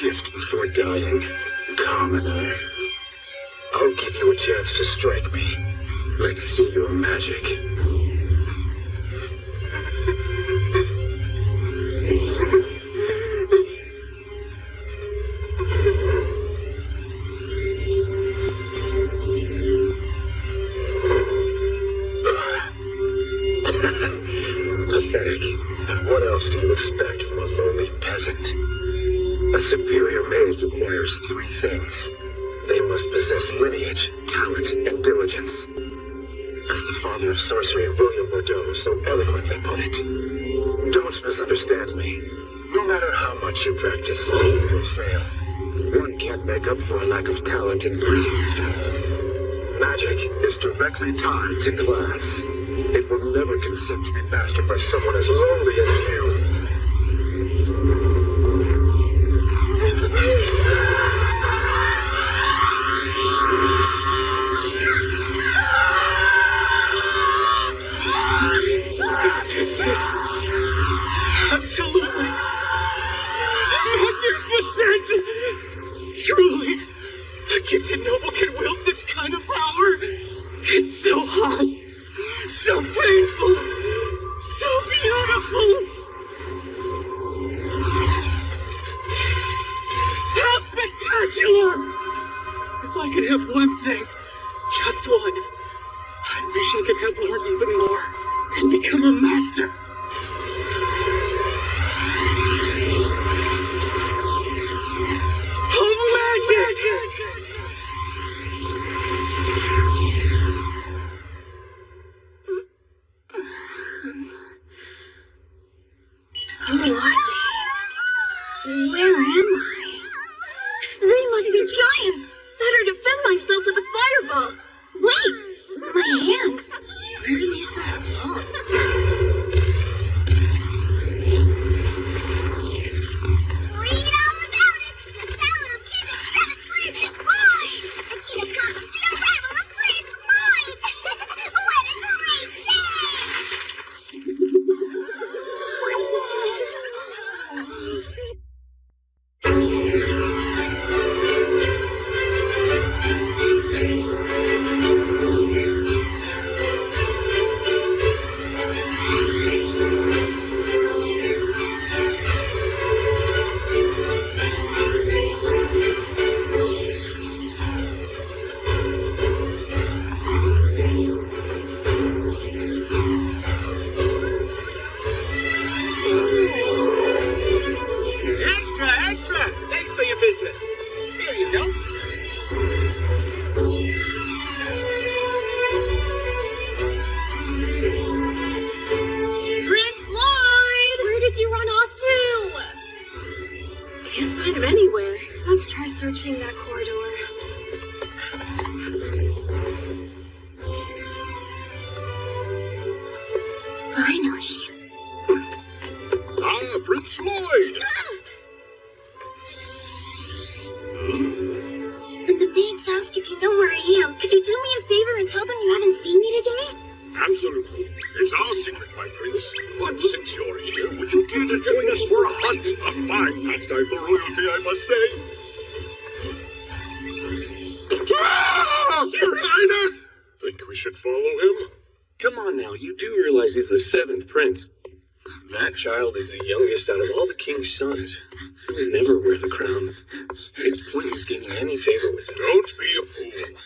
Gift before dying, commoner. I'll give you a chance to strike me. Let's see your magic. Pathetic. And what else do you expect from a lowly peasant? A superior mage requires three things. They must possess lineage, talent, and diligence. As the father of sorcery, William Lordos, so eloquently put it. Don't misunderstand me. No matter how much you practice, you'll fail. One can't make up for a lack of talent and greed. Magic is directly tied to class. It will never consent to be mastered by someone as lowly as you. Absolutely magnificent! Truly, a gifted noble can wield this kind of power. It's so hot, so painful, so beautiful. How spectacular! If I could have one thing, just one, I wish I could have learned even more and become a master. Who are they? Where am I? They must be giants! Better defend myself with a fireball! Wait! My hands! Where are they so small? Read all about it! The Valor of King of Seven Prince is mine! The King of Conquers the arrival of Prince mine! What a great day! Searching that corridor. Finally. Ah, Prince Lloyd! When the maids ask if you know where I am, could you do me a favor and tell them you haven't seen me today? Absolutely. It's our secret, my prince. But since you're here, would you care to join us for a hunt? A fine pastime for royalty, I must say. Ah! Your Highness! Think we should follow him? Come on now, you do realize he's the seventh prince. That child is the youngest out of all the king's sons. He will never wear the crown. It's pointless gaining any favor with him. Don't be a fool.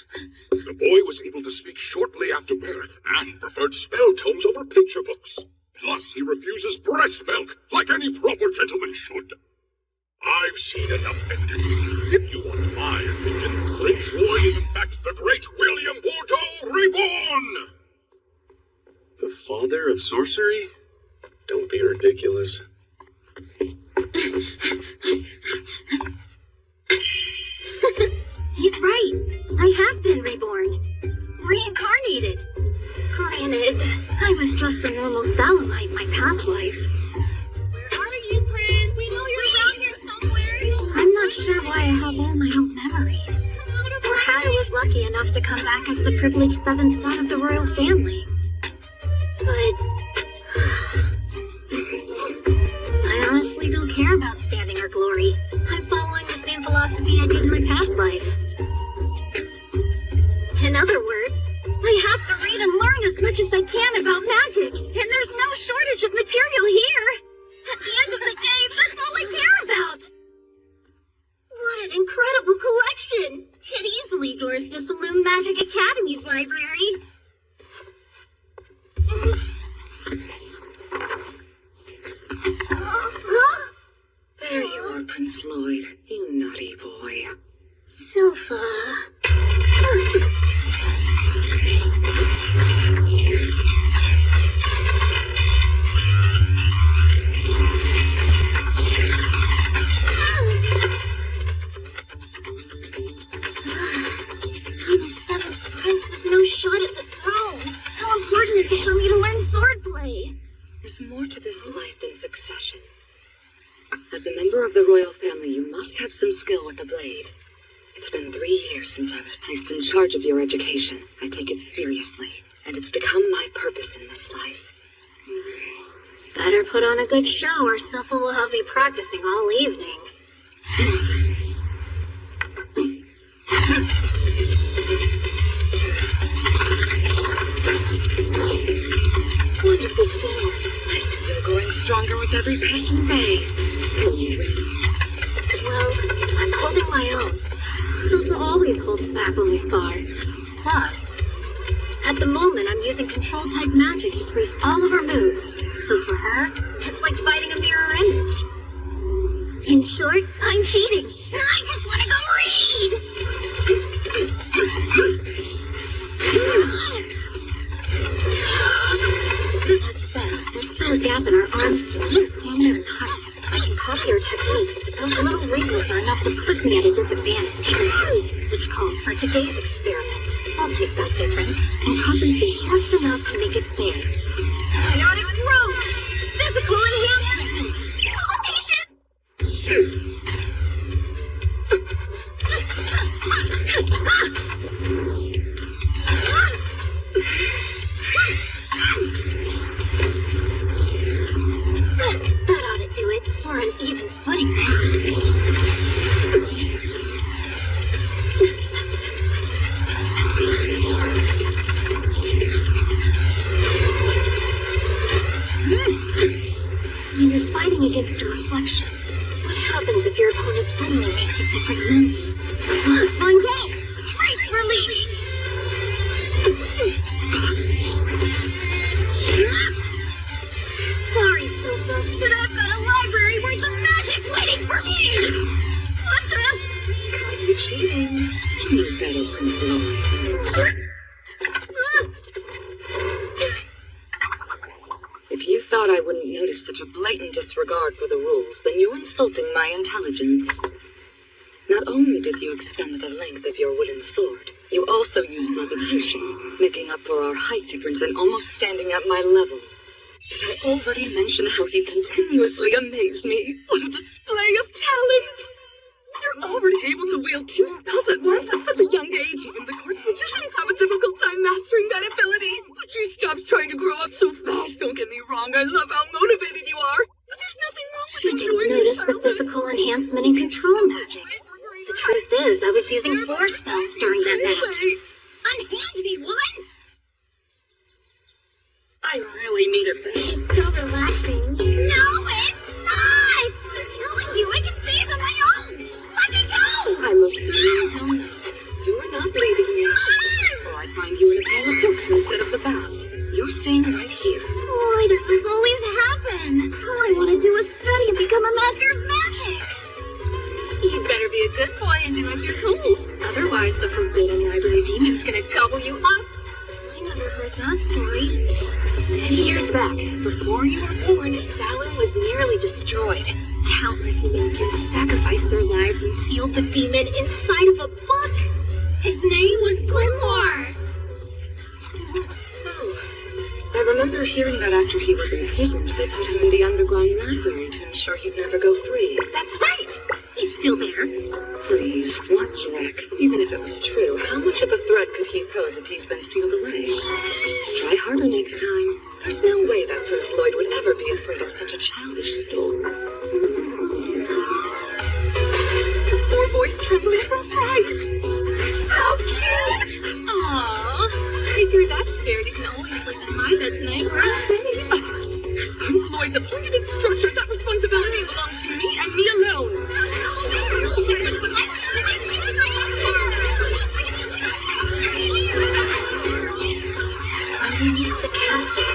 The boy was able to speak shortly after birth and preferred spell tomes over picture books. Plus, he refuses breast milk, like any proper gentleman should. I've seen enough evidence. If you want my opinion, Prince Lloyd is in fact the great William Bordeaux reborn! The father of sorcery? Don't be ridiculous. He's right. I have been reborn. Reincarnated. Granted, I'm was just a normal Salamite my past life. Where are you, Prince? We know you're around here somewhere. I'm not sure why I have all my old memories. Or how I was lucky enough to come back as the privileged seventh son of the royal family. But I honestly don't care about standing or glory. I'm following the same philosophy I did in my past life. In other words, I have to read and learn as much as I can about magic, and there's no shortage of material here. At the end of the day, that's all I care about. What an incredible collection! It easily dwarfs the Saloon Magic Academy's library. There you are, Prince Lloyd, you naughty boy. Silpha. I'm a seventh prince with no shot at the throne. How important is it for me to learn swordplay? There's more to this life than succession. As a member of the royal family, you must have some skill with the blade. It's been 3 years since I was placed in charge of your education. I take it seriously, and it's become my purpose in this life. Better put on a good show or Silpha will have me practicing all evening. Wonderful form. I see you're growing stronger with every passing day. Well, I'm holding my own. Silpha always holds back when we spar. Plus, at the moment I'm using control-type magic to trace all of her moves. So for her, it's like fighting a mirror image. In short, I'm cheating. I just want to go read! That said, there's still a gap in our arm strength, stamina, and height. I can copy her techniques, but those little wrinkles are enough to put me at a disadvantage. Which calls for today's experiment. I'll take that difference and compensate just enough to make it fair. Chaotic growth! Physical enhancement! That ought to do it. We're on even footing When you're fighting against a reflection, what happens if your opponent suddenly makes a different move? Let's find out! Trace release! Sorry, Silpha, but I've got a library worth of magic waiting for me! What the? Caught you cheating. You better, Prince Lloyd. If you thought I wouldn't notice such a blatant disregard for the rules, then you're insulting my intelligence. Not only did you extend the length of your wooden sword, you also used levitation, making up for our height difference and almost standing at my level. Did I already mention how you continuously amaze me? What a display of talent! You're already able to wield 2 spells at once at such a young age. Even the court's magicians have a difficult time mastering that ability. Would you stop trying to grow up so fast? Don't get me wrong, I love how motivated you are. But there's nothing wrong with She didn't notice the physical enhancement and control magic. The truth is, I was using 4 spells during that match. Unhand me one! I really needed this. It's so relaxing. No, it's not! I'm telling you, I can bathe on my own! Let me go! I most certainly will not. You're not leaving me. Or I'd find you in a pile of books instead of the bath. You're staying right here. Why does this always happen? All I want to do is study and become a master of magic. You'd better be a good boy and do as you're told. Otherwise, the forbidden library demon's gonna gobble you up. I never heard that story. Many years back, before you were born, Salem was nearly destroyed. Countless mages sacrificed their lives and sealed the demon inside of a book. His name was Grimoire. Oh, I remember hearing that after he was imprisoned, they put him in the underground library to ensure he'd never go free. That's right! He's still there. Please, what, Drek? Even if it was true, how much of a threat could he pose if he's been sealed away? Try harder next time. There's no way that Prince Lloyd would ever be afraid of such a childish storm. The poor boy's trembling from fright. So cute! Aww. If you're that scared, you can always sleep in my bed tonight. We're safe. As Prince Lloyd's appointed instructor, that responsibility belongs to me and me alone. Underneath the castle.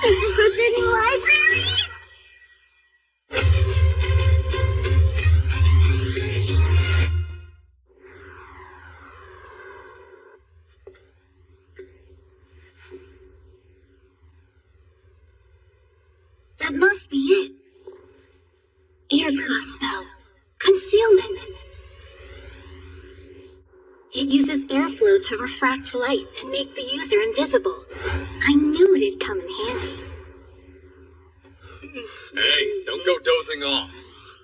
This is the big library? That must be it. Air cross spell. Concealment. It uses airflow to refract light and make the user invisible. I knew it'd come in handy. Hey, don't go dozing off.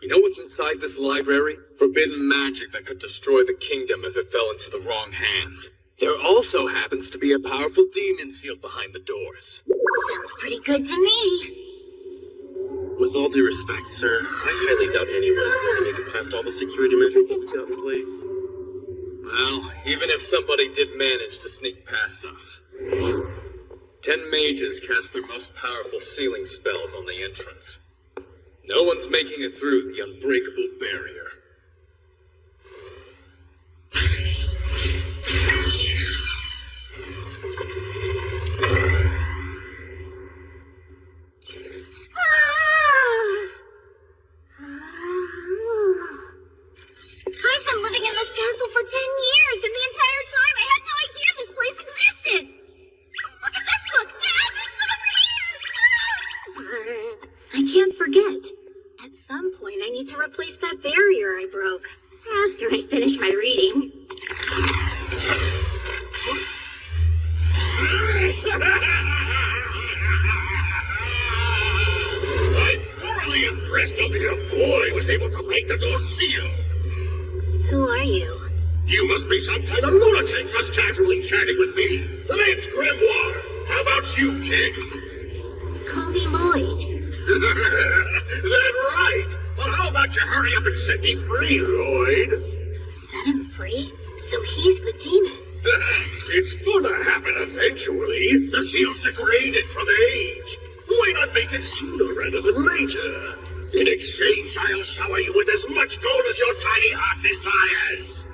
You know what's inside this library? Forbidden magic that could destroy the kingdom if it fell into the wrong hands. There also happens to be a powerful demon sealed behind the doors. Sounds pretty good to me. With all due respect, sir, I highly doubt anyone's going to make it past all the security measures that we've got in place. Well, even if somebody did manage to sneak past us. 10 mages cast their most powerful sealing spells on the entrance. No one's making it through the unbreakable barrier. I've been living in this castle for 10 years, and the entire time I had no idea this place existed. Look at this book! I have this one over here! I can't forget. At some point, I need to replace that barrier I broke. After I finish my reading. I'm thoroughly impressed over your boy was able to break the door seal. Who are you? You must be some kind of lunatic just casually chatting with me. The name's Grimoire. How about you, kid? Call me Lloyd. That's right. Well, how about you hurry up and set me free, Lloyd? Set him free? So he's the demon. It's gonna happen eventually. The seal's degraded from age. Why not make it sooner rather than later? In exchange, I'll shower you with as much gold as your tiny heart desires.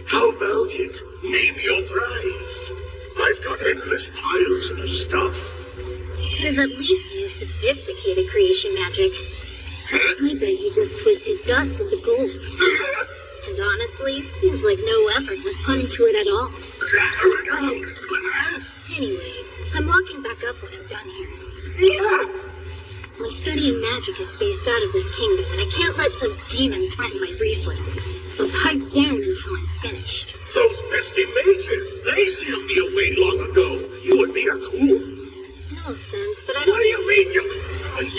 How about it? Name your price. I've got endless piles of the stuff. Could have at least used sophisticated creation magic. I bet you just twisted dust into gold. And honestly, it seems like no effort was put into it at all. Anyway, I'm walking back up when I'm done here. My study in magic is spaced out of this kingdom, and I can't let some demon threaten my resources. So pipe down until I'm finished. Those pesky mages, they sealed me away long ago. You and me are cool. No offense, but I What don't... do you mean, you...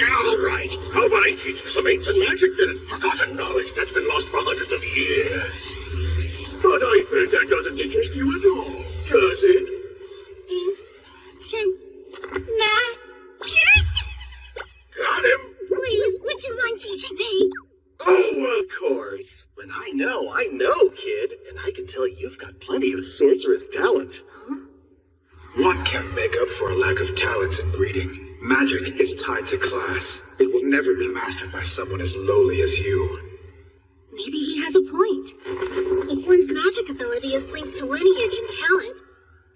yeah, all right. How about I teach you some ancient magic then? Forgotten knowledge that's been lost for hundreds of years. But I bet that doesn't interest you at all, does it? Ancient magic? Got him? Please, would you mind teaching me? Oh, of course. When I know, kid. And I can tell you've got plenty of sorceress talent. One can't make up for a lack of talent and breeding. Magic is tied to class. It will never be mastered by someone as lowly as you. Maybe he has a point. If one's magic ability is linked to lineage and talent,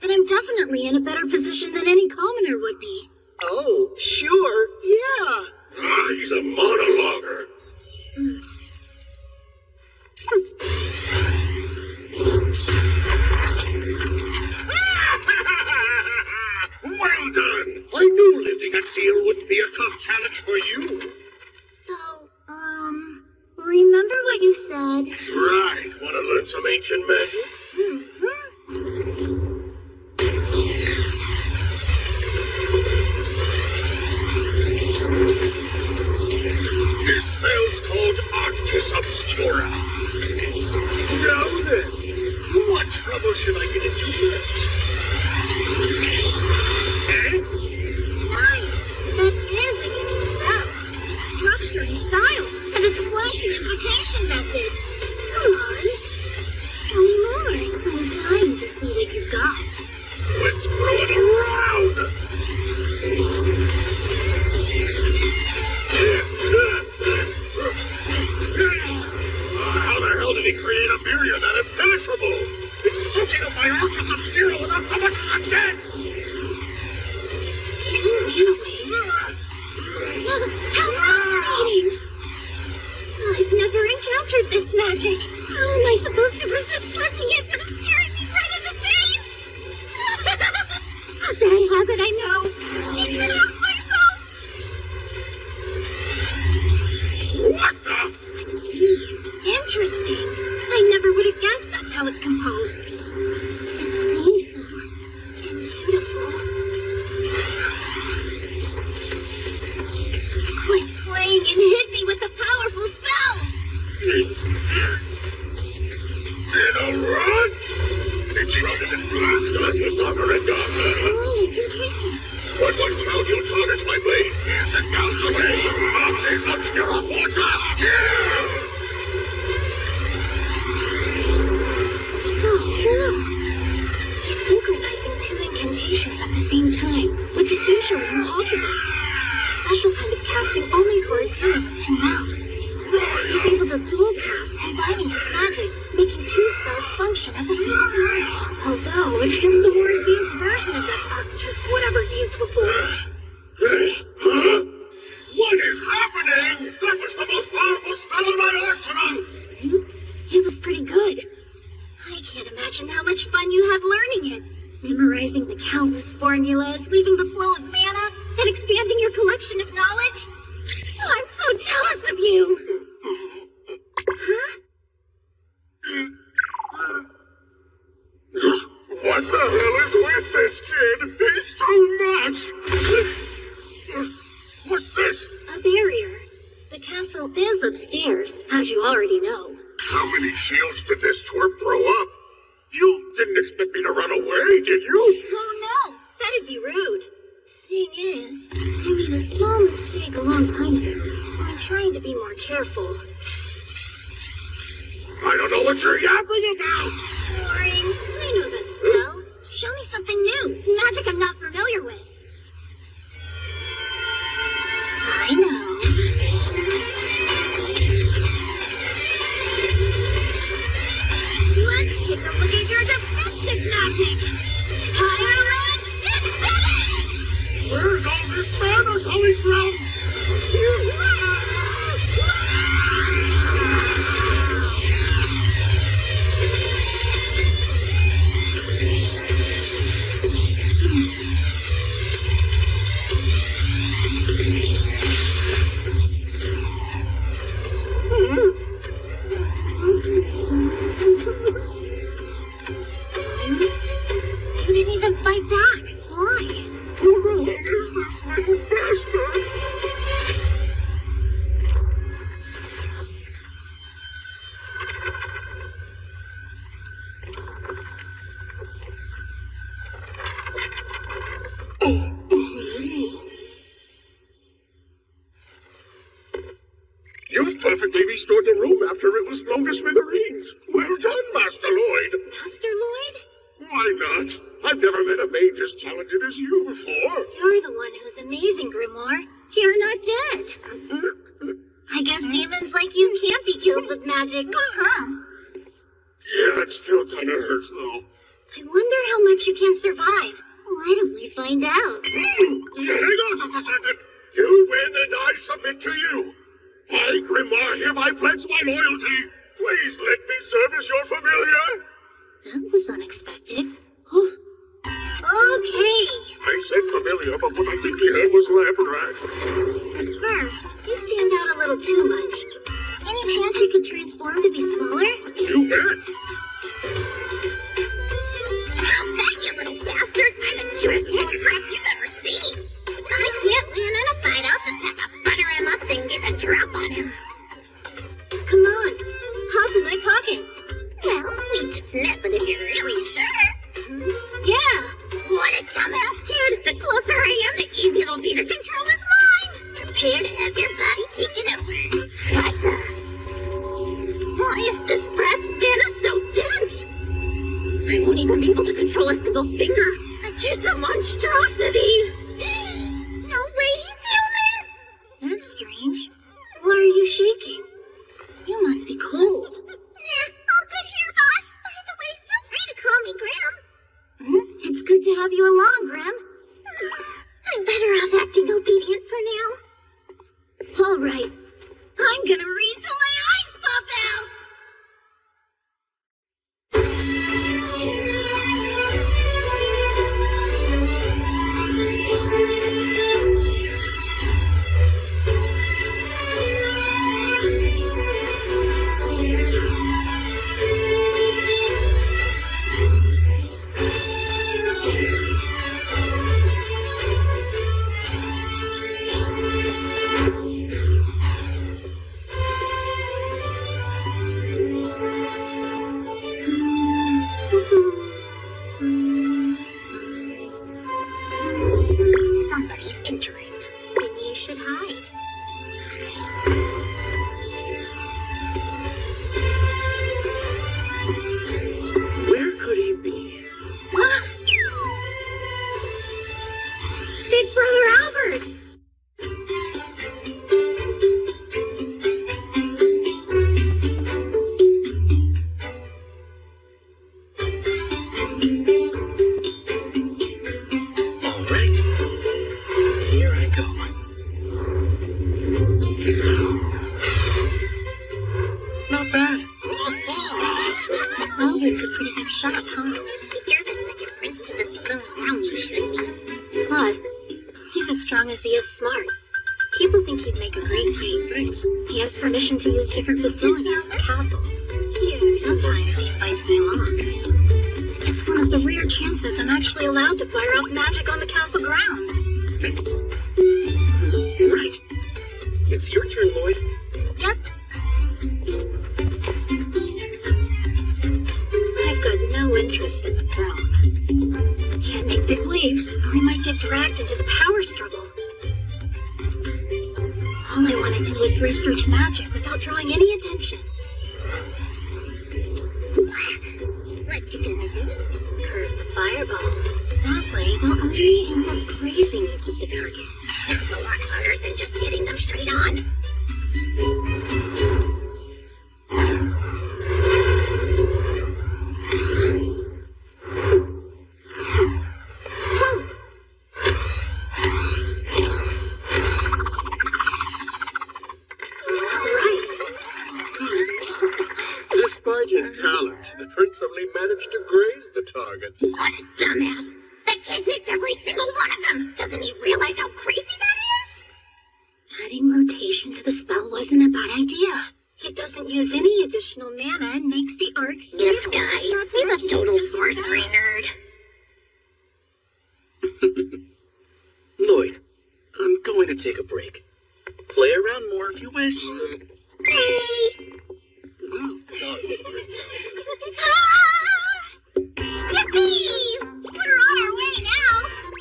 then I'm definitely in a better position than any commoner would be. Oh, sure, yeah. Ah, he's a monologuer. Well done. I knew lifting a seal wouldn't be a tough challenge for you. So, remember what you said? Right. Want to learn some ancient magic? Nice. That is a unique spell. Structure and style, and its flashy invocation method. Come on. Show me more. I'm dying to see what you got. Let's throw it around! How the hell did he create a barrier that impenetrable? It's shooting up my arches of steel without so much as a guess! He's moving. How fascinating! I've never encountered this magic. How am I supposed to resist touching it when it's staring me right in the face? A bad habit, I know. I can't help myself. What the? Interesting. I never would have guessed that's how it's composed. It's painful and beautiful. Quit playing and hit me with a powerful spell! It'll run! It's shrouded in black, darker and darker. Oh, incantation. Once you found your target, my blade, pierce and gouge away. Mountains obscure of water! So cool. He's synchronizing two incantations at the same time, which is usually impossible. It's a special kind of casting only for a demon with two mouths. He's able to dual cast, combining his magic, making two spells function as a single. Although, it's just a more advanced version of that archetype, whatever he used before. Huh? What is happening? That was the most powerful spell in my arsenal! It was pretty good. I can't imagine how much fun you had learning it. Memorizing the countless formulas, weaving the flow of mana, and expanding your collection of knowledge. Oh, I'm so jealous of you! Huh? What the hell is with this kid? He's too much! What's this? A barrier. The castle is upstairs, as you already know. How many shields did this twerp throw up? You didn't expect me to run away, did you? Oh no, that'd be rude. Thing is, I made a small mistake a long time ago, so I'm trying to be more careful. I don't know what you're yapping about! Boring. I know that spell. Show me something new. Magic I'm not familiar with. I know. Let's take a look at your defensive magic. Fire Red 6-7! Where's all this mana coming from? You didn't even fight back. Why? Who the hell is this little bastard? You've perfectly restored the room after it was blown to smithereens. Well done, Master Lloyd. Master Lloyd? Why not? I've never met a mage as talented as you before. You're the one who's amazing, Grimoire. You're not dead. I guess demons like you can't be killed with magic. Huh? Yeah, it still kind of hurts, though. I wonder how much you can survive. Why don't we find out? Hang on just a second. You win and I submit to you. I, Grimoire, hereby pledge my loyalty. Please let me serve as your familiar. That was unexpected. Oh. Okay. I said familiar, but what I think you heard was labrat. At first, you stand out a little too much. Any chance you could transform to be smaller? You bet. How's that, you little bastard? I'm the cutest little crap you've ever seen. If I can't win in a fight, I'll just have to butter him up and get a drop on him. Come on, hop in my pocket. Well, we just met, but if you're really sure. tentacle finger. The kid's a monstrosity. No way he's human. That's strange. Why are you shaking? You must be cold. Nah, all good here, boss. By the way, feel free to call me Graham. It's good to have you along, Graham. I'm better off acting obedient for now. All right. I'm gonna read till my eyes pop out. Somebody's entering. Then you should hide. Where could he be? Big Brother Albert! All right. Here I go. Not bad. Albert's a pretty good shot, huh? If you're the second prince to the saloon round, you should be. Plus, he's as strong as he is smart. People think he'd make a great king. Thanks. He has permission to use different facilities in the castle. Sometimes he invites me along. It's one of the rare chances I'm actually allowed to fire off magic on the castle grounds. Right. It's your turn, Lloyd. Yep. I've got no interest in the throne. Can't make big waves, or I might get dragged into the power struggle. All I want to do is research magic without drawing any attention. What you gonna do? Curve the fireballs. That way, they'll only end up grazing each of the targets. Sounds a lot harder than just hitting them straight on. Despite his talent, the prince only managed to graze the targets. What a dumbass! The kid nicked every single one of them! Doesn't he realize how crazy that is? Adding rotation to the spell wasn't a bad idea. It doesn't use any additional mana and makes the arcs... This guy, he's a total sorcery nerd. Lloyd, I'm going to take a break. Play around more if you wish. Hey! Yippee! We're on our way now!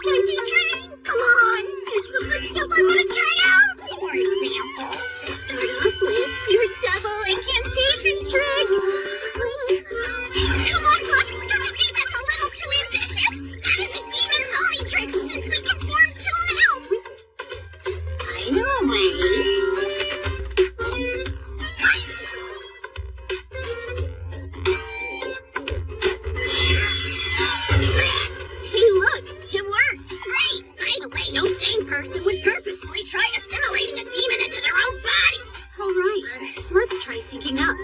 Time to train! Come on! There's so much stuff I want to try out! For example, to start off with, your double incantation trick! Come on, boss! Don't you think that's a little too ambitious? That is a demon's only trick since we can form two mouths! I know a way! Person would purposefully try assimilating a demon into their own body. All right, let's try syncing up.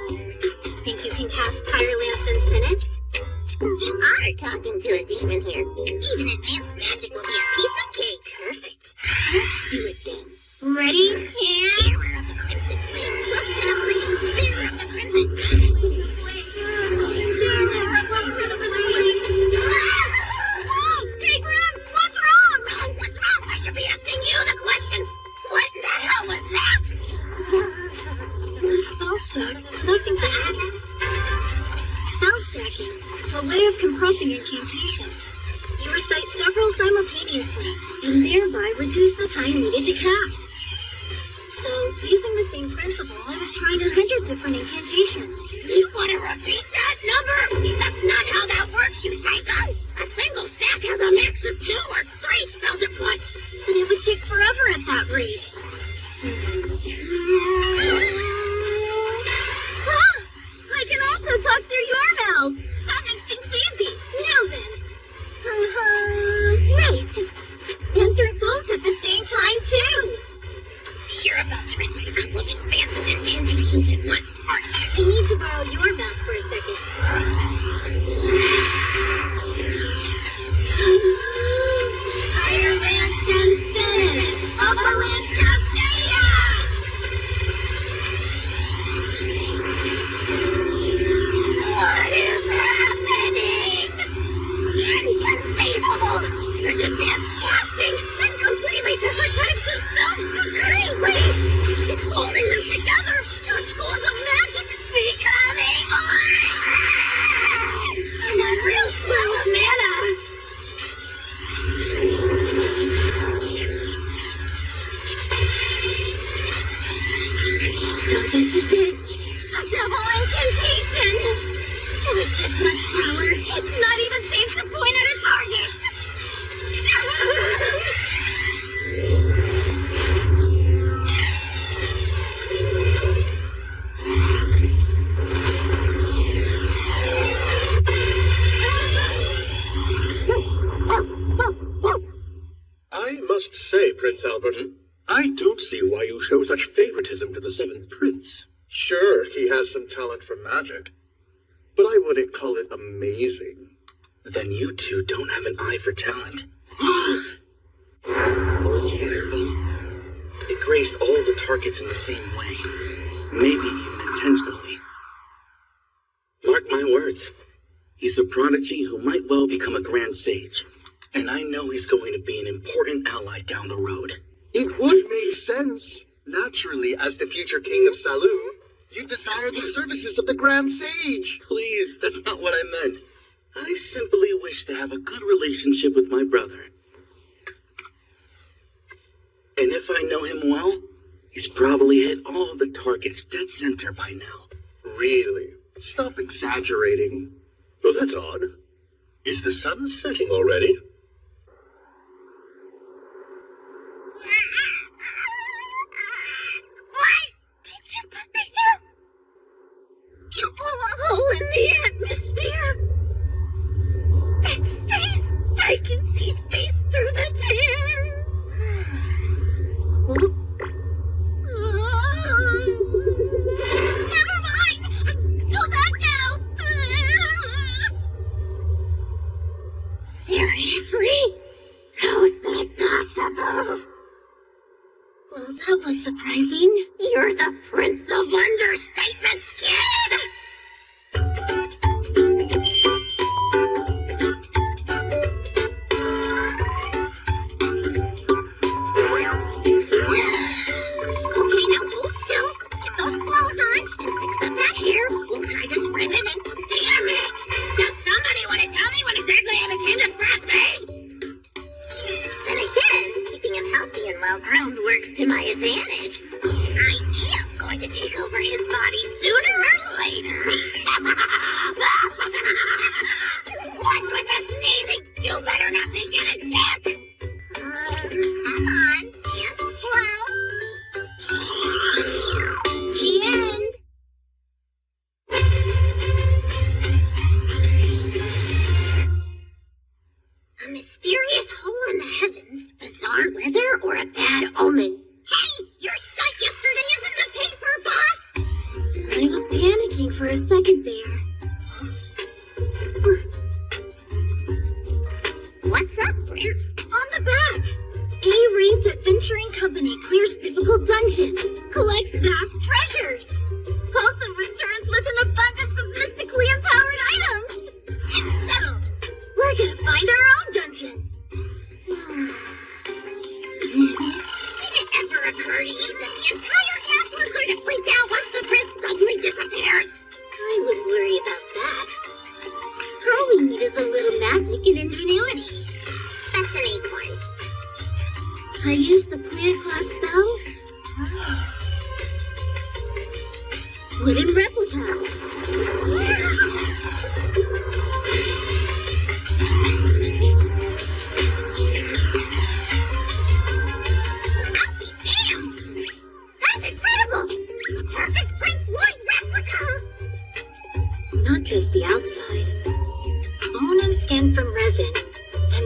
Think you can cast Pyrelance and Sinus? You are talking to a demon here. Even advanced magic will be a piece of cake. Perfect. Let's do it then. Ready? Yeah. Bearer of the Crimson Flame. Look to the place. Bearer of the Crimson Flame. Hey, Grim, what's wrong? What's wrong? I should be asking you the questions. What in the hell was that? Spell stack. Nothing bad. Spell stacking. A way of compressing incantations. You recite several simultaneously, and thereby reduce the time needed to cast. So, using the same principle, I was trying 100 different incantations. You want to repeat that number? That's not how that works, you psycho! A single mix of 2 or 3 spells at once. But it would take forever at that rate. I can also talk through your mouth. That makes things easy. Now then. Right. And through both at the same time, too. You're about to recite a couple of advanced incantations at once, aren't you? I need to borrow your mouth for a second. Fireland Senses! Upperland Cascadia! What is happening? Inconceivable! Such advanced casting and completely different types of spells concurrently! He's holding them together! 2 schools of magic becoming an unreal flow of mana! So this is it! A double incantation! With this much power, it's not even safe to point at a target! I must say, Prince Albert, I don't see why you show such favoritism to the 7th Prince. Sure, he has some talent for magic, but I wouldn't call it amazing. Then you two don't have an eye for talent. Lord's fireball. It grazed all the targets in the same way. Maybe even intentionally. Mark my words. He's a prodigy who might well become a grand sage. And I know he's going to be an important ally down the road. It would make sense. Naturally, as the future king of Saloon, you desire the services of the Grand Sage. Please, that's not what I meant. I simply wish to have a good relationship with my brother. And if I know him well, he's probably hit all the targets dead center by now. Really? Stop exaggerating. Oh, that's odd. Is the sun setting already? What? Did you put me here? You blew a hole in the atmosphere. It's space. I can see space through the tear. Never mind. Go back now. Seriously? How is that possible? Well, that was surprising. You're the Prince of Understatements, kid! Okay, now hold still. Let's get those clothes on and fix up that hair. We'll tie this ribbon and... Damn it! Does somebody want to tell me when exactly I became this brat's maid? Then again, keeping him healthy and well-groomed works to my advantage. I am going to take over his body sooner or later. What's with the sneezing? You better not be getting sick. Come on, and blow. The end. A mysterious hole in the heavens, bizarre weather, or a bad omen? Hey, your stunt yesterday is in the paper, boss! I was panicking for a second there. What's up, Prince? On the back. A-ranked adventuring company clears difficult dungeon, collects vast treasures, also returns with an abundance of mystically empowered items. It's settled. We're gonna find our own dungeon. Did it ever occur to you that the entire castle is going to freak out once the prince suddenly disappears? I wouldn't worry about that. All we need is a little magic and ingenuity. That's an acorn. I used the plant class spell. Wooden replica.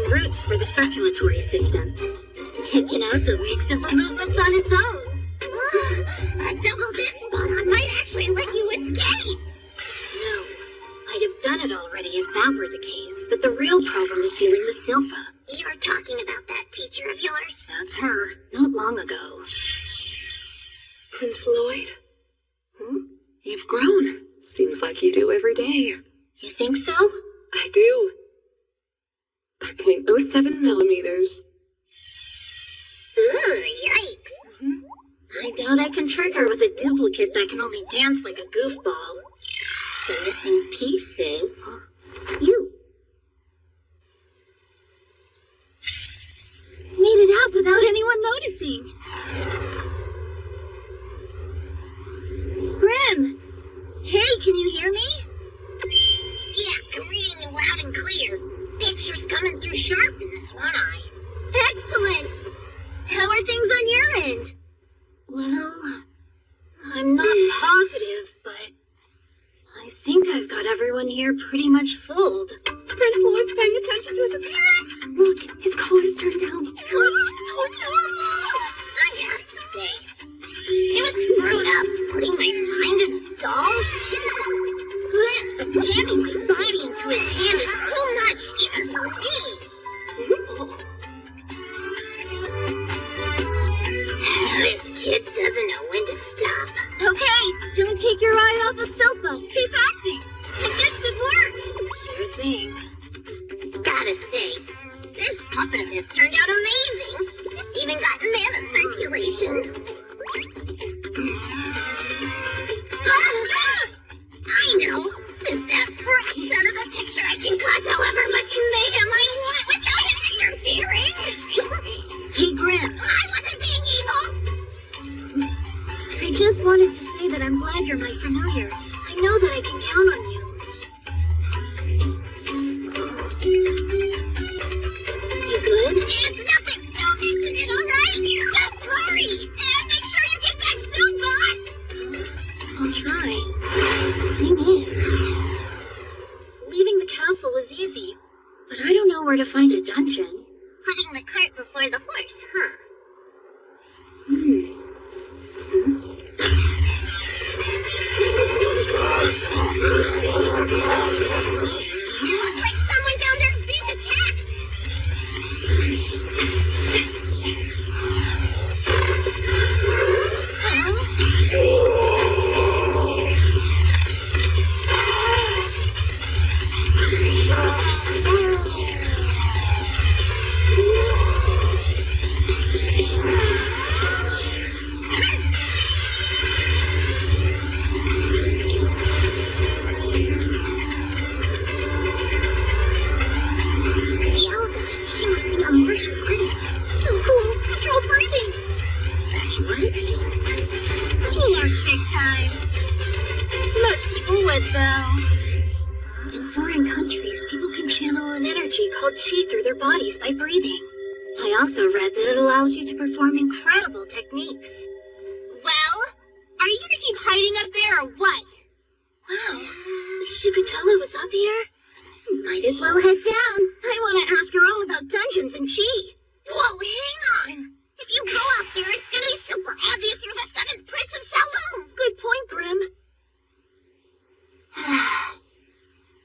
roots for the circulatory system. It can also make simple movements on its own. A double this spot on might actually let you escape. No, I'd have done it already if that were the case, but the real problem is dealing with Silpha. You're talking about that teacher of yours? That's her, not long ago. Prince Lloyd? Hmm? You've grown. Seems like you do every day. You think so? I do. By 0.07 millimeters. Ooh, yikes. I doubt I can trick her with a duplicate that can only dance like a goofball. The missing piece is you. Made it out without anyone noticing. Grim! Hey, can you hear me? Yeah, I'm reading you loud and clear. Picture's coming through sharp in this one eye. Excellent! How are things on your end? Well, I'm not positive, but I think I've got everyone here pretty much fooled. Prince Lloyd's paying attention to his appearance. Look, his collar's turned down. It was so adorable. I have to say, it was screwed up putting my mind in a doll. But jamming my body into his hand is too much, even for me. This kid doesn't know when to stop. Okay, don't take your eye off of Silpha. Keep acting. And this should work. Sure thing. Gotta say, this puppet of his turned out amazing. It's even got mana circulation. I know. Since that prop's out of the picture, I can cause however much mayhem I want without him interfering. Hey, Grim. I wasn't being evil. I just wanted to say that I'm glad you're my familiar. I know that I can count on you. You good? It's nothing. Don't mention it, alright? Just hurry. And make sure you get back soon, boss. I'll try. Thing is, leaving the castle was easy, but I don't know where to find a dungeon. Putting the cart before the horse, huh? It looks like someone down there's being attacked. She must be a martial artist. So cool. Control breathing. Sorry, what? He knows big time. Most people would, though. In foreign countries, people can channel an energy called chi through their bodies by breathing. I also read that it allows you to perform incredible techniques. Well, are you gonna keep hiding up there or what? Wow, she could tell I was up here. Might as well head down. I want to ask her all about dungeons and chi. Whoa, hang on. If you go out there, it's gonna be super obvious you're the 7th Prince of Saloon. Good point, Grim.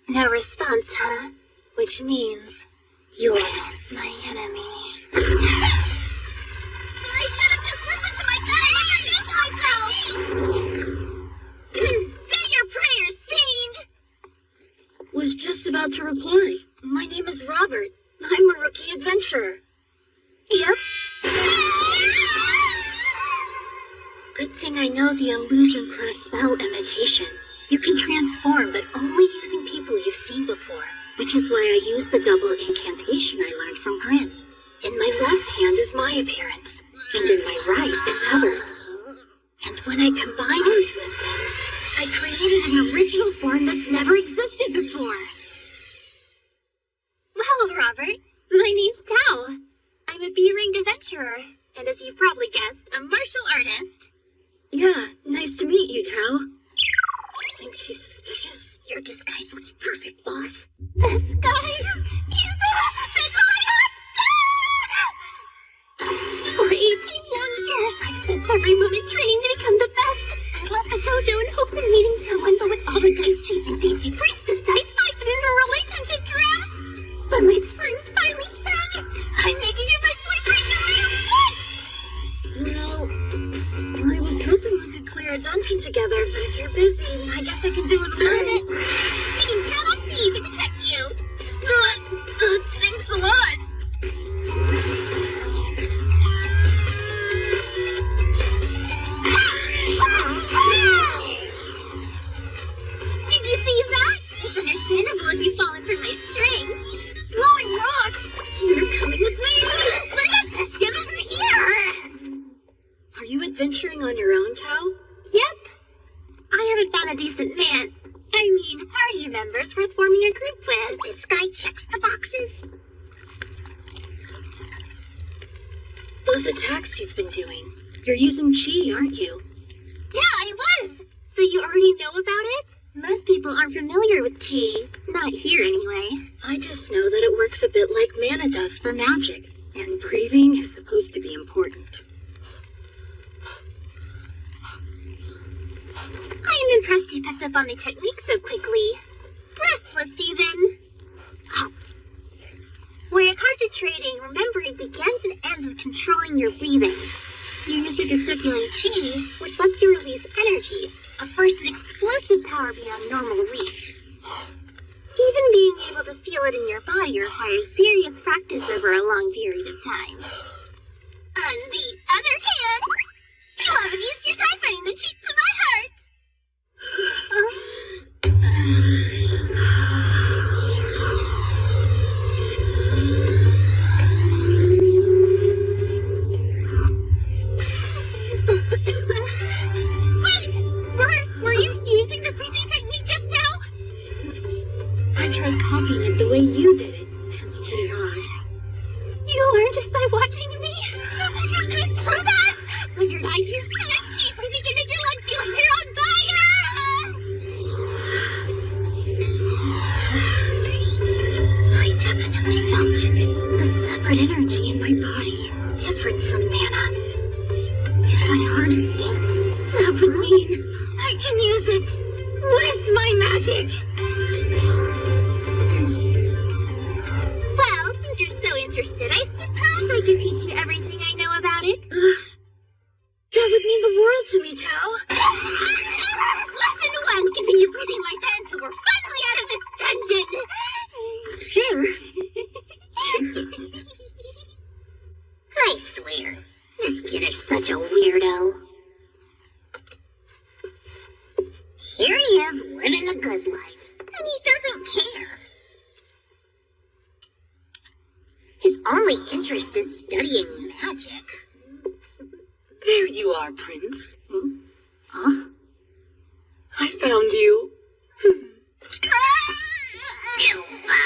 No response, huh? Which means you're my enemy. I should have just listened to my gut instinct. Say your prayers, fiend! Was just about to reply. My name is Robert. I'm a rookie adventurer. Yep. Good thing I know the illusion class spell imitation. You can transform, but only using people you've seen before, which is why I use the double incantation I learned from Grim. In my left hand is my appearance, and in my right is Hubbard's. And when I combine the two of them, I created an original form that's never existed before. Well, Robert, my name's Tao. I'm a B-ringed adventurer, and as you've probably guessed, a martial artist. Yeah, nice to meet you, Tao. You think she's suspicious? Your disguise looks perfect, boss. This guy, he's the every moment training to become the best. I left the dojo in hopes of meeting someone, but with all the guys chasing dainty priestess types, I've been in a relationship drought. But my spring's finally sprung. I'm making it my boyfriend no matter what! Well, I was hoping we could clear a dungeon together, but if you're busy, I guess I can do it alone. You can count on me to protect you. Thanks a lot. Did you see that? It's understandable if you've fallen for my string. Blowing rocks! You're coming with me! What about this gym over here? Are you adventuring on your own, Tao? Yep. I haven't found a decent man. I mean, party members worth forming a group with. This guy checks the boxes. Those attacks you've been doing. You're using chi, aren't you? Yeah, I was. So you already know about it? Most people aren't familiar with chi. Not here, anyway. I just know that it works a bit like mana does for magic. And breathing is supposed to be important. I am impressed you picked up on the technique so quickly. Breathless, even. When concentrating, remember it begins and ends with controlling your breathing. You use it to circulate chi, which lets you release energy, a burst of explosive power beyond normal reach. Even being able to feel it in your body requires serious practice over a long period of time. On the other hand, you haven't used your time finding the cheat to my heart. Wait! Were you using the breathing technique just now? I tried copying it the way you did it. It's pretty hard. You learned just by watching me? Don't let yourself do that! When you're not used to it, chi breathing can make your legs feel like they're on fire! I definitely felt it. A separate energy in my body, different from mana. If I harness this, that would mean I can use it with my magic. Well, since you're so interested, I suppose I could teach you everything I know about it. That would mean the world to me, Tao. Lesson 1, continue breathing like that until we're finally out of this dungeon. Sure. I swear, this kid is such a weirdo. Here he is, living the good life, and he doesn't care. His only interest is studying magic. There you are, Prince. Huh? I found you. Silva!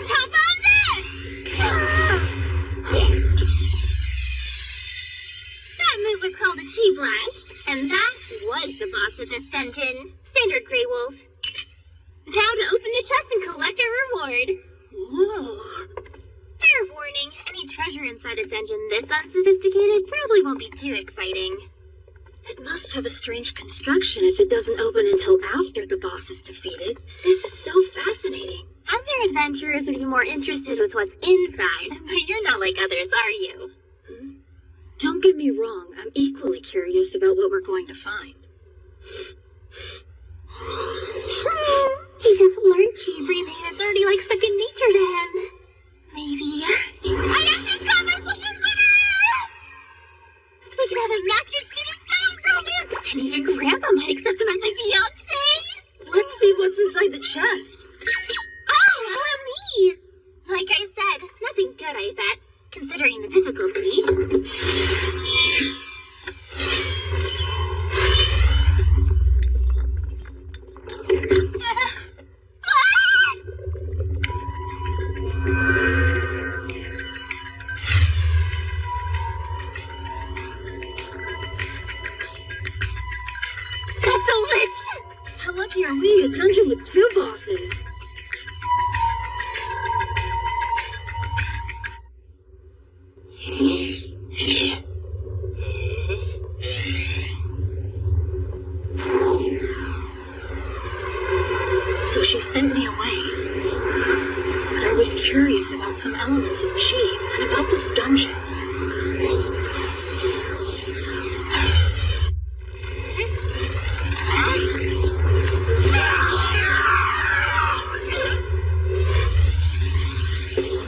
Chop on this! That move was called a chi blast, and that was the boss of this dungeon. Standard Grey Wolf. Now to open the chest and collect a reward. Whoa. Fair warning, any treasure inside a dungeon this unsophisticated probably won't be too exciting. It must have a strange construction if it doesn't open until after the boss is defeated. This is so fascinating. Other adventurers would be more interested with what's inside, but you're not like others, are you? Don't get me wrong, I'm equally curious about what we're going to find. He just learned chi breathing and it's already like second nature to him. Maybe. I actually got myself a winner! We could have a master-student style romance, and even Grandpa might accept him as my fiancé. Let's see what's inside the chest. Oh, me! Like I said, nothing good, I bet, considering the difficulty. was curious about some elements of Chi and about this dungeon. I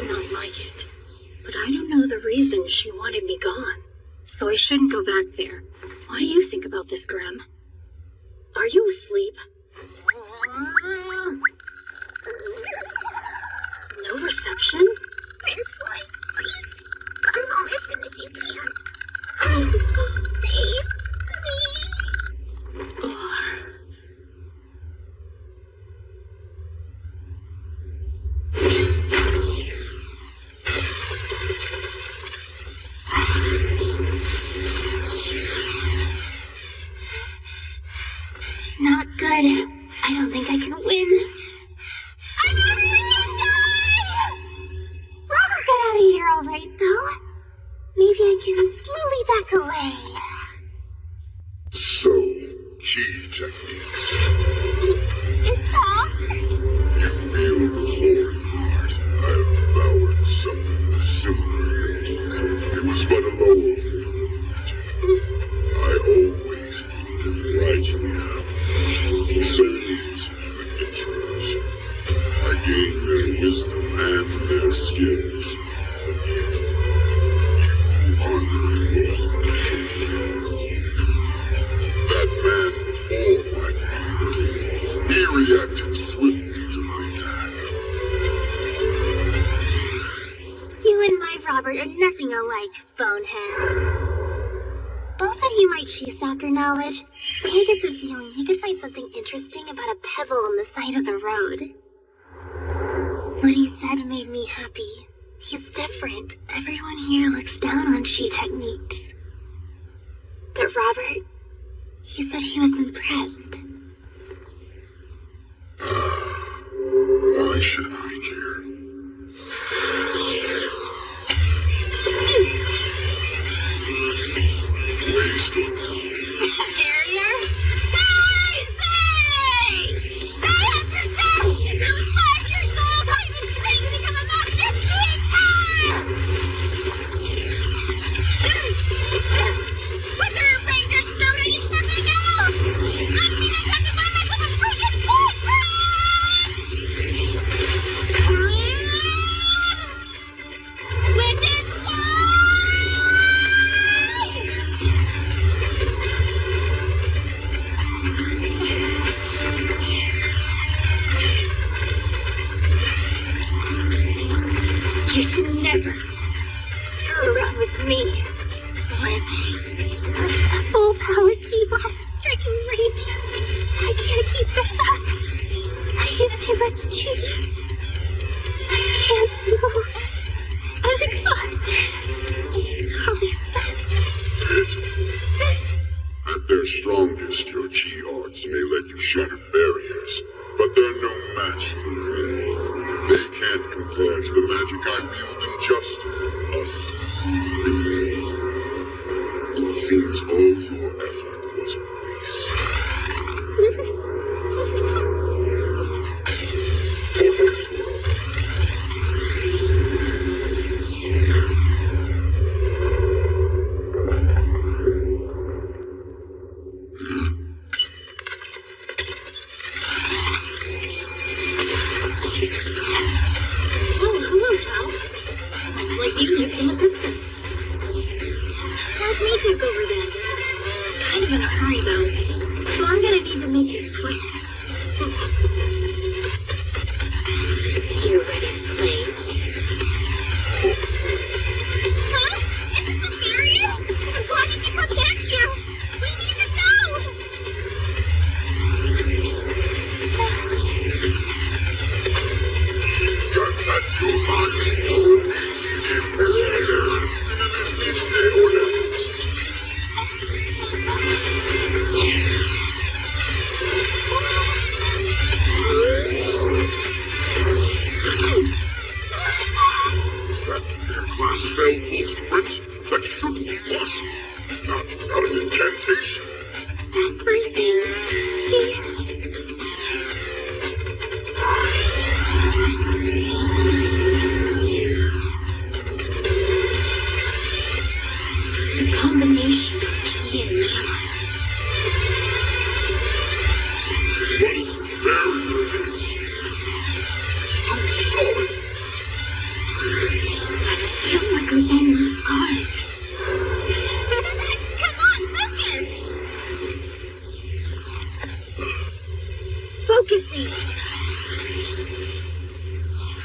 don't like it, but I don't know the reason she wanted me gone, so I shouldn't go back there. What do you think about this, Grim? Are you asleep? No reception? Prince Lloyd, please, come home as soon as you can. Save me. Not good. I don't think I can win. I'm gonna freaking die! Robert got out of here all right, though. Maybe I can slowly back away. So, Chi techniques. It talked. You wield the foreign heart. I have devoured something with similar abilities. It was but a lower form of magic. I always keep them right here. The souls of you adventurers. I gain their wisdom and their skills. Again, you are not worth the take. That man before my beard, he reacted swiftly to my attack. You and my Robert are nothing alike, bonehead. Both of you might chase after knowledge, but I get the feeling you could find something interesting about a pebble on the side of the road. What he said made me happy. He's different. Everyone here looks down on Chi techniques. But Robert, he said he was impressed. Why should I care? Waste of time. Barrier? Say! After death! I was 5 years old! I've been trained to become a master cheater! With the Ranger Stone, I need something else! I'm gonna have to buy myself a freaking which is why! You should never screw around with me, Lich. Full power Chi blast striking range. I can't keep this up. I use too much Chi. I can't move. I'm exhausted. Totally spent. Pitiful. At their strongest, your Chi arts may let you shatter barriers, but they're no match for me. They can't compare to the magic I wield in justice. It seems all your effort was a waste. What is wrong? You need some assistance. Let me take over then. Kind of in a hurry though, so I'm gonna need to make this quick. You ready to play? Huh? Is this a barrier? Why did you come back here? We need to go! Got that your mind? Is that the air-class spell full sprint? That shouldn't be possible. Not without an incantation. Everything. The combination of tea and mana. What is this barrier against? It's too solid. I feel like I'm almost got it. Come on, focus! Focusing.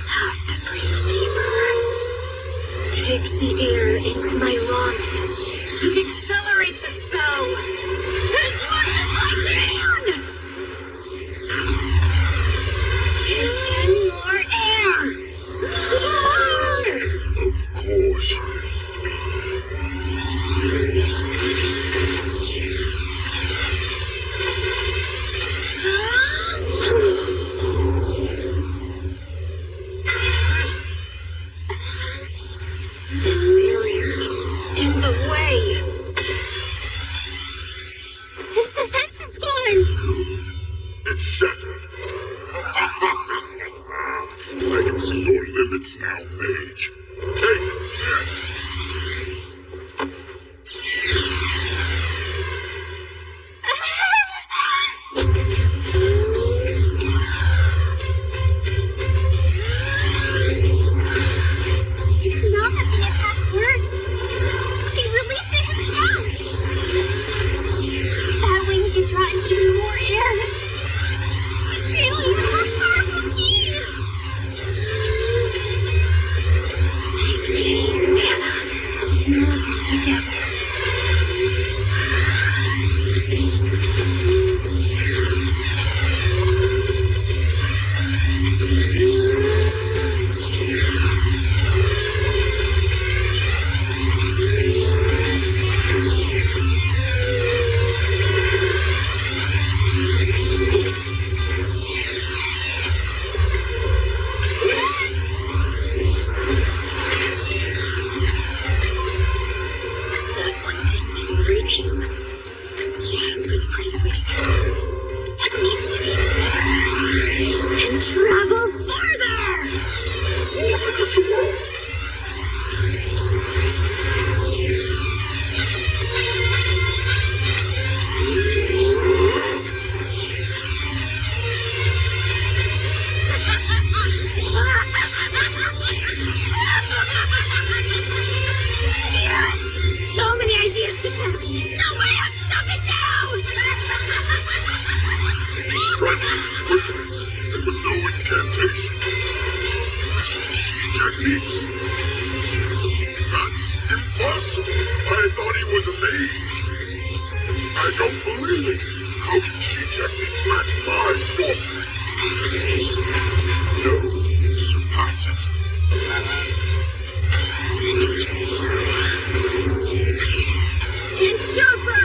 Have to breathe deeper. Take the air into my lungs. Accelerate the spell. As much as I can. Take in more air. Of course you This barrier's in the way. His defense is gone. It's shattered. I can see your limits now, mage. Take this. It's not that the attack worked. He released it himself. That way he could draw in even more air. The channel is more powerful cheese. Take mana. Move together. That one didn't even reach him. Yeah, it was pretty weak. It needs to be better. And travel farther! Look at this world. So many ideas to test. No way I'm stopping now! Striking is quickly, and with no incantation. Swordmanship techniques. That's impossible. I thought he was a mage. I don't believe it. How can she techniques match my sorcery? No, surpass it. And sharper!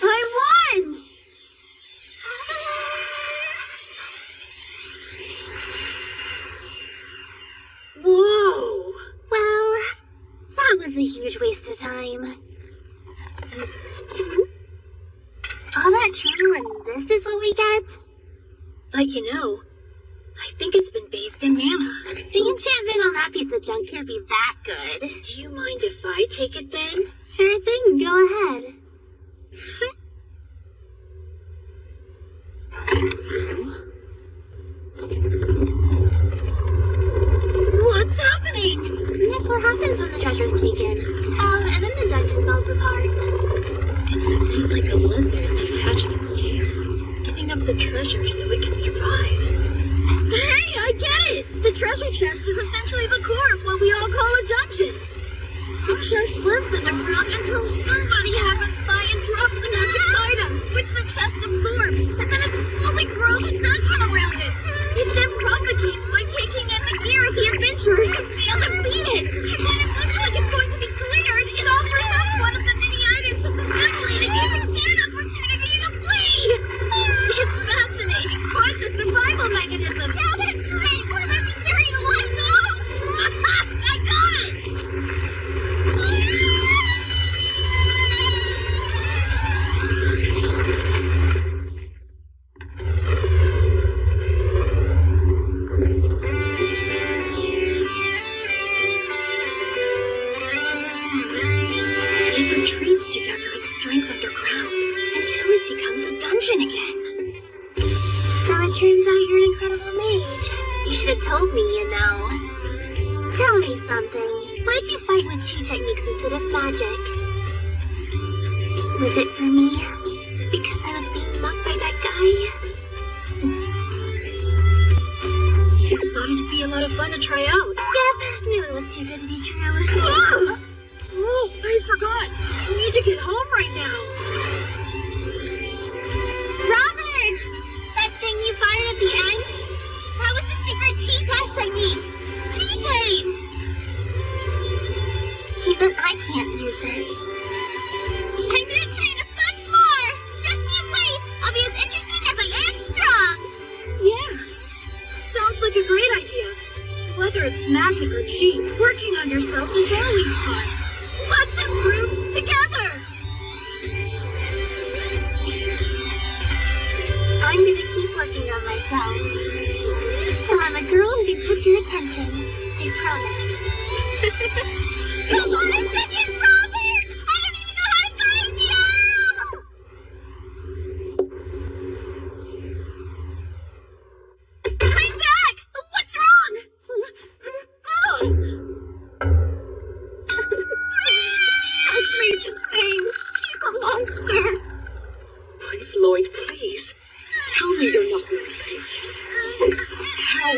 I won! Whoa! Well, that was a huge waste of time. All that trouble and this is what we get? But you know, I think it's been bathed in mana. The enchantment on that piece of junk can't be that good. Do you mind if I take it then? Sure thing, go ahead. What's happening? That's what happens when the treasure's taken. And then the dungeon falls apart. It's something like a lizard detaching its tail, giving up the treasure so it can survive. Hey, I get it! The treasure chest is essentially the core of what we all call a dungeon. The chest lives in the ground until somebody happens by and drops a magic item, which the chest absorbs, and then it slowly grows a dungeon around it. It then propagates by taking it! And then it looks like it's going to be cleared. It offers up one of the many items of the symbol, and it gives us an opportunity to flee! It's fascinating. Quite the survival mechanism. Yeah, that's right. We're about to be buried alive now. I got it! It retreats to gather its strength underground until it becomes a dungeon again. So it turns out you're an incredible mage. You should have told me, you know. Tell me something. Why'd you fight with chi techniques instead of magic? Was it for me? Because I was being mocked by that guy? Just thought it'd be a lot of fun to try out. Yep, knew it was too good to be true. Oh, I forgot. We need to get home right now. Robert! That thing you fired at the end? That was the secret chi test technique. Chi blade! Even I can't use it. I'm gonna train a bunch more! Just you wait! I'll be as interesting as I am strong! Yeah. Sounds like a great idea. Whether it's magic or chi, working on yourself is always fun. Let's improve together! I'm gonna keep working on myself. Till I'm a girl who can catch your attention. I promise. Come on a second, Robert! I don't even know how to find you! I'm back! What's wrong? That's Maid's insane. She's a monster. Prince Lloyd, please. Tell me you're not being serious. How?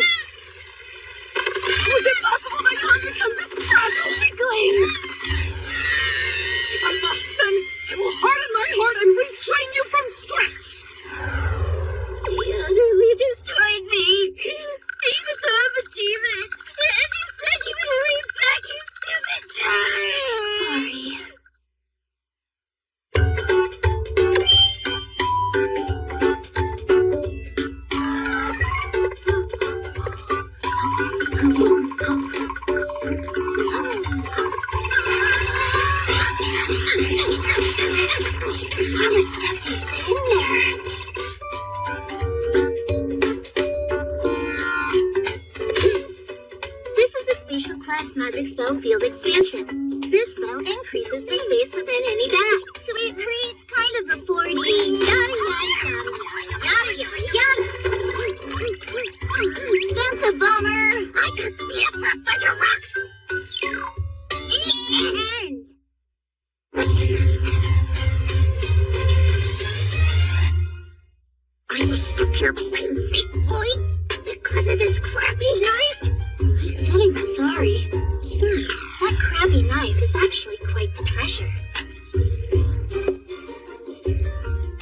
How is it possible that you have become this fragile weakling? If I must, then I will harden my heart and retrain you from scratch. She utterly destroyed me. Even though I'm a demon. And you said you would hurry back, you stupid child. Sorry. How much stuff do you fit in there? This is a special class magic spell field expansion. This spell increases the space within any bag, so it creates kind of a 4D yada yada yada yada yada. That's a bummer. I could beat up that bunch of rocks. The end. I mistook your plain fake boy because of this crappy knife? I said I'm sorry. Besides, that crappy knife is actually quite the treasure.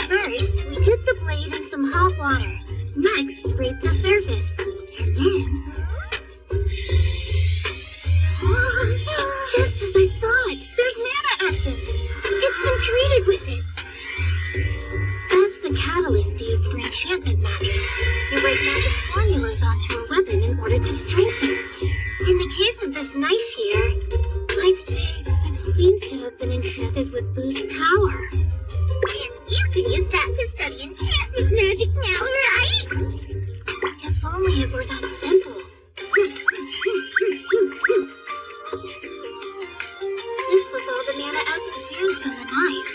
First, we dipped the blade in some hot water. Next, scraped the surface. And then... just as I thought, there's mana essence. It's been treated with it. That's the catalyst used for enchantment magic. You write magic formulas onto a weapon in order to strengthen it. In the case of this knife here, I'd say it seems to have been enchanted with boost power. And you can use that to study enchantment magic now, right? If only it were that simple. This was all the mana essence used on the knife.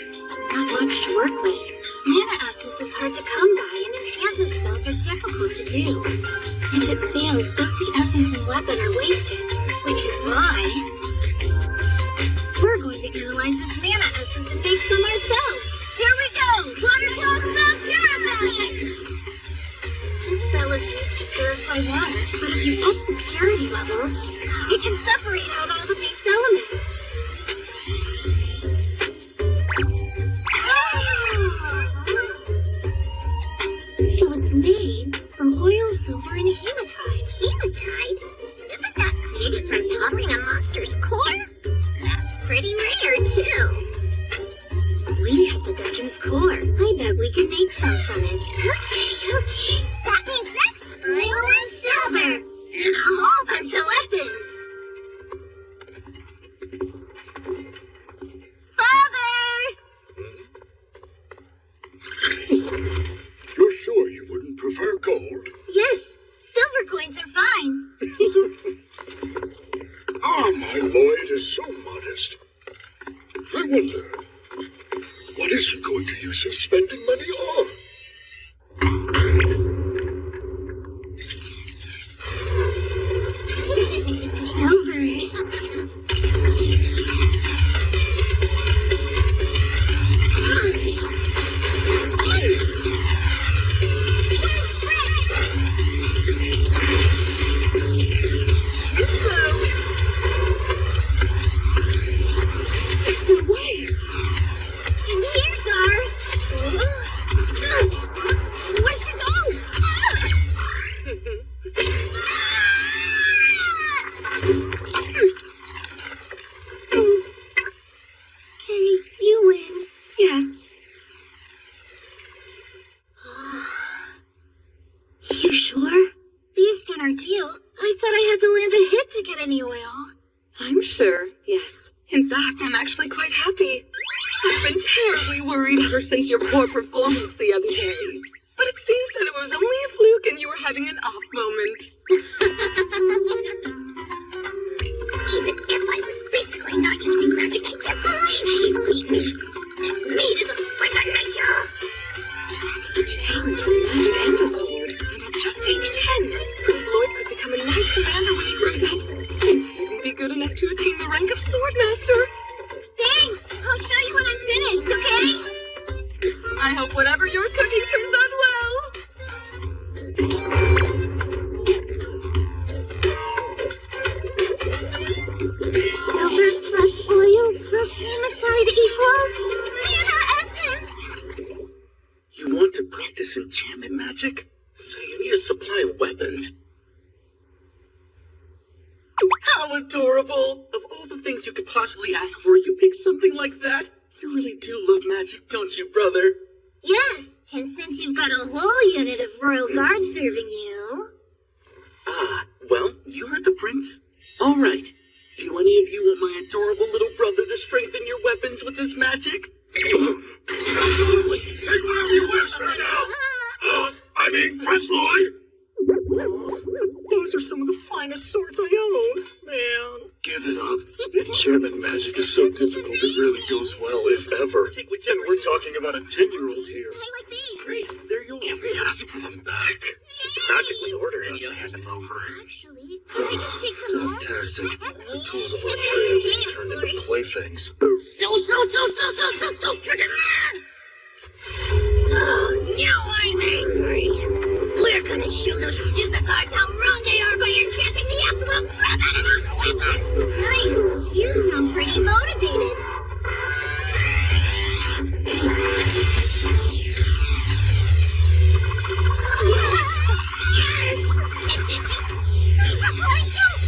Not much to work with. Mana essence is hard to come by, and enchantment spells are difficult to do. If it fails, both the essence and weapon are wasted, which is why we're going to analyze this mana essence and make some ourselves. Here we go! Water plus spell purify! This spell is used to purify water, but if you up the purity level, it can separate out all the base elements. So it's made from oil, silver, and hematite. Hematite? Isn't that created from powdering a monster master's core? That's pretty rare, too. We have the dungeon's core. I bet we can make some from it. Okay. That means next, oil and silver. And a whole bunch of weapons. Father! You're sure you wouldn't prefer gold? Yes, silver coins are fine. Ah, my Lloyd is so modest. I wonder, what is he going to use his spending money on? I'm sure, yes. In fact, I'm actually quite happy. I've been terribly worried ever since your poor performance the other day. But it seems that it was only a fluke and you were having an off moment. Even if I was basically not using magic, I can't believe she beat me. This maid is a freak of nature. To have such talent with magic and a sword, and at just age 10, Prince Lloyd could become a knight commander when he grows up. He might even be good enough to attain the rank of swordmaster. Thanks. I'll show you when I'm finished, okay? I hope whatever you're cooking turns out well. Silver plus oil plus hematite equals mana essence. You want to practice enchantment magic? So you need a supply of weapons. How adorable! Of all the things you could possibly ask for, you pick something like that? You really do love magic, don't you, brother? Yes, and since you've got a whole unit of royal guards serving you... Ah, well, you heard the prince. All right. Do any of you want my adorable little brother to strengthen your weapons with his magic? Absolutely! Take whatever you wish right now! Prince Lloyd! Those are some of the finest swords I own, man. Give it up. Enchantment magic is so difficult it really goes well, if ever. Take whichever. And we're talking about a 10-year-old here. I like these. Great, they're yours. Can we ask for them back? He's practically ordering us to hand them over. Actually, can I just take some home? Fantastic. The tools of our trade have been turned into playthings. So freaking mad! Oh, now I'm angry. We're gonna show those stupid guards how wrong they are by enchanting the absolute crap out of those weapons! Nice. You sound pretty motivated.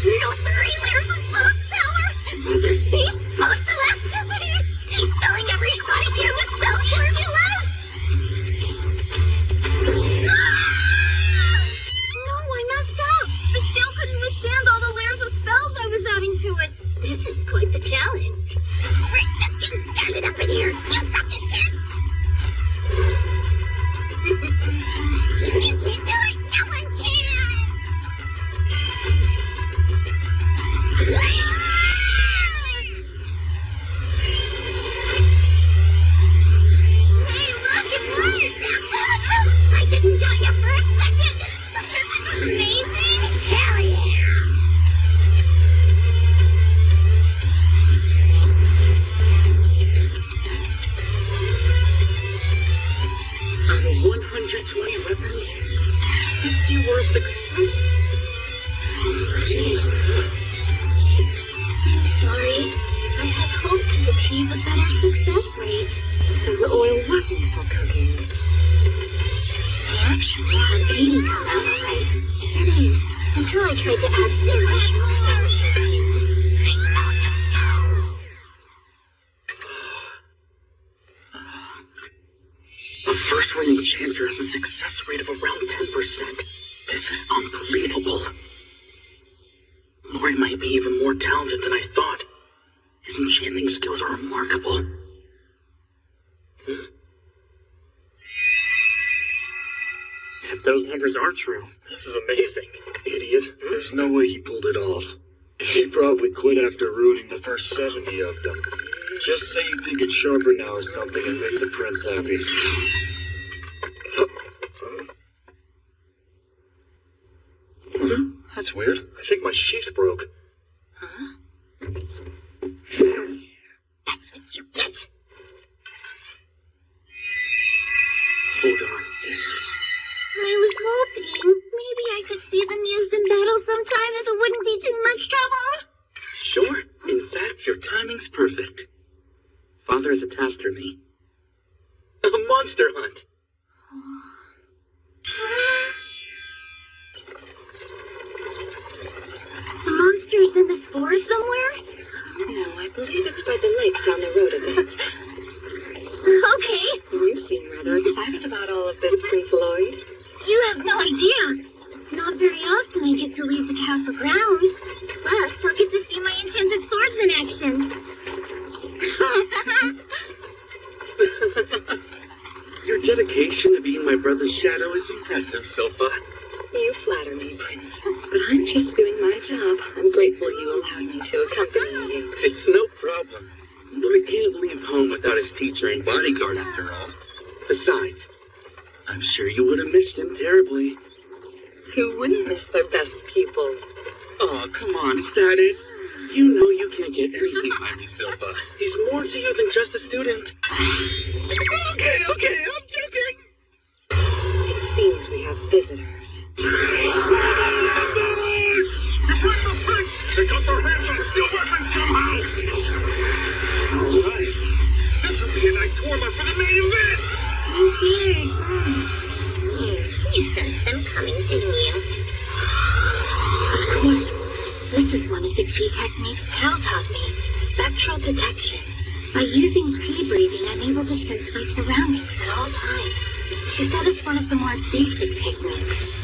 No 3 layers of boost power, another space, most elasticity. He's spelling every spot he can with spell formulas. No, I messed up. I still couldn't withstand all the layers of spells I was adding to it. This is quite the challenge. We're just getting started up in here. You got this, kid. You can't do it. No one can. Hey, look, it worked! I didn't know you for a second, but this is amazing! Hell yeah! Out of 120 weapons, 50 were a success? Jeez. I'm sorry. I had hoped to achieve a better success rate. So the oil wasn't for cooking. I actually had 80 come out alright. It is, until I tried to add some additional spells. enchanter has a success rate of around 10%. This is unbelievable. Lord might be even more talented than I thought. His enchanting skills are remarkable. If those numbers are true, this is amazing. Idiot. There's no way he pulled it off. He probably quit after ruining the first 70 of them. Just say you think it's sharper now or something and make the prince happy. That's weird. I think my sheath broke. Huh? That's what you get. Hold on, this is... I was hoping maybe I could see them used in battle sometime if it wouldn't be too much trouble. Sure. In fact, your timing's perfect. Father has a task for me. A monster hunt. The monster's in this forest somewhere? No, I believe it's by the lake down the road a bit. Okay. You seem rather excited about all of this, Prince Lloyd. You have no idea. It's not very often I get to leave the castle grounds. Plus, I'll get to see my enchanted swords in action. Your dedication to being my brother's shadow is impressive, Silpha. You flatter me, Prince. But I'm just doing my job. I'm grateful you allowed me to accompany you. It's no problem. Lloyd can't leave home without his teacher and bodyguard, after all. Besides, I'm sure you would have missed him terribly. Who wouldn't miss their best pupil? Oh, come on, is that it? You know you can't get anything by me, Silpha. He's more to you than just a student. Okay, I'm joking. It seems we have visitors. They got their hands on steel weapons somehow! Alright. This would be a nice warm-up for the main event! I'm scared. You sensed them coming, didn't you? Of course. This is one of the chi techniques Tao taught me, spectral detection. By using chi breathing, I'm able to sense my surroundings at all times. She said it's one of the more basic techniques,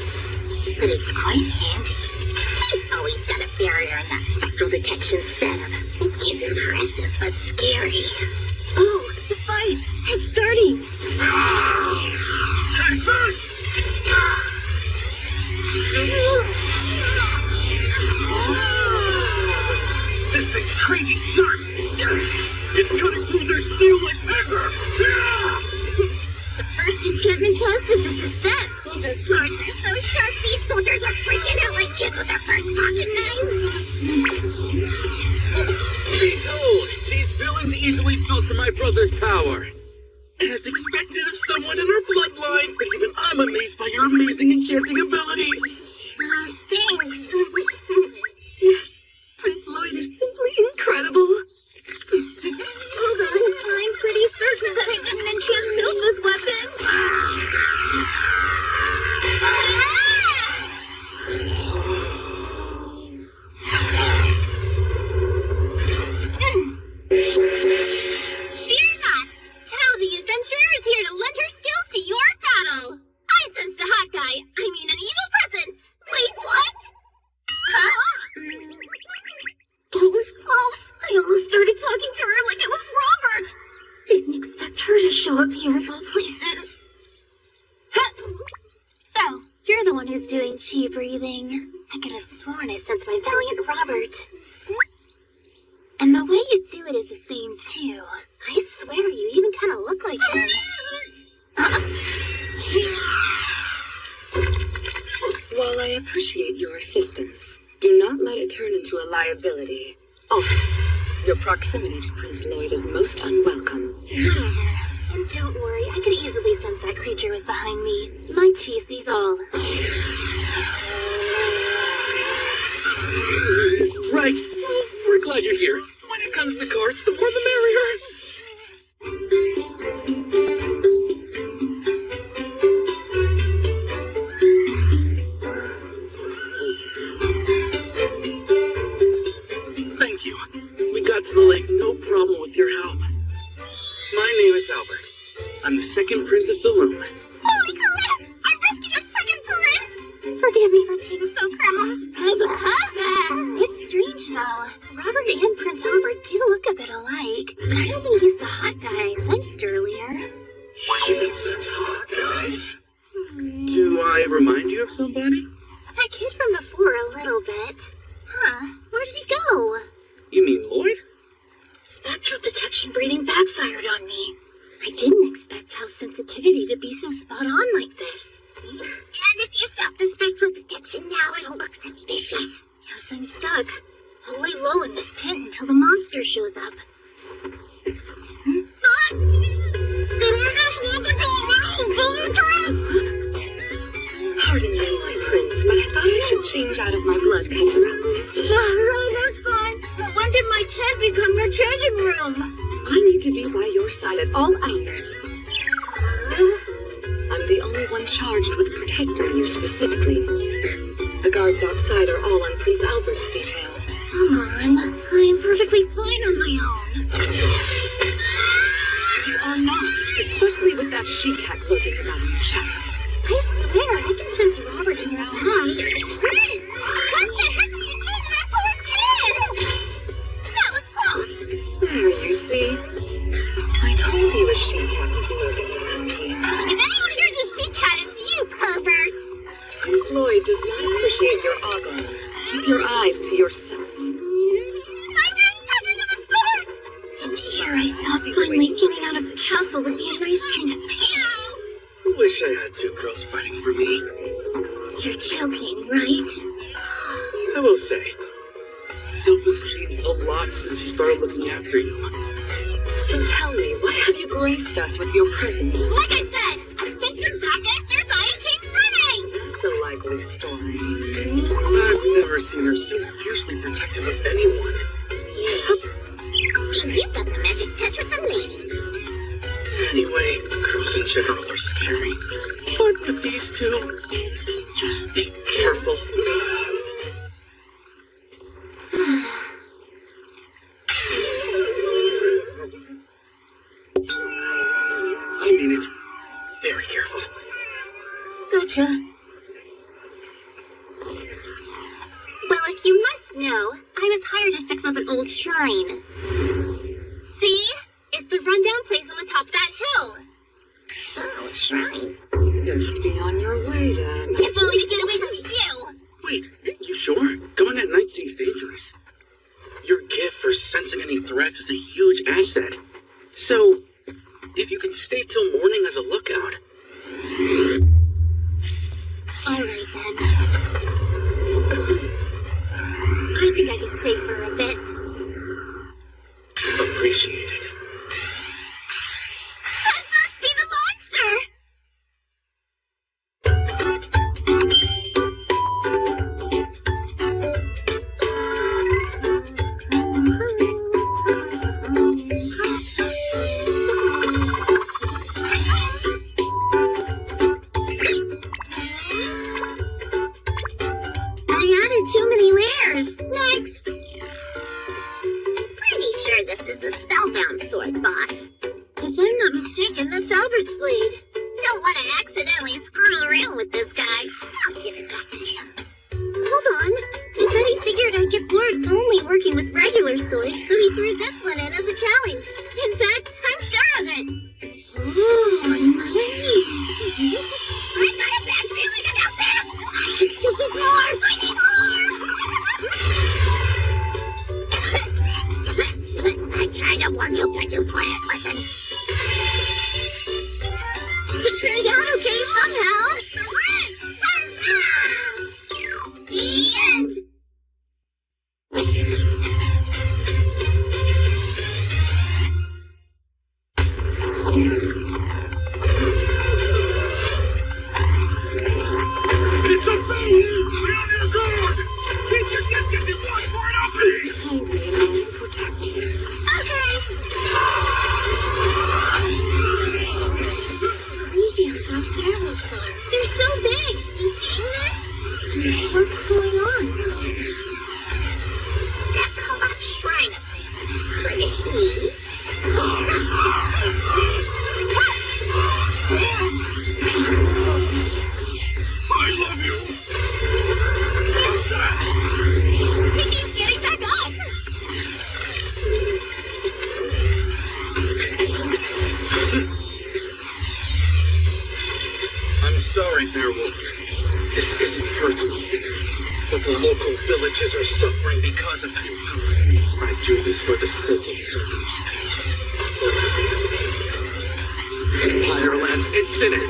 but it's quite handy. He's always got a barrier in that spectral detection setup. This kid's impressive, but scary. Oh, the fight! It's starting! Take this! This thing's crazy sharp! It's cutting through their steel like pepper! The first enchantment test is a success. The swords are so sharp, these soldiers are freaking out like kids with their first pocket knives. Behold, these villains easily fell to my brother's power. As expected of someone in our bloodline, but even I'm amazed by your amazing enchanting ability. Thanks. Yes, Prince Lloyd is simply incredible. Hold on, I'm pretty certain that I didn't enchant Silpha's weapon. Fear not! Tao the adventurer is here to lend her skills to your battle. I sensed a hot guy. I mean an evil presence. Wait, what? Huh? That was close. I almost started talking to her like it was Robert. Didn't expect her to show up here of all places. So, you're the one who's doing chi breathing. I could have sworn I sensed my valiant Robert. And the way you do it is the same, too. I swear you even kind of look like him. While I appreciate your assistance, do not let it turn into a liability. Also, your proximity to Prince Lloyd is most unwelcome. Whatever. And don't worry, I could easily sense that creature was behind me. My chi sees all. Right. Well, we're glad you're here. When it comes to cards, the more the merrier. Thank you. We got to the lake no problem with your help. My name is Albert. I'm the second Prince of Saloon. Oh, at me for being so crass. It's strange, though. Robert and Prince Albert do look a bit alike, but I don't think he's the hot guy I sensed earlier. Hot guys. Do I remind you of somebody? That kid from before, a little bit. Huh, where did he go? You mean Lloyd? Spectral detection breathing backfired on me. I didn't expect house sensitivity to be so spot on like this. And if you stop the spectral detection now, it'll look suspicious. Yes, I'm stuck. I'll lay low in this tent until the monster shows up. Pardon me, my prince, but I thought I should change out of my blood-colored outfit. That's fine. But when did my tent become your changing room? I need to be by your side at all hours. I'm the only one charged with protecting you specifically. The guards outside are all on Prince Albert's detail. Come on. I am perfectly fine on my own. You are not, especially with that she-cat lurking about in the shadows. I swear, I can sense Robert in your eye. What the heck are you doing to that poor kid? That was close. There, you see? I told you a she-cat was lurking around here. If anyone hears a she-cat, it's you, pervert. Prince Lloyd does not appreciate your ogling. Keep your eyes to yourself. I did nothing of the sort. Didn't hear I thought finally getting out of the castle would be a nice change of pace. Wish I had two girls fighting for me. You're joking, right? I will say, Sylph has changed a lot since she started looking after you. So tell me, why have you graced us with your presence? Like I said, I sent some bad guys nearby and came running. That's a likely story. I've never seen her so fiercely protective of anyone. Seems you've got the magic touch with the ladies. Anyway, girls in general are scary. But with these two, just be careful. I mean it. Very careful. Gotcha. Well, if you must know, I was hired to fix up an old shrine. See? It's the rundown place on the top of that hill. Oh, a shrine. Best be on your way, then. If only to get away from you. Wait, you sure? Going at night seems dangerous. Your gift for sensing any threats is a huge asset. So, if you can stay till morning as a lookout. Alright then. I think I can stay for a bit. Appreciate it. That must be the monster! I added too many layers. Next! Pretty sure this is a spellbound sword, boss. If I'm not mistaken, that's Albert's blade. Don't want to accidentally screw around with this guy. I'll give it back to him. Hold on. I bet he figured I'd get bored only working with regular swords, so he threw this one in as a challenge. In fact, I'm sure of it. Ooh, nice. I got a bad feeling about that! I can still get more! I need more! I tried to warn you, but you wouldn't listen. It turned out okay somehow. The end! It's a fool! Be on your guard! Keep your distance and watch for an opening! Kindly, and I will protect you. Okay! witches are suffering because of you. I do this for the civil servants' peace. Empire lands incident.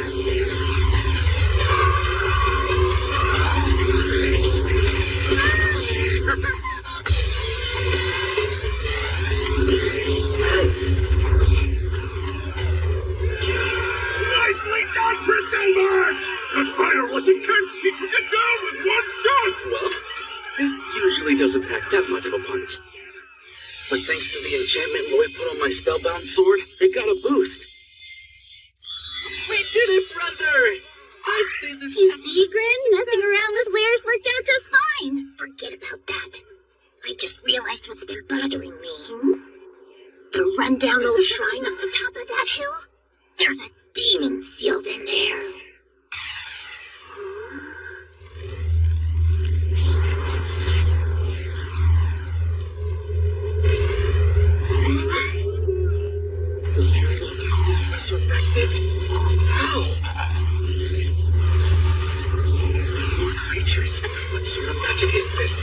Nicely done, Prince Albert! That fire was intense. He took it down with one shot. Well, it usually doesn't pack that much of a punch. But thanks to the enchantment Lloyd put on my spellbound sword, it got a boost. We did it, brother! I'd say this. You see, Grin? Messing around with wares worked out just fine. Forget about that. I just realized what's been bothering me. The rundown old shrine at the top of that hill? There's a demon sealed in there. Resurrected? How? More creatures? What sort of magic is this?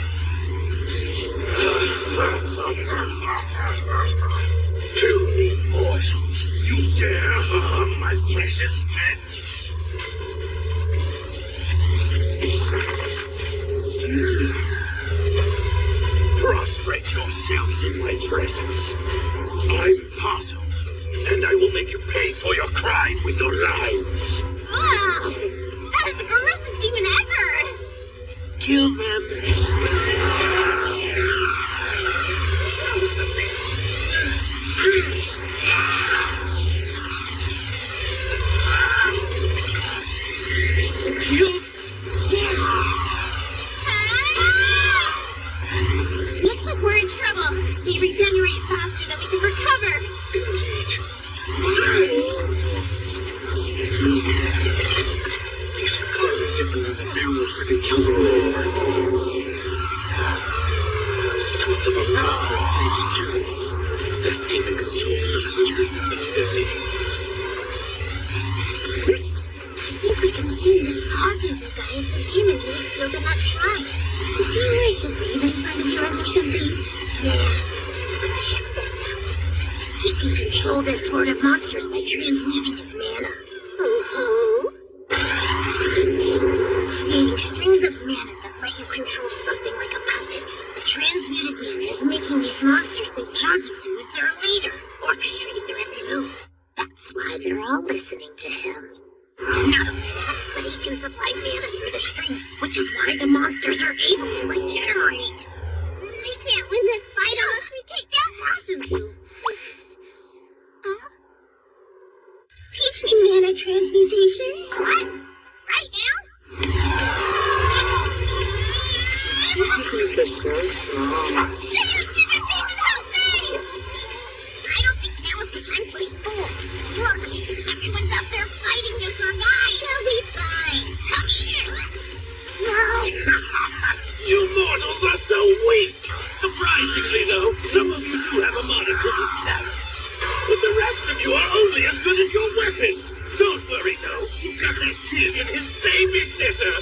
Kill me, mortals. You dare harm my precious pets? Prostrate yourselves in my presence. I'm Partos, and I will make you pay for your crime with your lives. Wow! That is the grossest demon ever! Kill them. Looks like we're in trouble. They regenerate faster than we can recover. Indeed. These are clearly different than the beowulfs I've encountered before. Some of them are powerful things too. That demon control master is busy. I think we can see Miss Pauses, you guys. The demon is sealed in that shrine. Is he like the demon friend of yours or something? Yeah. But check this out. He can control their sort of monsters by transmuting his mana. Creating strings of mana that let you control something like a puppet. The transmuted mana is making these monsters think Pazuzu is their leader, orchestrating their every move. That's why they're all listening to him. Not only that, but he can supply mana through the strings, which is why the monsters are able to regenerate. We can't win this fight unless we take down Pazuzu. Teach me mana transmutation. What? Right now? Your techniques are so strong. Serious, stupid pieces, help me! I don't think now is the time for school. Look, everyone's out there fighting to survive. They'll be fine. Come here. No. You mortals are so weak! Surprisingly, though, some of you do have a modicum of talent. But the rest of you are only as good as your weapons. Don't worry, though. You've got that kid and his babysitter.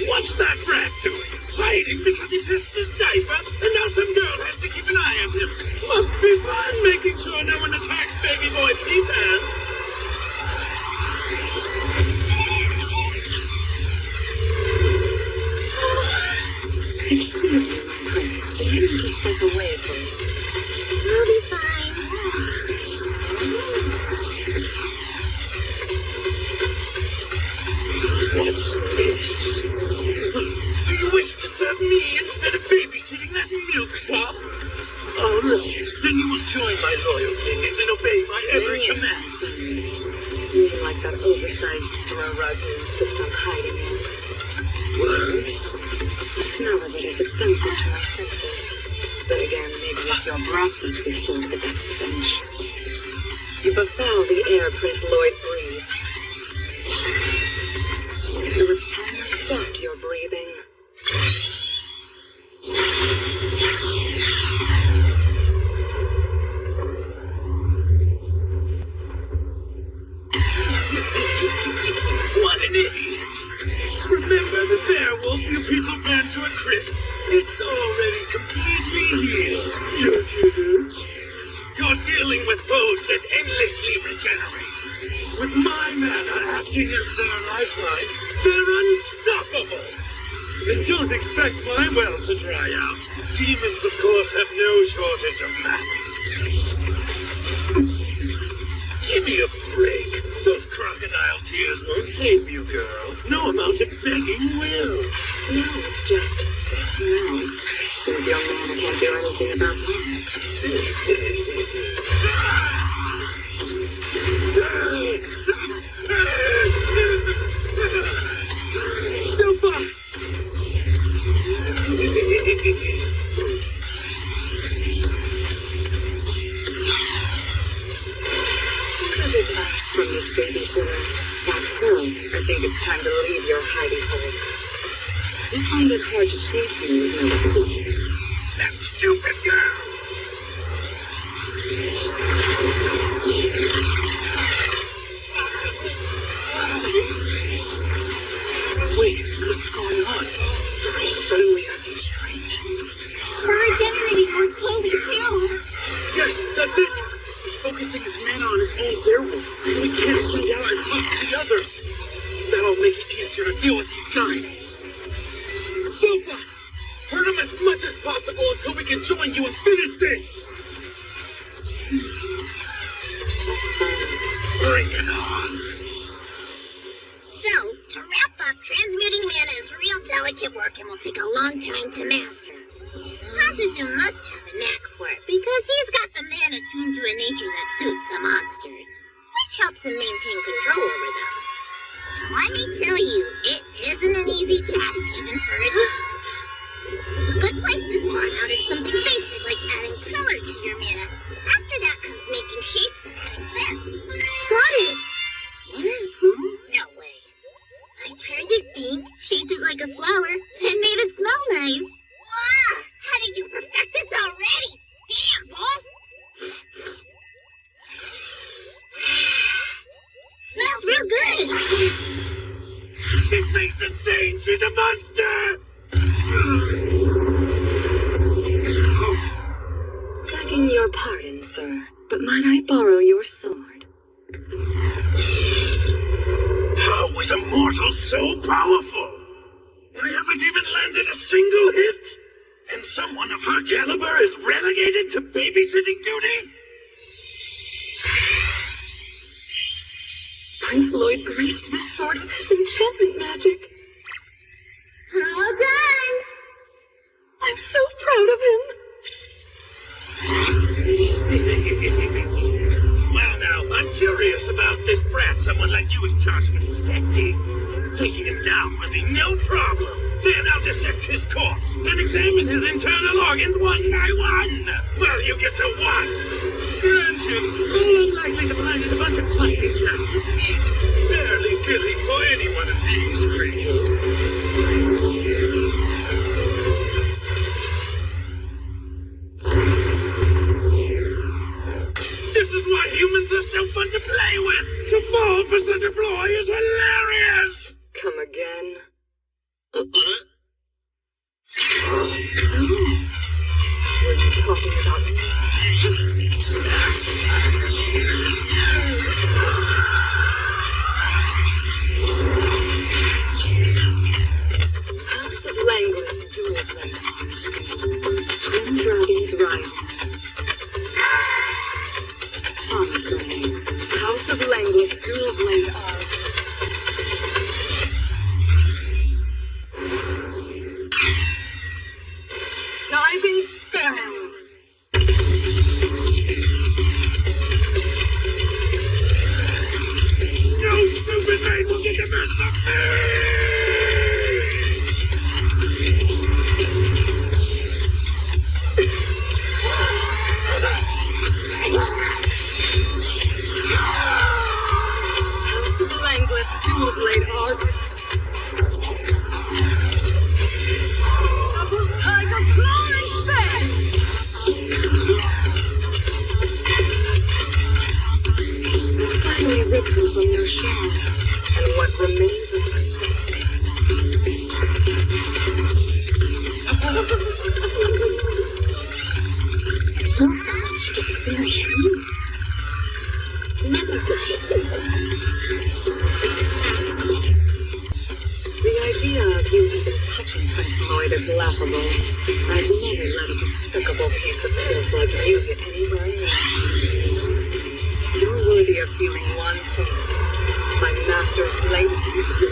What's that brat doing? Hiding because he pissed his diaper, and now some girl has to keep an eye on him. Must be fun making sure no one attacks baby boy pee-pants. Excuse me, my prince, but I need to step away for a moment. We'll be fine. What's this? Do you wish to serve me instead of babysitting that milksop? All right, then you will join my loyal minions and obey my every command. You mean like that oversized throw rug you insist on hiding in? What? The smell of it is offensive to my senses. Then again, maybe it's your breath that's the source of that stench. You befoul the air Prince Lloyd breathes. So it's time you stopped your breathing. What an idiot! Remember the bear wolf you people burned to a crisp? heals. You're dealing with foes that endlessly regenerate. With my mana acting as their lifeline, they're unstoppable. And don't expect my well to dry out. Demons, of course, have no shortage of mana. Give me a break. Those crocodile tears won't save you, girl. No amount of begging will. No, it's just the smell. Since your man can't do anything about that. Silva! Good advice from this babysitter. That's so. I think it's time to leave your hidey hole. You find it hard to chase me with no food. That stupid girl! Wait, what's going on? They're all suddenly acting strange. We're regenerating more slowly, too. Yes, that's it! He's focusing his mana on his own werewolf, so he can't send out as much to the others. That'll make it easier to deal with these guys. Silva! Hurt him as much as possible until we can join you and finish this! Bring it on! So, to wrap up, transmuting mana is real delicate work and will take a long time to master. Kazuzu must have a knack for it, because he's got the mana tuned to a nature that suits the monsters, which helps him maintain control over them. Now, let me tell you, it isn't an easy task, even for a demon. A good place to start out is something basic like adding color to your mana. After that comes making shapes and adding scents. Got it! No way. I turned it pink, shaped it like a flower, and made it smell nice. Wow! How did you perfect this already? Damn, boss! Smells real good! This thing's insane! She's a monster! Begging your pardon, sir, but might I borrow your sword? How is a mortal so powerful? I haven't even landed a single hit! And someone of her caliber is relegated to babysitting duty? Prince Lloyd graced this sword with his enchantment magic. All done! I'm so proud of him. Well now, I'm curious about this brat someone like you is charged with protecting. Taking him down will be no problem. Then I'll dissect his corpse and examine his internal organs one by one. Well, you get to watch. Granted, all I'm likely to find is a bunch of tiny sacks of meat. Barely filling for any one of these creatures. This is why humans are so fun to play with! To fall for such a ploy is hilarious! Come again? Uh-uh. Were you talking about me? House of Langless dual blade art. Twin dragons rising. Fun. House of Langless dual blade art. Diving Sparrow. No stupid man will get the best of me! House of Langless dual blade art. Double tiger claw and fang. I finally ripped him from your shell, and what remains is pathetic. employed is laughable. I'd never let a despicable piece of filth like you get anywhere near. You're worthy of feeling one thing. My master's blade against you.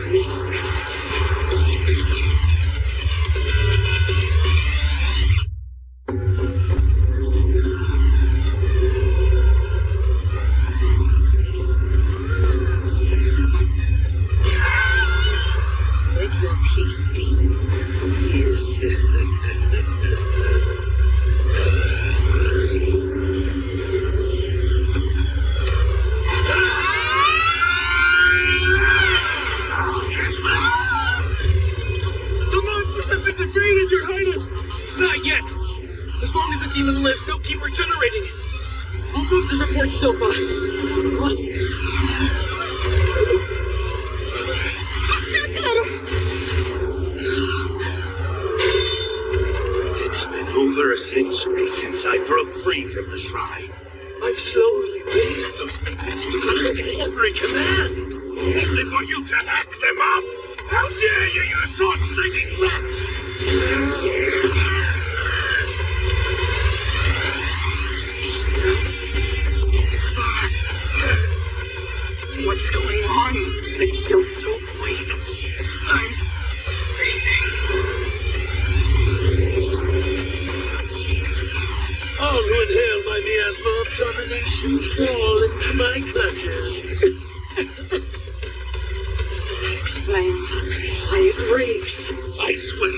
Make your peace, demon. Defeated, Your Highness! Not yet! As long as the demon lives, they'll keep regenerating. I'll move to support Silva. It's been over a century since I broke free from the shrine. I've slowly raised those minions to obey every command. Only for you to hack them up! How dare you use sword-slinging rats! What's going on? I feel so weak. I'm fading. All who inhale my miasma of domination fall into my clutches. So that explains why it breaks. I swear,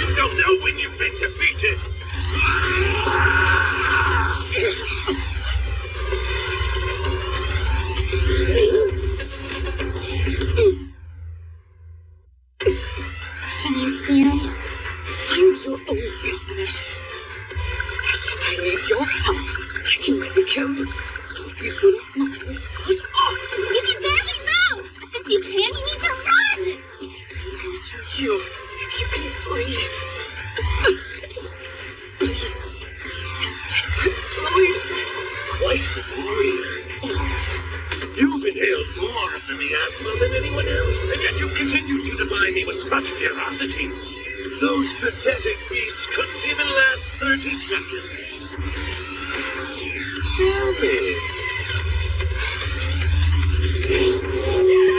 you don't know when you've been defeated. Can you stand? Mind your own business. As if I need your help, I can take him. So if you wouldn't mind, close off. You can barely move! Since you can, you need to run! Same goes for you, if you can flee. Please, temperance, Lloyd. Quite the warrior. You've inhaled more of the miasma than anyone else, and yet you continue to defy me with such ferocity. Those pathetic beasts couldn't even last 30 seconds. Tell me,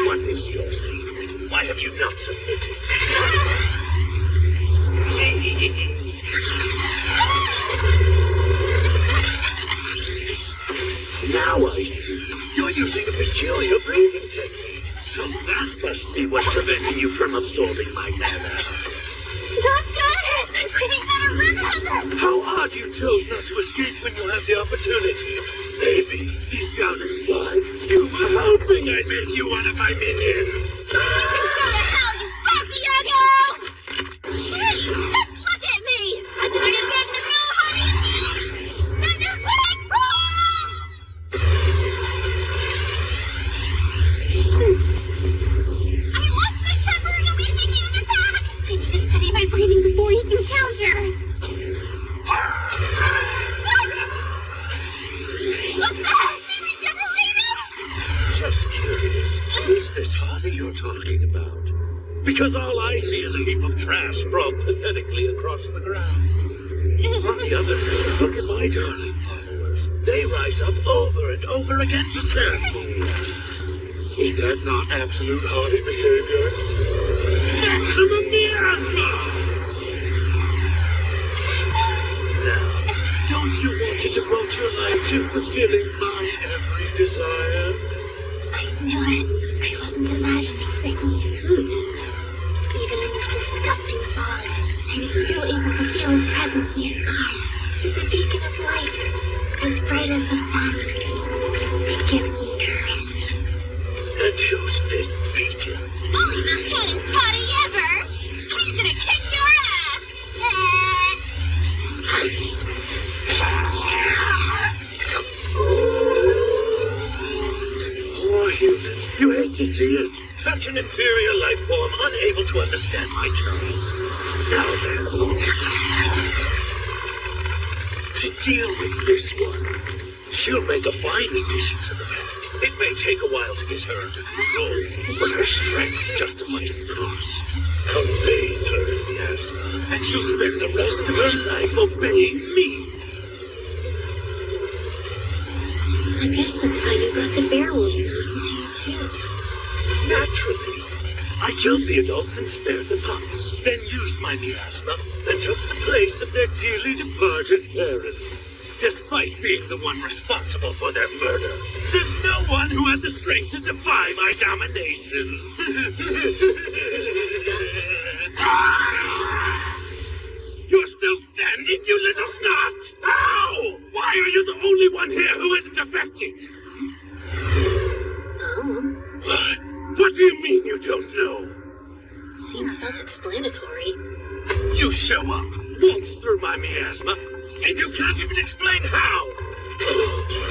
what is your secret? Why have you not submitted? Now I see. You're using a peculiar breathing technique. So that must be what's preventing you from absorbing my mana. Not good! I'm breathing better rhythm! How odd you chose not to escape when you had the opportunity. Maybe, deep down inside, you were hoping I'd make you one of my minions. You can go to hell, you Basiago! Just look at me! I think I can get to know, honey! Send your big roll! I lost my temper and unleash a huge attack! I need to study my breathing before you can counter. What's that? They regenerated? Just curious, who's this hobby you're talking about? Because all I see is a heap of trash sprawled pathetically across the ground. On the other hand, look at my darling followers. They rise up over and over again to serve me. Is that not absolute haughty behavior? Maximum miasma! Now, don't you want to devote your life to fulfilling my every desire? I knew it. I wasn't imagining things. Even in this disgusting fog, I was still able to feel his presence nearby. He's a beacon of light, as bright as the sun. It gives me courage. And who's this beacon? Only the hottest hottie ever! He's gonna kick your ass! Poor human. You hate to see it. Such an inferior life form, unable to understand my terms. Now then. To deal with this one, she'll make a fine addition to the pack. It may take a while to get her under control, but her strength justifies the cost. I'll bathe her in miasma, and she'll spend the rest of her life obeying me. I guess that's how you got the werewolves to listen to you too. Naturally. I killed the adults and spared the pups, then used my miasma and took the place of their dearly departed parents. Despite being the one responsible for their murder, there's no one who had the strength to defy my domination. You're still standing, you little snot! Ow! Why are you the only one here who isn't affected? Oh, What? What do you mean you don't know? seems self-explanatory. You show up, waltz through my miasma, and you can't even explain how!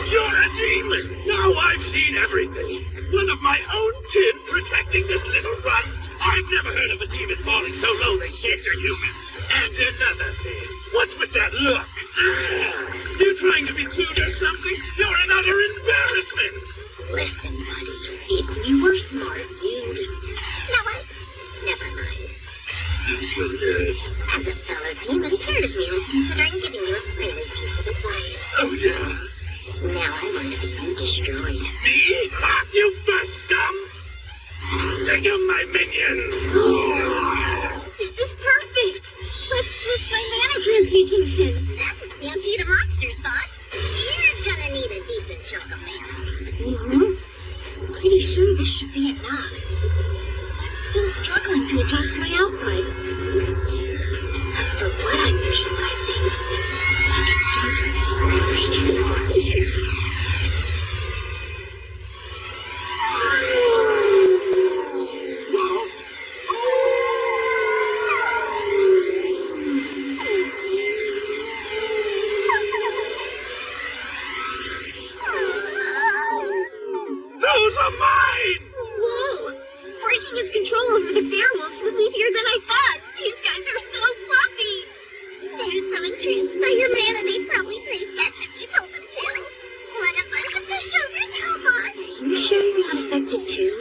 You're a demon! Now I've seen everything! One of my own kin protecting this little runt! I've never heard of a demon falling so low they shaped a human! And another thing, what's with that look? You trying to be cute or something? You're an utter embarrassment! Listen, buddy, if you were smart, you'd... No, what? Never mind. Lose your nerve. As a fellow demon, part of me was considering giving you a friendly piece of advice. Oh, yeah? Now I want to see you destroyed. Me? Ha! You first scum! Take out my minions! This is perfect! Let's twist my mana transmutation. That's a stampede of monsters, boss. You're gonna need a decent chunk of mana. Pretty sure this should be enough. I'm still struggling to adjust my output. As for what I'm visualizing, I can gently make it more. Those are mine! Whoa! Breaking his control over the werewolves was easier than I thought. These guys are so fluffy. They're so entranced by your mana, they'd probably play fetch if you told them to. What a bunch of pushovers, huh, boss? You sure you're not affected too?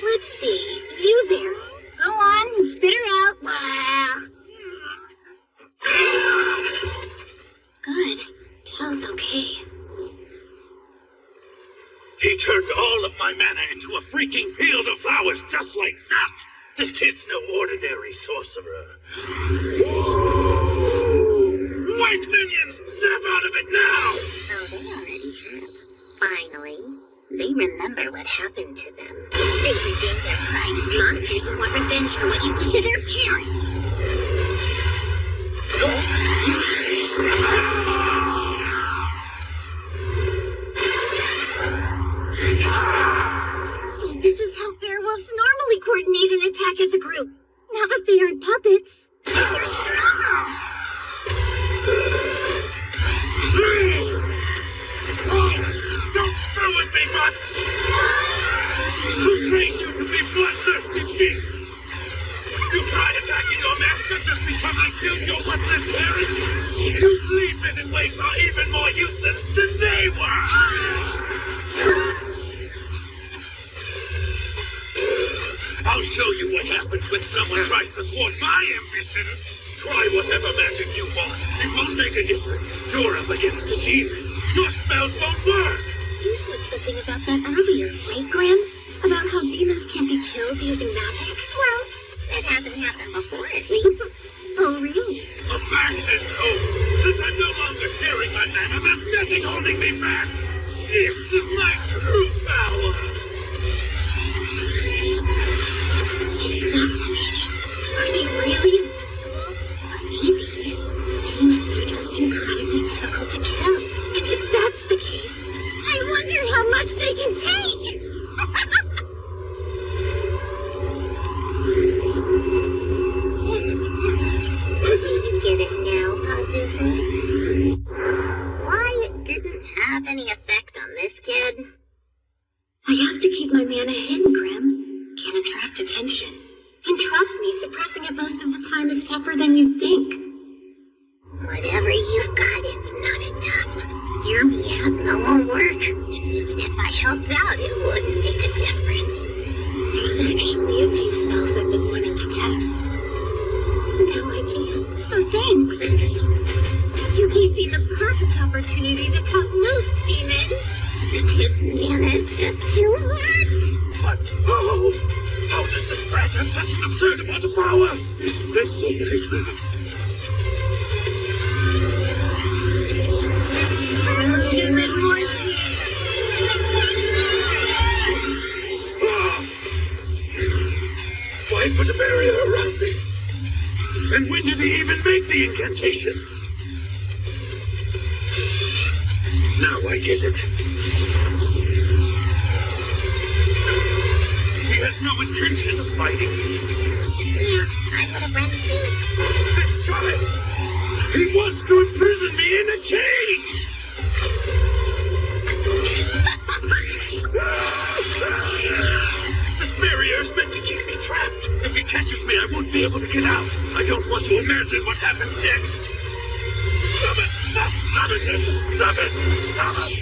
Let's see. You there. Go on and spit her out. Good. Tell's okay. He turned all of my mana into a freaking field of flowers just like that! This kid's no ordinary sorcerer. Wait, minions! Snap out of it now! Oh, they already have. Finally. They remember what happened to them. They regained their pride as monsters and want revenge for what you did to their parents. So this is how werewolves normally coordinate an attack as a group. Now that they aren't puppets. They're stronger. Don't screw with me, Butts! Who trained you to be bloodthirsty beasts? You tried attacking your master just because I killed your worthless parents? You sleep in ways are even more useless than they were! I'll show you what happens when someone tries to thwart my ambitions. Try whatever magic you want. It won't make a difference. You're up against a demon. Your spells won't work. You said something about that earlier, right, Graham? About how demons can't be killed using magic? Well, that hasn't happened before, at least. Oh, really? Abandoned hope. Since I'm no longer sharing my mana, there's nothing holding me back. This is my true power. It's fascinating. Are they really invincible? Or maybe demons are just incredibly difficult to kill. And if that's the case, I wonder how much they can take! Do you get it now, Pazuzu? Why it didn't have any effect on this kid? I have to keep my mana hidden, Grim. Can't attract attention. And trust me, suppressing it most of the time is tougher than you'd think. Whatever you've got, it's not enough. Your miasma won't work. And even if I helped out, it wouldn't make a difference. There's actually a few spells I've been wanting to test. might be the perfect opportunity to cut loose, demon. The kid's manners just too much. But how does this brat have such an absurd amount of power? Isn't this something? Why put a barrier around me? And when did he even make the incantation? Now I get it. He has no intention of fighting me. Yeah, I would have run too. This child! He wants to imprison me in a cage! This barrier is meant to keep me trapped. If he catches me, I won't be able to get out. I don't want to imagine what happens next. Stop it! Stop it! Stop it! Stop it! Stop it!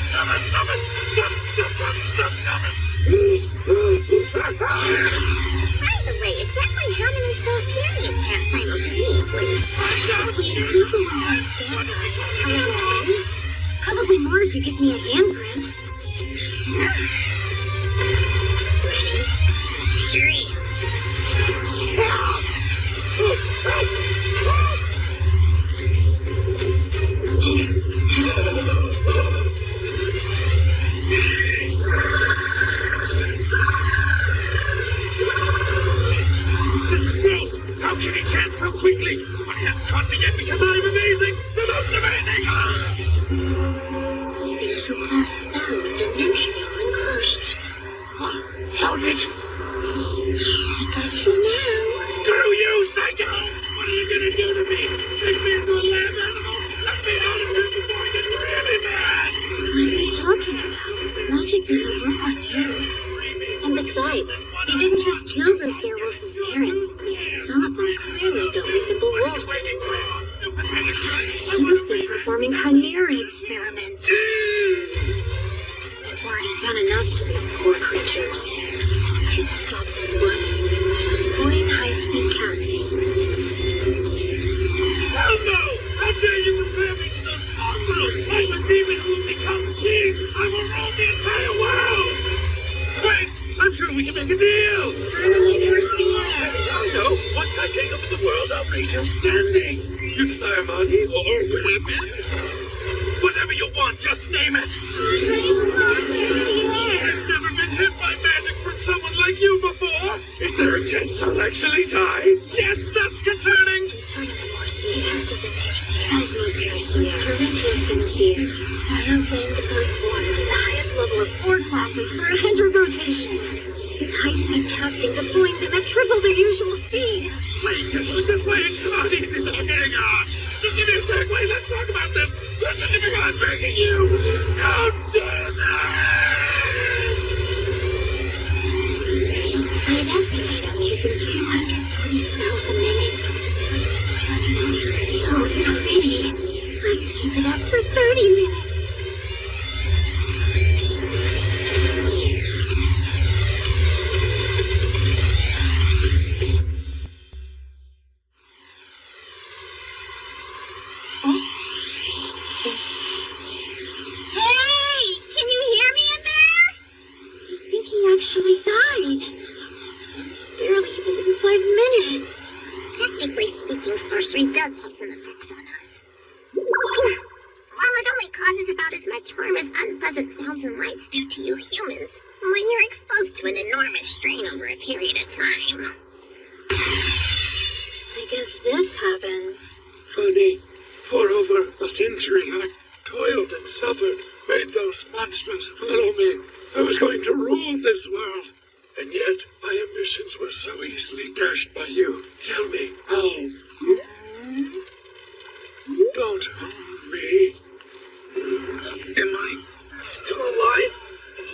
Stop it! Stop it! Stop it! Stop it! By the way, exactly how many spells can you cast simultaneously? Probably more if you give me a hand grip. Ready? Sure. This is gross! How can he chant so quickly? But he hasn't caught me yet because I'm amazing! The most amazing! Special class spells, dimensional enclosure. How did... I got you now. Screw you, psycho! What are you gonna do to me? Make me into a lab animal? Let me out of here before I get really mad! What are you talking about? Magic doesn't work on you. And besides, you didn't just kill those werewolves' parents. Some of them clearly don't resemble wolves anymore. You've been performing chimera experiments. I've already done enough to these poor creatures. So if you'd stop squirming, deploying high-speed casting. Hell no! How dare you compare me to those mongrels? I'm a demon who will become king! I will rule the entire world! Wait! I'm sure we can make a deal! Finally, Garcia! I know! Once I take over the world, I'll raise your standing! You desire money or women? Whatever you want, just name it! I've never been hit by magic from someone like you before! Is there a chance I'll actually die? Yes, that's concerning! The highest level of 4 classes for 100 rotations. High-speed casting, deploying them at triple their usual speed. Wait, just wait! Come on, easy talking! Just give me a sec, wait, let's talk about this! Listen to me, I'm begging you! Don't do this! I'd estimate I'm using 240 spells a minute. So pretty. Let's keep it up for 30 minutes. Hey! Can you hear me in there? I think he actually died. It's barely even been 5 minutes. Technically speaking, sorcery does have some effects on us. While it only causes about as much harm as unpleasant sounds and lights do to you humans, when you're exposed to an enormous strain over a period of time. I guess this happens. Funny, for over a century I toiled and suffered, made those monsters follow me. I was going to rule this world, and yet my ambitions were so easily dashed by you. Tell me, how? Don't harm me. Am I still alive?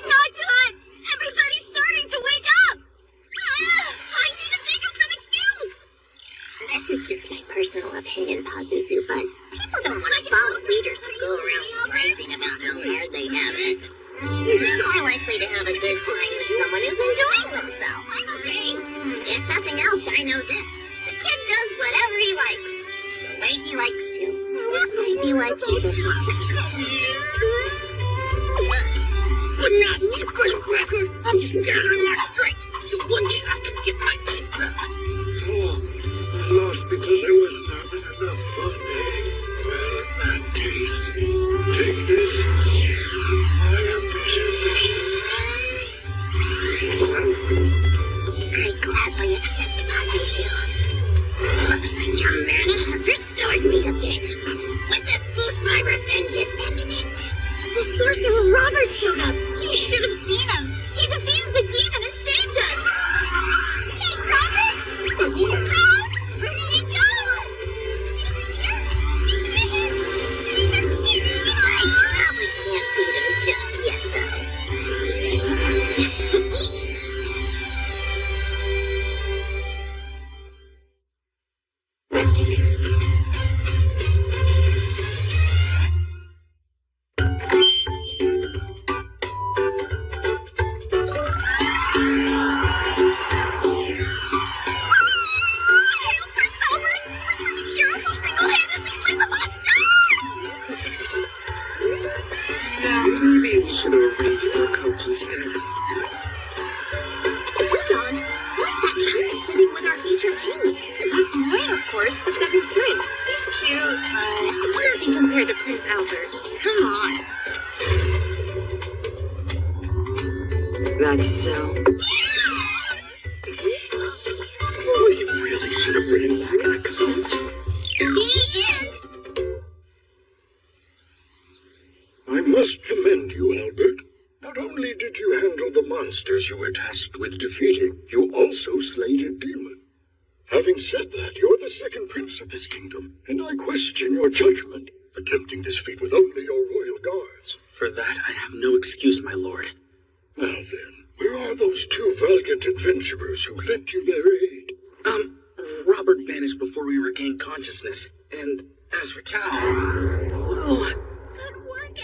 Not good! Everybody's starting to wake up! I need to think of some excuse! This is just my personal opinion, Pazuzu, but people don't want to follow leaders who go around bragging about how hard they have it. You're more likely to have a good time with someone who's enjoying themselves. If nothing else, I know this. The kid does whatever he likes. The way he likes to. That might do I keep it locked? But not me, Cracker. I'm just gathering my strength, so one day I can get my teeth back. Oh, I lost because I wasn't having enough fun, eh? Well, in that case, take this. My I gladly accept Pazuzu. Looks like your mana has restored me a bit. With this boost, my revenge is imminent. The sorcerer Robert showed up. You should have seen him. He defeated the demon and saved us. Hey, Robert! Where did he go? I probably can't beat him just yet, though. Maybe we should have arranged for a coach instead. Hold on. Who's that child sitting with our featured alien? That's Moy, of course, the second prince. He's cute, but nothing compared to Prince Albert. Come on. That's so. We really should have ridden back in a coach. I must commend you, Albert. Not only did you handle the monsters you were tasked with defeating, you also slayed a demon. Having said that, you're the second prince of this kingdom, and I question your judgment, attempting this feat with only your royal guards. For that, I have no excuse, my lord. Now then, where are those two valiant adventurers who lent you their aid? Robert vanished before we regained consciousness, and as for Tao, well...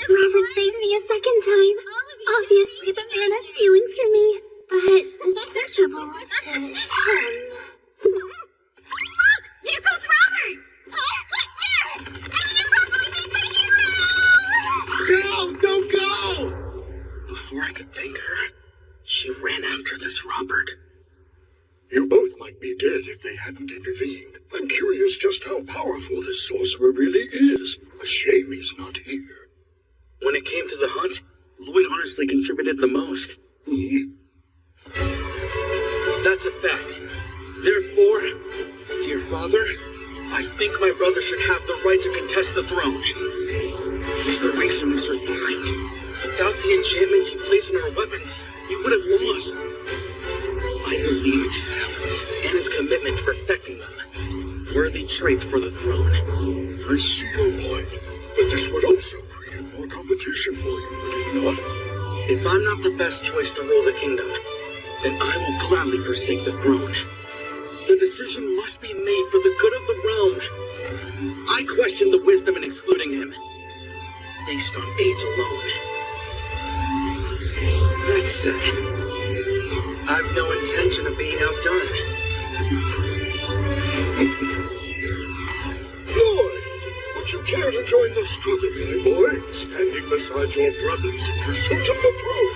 Robert saved me a second time. Obviously, the man has feelings for me, but Squishabble wants to him. Look! There goes Robert! What? Where? I didn't properly make my hero! No, don't go! Before I could thank her, she ran after this Robert. You both might be dead if they hadn't intervened. I'm curious just how powerful this sorcerer really is. A shame he's not here. When it came to the hunt, Lloyd honestly contributed the most. That's a fact. Therefore, dear father, I think my brother should have the right to contest the throne. He's the reason we survived. Without the enchantments he placed on our weapons, we would have lost. I believe in his talents and his commitment to perfecting them. Worthy traits for the throne. I see your point, but this would also create more competition for you, would it not? If I'm not the best choice to rule the kingdom, then I will gladly forsake the throne. The decision must be made for the good of the realm. I question the wisdom in excluding him, based on age alone. That said, I've no intention of being outdone. Lloyd, would you care to join the struggle, my boy? Standing beside your brothers in pursuit of the throne.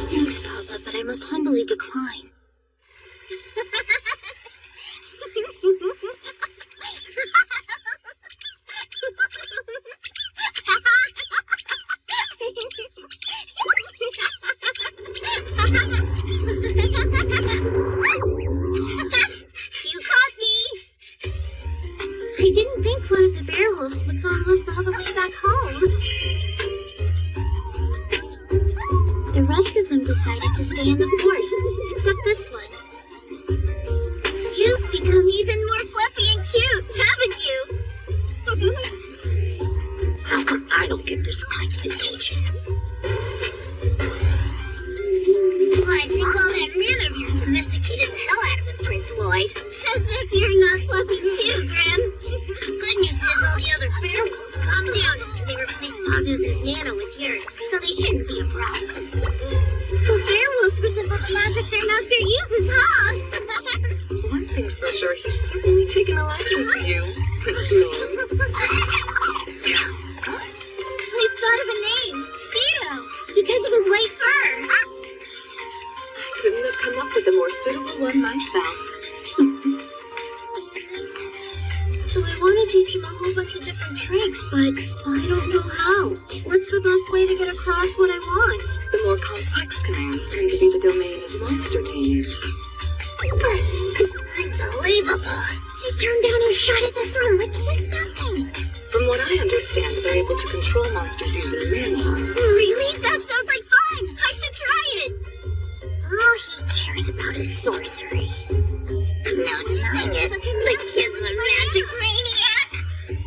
Thanks, Papa, but I must humbly decline. You caught me! I didn't think one of the werewolves would follow us all the way back home. The rest of them decided to stay in the forest, except this one. You've become even more fluffy and cute, haven't you? How come I don't get this confrontation? Well, I think all that man of yours domesticated the hell out of him, Prince Lloyd. As if you're not fluffy too, Grim. Good news is all the other werewolves calmed down after they replaced Pazuzu's nano with yours, so they shouldn't be a problem. So werewolves resemble the magic We thought of a name. Shido. Because of his white fur. I couldn't have come up with a more suitable one myself. So I want to teach him a whole bunch of different tricks, but I don't know how. What's the best way to get across what I want? The more complex commands tend to be the domain of monster tamers. Unbelievable. He turned down his shot at the throne like it was nothing. From what I understand, they're able to control monsters using mana. Really? That sounds like fun. I should try it. All he cares about is sorcery. No denying it. The kid's a magic maniac.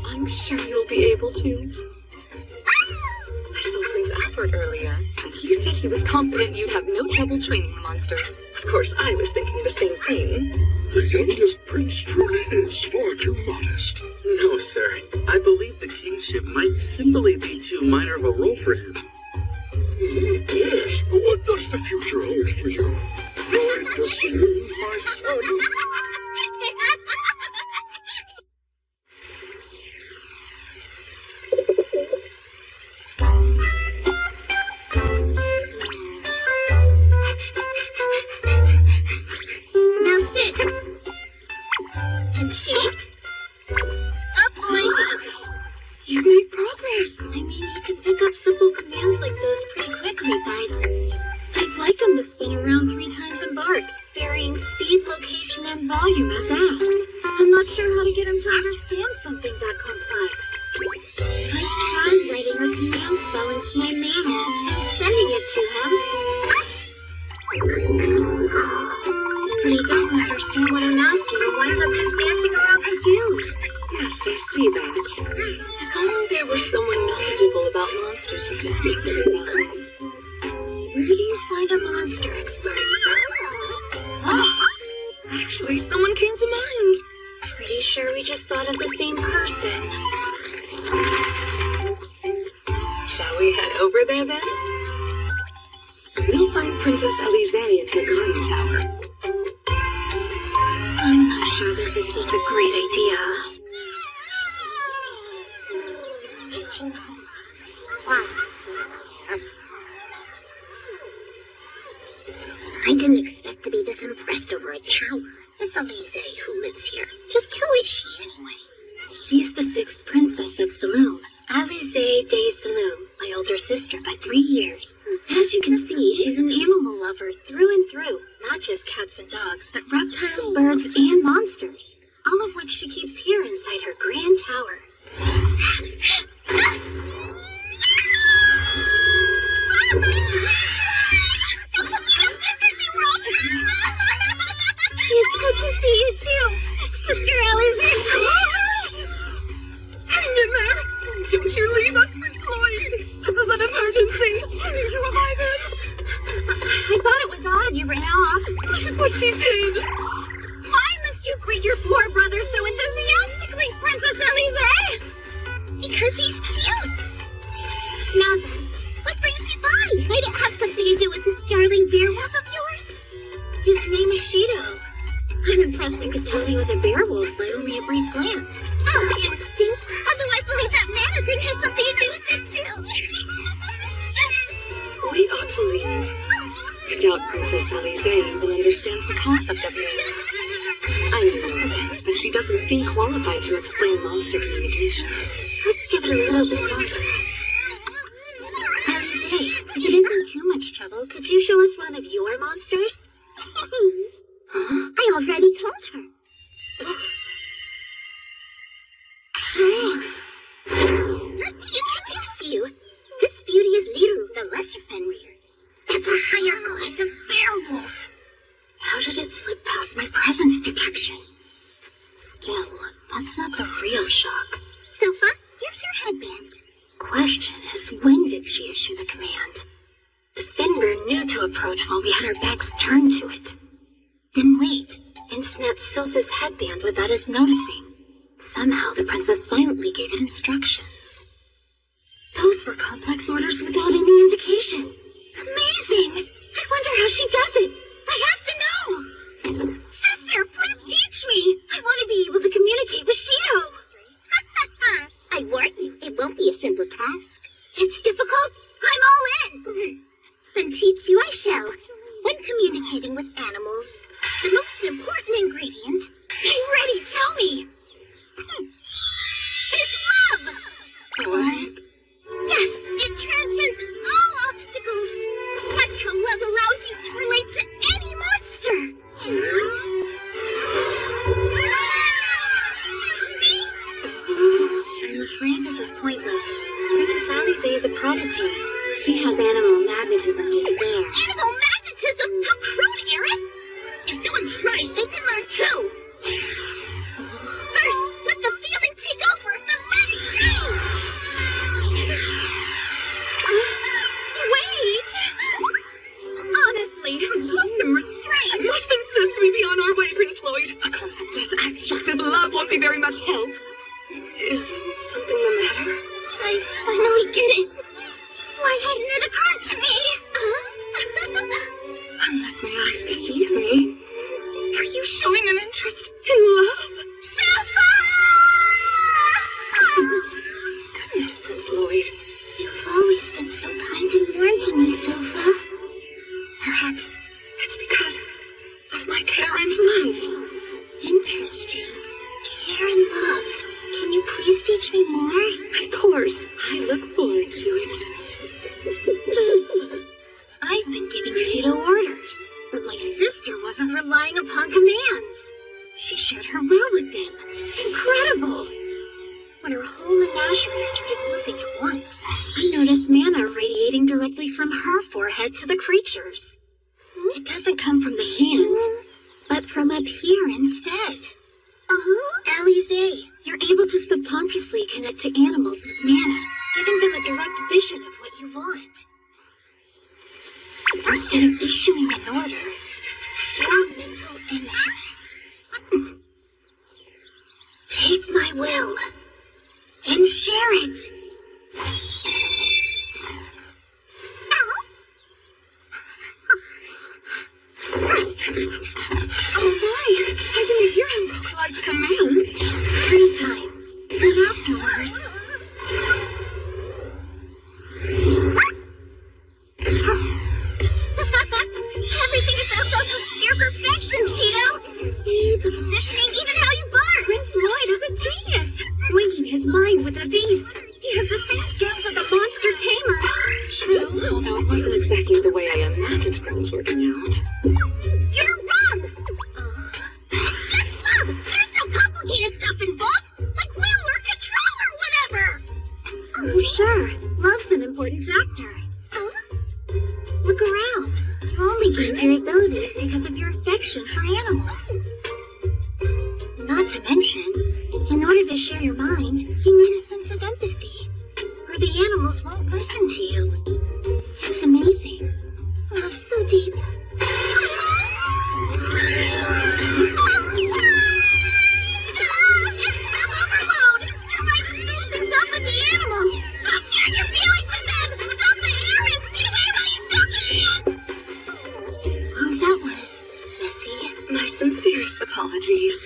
I'm sure you'll be able to. I saw Prince Albert earlier, and he said he was confident you'd have no trouble training the monster. Of course, I was thinking the same thing. The youngest prince truly is far too modest. No, sir. I believe the kingship might simply be too minor of a role for him. Yes, but what does the future hold for you? Blind the saloon, my son. Now sit. And shake. Up, boy. You made progress. I mean, he can pick up simple commands like those pretty quickly, but I'd like him to spin around 3 times and bark, varying speed, location, and volume as asked. I'm not sure how to get him to understand something that complex. I tried writing a command spell into my mana and sending it to him, but he doesn't understand what I'm asking and winds up just dancing around confused. Yes, I see that. If only there were someone knowledgeable about monsters you could speak to about this. Where do you find a monster expert? Actually, someone came to mind. Pretty sure we just thought of the same person. Shall we head over there then? We'll find Princess Elise in her guard tower. I'm not sure this is such a great idea. I didn't expect to be this impressed over a tower. Miss Elise, who lives here. Just who is she, anyway? She's the 6th princess of Saloon, Alice de Saloon, my older sister by 3 years. As you can see, she's an animal lover through and through. Not just cats and dogs, but reptiles, birds, and monsters. All of which she keeps here inside her grand tower. It's good to see you too, Sister Alice. Hang in there! Don't you leave us, Prince Lloyd! This is an emergency! I need to revive him! I thought it was odd you ran off. Look at what she did! Why must you greet your poor brother so enthusiastically, Princess Elise? Because he's cute. Now then, what brings you by? Might it have something to do with this darling werewolf of yours? His name is Shido. I'm impressed you could tell he was a werewolf by only a brief glance. Oh, instinct. Although I believe that mana thing has something to do with it too. We ought to leave. I doubt Princess Elise even understands the concept of mana. I mean no offense, but she doesn't seem qualified to explain monster communication. Let's give it a little bit longer. Alice, if it isn't too much trouble, could you show us one of your monsters? I already told her. Introduce you. This beauty is Liru, the Lesser Fenrir. That's a higher class of werewolf. How did it slip past my presence detection? Still, that's not the real shock. Sofa, here's your headband. Question is, when did she issue the command? The Fenrir knew to approach while we had our backs turned to it. Then wait, and snatched Sofa's headband without us noticing. Somehow the princess silently gave it instructions. Those were complex orders without any indication. Amazing! I wonder how she does it. I have to know! Sister, please teach me! I want to be able to communicate with Shido! I warn you, it won't be a simple task. It's difficult? I'm all in! Then teach you I shall. When communicating with animals, the most important ingredient... I'm ready, tell me! Is love! What? Yes, it transcends all obstacles. Watch how love allows you to relate to any monster. You see? I'm afraid this is pointless. Princess Alice is a prodigy. She has animal magnetism to spare. Animal magnetism? How crude, Eris! If someone tries, they can learn too. First, let the feeling take over, then let it go! Wait! Honestly, show some restraint. I must insist we be on our way, Prince Lloyd. A concept as abstract as love won't be very much help. Is something the matter? I finally get it. Why hadn't it occurred to me? Unless my eyes deceive me. Are you showing an interest in love? Goodness, Prince Lloyd. You've always been so kind and warm to me, Sofa. Perhaps it's because of my care and love. Interesting. Care and love. Can you please teach me more? Of course, I look forward to it. I've been giving Shido orders, but my sister wasn't relying upon commands. She shared her will with them. Incredible! When her whole menagerie started moving at once, I noticed mana radiating directly from her forehead to the creatures. It doesn't come from the hands, but from up here instead. Alize, you're able to subconsciously connect to animals with mana, giving them a direct vision of what you want. Instead of issuing an order, share a mental image. Take my will and share it. Oh my! I didn't hear him vocalize a command. 3 times. And afterwards... Everything about those was sheer perfection, Cheeto. Speed, the positioning, even how you bark. Prince Lloyd is a genius, linking his mind with a beast. He has the same skills as a monster tamer. True, although it wasn't exactly the way I imagined things working out. You're wrong. It's just love. There's no complicated stuff involved, like will or control or whatever. Oh, sure. Love's an important factor. Look around. You only gained your abilities because of your affection for animals. Not to mention, in order to share your mind, you need a sense of empathy, or the animals won't listen to you. It's amazing. Love's so deep. It's love overload. Your mind is still synced up with the animals. Stop sharing your feelings with them. Stop the Eris. Get away while you still can. Oh, that was messy. My sincerest apologies.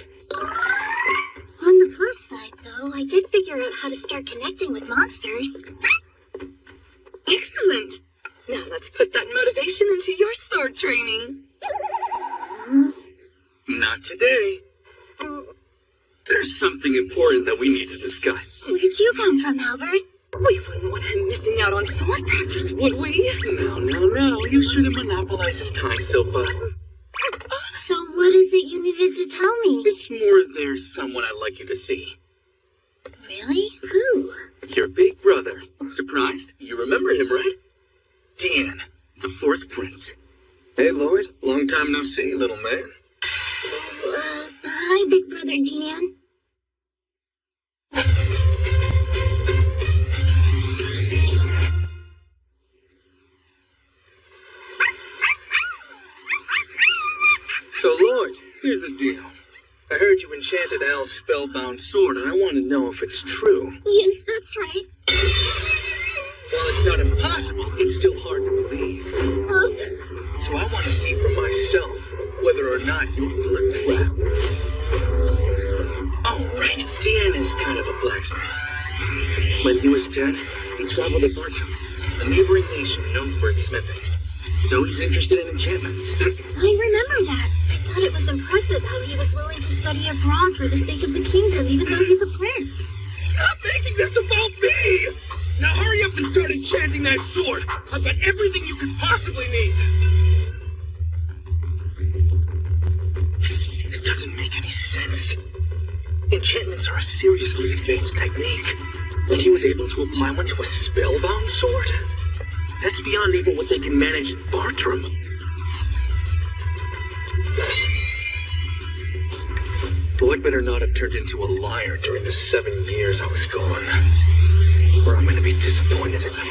On the plus side, though, I did figure out how to start connecting with monsters. Excellent. Now let's put that motivation into your sword training. Not today. There's something important that we need to discuss. Where'd you come from, Albert? We wouldn't want him missing out on sword practice, would we? No. You shouldn't monopolize his time, Silpha. So what is it you needed to tell me? It's more there's someone I'd like you to see. Really? Who? Your big brother. Surprised? You remember him, right? Dean, the 4th prince. Hey, Lloyd. Long time no see, little man. Hi, Big Brother Deanne. So, Lloyd, here's the deal. I heard you enchanted Al's spellbound sword, and I want to know if it's true. Yes, that's right. While it's not impossible, it's still hard to believe. So I want to see for myself whether or not you'll pull a trap. Oh, right. Deanne is kind of a blacksmith. When he was 10, he traveled to Bartram, a neighboring nation known for its smithing. So he's interested in enchantments. I remember that. I thought it was impressive how he was willing to study abroad for the sake of the kingdom, even though he's a prince. Stop making this about me! Now hurry up and start enchanting that sword. I've got everything you could possibly need. It doesn't make any sense. Enchantments are a seriously advanced technique, and he was able to apply one to a spellbound sword? That's beyond even what they can manage in Bartram. Boyd better not have turned into a liar during the 7 years I was gone, or I'm gonna be disappointed in him.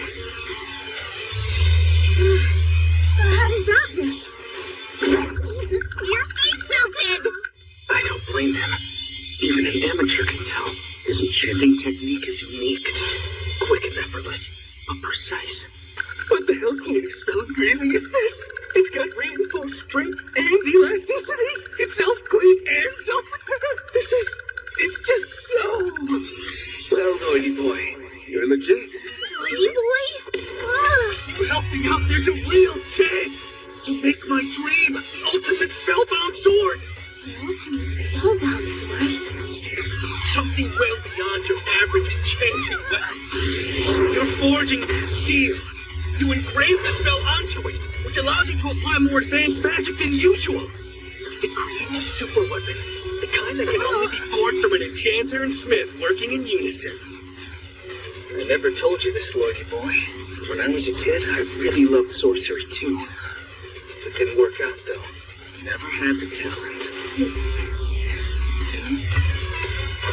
So how does that work? Your face melted! I don't blame him. Even an amateur can tell. His enchanting technique is unique, quick and effortless, but precise. What the hell kind of spell engraving is this? It's got reinforced strength and elasticity. It's self-clean and self-repair. It's just so... Well, Lloydie boy, you're legit. Lady boy? You help me out, there's a real chance to make my dream the ultimate spellbound sword. The ultimate spellbound sword? Something well beyond your average enchanting weapon. You're forging with steel. You engrave the spell onto it, which allows you to apply more advanced magic than usual. It creates a super weapon, the kind that can only be forged from an enchanter and smith working in unison. I never told you this, Lloydie boy. When I was a kid, I really loved sorcery too. It didn't work out though. Never had the talent.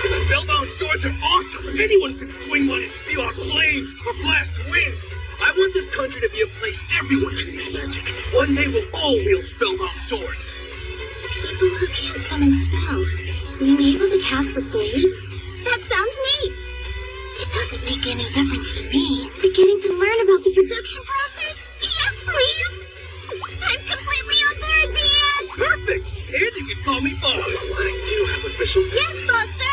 Spellbound swords are awesome! Anyone can swing one and spew out flames or blast wind! I want this country to be a place everyone can use magic. One day we'll all wield spellbound swords. People who can't summon spells, being able to cast with blades? That sounds neat! It doesn't make any difference to me. Beginning to learn about the production process? Yes, please! I'm completely on board, Dad! Perfect! And you can call me boss. I do have official business. Yes, boss, sir!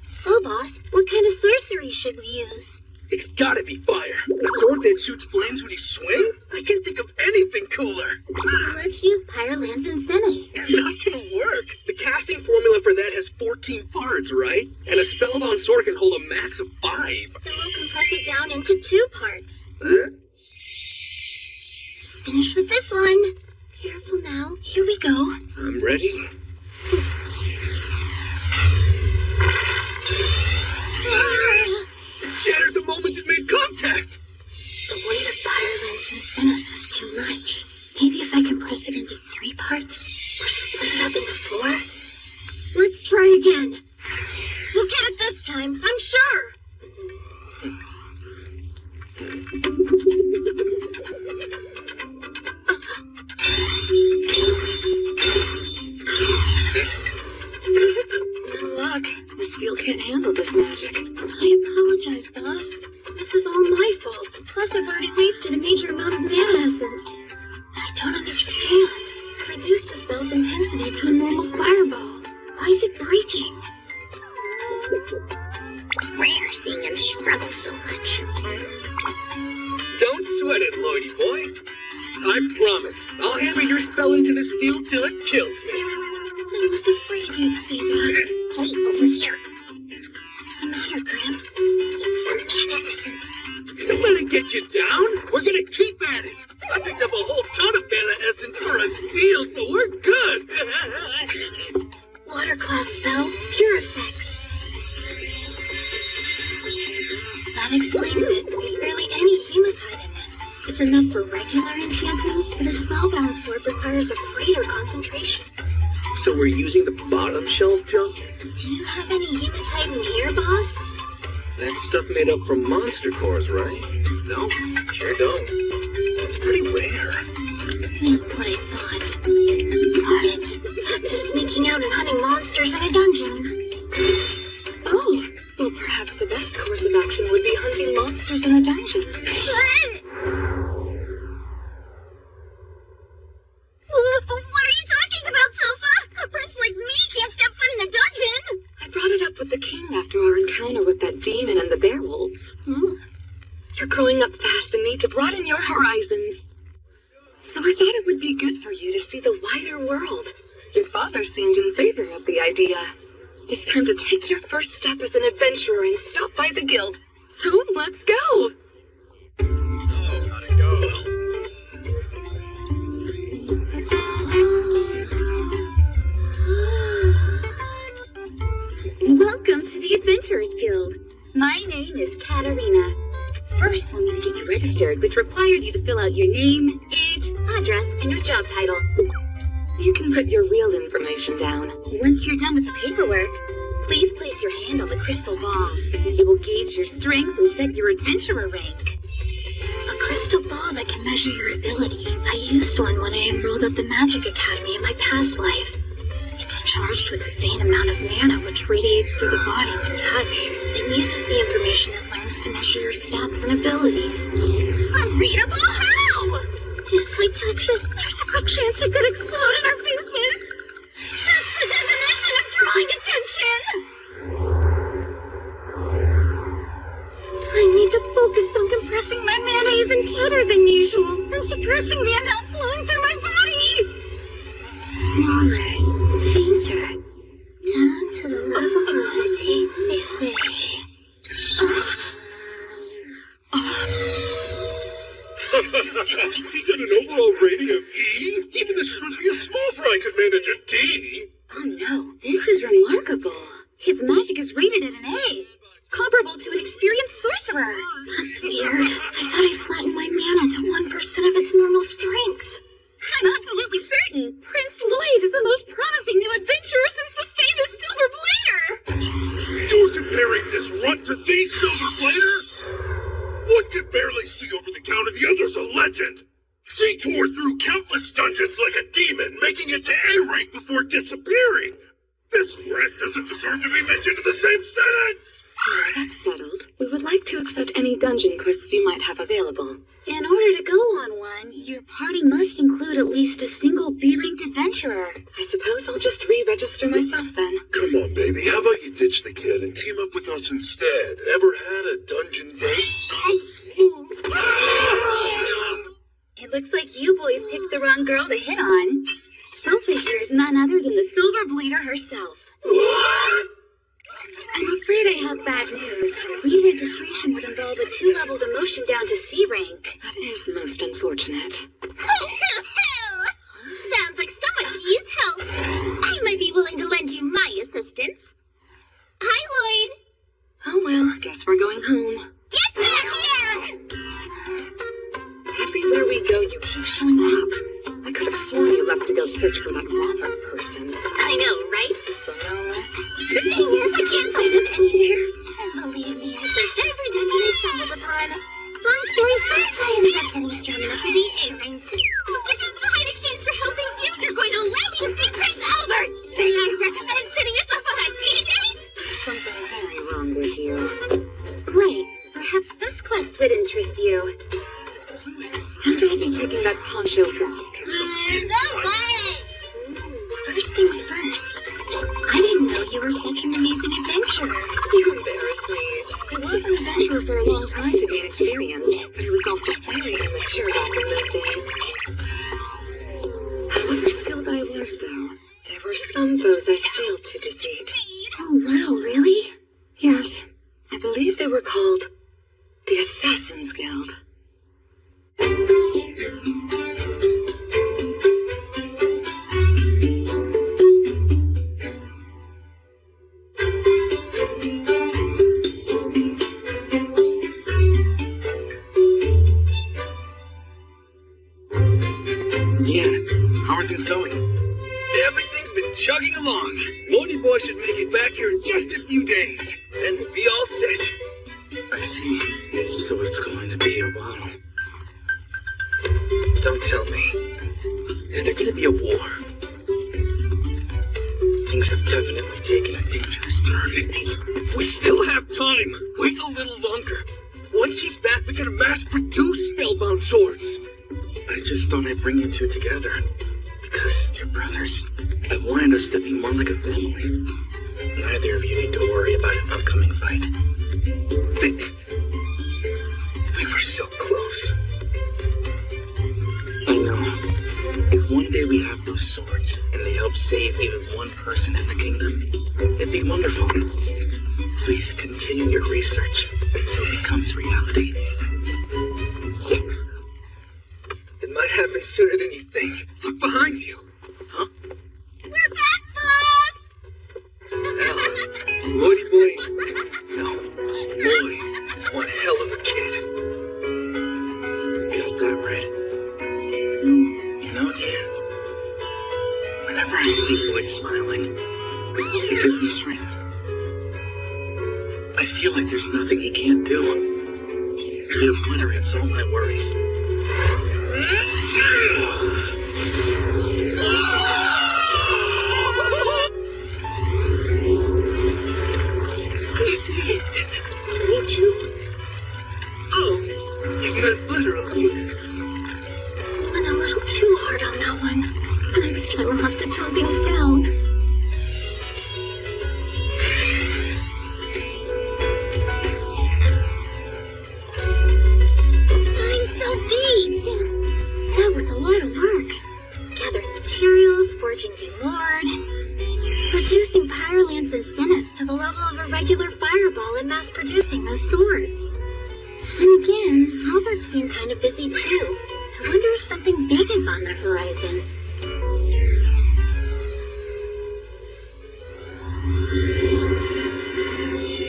So, boss, what kind of sorcery should we use? It's gotta be fire. A sword that shoots flames when you swing? I can't think of anything cooler. So let's use Pyrolands and Cenas. That can work. The casting formula for that has 14 parts, right? And a spellbound sword can hold a max of 5. Then we'll compress it down into 2 parts. Huh? Finish with this one. Careful now. Here we go. I'm ready. It shattered the moment it made contact. The weight of Pyrolands and Cenas was too much. Maybe if I compress it into 3 parts, or split it up into 4? Let's try again. We'll get it this time, I'm sure. No luck. The steel can't handle this magic. I apologize, boss. This is all my fault. Plus, I've already wasted a major amount of mana essence. I don't understand. I've reduced the spell's intensity to a normal fireball. Why is it breaking? Rare seeing him struggle so much. Don't sweat it, Lloydie boy. I promise. I'll hammer your spell into the steel till it kills me. I was afraid you'd say that. Hey, over here. What's the matter, Grim? It's the mana essence. Don't let it get you down. We're gonna keep at it. I picked up a whole ton of mana essence for a steel, so we're good. Water class spell, pure effects. That explains it. There's barely any hematite in this. It's enough for regular enchanting, but a spellbound sword requires a greater concentration. So we're using the bottom shelf junk? Do you have any hematite in here, boss? That stuff made up from monster cores, right? No, sure don't. It's pretty rare. That's what I thought. Got it. Back to sneaking out and hunting monsters in a dungeon. Oh, well, perhaps the best course of action would be hunting monsters in a dungeon. What are you talking about, Sofa? A prince like me can't step foot in a dungeon. I brought it up with the king after our encounter with that demon and the bearwolves. You're growing up fast and need to broaden your horizons. So I thought it would be good for you to see the wider world. Your father seemed in favor of the idea. It's time to take your first step as an adventurer and stop by the guild. So let's go! Welcome to the Adventurers Guild. My name is Katarina. First, we'll need to get you registered, which requires you to fill out your name, age, address, and your job title. You can put your real information down. Once you're done with the paperwork, please place your hand on the crystal ball. It will gauge your strengths and set your adventurer rank. A crystal ball that can measure your ability. I used one when I enrolled at the Magic Academy in my past life. It's charged with a faint amount of mana which radiates through the body when touched, then uses the information it learns to measure your stats and abilities. Unreadable? How? If we touch it, there's a good chance it could explode in our faces. That's the definition of drawing attention. I need to focus on compressing my mana even tighter than usual and suppressing the amount flowing through my body. Smaller. Fainter, down to the level of a deep theory. He got an overall rating of E? Even the strippiest small fry could manage a D. Oh no, this is remarkable. His magic is rated at an A, comparable to an experienced sorcerer. That's weird. I thought I flattened my mana to 1% of its normal strength. I'm absolutely certain Prince Lloyd is the most promising new adventurer since the famous Silver Blader! You're comparing this runt to the Silver Blader? One could barely see over the counter, the other's a legend. She tore through countless dungeons like a demon, making it to A rank before disappearing. This rat doesn't deserve to be mentioned in the same sentence! That's settled. We would like to accept any dungeon quests you might have available. In order to go on one, your party must include at least a single B-ranked adventurer. I suppose I'll just re-register myself then. Come on, baby. How about you ditch the kid and team up with us instead? Ever had a dungeon date? It looks like you boys picked the wrong girl to hit on. Sophie here is none other than the Silver Blader herself. What? I'm afraid I have bad news. Re-registration would involve a 2-level demotion down to C rank. That is most unfortunate. Sounds like someone could use help. I might be willing to lend you my assistance. Hi, Lloyd. Oh well, guess we're going home. Get back here! Everywhere we go, you keep showing up. I could have sworn you left to go search for that Robert person. I know, right? So no. The thing is, I can't find him anywhere. And believe me, I searched every dungeon I stumbled upon. Long story short, I ended up getting strong enough to be A-ranked. Which is why in exchange for helping you, you're going to allow me to see Prince Albert! May I recommend setting us up on a tea date? There's something very wrong with you. Great. Perhaps this quest would interest you. And I'll be taking that poncho back. No way! First things first. I didn't know you were such an amazing adventurer. You embarrass me. I was an adventurer for a long time to gain experience, but I was also very immature back in those days. However skilled I was, though, there were some foes I failed to defeat. Oh, wow, really? Yes, I believe they were called the Assassin's Guild. How are things going? Everything's been chugging along. Lordy boy should make it back here in just a few days. Then we'll be all set. I see. So it's going to be a while. Don't tell me. Is there going to be a war? Things have definitely taken a dangerous turn. We still have time. Wait a little longer. Once she's back, we can mass-produce spellbound swords. I just thought I'd bring you two together. Because you're brothers. I wanted us to be more like a family. neither of you need to worry about an upcoming fight. We were so close. I know. If one day we have those swords, and they help save even one person in the kingdom, it'd be wonderful. Please continue your research, so it becomes reality. It might happen sooner than you think. Look behind you. Huh? We're back, boss! Lloydie boy. No, Lloyd is one hell of a kid. Got that right. You know, dear, whenever I see Lloyd smiling, it gives me strength. I feel like there's nothing he can't do. He obliterates all my worries. See, told you. Oh, you meant literally. Went a little too hard on that one. Next time I'll have to tone things down. I'm so beat! That was a lot of work. Gathering materials, forging Lord, reducing Pyrelance and Sinus to the level of a regular fireball and mass producing those swords. And again, Albert seemed kind of busy too. I wonder if something big is on the horizon.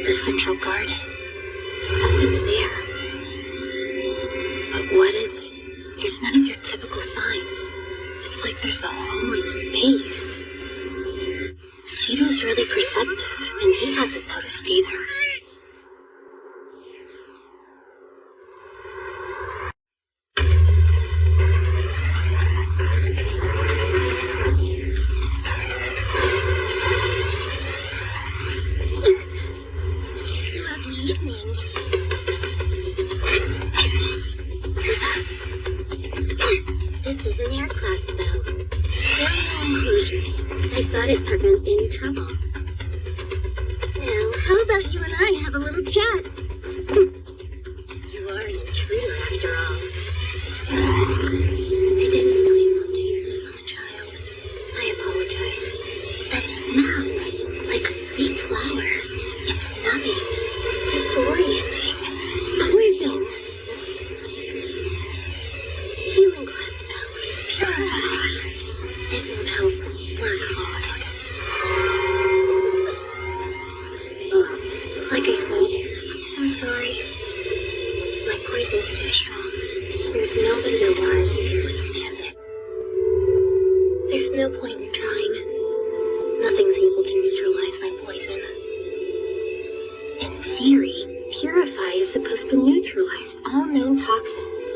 The Central Garden. Something's there. But what is it? There's none of your typical signs. It's like there's a hole in space. Shido's really perceptive, and he hasn't noticed either. Lovely evening. This is an air class spell. Very no inclusion. I thought it'd prevent any trouble. Now, how about you and I have a little chat? You are an intruder after all. I didn't really want to use this on a child. I apologize. That smell, like a sweet flower. It's numbing, disorienting, poison. Healing class spell, purify. It won't help. Oh, like I said, I'm sorry. My poison's too strong. There's nobody alive who can withstand it. There's no point in trying. Nothing's able to neutralize my poison. In theory, Purify is supposed to neutralize all known toxins.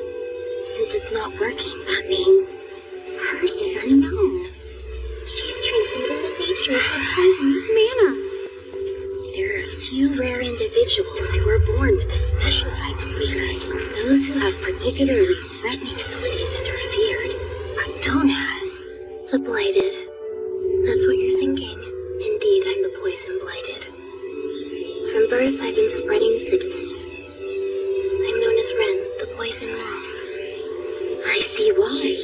Since it's not working, that means hers is unknown. She's transmuting the nature of her poison with mana. There are a few rare individuals who are born with a special type of mana. Those who have particularly threatening abilities interfered are known as the blighted. That's what you're thinking. Indeed, I'm the poison blighted. From birth, I've been spreading sickness. I'm known as Ren, the poison moth. I see why.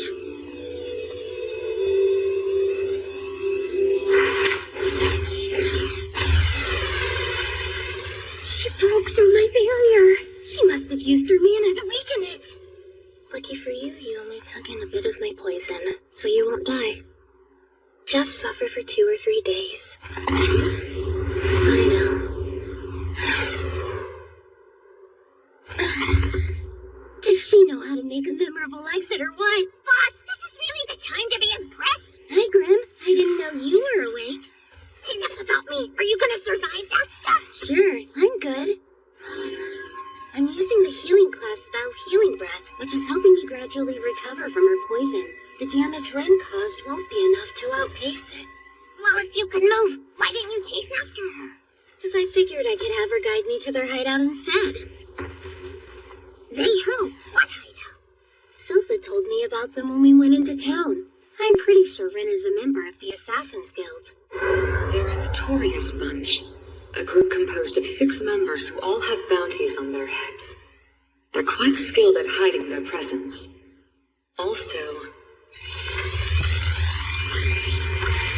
She broke through my barrier. She must have used her mana to weaken it. Lucky for you, you only took in a bit of my poison, so you won't die. Just suffer for 2 or 3 days. I know. Does she know how to make a memorable exit or what? Boss, this is really the time to be impressed. Hi, Grim. I didn't know you were awake. Enough about me. Are you gonna survive that stuff? Sure, I'm good. I'm using the healing class spell Healing Breath, which is helping me gradually recover from her poison. The damage Ren caused won't be enough to outpace it. Well, if you can move, why didn't you chase after her? Because I figured I could have her guide me to their hideout instead. They who? What hideout? Sylpha told me about them when we went into town. I'm pretty sure Ren is a member of the Assassin's Guild. They're in a notorious bunch. A group composed of 6 members who all have bounties on their heads. They're quite skilled at hiding their presence. Also,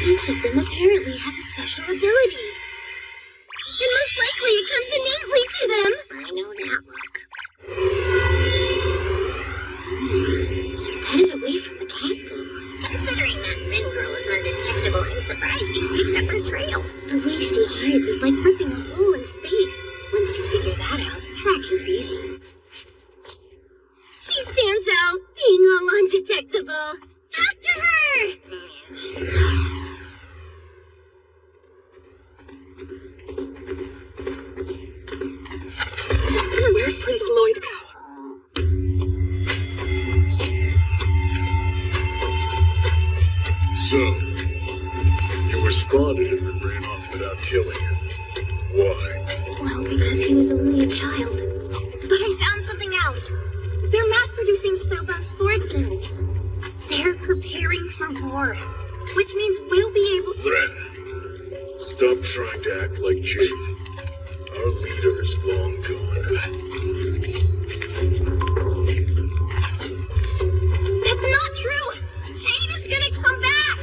each of them apparently has a special ability. And most likely it comes innately to them. I know that look. She's headed away from the castle. Considering that Rin girl is undetectable, I'm surprised you picked up her trail. The way she hides is like ripping a hole in space. Once you figure that out, tracking's easy. She stands out, being all undetectable. After her! where'd Prince Lloyd go? So, you were spotted and then ran off without killing him. Why? Well, because he was only a child. But I found something out. They're mass-producing spellbound swords now. They're preparing for war, which means we'll be able to— Ren, stop trying to act like Jade. Our leader is long gone. That's not true! Jade is gonna come back!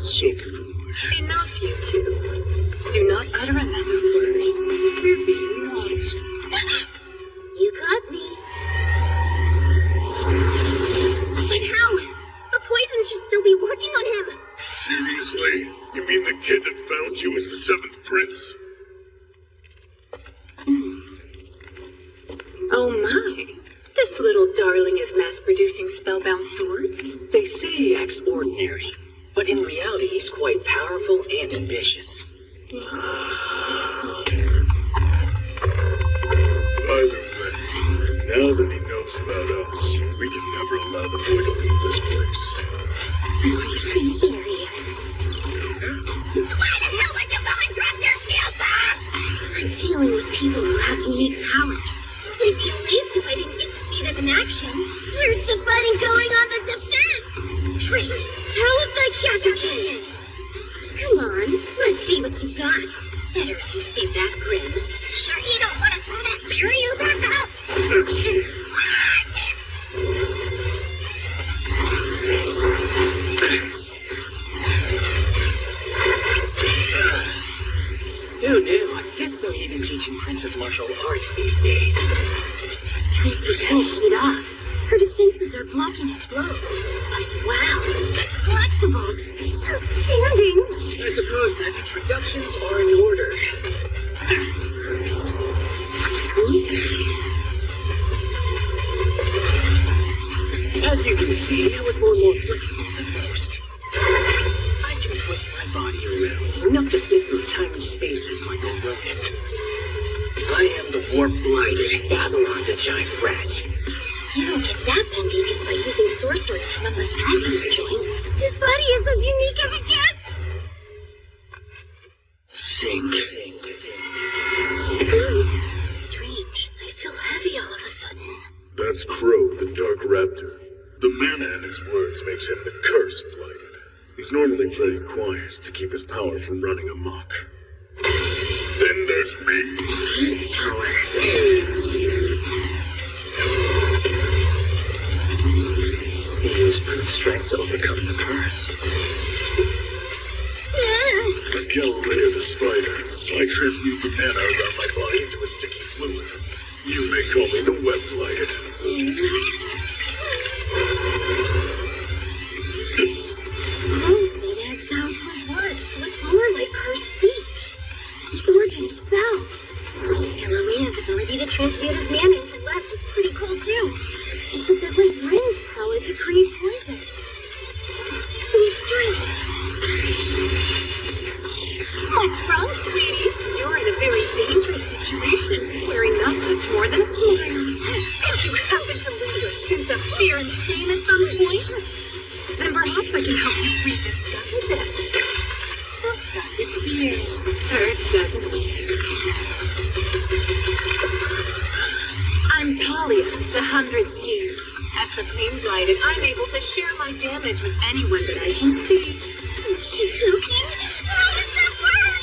So foolish. Enough, you two. Do not utter another word. We're being watched. You got me. But how? The poison should still be working on him. Seriously? You mean the kid that found you is the 7th prince? Oh my. This little darling is mass-producing spellbound swords? They say he acts ordinary, but in reality he's quite powerful and ambitious. Either way, now that he knows about us, we can never allow the boy to leave this place. Release the theory. Why the hell would you go and drop your shield, sir? I'm dealing with people who have unique powers. It'd be a waste if I didn't get to see them in action. Where's the fighting going on the defense? Trace, tell him the Shakugan. Come on, let's see what you got. Better if you stay that grim. Sure you don't want to throw that barrier back up? Who knew? Guess they're even teaching princess martial arts these days. Trace is gonna heat off. Her defenses are blocking his blows. But wow, this guy's flexible. Outstanding. I suppose that introductions are in order. As you can see, I was more flexible than most. I can twist my body around, enough to fit through time and spaces like a rodent. I am the warp blighted Babylon the giant rat. You don't get that bendy just by using sorcery to numb the stress in your joints. His body is as unique as it gets. Sing. Strange. I feel heavy all of a sudden. That's Crow, the Dark Raptor. The mana in his words makes him the curse blighted. He's normally pretty quiet to keep his power from running amok. Then there's me. His power. He used brute strength to overcome the curse. I kill rid of the spider. I transmute the mana around my body into a sticky fluid. You may call me the web blighted. Homestead has bound to his words, so it's more like cursed speech. Forging spells. Eloia's ability to transmute his mana into webs is pretty cool too. It's a bit like Rin's power to create poison. Strength. What's wrong, sweetie? You're in a very dangerous situation, wearing not much more than a smile. Did you happen to lose your sense of fear and shame at some point? Then perhaps I can help you rediscover them. We'll start with fear. Hurts, doesn't it? I'm Talia, the 100th year. As the pain blighted, I'm able to share my damage with anyone that I can see. Is she joking? How does that work?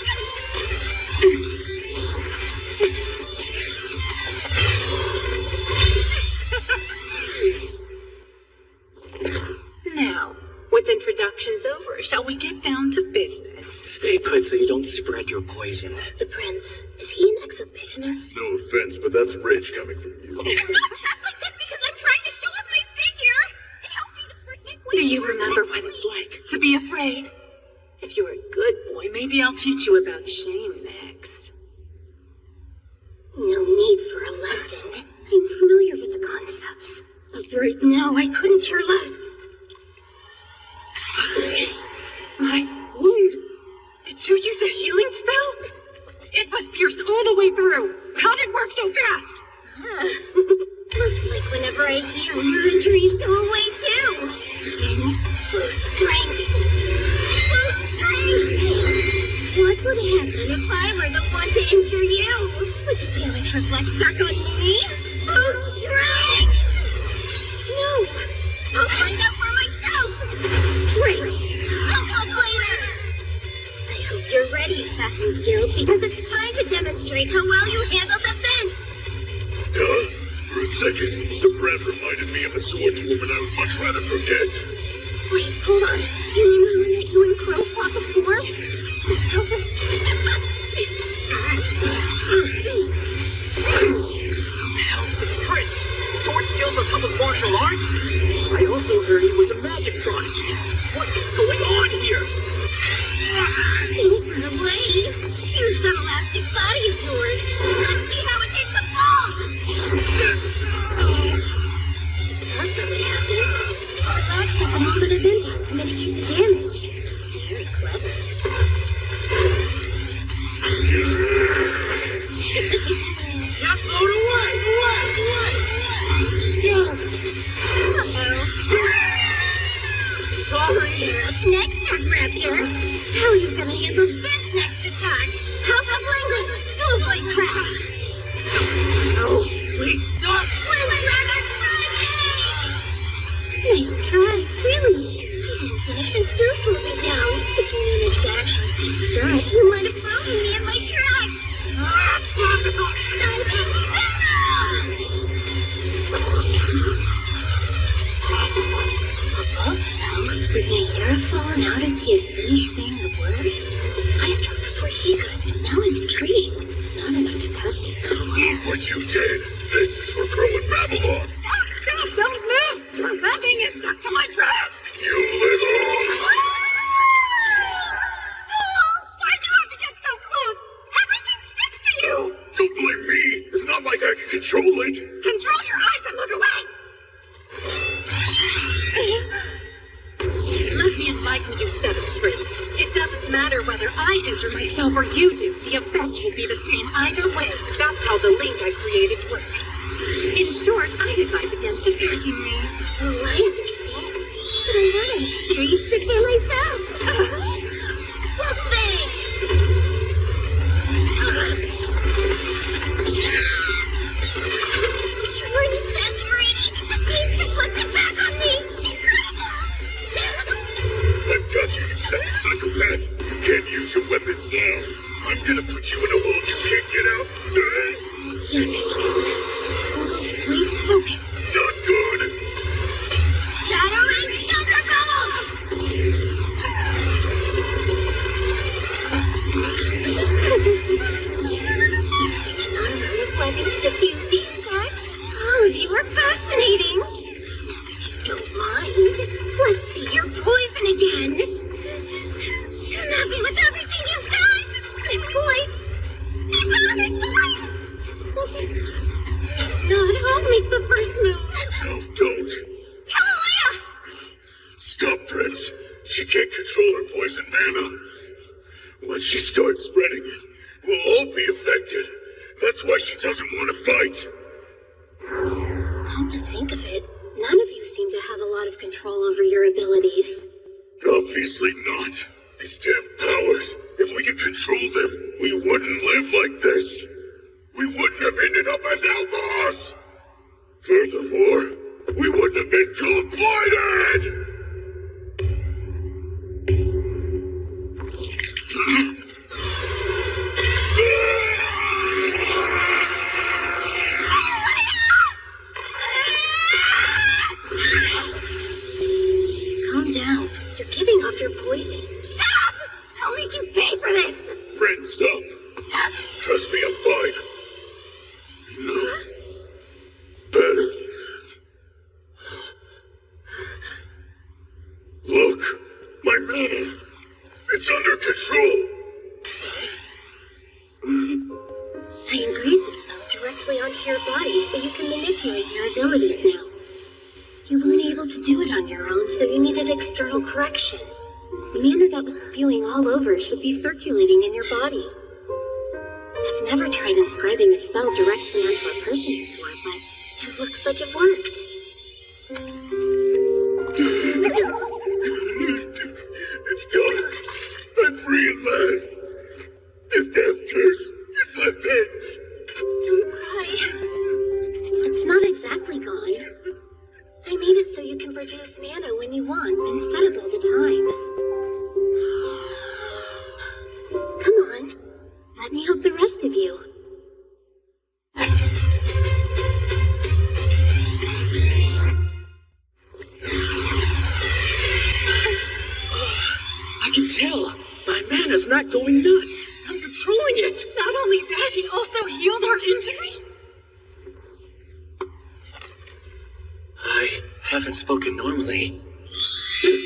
so you don't spread your poison. The prince, is he an exhibitionist? No offense, but that's rich coming from you. I'm not dressed like this because I'm trying to show off my figure. It helps me disperse my poison. Do you remember what it's like to be afraid? If you're a good boy, maybe I'll teach you about shame next. No need for a lesson. I'm familiar with the concepts. But right now, I couldn't care less. My wound. Did you use a healing spell? It was pierced all the way through. How did it work so fast? Looks like whenever I heal, your injuries go away too. Then, boost strength. Boost strength! What would happen if I were the one to injure you? Would the damage reflect back on me? Boost strength! No! I'll find out for myself! Great! I'll help later! I hope you're ready, Assassin's Guild, because it's time to demonstrate how well you handle defense! For a second, the brat reminded me of a swordswoman I would much rather forget. Wait, hold on. You mean the one that you and Crow fought before? The silver... The hell's this prince? Sword skills on top of martial arts? I also heard he was a magic prodigy. What is going on here? Don't run away. Use that elastic body of yours. Let's see how it takes a fall. That doesn't happen. Relax with a moment of impact to mitigate the damage. Very clever. Get blown away! Sorry. Next turn, Raptor. How are you gonna handle this next attack? House of Language, dual blade crash. No, wait, stop! Nice try, really. You didn't finish and still slowed me down. If you managed to actually see Stud, you might have frozen me in my tracks. A bolt spell? Would Naira have fallen out if he had finished saying the word? I struck before he could, and now I'm intrigued. Not enough to test it, though. Look what you did. This is for Crow and Babylon. Don't move! That thing is stuck to my dress! You little... Why'd you have to get so close? Everything sticks to you! Don't blame me. It's not like I can control it. Control your eyes and look away! Let me enlighten you, Seven Strings. It doesn't matter whether I injure myself or you do. The effect will be the same either way. That's how the link I created works. In short, I advise against attacking me. Oh, I understand. But I want to experience it for myself. Look big! You're exaggerating. The paint reflected back on me. I've got you, you second psychopath. You can't use your weapons now. I'm gonna put you in a hole you can't get out. Wait, focus. Not good. Shattering Thunderbolt! Using a non-lethal weapon to defuse the impact? Oh, you are fascinating. If you don't mind, let's see your poison again. Come at me with everything you've got! This boy! He's on his boy! Not, I'll make the first move. No, don't. Hallelujah! Stop, Prince. She can't control her poison mana. Once she starts spreading it, we'll all be affected. That's why she doesn't want to fight. Come to think of it, none of you seem to have a lot of control over your abilities. Obviously not. These damn powers. If we could control them, we wouldn't live like this. We wouldn't have ended up as outlaws. Furthermore, we wouldn't have been called blighted. Calm down. You're giving off your poison. Shut up! I'll make you pay for this! I engraved the spell directly onto your body so you can manipulate your abilities now. You weren't able to do it on your own, so you needed external correction. The mana that was spewing all over should be circulating in your body. I've never tried inscribing a spell directly onto a person before, but it looks like it worked. It's gone. I'm free at last. This damn curse, it's lifted. Don't cry. It's not exactly gone. I made it so you can produce mana when you want, instead of all the time. Come on. Let me help the rest of you. I can tell. My mana's not going nuts. I'm controlling it. Not only that, he also healed our injuries. I haven't spoken normally. Wow,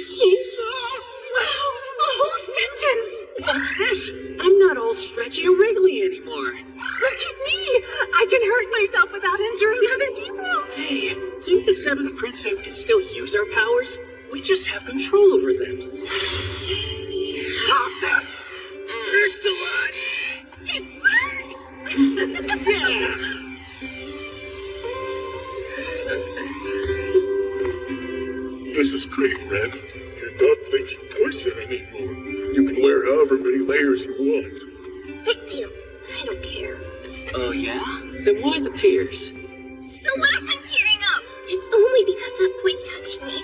a whole sentence. Watch this. I'm not all stretchy or wriggly anymore. Look at me. I can hurt myself without injuring other people. Hey, didn't the 7th Prince say we could still use our powers? We just have control over them. Excellent! It worked. Yeah! This is great, Ren. You're not thinking poison anymore. You can wear however many layers you want. Big deal. I don't care. Oh, yeah? Then why the tears? So what if I'm tearing up? It's only because that boy touched me.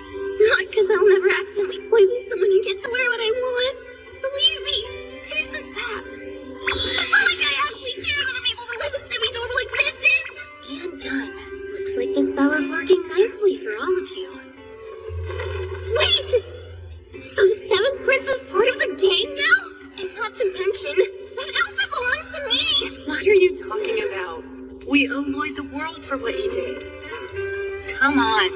Not because I'll never accidentally poison someone and get to wear what I want. Believe me, it isn't that. It's not like I actually care that I'm able to live a semi-normal existence. And done. Looks like the spell is working nicely for all of you. Wait! So the 7th Prince is part of the gang now? And not to mention, that outfit belongs to me! What are you talking about? We owe Lloyd the world for what he did. Come on.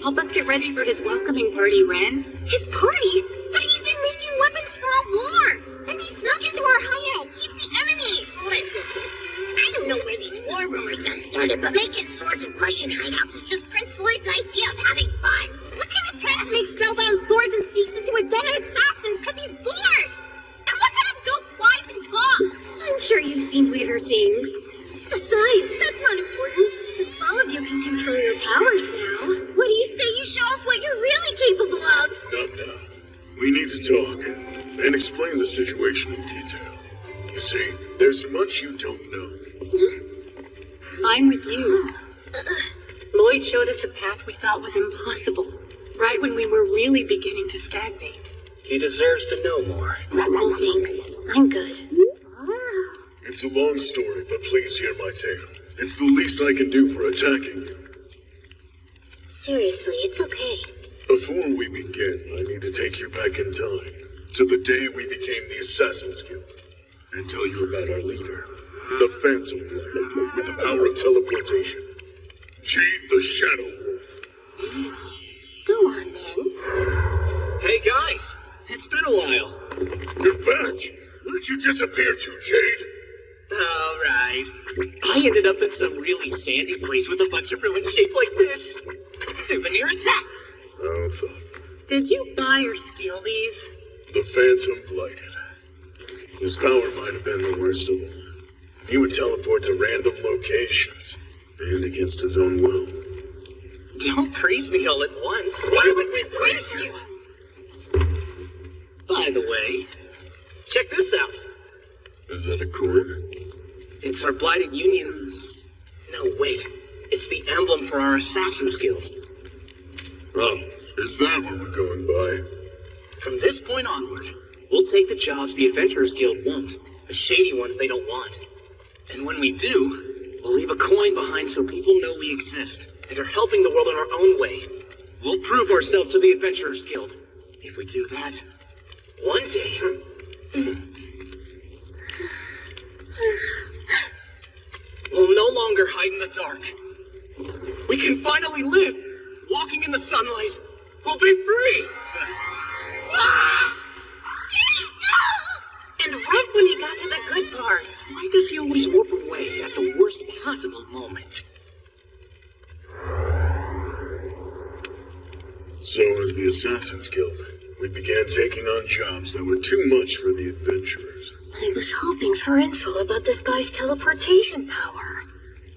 Help us get ready for his welcoming party, Ren. His party? But he's been making weapons for a war! And he snuck into our hideout! He's the enemy! Listen, kid. I don't know where these war rumors got started, but making swords and crushing hideouts is just Prince Lloyd's idea of having fun! What kind of prince makes spellbound swords and sneaks into a den of assassins because he's bored? And what kind of goat flies and talks? I'm sure you've seen weirder things. Besides, that's not important, since all of you can control your powers now. What do you say you show off what you're really capable of? Not now. We need to talk and explain the situation in detail. You see, there's much you don't know. I'm with you. Lloyd showed us a path we thought was impossible, right when we were really beginning to stagnate. He deserves to know more. No thanks. I'm good. It's a long story, but please hear my tale. It's the least I can do for attacking you. Seriously, it's okay. Before we begin, I need to take you back in time to the day we became the Assassin's Guild and tell you about our leader, the Phantom Blighted, with the power of teleportation. Jade the Shadow Wolf. Go on, then. Hey guys, it's been a while. You're back. Where'd you disappear to, Jade? Alright. I ended up in some really sandy place with a bunch of ruins shaped like this. Souvenir attack. Oh, fuck. Did you buy or steal these? The Phantom Blighted. His power might have been the worst of all. He would teleport to random locations, and against his own will. Don't praise me all at once. Why would we praise you? By the way, check this out. Is that a coin? It's our Blighted Union's... No, wait. It's the emblem for our Assassin's Guild. Oh, is that what we're going by? From this point onward, we'll take the jobs the Adventurers Guild won't. The shady ones they don't want. And when we do, we'll leave a coin behind so people know we exist and are helping the world in our own way. We'll prove ourselves to the Adventurers Guild. If we do that, one day... we'll no longer hide in the dark. We can finally live, walking in the sunlight. We'll be free! And right when he got to the good part, Why does he always warp away? die at the worst possible moment. So as the Assassin's Guild, we began taking on jobs that were too much for the adventurers. I was hoping for info about this guy's teleportation power.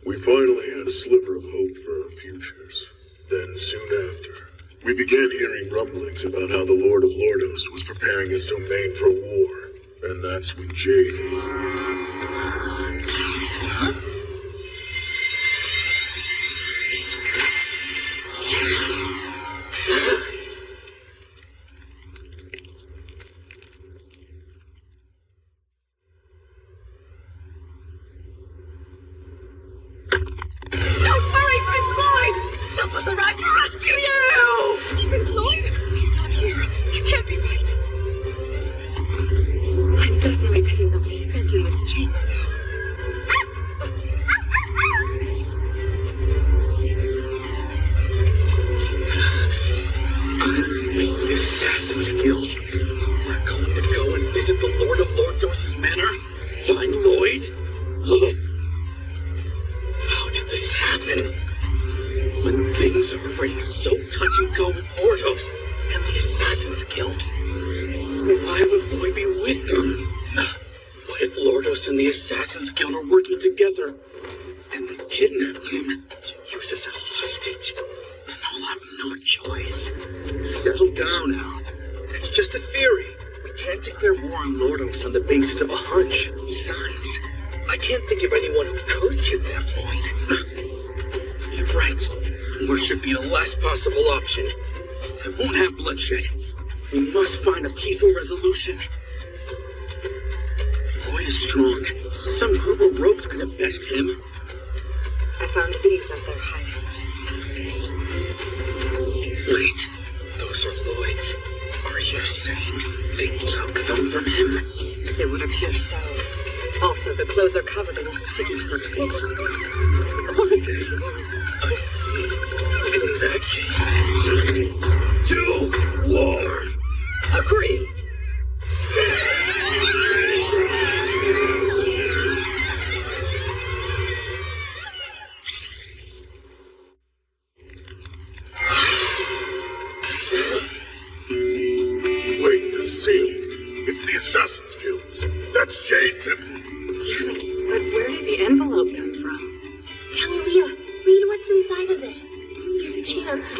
We finally had a sliver of hope for our futures. Then, soon after, we began hearing rumblings about how the Lord of Lordos was preparing his domain for war. And that's when Jade... Assassin's Guild are working together, and they kidnapped him to use as a hostage. And I'll have no choice. Settle down, Al. It's just a theory. We can't declare war on Lordos on the basis of a hunch. Besides, I can't think of anyone who could kidnap Lloyd. You're right. War should be the last possible option. I won't have bloodshed. We must find a peaceful resolution. Lloyd is strong. Some group of rogues could have bested him. I found these at their hideout. Wait, those are Lloyd's. Are you saying they took them from him? It would appear so. Also, the clothes are covered in a sticky substance. Are they? I see. In that case, to war. Agreed. Assassin's Guilds. That's Jade Temple. Yeah, but where did the envelope come from? Galilea, read what's inside of it. There's a chance.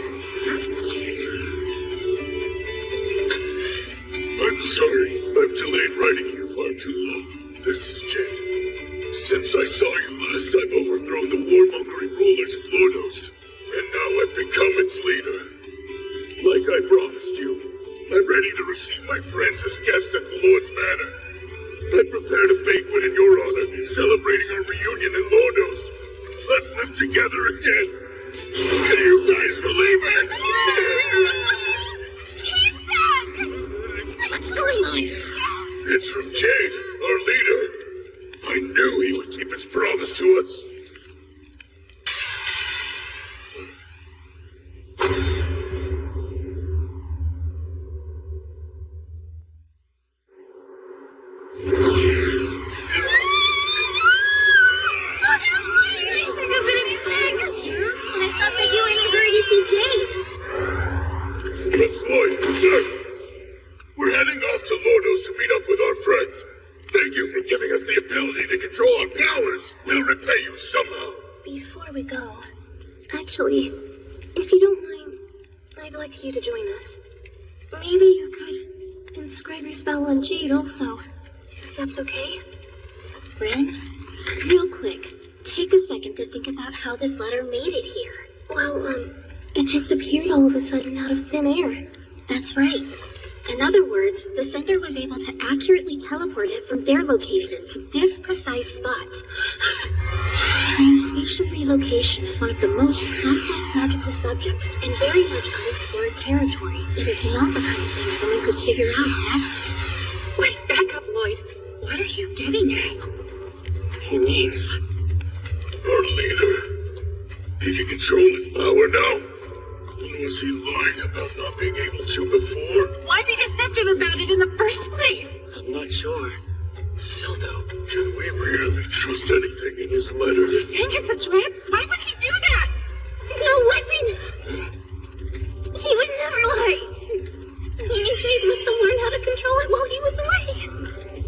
I'm sorry. I've delayed writing you far too long. This is Jade. Since I saw you last, I've overthrown the warmongering rulers of Lordos, and now I've become its leader. Like I promised you, I'm ready to receive my friends as guests at the Lord's Manor. I prepared a banquet in your honor, celebrating our reunion in Lordos. Let's live together again. Can you guys believe it? Jade's back! What's going on? It's from Jade, our leader. I knew he would keep his promise to us. Actually, if you don't mind, I'd like you to join us. Maybe you could inscribe your spell on Jade also, if that's okay. Ren, real quick, take a second to think about how this letter made it here. Well, it just appeared all of a sudden out of thin air. That's right. In other words, the sender was able to accurately teleport it from their location to this precise spot. Transspatial relocation is one of the most complex magical subjects and very much unexplored territory. It is not the kind of thing someone could figure out in accident. Wait, back up, Lloyd. What are you getting at? He means... Our leader. He can control his power now. And was he lying about not being able to before? Why be deceptive about it in the first place? I'm not sure. Still, though. Can we really trust anything in his letter? You think it's a trap? Why would he do that? No, listen! He would never lie. Maybe Jade must have learned how to control it while he was away.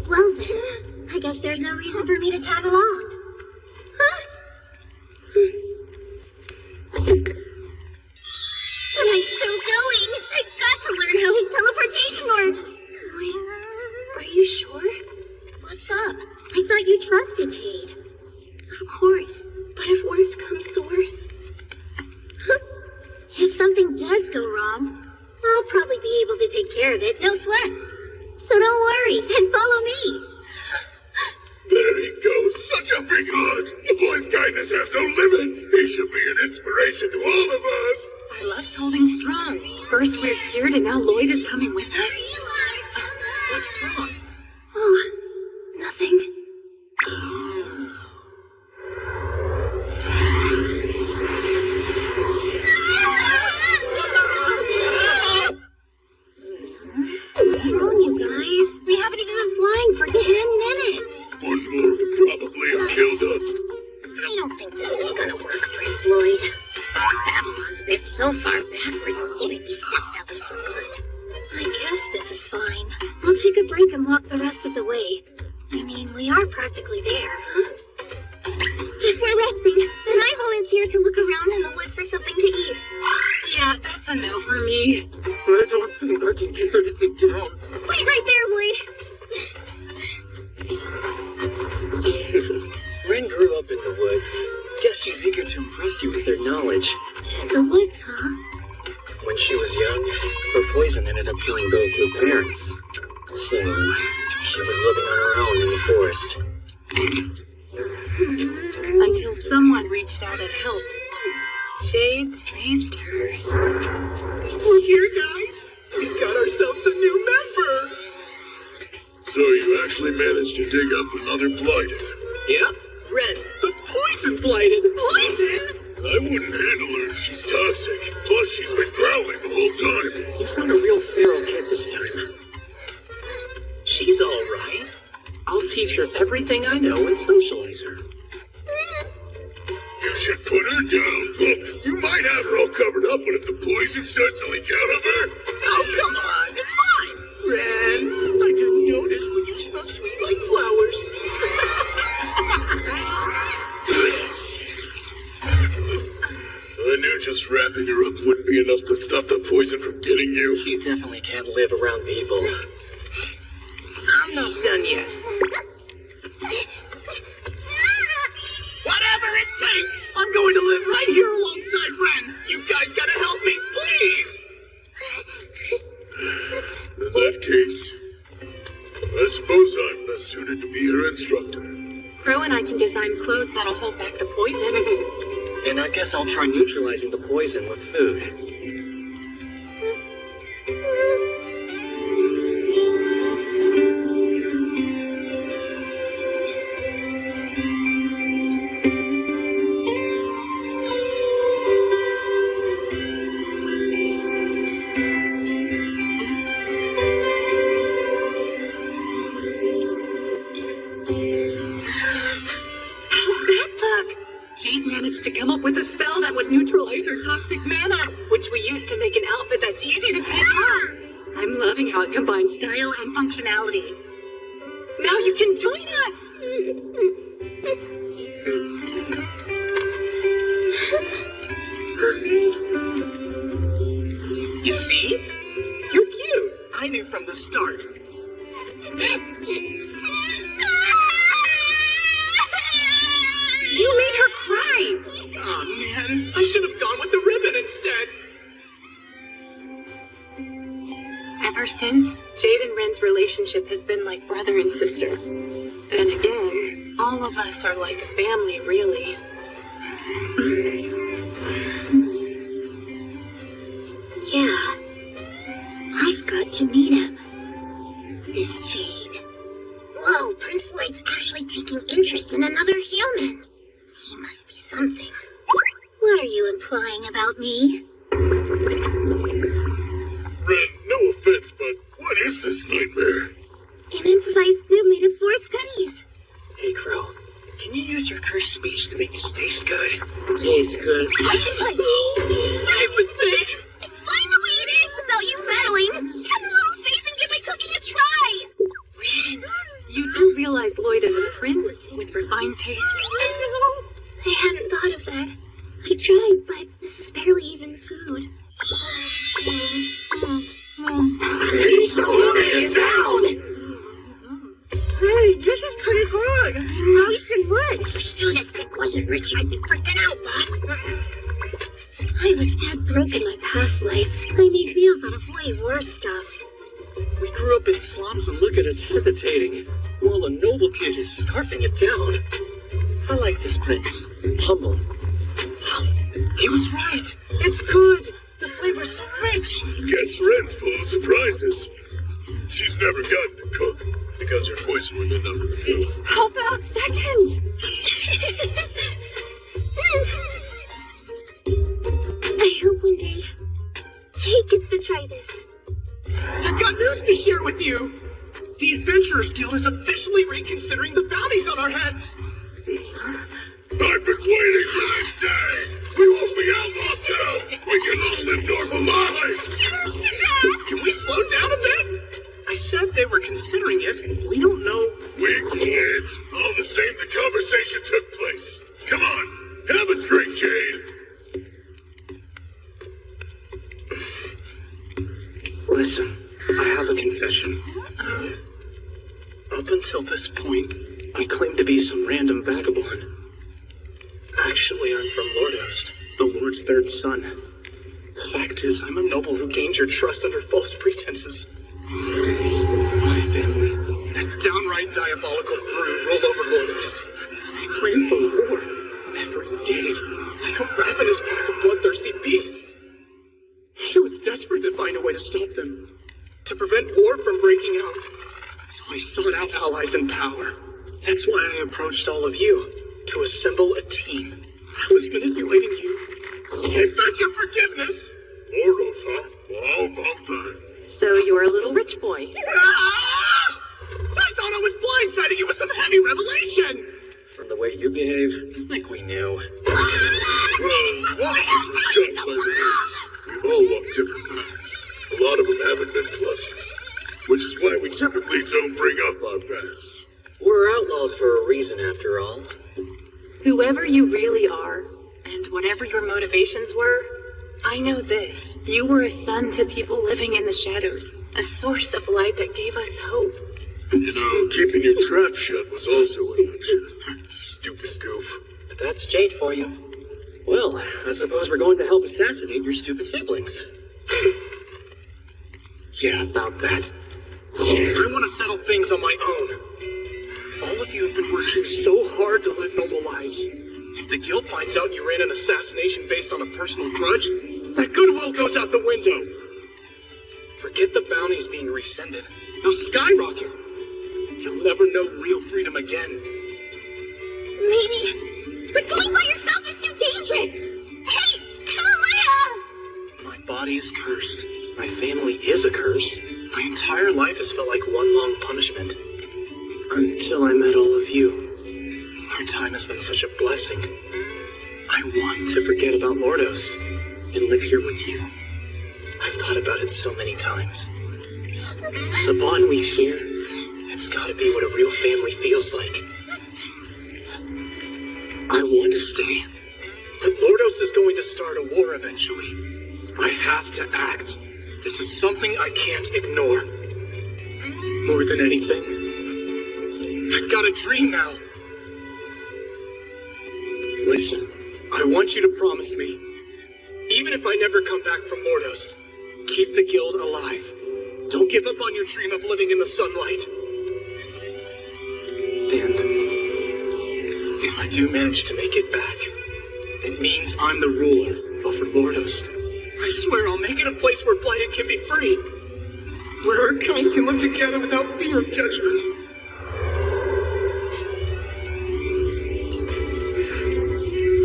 Well then, I guess there's no reason for me to tag along. Huh? But I'm still going. I've got to learn how his teleportation works. Are you sure? What's up? I thought you trusted Jade. Of course. But if worse comes to worse... If something does go wrong, I'll probably be able to take care of it, no sweat. So don't worry, and follow me. There he goes, such a big heart. The boy's kindness has no limits. He should be an inspiration to all of us. Our luck's holding strong. First we're cured and now Lloyd is coming with us. What's wrong? Oh, nothing. What's wrong, you guys? We haven't even been flying for 10 minutes. One more would probably have killed us. I don't think this is gonna work, Prince Lloyd. Babylon's been so far backwards, he may be stuck that way for good. I guess this is fine. We'll take a break and walk the rest of the way. I mean, we are practically there. If we're resting, then I volunteer to look around in the woods for something to eat. Yeah, that's a no for me. I don't think I can keep anything down. Wait right there, Lloyd. Ren grew up in the woods. Guess she's eager to impress you with her knowledge. The woods, huh? When she was young, her poison ended up killing both her parents. So, she was living on her own in the forest. Until someone reached out and helped. Jade saved her. Well, here, guys, we got ourselves a new member. So you actually managed to dig up another blighted. Yep, Ren, the poison blighted. Poison? I wouldn't handle her. She's toxic. Plus, she's been growling the whole time. You found a real feral kid this time. She's all right. I'll teach her everything I know and socialize her. You should put her down. Look, you might have her all covered up, but if the poison starts to leak out of her... Oh, come on, it's fine. Ren, I didn't notice, but you smell sweet like flowers. I knew just wrapping her up wouldn't be enough to stop the poison from getting you. She definitely can't live around people. I'm not done yet. Whatever it takes! I'm going to live right here alongside Ren! You guys gotta help me, please! In that case, I suppose I'm best suited to be her instructor. Crow and I can design clothes that'll hold back the poison. And I guess I'll try neutralizing the poison with food. Jade managed to come up with a spell that would neutralize her toxic mana, which we used to make an outfit that's easy to take off. I'm loving how it combines style and functionality. Now you can join us! You see? You're cute. I knew from the start. You made her cry! Oh man, I should have gone with the ribbon instead. Ever since, Jade and Ren's relationship has been like brother and sister. Then again, all of us are like a family, really. Yeah. I've got to meet him. This Jade. Whoa, Prince Lloyd's actually taking interest in another human. He must be something. What are you implying about me? Ren, no offense, but what is this nightmare? An improvised stew made of forest goodies. Hey, Crow. Can you use your cursed speech to make this taste good? Tastes good. Poison punch! Stay with me! It's fine the way it is without you meddling. Have a little faith and give my cooking a try. Ren, you do realize Lloyd is a prince with refined taste. I hadn't thought of that. I tried, but this is barely even food. He's slowing it down! Hey, this is pretty good. Nice and wood. If stew this quick wasn't rich, I'd be freaking out, boss. I was dead broke in my past life. I made meals out of way worse stuff. We grew up in slums and look at us hesitating, while the noble kid is scarfing it down. I like this prince. Humble. He was right. It's good. The flavor's so rich. Guess Ren's full of surprises. She's never gotten to cook, because her poison would end up in the field. How about seconds? I hope one day Jake gets to try this. I've got news to share with you. The Adventurers Guild is officially reconsidering the bounties on our heads. I've been waiting for this day! We won't be outlaws now! We can all live normal lives! Can we slow down a bit? I said they were considering it. We don't know. We can't! All the same, the conversation took place. Come on, have a drink, Jade! Listen, I have a confession. Up until this point, I claimed to be some random vagabond. Actually, I'm from Lordos, the Lord's third son. The fact is, I'm a noble who gained your trust under false pretenses. My family, that downright diabolical brood, roll over Lordos. They plan for war every day, like a ravenous pack of bloodthirsty beasts. I was desperate to find a way to stop them, to prevent war from breaking out. So I sought out allies in power. That's why I approached all of you, to assemble a team. I was manipulating you. I beg your forgiveness. Lordos, huh? Well, how about that? So you're a little rich boy. Ah! I thought I was blindsiding you with some heavy revelation. From the way you behave, I think we knew. Well, one of us was shaped by the news. We've all walked different paths. A lot of them haven't been pleasant. Which is why we typically don't bring up our pasts. We're outlaws for a reason, after all. Whoever you really are, and whatever your motivations were, I know this. You were a son to people living in the shadows, a source of light that gave us hope. You know, keeping your trap shut was also an option. Stupid goof. But that's Jade for you. Well, I suppose we're going to help assassinate your stupid siblings. Yeah, about that. I want to settle things on my own. All of you have been working so hard to live noble lives. If the guild finds out you ran an assassination based on a personal grudge, that goodwill goes out the window. Forget the bounties being rescinded. They'll skyrocket. You'll never know real freedom again. Maybe. But going by yourself is too dangerous. Hey, Kalea! My body is cursed. My family is a curse. My entire life has felt like one long punishment. Until I met all of you. Our time has been such a blessing. I want to forget about Lordos and live here with you. I've thought about it so many times. The bond we share, it's gotta be what a real family feels like. I want to stay, but Lordos is going to start a war eventually. I have to act. This is something I can't ignore. More than anything, I've got a dream now. Listen, I want you to promise me, even if I never come back from Lordos, keep the guild alive. Don't give up on your dream of living in the sunlight. And if I do manage to make it back, it means I'm the ruler over Lordos. I swear I'll make it a place where blighted can be free. Where our kind can live together without fear of judgment.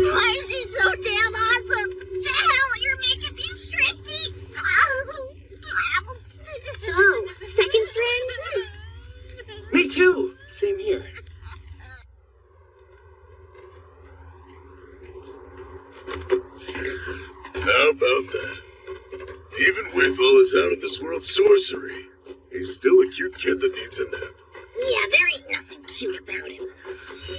Why is he so damn awesome? The hell, you're making me stressy. So, seconds, Ren? about that? Even with all his out-of-this-world sorcery, he's still a cute kid that needs a nap. Yeah, there ain't nothing cute about him.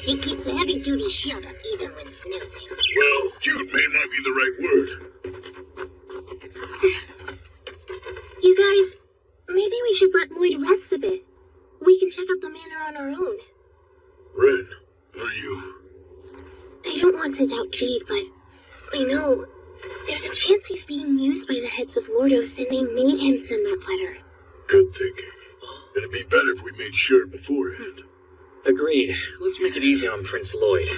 He keeps a heavy-duty shield up even when snoozing. Well, cute may not be the right word. You guys, maybe we should let Lloyd rest a bit. We can check out the manor on our own. Ren, are you... I don't want to doubt Jade, but I know there's a chance he's being used by the heads of Lordos and they made him send that letter. Good thinking. It'd be better if we made sure beforehand. Agreed. Let's make it easy on Prince Lloyd.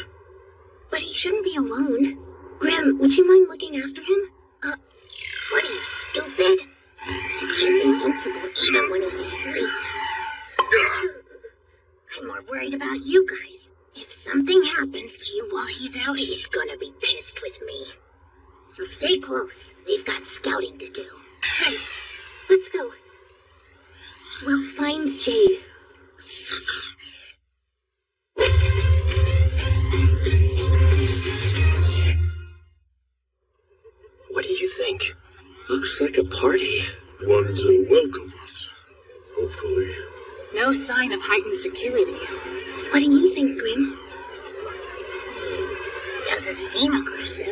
But he shouldn't be alone. Grim, would you mind looking after him? What are you, stupid? The kid's invincible even when he's asleep. I'm more worried about you guys. If something happens to you while he's out, he's gonna be pissed with me. So stay close. We've got scouting to do. Right. Let's go. We'll find Jade. What do you think? Looks like a party. One to welcome us, hopefully. No sign of heightened security. What do you think, Grim? Doesn't seem aggressive.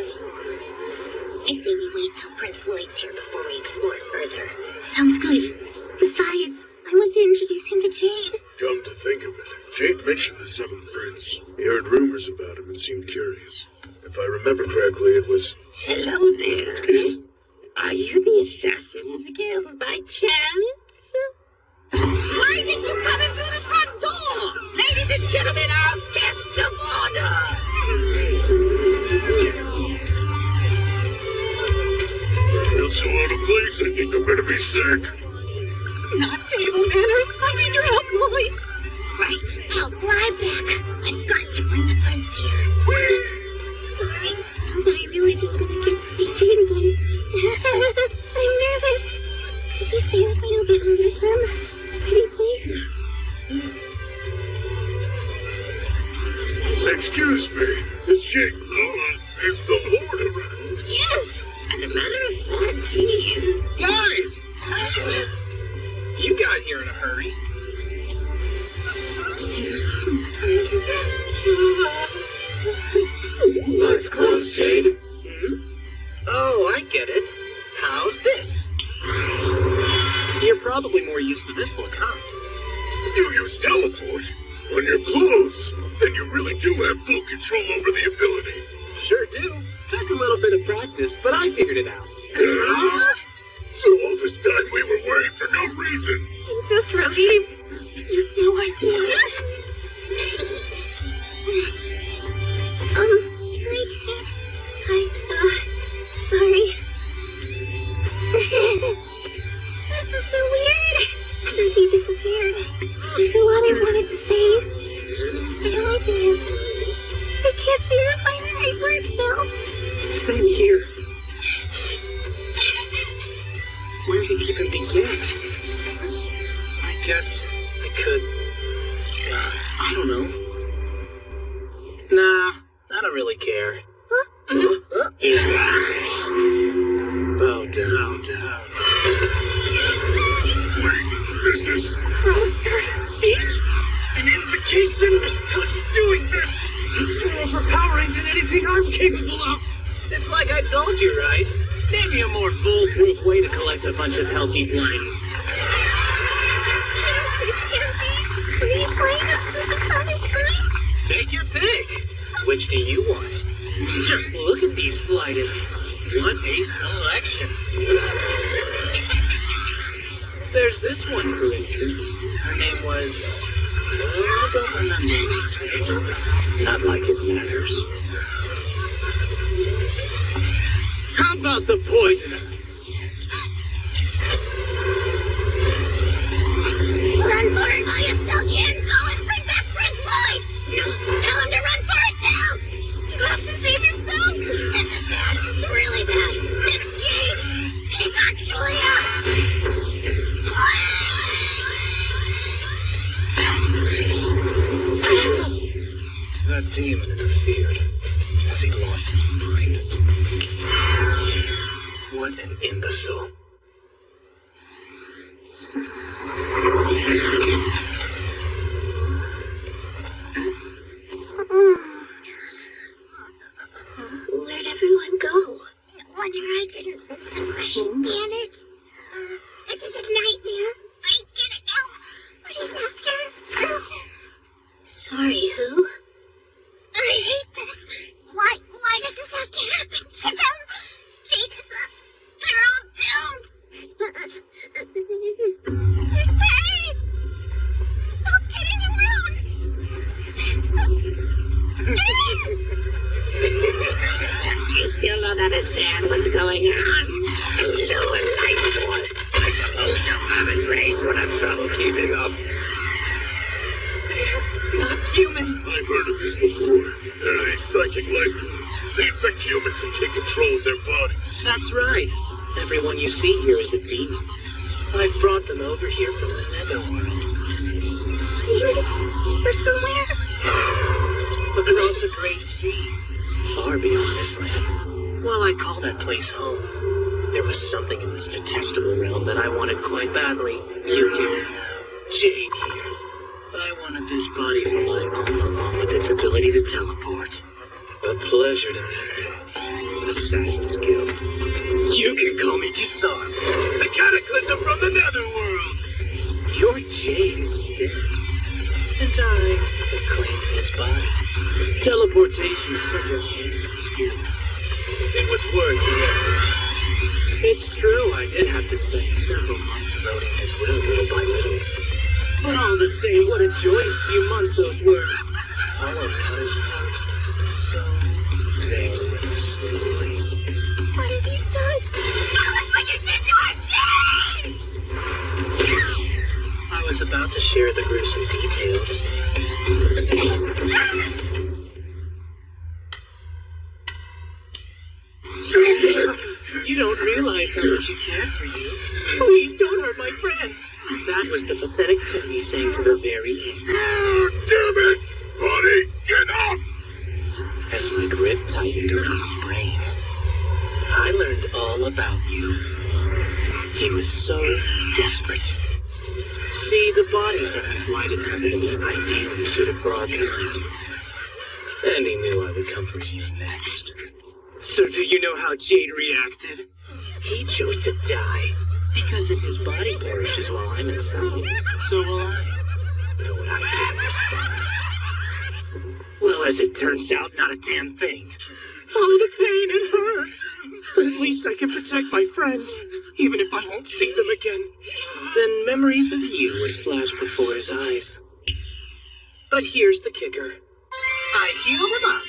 I say we wait till Prince Lloyd's here before we explore further. Sounds good. Besides, I want to introduce him to Jade. Come to think of it, Jade mentioned the Seventh Prince. He heard rumors about him and seemed curious. If I remember correctly, it was... Hello there. Are you the Assassin's Guild by chance? Why did you come in through the front door? Ladies and gentlemen, our guests of honor! I feel so out of place, I think I'm gonna be sick. Not table manners. I need your help, Lloyd. Right, I'll fly back. I've got to bring the prince here. Sorry, now that I realize I'm gonna get to see Jade again. I'm nervous. Could you stay with me a bit longer, Grim? Pretty please? Excuse me, is Jade... is the Lord around? Yes! As a matter of fact, he is. Guys! You got here in a hurry. Let's close, Jade. Oh, I get it. How's this? You're probably more used to this look, huh? You use teleport on your clothes. Then you really do have full control over the ability. Sure do. Took a little bit of practice, but I figured it out. So all this time we were worried for no reason. I'm just relieved. You've no idea. Hi, Jade. Sorry. This is so weird. Since you disappeared, there's a lot I wanted to say. The only thing is, I can't seem to find the right words now. Same here. Where to even begin? I guess I could... I don't know. Nah, I don't really care. Bow down, down. Wait, this is... Rose-guarded speech? An invocation? Who's doing this? He's more overpowering than anything I'm capable of. It's like I told you, right? Maybe a more foolproof way to collect a bunch of healthy blind. Were you playing us this entire time? Take your pick. Which do you want? Just look at these blighted. What a selection. There's this one, for instance. Her name was... I don't remember. Not like it matters. How about the poisoner? Run for it while you still can. Go and bring back Prince Lloyd. Tell him to run for it too. You have to save yourself. This is bad. Really bad. This Jade, he's actually That demon interfered as he lost his mind. What an imbecile. Where'd everyone go? Wonder I didn't sense aggression, damn it. This is a nightmare. I get it now. What is after? Sorry, who? I hate this. Why does this have to happen to them? Jade is they're all doomed. Hey! Stop kidding around. You still don't understand what's going on? Lower life forms. I suppose you haven't raised what I'm trouble keeping up. They're not human. I've heard of this before. They're these psychic life forms. They infect humans and take control of their bodies. That's right. Everyone you see here is a demon. I've brought them over here from the netherworld. Demons? But from where? Across a great sea, far beyond this land. While I call that place home, there was something in this detestable realm that I wanted quite badly. You get it now. Jade here. I wanted this body for my own, along with its ability to teleport. A pleasure to meet you, Assassin's Guild. You can call me Gisar, the cataclysm from the netherworld. Your Jade is dead, and I have claimed his body. Teleportation is such a handy skill. It was worth the effort. It's true, I did have to spend several months eroding his will little by little. But all the same, what a joyous few months those were. Hollowing out his heart so very slowly. What have you done? Tell us what you did to our Jade! I was about to share the gruesome details. You don't realize how much he cared for you. Please don't hurt my friends. That was the pathetic tune he sang to the very end. Damn it! Buddy, get up! As my grip tightened around his brain, I learned all about you. He was so desperate. See, the bodies of you blighted have been ideally suited for our kind. And he knew I would come for you next. So do you know how Jade reacted? He chose to die. Because if his body perishes while I'm inside, so will I. Know what I did in response? Well, as it turns out, not a damn thing. Oh, the pain, it hurts. But at least I can protect my friends, even if I won't see them again. Then memories of you would flash before his eyes. But here's the kicker. I healed him up.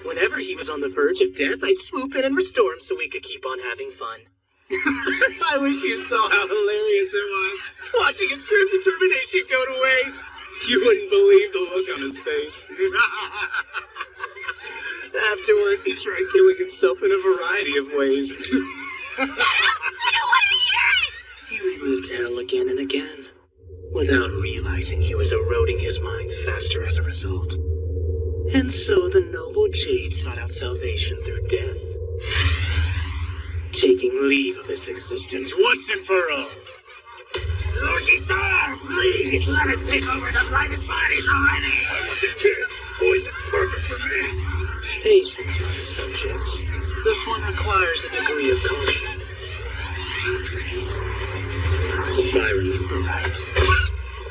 Whenever he was on the verge of death, I'd swoop in and restore him so we could keep on having fun. I wish you saw how hilarious it was, watching his grim determination go to waste. You wouldn't believe the look on his face. Afterwards, he tried killing himself in a variety of ways. Shut up! I don't want to hear it! He relived hell again and again, without realizing he was eroding his mind faster as a result. And so the noble Jade sought out salvation through death, taking leave of this existence once and for all. Lord Gisar, please let us take over the blighted bodies already. I want the kids. Poison's perfect for me. Patience, my subjects. This one requires a degree of caution. If I remember right,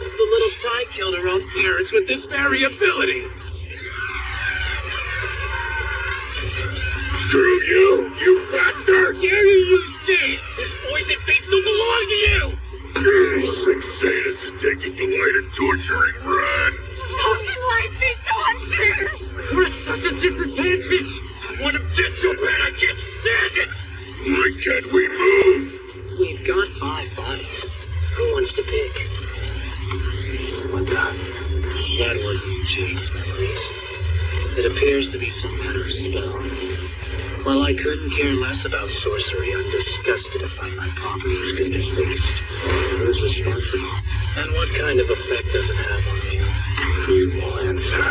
the little Ty killed her own parents with this very ability. Screw you, you bastard! Dare you use Jade? This poison face don't belong to you! You sick sadist is taking delight in torturing Ren! How can life be so unfair? We're at such a disadvantage! I want him dead so bad I can't stand it! Why can't we move? We've got 5 bodies. Who wants to pick? What the? That wasn't Jade's memories. It appears to be some manner of spell. While I couldn't care less about sorcery, I'm disgusted to find my property has been defaced. Who's responsible? And what kind of effect does it have on you? You will answer.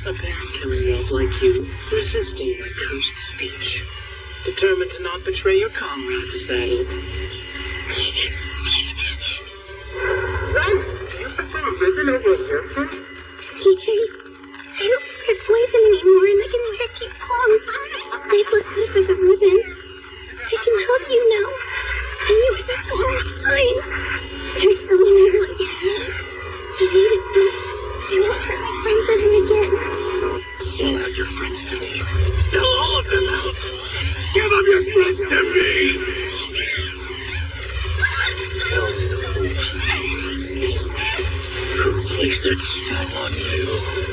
A parent killing their brave like you, resisting my cursed speech. Determined to not betray your comrades, is that it? Ren, do you prefer a ribbon over a haircut? CJ, I don't spread poison anymore and I can wear cute clothes. They'd look good with a ribbon. I can hug you now. And you would be totally fine. There's someone you want to meet. I needed to. I won't hurt my friends ever again. Sell out your friends to me. Sell all of them out. Give up your friends to me. Tell me the fool's name. Who placed that spell on you?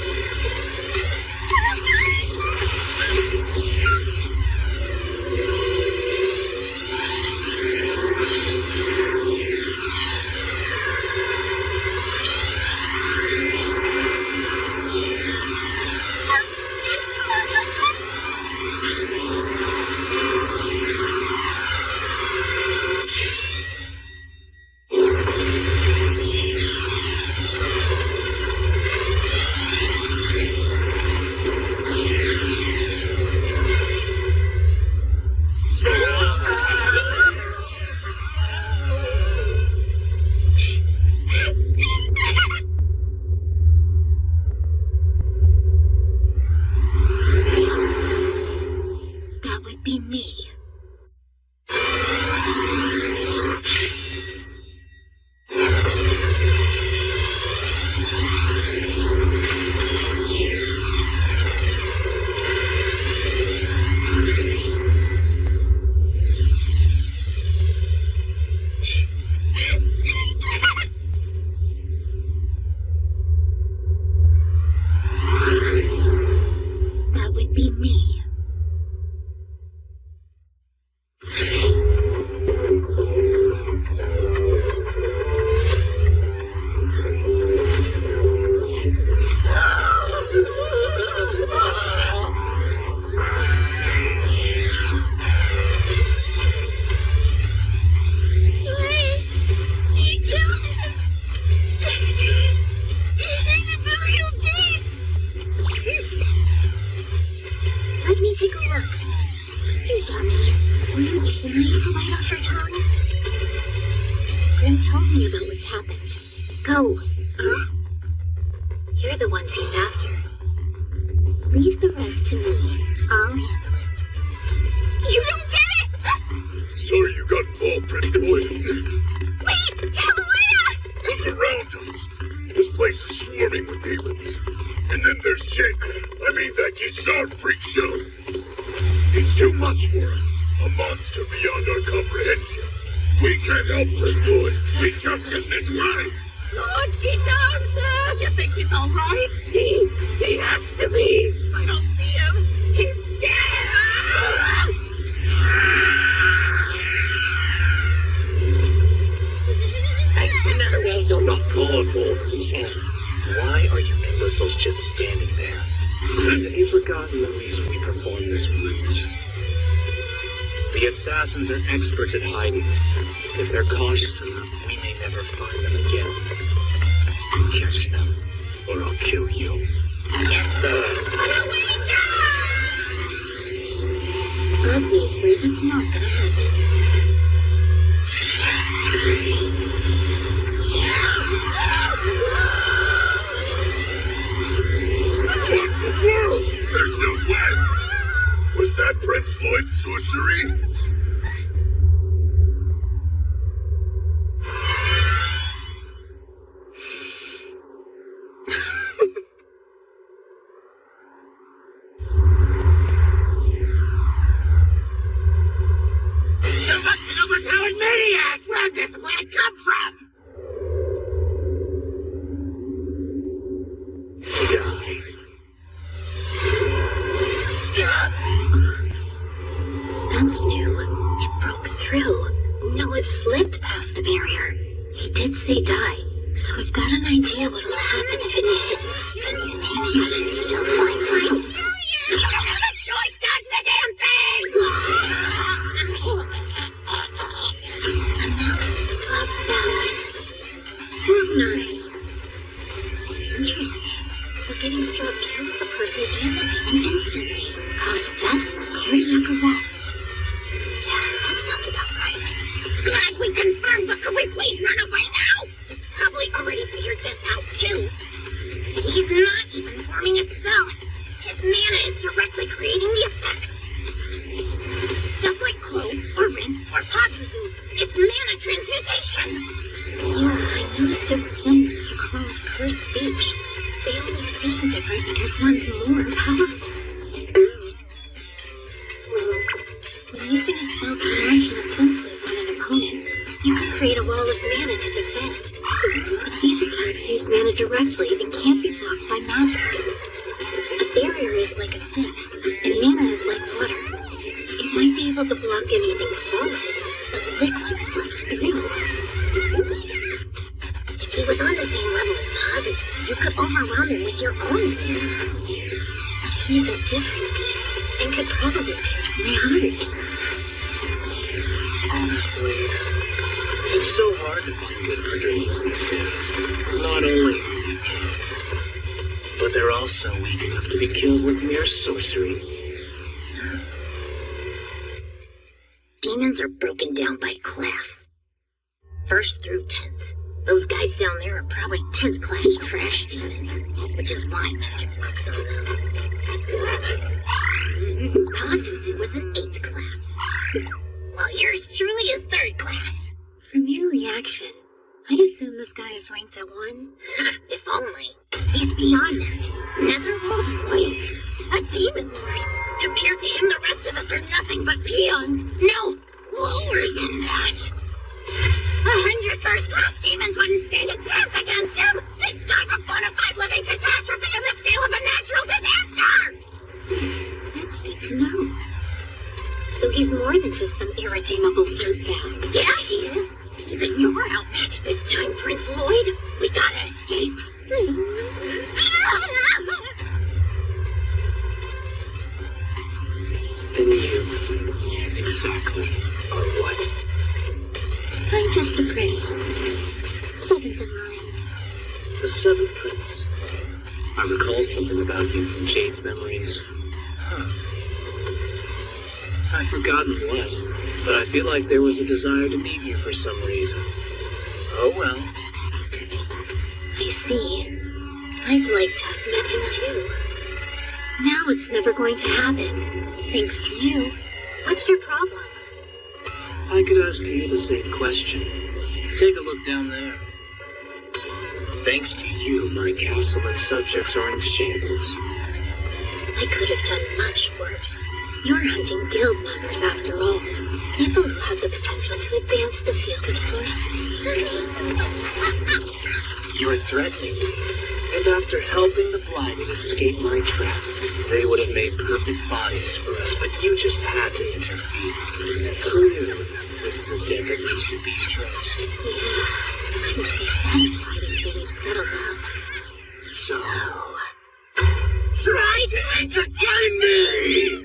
Are experts at hiding. If they're cautious enough, we may never find them again. Catch them, or I'll kill you. Yes, sir. Obviously, that's not gonna happen. What the world? There's no way! Was that Prince Lloyd's sorcery? Interesting. So getting struck kills the person and the demon instantly. Cause death, cardiac arrest. Yeah, that sounds about right. Glad we confirmed, but could we please run away now? You've probably already figured this out, too. He's not even forming a spell. His mana is directly creating the effects. Just like Clo, or Rin, or Pazuzu, it's mana transmutation. Yeah, I noticed it was similar to Clo's cursed speech. They only seem different because one's more powerful. Well, when using a spell to launch an offensive on an opponent, you can create a wall of mana to defend. But these attacks use mana directly and can't be blocked by magic. A barrier is like a sieve, and mana is like water. It might be able to block anything solid, but liquid slips through. If he was on the same level as Pazuzu, you could overwhelm him with your own mana. He's a different beast, and could probably pierce my heart. Honestly, it's so hard to find good underlings these days. Not only are they idiots, but they're also weak enough to be killed with mere sorcery. Demons are broken down by class. 1st through 10th. Those guys down there are probably 10th class trash demons, which is why magic works on them. Pazuzu was an 8th class, while yours truly is 3rd class. From your reaction, I'd assume this guy is ranked at 1. If only. He's beyond that. Netherworld royalty. A demon lord. Compared to him, the rest of us are nothing but peons. No, lower than that. 100 first-class demons wouldn't stand a chance against him. This guy's a bona fide living catastrophe on the scale of a natural disaster. That's good to know. So he's more than just some irredeemable dirtbag. Yeah, he is. Even you're outmatched this time, Prince Lloyd. We gotta escape. And you, exactly, are what? I'm just a prince. 7th in line. The 7th Prince. I recall something about you from Jade's memories. I've forgotten what, but I feel like there was a desire to meet you for some reason. Oh well. I see. I'd like to have met him too. Now it's never going to happen. Thanks to you. What's your problem? I could ask you the same question. Take a look down there. Thanks to you, my castle and subjects are in shambles. I could have done much worse. You're hunting guild members after all. People who have the potential to advance the field of sorcery. You're threatening me. And after helping the blighted escape my trap, they would have made perfect bodies for us, but you just had to interfere. Clearly, this is a debt that needs to be addressed. Yeah, I won't be satisfied until we've settled down. So... Try to entertain me!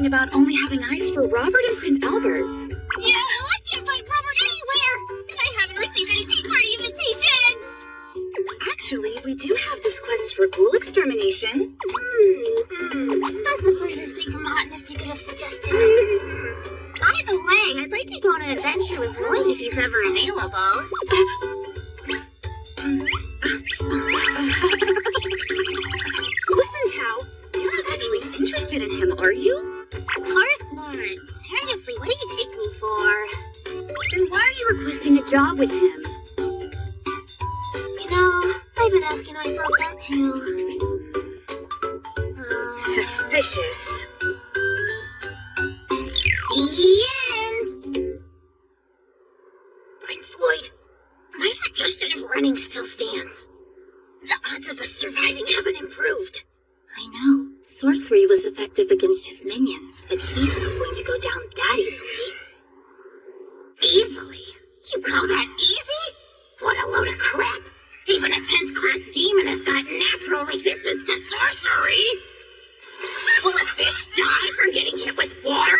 About only having eyes for Robert and Prince Albert. Yeah, I can't find Robert anywhere! And I haven't received any tea party invitations! Actually, we do have this quest for ghoul extermination. That's the furthest thing from hotness you could have suggested. By the way, I'd like to go on an adventure with Lloyd if he's ever available. Listen, Tao, you're not actually interested in him, are you? Of course not. Seriously, what do you take me for? Then why are you requesting a job with him? You know, I've been asking myself that too. Suspicious. The end! Prince Lloyd, my suggestion of running still stands. The odds of us surviving haven't improved. I know. Sorcery was effective against his minions, but he's not going to go down that easily. Easily? You call that easy? load of crap. Even a 10th class demon has got natural resistance to sorcery. Will a fish die from getting hit with water?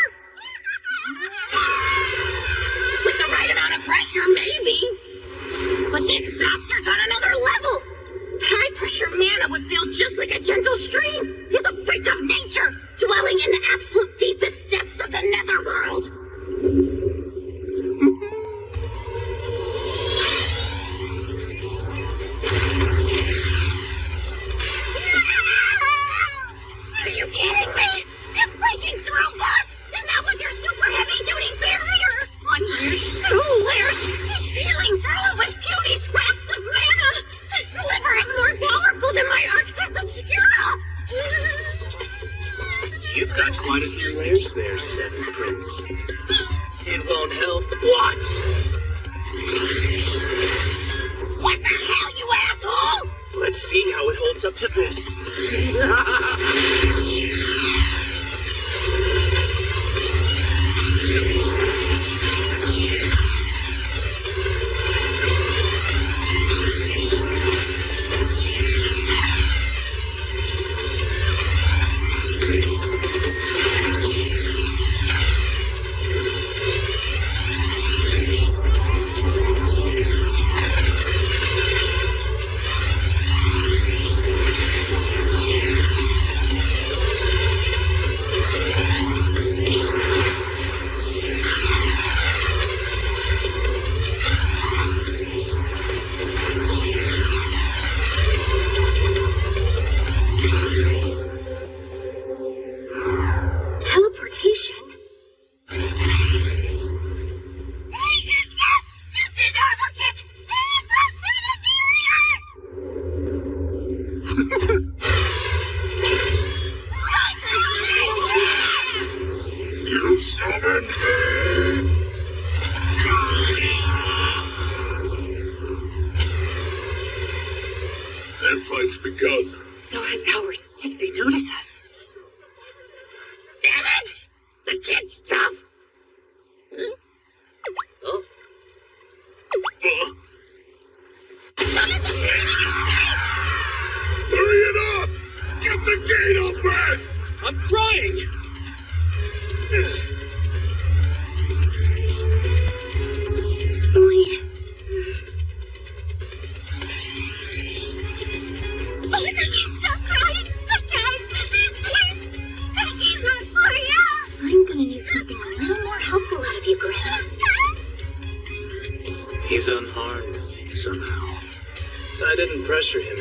With the right amount of pressure, maybe. But this bastard's on another level. High pressure mana would feel just like a gentle stream. He's a freak of nature, dwelling in the absolute deepest depths of the netherworld. Are you kidding me? It's breaking through, boss! And that was your super heavy-duty barrier! On years, 2 layers, healing through with puny scraps of mana! This sliver is more powerful than my Arctis Obscura! You've got quite a few layers there, Seven Prince. It won't help. Watch! What the hell, you asshole? Let's see how it holds up to this.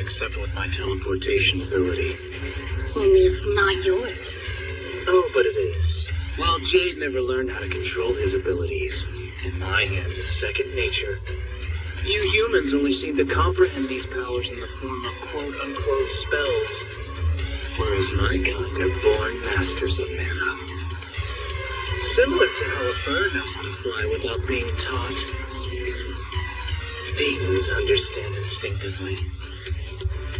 Except with my teleportation ability. Only it's not yours. Oh, but it is. Well, Jade never learned how to control his abilities. In my hands, it's second nature. You humans only seem to comprehend these powers in the form of quote-unquote spells. Whereas my kind are born masters of mana. Similar to how a bird knows how to fly without being taught. Demons understand instinctively.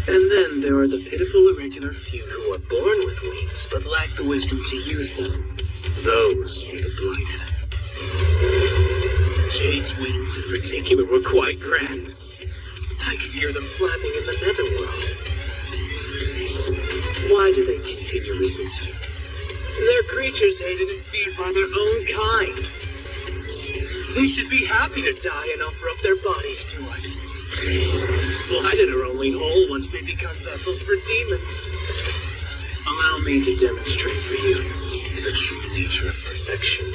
And then there are the pitiful irregular few who are born with wings but lack the wisdom to use them. Those are the blighted. Jade's wings in particular were quite grand. I could hear them flapping in the netherworld. Why do they continue resisting? They're creatures hated and feared by their own kind. They should be happy to die and offer up their bodies to us. Blighted are only whole once they become vessels for demons. Allow me to demonstrate for you the true nature of perfection.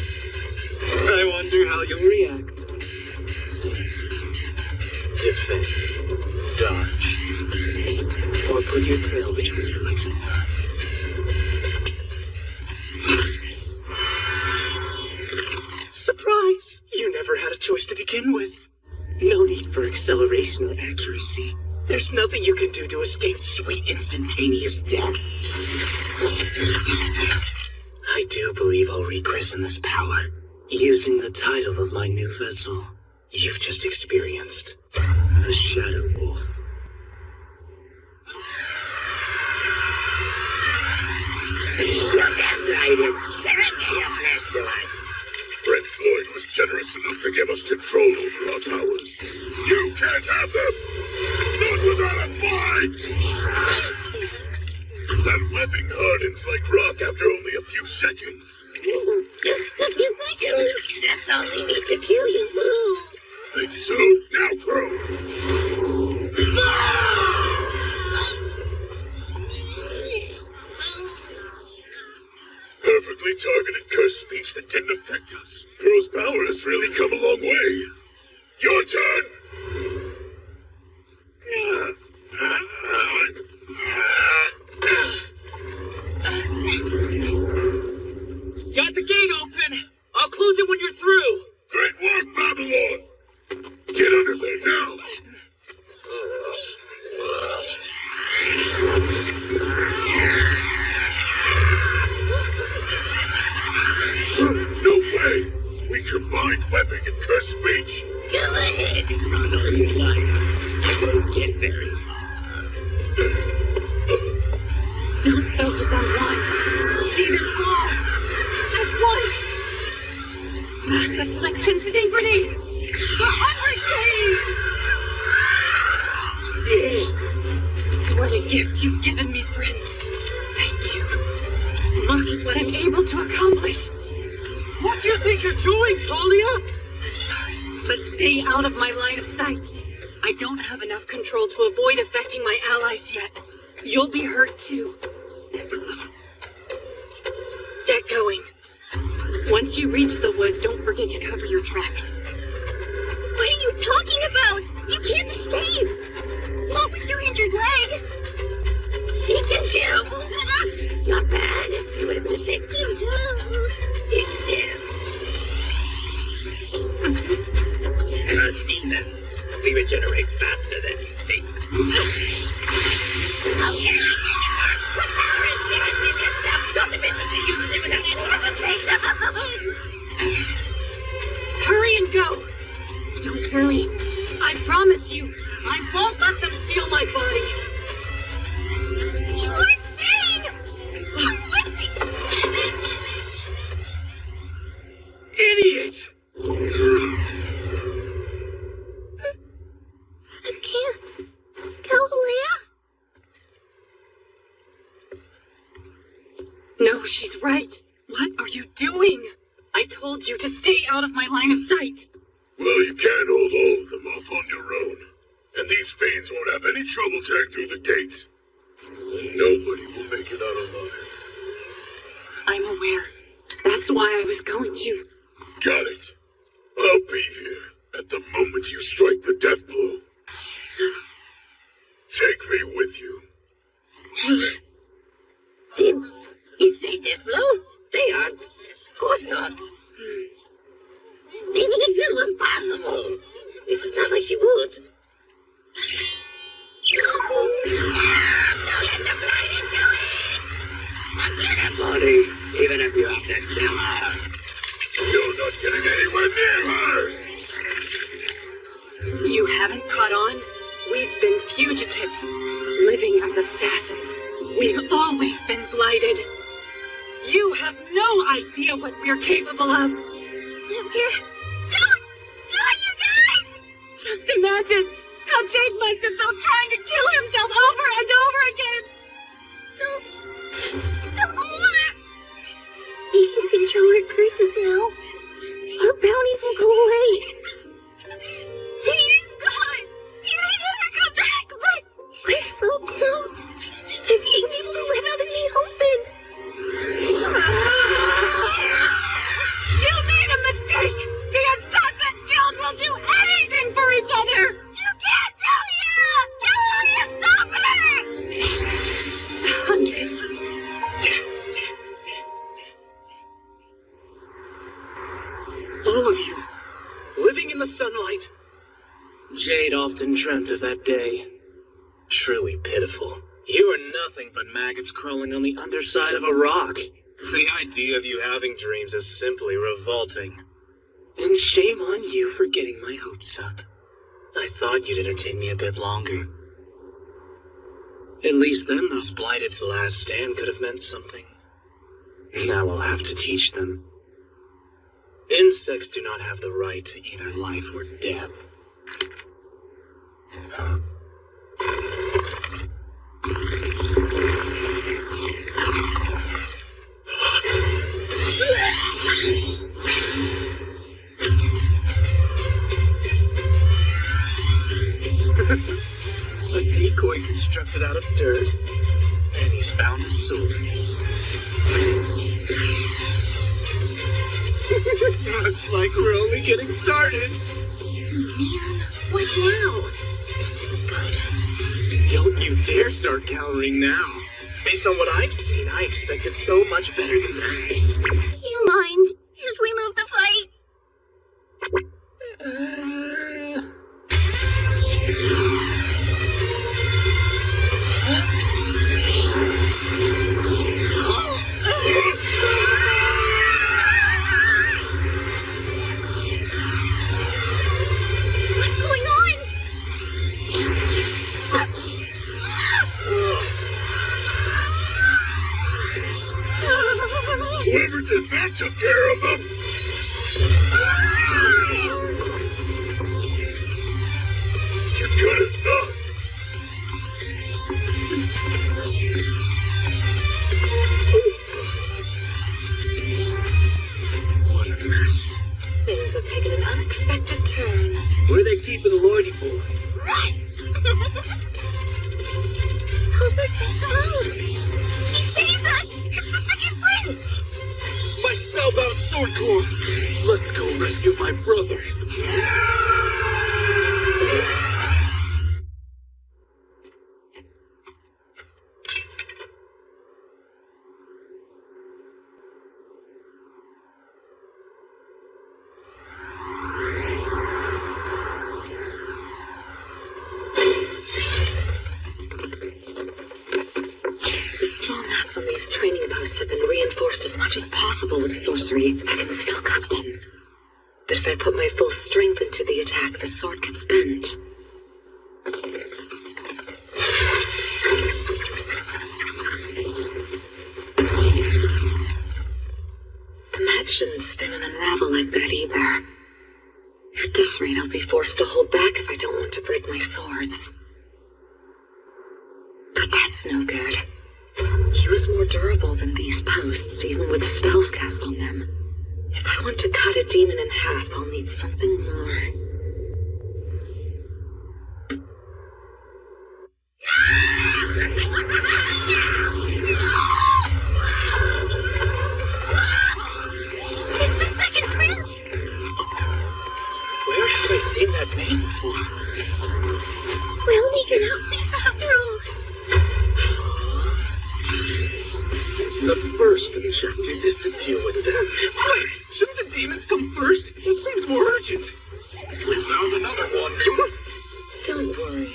I wonder how you'll react. Defend, dodge, or put your tail between your legs and run. Surprise! You never had a choice to begin with. No need for acceleration or accuracy. There's nothing you can do to escape sweet instantaneous death. I do believe I'll rechristen this power, using the title of my new vessel you've just experienced, the Shadow Wolf. You're damn blighted. Send me your flesh to us. Prince Lloyd was generous enough to give us control over our powers. You can't have them! Not without a fight! That webbing hardens like rock after only a few seconds. Just a few seconds. That's all they need to kill you, fool. Think so? Now throw! Perfectly targeted cursed speech that didn't affect us. Crow's power has really come a long way. Your turn! Got the gate open. I'll close it when you're through. Great work, Babylon! Get under there now! No way! We combined webbing and cursed speech! Go ahead and run all your life. You won't get very far. Don't focus on one. See them all. At once. Mass affliction synchrony. For 100 days. What a gift you've given me, Prince. Thank you. Look at what I'm able to accomplish. What do you think you're doing, Talia? Sorry, but stay out of my line of sight. I don't have enough control to avoid affecting my allies yet. You'll be hurt too. Get going. Once you reach the woods, don't forget to cover your tracks. What are you talking about? You can't escape! Not with your injured leg! She can share wounds with us. Not bad. You would have been effective too. Except... Cursed demons. We regenerate faster than you think. Okay, what power is seriously messed up? Not to mention to use it without any provocation. Hurry and go. Don't worry. I promise you, I won't let them steal my body. You are insane! Come with me! Idiot! I can't. Galilea? No, she's right. What are you doing? I told you to stay out of my line of sight. Well, you can't hold all of them off on your own. And these fiends won't have any trouble tearing through the gate. Nobody will make it out alive. I'm aware. That's why I was going to. Got it. I'll be here at the moment you strike the death blow. Take me with you. Did you say death blow? They aren't. Of course not. Even if it was possible, this is not like she would. Don't let the blighted do it! Forget it, buddy. Even if you have to kill her. You're not getting anywhere near her! You haven't caught on? We've been fugitives, living as assassins. We've always been blighted. You have no idea what we're capable of. Don't! Do it, you guys! Just imagine how Jake must have felt trying to kill himself over and over again. No. We can control our curses now. Our bounties will go away. Jade is gone. He may never come back, but we're so close to being able to live out in the open. You made a mistake. The Assassin's Guild will do anything for each other. You can't tell you! Galilea, stop her! 100 deaths. All of you, living in the sunlight. Jade often dreamt of that day. Truly pitiful. You are nothing but maggots crawling on the underside of a rock. The idea of you having dreams is simply revolting. And shame on you for getting my hopes up. I thought you'd entertain me a bit longer. At least then those blighted's last stand could have meant something. Now I'll have to teach them. Insects do not have the right to either life or death. A decoy constructed out of dirt, and he's found a sword. Looks like we're only getting started. Man, what now? This isn't good. Don't you dare start cowering now. Based on what I've seen, I expected so much better than that. You mind if we move the fight? What's going on? Whoever did that took care of them. You could have not. What a mess. Things have taken an unexpected turn. Where are they keeping Lordy for? Albert the Slow! He saved us! It's the second prince! My spellbound sword core! Let's go rescue my brother. The straw mats on these training posts have been reinforced as much as possible with sorcery. I can still cut them. But if I put my full strength into the attack, the sword gets bent. The mat shouldn't spin and unravel like that either. At this rate, I'll be forced to hold back if I don't want to break my swords. But that's no good. He was more durable than these posts, even with spells cast on them. If I want to cut a demon in half, I'll need something more. It's the second prince! Where have I seen that name before? We'll make an outsave after all. The first objective is to deal with them. Wait, shouldn't the demons come first? It seems more urgent. We found another one. Don't worry.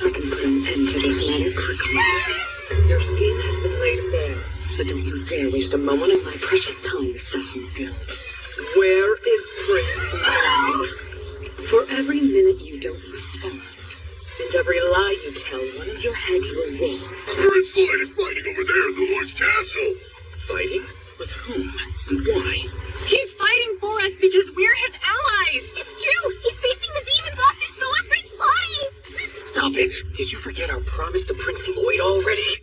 I can put an end to this matter quickly. Your scheme has been laid bare, so don't you dare waste a moment of my precious time, Assassin's Guild. Where is Prince Lloyd? For every minute you don't respond, and every lie you tell, one of your heads will roll. Prince Lloyd is fighting over there in the Lord's castle. Fighting? With whom? And why? He's fighting for us because we're his allies. It's true! He's facing the demon boss who stole Efrain's body! Stop it! Did you forget our promise to Prince Lloyd already?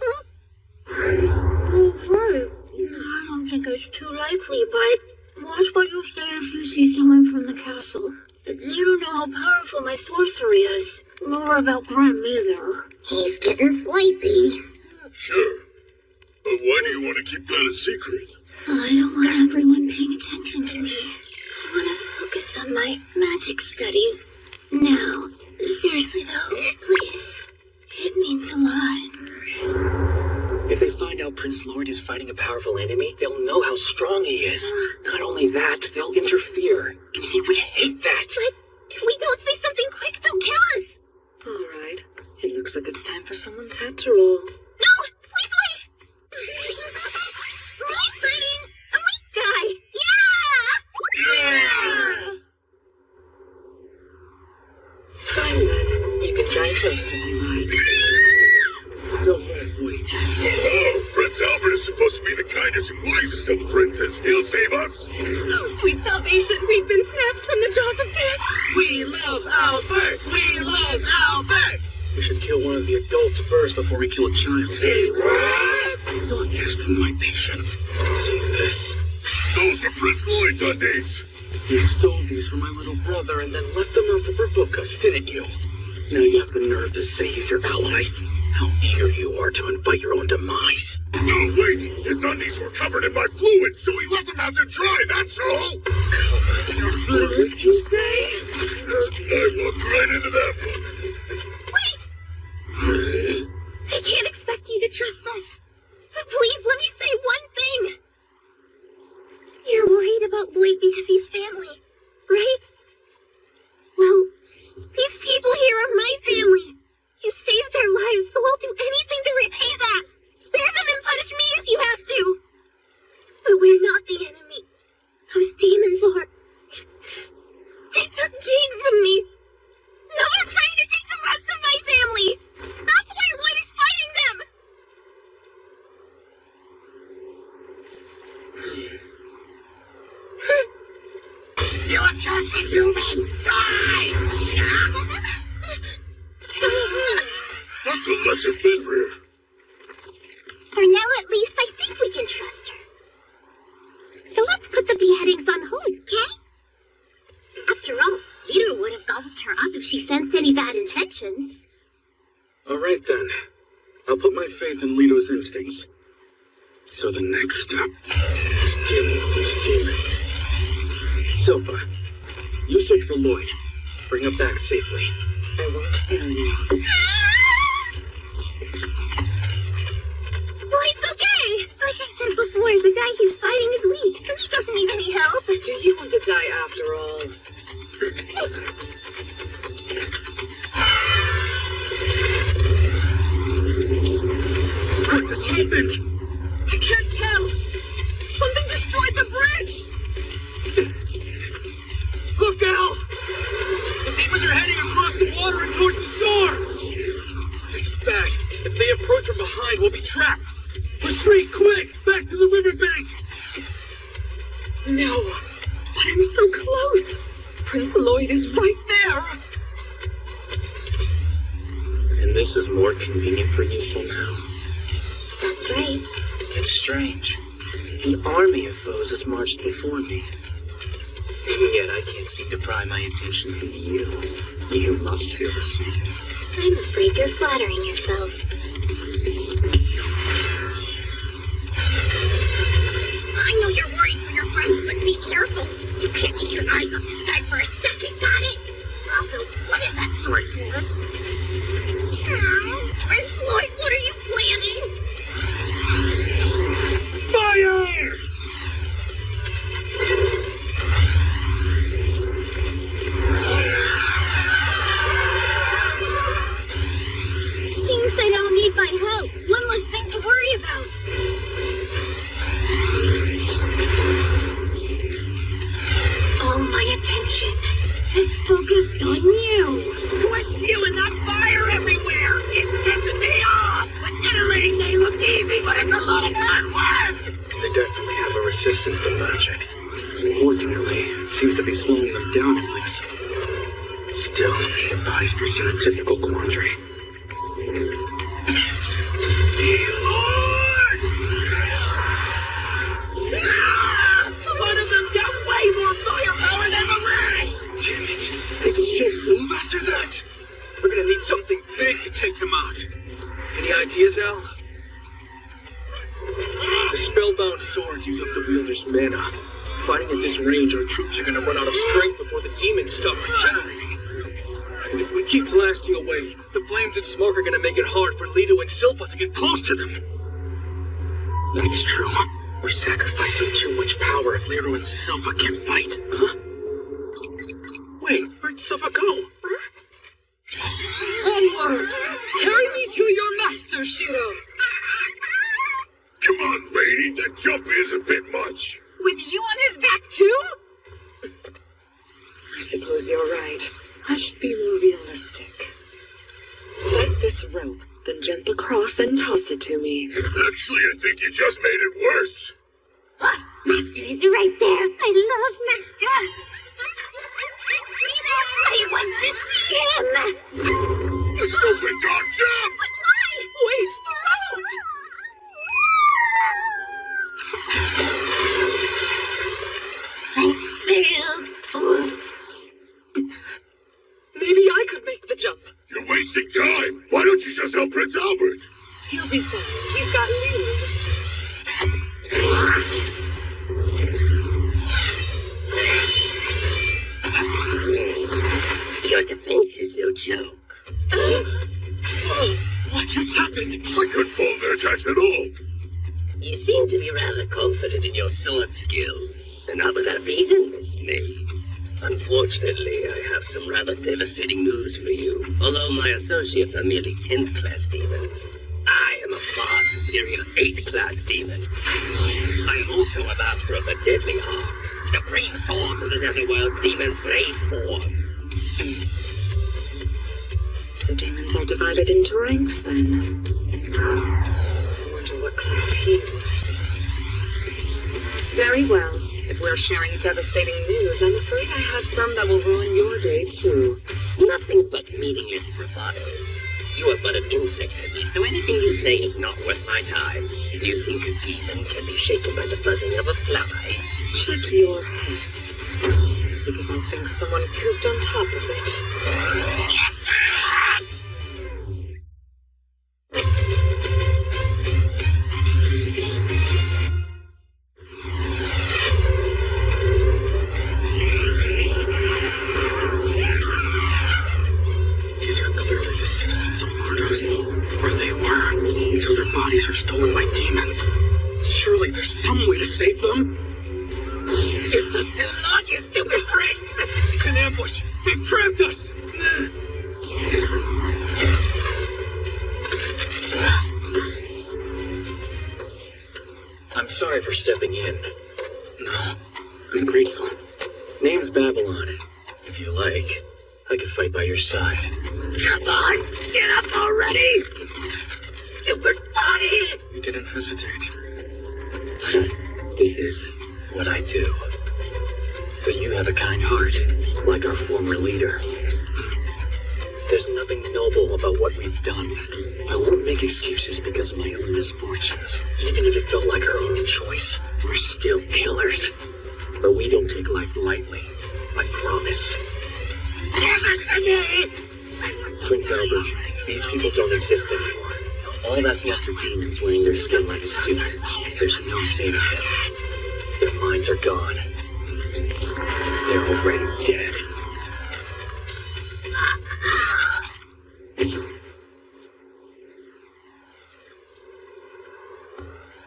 Oh, right. I don't think it's too likely, but watch what you say if you see someone from the castle. You don't know how powerful my sorcery is, nor about Grim either. He's getting sleepy. Sure. But why do you want to keep that a secret? I don't want everyone paying attention to me. I want to focus on my magic studies. Now, seriously though, please. It means a lot. If they find out Prince Lloyd is fighting a powerful enemy, they'll know how strong he is. Not only that, they'll interfere. And he would hate that. But if we don't say something quick, they'll kill us. All right. It looks like it's time for someone's head to roll. No! Please wait! Nice fighting! A weak guy! Yeah! Fine then. You can die close to me, right? So wait. Oh, Prince Albert is supposed to be the kindest and wisest of the princes. He'll save us. Oh, sweet salvation, we've been snatched from the jaws of death. We love Albert! We love Albert! We should kill one of the adults first before we kill a child. Say what? You're testing my patience. See this? Those are Prince Lloyd's undies. You stole these from my little brother and then left them out to provoke us, didn't you? Now you have the nerve to say he's your ally. How eager you are to invite your own demise. No, wait! His undies were covered in my fluid, so he left them out to dry, that's all! Covered in your fluid, you say? I walked right into that one. Wait! I can't expect you to trust us. But please, let me say one thing. You're worried about Lloyd because he's family, right? Well, these people here are my family. You saved their lives, so I'll do anything to repay that. Spare them and punish me if you have to. But we're not the enemy. Those demons are. They took Jade from me. Now they're trying to take the rest of my family. That's why Lloyd is fighting them. You accursed humans, die! That's a lesser Fenrir. For now, at least, I think we can trust her. So let's put the beheadings on hold, okay? After all, Leader would have gobbled her up if she sensed any bad intentions. All right, then. I'll put my faith in Leto's instincts. So the next step is dealing with these demons. Silva, you search for Lloyd. Bring him back safely. I won't fail you. Lloyd's okay! Like I said before, the guy he's fighting is weak, so he doesn't need any help. Do you want to die after all? What just happened? I can't tell. Something destroyed the bridge. Look out! The demons are heading across the water and towards the shore! This is bad. If they approach from behind, we'll be trapped. Retreat, quick! Back to the riverbank! No, but I'm so close. Prince Lloyd is right there. And this is more convenient for you somehow. That's right. It's strange. An army of foes has marched before me. And yet I can't seem to pry my attention from you. You must feel the same. I'm afraid you're flattering yourself. I know you're worried for your friends, but be careful. You can't take your eyes off this guy for a second, got it? Also, what is that sword for? Prince Lloyd, what are you planning? Fire! Seems they don't need my help. One less thing to worry about. All my attention is focused on you. What's spewing that fire everywhere? It's pissing me off! Regenerating may look easy, but it's a lot of hard work! They definitely have a resistance to magic. Fortunately, it seems to be slowing them down at least. Still, the bodies present a typical quandary. Lord! One of them's got way more firepower than the rest! Damn it! They can still move after that! We're gonna need something big to take them out. Any ideas, Al? The spellbound swords use up the wielder's mana. Fighting at this range, our troops are gonna run out of strength before the demons stop regenerating. And if we keep blasting away, the flames and smoke are gonna make it hard for Leto and Silva to get close to them. That's true. We're sacrificing too much power if Leto and Silva can't fight, huh? Wait, where'd Silva go? Onward! Carry me to your master, Shiro. Come on, lady, that jump is a bit much. With you on his back, too? I suppose you're right. I should be more realistic. Like this rope, Then jump across and toss it to me. Actually, I think you just made it worse. Oh, Master is right there. I love Master. See that? I want to see him. The stupid dog jump! But why? Wait, the Failed. Maybe I could make the jump. You're wasting time. Why don't you just help Prince Albert? He'll be fine. He's got lead. Your defense is no joke. What just happened? I couldn't pull their attacks at all. You seem to be rather confident in your sword skills, and not without reason, Miss May. Unfortunately, I have some rather devastating news for you. Although my associates are merely 10th class demons, I am a far superior 8th class demon. I am also a master of the deadly art, supreme swords of the netherworld demon blade form. So demons are divided into ranks, then. I wonder what class he was. Very well. If we're sharing devastating news, I'm afraid I have some that will ruin your day, too. Nothing but meaningless bravado. You are but an insect to me, so anything you say is not worth my time. Do you think a demon can be shaken by the buzzing of a fly? Check your head. Because I think someone pooped on top of it. These are clearly the citizens of Lordos, or they were, until their bodies were stolen by demons. Surely there's some way to save them? It's up too long, you stupid prince! It's an ambush! They've trapped us! I'm sorry for stepping in. No, I'm grateful. Name's Babylon. If you like, I could fight by your side. Come on, get up already! Stupid body! You didn't hesitate. This is what I do. But you have a kind heart, like our former leader. There's nothing noble about what we've done. I won't make excuses because of my own misfortunes. Even if it felt like our own choice, we're still killers. But we don't take life lightly. I promise. Give it to me! Prince Albert, these people don't exist anymore. All that's left are demons wearing their skin like a suit. There's no saving them. Their minds are gone. They're already dead.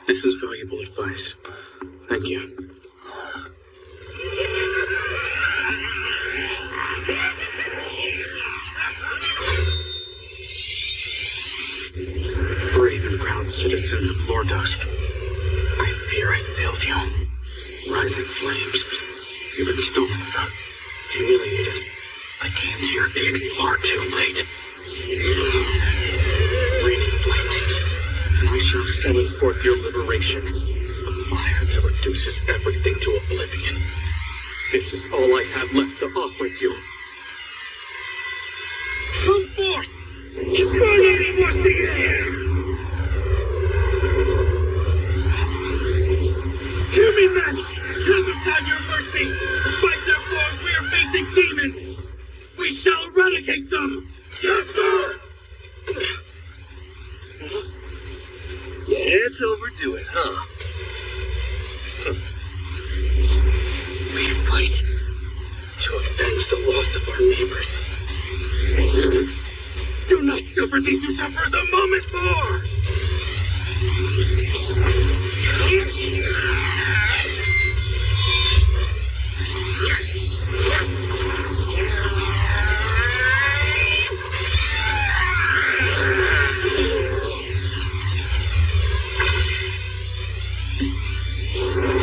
This is valuable advice. Thank you. Brave and proud citizens of Lordos, I fear I failed you. Rising flames, you've been stolen from, humiliated. I came to your aid far too late. Raining flames, and I shall summon forth your liberation. A fire that reduces everything to oblivion. This is all I have left to offer you. Come forth! Hear me, men! Cast aside your mercy! Despite their forms, we are facing demons! We shall eradicate them! Yes, sir! Let's overdo it, huh? We fight to avenge the loss of our neighbors. Do not suffer these usurpers a moment more!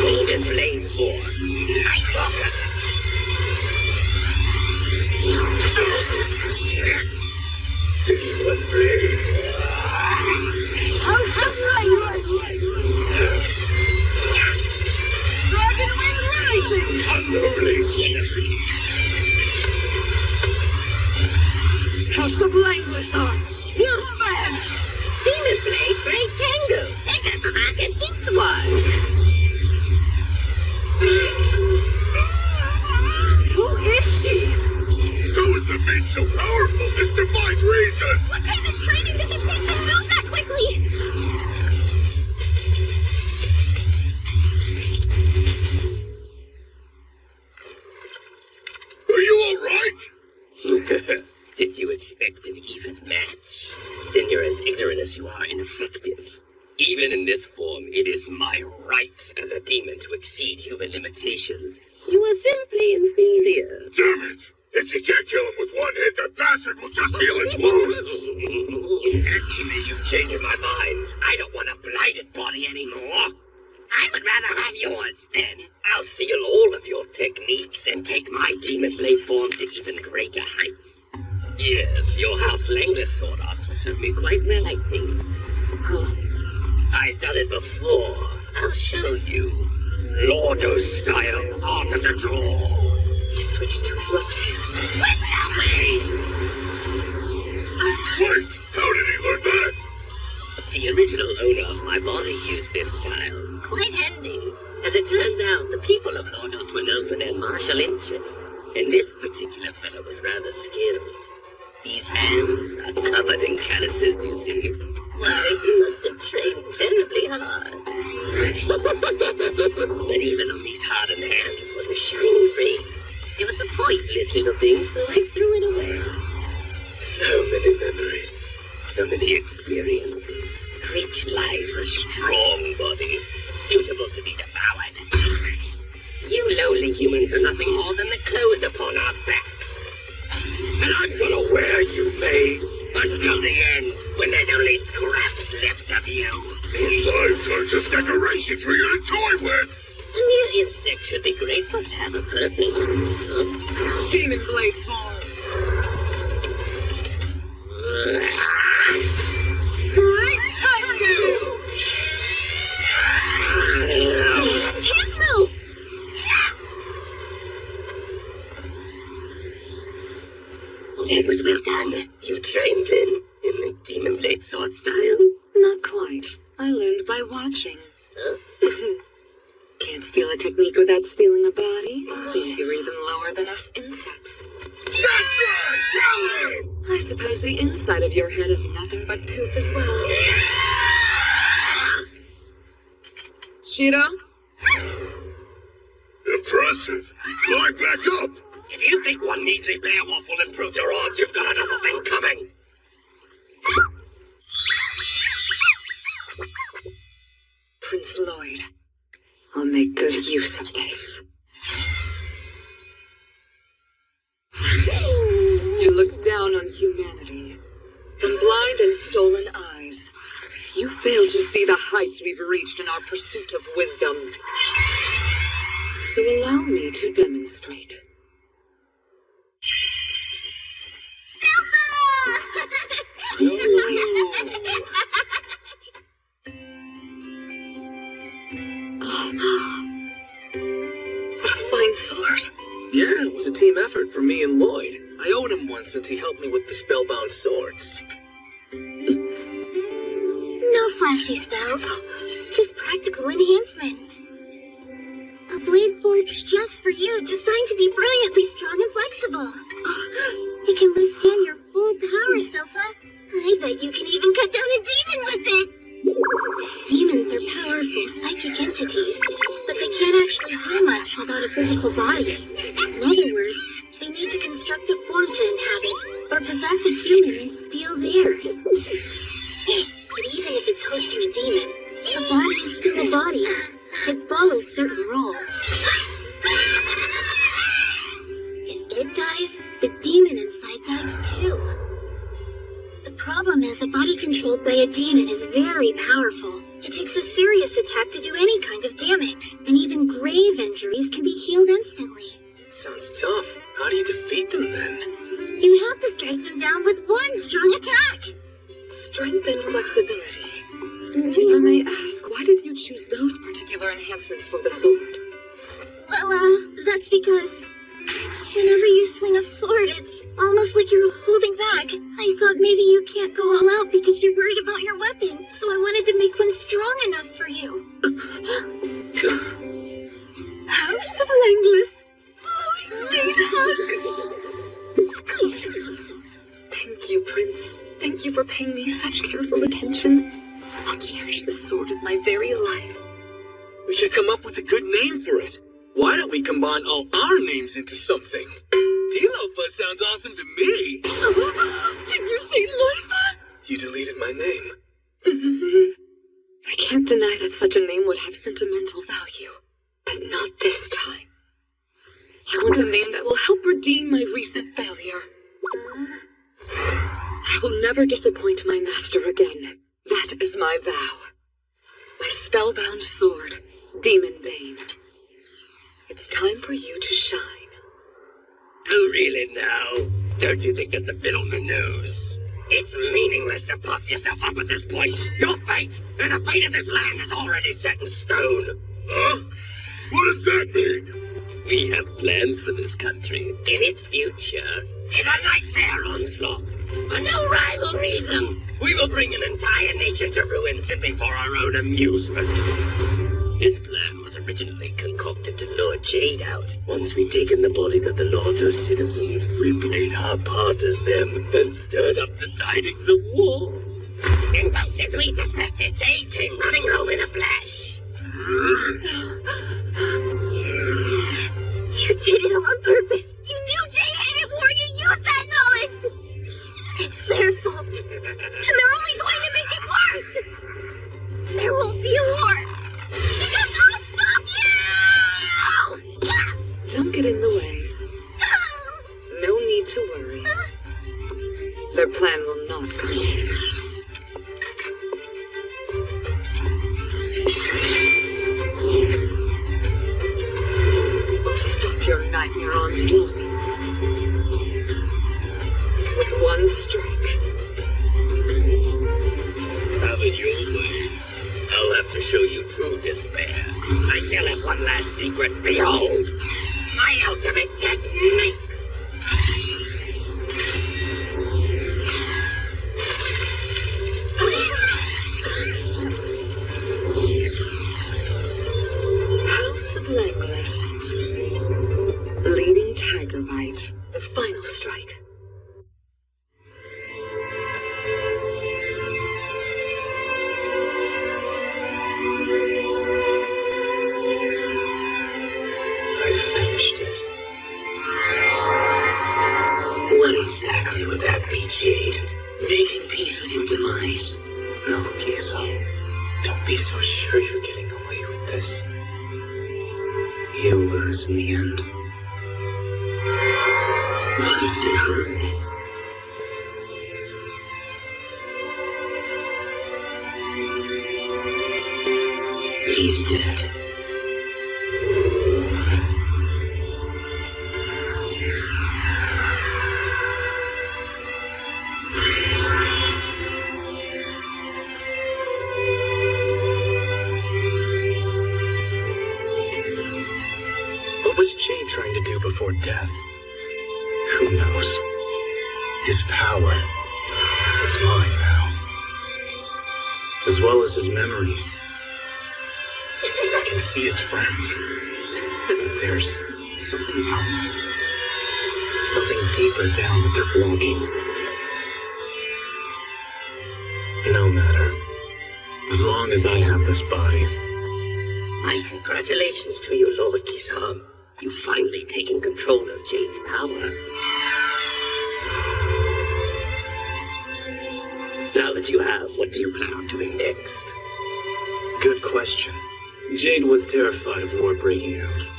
Demon blade form. Demon blade. slowly. House of Language Arts. Not bad. Demon Blade, Great Tango. Take a crack at this one. Who is she? How is the maid so powerful? This defies reason! What kind of training does it take to move that quickly? Are you alright? Did you expect an even match? Then you're as ignorant as you are ineffective. Even in this form, it is my right as a demon to exceed human limitations. You are simply inferior. Damn it! If you can't kill him with one hit, that bastard will just heal his wounds! Actually, you've changed my mind. I don't want a blighted body anymore. I would rather have yours. Then I'll steal all of your techniques and take my demon blade form to even greater heights. Yes, your house Langless sword arts will serve me quite well, I think. I've done it before. I'll show you. Lordos style, art of the draw. He switched to his left hand. With the waves! Wait! How did he learn that? The original owner of my body used this style. Quite handy. As it turns out, the people of Lordos were known for their martial interests, and this particular fellow was rather skilled. These hands are covered in calluses, you see. Why, he must have trained terribly hard. But even on these hardened hands was a shiny ring. It was a pointless little thing, so I threw it away. So many memories, so many experiences. Rich life, a strong body, suitable to be devoured. You lowly humans are nothing more than the clothes upon our backs. And I'm gonna wear you, maid, until the end, when there's only scraps left of you. Our lives are just decorations for you to toy with! A mere insect should be grateful to have a purpose. Demon blade form. Great tango! Hands move! That was well done. You trained then, in the demon blade sword style? Not quite. I learned by watching. Can't steal a technique without stealing a body. Seems you're even lower than us insects. That's right! Tell him! I suppose the inside of your head is nothing but poop as well. Shiro? Impressive! Climb back up! If you think one measly beowulf will improve your odds, you've got another thing coming. Prince Lloyd. I'll make good use of this. You look down on humanity. From blind and stolen eyes. You fail to see the heights we've reached in our pursuit of wisdom. So allow me to demonstrate. Prince Lloyd. What a fine sword. Yeah, it was a team effort for me and Lloyd. I owed him one since he helped me with the spellbound swords. No flashy spells, just practical enhancements. A blade forged just for you, designed to be brilliantly strong and flexible. It can withstand your full power, Silpha. I bet you can even cut down a demon with it. Demons are powerful psychic entities, but they can't actually do much without a physical body. In other words, they need to construct a form to inhabit, or possess a human and steal theirs. But even if it's hosting a demon, the body is still a body. It follows certain rules. If it dies, the demon inside dies too. The problem is a body controlled by a demon is very powerful. It takes a serious attack to do any kind of damage, and even grave injuries can be healed instantly. Sounds tough. How do you defeat them then? You have to strike them down with one strong attack. Strength and flexibility. If I may ask, why did you choose those particular enhancements for the sword? Well, that's because whenever you swing a sword, it's almost like you're holding back. I thought maybe you can't go all out because you're worried about your weapon, so I wanted to make one strong enough for you. House of Langless, flowing maid hug. Thank you, Prince. Thank you for paying me such careful attention. I'll cherish this sword with my very life. We should come up with a good name for it. Why don't we combine all our names into something? Tilopa sounds awesome to me. Did you say Loifa? You deleted my name. I can't deny that such a name would have sentimental value, but not this time. I want a name that will help redeem my recent failure. I will never disappoint my master again. That is my vow. My spellbound sword, Demon Bane. It's time for you to shine. Oh, really now? Don't you think that's a bit on the nose? It's meaningless to puff yourself up at this point. Your fate and the fate of this land is already set in stone. Huh? What does that mean? We have plans for this country. In its future is a nightmare onslaught. For no rhyme or reason, we will bring an entire nation to ruin simply for our own amusement. This plan was originally concocted to lure Jade out. Once we'd taken the bodies of the Lordos citizens, we played our part as them and stirred up the tidings of war. And just as we suspected, Jade came running home in a flash. You did it all on purpose. You knew Jade hated war. You used that knowledge. It's their fault. And they're only going to make it worse. There won't be a war. Because I'll stop you! Don't get in the way. No need to worry. Their plan will not come to pass. We'll stop your nightmare onslaught. With one strike. Have it your way. I'll have to show you true despair. I still have one last secret. Behold! My ultimate technique! House of Langless. Leading Tiger Bite. The final strike. What exactly would that be, Jade? Making peace with your demise? No, Giso. Don't be so sure you're getting away with this. You'll lose in the end. Lose to whom? He's dead. What was Jade trying to do before death? Who knows? His power. It's mine now. As well as his memories. I can see his friends. But there's something else. Something deeper down that they're blocking. No matter. As long as I have this body. My congratulations to you, Lord Kisam. You've finally taken control of Jade's power. Now that you have, what do you plan on doing next? Good question. Jade was terrified of war breaking out.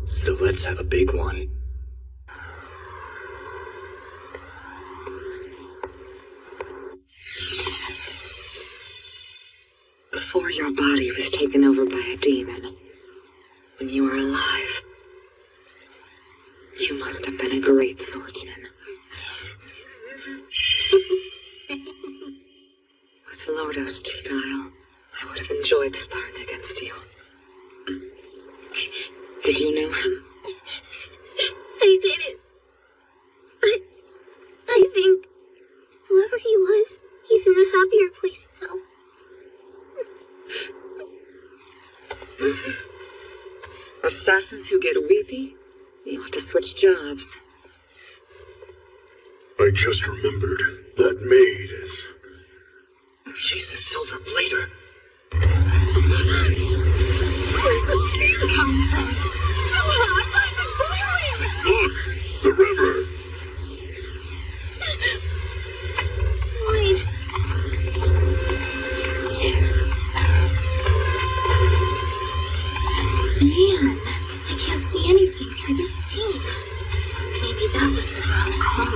So let's have a big one. Before your body was taken over by a demon, when you were alive, you must have been a great swordsman. With Lordos style, I would have enjoyed sparring against you. Did you know him? I didn't. I think whoever he was, he's in a happier place now. Assassins who get weepy? You ought to switch jobs. I just remembered that maid is... She's the silver blader. Where's the steam coming from? So hot, why is it boiling? Look! The river! Wait. Man, I can't see anything through the steam. Maybe that was the wrong call.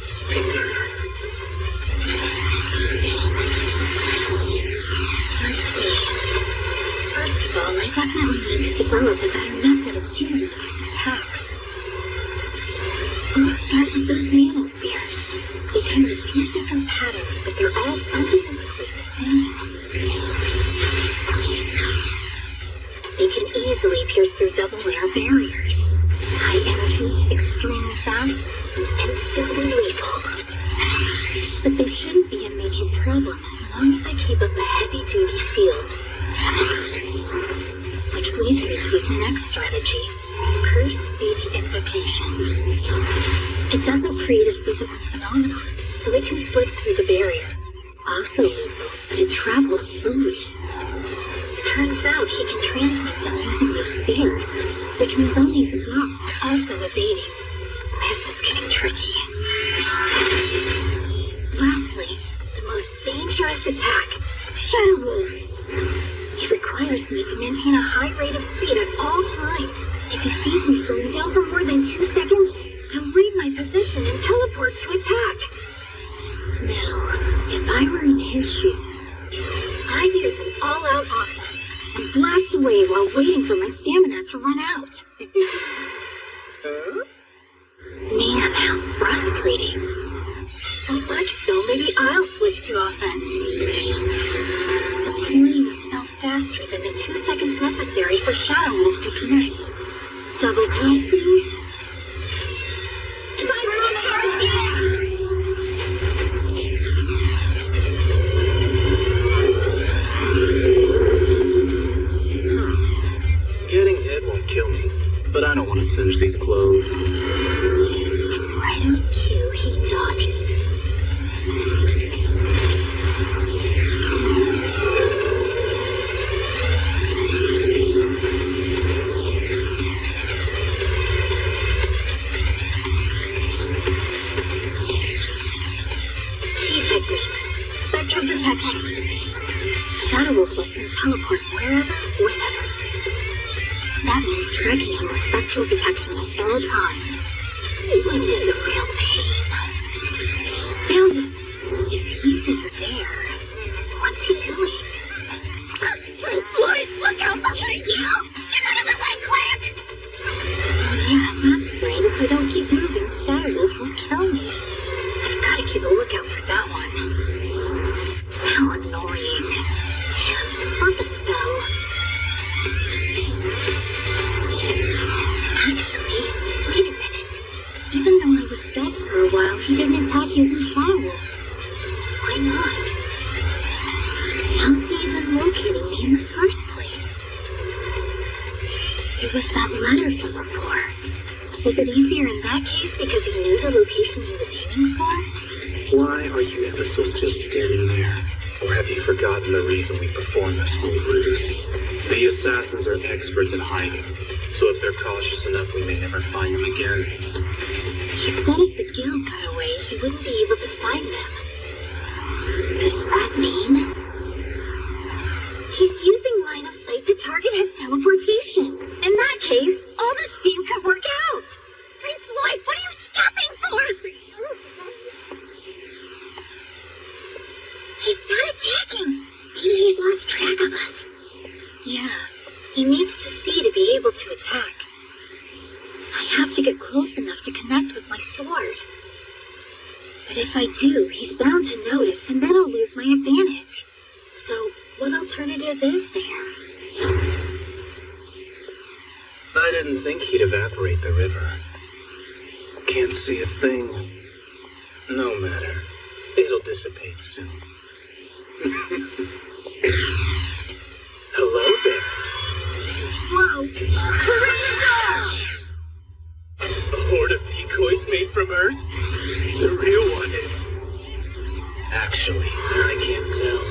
Speaker. Let's see. First of all, I definitely need to develop a better method of dealing with these attacks. I'll start with those mana spears. They come in a few different patterns, but they're all fundamentally the same. They can easily pierce through double layer barriers. High energy, extremely fast, and still be lethal. But they shouldn't be a major problem as long as I keep up a heavy-duty shield. Which leads me to his next strategy, curse speech invocations. It doesn't create a physical phenomenon, so it can slip through the barrier. Also lethal, but it travels slowly. Turns out he can transmit them using those spears, which means I'll need to block, also evading. This is getting tricky. Lastly, the most dangerous attack, Shadow Wolf. It requires me to maintain a high rate of speed at all times. If he sees me slowing down for more than 2 seconds, he'll read my position and teleport to attack. Now, if I were in his shoes, I'd use an all-out offense and blast away while waiting for my stamina to run out. Man, how frustrating. So much so, maybe I'll switch to offense. Deploying a spell faster than the 2 seconds necessary for Shadow Wolf to connect. Double casting. Getting hit won't kill me, but I don't want to singe these clothes. And right on cue, he dodges. Techniques. Spectral detection. Shadow Wolf lets him teleport wherever, whenever. That means tracking him with spectral detection at all times, which is a real pain. Found him. If he's over there, what's he doing? Lloyd, look out behind you! Get out of the way, quick! Oh yeah, that's right. If I don't keep moving, Shadow Wolf will kill me. I've got to keep a lookout for that one. How annoying. Not the spell. Actually, wait a minute. Even though I was dead for a while, he didn't attack using Shadow Wolf. Why not? How's he even locating me in the first place? It was that letter from before. Was it easier in that case because he knew the location he was aiming for? Why are you imbeciles just standing there? Or have you forgotten the reason we perform this whole ruse? The assassins are experts at hiding, so if they're cautious enough, we may never find them again. He said if the guild got away, he wouldn't be able to find them. Does that mean? He's using line of sight to target his teleportation. In that case, all the steam could work out. Prince Lloyd, what are you stopping for? He's not attacking. Maybe he's lost track of us. Yeah, he needs to see to be able to attack. I have to get close enough to connect with my sword. But if I do, he's bound to notice, and then I'll lose my advantage. So, what alternative is there? I didn't think he'd evaporate the river. Can't see a thing. No matter. It'll dissipate soon. Hello there. Too slow. We're ready to go! A horde of decoys made from Earth? The real one is... Actually, I can't tell.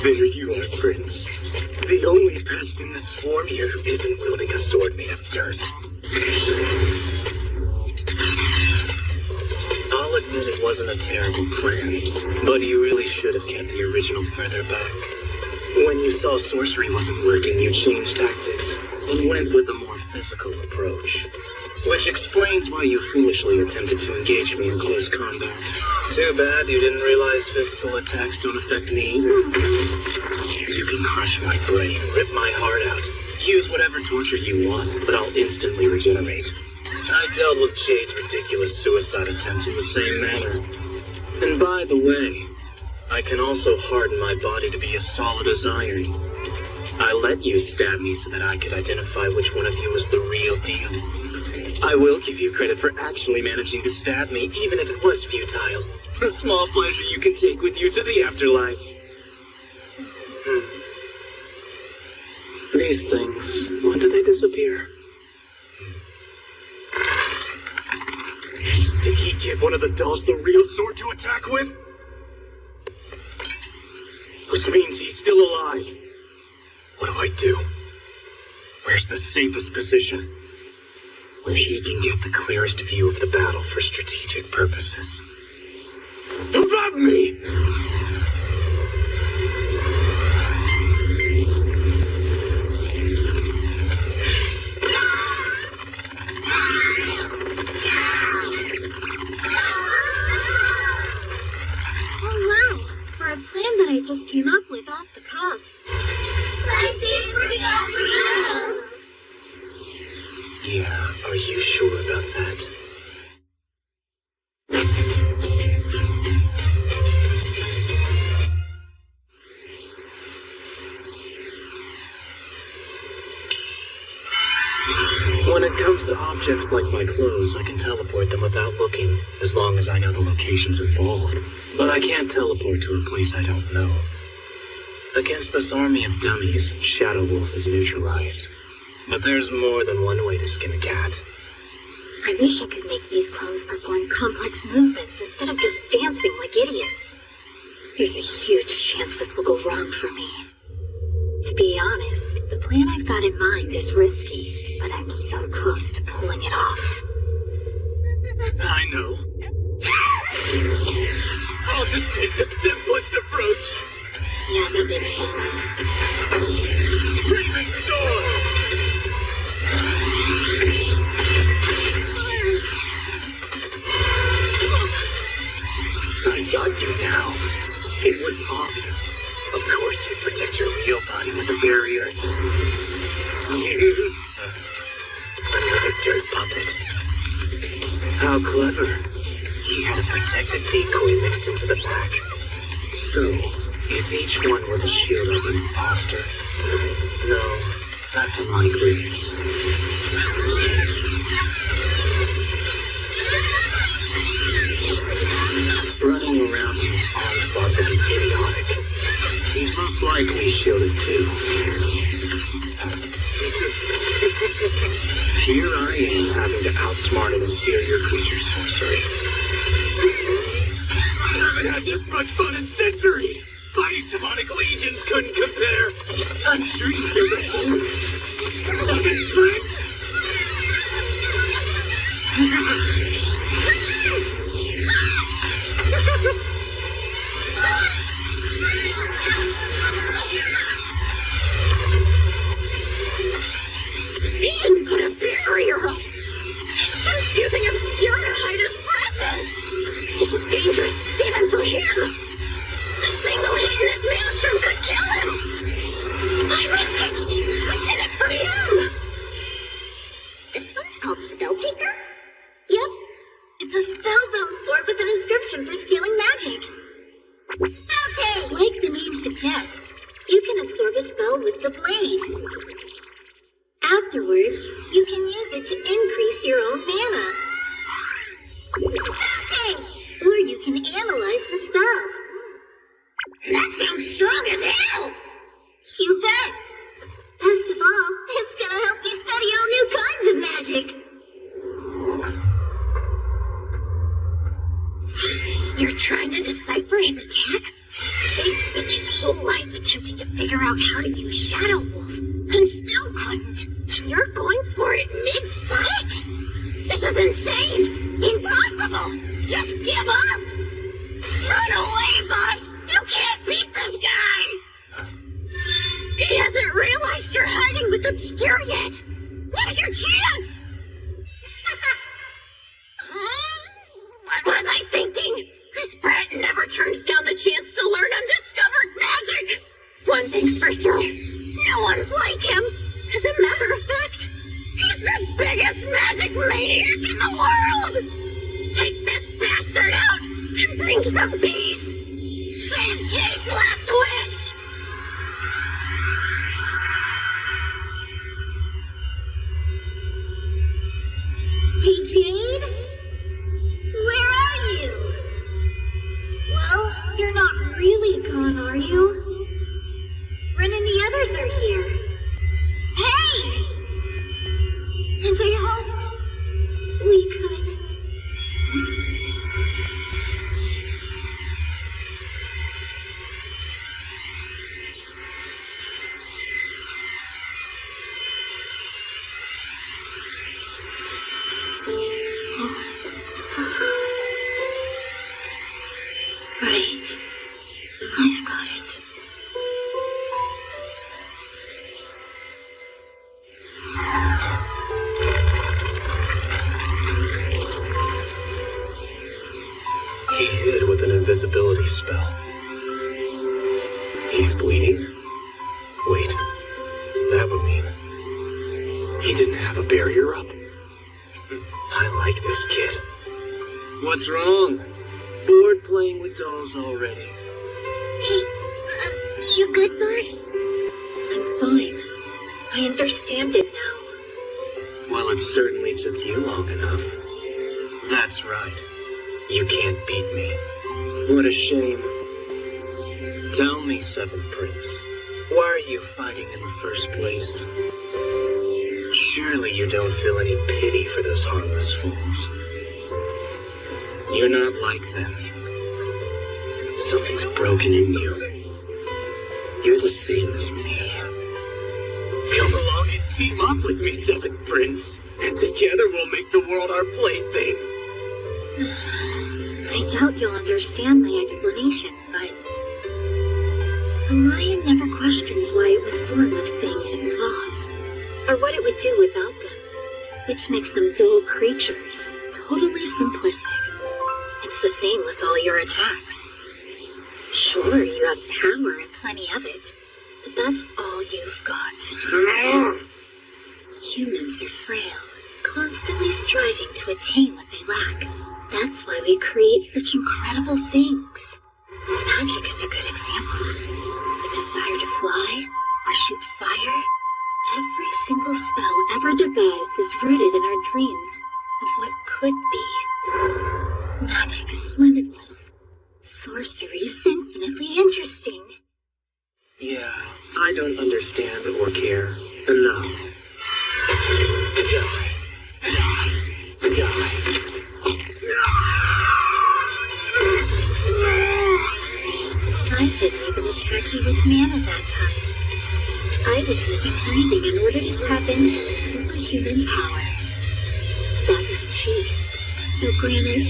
There you are, Prince. The only pest in the swarm here who isn't wielding a sword made of dirt. I'll admit it wasn't a terrible plan, but you really should have kept the original further back. When you saw sorcery wasn't working, you changed tactics and went with a more physical approach. Which explains why you foolishly attempted to engage me in close combat. Too bad you didn't realize physical attacks don't affect me either. You can crush my brain, rip my heart out, use whatever torture you want, but I'll instantly regenerate. I dealt with Jade's ridiculous suicide attempts in the same manner. And by the way, I can also harden my body to be as solid as iron. I let you stab me so that I could identify which one of you was the real deal. I will give you credit for actually managing to stab me, even if it was futile. A small pleasure you can take with you to the afterlife. These things, when did they disappear? Did he give one of the dolls the real sword to attack with? Which means he's still alive. What do I do? Where's the safest position? Where he can get the clearest view of the battle for strategic purposes. Above me! Oh wow, for a plan that I just came up with off the cuff. Yeah, are you sure about that? When it comes to objects like my clothes, I can teleport them without looking, as long as I know the locations involved. But I can't teleport to a place I don't know. Against this army of dummies, Shadow Wolf is neutralized. But there's more than one way to skin a cat. I wish I could make these clones perform complex movements instead of just dancing like idiots. There's a huge chance this will go wrong for me. To be honest, the plan I've got in mind is risky, but I'm so close to pulling it off. I know. I'll just take the simplest approach. Yeah, that makes sense. Breathing storm! I got you now. It was obvious. Of course you protect your real body with a barrier. Another dirt puppet. How clever. He had a protected decoy mixed into the pack. So, is each one with a shield of an imposter? No, that's unlikely. Running around in his onslaught would be idiotic. He's most likely shielded too. Here I am having to outsmart an inferior creature's sorcery. I haven't had this much fun in centuries! Fighting demonic legions couldn't compare! I'm sure you feel the same. Summon Prince! He didn't put a barrier up. He's just using obscure to hide his presence. This is dangerous, even for him. A single hit in this maelstrom could kill him. What's in it for him? This one's called Spelltaker? Yep. It's a spellbound sword with an inscription for stealing magic. Spelltake! Like the name suggests, you can absorb a spell with the blade. Afterwards, you can use it to increase your own mana. Spelltake! Or you can analyze the spell. That sounds strong as hell! You bet! Best of all, it's gonna help me study all new kinds of magic. You're trying to decipher his attack? Jake's spent his whole life attempting to figure out how to use Shadow Wolf, and still couldn't. And you're going for it mid-fight? This is insane! Impossible! Just give up! Run away, boss! You can't beat this guy! He hasn't realized you're hiding with Obscure yet! Now's your chance! What was I thinking? This brat never turns down the chance to learn undiscovered magic! One thing's for sure, no one's like him! As a matter of fact, he's the biggest magic maniac in the world! Take this bastard out and bring some peace! Save Jake's last wish! Hey, Jade? Where are you? Well, you're not really gone, are you? Ren and the others are here. Hey! And I hoped we could. Right. I've got it. He hid with an invisibility spell. He's bleeding? Wait, that would mean he didn't have a barrier up? I like this kid. What's wrong? Bored playing with dolls already? Hey, you good, boss? I'm fine. I understand it now. Well, it certainly took you long enough. That's right. You can't beat me. What a shame. Tell me, Seventh Prince, why are you fighting in the first place? Surely you don't feel any pity for those harmless fools. You're not like them. Something's broken in you. You're the same as me. Come along and team up with me, Seventh Prince, and together we'll make the world our plaything. I doubt you'll understand my explanation, but a lion never questions why it was born with fangs and claws, or what it would do without them, which makes them dull creatures, totally simplistic. It's the same with all your attacks. Sure, you have power and plenty of it, but that's all you've got. Humans are frail, constantly striving to attain what they lack. That's why we create such incredible things. Magic is a good example. The desire to fly or shoot fire. Every single spell ever devised is rooted in our dreams of what could be. Magic is limitless. Sorcery is infinitely interesting. Yeah, I don't understand or care enough. Die. Die. Die. I didn't even attack you with mana that time. I was using breathing in order to tap into a superhuman power. That was cheap. Though granted,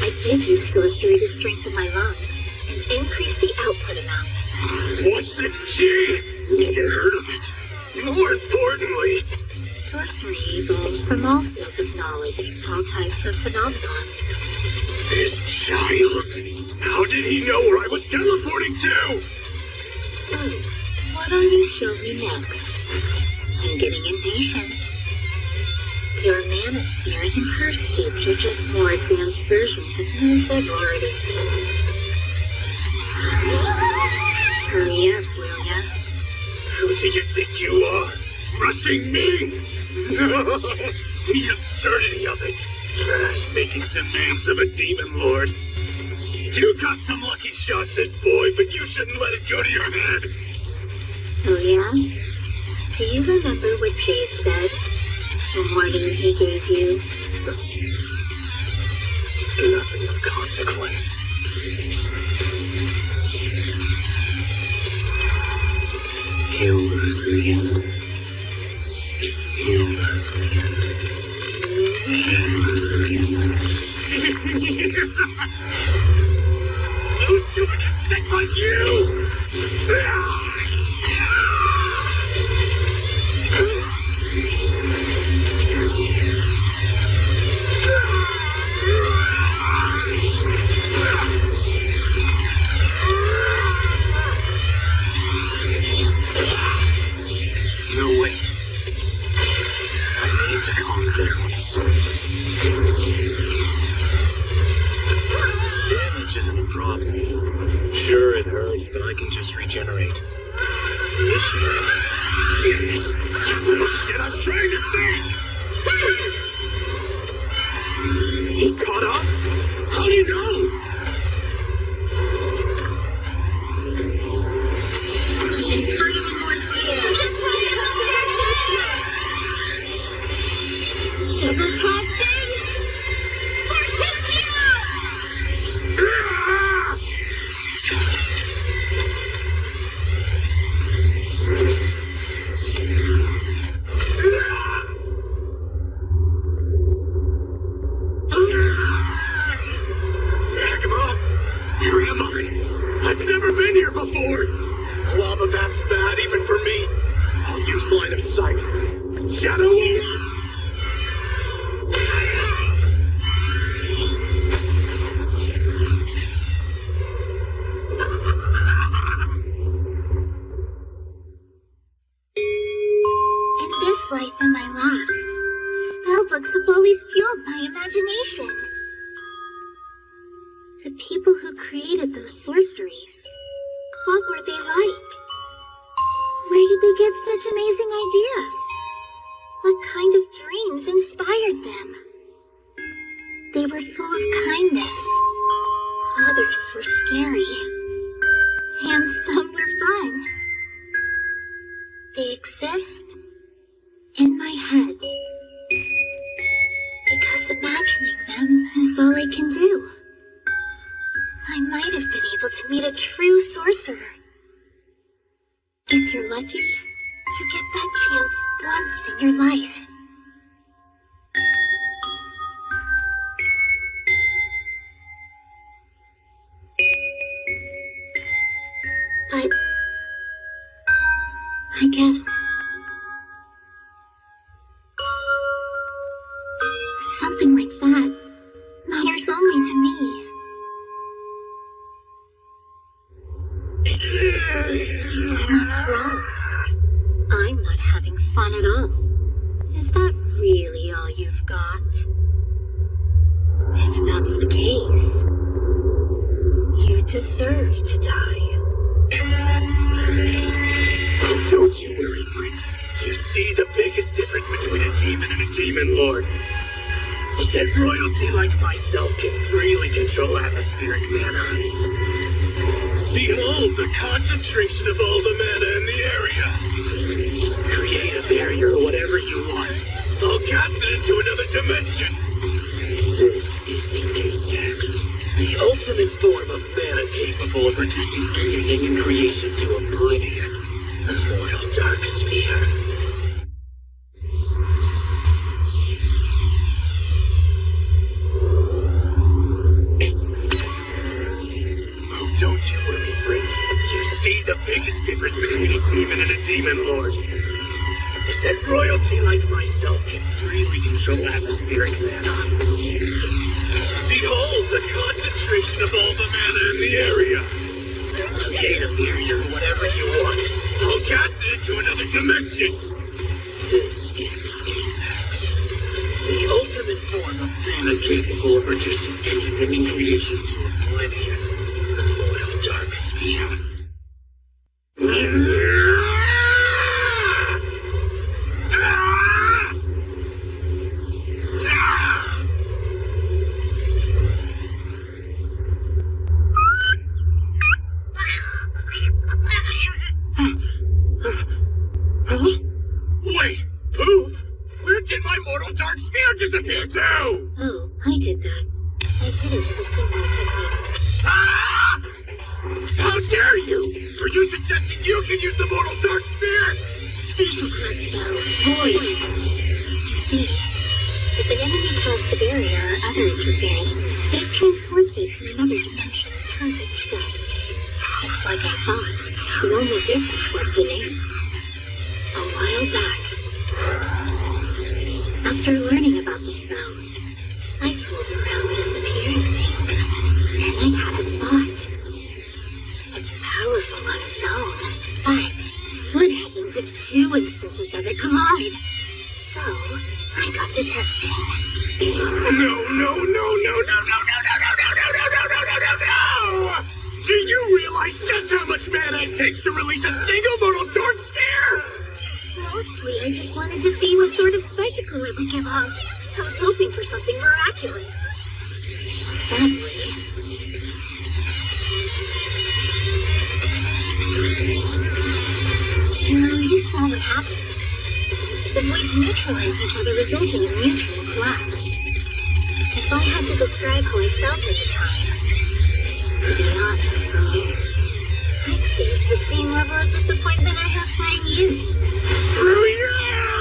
I did use sorcery to strengthen my lungs and increase the output amount. What's this G? Never heard of it. More importantly, sorcery evolves from all fields of knowledge, all types of phenomenon. this child. How did he know where I was teleporting to? So, what will you show me next? I'm getting impatient. Your mana spheres and curse sweeps are just more advanced versions of moves I've already seen. Hurry up, will ya? Who do you think you are? Rushing me? The absurdity of it. Trash making demands of a demon lord. You got some lucky shots at boy, but you shouldn't let it go to your head. Oh yeah? Do you remember what Jade said? The warning he gave you? Nothing of consequence. You lose in the end. You lose in the end. You lose in the end. Lose to an insect like you! No, wait. I need to calm down. Damage isn't a problem. Sure, it hurts, but I can just regenerate. The issue is... Damn it! You little shit, I'm trying to think! He caught up? How do you know? Double casting! Fortissimo! Magma? Where am I? I've never been here before! Lava bat's bad even for me. I'll use line of sight. Shadow! Life and my last. Spellbooks have always fueled my imagination. The people who created those sorceries, what were they like? Where did they get such amazing ideas? What kind of dreams inspired them? They were full of kindness. Others were scary. And some were fun. They exist in my head. Because imagining them is all I can do. I might have been able to meet a true sorcerer. If you're lucky, you get that chance once in your life. But I guess something like that matters only to me. What's wrong? I'm not having fun at all. Is that really all you've got? If that's the case, you deserve to die. Oh, don't you worry, Prince. You see, the biggest difference between a demon and a demon lord is that royalty like myself can freely control atmospheric mana. Behold the concentration of all the mana in the area. Create a barrier or whatever you want. I'll cast it into another dimension. This is the Apex. The ultimate form of mana capable of reducing anything in creation to oblivion. The mortal dark sphere. Don't you worry, Prince. You see, the biggest difference between a demon and a demon lord is that royalty like myself can freely control atmospheric mana. Behold the concentration of all the mana in the area. Create a barrier or whatever you want. I'll cast it into another dimension. This is the apex. The ultimate form of mana capable of reducing anything in creation to oblivion. The mortal dark sphere. Wait! Poof! Where did my mortal dark sphere disappear to? Oh, I did that. I hit it with a similar technique. Ah! How dare you! Are you suggesting you can use the mortal dark sphere? Special class spell, Void. You see, if an enemy casts a barrier or other interference, this transports it to another dimension and turns it to dust. It's like I thought. The only difference was the name. A while back, after learning about the spell, I fooled around disappearing things, and I had a thought. It's powerful on its own, but what happens if two instances of it collide? So, I got to testing. No! Do you realize just how much mana it takes to release a single mortal dark sphere? Mostly, I just wanted to see what sort of spectacle it would give off. I was hoping for something miraculous. Sadly... Well, you saw what happened. The voids neutralized each other, resulting in mutual collapse. If I had to describe how I felt at the time, to be honest, I'd say it's the same level of disappointment I have fighting you. Screw you,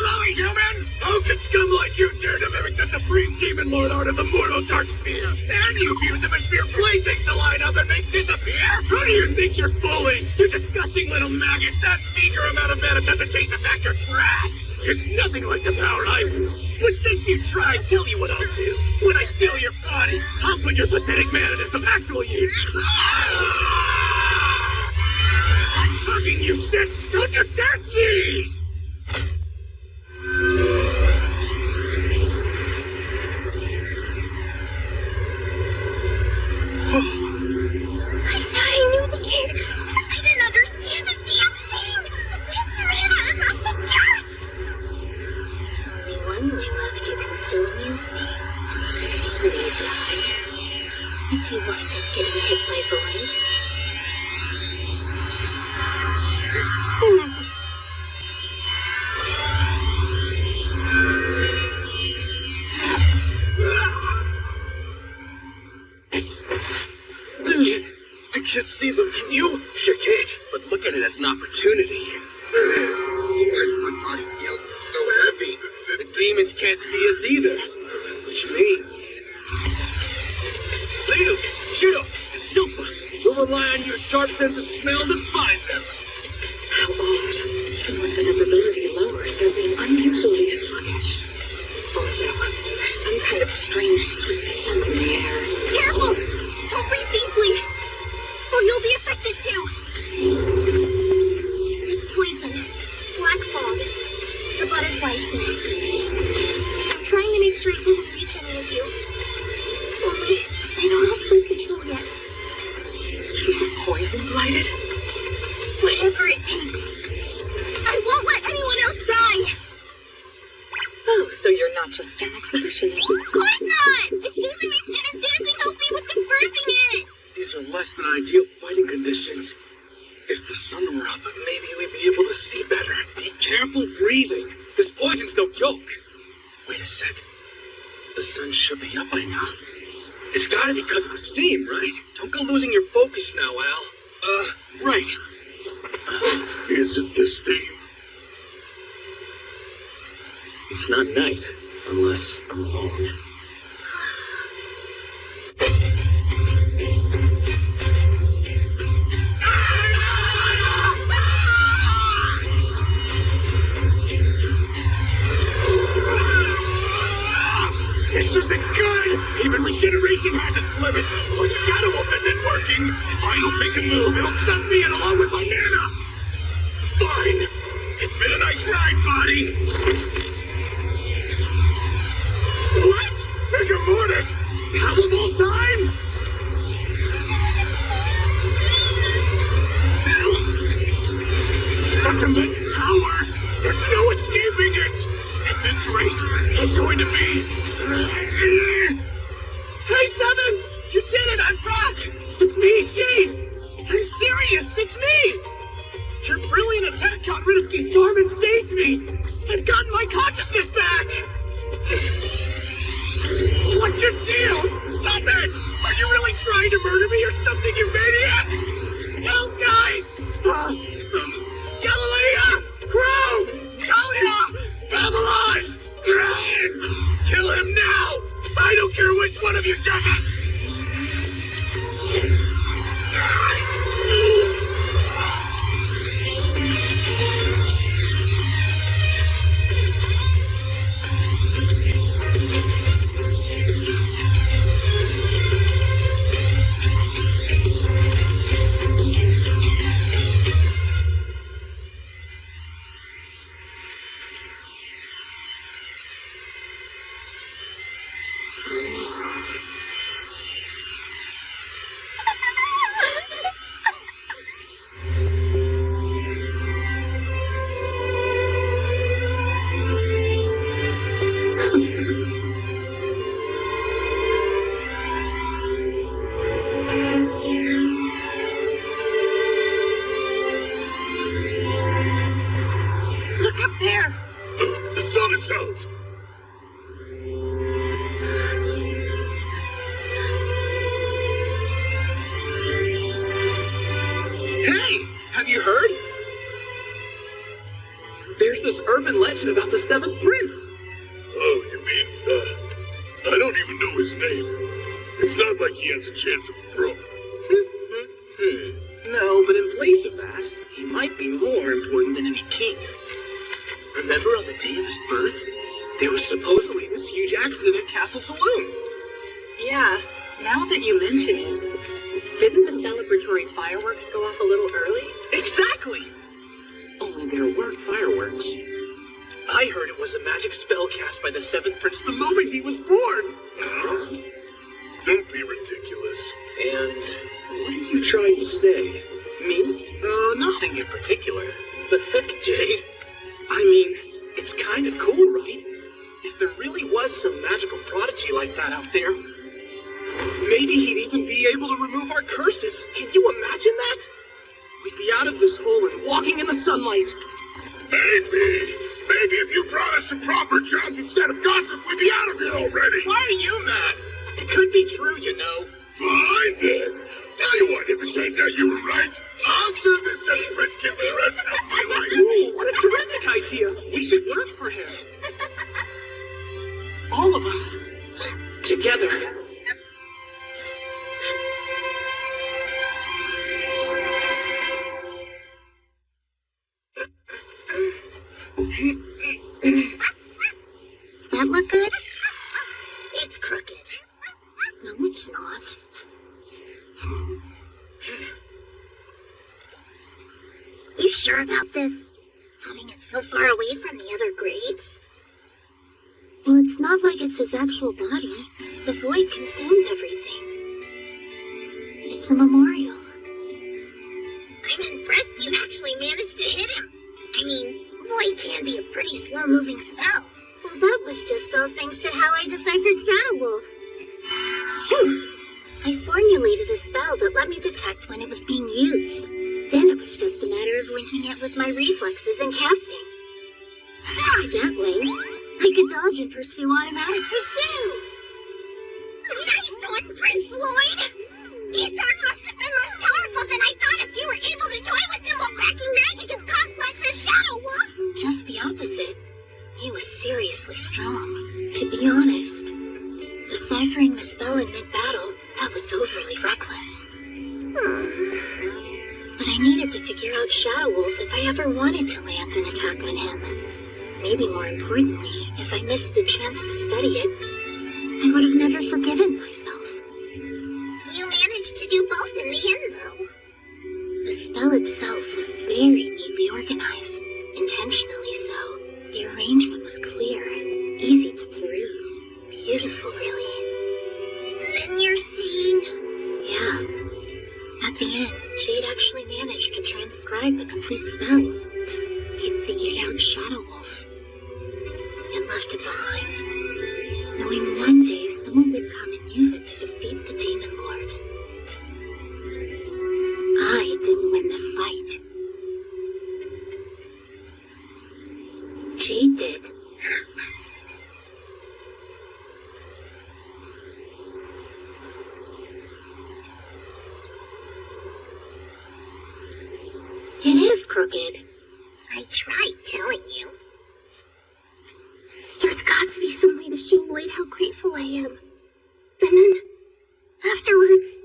lowly human! How could scum like you dare to mimic the supreme demon lord art of the mortal dark sphere? And you view them as mere playthings to line up and make disappear? Who do you think you're fooling? You disgusting little maggot! That meager amount of mana doesn't change the fact you're trash! It's nothing like the power I wield. But since you tried, tell you what I'll do. When I steal your body, I'll put your pathetic mana to some actual use. I'm fucking you, sick! Don't you dare sneeze! I thought I knew the kid. I didn't understand a damn thing. This mana is off the charts. There's only one way left who can still amuse me. Will you die? If you wind up getting hit by Void? I can't see them, can you? Sure can't, but look at it as an opportunity. Why's my body feel so heavy? The demons can't see us either. Which means... Lito, Shiro, and Silva, we'll rely on your sharp sense of smell to find them. How odd. Even with the visibility lowered, they're being unusually sluggish. Also, there's some kind of strange sweet scent in the air. Careful! Don't breathe deeply, or you'll be affected too. It's poison. Black fog. The butterfly stings. I'm trying to make sure it doesn't reach any of you. Only, I don't have full control yet. She's poison blighted? Whatever it takes. I won't let anyone else die! Oh, so you're not just some exhibitionist. Of course not! Exposing my skin and dancing helps me with dispersing it! These are less than ideal fighting conditions. If the sun were up, maybe we'd be able to see better. Be careful breathing. This poison's no joke. Wait a sec. The sun should be up by now. It's gotta be because of the steam, right? Don't go losing your focus now, Al. Right. Is it the steam? It's not night, unless I'm alone. This isn't good! Even regeneration has its limits! My Shadow Wolf isn't working! If I don't make a move, it'll suck me in along with my mana! Fine! It's been a nice ride, buddy! What? Rigor mortis! How of all times? Such immense power! There's no escaping it! At this rate, it's going to be... Hey, Seven! You did it! I'm back! It's me, Jade! I'm serious! It's me! Your brilliant attack got rid of Gisarm and saved me! I've gotten my consciousness back! What's your deal? Stop it! Are you really trying to murder me or something, you maniac? Help, guys! Galilea! Crow! Talia! Babylon! Kill him now! I don't care which one of you does it! About the seventh prince. Oh, you mean, I don't even know his name. It's not like he has a chance of the throne. No, but in place of that, he might be more important than any king. Remember on the day of his birth, there was supposedly this huge accident at Castle Saloon. Yeah, now that you mention it, didn't the celebratory fireworks go off a little early? Exactly! Only there weren't fireworks. I heard it was a magic spell cast by the seventh prince the moment he was born! Don't be ridiculous. And what are you trying to say? Me? Nothing in particular. The heck, Jade? I mean, it's kind of cool, right? If there really was some magical prodigy like that out there, maybe he'd even be able to remove our curses. Can you imagine that? We'd be out of this hole and walking in the sunlight. Maybe if you brought us some proper jobs instead of gossip, we'd be out of here already. Why are you mad? It could be true, you know. Fine then. Tell you what, if it turns out you were right, I'll serve this seventh prince kid for the rest of my life. Ooh, what a terrific idea. We should work for him. All of us. Together. That look good? It's crooked. No, it's not. You sure about this? Having it so far away from the other grades? Well, it's not like it's his actual body. The void consumed everything. It's a memorial. I'm impressed you actually managed to hit him. I mean, void can be a pretty slow-moving spell. Well, that was just all thanks to how I deciphered Shadow Wolf. I formulated a spell that let me detect when it was being used. Then it was just a matter of linking it with my reflexes and casting. That way, I could dodge and pursue automatic pursue. Nice one, Prince Lloyd! Gisarm must have been less powerful than I thought if you were able to toy with him while cracking magic as complex as Shadow Wolf. Just the opposite. He was seriously strong. To be honest, deciphering the spell in mid-battle, that was overly reckless. But I needed to figure out Shadow Wolf if I ever wanted to land an attack on him. Maybe more importantly, if I missed the chance to study it, I would have never forgiven myself. You managed to do both in the end, though. The spell itself was very neatly organized, intentional. At the end, Jade actually managed to transcribe the complete spell. He figured out Shadow Wolf and left it behind, knowing one day someone would come and use it to defeat the Demon Lord. I didn't win this fight. Jade did. It is crooked. I tried telling you. There's got to be some way to show Lloyd how grateful I am. And then, afterwards...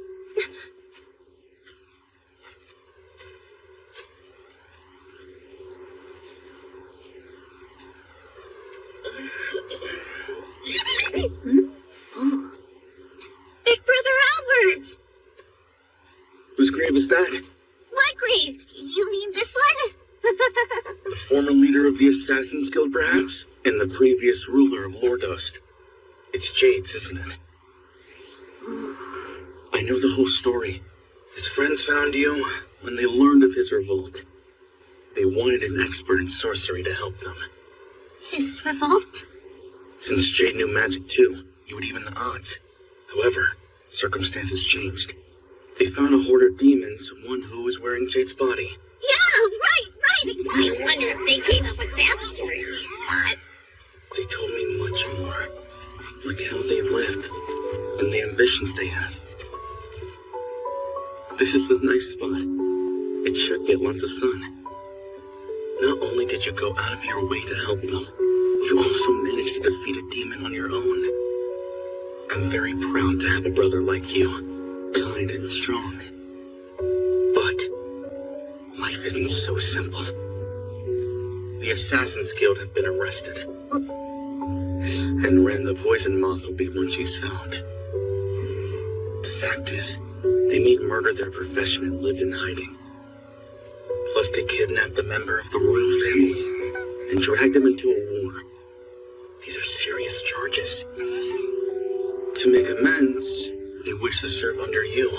Oh. Big Brother Albert! Whose grave is that? What grave? You mean this one? The former leader of the Assassin's Guild, perhaps? And the previous ruler of Lordos. It's Jade's, isn't it? I know the whole story. His friends found you when they learned of his revolt. They wanted an expert in sorcery to help them. His revolt? Since Jade knew magic too, he would even the odds. However, circumstances changed. They found a horde of demons, one who was wearing Jade's body. Yeah, right, exactly. I wonder if they came up with that story on the spot. They told me much more. Like how they lived, and the ambitions they had. This is a nice spot. It should get lots of sun. Not only did you go out of your way to help them, you also managed to defeat a demon on your own. I'm very proud to have a brother like you, kind and strong. But life isn't so simple. The Assassin's Guild have been arrested. And Ren the Poison Moth will be one she's found. The fact is, they made murder their profession and lived in hiding. Plus they kidnapped a member of the royal family and dragged him into a war. These are serious charges. To make amends, they wish to serve under you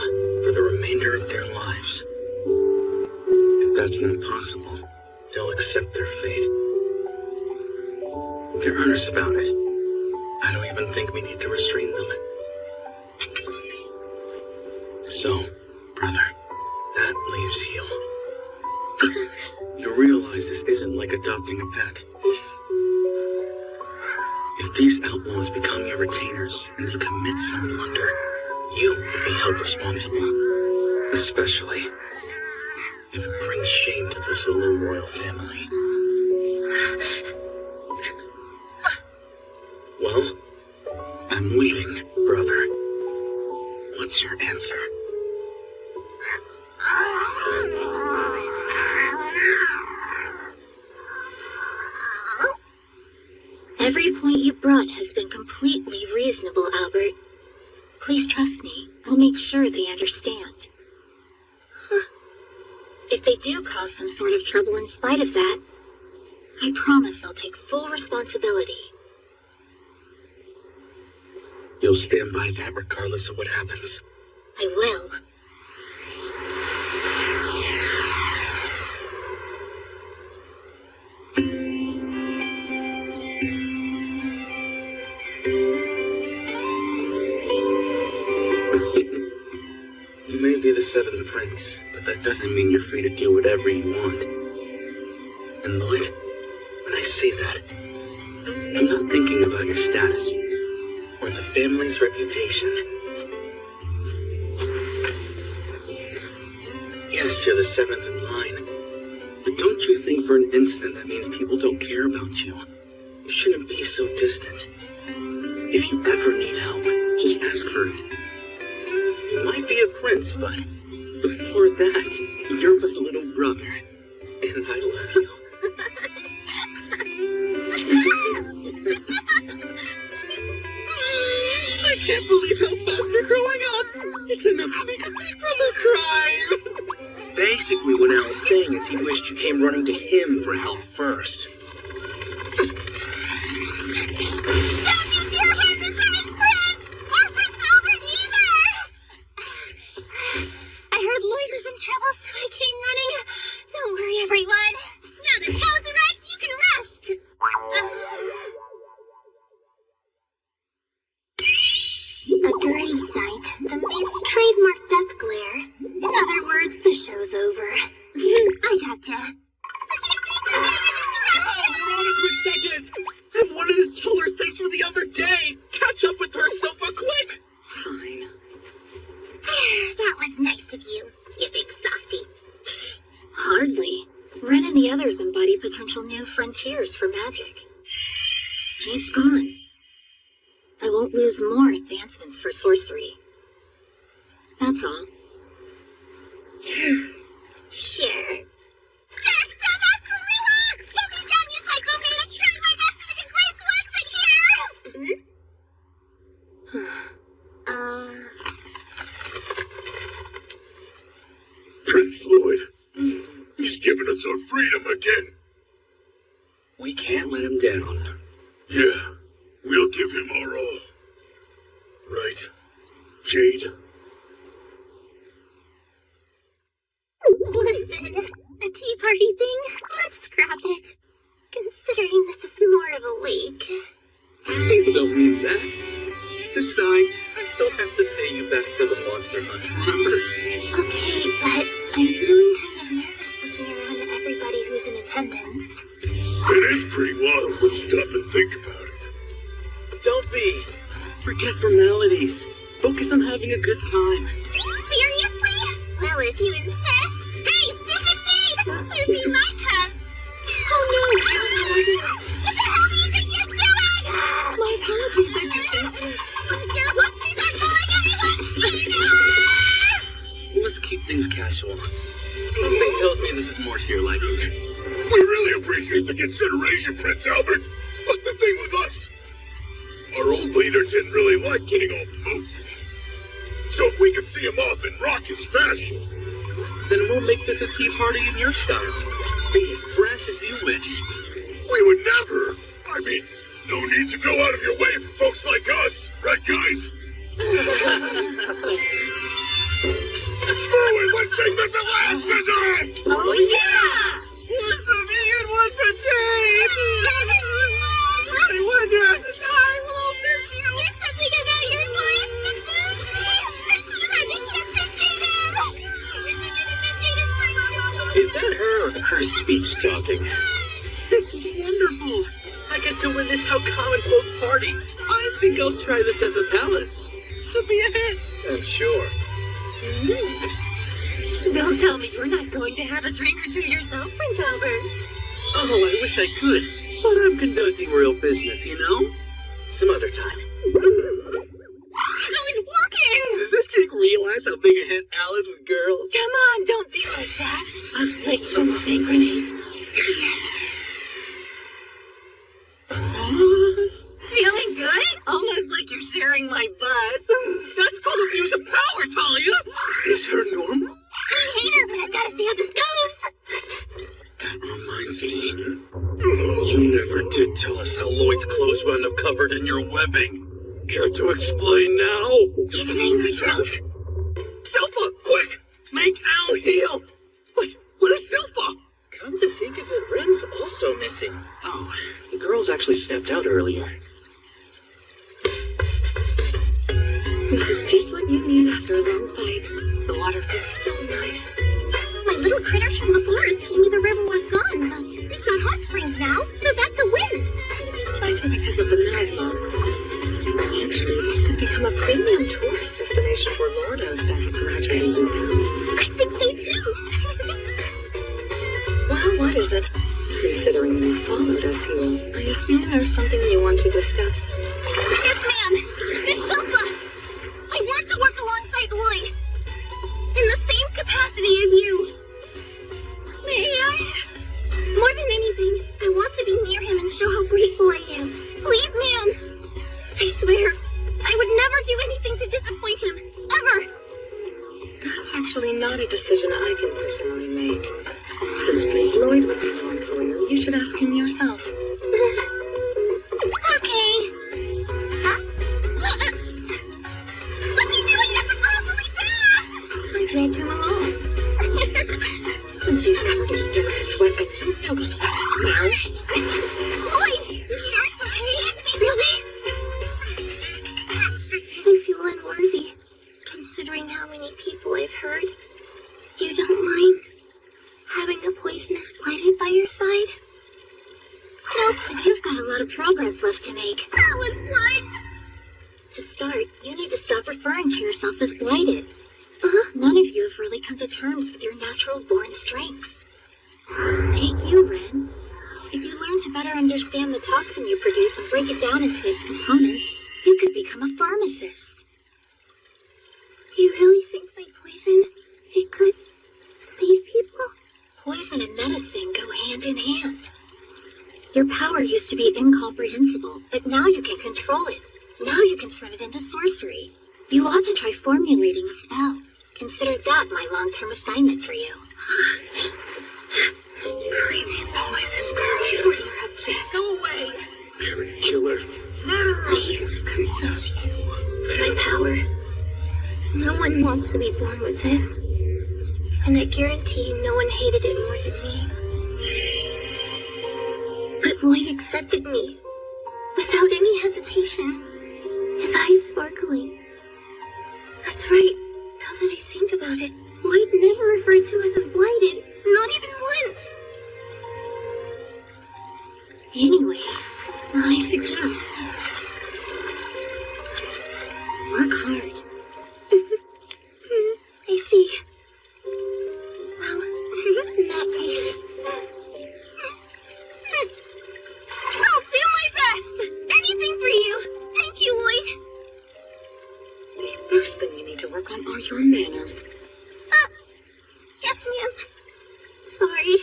for the remainder of their lives. If that's not possible, they'll accept their fate. They're earnest about it. I don't even think we need to restrain them. So, brother, that leaves you. You realize this isn't like adopting a pet. If these outlaws become your retainers and they commit some blunder, you will be held responsible. Especially if it brings shame to the Saloon royal family. Well, I'm waiting, brother. What's your answer? Every point you brought has been completely reasonable, Albert. Please trust me. I'll make sure they understand. If they do cause some sort of trouble in spite of that, I promise I'll take full responsibility. You'll stand by that regardless of what happens. I will. You may be the seventh prince, but that doesn't mean you're free to do whatever you want. And Lloyd, when I say that, I'm not thinking about your status or the family's reputation. Yes, you're the seventh in line, but don't you think for an instant that means people don't care about you? You shouldn't be so distant. If you ever need help, just ask for it. You might be a prince, but before that, you're my little brother, and I love you. I can't believe how fast you're growing up. It's enough to make a big brother cry. Basically, what Al's saying is he wished you came running to him for help first. Don't you dare harm the seventh prince! Or Prince Albert either! I heard Lloyd some trouble, so I came running. Don't worry, everyone. Now the towel's arrived, you can rest. A dirty sight. The mate's trademark death glare. In other words, the show's over. I gotcha. Forgive me for being a disruption! Hold on a quick second! I've wanted to tell her thanks for the other day! Catch up with her, Sofa, quick! Fine. That was nice of you, you big softy. Hardly. Ren and the others embody potential new frontiers for magic. Jade's gone. I won't lose more advancements for sorcery. That's all. Sure. Dumbass gorilla! Get me down, you psycho man! I'm trying my best to make a graceful exit here! Prince Lloyd. He's given us our freedom again. We can't let him down. Yeah, we'll give him our all. Right, Jade? Listen, the tea party thing, let's scrap it. Considering this is more of a wake. People don't mean that. Besides, I still have to pay you back for the monster hunt, remember? Okay, but I'm feeling kind of nervous looking around at everybody who's in attendance. It is pretty wild when you stop and think about it. Don't be. Forget formalities. Focus on having a good time. Seriously? Well, if you insist. Hey, stupid maid! Soupy my cup! Oh no! What the hell do you think you're doing? My apologies, I goofed and slipped. Your whoopsies are pulling everyone's Let's keep things casual. Something tells me this is more to your liking. We really appreciate the consideration, Prince Albert. But the thing with us, our old leader didn't really like getting all moved. So if we could see him off in raucous fashion, Then we'll make this a tea party in your style. Be as fresh as you wish. we would never. I mean, no need to go out of your way for folks like us, right, guys? Screw it, let's take this at last, Cinder! Oh, yeah! One for me and one for Jade! I wonder at the time we'll miss you! There's something about your voice that moves me! I should have had the chance to say that! Is that her or her speech talking? This is wonderful! I get to witness how common folk party. I think I'll try this at the palace. Should be a hit. I'm sure. Don't tell me you're not going to have a drink or two yourself, Prince Albert. Oh, I wish I could. But I'm conducting real business, you know? Some other time. It's always working! Does this chick realize how big a hit Al is with girls? Come on, don't be like that. Affliction synchrony. Feeling good? Almost like you're sharing my buzz. That's called abuse of power, Talia! Is this her normal? I hate her, but I've got to see how this goes! That reminds me. You never did tell us how Lloyd's clothes wound up covered in your webbing. Care to explain now? He's an angry drunk. Silpha, quick! Make Al heal! Wait, where's Silpha? Come to think of it, Ren's also missing. Oh, the girls actually stepped out earlier. This is just what you need after a long fight. The water feels so nice. My little critters from the forest told me the river was gone, but we've got hot springs now, so that's a win! Likely because of the magma. Actually, this could become a premium tourist destination for Lordos as it gradually develops. I think so too! Well, what is it? Considering you followed us here, I assume there's something you want to discuss. Yes, ma'am! This sofa! I want to work alongside Lloyd! In the same capacity as you! May I? More than anything, I want to be near him and show how grateful I am. Please, ma'am! I swear, I would never do anything to disappoint him. Ever! That's actually not a decision I can personally make. Since Prince Lloyd would be your employer, you should ask him yourself. Okay. Huh? What's he doing at the Rosalie path? I dragged him along. Since he's covered in dirty sweat and who knows what. Now, sit. Lloyd, you sure it's okay? Really? I feel unworthy, considering how many people I've hurt. You don't mind having a poisonous blighted by your side? Nope, but you've got a lot of progress left to make. That was blood! To start, you need to stop referring to yourself as blighted. None of you have really come to terms with your natural-born strengths. Take you, Ren. If you learn to better understand the toxin you produce and break it down into its components, you could become a pharmacist. Do you really think my poison, it could save people? Poison and medicine go hand in hand. Your power used to be incomprehensible, but now you can control it. Now you can turn it into sorcery. You ought to try formulating a spell. Consider that my long-term assignment for you. Creamy poison girl, you have death. Go away! Parent killer. Please, curse you. My power. No one wants to be born with this. And I guarantee no one hated it more than me. But Lloyd accepted me. Without any hesitation. His eyes sparkling. That's right. Now that I think about it, Lloyd never referred to us as blighted. Not even once. Anyway, I suggest work hard. I see. Well, in that case, I'll do my best. Anything for you. Thank you, Lloyd. The first thing you need to work on are your manners. Yes, ma'am. Sorry.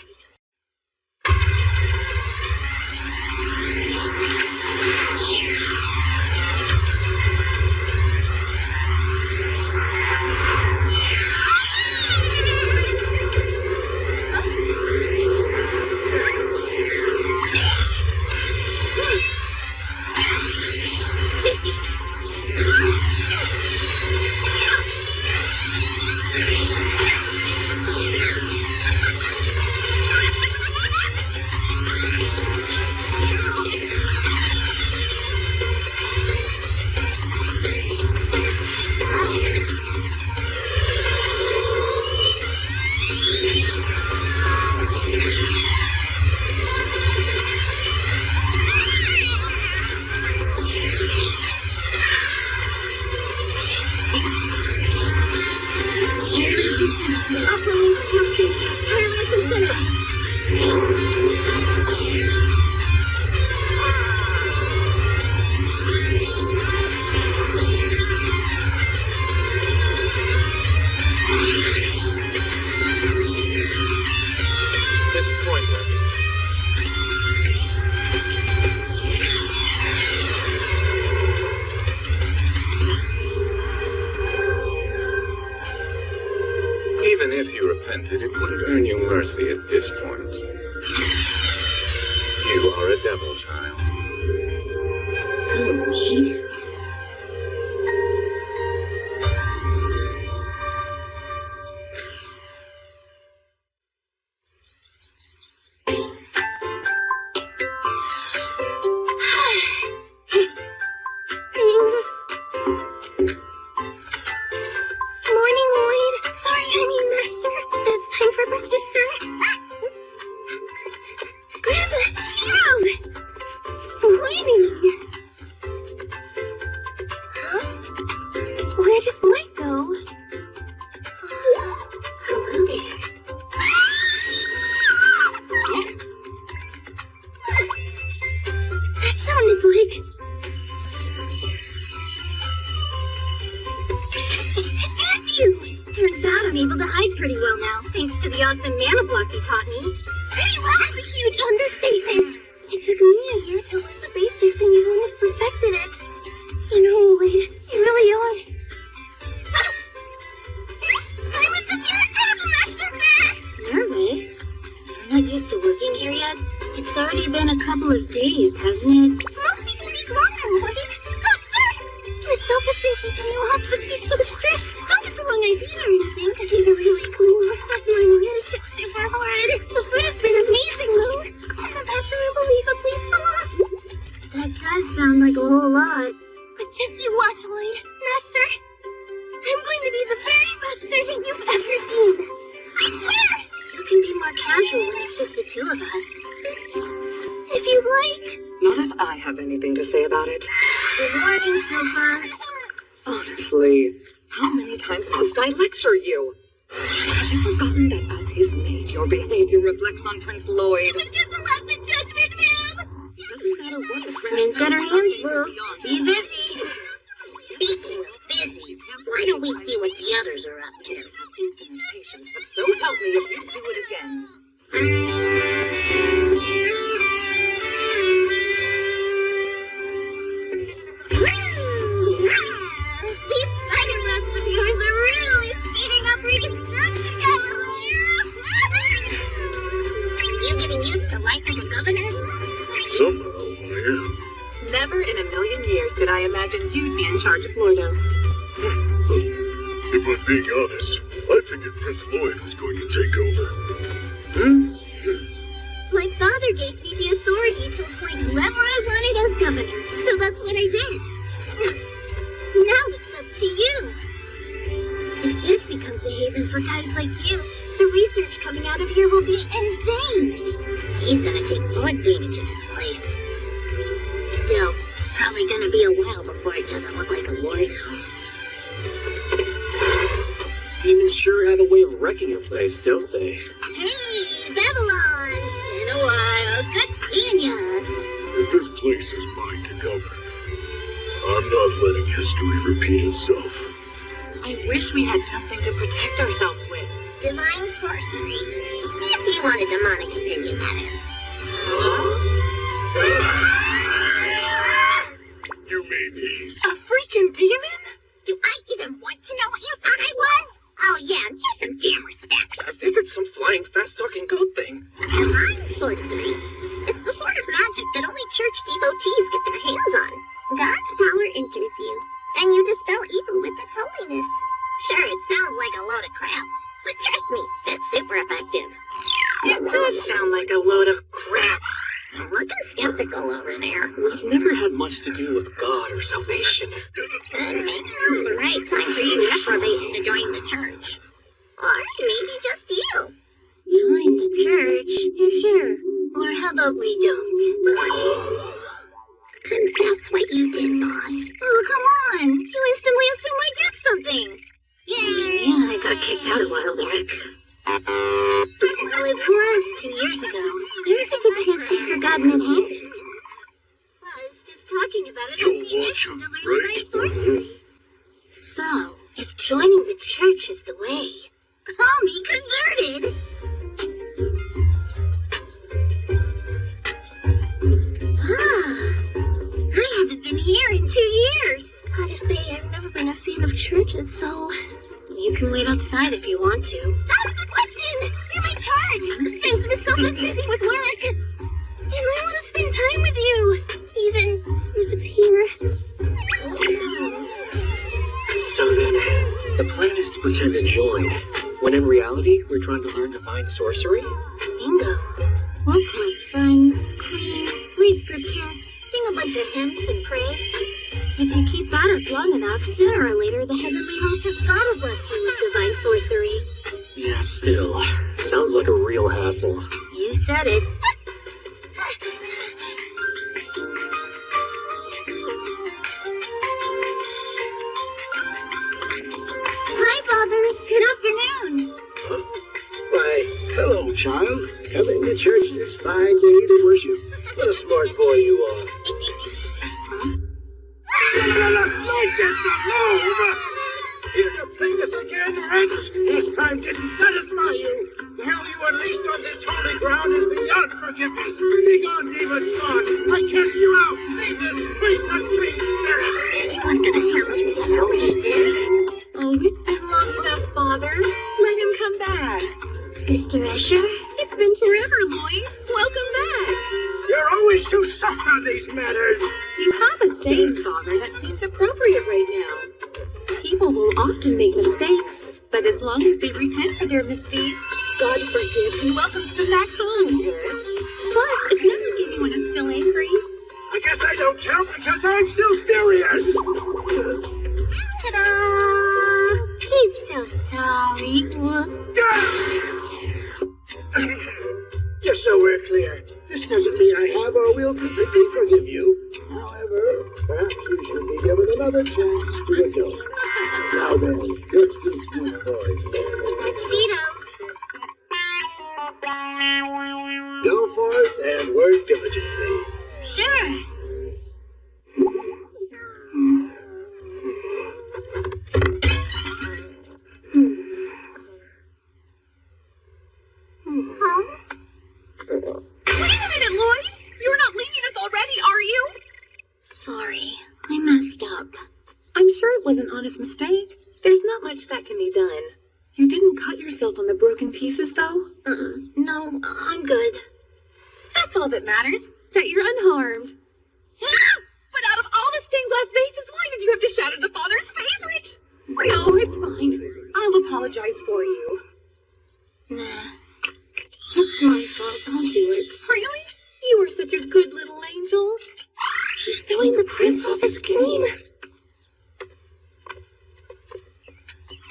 Even if you repented, it wouldn't earn you mercy at this point. You are a devil child. Who, me? Morning, Lloyd. Sorry, I mean, Master. It's time for breakfast, sir. Grab a shoe. Morning. Huh? Where did Lloyd go? Hello there. That sounded like... It's you! Turns out I'm able to hide pretty well now, thanks to the awesome mana block you taught me. Pretty well is a huge understatement. It took me a year to learn the basics and you've almost perfected it. You know, Lloyd, you really are. I was the new incredible master, sir! Nervous? You're not used to working here yet? It's already been a couple of days, hasn't it? Most people need longer, Lloyd. Oh, sir! Myself has been keeping you up since he's so strict. Not with the wrong idea or anything, because he's really cool. But my ears get super hard. casual when it's just the two of us. If you'd like. Not if I have anything to say about it. Good morning, Sofa. Honestly, how many times must I lecture you? Have you forgotten that as his mate, your behavior reflects on Prince Lloyd? It's just a lesson judgment, ma'am. It doesn't matter what a prince Prince got her says, hands full. See you busy. Speaking of busy, why don't we see what the others are up to? I have infinite patience, but so help me if you do it again. These spider webs of yours are really speeding up reconstruction. You getting used to life as a governor? Somehow I am. Never in a million years did I imagine you'd be in charge of Lordos. If I'm being honest, I figured Prince Lloyd was going to take over. My father gave me the authority to appoint whoever I wanted as governor, so that's what I did. Now it's up to you. If this becomes a haven for guys like you, the research coming out of here will be insane. He's gonna take full advantage of this place. Still, it's probably gonna be a while before it doesn't look like a war zone. Demons sure have a way of wrecking a place, don't they? Hey, Babylon! Been a while. Good seeing ya. This place is mine to govern. I'm not letting history repeat itself. I wish we had something to protect ourselves with. Divine sorcery. If you want a demonic opinion, that is. You mean he's... A freaking demon? Do I even want to know what you thought I was? Oh yeah, give some damn respect. I figured some flying, fast-talking goat thing. Divine sorcery. It's the sort of magic that only church devotees get their hands on. God's power enters you, and you dispel evil with its holiness. Sure, it sounds like a load of crap, but trust me, it's super effective. It does sound like a load of crap. I'm looking skeptical over there. We've never had much to do with God or salvation. Maybe now's the right time for you reprobates to join the church. Or maybe just you. Join the church? Yeah, sure. Or how about we don't? Confess what you did, boss. Oh, come on. You instantly assume I did something. Yay! Yeah, I got kicked out a while back. Well, it was 2 years ago. There's a good chance they forgotten it happened. I was just talking about it. You'll watch him, right? Sorcery. So, if joining the church is the way, call me converted. I haven't been here in 2 years. Gotta say, I've never been a fan of churches, so you can wait outside if you want to. That was a question! You're in charge! Since Miss Sofa's busy with work. And I want to spend time with you, even if it's here. So then, the plan is to pretend to join, when in reality, we're trying to learn divine sorcery? Bingo. We'll play friends, clean, read scripture, sing a bunch of hymns and pray. If you keep that up long enough, sooner or later the heavenly host has gotta bless you with divine sorcery. Yeah, still. Sounds like a real hassle. You said it. Hi, Father. Good afternoon. Huh? Why, hello, child. Coming to church this fine day to worship. What a smart boy you are. Leave this alone! Here to play this again, Rex? This time didn't satisfy you. The hell you unleashed on this holy ground is beyond forgiveness. Begone, demon spawn. I cast you out. Leave this place unclean spirit. Anyone gonna tell us what the hell he did? Oh, it's been long enough, Father. Let him come back. Sister Escher? It's been forever, Lloyd. Welcome back. You're always too soft on these matters. You have a saying, Father, that seems appropriate right now. People will often make mistakes, but as long as they repent for their misdeeds, God forgives and welcomes them back home. Plus, if none of anyone is still angry, I guess I don't count because I'm still furious. Ta-da! He's so sorry. Ah! clear. This doesn't mean I have or will completely forgive you. However, perhaps you should be given another chance to atone. Now then, let's be good boys, man. Tuxedo. Go forth and work diligently. Sure. Wait a minute, Lloyd! You're not leaving us already, are you? Sorry, I messed up. I'm sure it was an honest mistake. There's not much that can be done. You didn't cut yourself on the broken pieces, though? No, I'm good. That's all that matters, that you're unharmed. But out of all the stained glass vases, why did you have to shatter the father's favorite? No, it's fine. I'll apologize for you. Nah. It's my fault. I'll do it. Really? You were such a good little angel. She's throwing the prince off his game.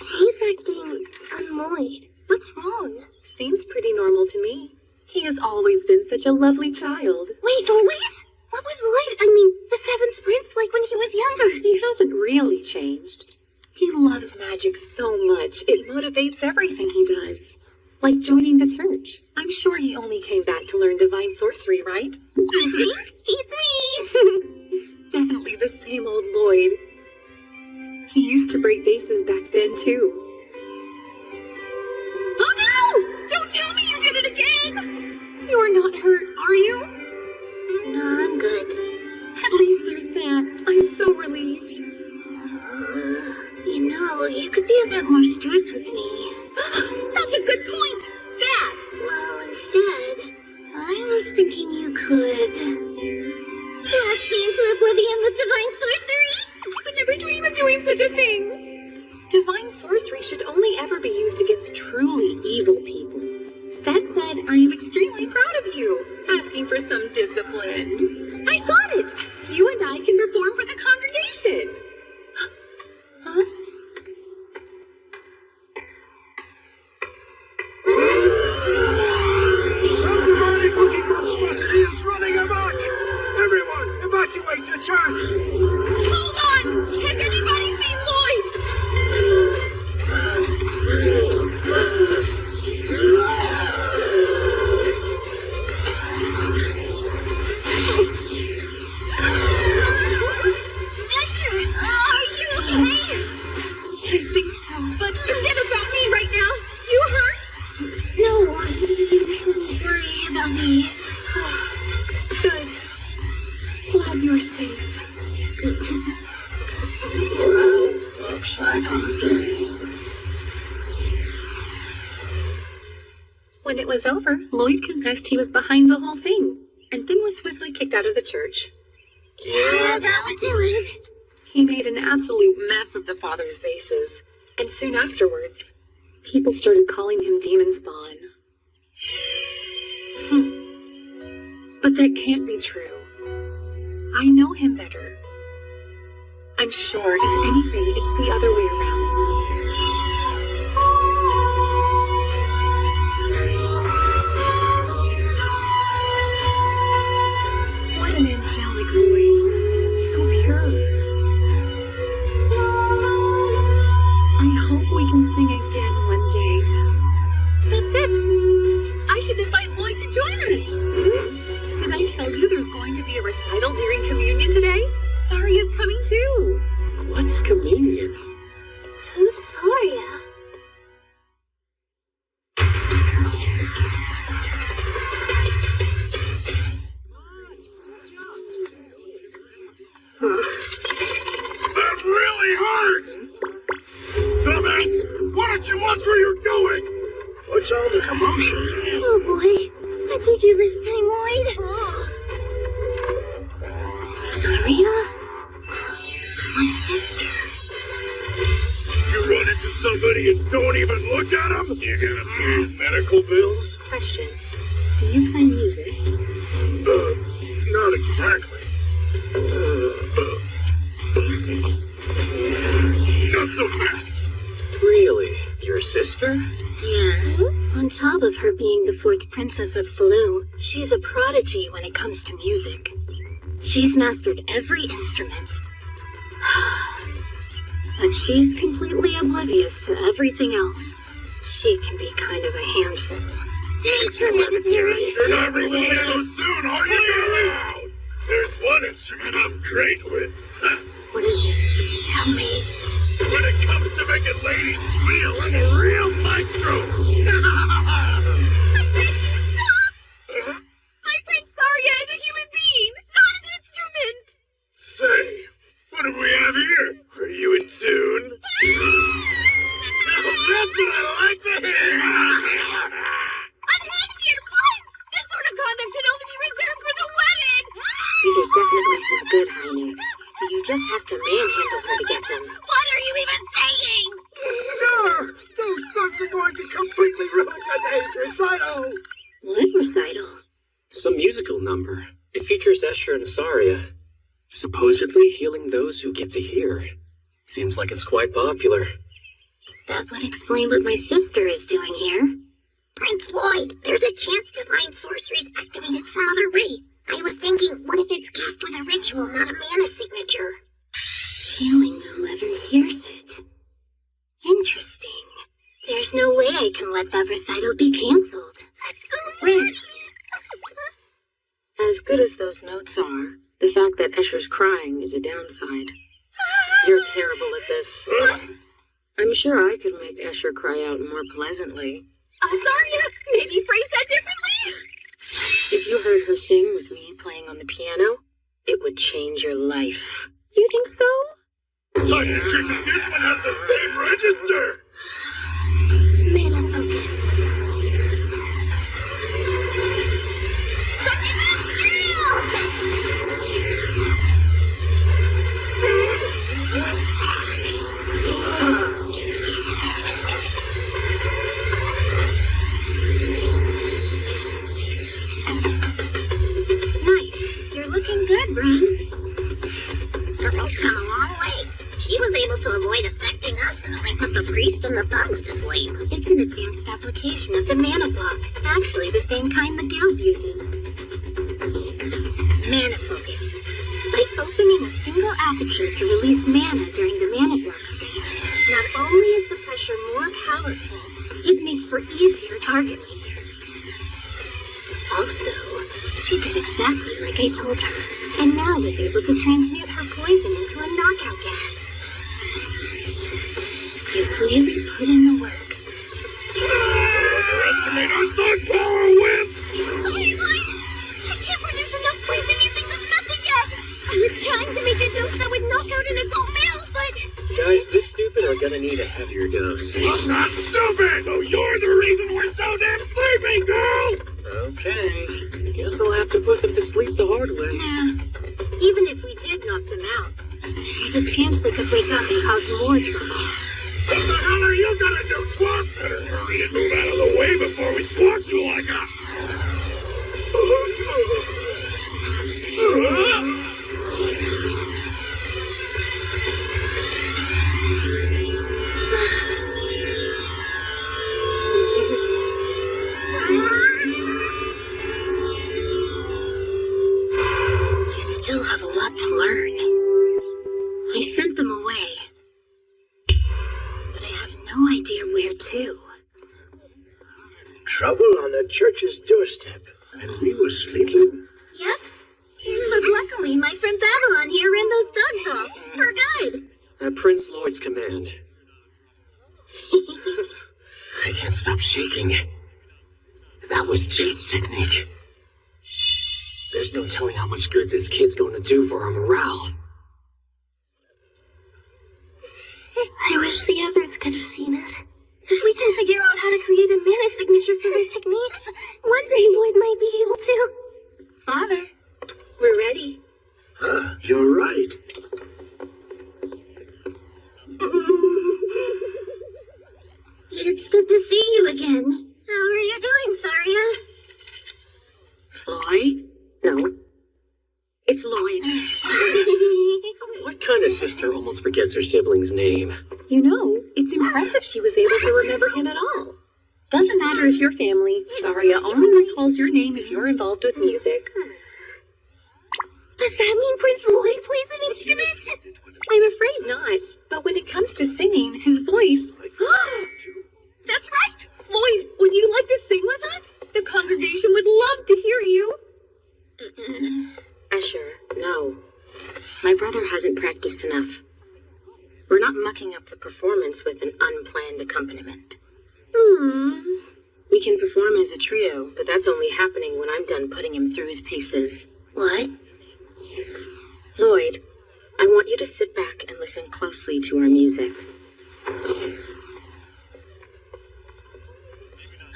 He's acting annoyed. What's wrong? Seems pretty normal to me. He has always been such a lovely child. Wait, always? What was the seventh prince like when he was younger? He hasn't really changed. He loves magic so much, it motivates everything he does. Like joining the church. I'm sure he only came back to learn divine sorcery, right? You think? It's me! Definitely the same old Lloyd. He used to break vases back then, too. Oh no! Don't tell me you did it again! You're not hurt, are you? No, I'm good. At least there's that. I'm so relieved. You could be a bit more strict with me. That's a good point! Dad! Well, instead, I was thinking you could blast me into oblivion with divine sorcery. I would never dream of doing such a thing! Divine sorcery should only ever be used against truly evil people. That said, I am extremely proud of you, asking for some discipline. I got it! You and I can perform for the congregation! Huh? Some demonic looking monstrosity is running amok! Everyone, evacuate the church! Hold on! Has anybody seen Lloyd? Asher, are you okay? I think so, but forget about me right now. You hurt? No, you shouldn't worry about me. Good. Glad you're safe. Looks like a day. When it was over, Lloyd confessed he was behind the whole thing, and then was swiftly kicked out of the church. Yeah, that would do it. He made an absolute mess of the father's vases, and soon afterwards, people started calling him Demon Spawn. But that can't be true. I know him better. I'm sure, if anything, it's the other way around. What an angelic voice. So pure. I hope we can sing again one day. That's it. I should invite Lloyd to join us. Did I tell you there's going to be a recital during communion today? Sari is coming too. What's communion? Who's Soria? That really hurts! Dumbass! Why don't you watch where you're going? What's all the commotion? Oh boy, what'd you do this time, Lloyd? Soria? My sister. You run into somebody and don't even look at them? You gonna pay his medical bills? Question. Do you play music? Not exactly. Not so fast. Really? Your sister? Yeah. On top of her being the 4th princess of Saloon, she's a prodigy when it comes to music. She's mastered every instrument. But she's completely oblivious to everything else. She can be kind of a handful. Thanks, Hereditary. You're not reloading so soon, are you? Loud. There's one instrument I'm great with. What is it? Tell me. When it comes to making ladies squeal, I'm a real maestro. My prince, stop! My prince Saria is a human being, not an instrument! Say, what do we have here? Are you in tune? Now that's what I like to hear. Unhand me at once! This sort of conduct should only be reserved for the wedding! These are definitely some good high notes, so you just have to manhandle her to get them. What are you even saying? No! Those thugs are going to completely ruin today's recital! What recital? Some musical number. It features Escher and Saria, supposedly healing those who get to hear. Seems like it's quite popular. That would explain what my sister is doing here. Prince Lloyd, there's a chance divine sorcery's activated some other way. I was thinking, what if it's cast with a ritual, not a mana signature? Healing whoever hears it. Interesting. There's no way I can let that recital be cancelled. That's so weird. As good as those notes are, the fact that Escher's crying is a downside. You're terrible at this. I'm sure I could make Escher cry out more pleasantly. Saria, maybe phrase that differently? If you heard her sing with me playing on the piano, it would change your life. You think so? Time to check that this one has the same register. Mana focus. Good, Bren. Girl's come a long way. She was able to avoid affecting us and only put the priest and the thugs to sleep. It's an advanced application of the mana block. Actually, the same kind the guild uses. Mana focus. By opening a single aperture to release mana during the mana block state, not only is the pressure more powerful, it makes for easier targeting. Also, she did exactly like I told her, and now is able to transmute her poison into a knockout gas. He's really put in the work. Underestimate our thug power wins! Sorry, Lloyd. I can't produce enough poison using this method yet. I was trying to make a dose that would knock out an adult male, but... Guys this stupid are gonna need a heavier dose. I'm not stupid! So you're the reason we're so damn sleepy, girl! Okay, guess I'll have to put them to sleep the hard way. Yeah. Even if we did knock them out, there's a chance they could wake up and cause more trouble. What the hell are you gonna do, twerp? Better hurry and move out of the way before we squash you like a... I still have a lot to learn. I sent them away, but I have no idea where to. Trouble on the church's doorstep, and we were sleeping? Yep. But luckily, my friend Babylon here ran those thugs off. For good. At Prince Lloyd's command. I can't stop shaking. That was Jade's technique. There's no telling how much good this kid's going to do for our morale. I wish the others could have seen it. If we can figure out how to create a mana signature for their techniques, one day Lloyd might be able to. Father, we're ready. You're right. It's good to see you again. How are you doing, Saria? Floyd? No. It's Lloyd. What kind of sister almost forgets her sibling's name? You know, it's impressive she was able to remember him at all. Doesn't matter if you're family. Saria only recalls your name if you're involved with music. Does that mean Prince Lloyd plays an instrument? I'm afraid not. But when it comes to singing, his voice... That's right! Lloyd, would you like to sing with us? The congregation would love to hear you. Escher, no. My brother hasn't practiced enough. We're not mucking up the performance with an unplanned accompaniment. We can perform as a trio, but that's only happening when I'm done putting him through his paces. What? Lloyd, I want you to sit back and listen closely to our music.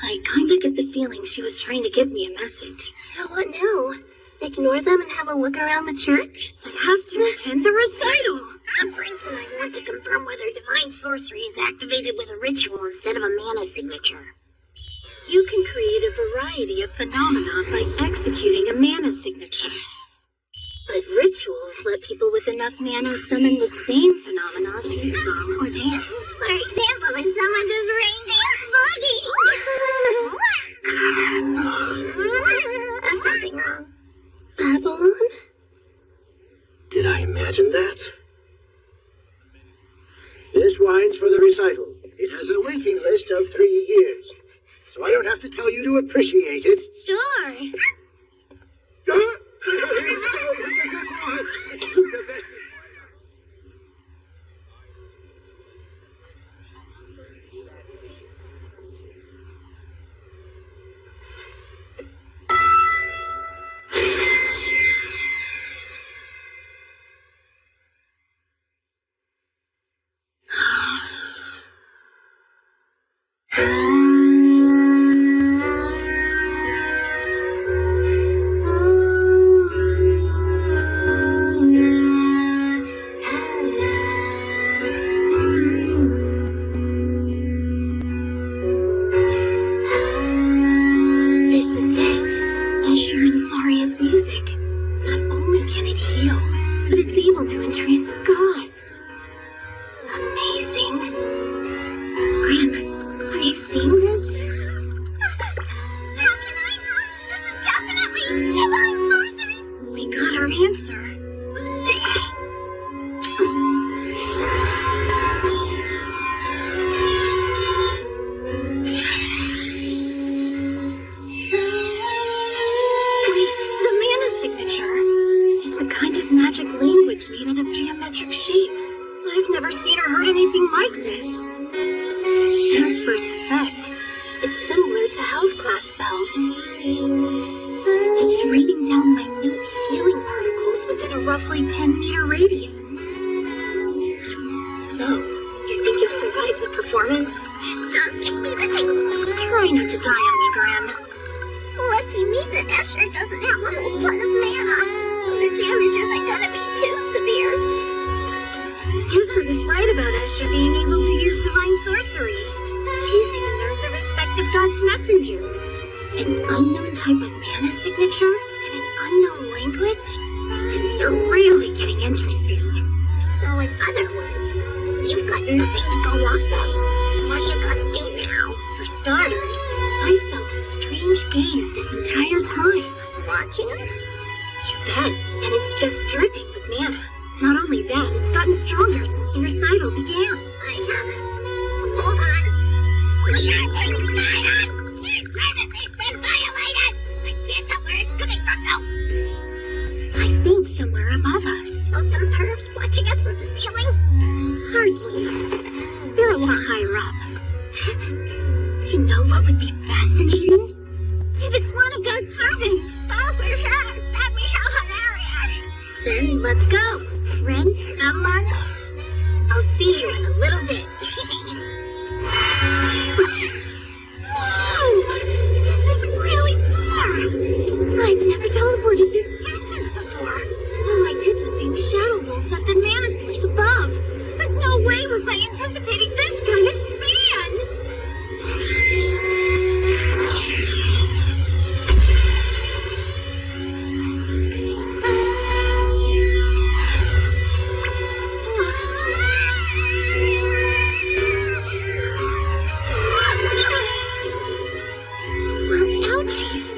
I kinda get the feeling she was trying to give me a message. So what now? Ignore them and have a look around the church? I have to attend the recital! The prince and I want to confirm whether divine sorcery is activated with a ritual instead of a mana signature. You can create a variety of phenomena by executing a mana signature. But rituals let people with enough mana summon the same phenomena through song or dance. For example, if someone does rain dance boogie. There's something wrong. Babylon? Did I imagine that? This wine's for the recital. It has a waiting list of 3 years, so I don't have to tell you to appreciate it. Sure.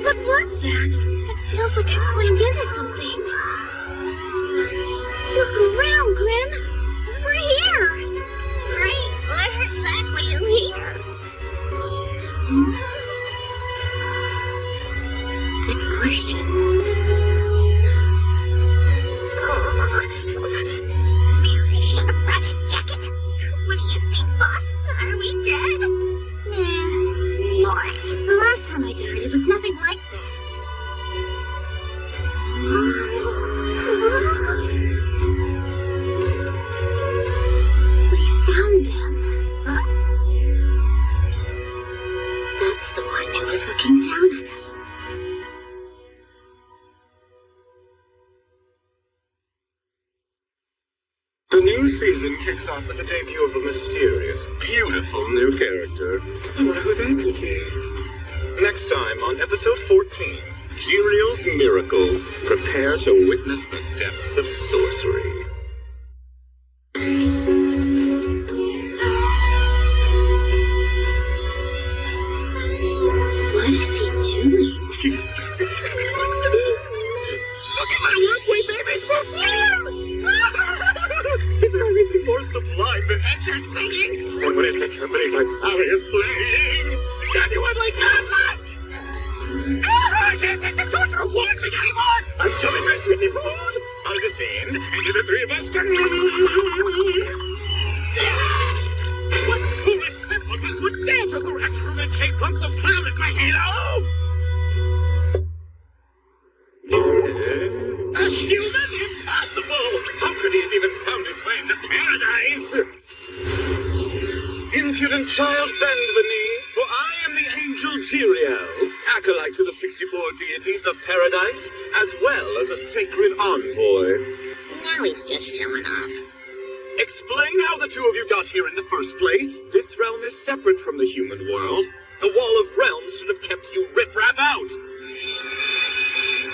What was that? It feels like I slammed into something. Look around, Grim. We're here. Right, what exactly is here? Good question. Mary should have brought a jacket. What do you think, boss? Are we dead? Nah. The last time I died, it was nothing like this. We found them. Huh? That's the one that was looking down at us. The new season kicks off with the debut of a mysterious, beautiful new character. I wonder who that could be. Next time on episode 14, Jiriel's Miracles. Prepare to witness the depths of sorcery. What is he doing? Look at my walkway baby's perform! Is there anything more sublime than Enter singing? and when it's accompanied by Sarius playing? Anyone like that? I can't take the torture of watching anymore! I'm coming, my sweetie boos! On the scene, and the three of us can... What foolish simpletons would dare to throw excrement-shaped clumps of cloud at my halo? A human? Impossible! How could he have even found his way into paradise? Impudent child, bend the knee, for I am the angel Jiriel, acolyte to the 64 deities of paradise, as well as a sacred envoy. Now he's just showing off. Explain how the two of you got here in the first place. This realm is separate from the human world. The Wall of Realms should have kept you rip-rap out.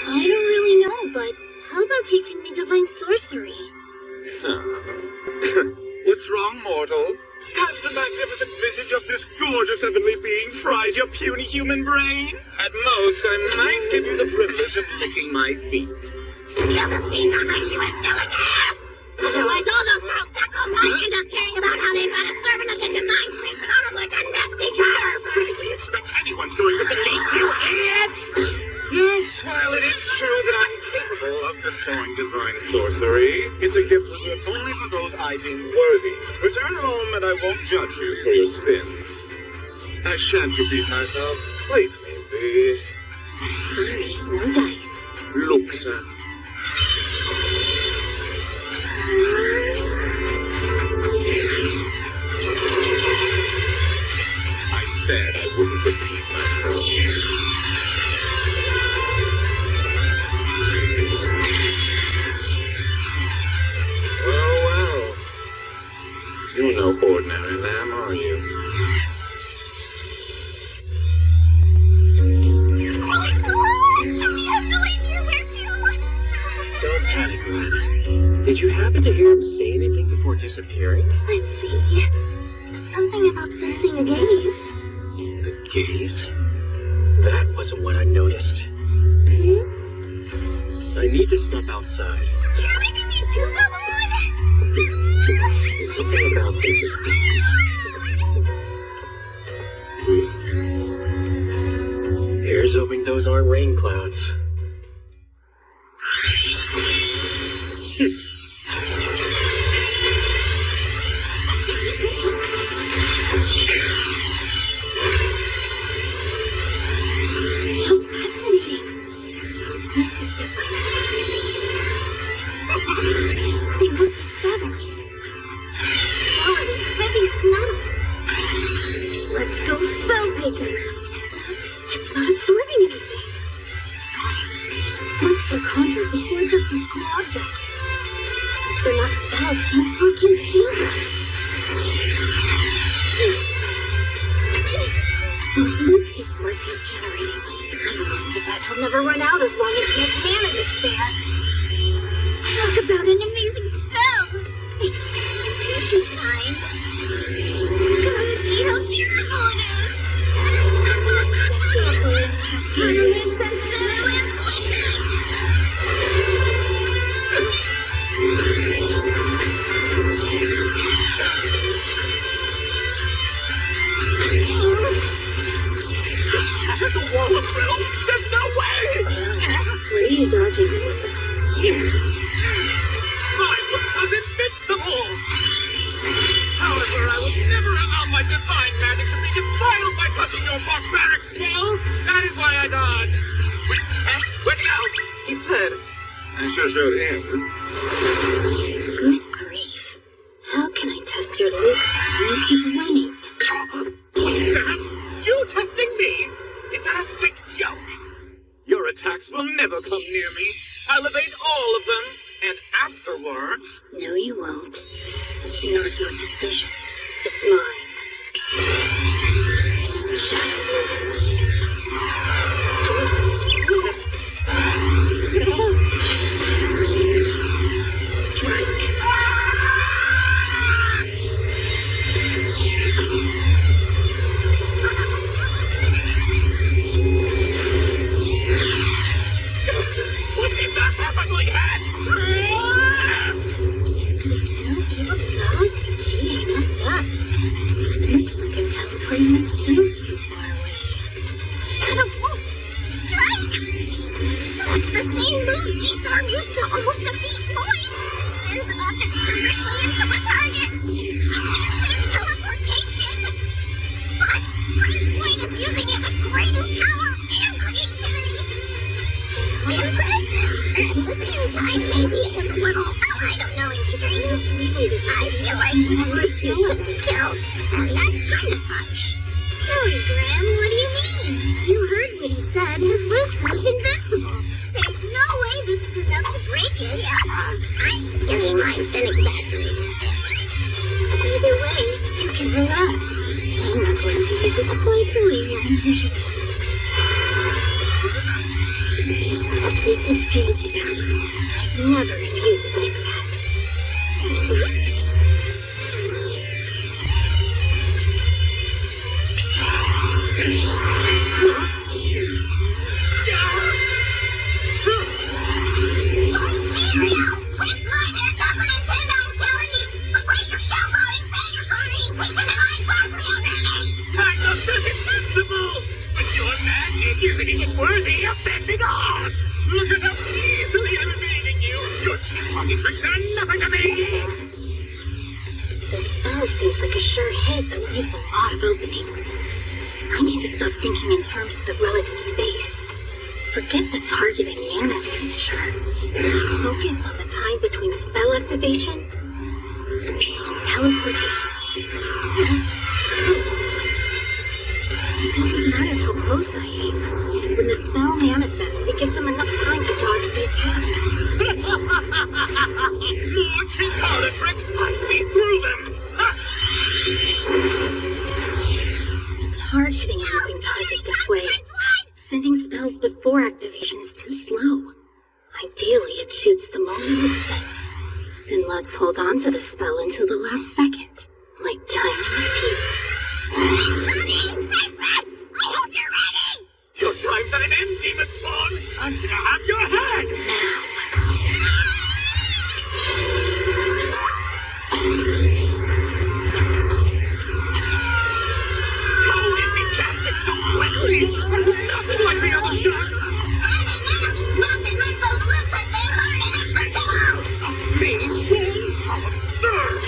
I don't really know, but how about teaching me divine sorcery? What's wrong, mortal? Has the magnificent visage of this gorgeous heavenly being fried your puny human brain? At most, I might give you the privilege of licking my feet. Spill the beans on my you angelic ass! Otherwise, all those girls back home might end up caring about how they've got a servant addicted mind creeping on them like a nasty child. Did you expect anyone's going to believe you, idiots? Yes, while it is true that I'm capable of bestowing divine sorcery, it's a gift reserved only for those I deem worthy. Return home and I won't judge you for your sins. I shan't repeat myself. Leave me be. Sorry, no dice. Look, sir. I said I wouldn't repeat myself. Well. You're no ordinary lamb, are you? We have no idea where to. Don't panic, Gwen. Did you happen to hear him say anything before disappearing? Let's see. Something about sensing a gaze. The gaze? That wasn't what I noticed. I need to step outside. You're making me too, come on! Something about this stinks. Here's hoping those aren't rain clouds. They must be feathers. Solid and heavy as metal. Let's go, spell taker. It's not absorbing anything. Once they're conjured, the swords are physical objects. Since they're not spells, my sword can't steal them. Those Luxie swords he's generating. I'm willing to bet he'll never run out as long as he has mana to spare. Talk about an amazing spell! Experimentation time! Gotta see how beautiful it is! looking for. My looks was invincible! However, I would never allow my divine magic to be defiled by touching your barbaric spells! That is why I dodged! Wait, where'd he go? He's dead. I sure showed him. Good grief. How can I test your looks when you keep running? That? You testing me? Is that a sick joke? Your attacks will never come near me. I'll evade all of them, and afterwards... No, you won't. It's not your decision. It's mine. What is that heavenly head? Still able to dodge? Gee, I messed up. Looks like I'm teleporting my skills too far away. Shadow Wolf! Strike! That's the same move Disarm used to almost defeat Lois! Sends objects directly into the target! Instant teleportation! But Prince Lloyd is using it with greater power and creativity! Impressive! At the same time, maybe it was a little, I don't know, extreme. I feel like even this dude couldn't kill, and that's kind of harsh. Sorry, Graham, what do you mean? You heard what he said. His Luke was invincible. There's no way this is enough to break it. Yeah, I'm feeling mine's been exaggerated. Either way, you can relax. I'm not going to use it quite the way you're envisioning. This is Jade's power. I'd never abuse it like that. Magnus is invincible! But your magic isn't even worthy of bending on! Look at how easily I'm evading you! Your cheap pocket tricks are nothing to me! The spell seems like a sure hit that leaves a lot of openings. I need to stop thinking in terms of the relative space. Forget the targeting mana signature. Focus on the time between spell activation and teleportation. It doesn't matter how close I aim. When the spell manifests, it gives him enough time to dodge the attack. More cheap parlor tricks! I see through them! It's hard hitting a moving target this way. Sending spells before activation is too slow. Ideally, it shoots the moment it's sent. Then let's hold on to the spell until the last second, like tiny peeps. I hope you're ready! Your time's at an end, Demon Spawn! I'm gonna have your head! How is he casting so quickly? Nothing like the other shots! Captain Rainbow looks like they learned an expert below! Me? How absurd!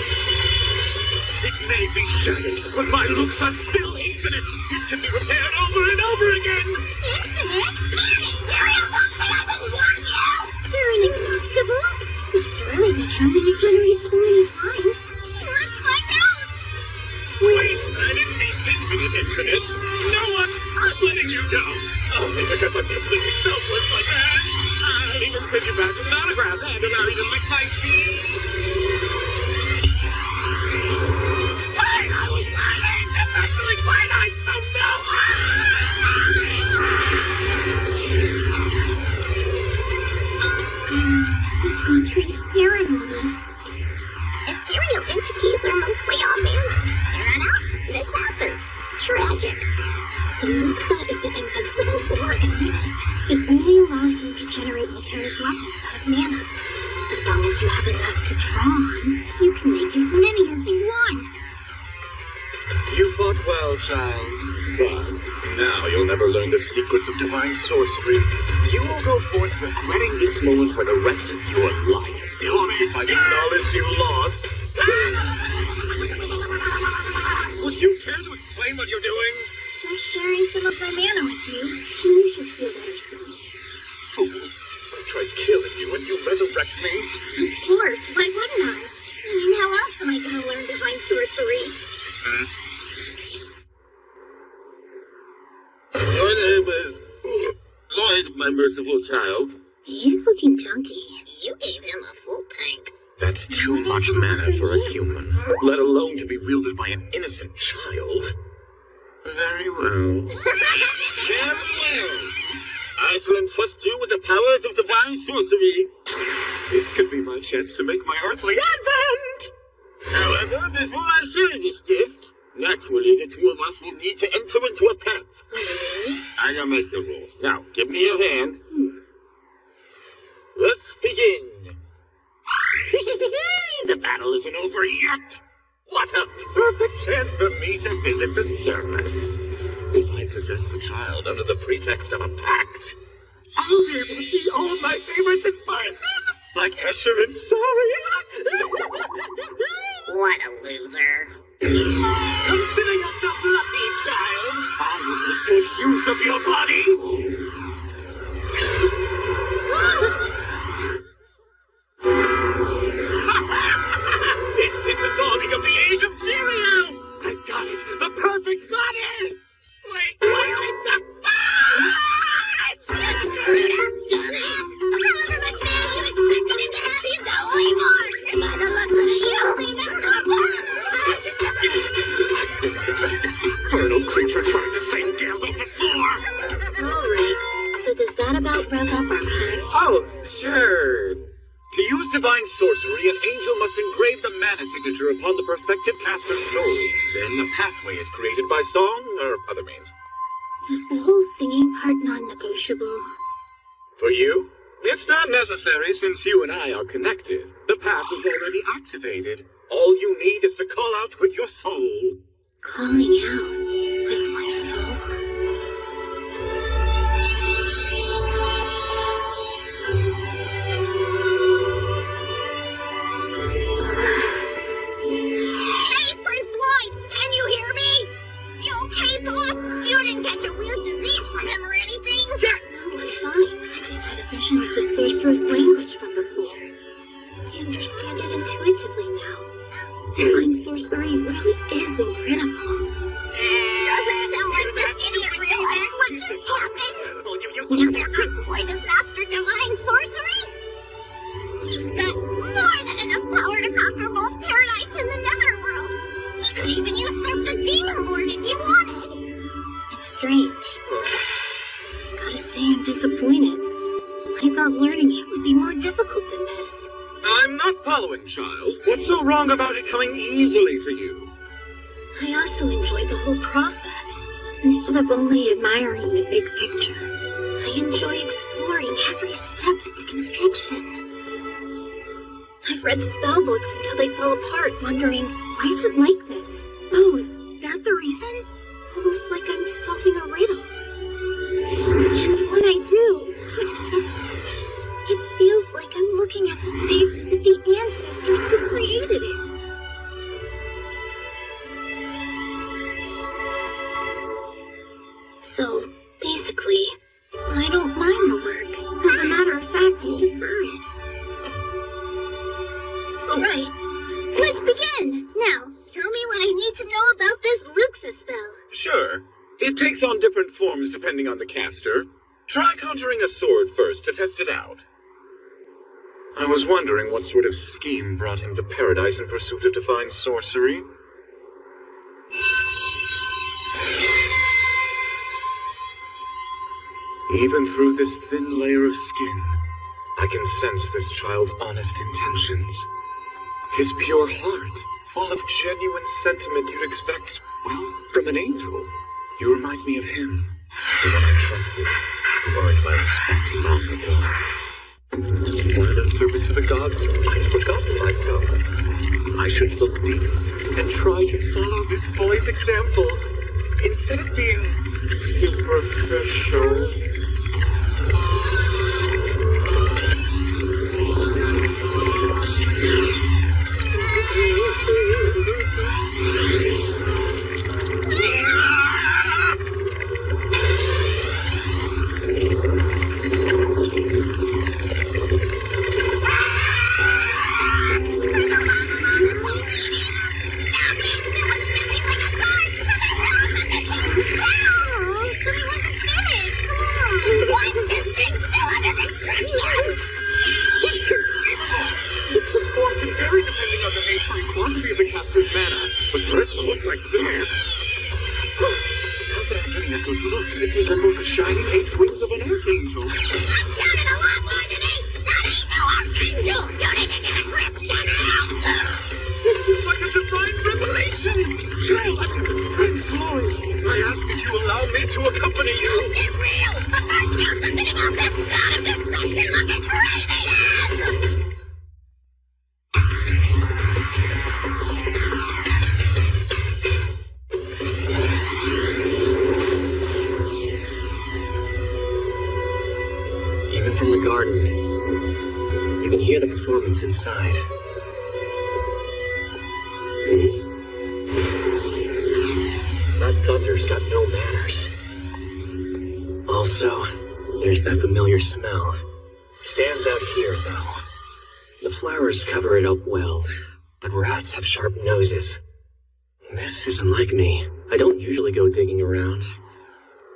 It may be shattered, but my looks are still infinite! It can be repaired over and over again! Infinite? Serial, don't say I didn't warn you! They're inexhaustible. Surely they can only regenerate so many times. Let's find out! Wait, I didn't mean infinite. No, I'm letting you go. Only because I'm completely selfless like that. I'll even send you back with an autograph, and I'll even lick my feet. Hey, I was lying! That's actually quite nice, so no! Who's gone transparent on us? Ethereal entities are mostly all mana. You run out, this happens. Tragic. So Luxa isn't invincible or immune. It only allows them to generate metallic weapons out of mana. As long as you have enough to draw on, you can make as many as you want. You fought well, child. But now you'll never learn the secrets of divine sorcery. You will go forth regretting this moment for the rest of your life, haunted by the knowledge you lost. Would you care to explain what you're doing? Just sharing some of my mana with you. You should feel better soon. Fool. I tried killing you and you resurrect me. Of course, why wouldn't I? I mean, how else am I gonna learn divine sorcery? Your name is Lloyd, my merciful child. He's looking junky. You gave him a full tank. That's too much mana for a human, let alone to be wielded by an innocent child. Very well. Very well. I shall entrust you with the powers of divine sorcery. This could be my chance to make my earthly advent! However, before I share this gift, naturally the two of us will need to enter into a pact. I will make the rules. Now, give me your hand. Let's begin. The battle isn't over yet! What a perfect chance for me to visit the surface. If I possess the child under the pretext of a pact, I'll be able to see all of my favorites in person, like Escher and Sorry. What a loser. Consider yourself lucky, child. I will make good use of your body. This is the dawning of the age of Jirio! I got it! The perfect body! Wait, the... You screwed up, dumbass. However much mana you expected him to have, he's got way more. And by the looks of it, you only know to a box. This infernal creature tried the same gamble before! Alright, so does that about wrap up our pact? Oh, sure. To use divine sorcery, an angel must engrave the mana signature upon the prospective caster's soul. Then a pathway is created by song or other means. Is the whole singing part non-negotiable? For you, it's not necessary since you and I are connected. The path is already activated. All you need is to call out with your soul. Calling out with my soul? Hey, Prince Lloyd, can you hear me? You okay, boss? You didn't catch a weird disease from him or anything? No, I'm fine. I just had a vision of the sorcerer's language from before. I understand it intuitively now. Divine sorcery really is incredible. Doesn't sound like this idiot realized what just happened. Now that Prince Lloyd has mastered divine sorcery, he's got more than enough power to conquer both paradise and the netherworld. He could even usurp the demon lord if he wanted. It's strange. Gotta say I'm disappointed. I thought learning it would be more difficult than this. I'm not following, child. What's so wrong about it coming easily to you? I also enjoyed the whole process. Instead of only admiring the big picture, I enjoy exploring every step of the construction. I've read spell books until they fall apart, wondering, why is it like this? Oh, is that the reason? Almost like I'm solving a riddle. And when I do, it feels like I'm looking at the faces of the ancestors who created it. So, basically, I don't mind the work. As a matter of fact, I prefer it. Alright, let's begin. Now, tell me what I need to know about this Luxa spell. Sure. It takes on different forms depending on the caster. Try conjuring a sword first to test it out. I was wondering what sort of scheme brought him to paradise in pursuit of divine sorcery. Even through this thin layer of skin, I can sense this child's honest intentions. His pure heart, full of genuine sentiment you'd expect, well, from an angel. You remind me of him, the one I trusted, who earned my respect long ago. While in service to the gods, I'd forgotten myself. I should look deep and try to follow this boy's example. Instead of being superficial. Inside. That thunder's got no manners. Also, there's that familiar smell. Stands out here, though. The flowers cover it up well, but rats have sharp noses. This isn't like me. I don't usually go digging around.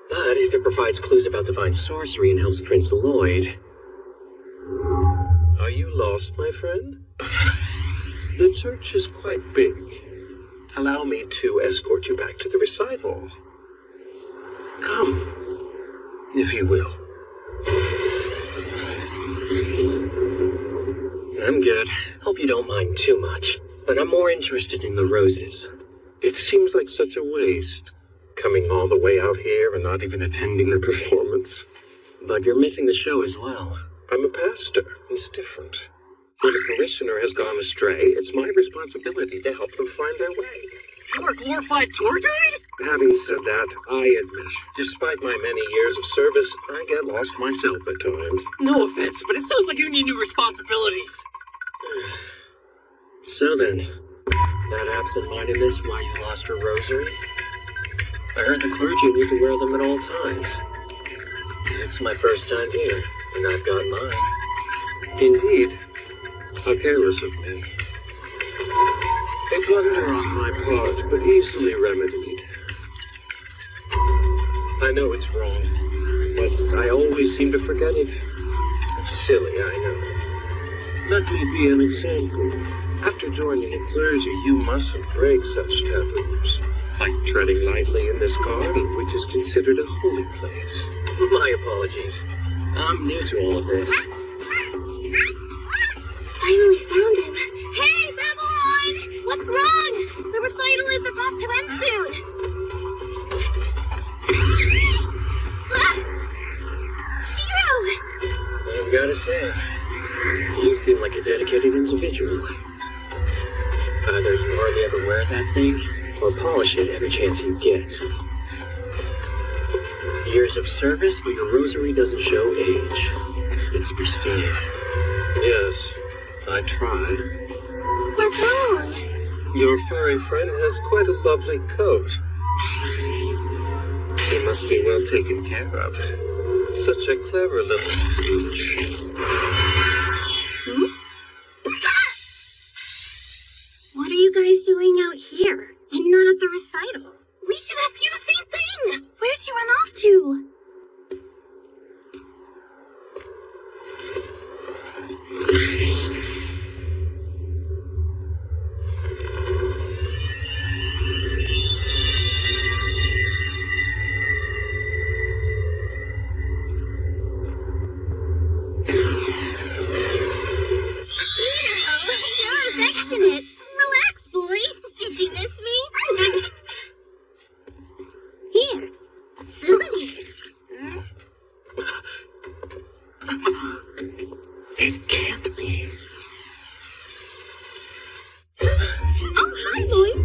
But if it provides clues about divine sorcery and helps Prince Lloyd... Are you lost, my friend? The church is quite big. Allow me to escort you back to the recital. Come, if you will. I'm good. Hope you don't mind too much. But I'm more interested in the roses. It seems like such a waste, coming all the way out here and not even attending the performance. But you're missing the show as well. I'm a pastor. It's different. When a parishioner has gone astray, it's my responsibility to help them find their way. You're a glorified tour guide? Having said that, I admit, despite my many years of service, I get lost myself at times. No offense, but it sounds like you need new responsibilities. So then, that absent-mindedness why you lost your rosary? I heard the clergy need to wear them at all times. It's my first time here, and I've got mine. Indeed. How careless of me. A blunder on my part, but easily remedied. I know it's wrong, but I always seem to forget it. It's silly, I know. Let me be an example. After joining the clergy, you mustn't break such taboos. Like treading lightly in this garden, which is considered a holy place. My apologies. I'm new to all of this. Finally found him. Hey, Babylon! What's wrong? The recital is about to end soon. Shiro! I've got to say, you seem like a dedicated individual. Either you hardly ever wear that thing, or polish it every chance you get. Years of service, but your rosary doesn't show age. It's pristine. Yes, I try. What's wrong? Your furry friend has quite a lovely coat. He must be well taken care of. Such a clever little pooch. What are you guys doing out here, and not at the recital? We should ask you the same thing. Where'd you run off to? You're affectionate. Relax, boy. Did you miss me? Here, souvenir. It can't be. Oh, hi, boys.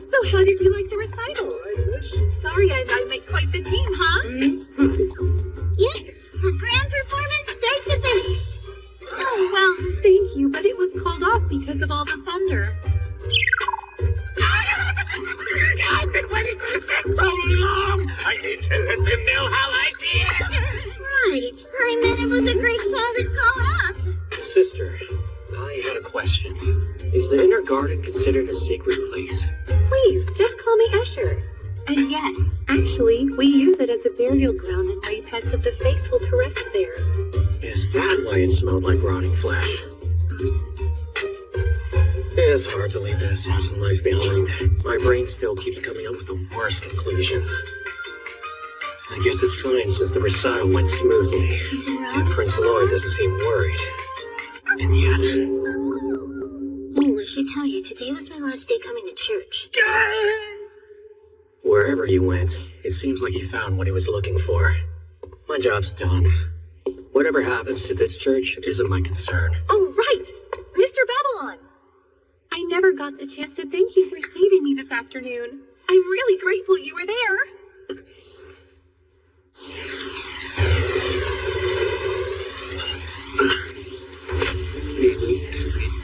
So how did you like the recital? I wish. quite the team, huh? Yep, a grand performance start to finish. Oh, well, thank you, but it was called off because of all the thunder. I've been waiting for this for so long! I need to let them know how I feel! Right, I meant it was a great call to call off. Sister, I had a question. Is the inner garden considered a sacred place? Please, just call me Escher. And yes, actually, we use it as a burial ground and lay pets of the faithful to rest there. Is that why it smelled like rotting flesh? It's hard to leave the assassin life behind. My brain still keeps coming up with the worst conclusions. I guess it's fine since the recital went smoothly. And Prince Lloyd doesn't seem worried. And yet... Oh, I should tell you, today was my last day coming to church. Wherever he went, it seems like he found what he was looking for. My job's done. Whatever happens to this church isn't my concern. Oh, right! Mr. Babylon! I never got the chance to thank you for saving me this afternoon. I'm really grateful you were there. Neatly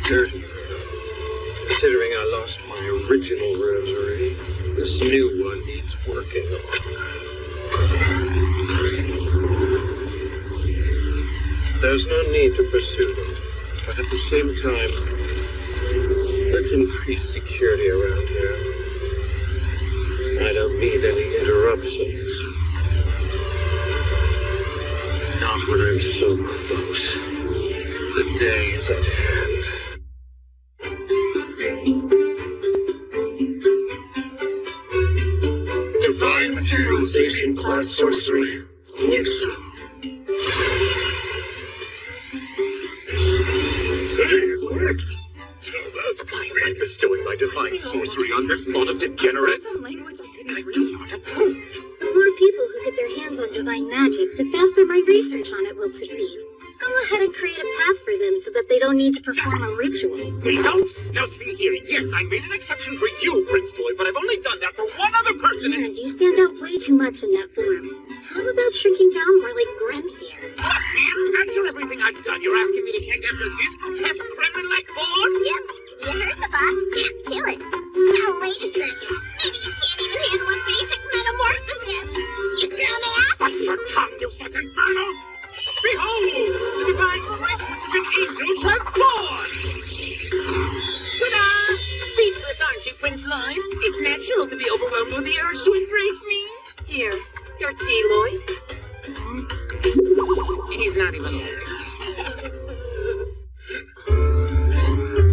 dirty. Considering I lost my original rosary, this new one needs working on. There's no need to pursue them, but at the same time, let's increase security around here. I don't need any interruptions. Not when I'm so close. The day is at hand. Divine materialization class sorcery. Yes. Hey, it worked! I'm bestowing my divine sorcery on this lot of degenerates. I do not approve. The more people who get their hands on divine magic, the faster my research on it will proceed. Go ahead and create a path for them so that they don't need to perform a ritual. Now see here, yes, I made an exception for you, Prince Lloyd, but I've only done that for one other person. And you stand out way too much in that form. How about shrinking down more like Grim here? What, man? After everything I've done, you're asking me to take after this grotesque gremlin-like form? Yep, you heard the boss. Snap to it. Now, wait a second. Maybe you can't even handle a basic metamorphosis. You dumbass! Bite your tongue, you such infernal! Behold, the divine Christ which an angel transformed! Ta-da! Speechless, aren't you, Prince Lloyd? It's natural to be overwhelmed with the urge to embrace me. Here, your tea, Lloyd. He's not even looking.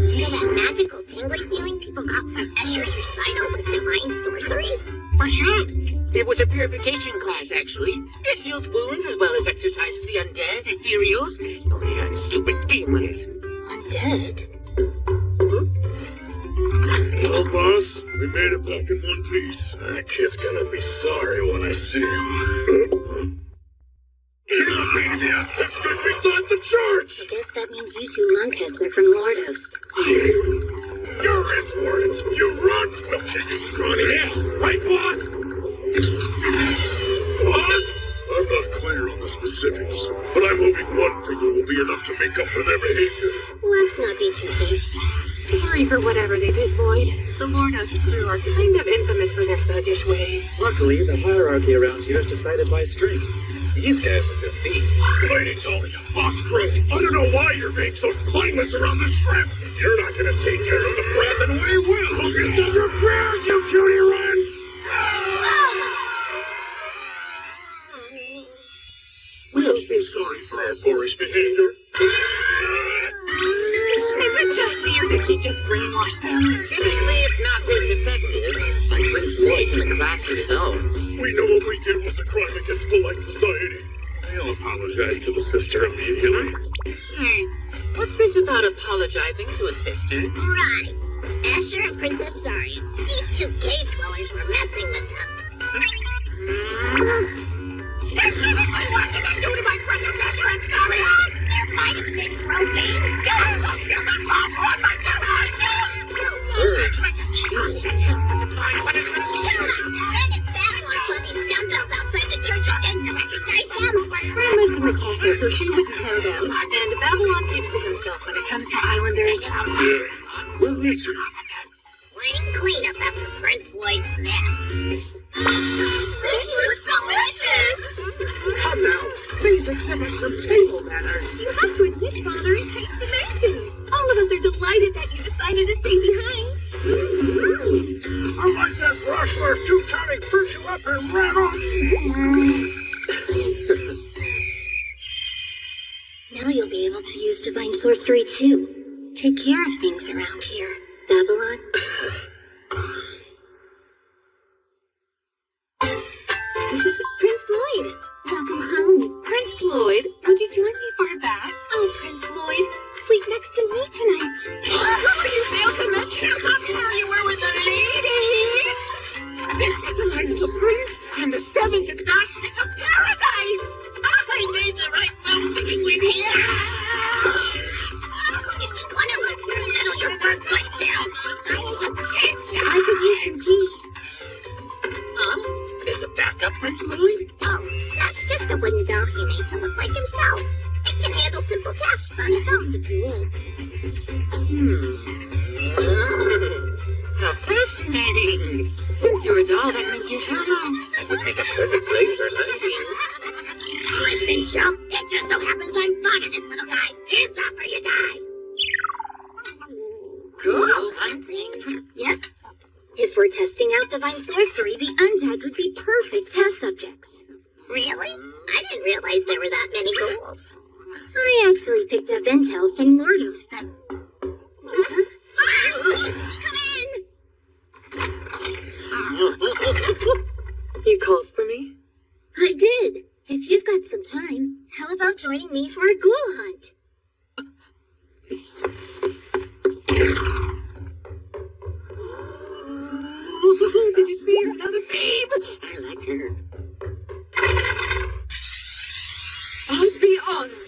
So that magical tingling feeling people got from Escher's recital was divine sorcery? For sure. It was a purification class, actually. It heals wounds as well as exorcises the undead, ethereals, those damn stupid demons. Undead? Well, boss, we made it back in one piece. That kid's gonna be sorry when I see him. You made the ass pipsqueak beside the church! I guess that means you two lunkheads are from Lordos. You're in for it, you runt! No kick you scrawny ass, right, boss? Boss? I'm not clear on the specifics, but I'm hoping one finger will be enough to make up for their behavior. Let's not be too hasty. Sorry for whatever they did, Lloyd. The Lordos crew are kind of infamous for their thuggish ways. Luckily, the hierarchy around here is decided by strength. These guys have been beat. Lady Talia, Boss Crow, I don't know why you're being so spineless around this trip. If you're not gonna take care of the brat, then we will. Focus on your prayers, you cutie runt! We are so sorry for our boorish behavior. Is it just me or did he just brainwash them? Typically, it's not this effective. Like Prince Lloyd's in a class of his own. We know what we did was a crime against polite society. I'll apologize to the sister immediately. What's this about apologizing to a sister? Right. Escher and Princess Zarya. These two cave dwellers were messing with them. Specifically, what did I do to my precious Escher and Zarya? There might have been groping. Yes, the human boss on my generations! Hold on. Then if Babylon put these dumbbells castle so she wouldn't hurt him. And Babylon keeps to himself when it comes to islanders. Where is he? Laying cleanup after Prince Lloyd's mess. This looks delicious! Come now, please exhibit some table manners. You have to admit, Father, it tastes amazing. All of us are delighted that you decided to stay behind. Unlike that rustler, two-tonic picked you up and ran off. Now you'll be able to use divine sorcery too. Take care of things around here, Babylon. Prince Lloyd! Welcome home. Prince Lloyd, would you join me for a bath? Oh, Prince Lloyd, sleep next to me tonight. You failed to mention how popular you were with the ladies! This is the land of the prince, and the seventh is not. It's a paradise! I made the right move sticking with him! If you want to let her settle your bird foot down, I could use some tea. There's a backup, Prince Lloyd? Oh, that's just a wooden doll he made to look like himself. It can handle simple tasks on its own if you need. How fascinating! Since you're a doll, that means you have That would make a perfect place for hunting. Listen, Joe, it just so happens I'm fond of this little guy. Hands off or you die. Cool hunting? Yep. If we're testing out divine sorcery, the undead would be perfect test subjects. Really? I didn't realize there were that many ghouls. I actually picked up intel from Lordos that... Come in! You called for me? I did. If you've got some time, how about joining me for a ghoul hunt? Did you see her? Another babe? I like her. I'd be honored.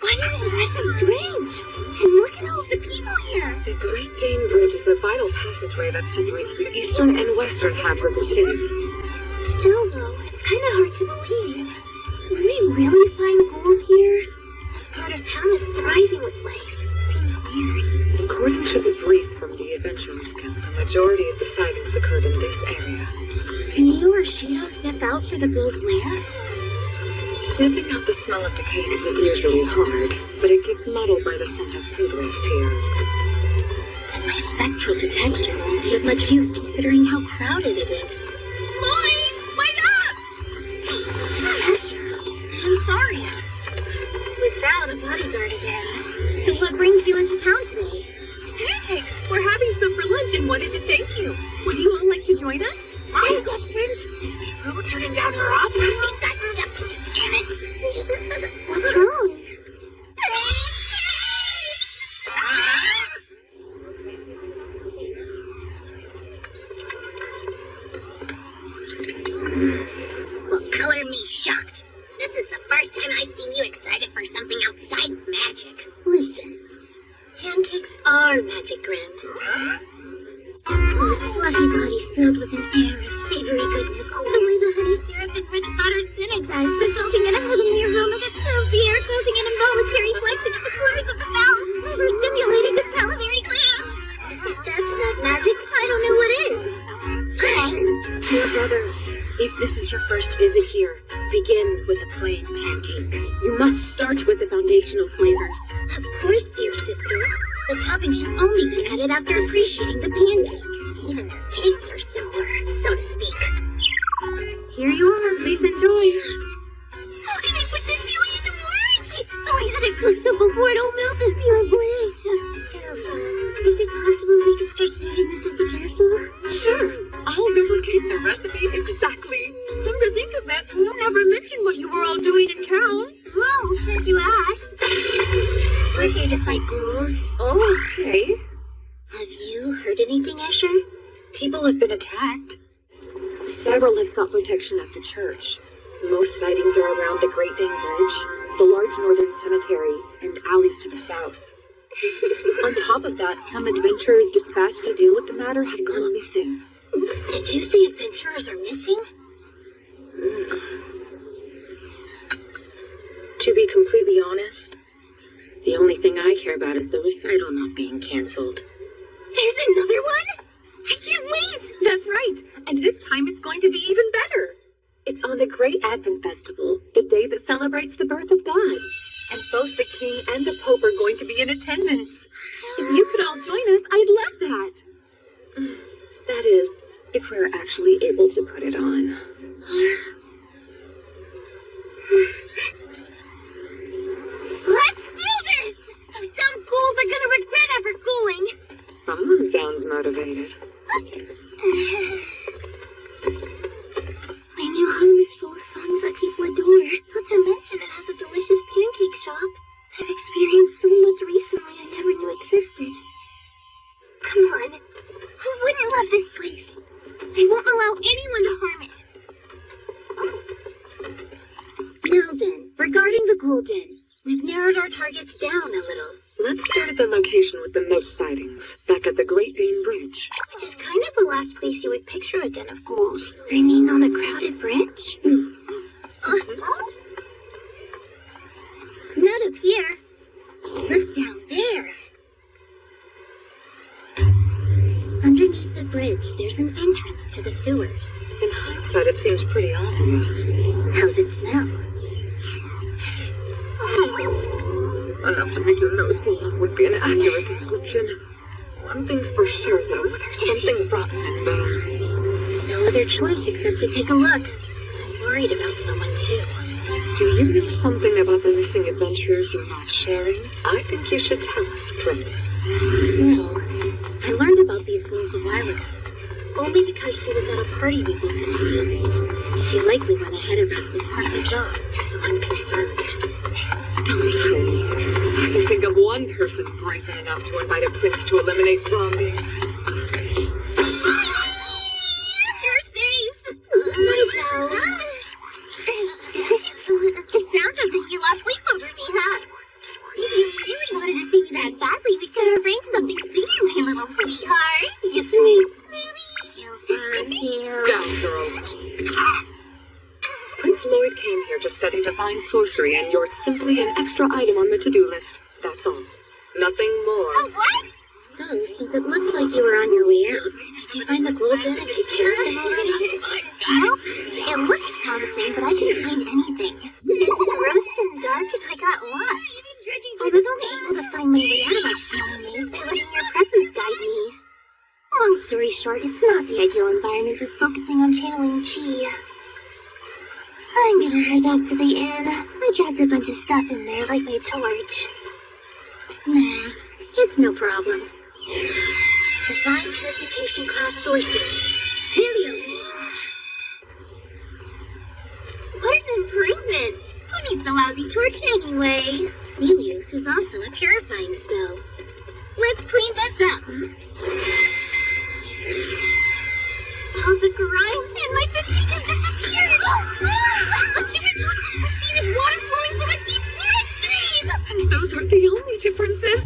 What an impressive bridge! And look at all the people here! The Great Dane Bridge is a vital passageway that separates the eastern and western halves of the city. Still, though, it's kind of hard to believe. Will they really find ghouls here? This part of town is thriving with life. Seems weird. According to the brief from the Adventurers Guild, the majority of the sightings occurred in this area. Can you or Shadow sniff out for the ghouls' lair? Sniffing out the smell of decay isn't usually hard, but it gets muddled by the scent of food waste here. But my spectral detection won't be of much use considering how crowded it is. Lloyd, wait up! Asher, I'm sorry. Without a bodyguard again. So what brings you into town today? Pancakes! We're having some for lunch and wanted to thank you. Would you all like to join us? Oh, yes, Prince! Who turning down her offer? We've got stuff to do, damn it. What's wrong? Well, color me shocked. This is the first time I've seen you excited for something outside of magic. Listen, pancakes are magic, Gren. Those fluffy bodies filled with an air of savory goodness. The way the honey syrup and rich butter synergize, resulting in a heavenly aroma that fills the air, causing an involuntary flexing of the corners of the mouth, overstimulating the salivary glands. If that's not magic, I don't know what is. Dear brother, if this is your first visit here, begin with a plain pancake. You must start with the foundational flavors. Of course, dear sister. The topping should only be added after appreciating the pancake. Even their tastes are similar, so to speak. Here you are. Please enjoy. How can I put this feeling into words? Oh, I had it cooked so before it all melted. Your bliss. Is it possible we could start serving this at the castle? Sure, I'll replicate the recipe exactly. Come to think of it, you never mentioned what you were all doing in town. Well, since you asked. We're here to fight ghouls. Okay. Have you heard anything, Asher? People have been attacked. Several have sought protection at the church. Most sightings are around the Great Dane Bridge, the large northern cemetery, and alleys to the south. On top of that, some adventurers dispatched to deal with the matter have gone missing. Did you say adventurers are missing? To be completely honest, the only thing I care about is the recital not being cancelled. There's another one? I can't wait! That's right, and this time it's going to be even better. It's on the Great Advent Festival, the day that celebrates the birth of God. And both the King and the Pope are going to be in attendance. If you could all join us, I'd love that. That is, if we're actually able to put it on. Let's do this! Those dumb ghouls are gonna regret ever ghouling. Someone sounds motivated. My new home is full of songs that people adore. Not to mention it has a delicious pancake shop. I've experienced so much recently I never knew existed. Come on. Who wouldn't love this place? I won't allow anyone to harm it. Now then, regarding the ghoul den, we've narrowed our targets down a little. Let's start at the location with the most sightings, back at the Great Dane Bridge. Which is kind of the last place you would picture a den of ghouls. I mean, on a crowded bridge? Not up here. Look down there. Underneath the bridge, there's an entrance to the sewers. In hindsight, it seems pretty obvious. How's it smell? Enough to make your nose go up would be an accurate description. One thing's for sure, though. There's something rotten in there. No other choice except to take a look. I'm worried about someone, too. Do you know something about the missing adventures you're not sharing? I think you should tell us, Prince. Well, I learned about these ghouls a while ago. Only because she was at a party we both attended. She likely went ahead of us as part of the job, so I'm concerned. Don't tell me. I can think of one person brazen enough to invite a prince to eliminate zombies. You're safe! Myself. It sounds as if you lost sleep over me, huh? If you really wanted to see me that badly, we could arrange something sooner, my little sweetheart. You smooth smoothie. Down, girl. Prince Lloyd came here to study divine sorcery, and you're simply an extra item on the to-do list. That's all. Nothing more. Oh, what? So, since it looks like you were on your way out, did you find the ghoul den and take care of them already? Well, it looks promising, but I couldn't find anything. It's gross and dark, and I got lost. I was only able to find my way out of that smelly maze by letting your presence guide me. Long story short, it's not the ideal environment for focusing on channeling chi. I'm gonna head back to the inn. I dragged a bunch of stuff in there, like my torch. Nah, it's no problem. Divine Purification Class Sorcery. Helios! What an improvement! Who needs a lousy torch anyway? Helios is also a purifying spell. Let's clean this up. All the grime and my fatigue has disappeared! The sewage looks as pristine as water flowing from a deep forest stream! And those aren't the only differences.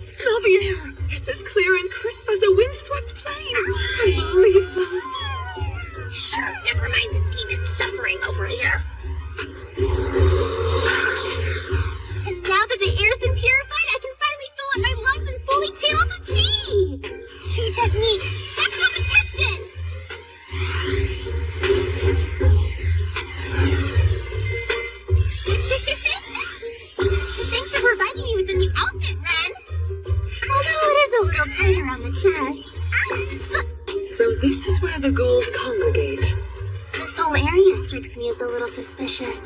Smell the air. It's as clear and crisp as a windswept plain. Unbelievable. Sure, never mind the demon suffering over here. And now that the air's been purified, I can finally fill up my lungs and fully channel some chi! Key technique, spectral detection! Thanks for providing me with a new outfit, Ren! Although it is a little tighter on the chest. So this is where the ghouls congregate. This whole area strikes me as a little suspicious.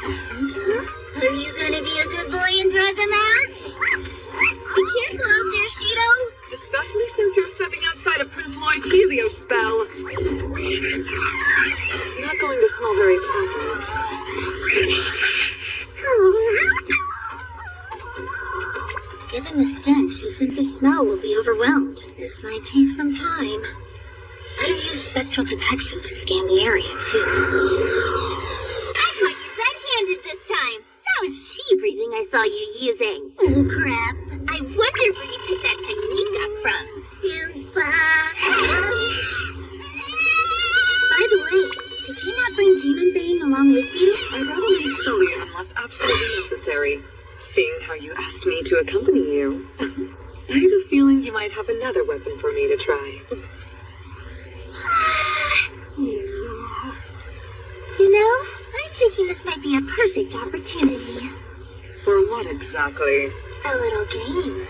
Are you gonna be a good boy and drive them out? Be careful out there, Shido! Especially since you're stepping outside of Prince Lloyd's Helios spell. It's not going to smell very pleasant. Given the stench, his sense of smell will be overwhelmed. This might take some time. Better use spectral detection to scan the area, too. I caught you red-handed this time. That was chi breathing I saw you using. Oh, crap. I wonder where you picked that technique up from. By the way, did you not bring Demon Bane along with you? I brought a maid solely unless absolutely necessary, seeing how you asked me to accompany you. I had a feeling you might have another weapon for me to try. You know, I'm thinking this might be a perfect opportunity. For what exactly? A little game.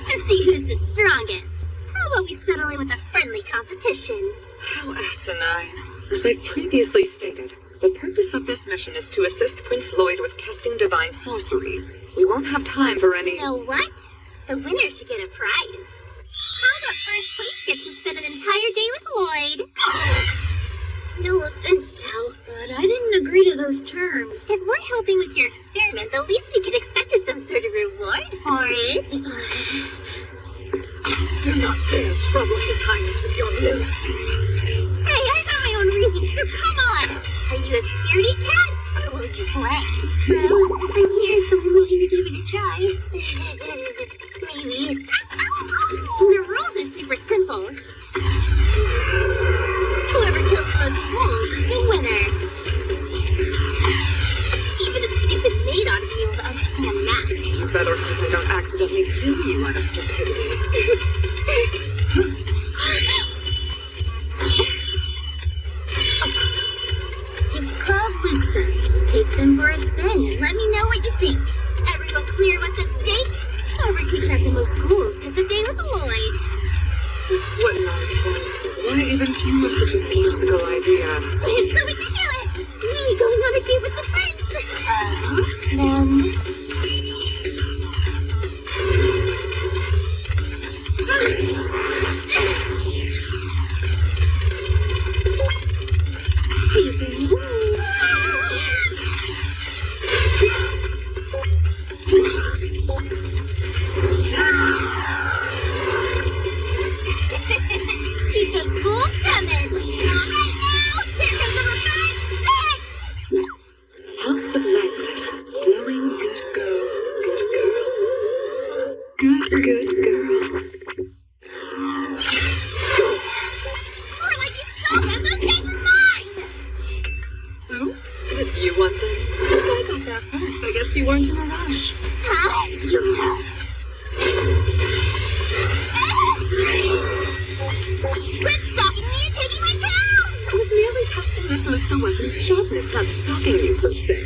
To see who's the strongest. How about we settle in with a friendly competition? How asinine. As I previously stated, the purpose of this mission is to assist Prince Lloyd with testing divine sorcery. We won't have time for any— You know what? The winner should get a prize. How about first place gets to spend an entire day with Lloyd? No offense, Tao, but I didn't agree to those terms. If we're helping with your experiment, the least we could expect is some sort of reward for it. Do not dare trouble His Highness with your lunacy. Hey, I got my own reasons, so come on! Are you a scaredy cat, or will you play? Well, I'm here, so I'm willing to give it a try. Maybe. The rules are super simple. Whoever kills the most wolves is the winner. Even a stupid maid ought to be able to understand that. You better hope I don't accidentally kill you out of stupidity. It's called Luxa. Take them for a spin and let me know what you think. Everyone clear what's at stake? Whoever takes out the most ghouls gets a day with Lloyd. What nonsense. Why even humor such a musical idea? It's so ridiculous! Me going on a date with the prince! Then... Keep the ghouls coming! Alright now, here comes the revenge stick! House of Langless. Glowing good girl, good girl. Good girl. Score! More like you stole them, those guys are mine! Oops, did you want them? Since I got that first, I guess you weren't in a rush. Huh? Quit stalking me and taking my cows! I was merely testing this Luxa weapon's sharpness, not stalking you per se.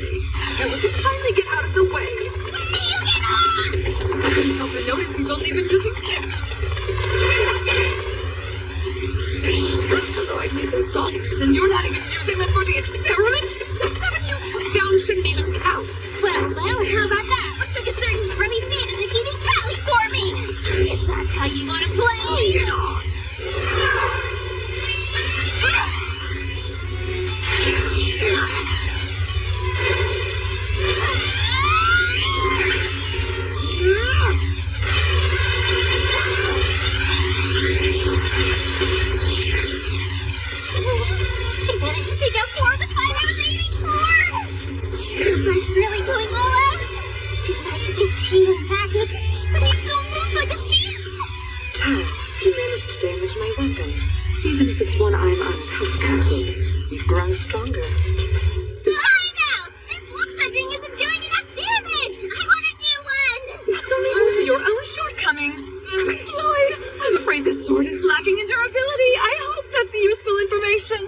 Now would you kindly get out of the way? Where do you get on? I couldn't help but notice you've only been using kicks. That's annoyed me, those dogs, and you're not even using them for the experiment? The 7 you took down shouldn't even count. Well, how about that? Looks like a certain grubby man isn't keeping tally for me! If that's how you want to play! Get on! She managed to take out 4 of the 5 I was aiming for! That's really going all out! She's not using chi or magic, but he still moves like a beast! Tao, you managed to damage my weapon. Even if it's one I'm unaccustomed to, you've grown stronger. Time out! This Luxa thing isn't doing enough damage! I want a new one! That's only due to your own shortcomings. Prince Lloyd, I'm afraid this sword is lacking in durability. I hope that's useful information.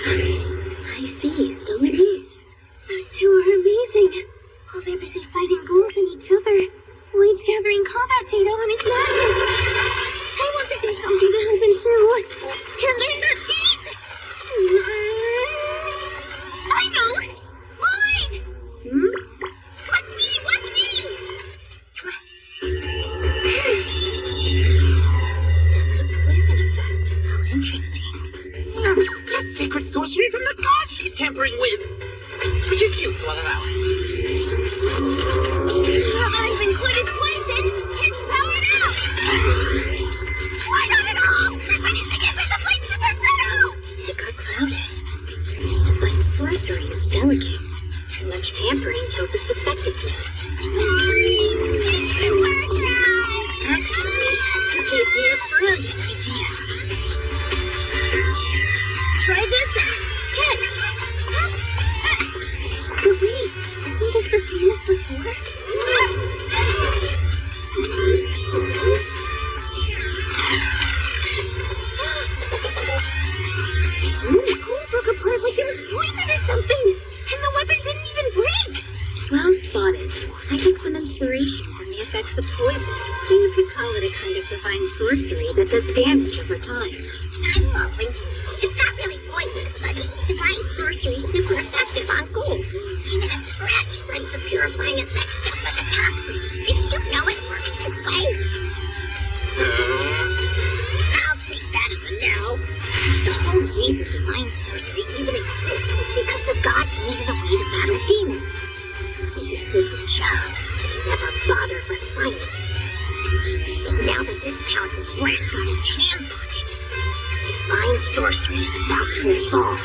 I see, so it is. Those two are amazing. While they're busy fighting ghouls and each other, Lloyd's gathering combat data on his magic. I want to do something to help him too. And learn that date! I know! Lloyd! Watch me! Watch me! That's a poison effect. How interesting. That's sacred sorcery from the gods she's tampering with. Which is cute, so I'll allow it. I've included poison! It's powered out! Why not at all? Everybody's to get with the blade super brittle! It got clouded. Divine sorcery is delicate. Too much tampering kills its effectiveness. It worked out! seen this before? The hole broke apart like it was poison or something, and the weapon didn't even break. Well spotted. I took some inspiration from the effects of poison. You could call it a kind of divine sorcery that does damage over time. I'm following. It's not really poisonous, but divine sorcery is super effective on ghouls. Even a scratch brings the purifying effect just like a toxin. Didn't you know it works this way? I'll take that as a no. The whole reason divine sorcery even exists is because the gods needed a way to battle demons. Since it did the job, they never bothered refining it. But now that this talented brat got his hands on it, divine sorcery is about to evolve.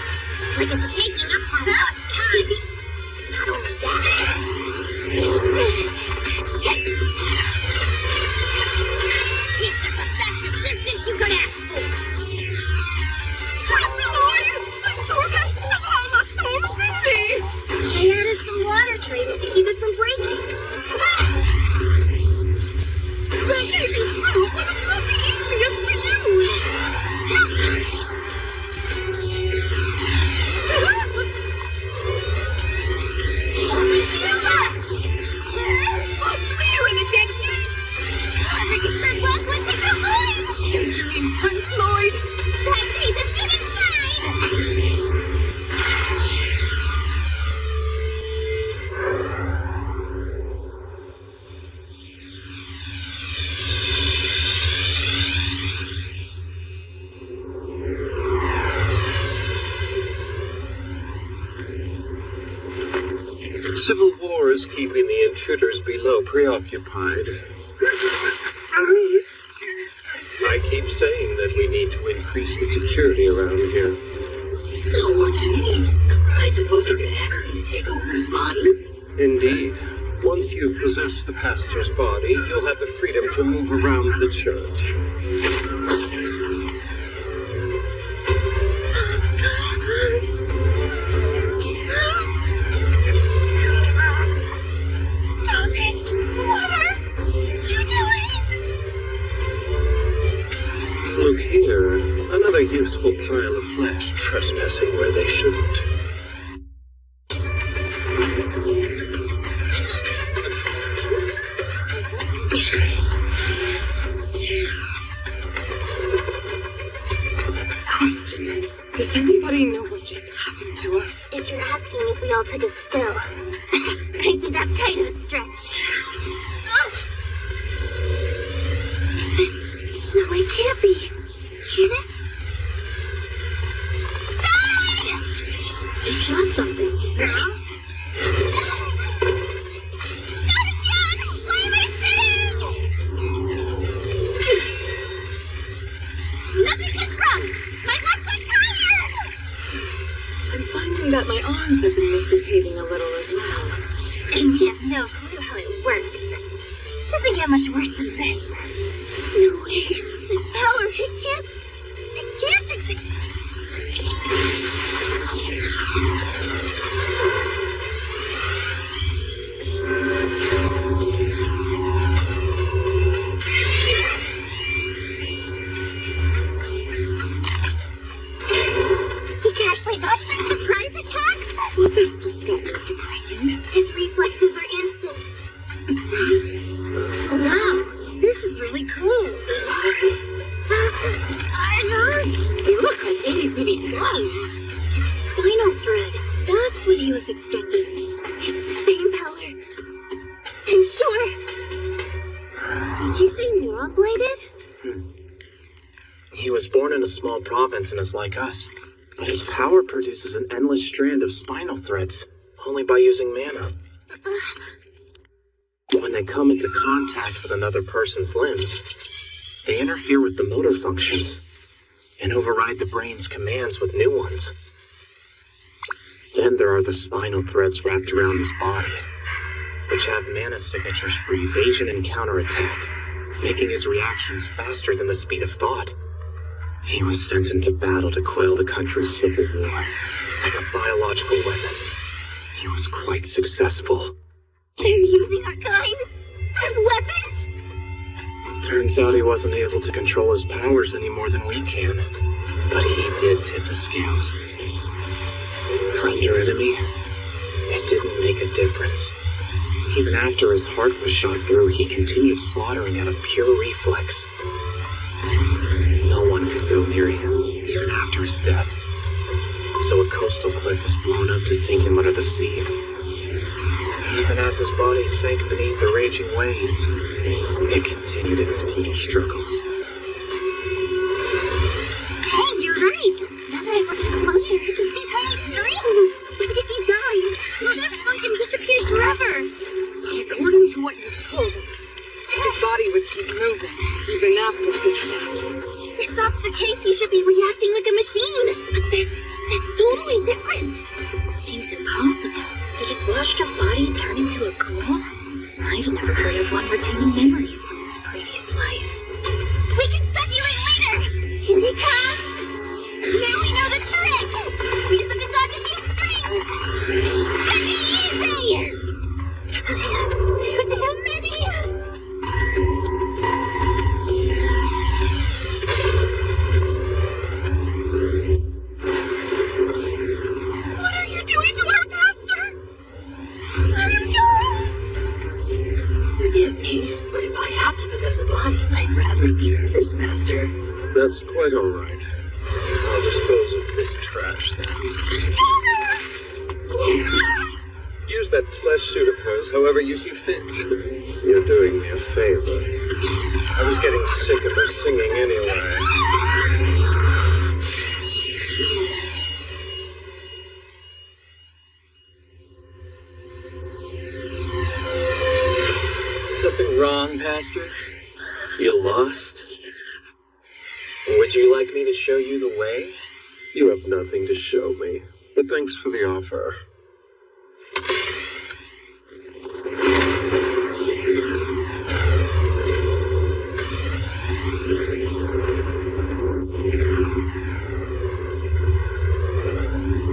Like it's making up for lost time. Not only that. He's got the best assistant you could ask for. Prince Lloyd! My sword has somehow lost all rigidity! I added some water trays to keep it from breaking. That may be true, but it's not the easiest to use! You're in a dead heat! Everything for Blacksmith takes a Lloyd! Don't you mean Prince Lloyd? That taste is even fine! Civil war is keeping the intruders below preoccupied. I keep saying that we need to increase the security around here. So what you need? I suppose you could ask me to take over his body? Indeed. Once you possess the pastor's body, you'll have the freedom to move around the church. Stop it! What are you doing? Look here, another useful pile of flesh trespassing where they shouldn't. Question. Does anybody know what just happened to us? If you're asking if we all took a spill, I think that's kind of a stretch. This... No, it can't be. Can it? Die! He shot something. Not again! Why am I sitting? Nothing went wrong! My legs went tired! I'm finding that my arms have been misbehaving a little as well. And we have no clue how it works. Doesn't get much worse than this. No way. This power, it can't exist. He can actually dodge their surprise attacks? Well, this just got more depressing. His reflexes are instant. Wow, this is really cool. They look like itty-bitty bugs. It's spinal thread. That's what he was expecting. It's the same color. I'm sure. Did you say neural blighted? He was born in a small province and is like us. But his power produces an endless strand of spinal threads, only by using mana. When they come into contact with another person's limbs, they interfere with the motor functions and override the brain's commands with new ones. Then there are the spinal threads wrapped around his body, which have mana signatures for evasion and counterattack, making his reactions faster than the speed of thought. He was sent into battle to quell the country's civil war, like a biological weapon. He was quite successful. They're using our kind as weapons? Turns out he wasn't able to control his powers any more than we can. But he did tip the scales. Friend or enemy, it didn't make a difference. Even after his heart was shot through, he continued slaughtering out of pure reflex. No one could go near him, even after his death. So a coastal cliff was blown up to sink him under the sea. Even as his body sank beneath the raging waves, it continued its futile struggles. Hey, you're right. Now that I'm looking closer, I can see tiny strings. But if he died, he should have sunk and disappeared forever. According to what you've told us, his body would keep moving, even after his death. If that's the case, he should be reacting like a machine. But that's totally different. Seems impossible. Did his washed-up body turn into a ghoul? I've never heard of one retaining memories from its previous life. We can speculate later. Here he comes. Now we know the trick. We just have to dodge a few strings. That'd be easy. Too damn many. What are you doing to our master? Let him go. Forgive me, but if I have to possess a body, I'd rather be hers, Master. That's quite all right. I'll dispose of this trash then. Use that flesh suit of hers however you see fit. You're doing me a favor. I was getting sick of her singing anyway. Something wrong, Pastor? You lost? Would you like me to show you the way? You have nothing to show me, but thanks for the offer.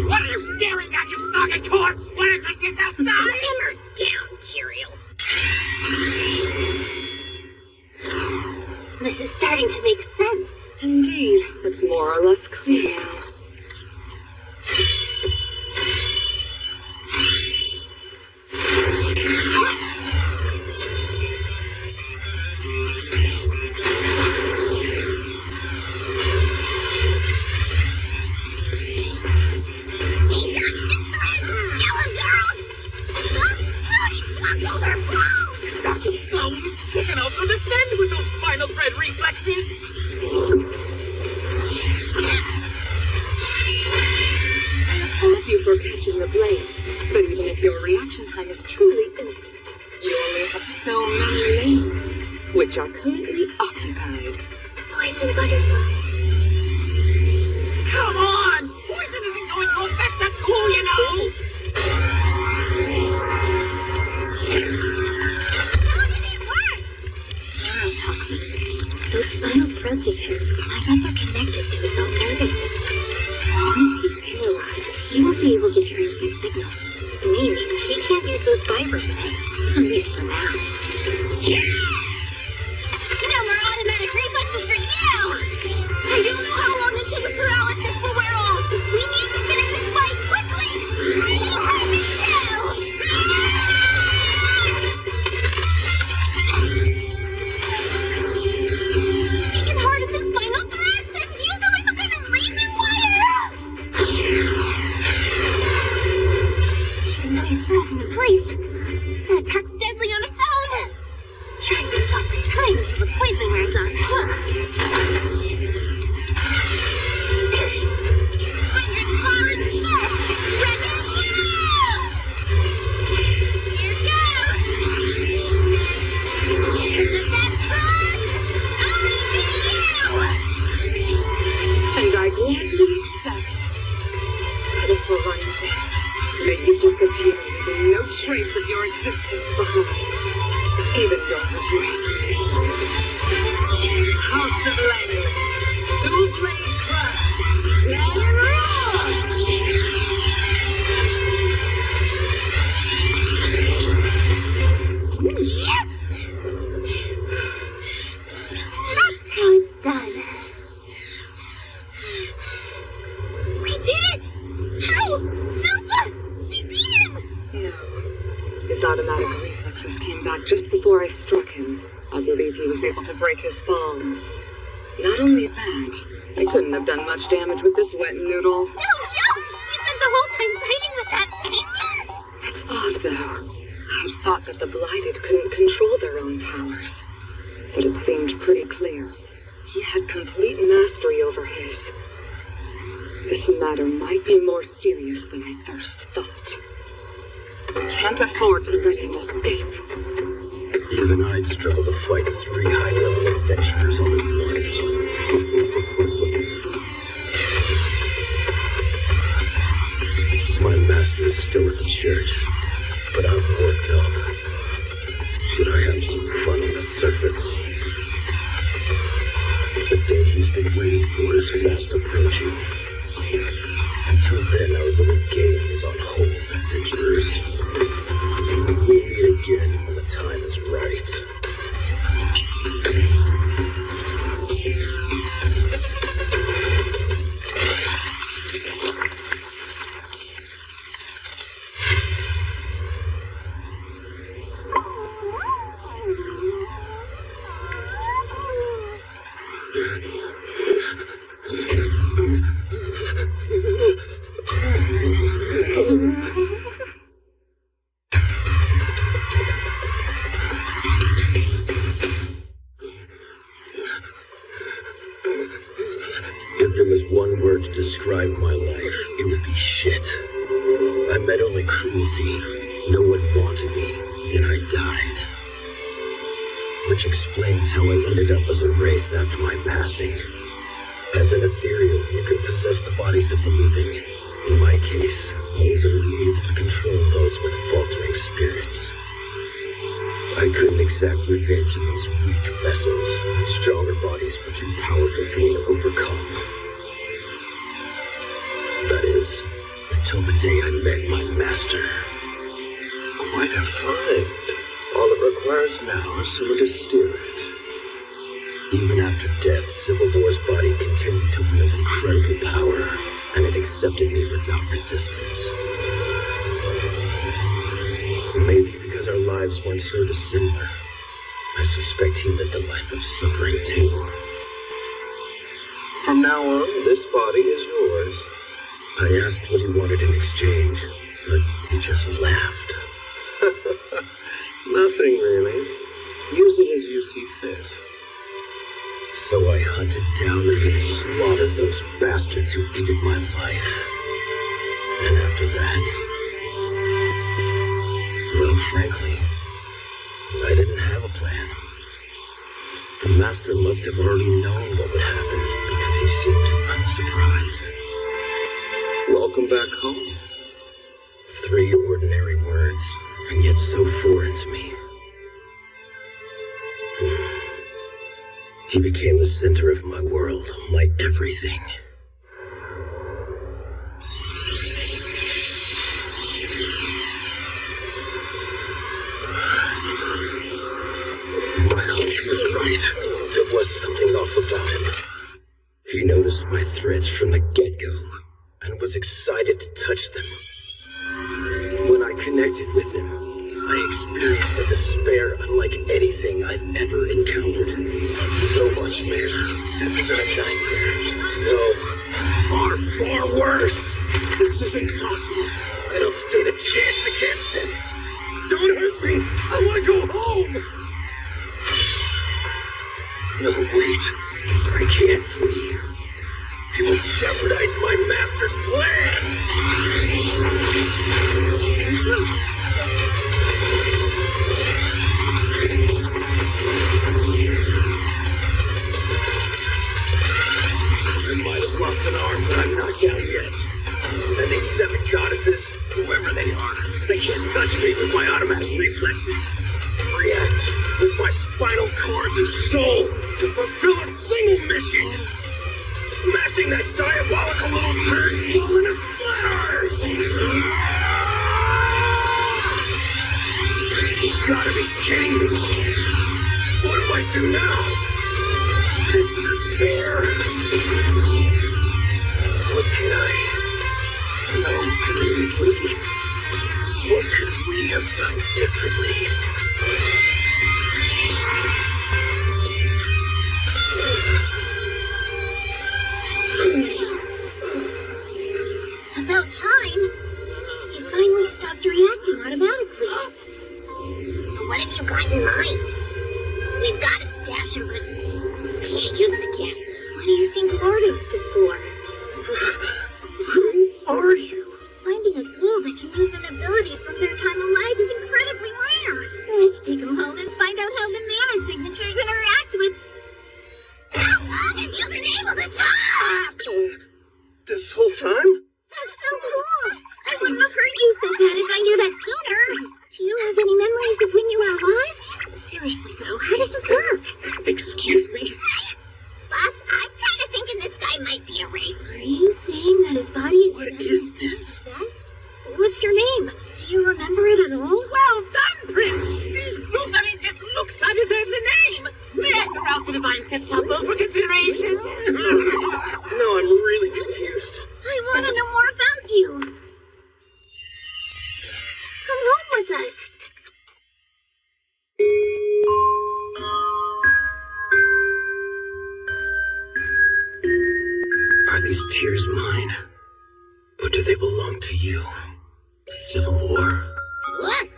What are you staring at, you socket corpse? Want to take this outside? Hammer down, Cheerio. This is starting to make sense. Indeed, it's more or less clear now. You can also defend with those spinal thread reflexes. I applaud you for catching the blade, but even if your reaction time is truly instant, you only have so many lanes, which are currently occupied. Poison butterflies. Come on! Poison isn't going to affect that cool, you know! Neurotoxins. Those spinal threads of his, I bet they're connected to his own nervous system. Once he's paralyzed, he won't be able to transmit signals. Meaning, he can't use those fibers of his. At least for now. No more automatic reflexes for you! I don't know how long until the paralysis will wear off. We need to finish this fight quickly! You have it too! We can harden the spinal threads and use them as some kind of razor wire! Even though it's frozen in place, that attack's deadly on its own! Trying to stop the time until the poison wears off, huh? 100 bars left! Ready? Here goes! The best part! Only for you! And I gladly accept. Pitiful undead, may you disappear leaving no trace of your existence behind. Even your regrets. House of Langless, two-blade craft, now you're on! automatic reflexes came back just before I struck him. I believe he was able to break his fall. Not only that, I couldn't have done much damage with this wet noodle. No, Joe! You spent the whole time fighting with that thing! It's odd, though. I thought that the blighted couldn't control their own powers. But it seemed pretty clear. He had complete mastery over his. This matter might be more serious than I first thought. I can't afford to let him escape. Even I'd struggle to fight 3 high-level adventurers all at once. My master's still at the church, but I'm worked up. Should I have some fun on the surface? The day he's been waiting for is fast approaching. Until then, our little game is on hold, adventurers. We'll meet again when the time is right. If there was one word to describe my life, it would be shit. I met only cruelty. No one wanted me, and I died. Which explains how I ended up as a wraith after my passing. As an ethereal, you can possess the bodies of the living. In my case, I was only able to control those with faltering spirits. I couldn't exact revenge in those weak vessels, and stronger bodies were too powerful for me to overcome. That is, until the day I met my master. Quite a find. All it requires now is someone to steer it. Even after death, Civil War's body continued to wield incredible power, and it accepted me without resistance. Maybe because our lives weren't so dissimilar, I suspect he lived a life of suffering too. From now on, this body is yours. I asked what he wanted in exchange, but he just laughed. Nothing really. Use it as you see fit. So I hunted down and then slaughtered those bastards who ended my life. And after that, well, frankly, I didn't have a plan. The master must have already known what would happen because he seemed unsurprised. Welcome back home. 3 ordinary words, and yet so foreign to me. He became the center of my world, my everything. My hunch was right. There was something off about him. He noticed my threats from the get-go, and was excited to touch them. When I connected with him, I experienced a despair unlike anything I've ever encountered. So much mana. This isn't a nightmare. No, it's far, far worse. This isn't possible. I don't stand a chance against him. Don't hurt me. I want to go home. No, wait. I can't flee. He will jeopardize my master's plans. I might have lost an arm, but I'm not down yet. And these 7 goddesses, whoever they are, they can't touch me with my automatic reflexes. React with my spinal cords and soul to fulfill a single mission. Smashing that diabolical little turd full in his splatters! You gotta be kidding me! What do I do now? This isn't fair! What can I... No, what could we have done different? fine. It finally stopped reacting automatically. So what have you got in mind? We've got a stasher, but can't use the castle. What do you think Lordos is for? Who are you? Finding a ghoul that can use an ability from their time alive is incredibly rare. Let's take them home and find out how the mana signatures interact with... How long have you been able to talk? This whole time? That's so cool! I wouldn't have hurt you so bad if I knew that sooner. Do you have any memories of when you were alive? Seriously though, how does this work? Excuse me? Boss, I'm kind of thinking this guy might be a wraith. Are you saying that his body is What is this? possessed? What's your name? Do you remember it at all? Well done, Prince! These boots, this looks deserves a name! May I throw out the divine septuple for consideration? No, I'm really confused. I want to know more about you. Come home with us. Are these tears mine? Or do they belong to you? Civil War? What?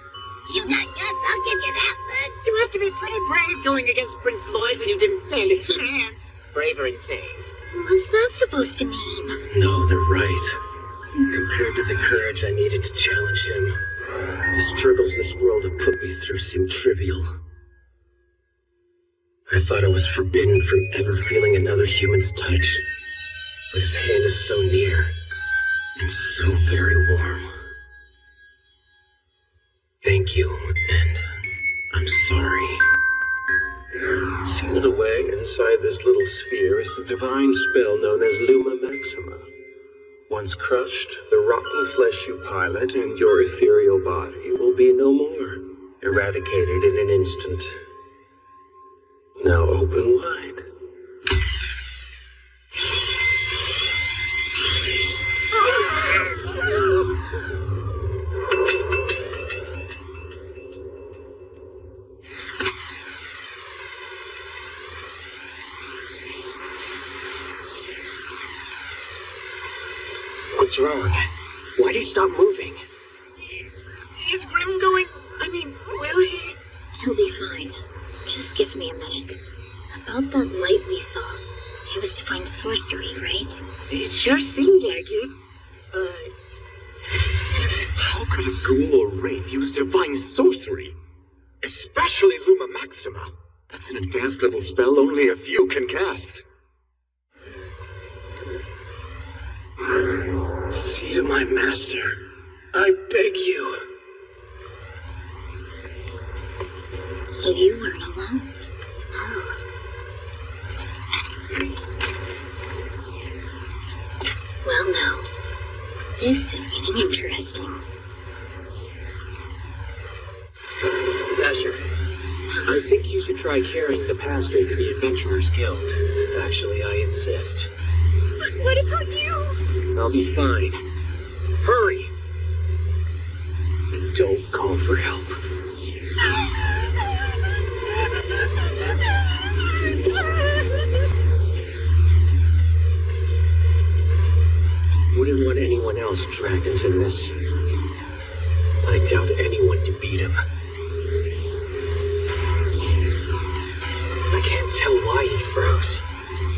You got guts, I'll give you that much. You have to be pretty brave going against Prince Lloyd when you didn't stand a chance. Brave or insane? What's that supposed to mean? No, they're right. Compared to the courage I needed to challenge him, the struggles this world had put me through seemed trivial. I thought I was forbidden from ever feeling another human's touch, but his hand is so near and so very warm. Thank you, and I'm sorry. Sealed away inside this little sphere is the divine spell known as Luma Maxima. Once crushed, the rotten flesh you pilot and your ethereal body will be no more, eradicated in an instant. Now open wide. What's wrong? Why'd he stop moving? Is Grim going? Will he? He'll be fine. Just give me a minute. About that light we saw. It was divine sorcery, right? It sure seemed like it. How could a ghoul or wraith use divine sorcery? Especially Luma Maxima. That's an advanced level spell only a few can cast. Seed of my master, I beg you. So you weren't alone. Well, now, this is getting interesting. Asher, I think you should try carrying the pastor to the Adventurers Guild. Actually, I insist. But what about you? I'll be fine. Hurry! And don't call for help. Wouldn't want anyone else dragged into this. I doubt anyone can beat him. I can't tell why he froze,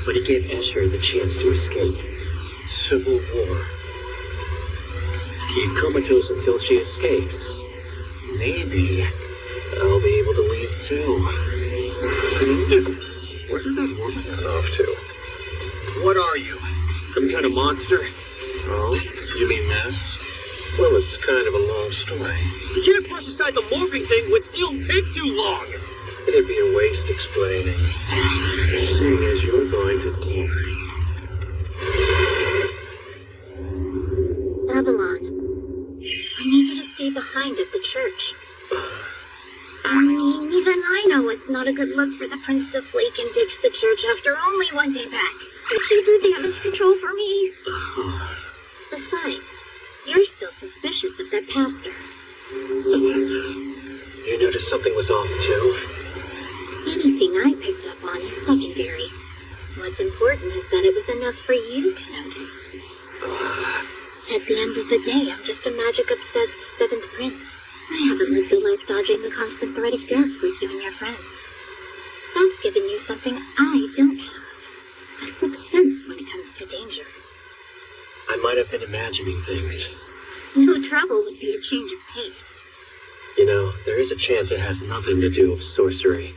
but he gave Escher the chance to escape. Civil War. Keep comatose until she escapes. Maybe I'll be able to leave too. Where did that woman run off to? What are you? Some kind of monster? Oh, you mean this? Well, it's kind of a long story. You can't brush aside the morphing thing it'll take too long. It'd be a waste explaining, seeing as you're going to die. Babylon, I need you to stay behind at the church. Even I know it's not a good look for the prince to flake and ditch the church after only one day back. Could you do damage control for me? Besides, you're still suspicious of that pastor. You noticed something was off too? Anything I picked up on is secondary. What's important is that it was enough for you to notice. At the end of the day, I'm just a magic-obsessed seventh prince. I haven't lived a life dodging the constant threat of death like you and your friends. That's given you something I don't have. A sixth sense when it comes to danger. I might have been imagining things. No trouble would be a change of pace. You know, there is a chance it has nothing to do with sorcery.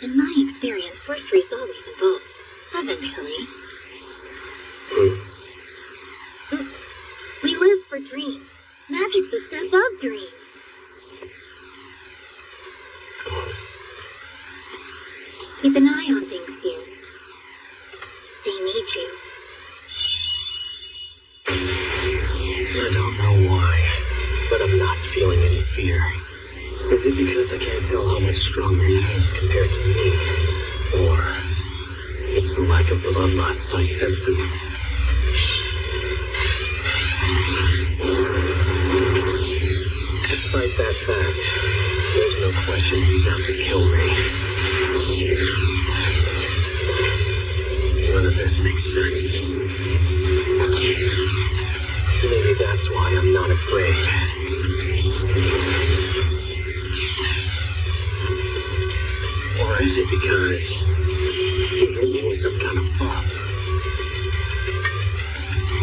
In my experience, sorcery's always involved. Eventually. We live for dreams. Magic's the stuff of dreams. Keep an eye on things here. They need you. I don't know why, but I'm not feeling any fear. Is it because I can't tell how much stronger he is compared to me? Or it's the lack of bloodlust I sense in him? Despite that fact, there's no question he's out to kill me. None of this makes sense. Maybe that's why I'm not afraid. Or is it because he hit me with some kind of buff?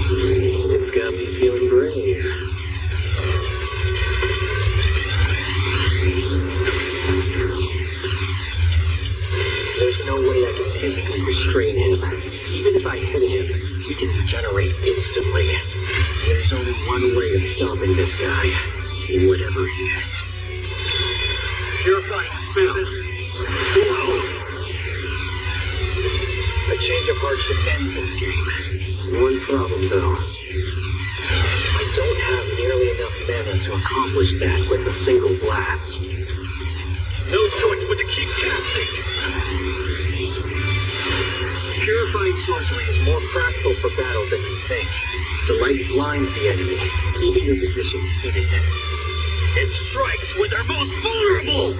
It's got me feeling brave. There's no way I can physically restrain him. Even if I hit him, he can regenerate instantly. There's only one way of stopping this guy, whatever he is. Purifying spell. A change of heart should end this game. One problem, though. I don't have nearly enough mana to accomplish that with a single blast. No choice but to keep casting. Purifying sorcery is more practical for battle than you think. The light blinds the enemy, keeping your position hidden. It strikes when they're most vulnerable!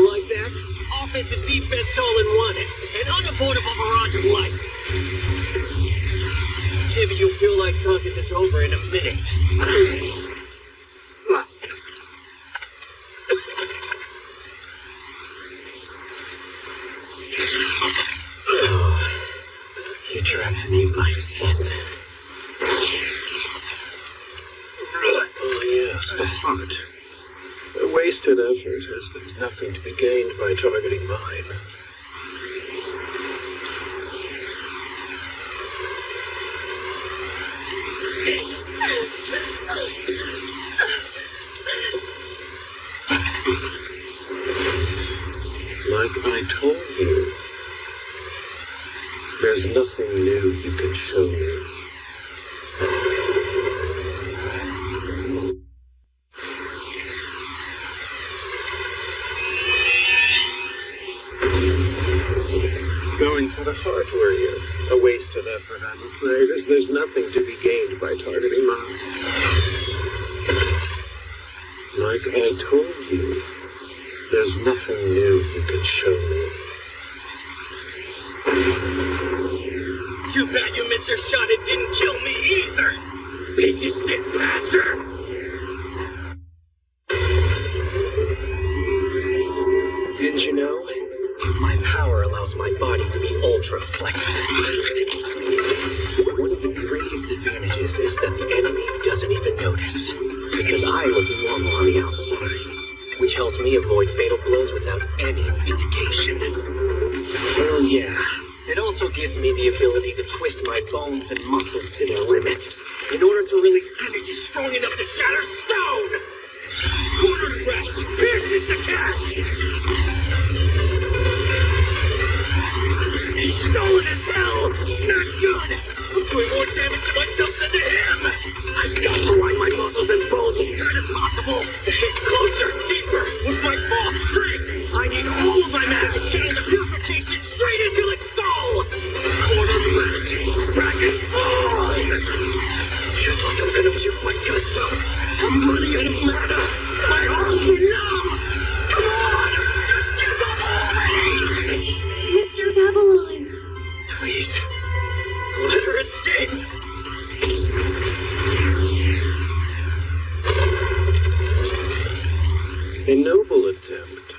Like that, offense and defense all in one. An unavoidable barrage of light. Maybe you'll feel like talking this over in a minute. You trapped me by scent. Oh yes, the heart. A wasted effort, as there's nothing to be gained by targeting mine. Like I told you, there's nothing new you can show me. Going for the heart, were you? A wasted effort, I'm afraid, as there's nothing to be gained by targeting mine. Like I told you, there's nothing new you can show me. Too bad you missed your shot and didn't kill me either! Piece of shit bastard! Didn't you know? My power allows my body to be ultra flexible. One of the greatest advantages is that the enemy doesn't even notice, because I look normal on the outside, which helps me avoid fatal blows without any indication. Hell yeah. It also gives me the ability to twist my bones and muscles to their limits, in order to release energy strong enough to shatter stone! Quarter thrust pierces the cast! He's solid as hell! Not good! I'm doing more damage to myself than to him! I've got to line my muscles and bones as tight as possible to hit closer, deeper, with my full strength! I need all of my magic channel to purification straight into its soul! Quarter thrust, dragon fall! Feels like I'm gonna puke my guts out. I'm running out of mana! My arms are numb! Come on! Just give up already! Mr. Babylon. Please, let her escape! A noble attempt.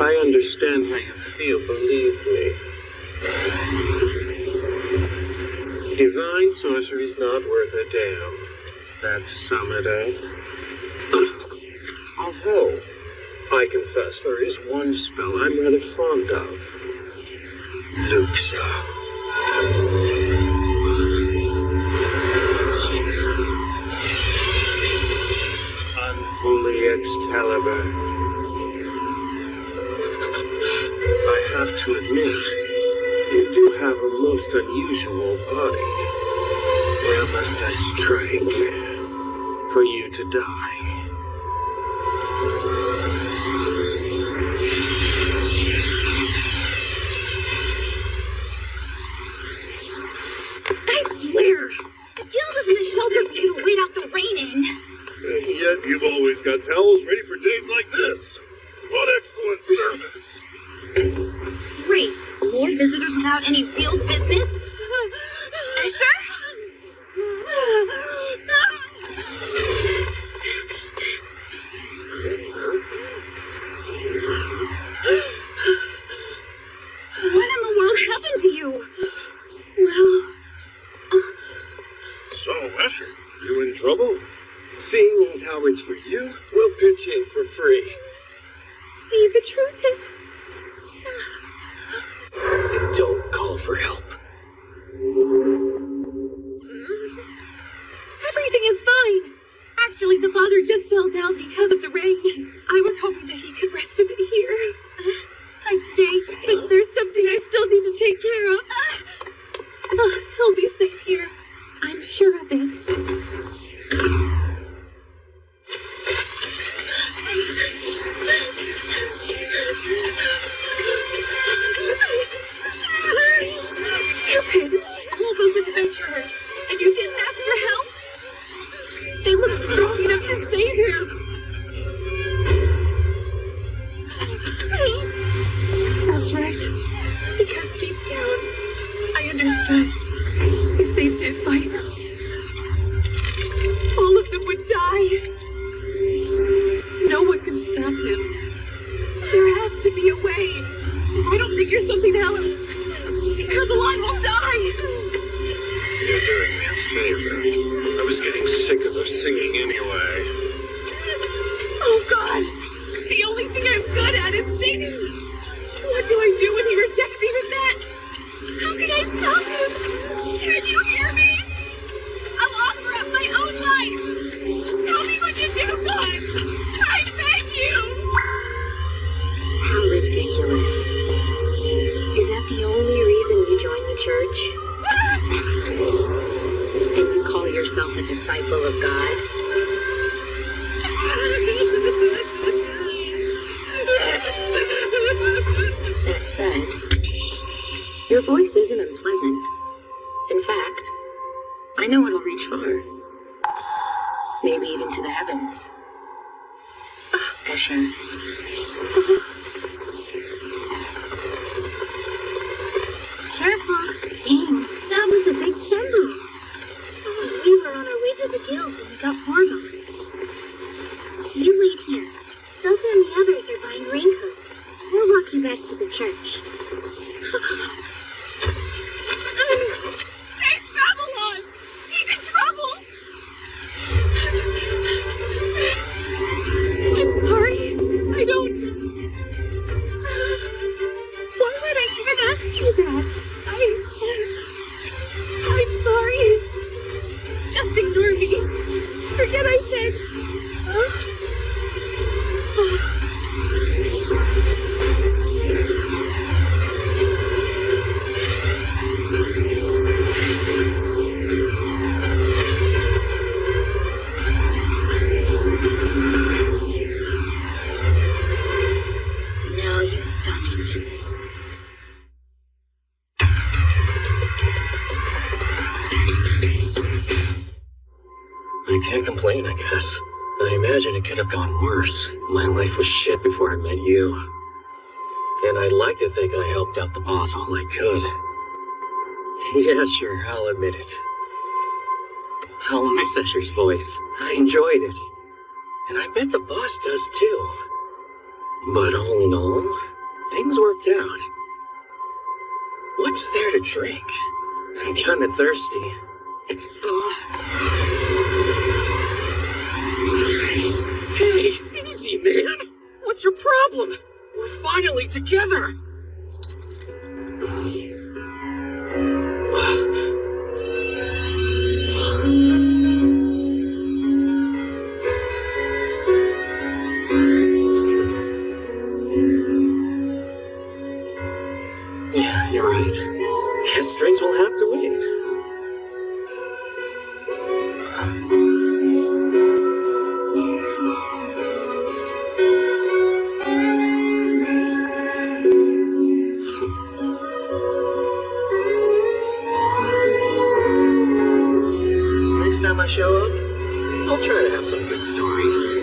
I understand how you feel, believe me. Divine sorcery's not worth a damn. That sum it up. Although, I confess, there is one spell I'm rather fond of. Luxa. Unholy Excalibur. I have to admit, you do have a most unusual body. Where must I strike for you to die? I swear, the guild isn't a shelter for you to wait out the rain in. And yet you've always got towels ready for days like this. What excellent service. Great. More visitors without any real business? Escher? What in the world happened to you? Well... So, Escher, you in trouble? Seeing as how it's for you, we'll pitch in for free. See, the truth is... And don't call for help. Everything is fine. Actually, the father just fell down because of the rain. I was hoping that he could rest a bit here. I'd stay, but there's something I still need to take care of. He'll be safe here. I'm sure of it. Stupid! All those adventurers! And you didn't ask for help? They look strong enough to save him! That's right. Because deep down, I understood. If they did fight, all of them would die. No one can stop him. There has to be a way. If I don't figure something out, Caroline will die! You're doing me a favor. I was getting sick of her singing anyway. Oh God! The only thing I'm good at is singing! What do I do when he rejects even that? How can I stop him? Can you hear me? I'll offer up my own life! Tell me what to do, God! I beg you! How ridiculous. Is that the only reason you joined the church? And you call yourself a disciple of God? That said, your voice isn't unpleasant. In fact, I know it'll reach far. Maybe even to the heavens. Escher. Careful. Dang, that was a big timber. We were on our way to the guild when we got Horrible. You wait here. Silva and the others are buying raincoats. We'll walk you back to the church. Save Babylon! He's in trouble! I'm sorry. I don't... Why would I even ask you that? I'm sorry. Just ignore me. Forget I said... Now you've done it. I can't complain, I guess. I imagine it could have gone worse. My life was shit before I met you. And I'd like to think I helped out the boss all I could. Yeah, sure, I'll admit it. I'll miss Escher's voice. I enjoyed it. And I bet the boss does too. But all in all, things worked out. What's there to drink? I'm kinda thirsty. Hey, easy, man! What's your problem? We're finally together! Yeah, you're right. Guess drinks will have to wait. Next time I show up, I'll try to have some good stories.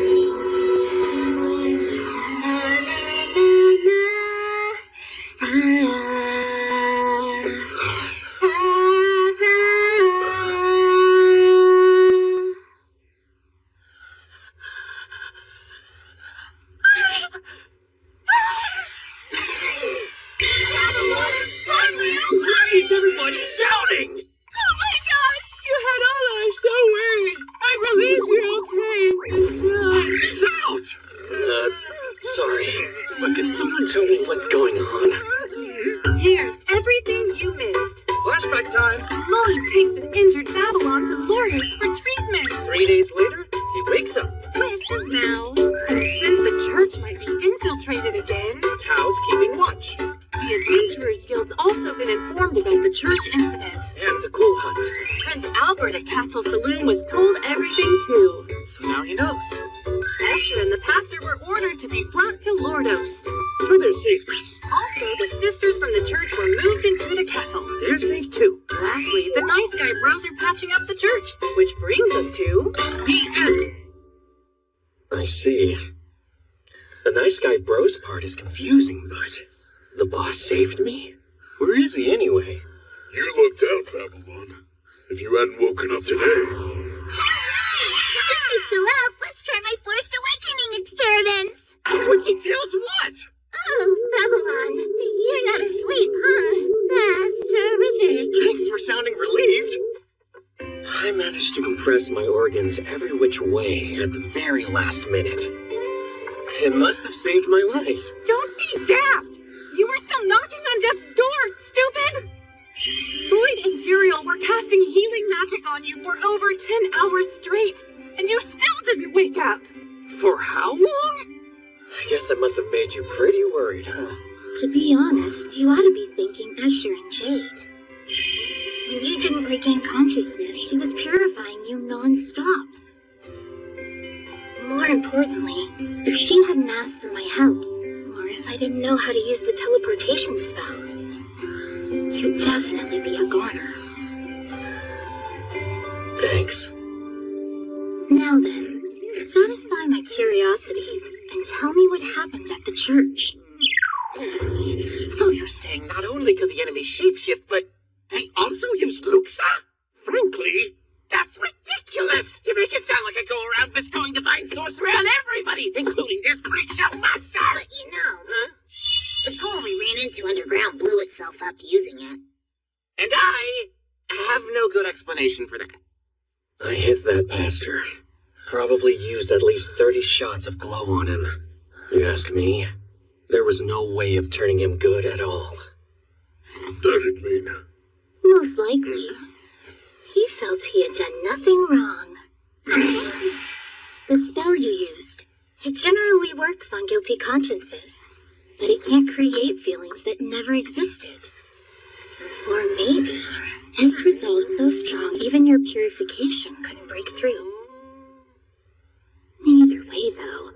Here's everything you missed. Flashback time. Lloyd takes an injured Babylon to Lordos for treatment. 3 days later, he wakes up. Which is now. And since the church might be infiltrated again, Tao's keeping watch. the Adventurers Guild's also been informed about the church incident. And the cool hunt. Prince Albert at Castle Saloon was told everything too. So now he knows. Escher and the pastor were ordered to be brought to Lordos. For their safety. Also, the sisters from the church were moved into the castle. They're safe too. Lastly, the nice guy bros are patching up the church, which brings us to the end. I see. The nice guy bros part is confusing, but the boss saved me? Where is he anyway? You lucked out, Babylon. If you hadn't woken up today. Since he's still out, let's try my forced awakening experiments. Witchy Tales what? Oh, Babylon, you're not asleep, huh? That's terrific. Thanks for sounding relieved. I managed to compress my organs every which way at the very last minute. It must have saved my life. Don't be daft! You were still knocking on death's door, stupid! Lloyd and Juriel were casting healing magic on you for over 10 hours straight, and you still didn't wake up! For how long? I guess I must have made you pretty worried, huh? To be honest, you ought to be thanking Escher and Jade. When you didn't regain consciousness, she was purifying you non-stop. More importantly, if she hadn't asked for my help, or if I didn't know how to use the teleportation spell, you'd definitely be a goner. Thanks. Now then, satisfy my curiosity and tell me what happened at the church. So you're saying not only could the enemy shapeshift, but they also used Luxa? Frankly, that's ridiculous! You make it sound like I go around bestowing divine sorcery on everybody, including this creature monster! But you know, the pool we ran into underground blew itself up using it. And I have no good explanation for that. I hit that pastor. Probably used at least 30 shots of glow on him. You ask me, there was no way of turning him good at all. That'd mean. Most likely. He felt he had done nothing wrong. The spell you used, it generally works on guilty consciences, but it can't create feelings that never existed. Or maybe his resolve so strong even your purification couldn't break through. Either way, though,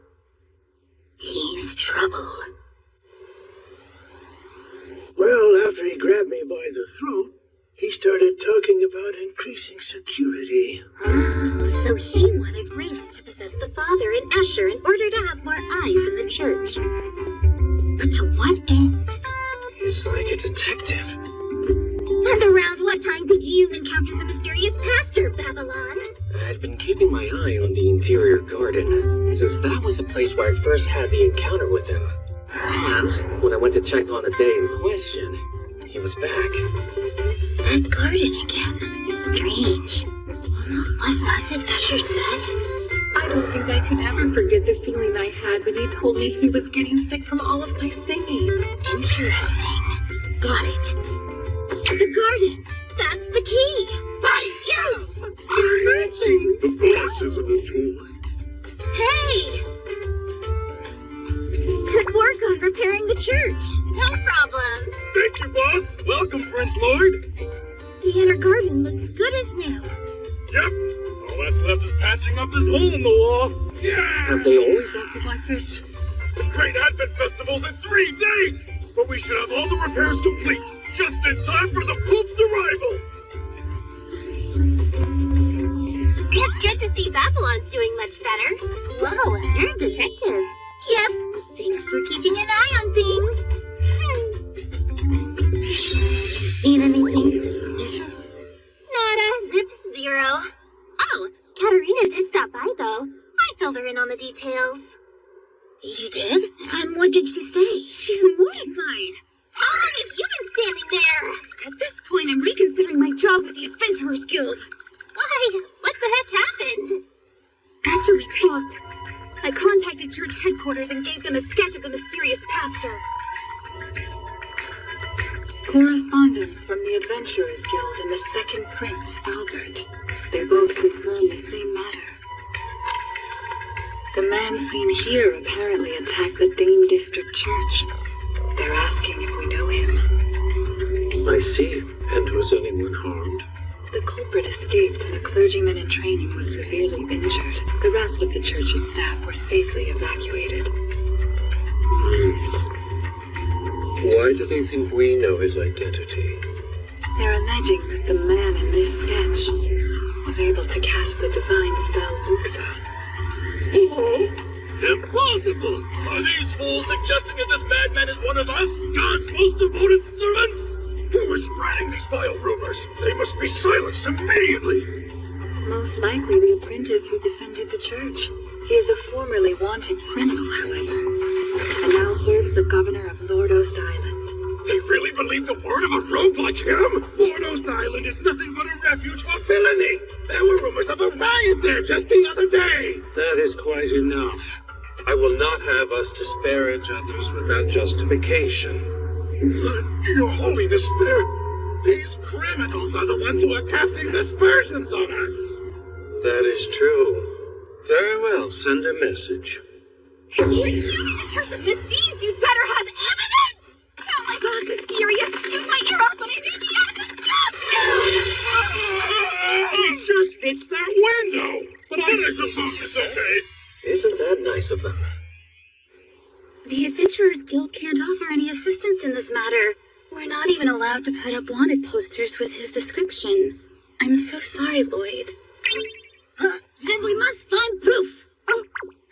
he's trouble. Well, after he grabbed me by the throat, he started talking about increasing security. Oh, so he wanted Reese to possess the father and Escher in order to have more eyes in the church. But to what end? He's like a detective. And around what time did you encounter the mysterious pastor, Babylon? I'd been keeping my eye on the interior garden, since that was the place where I first had the encounter with him. And when I went to check on the day in question, he was back. That garden again. Strange. What was it Usher said? I don't think I could ever forget the feeling I had when he told me he was getting sick from all of my singing. Interesting. Got it. The garden. That's the key. By you! You're reaching. The boss isn't a tool. Hey! Good work on repairing the church. No problem. Thank you, boss. Welcome, Prince Lord. The inner garden looks good as new. Yep. All that's left is patching up this hole in the wall. Yeah! Have they always acted like this? The Great Advent Festival's in 3 days! But we should have all the repairs complete, just in time for the Pope's arrival! It's good to see Babylon's doing much better. Whoa, you're a detective. Yep. Thanks for keeping an eye on things. Seen anything suspicious? Nada, zip, zero. Oh, Katerina did stop by, though. I filled her in on the details. You did? And what did she say? She's mortified. How long have you been standing there? At this point, I'm reconsidering my job with the Adventurers Guild. Why? What the heck happened? After we talked, I contacted church headquarters and gave them a sketch of the mysterious pastor. Correspondence from the Adventurers Guild and the Second Prince, Albert. They both concern the same matter. The man seen here apparently attacked the Dane District Church. They're asking if we know him. I see. And was anyone harmed? The culprit escaped and a clergyman in training was severely injured. The rest of the church's staff were safely evacuated. Why do they think we know his identity? They're alleging that the man in this sketch was able to cast the divine spell Luxa. Impossible! Are these fools suggesting that this madman is one of us, God's most devoted servants? Who is spreading these vile rumors? They must be silenced immediately! Most likely the apprentice who defended the church. He is a formerly wanted criminal, however, and now serves the governor of Lordos Island. They really believe the word of a rogue like him? Lordos Island is nothing but a refuge for villainy! There were rumors of a riot there just the other day! That is quite enough. I will not have us disparage others without justification. Your Holiness, these criminals are the ones who are casting aspersions on us! That is true. Very well, send a message. If you're accusing the church of misdeeds, you'd better have evidence! Now my boss is furious. Shoot my ear off, but I may be out of a job! He just fixed their window! But I suppose it's okay. Isn't that nice of them? The Adventurers Guild can't offer any assistance in this matter. We're not even allowed to put up wanted posters with his description. I'm so sorry, Lloyd. Then we must find proof. I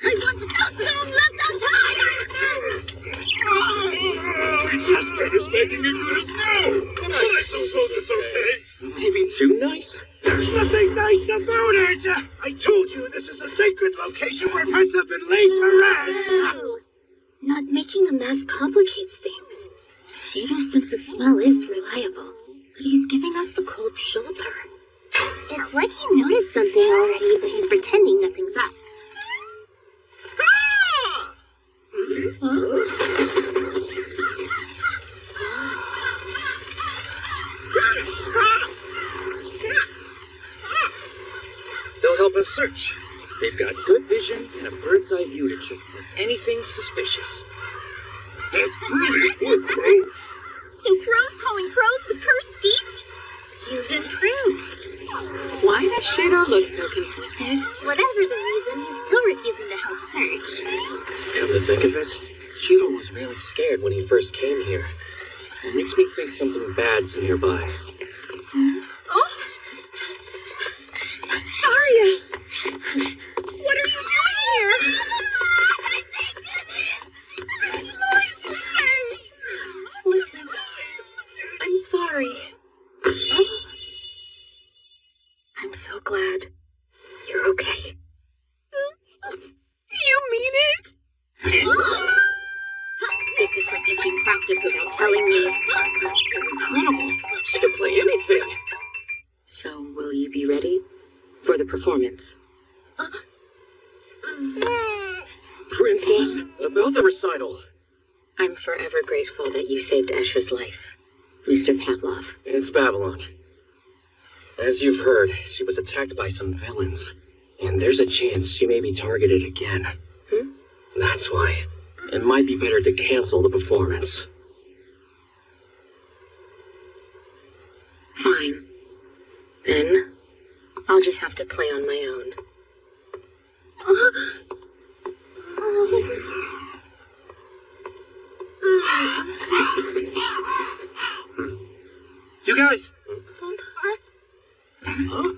want no stone left unturned! He just finished making it good as new! But I suppose it's okay. Maybe too nice? There's nothing nice about it! I told you this is a sacred location where pets have been laid to rest! Not making a mess complicates things. Shadow's sense of smell is reliable, but he's giving us the cold shoulder. It's like he noticed something already, but he's pretending nothing's up. They'll help us search. They've got good vision and a bird's eye view to check for anything suspicious. That's brilliant work, Crow. So crows calling crows with cursed speech? You've improved. Why does Shadow look so conflicted? Whatever the reason, he's still refusing to help search. Come to think of it, Shido was really scared when he first came here. It makes me think something bad's nearby. Oh! Arya! What are you doing here? It's Lloyd, you say! Listen, I'm sorry. Honestly, anything. So, will you be ready for the performance? Princess, about the recital. I'm forever grateful that you saved Escher's life, Mr. Pavlov. It's Babylon. As you've heard, she was attacked by some villains, and there's a chance she may be targeted again. That's why it might be better to cancel the performance. Fine. Then, I'll just have to play on my own. You guys! Huh?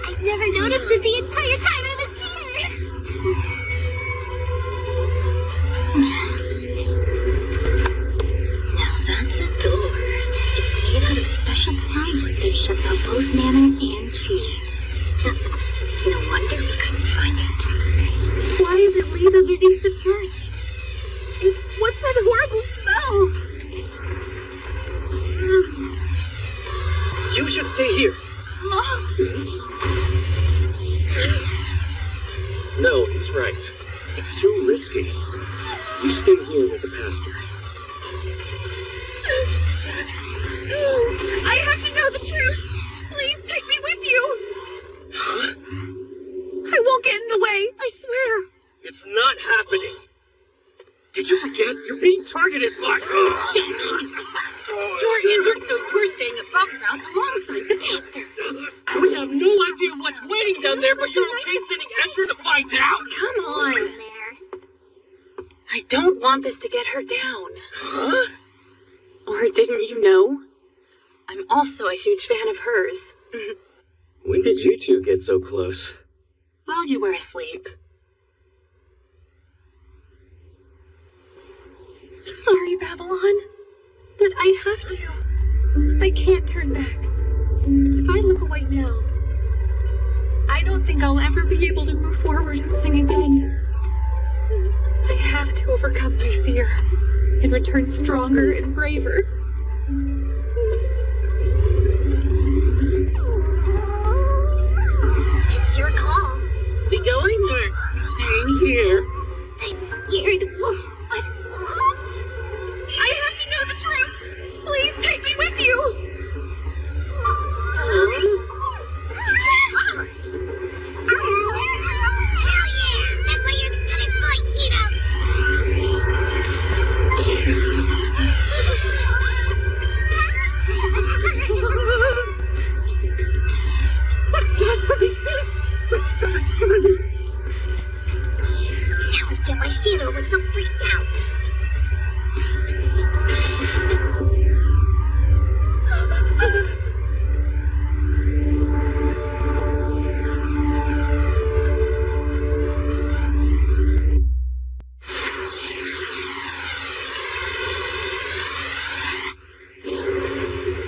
I've never noticed it the entire time I was here! Now that's a door. It's made out of special plywood that shuts out both mana and chi. No wonder we couldn't find it. Why is it laid underneath the church? And what's that horrible smell? You should stay here. No, he's right. It's too risky. You stay here with the pastor. I have to know the truth. Please take me with you. Huh? I won't get in the way, I swear. It's not happening. Did you forget? You're being targeted by... You're injured, so you're staying above ground alongside the pastor. We have no idea what's waiting down there, but you're okay sending Escher to find out? Come on. I don't want this to get her down. Huh? Or didn't you know? I'm also a huge fan of hers. When did you two get so close? While you were asleep. Sorry, Babylon, but I have to. I can't turn back. If I look away now, I don't think I'll ever be able to move forward and sing again. I have to overcome my fear and return stronger and braver. It's your call. We going or staying here? I'm scared, Wolf, but Wolf? I have to know the truth. Please take me with you. Hell yeah! That's why you're the goodest boy, Cheeto! What blasphemy is this? My stomach's turning. Now we get why Cheeto was so freaked out.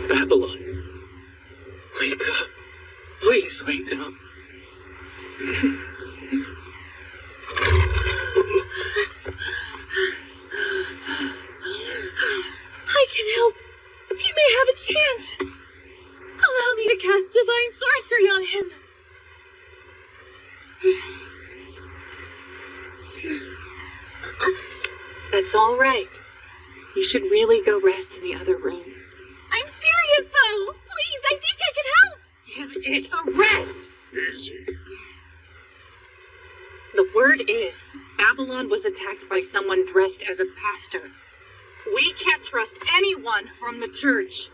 Babylon. Wake up. Please wake up. I can help. He may have a chance. Allow me to cast divine sorcery on him. That's all right. You should really go rest in the other room. I'm serious, though. Please, I think I can help. Give it a rest. Easy. The word is, Babylon was attacked by someone dressed as a pastor. We can't trust anyone from the church.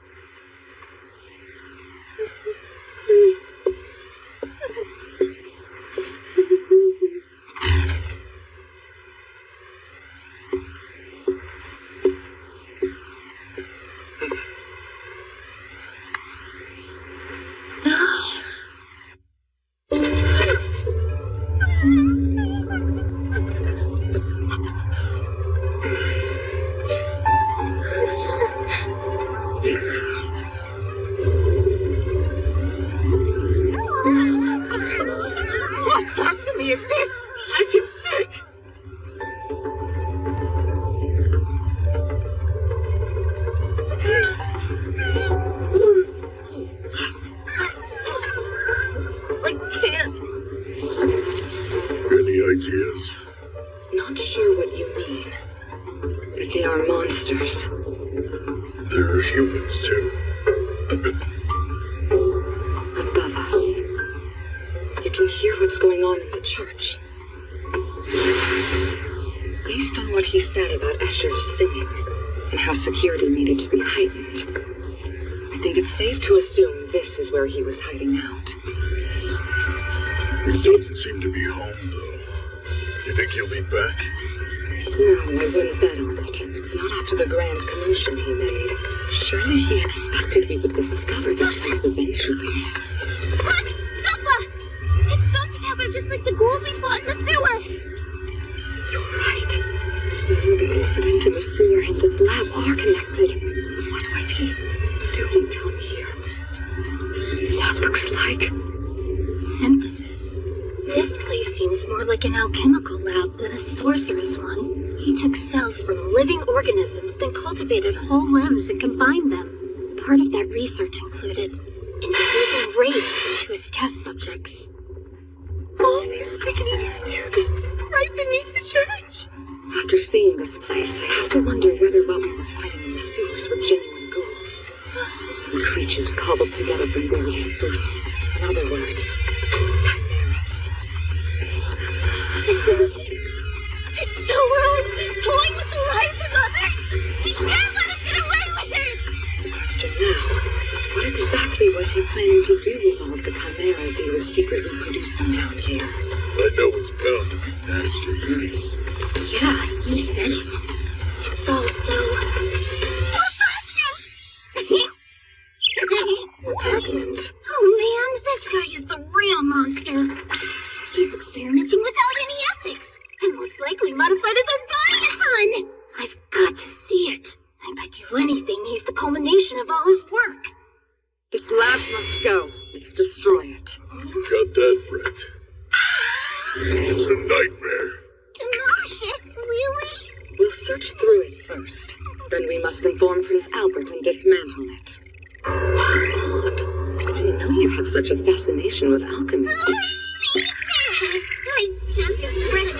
me is this? I feel sick. I can't. Any ideas? Not sure what you mean, but they are monsters. There are humans, too. Above us. You can hear what's going on in the church. Based on what he said about Escher's singing, and how security needed to be heightened, I think it's safe to assume this is where he was hiding out. He doesn't seem to be home, though. You think he'll be back? No, I wouldn't bet on it. Not after the grand commotion he made. Surely he expected we would discover this place eventually. Look! Silpha! It's sewn together just like the ghouls we fought in the sewer! You're right. The incident in the sewer and this lab are connected. What was he doing down here? That looks like... Synthesis. This place seems more like an alchemical lab than a sorcerer's one. He took cells from living organisms, then cultivated whole limbs and combined them. Part of that research included infusing rapes into his test subjects. All these sickening experiments right beneath the church. After seeing this place, I have to wonder whether what we were fighting in the sewers were genuine ghouls. Or creatures cobbled together from various sources. In other words, chimeras. It's so wrong! He's toying with the lives of others! We can't let him get away with it! The question now is what exactly was he planning to do with all of the chimeras he was secretly producing down here? I know it's bound to be nasty. Yeah, you said it. It's all so... repugnant. Oh man, this guy is the real monster. He's experimenting without any ethics, and most likely modified his own body a ton. I've got to see it. I bet you anything he's the culmination of all his work. This lab must go. Let's destroy it. Got that, Brett. It's a nightmare. Demolish it? Really? We'll search through it first. Then we must inform Prince Albert and dismantle it. Odd. I didn't know you had such a fascination with alchemy. I just read it.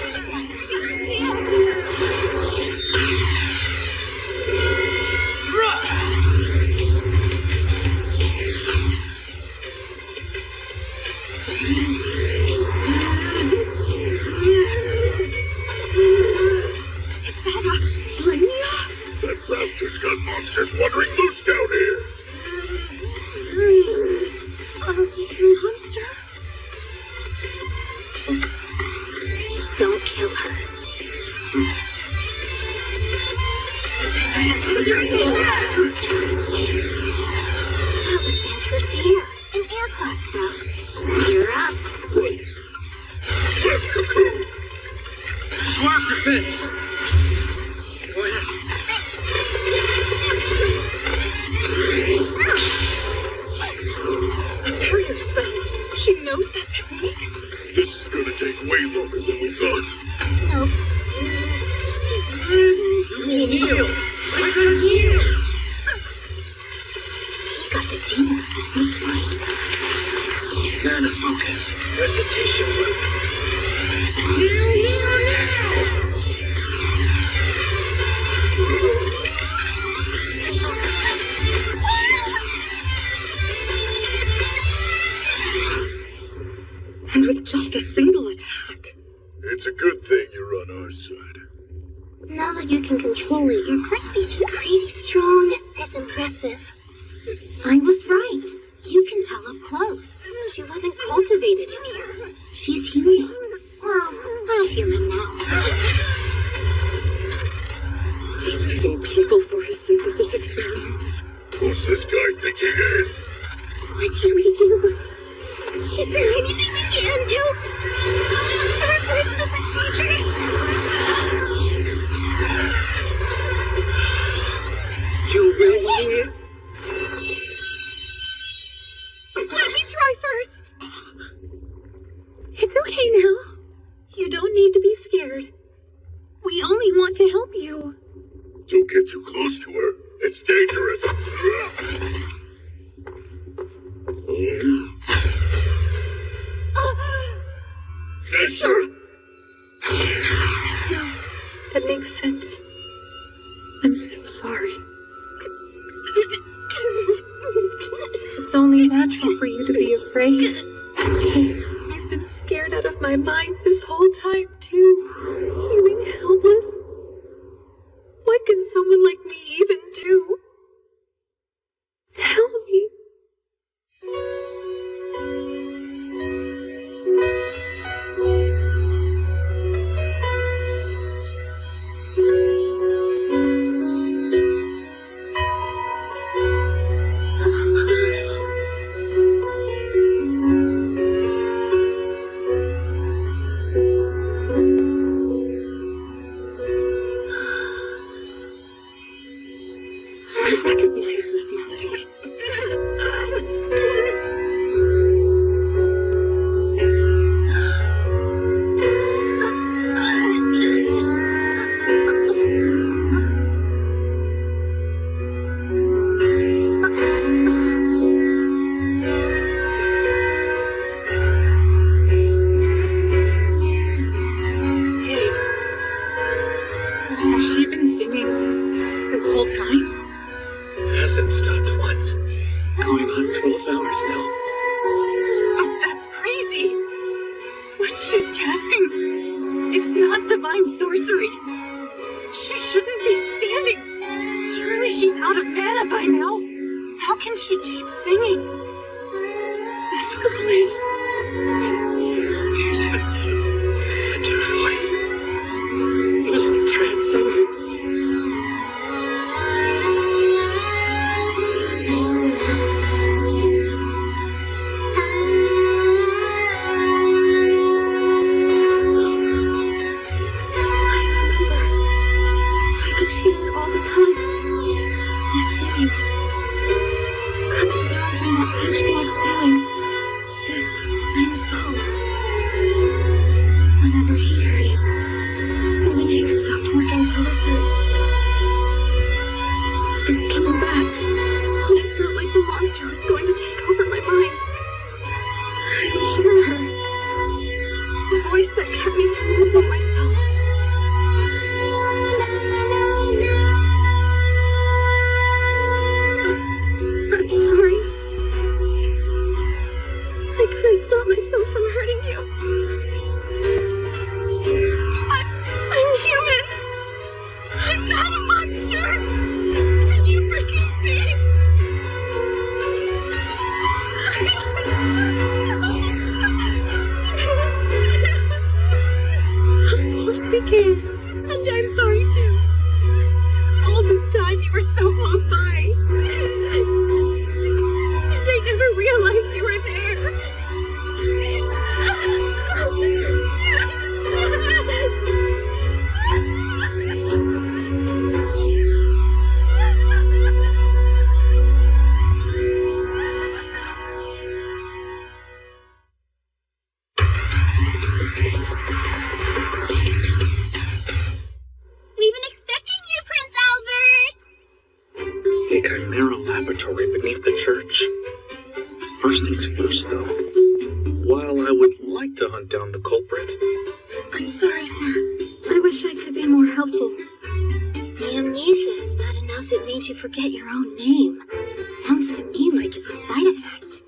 That bastard's got monsters wandering loose down here. Monster? Don't kill her. That was Intercier, an air class spell. You're up. Right. Left cocoon. Swarm to bits. Go ahead. A barrier spell. She knows that technique. This is gonna take way longer than we thought. Nope. You will heal. I can heal. He got the demons with this one. Mana focus. Recitation work. Heal now! And with just a single attack. It's a good thing you're on our side. Now that you can control it, your curse speech is crazy strong. It's impressive. I was right. You can tell up close. She wasn't cultivated in here. She's human. Well, I'm human now. He's using people for his synthesis experiments. Who's this guy think he is? What should we do? Is there anything we can do? To reverse the procedure? You will heal. Let me try first. It's okay now. you sure? No, that makes sense. I'm so sorry. It's only natural for you to be afraid. Because I've been scared out of my mind this whole time, too. Feeling helpless. What could someone like me even do? Tell me. Forget your own name. Sounds to me like it's a side effect.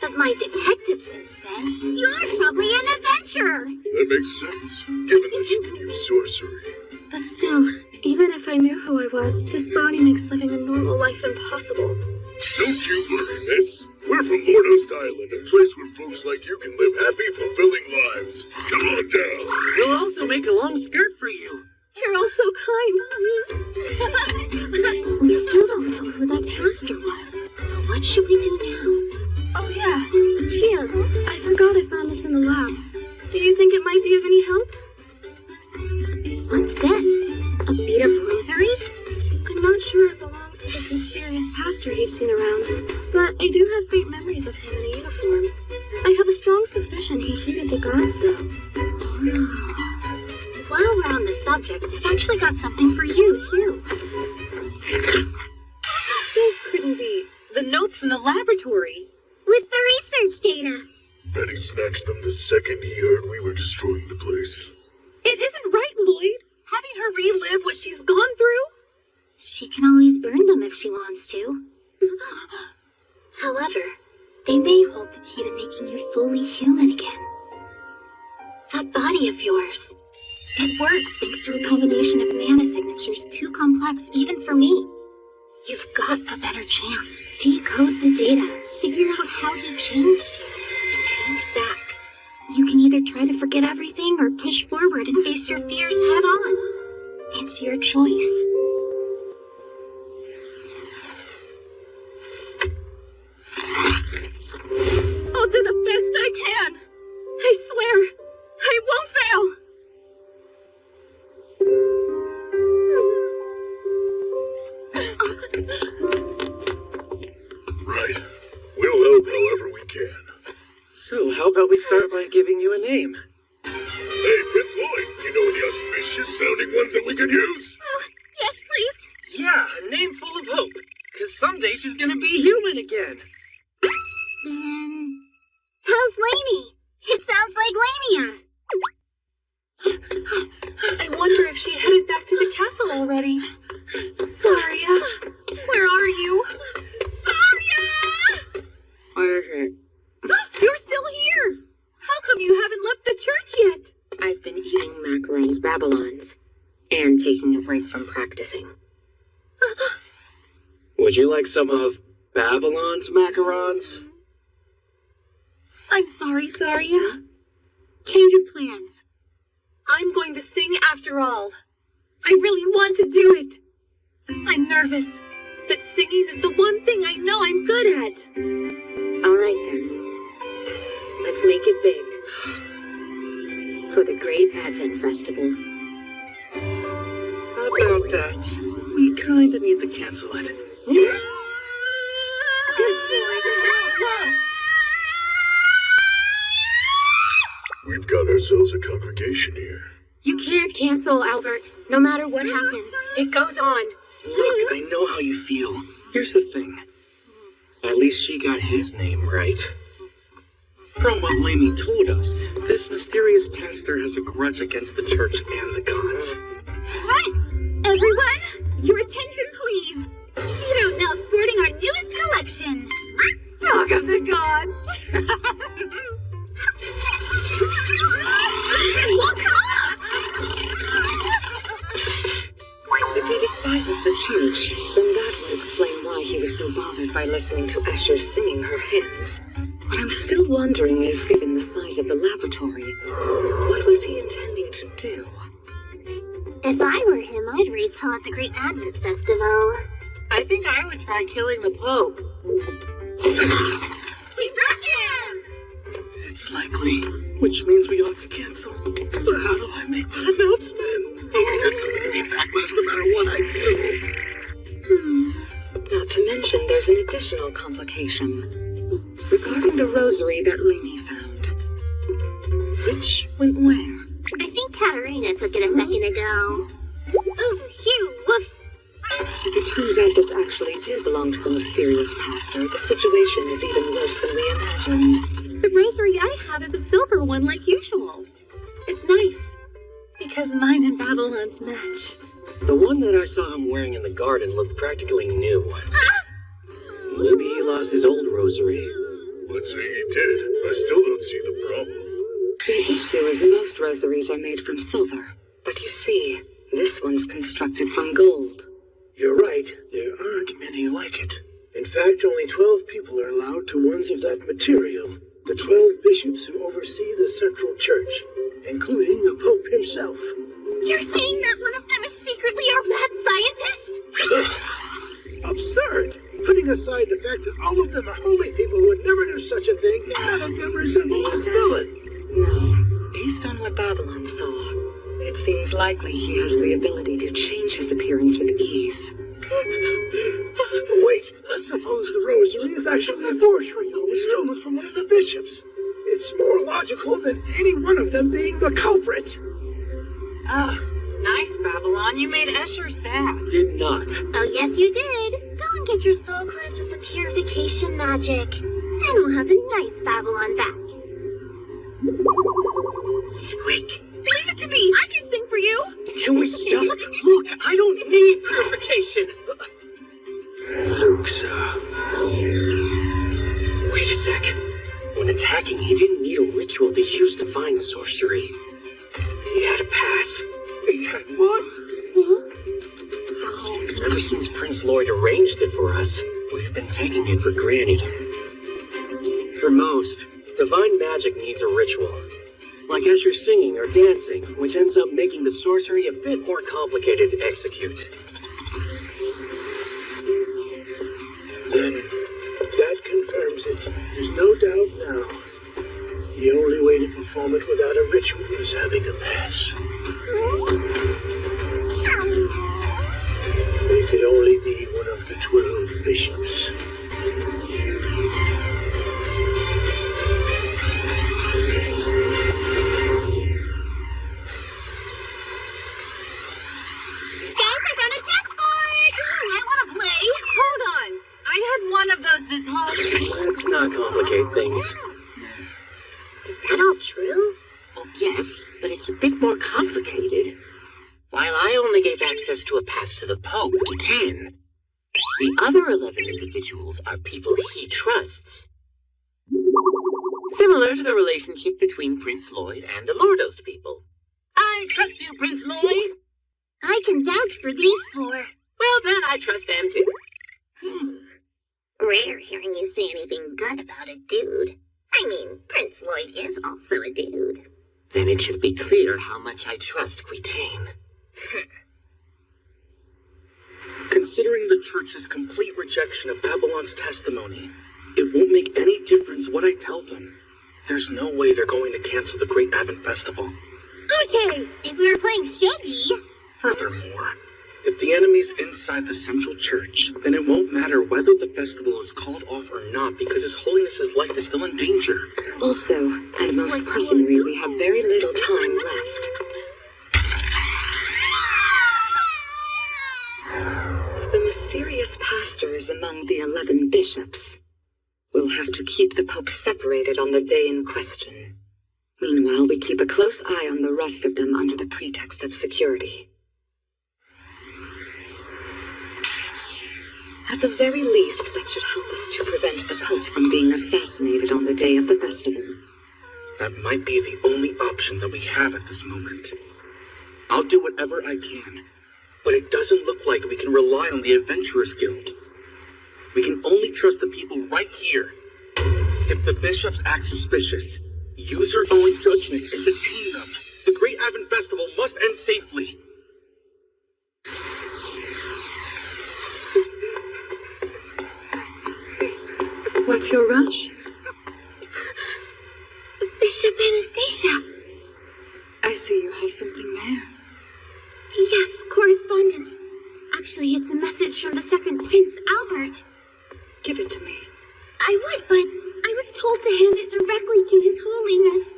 But my detective sense says you're probably an adventurer. That makes sense, given that she can use sorcery. But still, even if I knew who I was, this body makes living a normal life impossible. Don't you worry, miss. We're from Lordos Island, a place where folks like you can live happy, fulfilling lives. Come on down. We'll also make a long skirt for you. You're all so kind. We still don't know who that pastor was. So what should we do now? Oh yeah, here. I forgot I found this in the lab. Do you think it might be of any help? What's this? A bead of rosary? I'm not sure it belongs to this mysterious pastor you've seen around, but I do have faint memories of him in a uniform. I have a strong suspicion he hated the gods, though. While we're on the subject, I've actually got something for you, too. These couldn't be the notes from the laboratory. With the research data. bet he snatched them the second he heard we were destroying the place. It isn't right, Lloyd. Having her relive what she's gone through. She can always burn them if she wants to. However, they may hold the key to making you fully human again. That body of yours, it works thanks to a combination of mana signatures too complex even for me. You've got a better chance. Decode the data, figure out how he changed you, and change back. You can either try to forget everything or push forward and face your fears head on. It's your choice. I'll do the best I can. I swear, I won't fail. Right. We'll help however we can. So, how about we start by giving you a name? Hey, Prince Lloyd, you know any auspicious sounding ones that we can use? Yes, please. Yeah, a name full of hope. Because someday she's gonna be human again. How's Lainey? It sounds like Lania. I wonder if she headed back to the castle already. Saria, where are you? Saria! You're still here. How come you haven't left the church yet? I've been eating macarons babylons and taking a break from practicing. Would you like some of Babylon's macarons? I'm sorry, Saria. Change of plans. I'm going to sing after all. I really want to do it. I'm nervous, but singing is the one thing I know I'm good at. All right then. Let's make it big. For the Great Advent Festival. How about that? We kinda need to cancel it. We've got ourselves a congregation here. You can't cancel, Albert. No matter what happens, it goes on. Look, I know how you feel. Here's the thing. At least she got his name right. From what Lainey told us, this mysterious pastor has a grudge against the church and the gods. Right! Everyone, your attention please. Shootout now sporting our newest collection. Dog of the gods! If he despises the church, then that would explain why he was so bothered by listening to Escher singing her hymns. What I'm still wondering is, given the size of the laboratory, what was he intending to do? If I were him, I'd raise hell at the Great Advent Festival. I think I would try killing the Pope. We broke him! It's likely, which means we ought to cancel. But how do I make that announcement? There's going to be backlash no matter what I do. Not to mention, there's an additional complication. Regarding the rosary that Lainey found. Which went where? I think Katarina took it a second ago. Over here, woof. If it turns out this actually did belong to the mysterious pastor, the situation is even worse than we imagined. The rosary I have is a silver one like usual. It's nice, because mine and Babylon's match. The one that I saw him wearing in the garden looked practically new. Maybe he lost his old rosary. Let's say he did. I still don't see the problem. The issue is most rosaries are made from silver. But you see, this one's constructed from gold. You're right. There aren't many like it. In fact, only 12 people are allowed to ones of that material. The 12 bishops who oversee the central church, including the Pope himself. You're saying that one of them is secretly our mad scientist? Absurd! Putting aside the fact that all of them are holy people who would never do such a thing, none of them resemble this villain. No, based on what Babylon saw, it seems likely he has the ability to change his appearance with ease. Wait, let's suppose the rosary is actually a forgery or was stolen from one of the bishops. It's more logical than any one of them being the culprit. Oh, nice, Babylon. You made Escher sad. Did not. Oh, yes, you did. Go and get your soul cleansed with some purification magic. And we'll have a nice Babylon back. Squeak. Leave it to me! I can sing for you! Can we stop? Look, I don't need purification. Luxa. Wait a sec. When attacking, he didn't need a ritual to use divine sorcery. He had a pass. He had what? Ever since Prince Lloyd arranged it for us, we've been taking it for granted. For most, divine magic needs a ritual. Like as you're singing or dancing, which ends up making the sorcery a bit more complicated to execute. Then, that confirms it. There's no doubt now. The only way to perform it without a ritual is having a pass. They could only be one of the 12 bishops. This whole... Let's not complicate things. Is that all true? Well, yes, but it's a bit more complicated. While I only gave access to a pass to the Pope, to 10, the other 11 individuals are people he trusts. Similar to the relationship between Prince Lloyd and the Lordos people. I trust you, Prince Lloyd. I can vouch for these four. Well, then I trust them too. Rare hearing you say anything good about a dude. I mean, Prince Lloyd is also a dude. Then it should be clear how much I trust Quitaine. Considering the Church's complete rejection of Babylon's testimony, it won't make any difference what I tell them. There's no way they're going to cancel the Great Advent Festival. Okay, if we were playing Shaggy... Furthermore, if the enemy's inside the Central Church, then it won't matter whether the festival is called off or not because His Holiness's life is still in danger. Also, and most pressingly, we have very little time left. If the mysterious pastor is among the 11 bishops, we'll have to keep the Pope separated on the day in question. Meanwhile, we keep a close eye on the rest of them under the pretext of security. At the very least, that should help us to prevent the Pope from being assassinated on the day of the festival. That might be the only option that we have at this moment. I'll do whatever I can, but it doesn't look like we can rely on the Adventurers Guild. We can only trust the people right here. If the bishops act suspicious, use your own judgment and detain them. The Great Advent Festival must end safely. What's your rush? Bishop Anastasia. I see you have something there. Yes, correspondence. Actually, it's a message from the second Prince, Albert. Give it to me. I would, but I was told to hand it directly to His Holiness.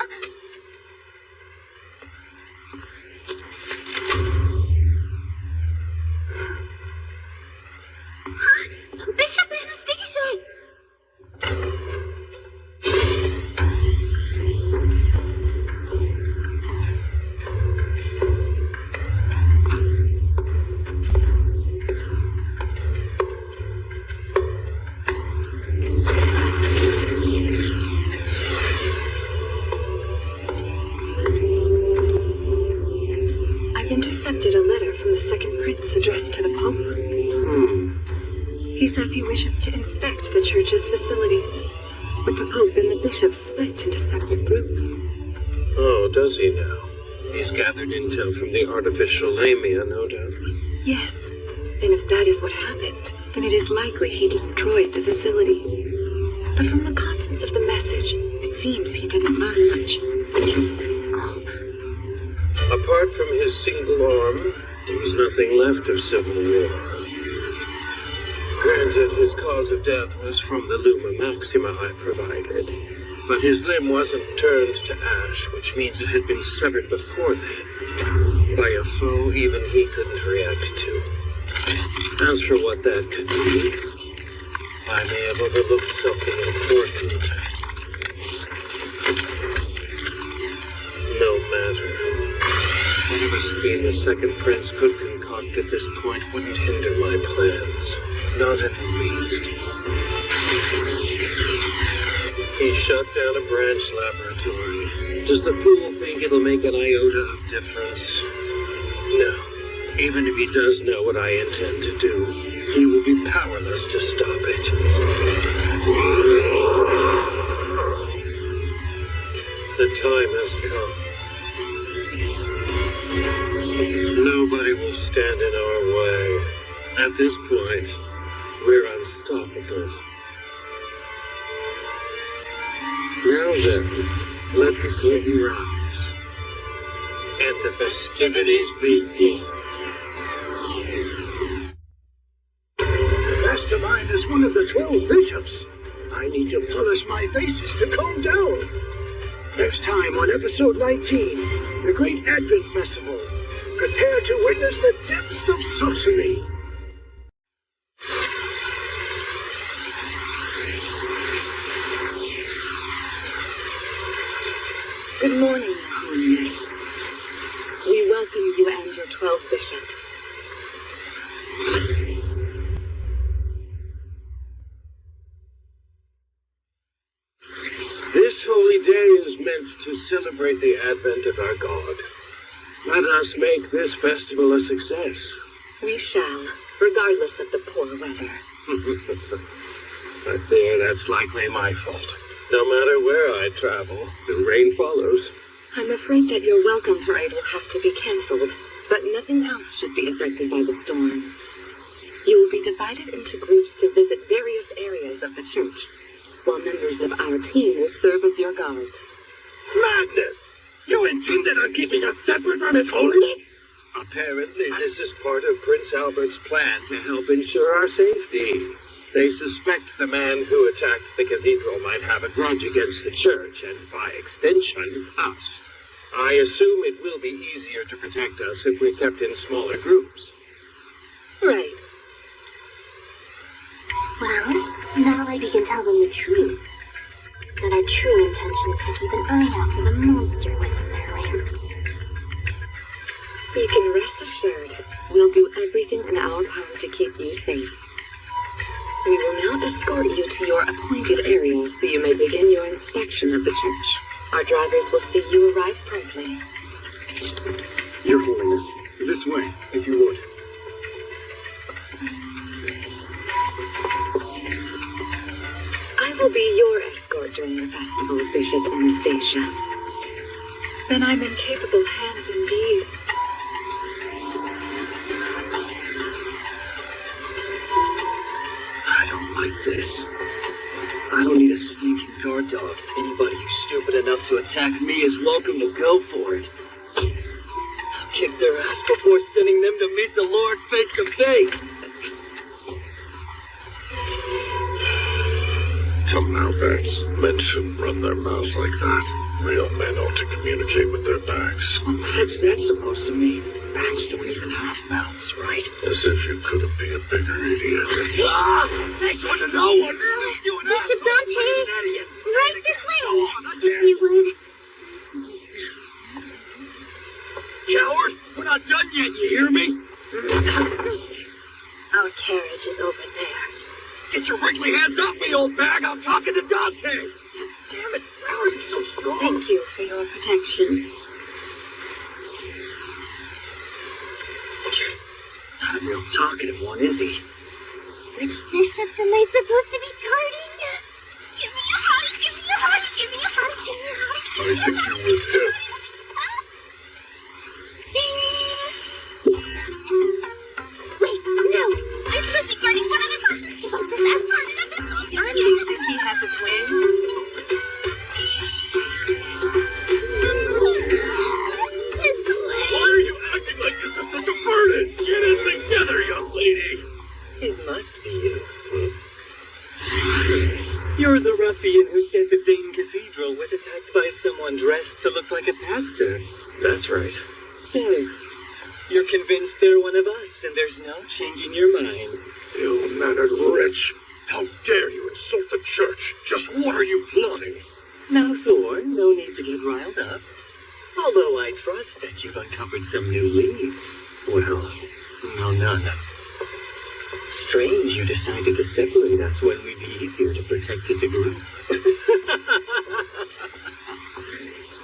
Bishop Anastasia! I've intercepted a letter from the second prince addressed to the Pope. He says he wishes to inspect the church's facilities, with the Pope and the bishops split into separate groups. Oh, does he now? He's gathered intel from the artificial Lamia, no doubt. Yes, and if that is what happened, then it is likely he destroyed the facility. But from the contents of the message, it seems he didn't learn much. Apart from his single arm, there was nothing left of civil war. Granted, his cause of death was from the Luma Maxima I provided, but his limb wasn't turned to ash, which means it had been severed before then, by a foe even he couldn't react to. As for what that could be, I may have overlooked something important. matter. Whatever scheme the second prince could concoct at this point wouldn't hinder my plans. Not in the least. He shut down a branch laboratory. Does the fool think it'll make an iota of difference? No. Even if he does know what I intend to do, he will be powerless to stop it. The time has come. Nobody will stand in our way. At this point, we're unstoppable. Now then, let the curtain rise, and the festivities begin. The mastermind is one of the 12 bishops. I need to polish my faces to calm down. Next time on episode 19, the Great Advent Festival. Prepare to witness the depths of sorcery. Good morning, Holiness. We welcome you and your 12 bishops. This holy day is meant to celebrate the advent of our God. Let us make this festival a success. We shall, regardless of the poor weather. I fear that's likely my fault. No matter where I travel, the rain follows. I'm afraid that your welcome parade will have to be cancelled, but nothing else should be affected by the storm. You will be divided into groups to visit various areas of the church, while members of our team will serve as your guards. Madness! You intended on keeping us separate from His Holiness? Apparently, this is part of Prince Albert's plan to help ensure our safety. They suspect the man who attacked the cathedral might have a grudge against the church, and by extension, us. I assume it will be easier to protect us if we're kept in smaller groups. Right. Well, now I can tell them the truth. That our true intention is to keep an eye out for the monster within their ranks. You can rest assured, we'll do everything in our power to keep you safe. We will now escort you to your appointed area so you may begin your inspection of the church. Our drivers will see you arrive promptly. Your Holiness, this way, if you would. I will be your escort during the festival, Bishop Anastasia. Then I'm in capable hands indeed. I don't like this. I don't need a stinking guard dog. Anybody who's stupid enough to attack me is welcome to go for it. I'll kick their ass before sending them to meet the Lord face to face. Come now, Bats. Men shouldn't run their mouths like that. Real men ought to communicate with their backs. What the heck's that supposed to mean? Backs don't even have mouths, right? As if you couldn't be a bigger idiot. Ah! Takes one to know one! Bishop Dante, right this way, if you would. Coward! We're not done yet, you hear me? Our carriage is over there. Get your wriggly hands off me, old bag! I'm talking to Dante! Damn it, how are you so strong? Thank you for your protection. Not a real talkative one, is he? Which bishops am I supposed to be guarding? Give me a hug, give me a hug, give me a hug, give me a hug. I think you would hit. Wait, no. I'm supposed to be guarding one other person. Does that part enough to call you? Think he has a twin? This way. Why are you acting like this is such a burden? Get it together, young lady. It must be you. You're the ruffian who said the Dane Cathedral was attacked by someone dressed to look like a pastor. That's right. Say, you're convinced they're one of us, and there's no changing your mind. Ill-mannered wretch. How dare you insult the church? Just what are you plotting? Now, Thor, no need to get riled up. Although I trust that you've uncovered some new leads. Well, no, none. Strange you decided to separate us when we'd be easier to protect as a group.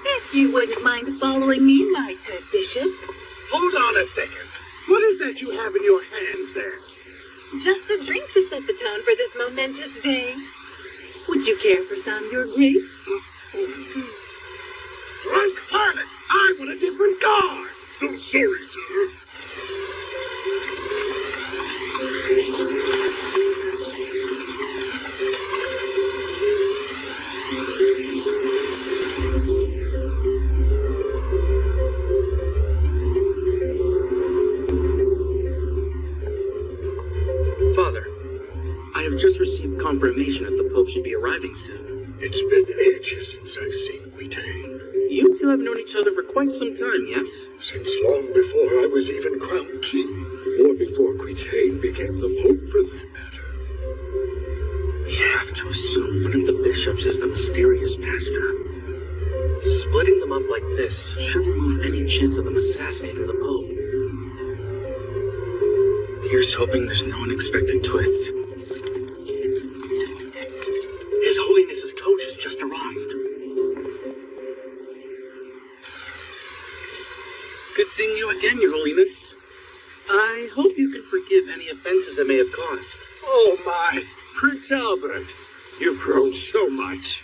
If you wouldn't mind following me, my good bishops. Hold on a second. What is that you have in your hands there? Just a drink to set the tone for this momentous day. Would you care for some, Your Grace? Drunk harlot! I want a different guard! So sorry, sir. Father, I have just received confirmation that the Pope should be arriving soon. It's been ages since I've seen Quitaine. You two have known each other for quite some time, yes? Since long before I was even crowned king, or before Quitaine became the Pope, for that matter. We have to assume one of the bishops is the mysterious pastor. Splitting them up like this should remove any chance of them assassinating the Pope. Here's hoping there's no unexpected twist. His Holiness's coach has just arrived. Good seeing you again, Your Holiness. I hope you can forgive any offenses I may have caused. Oh my, Prince Albert, you've grown so much.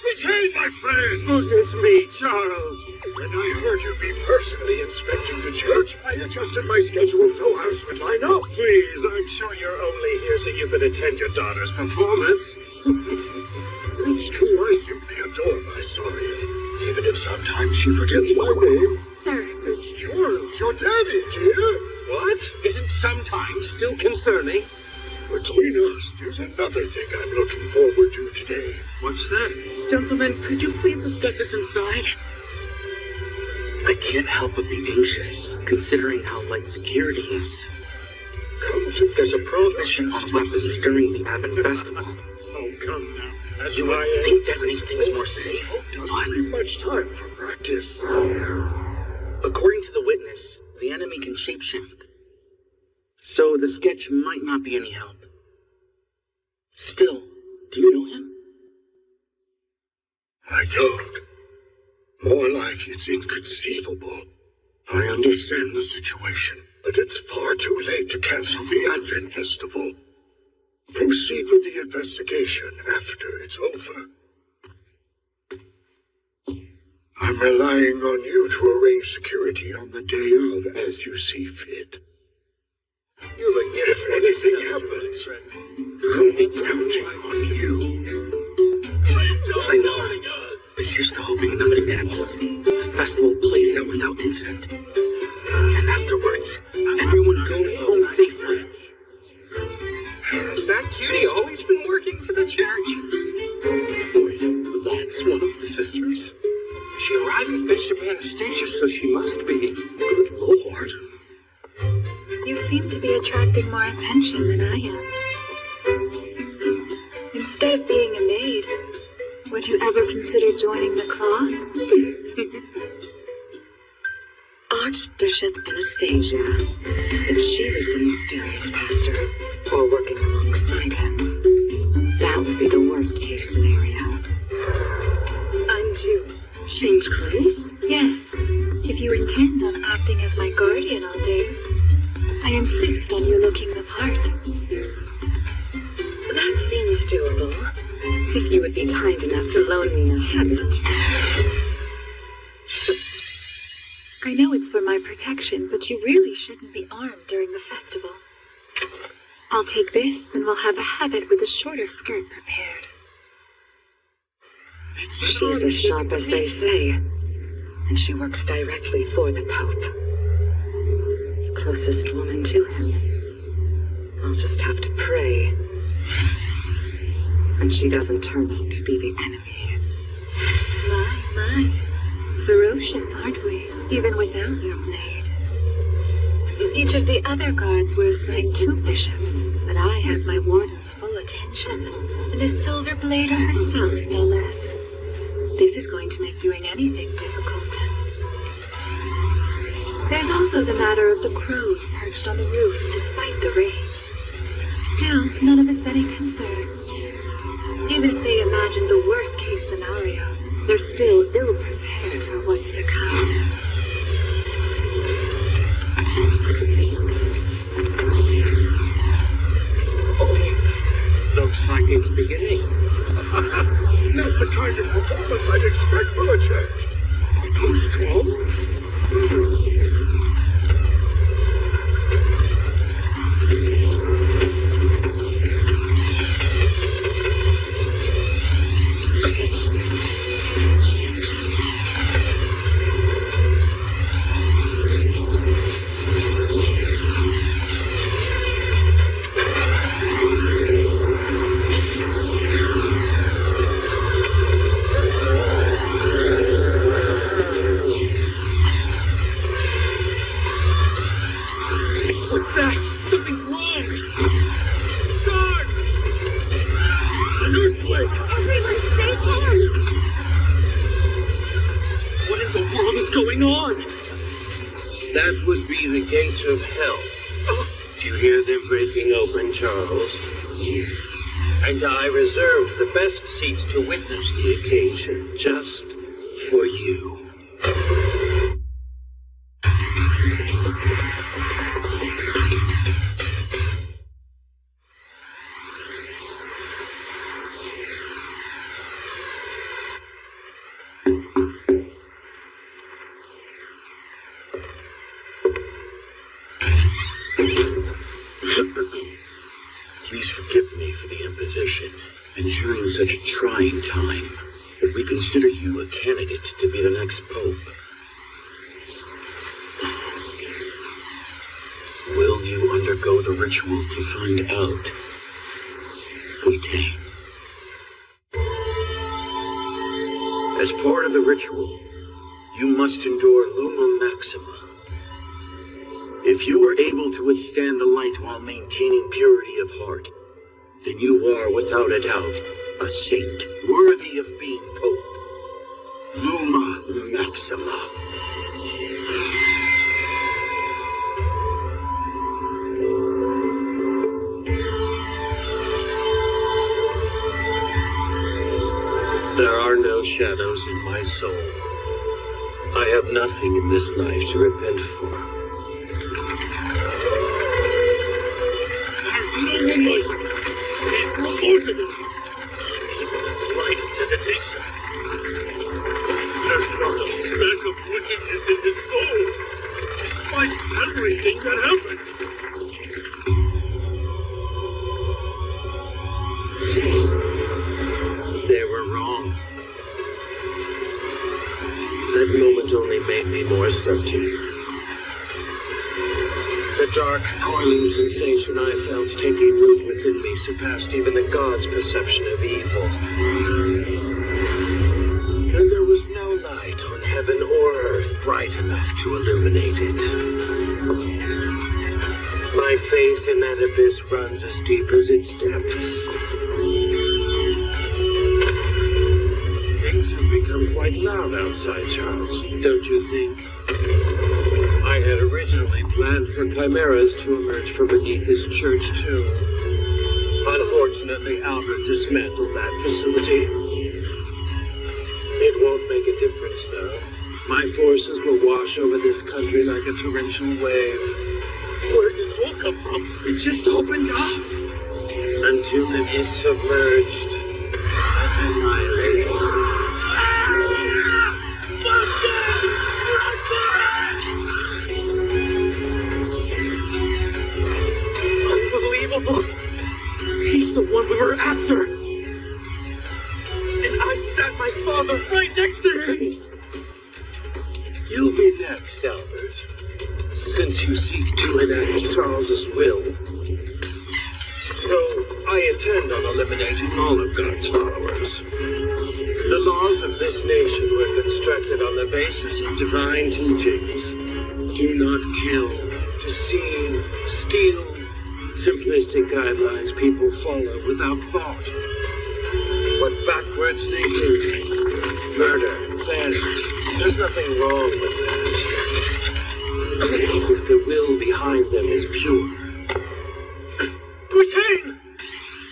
Quitaine, my friend! Goodness me, Charles. When I heard you'd be personally inspecting the church, I adjusted my schedule so ours would line up. Please, I'm sure you're only here so you can attend your daughter's performance. It's true, I simply adore my Saria, even if sometimes she forgets my name. Sir. It's Charles, your daddy, dear. What? Isn't sometimes still concerning? Between us, there's another thing I'm looking forward to today. What's that? Gentlemen, could you please discuss this inside? I can't help but be anxious, considering how light security is. There's a prohibition on weapons during the Advent Festival. Oh, come now. That's You would think that makes things more safe, Doesn't leave much time for practice. according to the witness, the enemy can shapeshift. So the sketch might not be any help. Still, do you know him? I don't. More like it's inconceivable. I understand the situation, but it's far too late to cancel the Advent Festival. Proceed with the investigation after it's over. I'm relying on you to arrange security on the day of as you see fit. If anything happens, I'll be counting on you. I know, but here's to hoping nothing happens. The festival plays out without incident. And afterwards, everyone goes home safely. Has that cutie always been working for the church? Wait, that's one of the sisters? She arrived with Bishop Anastasia, so she must be. Good Lord. You seem to be attracting more attention than I am. Instead of being a maid, would you ever consider joining the Claw? Archbishop Anastasia. If she was the mysterious pastor, or working alongside him, that would be the worst case scenario. I'm to change clothes? Yes, if you intend on acting as my guardian all day, I insist on you looking the part. That seems doable. If you would be kind enough to loan me a habit. I know it's for my protection, but you really shouldn't be armed during the festival. I'll take this, and we'll have a habit with a shorter skirt prepared. She's as sharp as they say, and she works directly for the Pope. The closest woman to him. I'll just have to pray. And she doesn't turn out to be the enemy. My. Ferocious, aren't we? Even without your blade. Each of the other guards were assigned 2 bishops, but I have my warden's full attention, and a silver blader herself, no less. This is going to make doing anything difficult. There's also the matter of the crows perched on the roof despite the rain. Still, none of it's any concern. Even if they imagine the worst-case scenario, they're still ill-prepared for what's to come. Looks like it's beginning. Not the kind of performance I'd expect from a church. Are those trolls? That would be the gates of hell. Do you hear them breaking open, Charles? And I reserved the best seats to witness the occasion, just for you. Please forgive me for the imposition, and during such a trying time, that we consider you a candidate to be the next pope. Will you undergo the ritual to find out? Guitain. As part of the ritual, you must endure Luma Maxima. If you are able to withstand the light while maintaining purity of heart, then you are, without a doubt, a saint worthy of being Pope. Luma Maxima. There are no shadows in my soul. I have nothing in this life to repent for. There's no one like it's remarkable. Even the slightest hesitation. There's not a speck of wickedness in his soul, despite everything that happened. They were wrong. That moment only made me more certain. The dark, coiling sensation I felt taking root within me surpassed even the gods' perception of evil. And there was no light on heaven or earth bright enough to illuminate it. My faith in that abyss runs as deep as its depths. Things have become quite loud outside, Charles, don't you think? I had originally planned for chimeras to emerge from beneath his church, too. Unfortunately, Albert dismantled that facility. It won't make a difference, though. My forces will wash over this country like a torrential wave. Where does this all come from? It just opened up. Until it is submerged and annihilated. He's the one we were after! And I sat my father right next to him! You'll be next, Albert, since you seek to enact Charles's will. Though I intend on eliminating all of God's followers. The laws of this nation were constructed on the basis of divine teachings. Do not kill, deceive, steal. Simplistic guidelines people follow without thought. What backwards thinking murder, then there's nothing wrong with that. If the will behind them is pure. Quisane!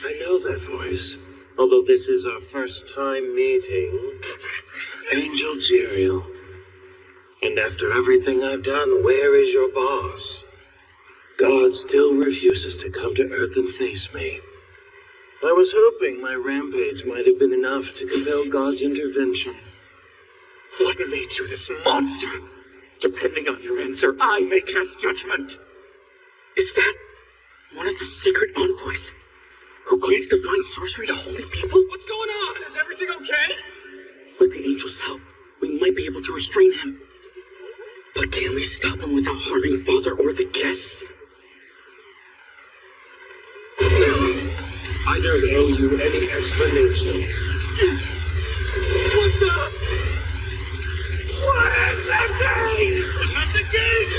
I know that voice, although this is our first time meeting. Angel Jeriel. And after everything I've done, where is your boss? God still refuses to come to Earth and face me. I was hoping my rampage might have been enough to compel God's intervention. What made you this monster? Depending on your answer, I may cast judgment. Is that one of the secret envoys who grants divine sorcery to holy people? What's going on? Is everything okay? With the angel's help, we might be able to restrain him. But can we stop him without harming Father or the guest? I don't owe you any explanation. What the? What is that thing? At the gate!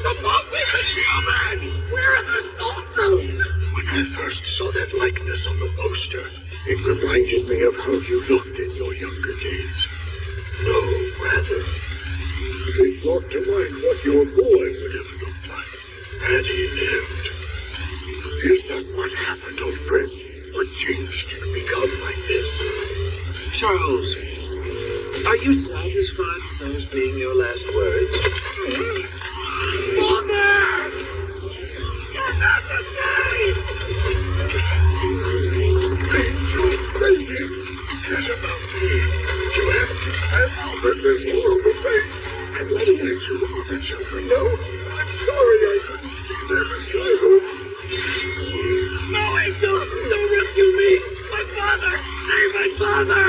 The puppet is human! Where are the soldiers? When I first saw that likeness on the poster, it reminded me of how you looked in your younger days. No, rather, it brought to mind what your boy would have looked like had he lived. Is that what happened, old friend? What changed you to become like this? Charles, are you satisfied with those being your last words? Mother! You're not the same! Angel, save him! Forget about me. You have to stand Albert this horrible fate and let my two other children know. I'm sorry I couldn't see their recital. No, Angel! Don't rescue me! My father! Save my father!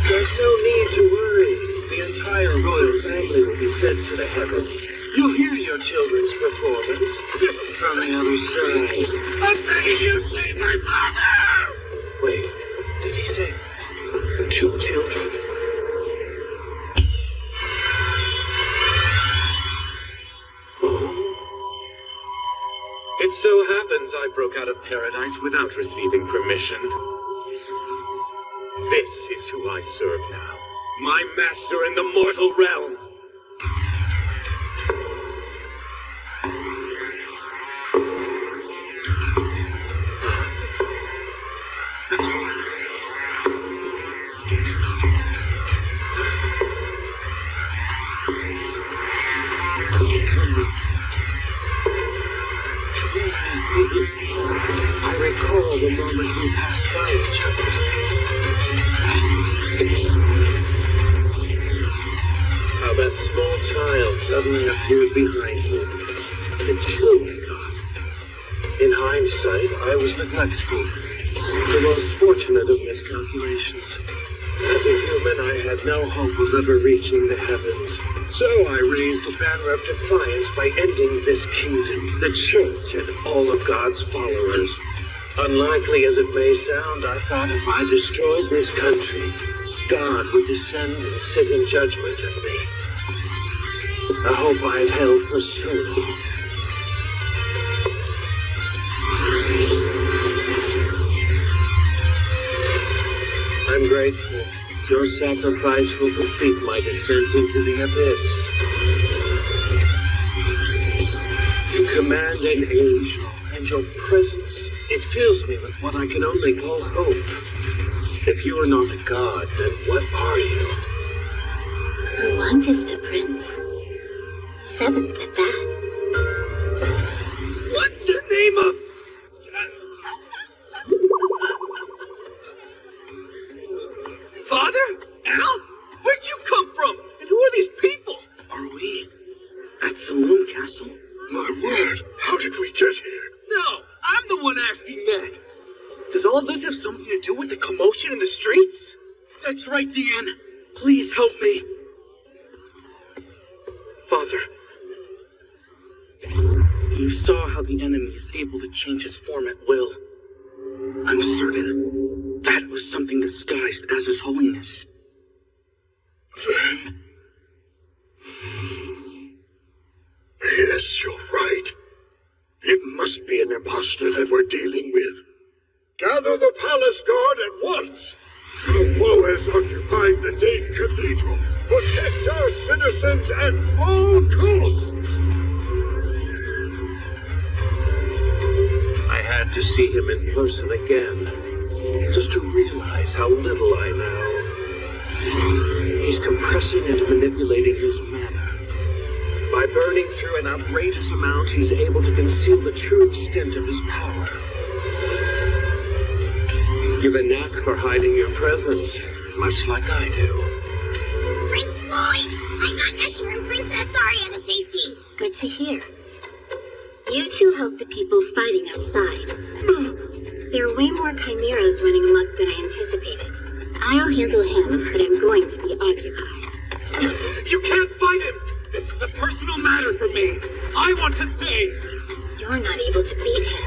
There's no need to worry. The entire royal family will be sent to the heavens. You'll hear your children's performance from the other side. I'm begging you, save my father! Wait, did he say 2 children? It so happens I broke out of paradise without receiving permission. This is who I serve now. My master in the mortal realm. I recall the moment we passed by each other. How that small child suddenly appeared behind me. The chill I got. In hindsight, I was neglectful. The most fortunate of miscalculations. As a human, I had no hope of ever reaching the heavens. So I raised a banner of defiance by ending this kingdom, the church, and all of God's followers. Unlikely as it may sound, I thought if I destroyed this country, God would descend and sit in judgment of me. A hope I've held for so long. I'm grateful. Your sacrifice will complete my descent into the abyss. You command an angel, and your presence, it fills me with what I can only call hope. If you are not a god, then what are you? Who want just a prince? 7th at that. What the name of... Father? Al? Where'd you come from? And who are these people? Are we at Saloon Castle? My word, how did we get here? No, I'm the one asking that. Does all this have something to do with the commotion in the streets? That's right, Deanne. Please help me. Father, you saw how the enemy is able to change his form at will. I'm certain that was something disguised as His Holiness. Then... Yes, you're right. It must be an imposter that we're dealing with. Gather the palace guard at once. The foe has occupied the Dane Cathedral. Protect our citizens at all costs! I had to see him in person again, just to realize how little I know. He's compressing and manipulating his mana. By burning through an outrageous amount, he's able to conceal the true extent of his power. You've a knack for hiding your presence, much like I do. Prince Lloyd! I got Escher and Princess Zarya to safety! Good to hear. You two help the people fighting outside. There are way more chimeras running amok than I anticipated. I'll handle him, but I'm going to be occupied. You can't fight him! This is a personal matter for me. I want to stay. You're not able to beat him.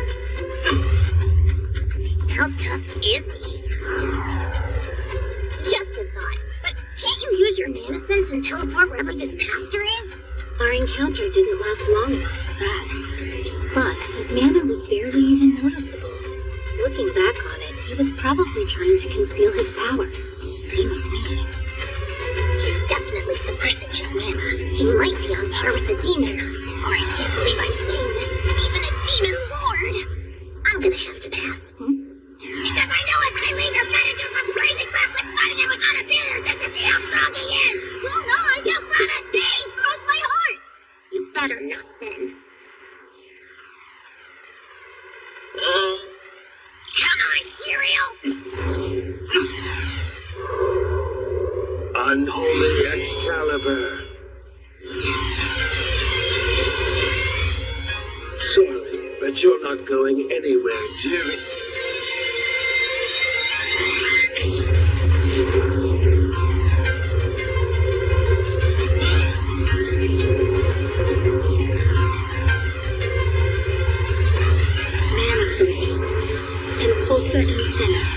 How tough is he? Just a thought, but can't you use your mana sense and teleport wherever this pastor is? Our encounter didn't last long enough for that. Plus, his mana was barely even noticeable. Looking back on it, he was probably trying to conceal his power. Same as me. He's definitely suppressing his mana. He might be on par with a demon. Or I can't believe I'm saying this, even a demon lord! I'm gonna have to pass. Because I know if I leave, you're gonna do some crazy crap like fighting him without a beard just to see how strong he is! Well, no, you promised me! Cross my heart! You better not, then. Come on, Tyrael! Unholy Excalibur. Sorry, but you're not going anywhere, dearie. And Pulsar Incense.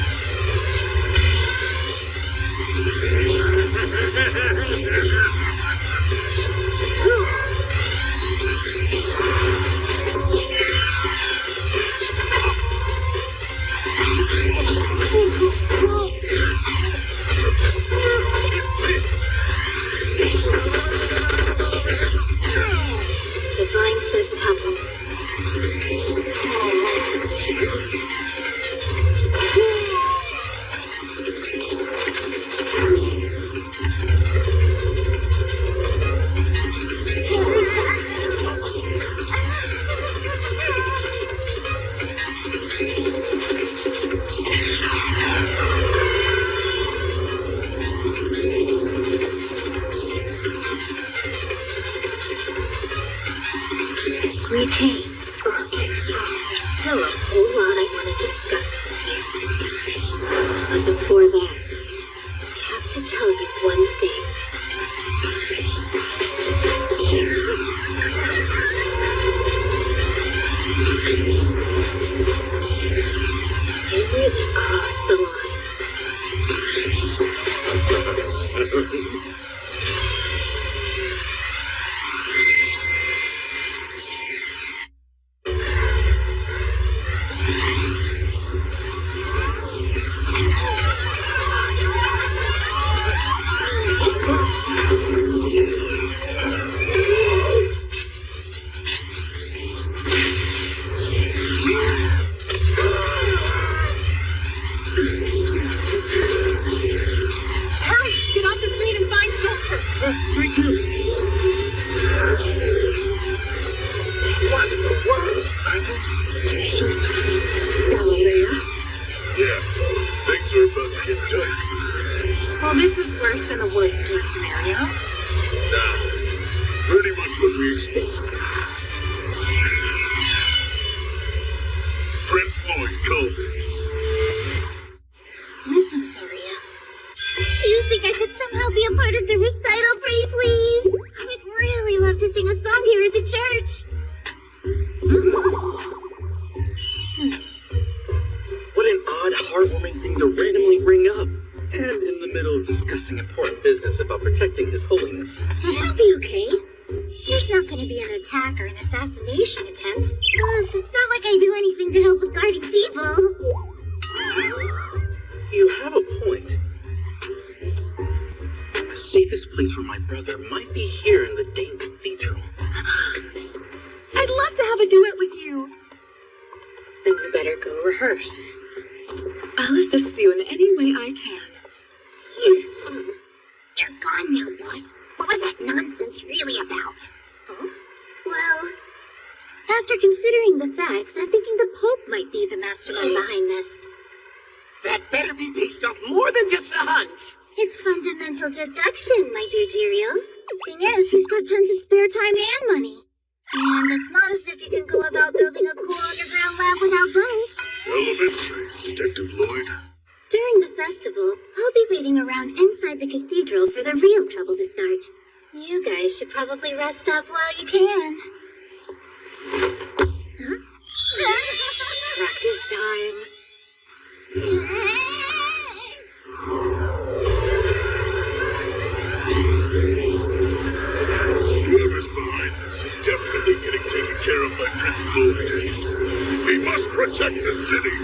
Divine Septuple. Retain. There's still a whole lot I want to discuss with you. But before that, I have to tell you one thing. You really crossed the line. Well, this is worse than the worst case scenario. Nah, pretty much what we expected. Prince Lloyd called it. Listen, Zarya. Do you think I could somehow be a part of the recital, pretty please? I would really love to sing a song here at the church. What an odd, heartwarming thing to randomly bring up. And in the middle of discussing important business about protecting His Holiness. It'll be okay. There's not going to be an attack or an assassination attempt. Plus, it's not like I do anything to help with guarding people. You have a point. The safest place for my brother might be here in the Dane Cathedral. I'd love to have a duet with you. Then you better go rehearse. I'll assist you in any way I can. They're gone now, boss. What was that nonsense really about? Huh? Well, after considering the facts, I'm thinking the Pope might be the mastermind behind this. That better be based off more than just a hunch. It's fundamental deduction, my dear Jirio. Thing is, he's got tons of spare time and money. And it's not as if you can go about building a cool underground lab without both. Elementary, Detective Lloyd. During the festival, I'll be waiting around inside the cathedral for the real trouble to start. You guys should probably rest up while you can. Huh? Practice time. Whoever's behind this is definitely getting taken care of by Prince Lloyd. We must protect the city.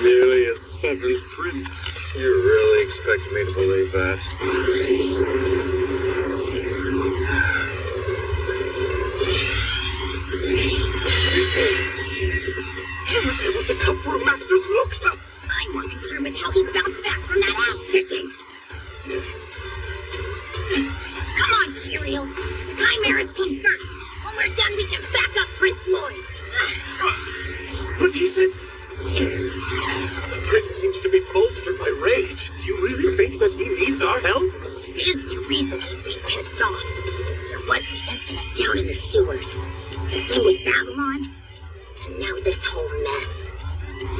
Nearly a seventh prince. You really expect me to believe that? He was able to cut through Master's looks. I'm more concerned with how he bounced back from that ass kicking. Come on, Jirio. Chimeras come first. When we're done, we can back up Prince Lloyd. But he said... The prince seems to be bolstered by rage. Do you really think that he needs our help? Stands to reason he'd be pissed off. There was the incident down in the sewers. The thing with Babylon. And now this whole mess.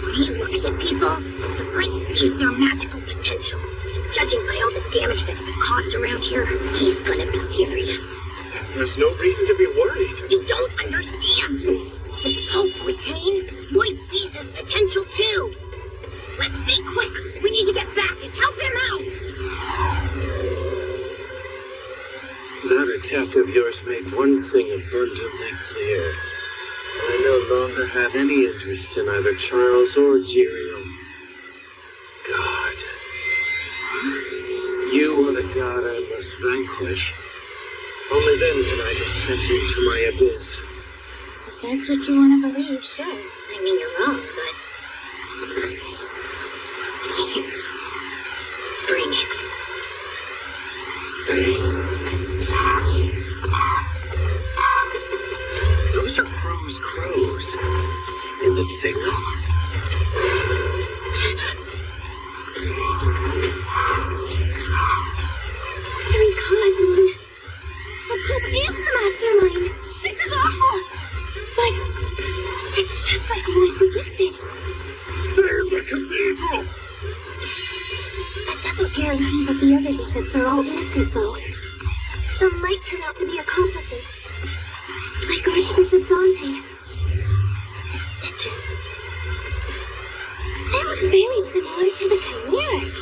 When he looks at people, the prince sees their magical potential. And judging by all the damage that's been caused around here, he's gonna be furious. There's no reason to be worried. You don't understand. If Pope retained, Lloyd sees his potential too. Let's be quick. We need to get back and help him out. That attack of yours made one thing abundantly clear. I no longer have any interest in either Charles or Jirio. God. You are the god I must vanquish. Only then can I descend into my abyss. If that's what you want to believe, sure. I mean, you're wrong, but... Bring it. Those are Crow's crows. In the signal? Three gods, one. The Pope is the mastermind. This is awful. But it's just like Lloyd predicted. Stay in the cathedral! That doesn't guarantee that the other bishops are all innocent, though. Some might turn out to be accomplices. Like Archbishop Dante. His stitches. They look very similar to the chimeras.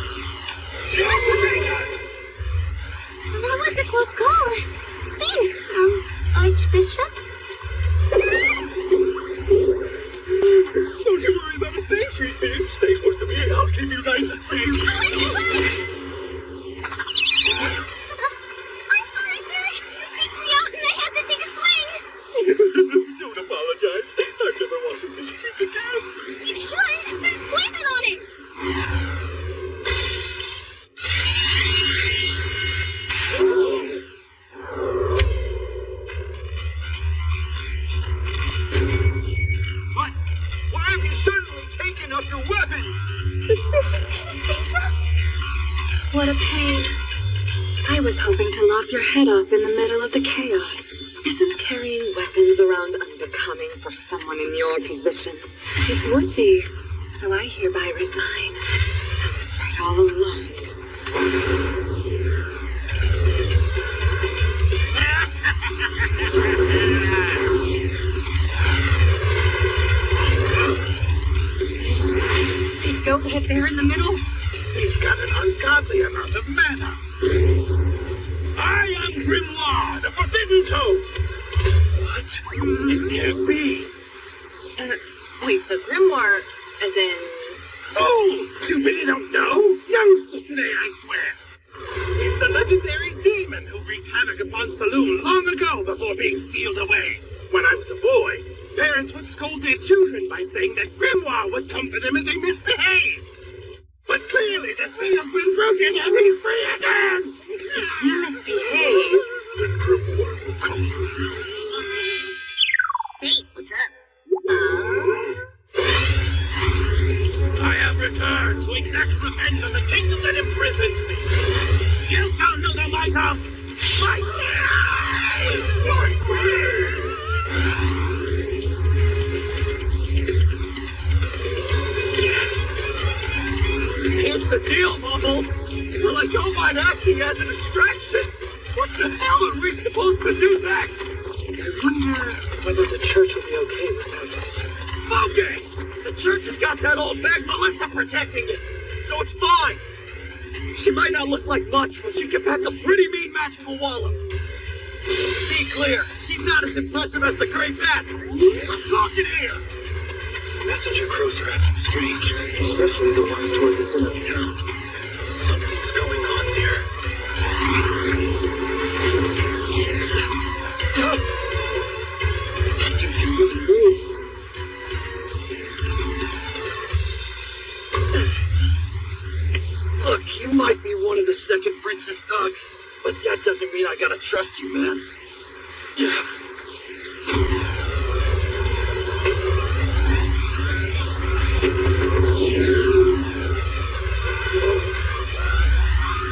That was a close call. Thanks, Archbishop. Don't you worry about a thing, sweet babe. Stay close to me. I'll keep you nice and safe. I'm sorry, sir. You freaked me out and I had to take a swing. Don't apologize. I've never watched this shit again. You should. There's poison on it. What? Why have you suddenly taken up your weapons? What a pain. I was hoping to lop your head off in the middle of the chaos. Isn't carrying weapons around unbecoming for someone in your position? It would be. So I hereby resign. I was right all along. See Goathead there in the middle? He's got an ungodly amount of mana. I am Grimlord, a forbidden toe! What? It can't be! Wait, so Grimoire, as in... Oh! You really don't know? Youngster today, I swear! He's the legendary demon who wreaked havoc upon Saloon long ago before being sealed away. When I was a boy, parents would scold their children by saying that Grimoire would come for them if they misbehaved. But clearly the seal's been broken and he's free again! If you misbehave... Then Grimoire will come for you. Hey, what's up? I have returned to exact revenge on the kingdom that imprisoned me. You shall know the might of my Here's the deal, Bubbles. Well, I don't mind acting as a distraction. What the hell are we supposed to do next? I wonder whether the church will be okay without us. Okay! The church has got that old bag Melissa protecting it, so it's fine. She might not look like much, but she can pack a pretty mean magical wallop. Be clear, she's not as impressive as the Grey Bats. I'm talking here! Messenger crows are acting strange, especially the ones toward the center of town. Something's going on there. Do you really move? Look, you might be one of the second princess dogs, but that doesn't mean I gotta trust you, man. Yeah.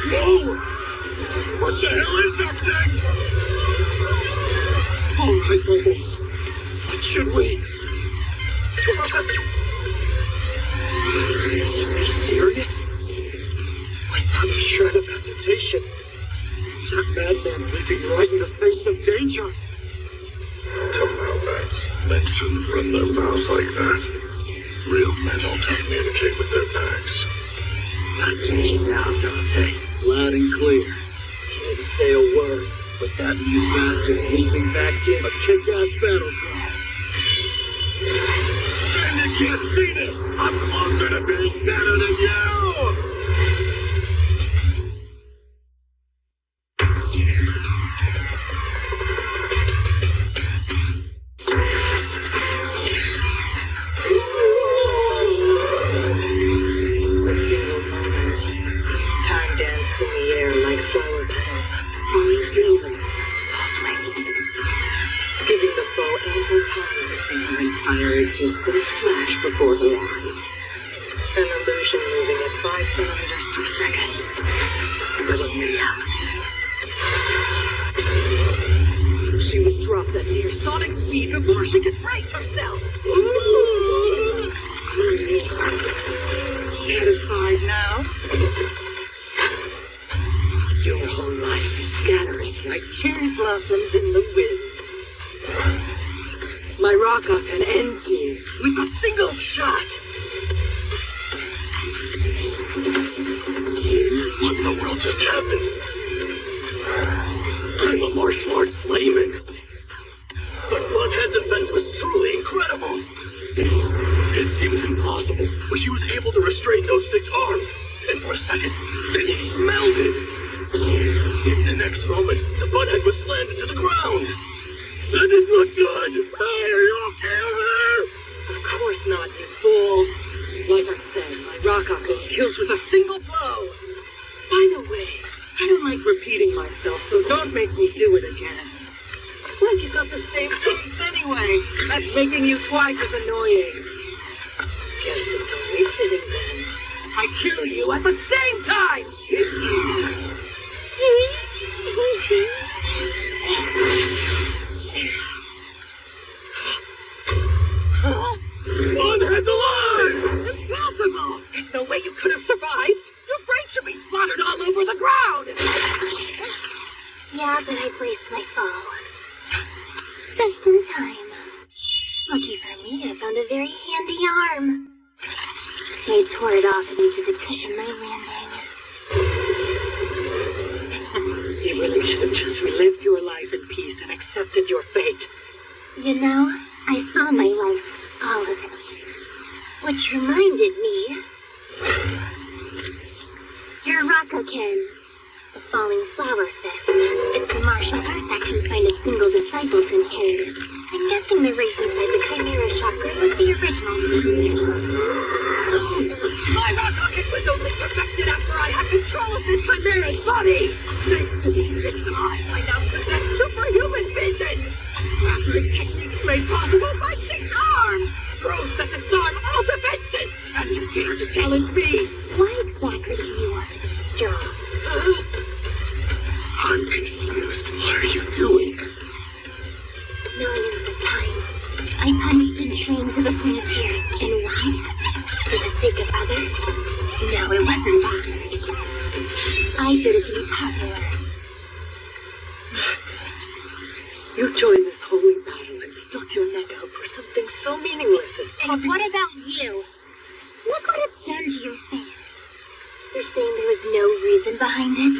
Whoa! What the hell is that thing? All right, Bubbles. What should we? Is he serious? Without a shred of hesitation. That madman's leaping right in the face of danger. Come now, Bats. Men shouldn't run their mouths like that. Real men don't communicate with their packs. Not me now, Dante. Loud and clear. He didn't say a word, but that mute bastard's leaping back in a kick-ass battleground. Shame you can't see this! I'm closer to being better than you! A single moment. Time danced in the air like flower petals, falling slowly, softly, giving the foe ample time to see her entire existence flash before her eyes. An illusion moving at 5 centimeters per second, but in reality, she was dropped at near sonic speed before she could brace herself. Satisfied now? Your whole life is scattering like cherry blossoms in the wind. My Raka can end you with a single shot. What in the world just happened? I'm a martial arts layman. But Bughead's defense was truly incredible. It seemed impossible, but she was able to restrain those 6 arms. And for a second, they melded. In the next moment, the Butthead was slammed into the ground. That didn't look good. Hey, are you okay over there? Of course not, you fools. Like I said, my Raka kills with a single blow. By the way, I don't like repeating myself, so don't make me do it again. Well, you got the same face anyway. That's making you twice as annoying. Guess it's only fitting then. I kill you at the same time! Bughead's alive! Impossible! There's no way you could have survived. Your brain should be splattered all over the ground. Yeah, but I braced my fall. Just in time. Lucky for me, I found a very handy arm. I tore it off and used it to cushion my landing. You really should have just relived your life in peace and accepted your fate. You know, I saw my life, all of it. Which reminded me... Your Rakaken, the falling flower fist. It's a martial art that can find a single disciple to inherit it. I'm guessing the wraith inside the Chimera chakra was the original thing. My Rakaken was only perfected after I had control of this Chimera's body! Thanks to these 6 eyes, I now possess superhuman vision! Battling techniques made possible by 6 arms! Proves that disarm all defenses! And you dare to challenge me! Why exactly do you want to be strong? I'm confused. What are you doing? Millions of times, I punished and trained to the point of tears. And why? For the sake of others? No, it wasn't that. I did it to be popular. Madness. You joined this holy battle and stuck your neck out for something so meaningless as And what about you? Look what it's done to your face. You're saying there was no reason behind it?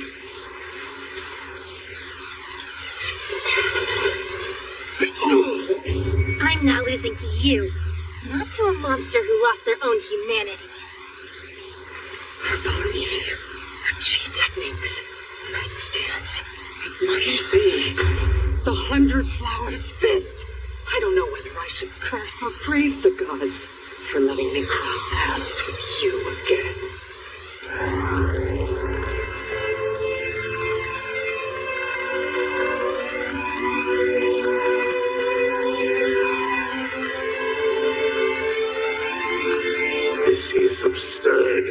I'm not losing to you, not to a monster who lost their own humanity. Her beliefs, her chi techniques, that stance. It must be the 100 Flowers Fist. I don't know whether I should curse or praise the gods for letting me cross paths with you again. This is absurd.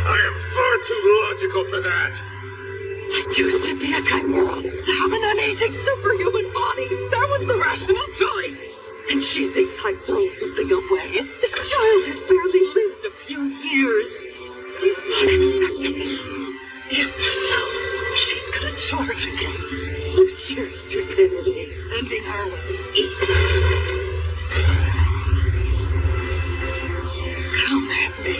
I am far too logical for that. I choose to be a chimera, to have an unaging superhuman body. That was the rational choice. And she thinks I've thrown something away. This child has barely lived a few years. Unacceptable. Imbecile. She's gonna charge again. Sheer stupidity, ending her with ease. Come at me.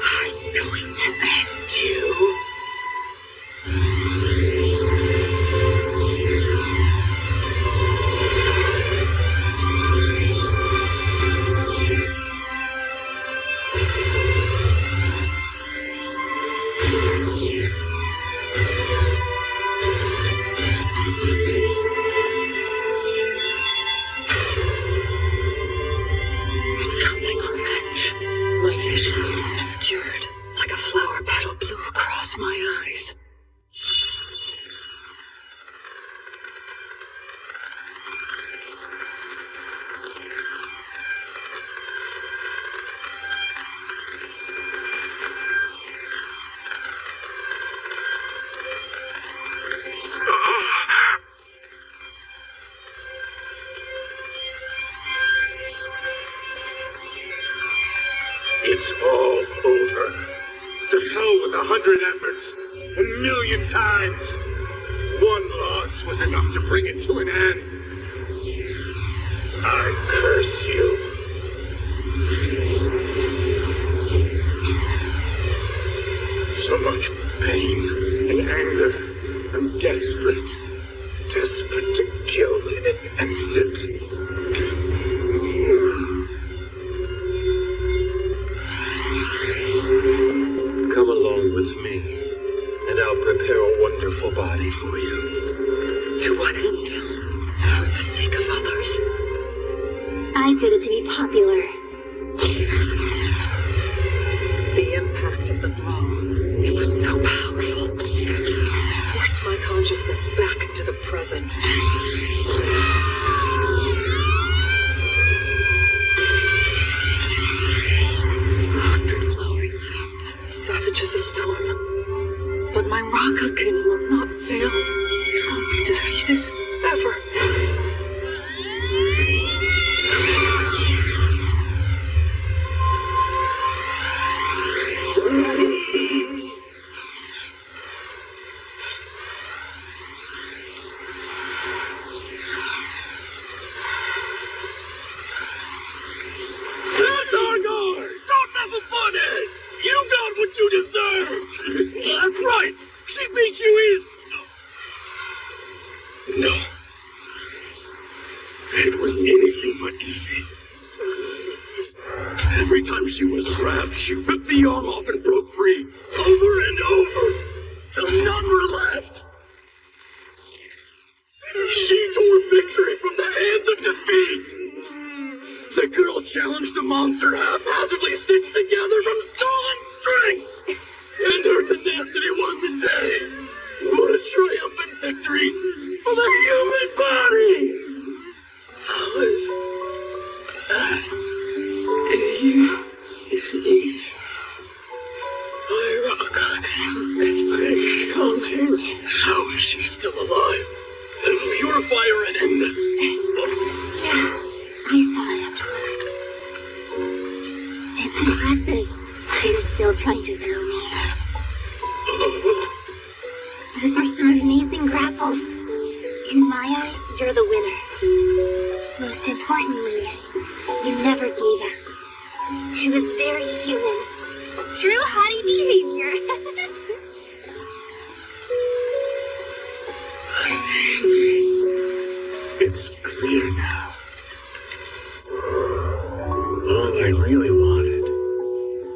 I'm going to end you. My eyes. It's all over. To hell with 100 efforts. 1,000,000 times. One loss was enough to bring it to an end. I curse you. So much pain and anger. I'm desperate. Desperate to kill in an instant. Come along with me, and I'll prepare a wonderful body for you. To what end? For the sake of others? I did it to be popular. The impact of the blow, it was so powerful. It forced my consciousness back into the present. Savage as a storm. But my Rakaken will not fail. It won't be defeated. Ever. treat you is... No. It was anything but easy. Every time she was grabbed, she ripped the arm off and broke free, over and over, till none were left. She tore victory from the hands of defeat. The girl challenged a monster haphazardly stitched together from stolen strength, and her tenacity won the day. What a triumphant victory for the human body! How is that? You see, my rock is big, strong hand. How is she still alive? Let's purify her and end this. Yeah, I saw it up close. It's impressive. You're still trying to throw me. Those are some amazing grapples. In my eyes, you're the winner. Most importantly, you never gave up. It was very human. True haughty behavior. It's clear now. All I really wanted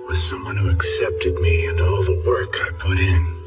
was someone who accepted me and all the work I put in.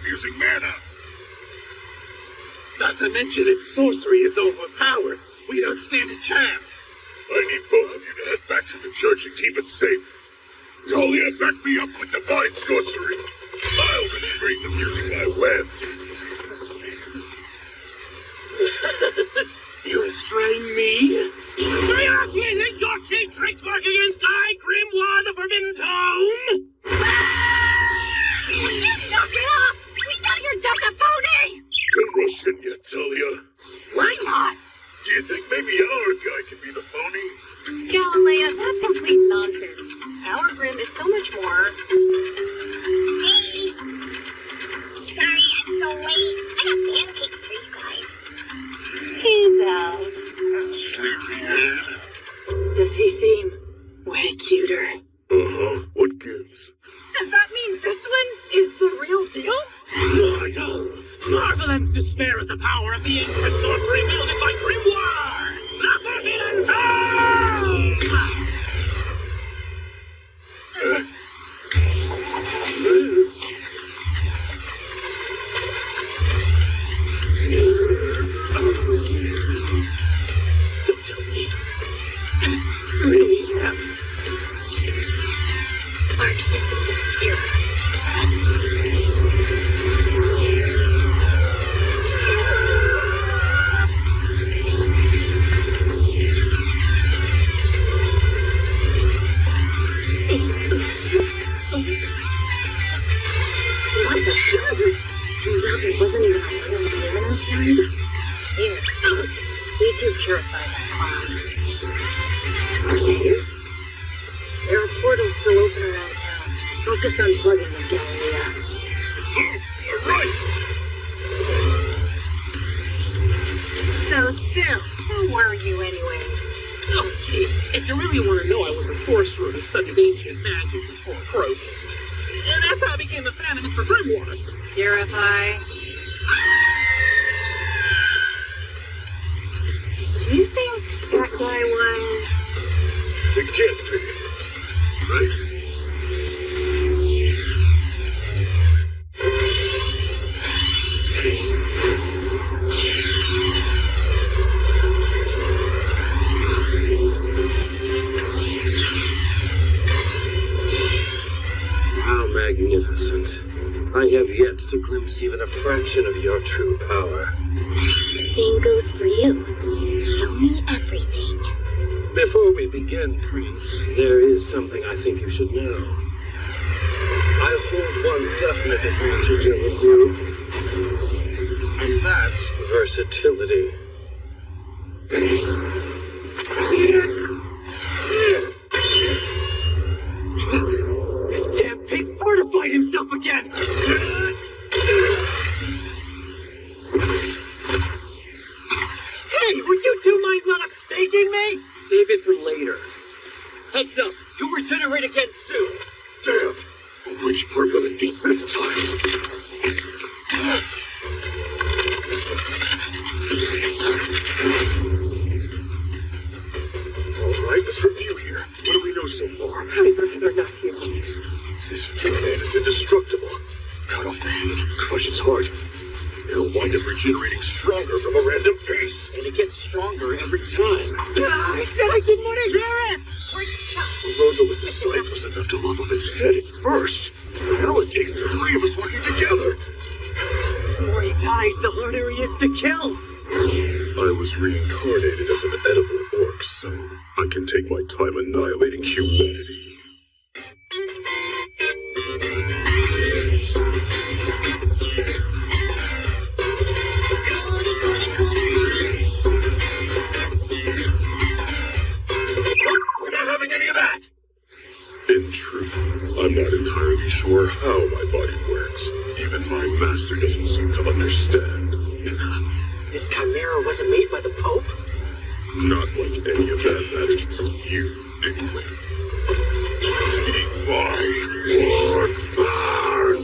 Using mana. Not to mention its sorcery is overpowered. We don't stand a chance. I need both of you to head back to the church and keep it safe. Talia, back me up with divine sorcery. I'll restrain them using my webs. You restrain me? Do you actually think your cheap tricks work against I, Grimoire the Forbidden Tome? Would you knock it off? We know you're just a phony! Don't rush in yet, Talia. Why not? Do you think maybe our guy can be the phony? Galilea, that's complete nonsense. Our Grim is so much more... Hey! Sorry I'm so late. I got pancakes for you guys. He's out. Sleepyhead. Does he seem way cuter? Uh-huh. What gives? Does that mean this one is the real deal? Marvelance despair at the power of the ancient sorcery wielded by Grimoire! The Forbidden Tome! Don't tell me. It's really him. Arctis Obscura. What the hell? Turns out there wasn't even a real demon outside. Here, you two purify that clown. There are portals still open around town. Focus on plugging them, Galilea. Right! So still, who were you anyway? Oh, jeez. If you really want to know, I was a sorcerer who studied ancient magic before Croak. And that's how I became a feminist for Grimoire. Purify. Do you think that guy was... It can't be. Right? How magnificent. I have yet to glimpse even a fraction of your true power. Same goes for you. Show me everything. Before we begin, Prince, there is something I think you should know. I hold one definite advantage over you, and that's versatility. This damn pig fortified himself again! Hey, would you two mind not upstaging me? Save it for later. Heads up, you'll regenerate again soon. Damn! Which part will it be this time? Alright, let's review here. What do we know so far? They're not humans. This man is indestructible. Cut off the hand, crush its heart. It'll wind up regenerating stronger from a random piece. And it gets stronger every time. I said I didn't want to hear it! Rosalus' size was enough to lop off its head at first. Now it takes the three of us working together. The more he dies, the harder he is to kill. I was reincarnated as an edible orc, so I can take my time annihilating humanity. We're not having any of that! In truth, I'm not entirely sure how my body works. Even my master doesn't seem to understand. This chimera wasn't made by the Pope? Not like any of that matters to you, anyway. Eat my blood!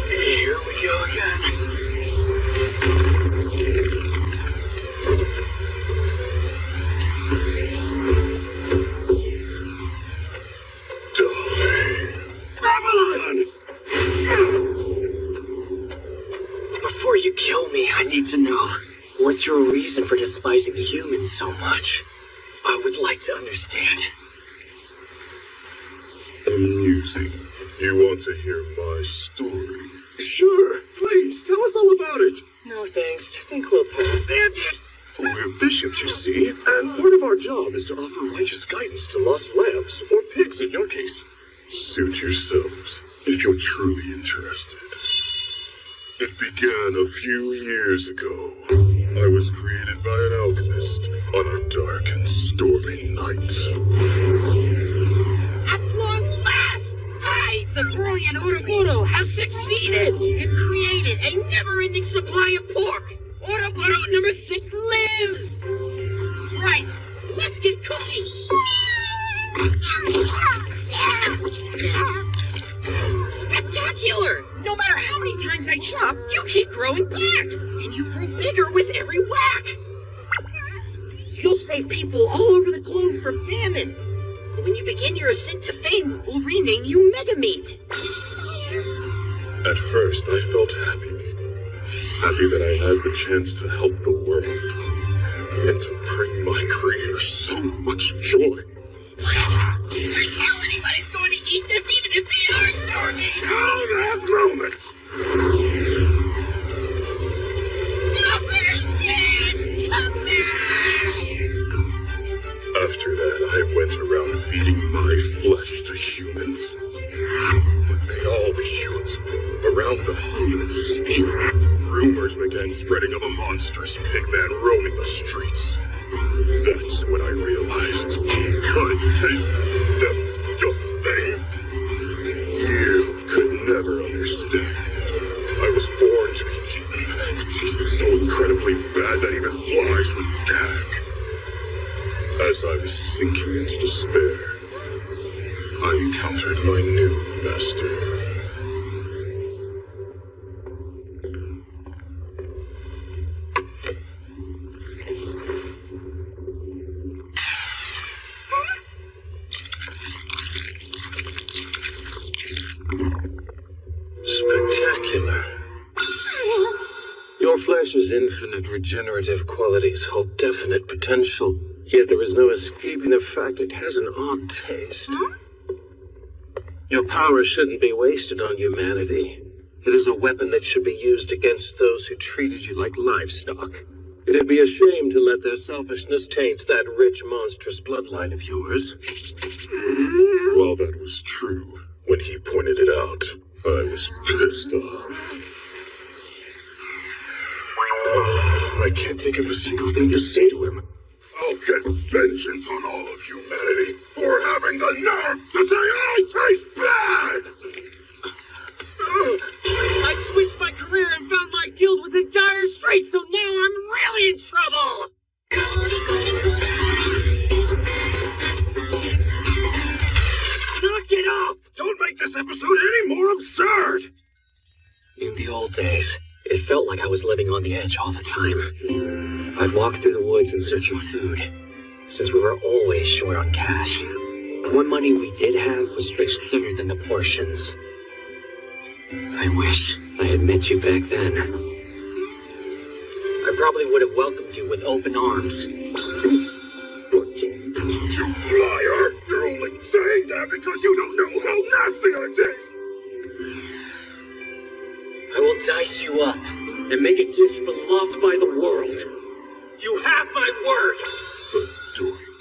Here we go again. Before you kill me, I need to know, what's your reason for despising humans so much? I would like to understand. Amusing. You want to hear my story? Sure, please, tell us all about it. No thanks, I think we'll pass. We're bishops, you see, and part of our job is to offer righteous guidance to lost lambs, or pigs in your case. Suit yourselves, if you're truly interested. It began a few years ago. I was created by an alchemist on a dark and stormy night. At long last, I, the brilliant Uruguru, have succeeded in creating a never-ending supply of pork. Uruguru number 6 lives! Right, let's get cooking! Spectacular! No matter how many times I chop, you keep growing back! And you grow bigger with every whack! You'll save people all over the globe from famine! When you begin your ascent to fame, we'll rename you Mega Meat! At first, I felt happy. Happy that I had the chance to help the world. And to bring my creator so much joy. There's how anybody's going to eat this even if they are starving! Now that moment! Number 6! Come back! After that, I went around feeding my flesh to humans. But they all puked. Around the hundredth spew, rumors began spreading of a monstrous pigman roaming the streets. That's when I realized I tasted disgusting. You could never understand. I was born to be eaten. It tasted so incredibly bad that even flies would gag. As I was sinking into despair, I encountered my new master. Spectacular. Your flesh's infinite regenerative qualities hold definite potential, yet there is no escaping the fact it has an odd taste. Your power shouldn't be wasted on humanity. It is a weapon that should be used against those who treated you like livestock. It'd be a shame to let their selfishness taint that rich, monstrous bloodline of yours. While that was true, when he pointed it out, I was pissed off. I can't think of a single thing to say to him. I'll get vengeance on all of humanity for having the nerve to say I taste bad! I switched my career and found my guild was in dire straits, so now I'm really in trouble! Knock it off! Don't make this episode any more absurd! In the old days, it felt like I was living on the edge all the time. I'd walk through the woods in search of food, since we were always short on cash. What money we did have was stretched thinner than the portions. I wish I had met you back then. I probably would have welcomed you with open arms. But don't, you liar! You're only saying that because you don't know how nasty I taste! I will dice you up and make a dish beloved by the world. You have my word! The doink.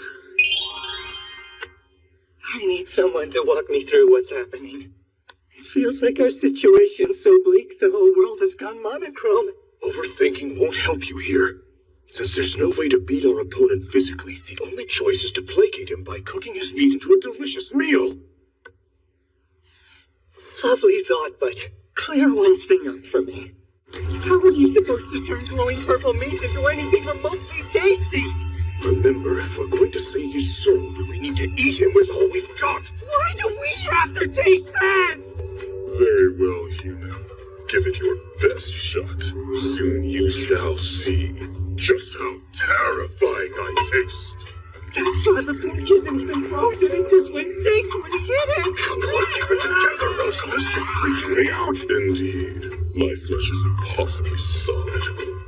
I need someone to walk me through what's happening. It feels like our situation's so bleak the whole world has gone monochrome. Overthinking won't help you here. Since there's no way to beat our opponent physically, the only choice is to placate him by cooking his meat into a delicious meal. Lovely thought, but clear one thing up for me. How are you supposed to turn glowing purple meat into anything remotely tasty? Remember, if we're going to save his soul, then we need to eat him with all we've got. Why do we have to taste this? Very well, human. Give it your best shot. Soon you shall see just how terrifying I taste. That's why the pork isn't even frozen. It just went dink when you hit it. Come on, keep it together, Rosalist. You're freaking me out. Indeed. My flesh is impossibly solid.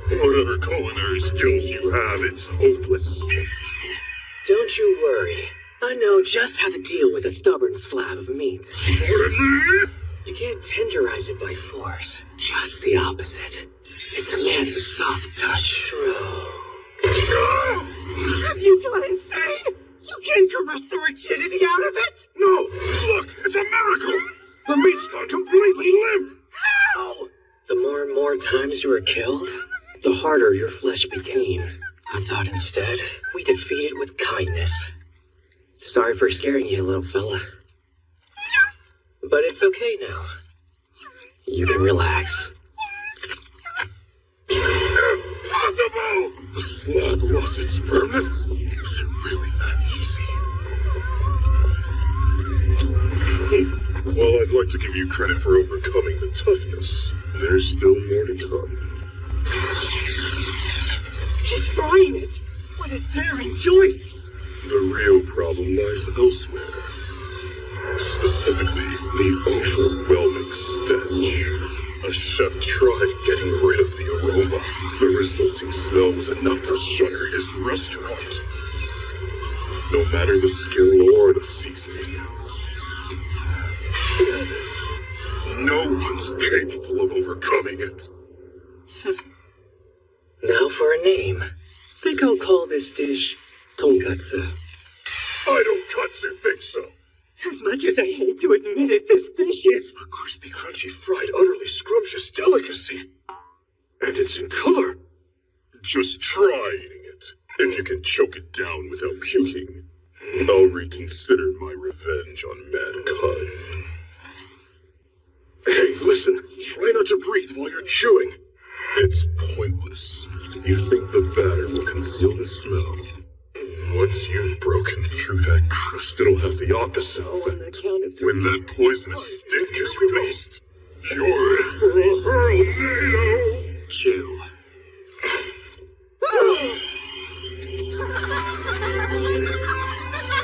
Whatever culinary skills you have, it's hopeless. Don't you worry. I know just how to deal with a stubborn slab of meat. Pardon me? You can't tenderize it by force. Just the opposite. It demands a soft touch. Have you gone insane? You can't caress the rigidity out of it? No! Look! It's a miracle! The meat's gone completely limp! How? The more and more times you were killed, the harder your flesh became. I thought instead, we defeat it with kindness. Sorry for scaring you, little fella. But it's okay now. You can relax. Impossible! The slab lost its firmness? Is it really that easy? While I'd like to give you credit for overcoming the toughness, there's still more to come. She's frying it! What a daring choice! The real problem lies elsewhere. Specifically, the overwhelming stench. A chef tried getting rid of the aroma. The resulting smell was enough to shutter his restaurant. No matter the skill or the seasoning. No one's capable of overcoming it. Now for a name. Think I'll call this dish tonkatsu. I don't katsu think so. As much as I hate to admit it, this dish is a crispy, crunchy, fried, utterly scrumptious delicacy. And it's in color. Just try eating it. If you can choke it down without puking, I'll reconsider my revenge on mankind. Hey, listen. Try not to breathe while you're chewing. It's pointless. You think the batter will conceal the smell. Once you've broken through that crust, it'll have the opposite effect. When that poisonous stink is released, you're in for a hurl-nado! Chew.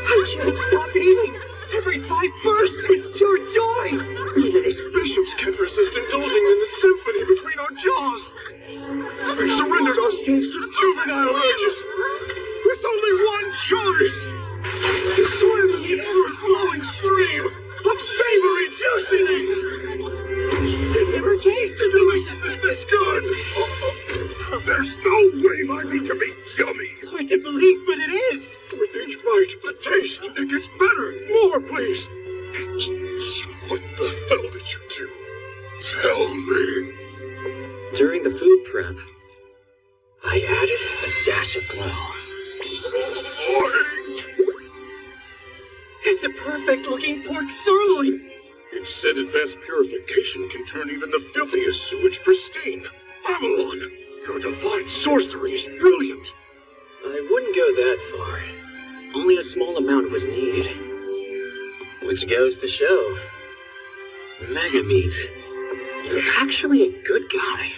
I can't stop eating! Every bite bursts with pure joy! Even as bishops can't resist indulging in the symphony between our jaws! We've surrendered ourselves to juvenile urges! With only one choice! To swim in the ever-flowing stream of savory juiciness! It never There's no way my meat can be yummy! Hard to believe, but it is! With each bite, the taste, it gets better! More, please! What the hell did you do? Tell me! During the food prep, I added a dash of glow. It's a perfect-looking pork sirloin! It's said advanced purification can turn even the filthiest sewage pristine. Avalon, your divine sorcery is brilliant. I wouldn't go that far. Only a small amount was needed. Which goes to show, Megameat, you're actually a good guy.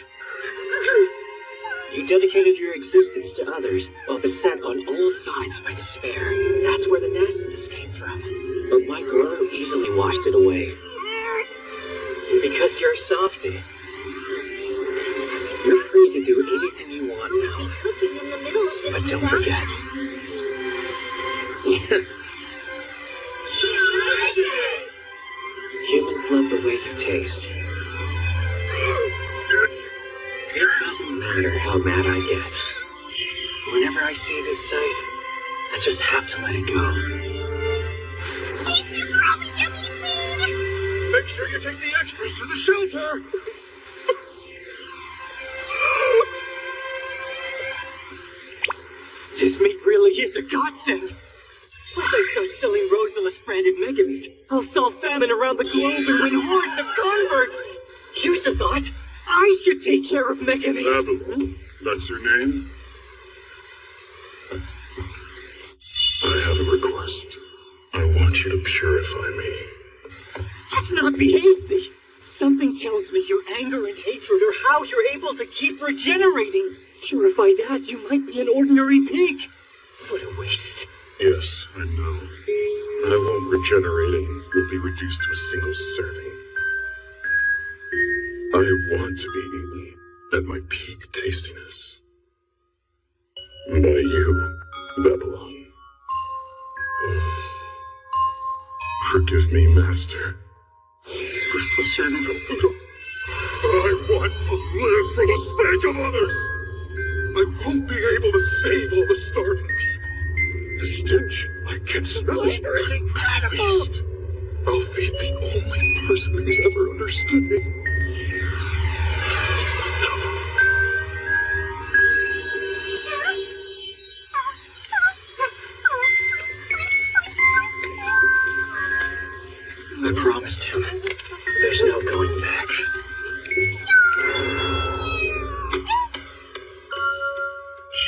You dedicated your existence to others while beset on all sides by despair. That's where the nastiness came from. But my glow easily washed it away. Because you're a softie, you're free to do anything you want now. Cooking in the middle of this But don't disaster. forget. Humans love the way you taste. It doesn't matter how mad I get. Whenever I see this sight, I just have to let it go. Thank you for all the yummy food! Make sure you take the extras to the shelter! This meat really is a godsend! Once I start selling Rosalith-branded Megameat, I'll solve famine around the globe and win hordes of converts! Here's a thought! I should take care of Megameat! Avalon, that's your name? I have a request. I want you to purify me. Let's not be hasty! Something tells me your anger and hatred are how you're able to keep regenerating. Purify that, you might be an ordinary pig. What a waste. Yes, I know. I won't regenerate and will be reduced to a single serving. I want to be eaten at my peak tastiness. By you, Babylon. Forgive me, Master. Professor Nobuto. I want to live for the sake of others. I won't be able to save all the starving people. The stench, I can smell it. At least, I'll feed the only person who's ever understood me. That's enough. I promised him. There's no going back.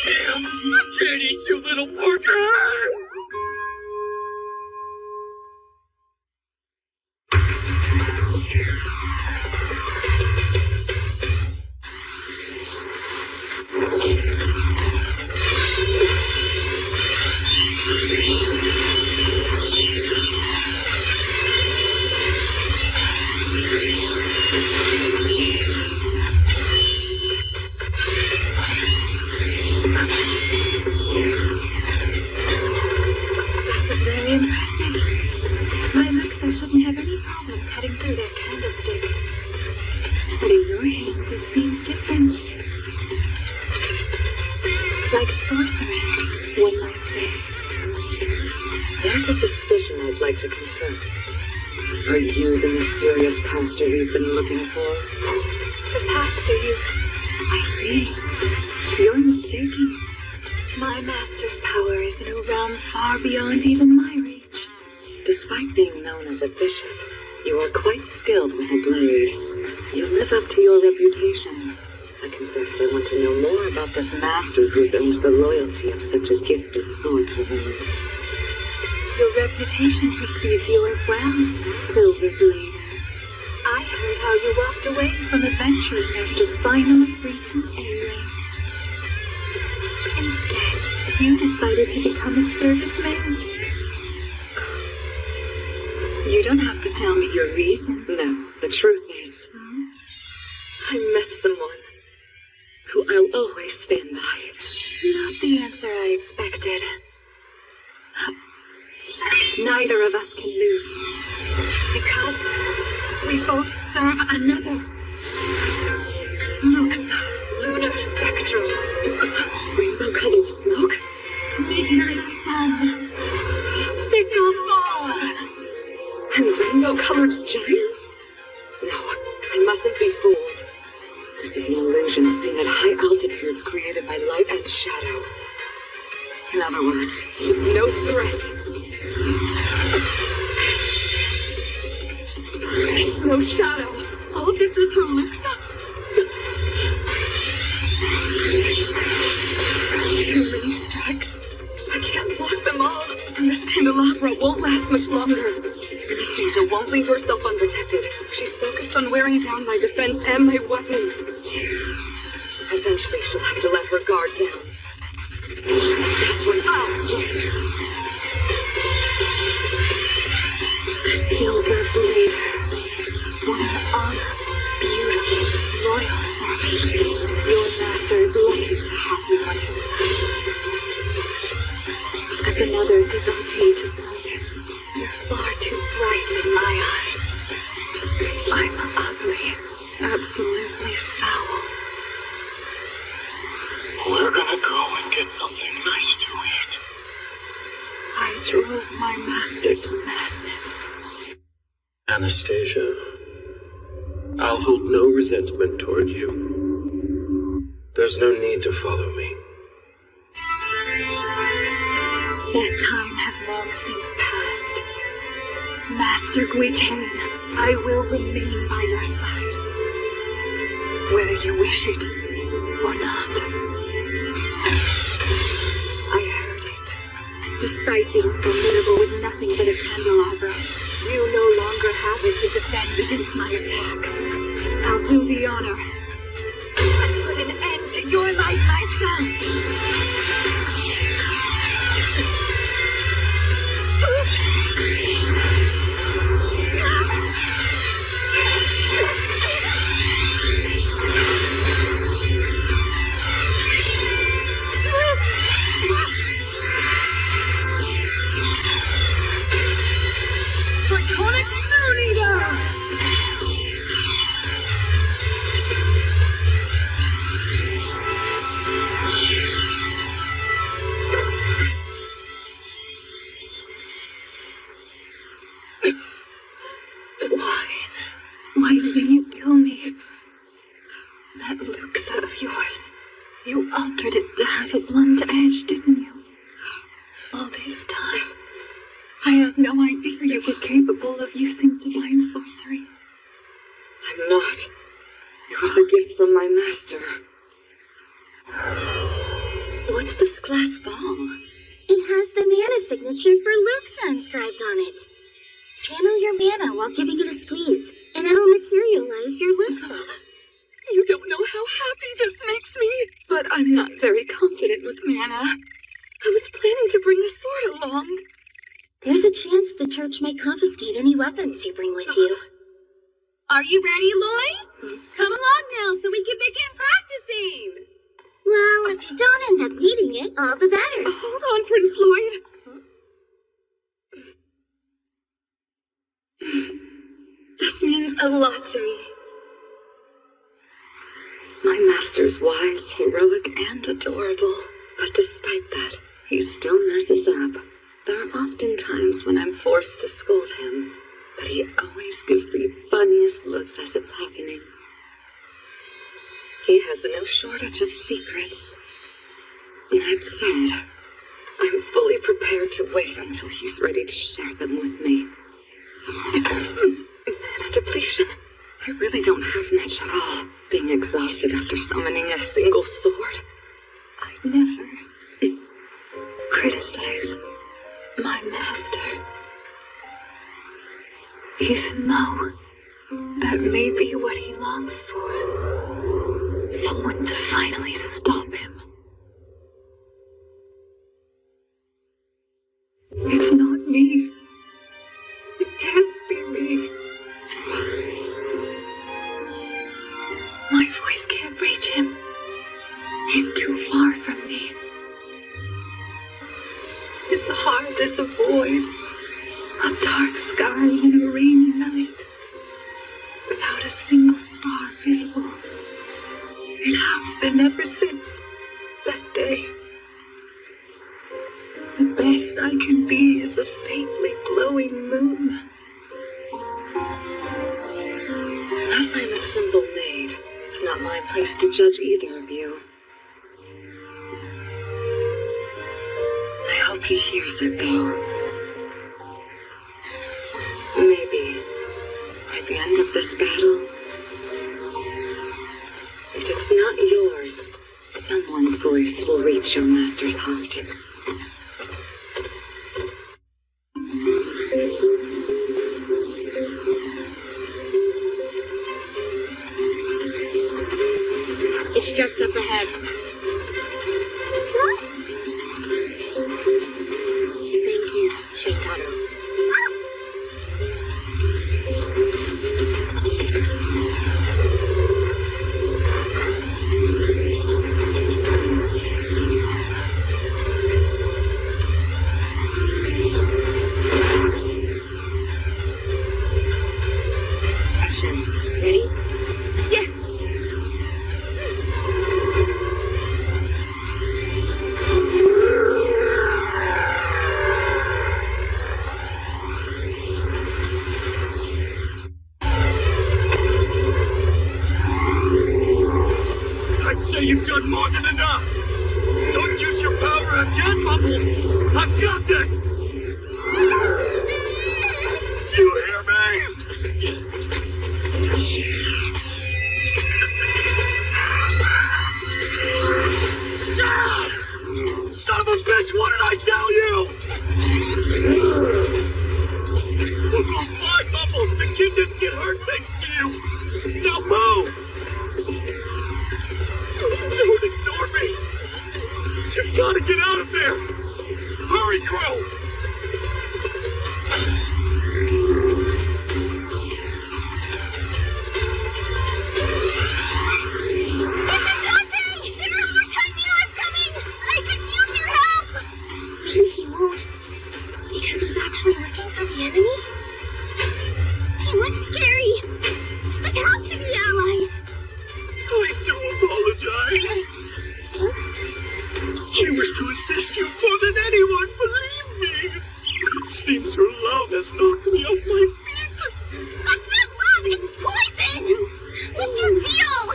Damn! I can't eat you, little porker! That was very impressive. My looks, I shouldn't have any problem cutting through that candlestick. But in your hands, it seems different. Like sorcery, one might say. There's a suspicion I'd like to confirm. Are you the mysterious pastor we've been looking for? The pastor I see. You're mistaken. My master's power is in a realm far beyond even my reach. Despite being known as a bishop, you are quite skilled with a blade. You live up to your reputation. I confess I want to know more about this master who's earned the loyalty of such a gifted swordswoman. Your reputation precedes you as well, Silverblade. I heard how you walked away from adventuring after finally reaching A-rank. Instead, you decided to become a servant man. You don't have to tell me your reason. No, the truth is, I met someone who I'll always stand by. Not the answer I expected. Neither of us can lose. Because we both serve another. Looks lunar spectral. separated by light and shadow. In other words, it's no threat. It's no shadow. All of this is her Luxa. Too many strikes. I can't block them all. And this candelabra won't last much longer. Anastasia won't leave herself unprotected. She's focused on wearing down my defense and my weapon. Eventually, she'll have to let her guard down. That's when I'll strike. The silver blade. What an honor. Beautiful, loyal servant. Your master is lucky to have you on his side. As another devotee to service, you're far too bright in my eyes. I'm ugly, absolutely foul. We're gonna go and get something nice to eat. I drove my master to madness. Anastasia, I'll hold no resentment toward you. There's no need to follow me. That time has long since passed. Master Guitain, I will remain by your side. Whether you wish it or not. I heard it. Despite being formidable with nothing but a candelabra, you no longer have it to defend against my attack. I'll do the honor and put an end to your life myself. Draconic Moon Eater! Why didn't you kill me? That Luxa of yours, you altered it to have a blunt edge, didn't you? All this time, I had no idea you were capable of using divine sorcery. I'm not. It was a gift from my master. What's this glass ball? It has the mana signature for Luxa inscribed on it. Channel your mana while giving it a squeeze, and it'll materialize your Luxa. You don't know how happy this makes me, but I'm not very confident with mana. I was planning to bring the sword along. There's a chance the church might confiscate any weapons you bring with you. Are you ready, Lloyd? Come along now so we can begin practicing. Well, if you don't end up needing it, all the better. Hold on, Prince Lloyd. This means a lot to me. My master's wise, heroic, and adorable. But despite that, he still messes up. There are often times when I'm forced to scold him, but he always gives the funniest looks as it's happening. He has no shortage of secrets. That said, I'm fully prepared to wait until he's ready to share them with me. Mana depletion. I really don't have much at all. Being exhausted after summoning a single sword. I'd never criticize my master. Even though that may be what he longs for. Someone to finally stop him. It's not me. It can't be me. My voice can't reach him. He's too far from me. It's hard as a void, a dark sky on a rainy night, without a single star visible. It has been ever since that day. The best I can be is a faintly glowing moon. As I'm a simple maid, it's not my place to judge either of you. hope he hears it, though. Maybe, by the end of this battle, if it's not yours, someone's voice will reach your master's heart. It's just up ahead. Thank you, Shintaro. Action. Ready? Yes! I'd say you've done more than enough! Don't use your power again, Mumbles! I've got this! You hear me? Stop! Son of a bitch, what did I tell you? Oh, my Mumbles, the kid didn't get hurt thanks to you! Now move! Don't ignore me! You've got to get out of there! Hurry, Crow! Vigilante! There are more chimeras coming! I could use your help! Maybe he won't. Because he's actually working for the enemy? He looks scary. We have to be allies. I do apologize. I wish to assist you more than anyone, believe me. It seems her love has knocked me off my feet. That's not love, it's poison! What's your deal?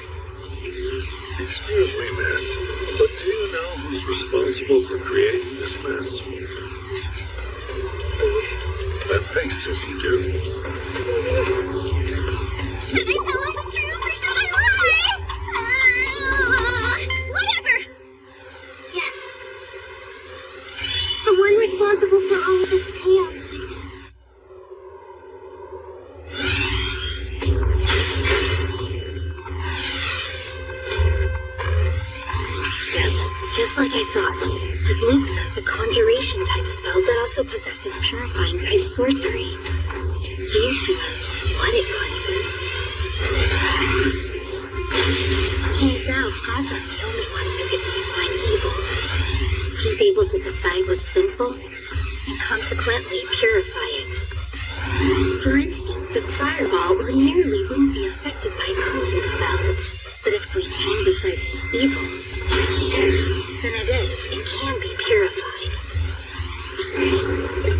Excuse me, miss, but do you know who's responsible for creating this mess? That face says you do. Should I tell him the truth or should I lie? Whatever! Yes. The one responsible for all of this chaos is... Just like I thought, as Luke says, a conjuration type spell that also possesses purifying type sorcery. The issue is what it cleanses. Turns out gods aren't the only ones who get to define evil. He's able to decide what's sinful and consequently purify it. For instance, a fireball ordinarily wouldn't be affected by a cleansing spell, but if Blackmith decides it's evil, then it is and can be purified.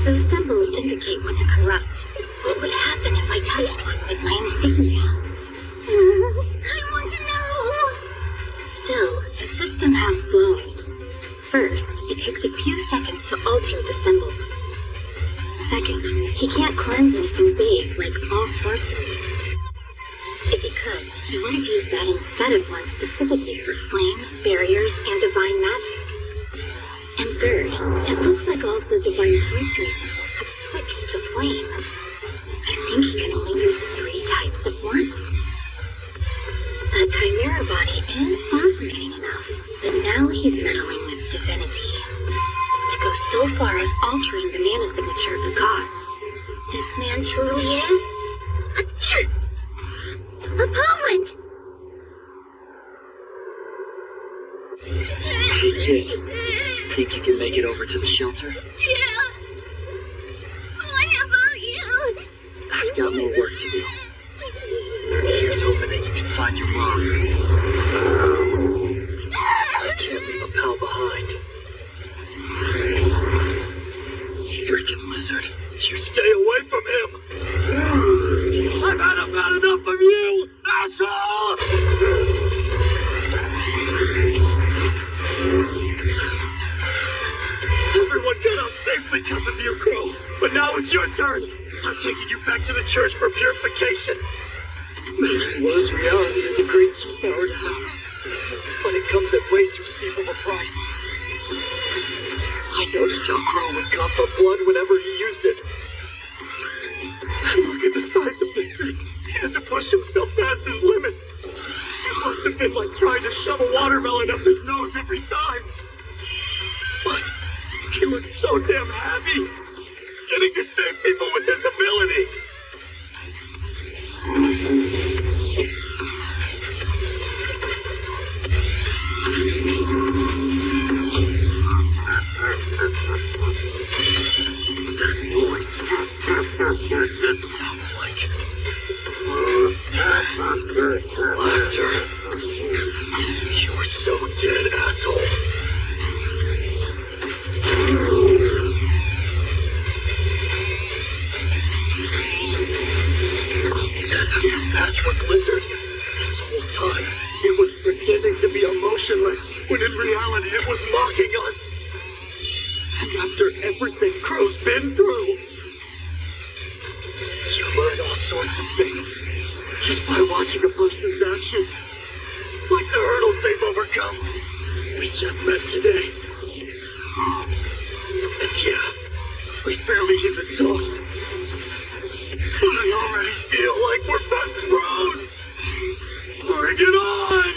Those symbols indicate what's corrupt. What would happen if I touched one with my insignia? I want to know! Still, his system has flaws. First, it takes a few seconds to alter the symbols. Second, he can't cleanse anything vague like all sorcery. If he could, he would have used that instead of one specifically for flame, barriers, and divine magic. And third, it looks like all of the divine sorcery symbols have switched to flame. I think he can only use 3 types at once. That chimera body is fascinating enough, but now he's meddling with divinity. To go so far as altering the mana signature of the gods. This man truly is... a poet! Hey, kid. Think you can make it over to the shelter? Yeah. What about you? I've got more work to do. Here's hoping that you can find your mom. I can't leave a pal behind. Freaking lizard. You stay away from him! I've had about enough of you, asshole! Everyone get because of you, Crow. But now it's your turn. I'm taking you back to the church for purification. One's reality is a great power to have, but it comes at way too steep of a price. I noticed how Crow would cough up blood whenever he used it. And look at the size of this thing. He had to push himself past his limits. It must have been like trying to shove a watermelon up his nose every time. But he looked so damn happy, getting to save people with his ability. That noise. It sounds like laughter. You're so dead, asshole. That damn patchwork lizard. This whole time, it was pretending to be emotionless, when in reality it was mocking us. And after everything Crow's been through, you learn all sorts of things just by watching a person's actions. Like the hurdles they've overcome. We just met today. And yeah, we barely even talked. But I already feel like we're best bros. Bring it on!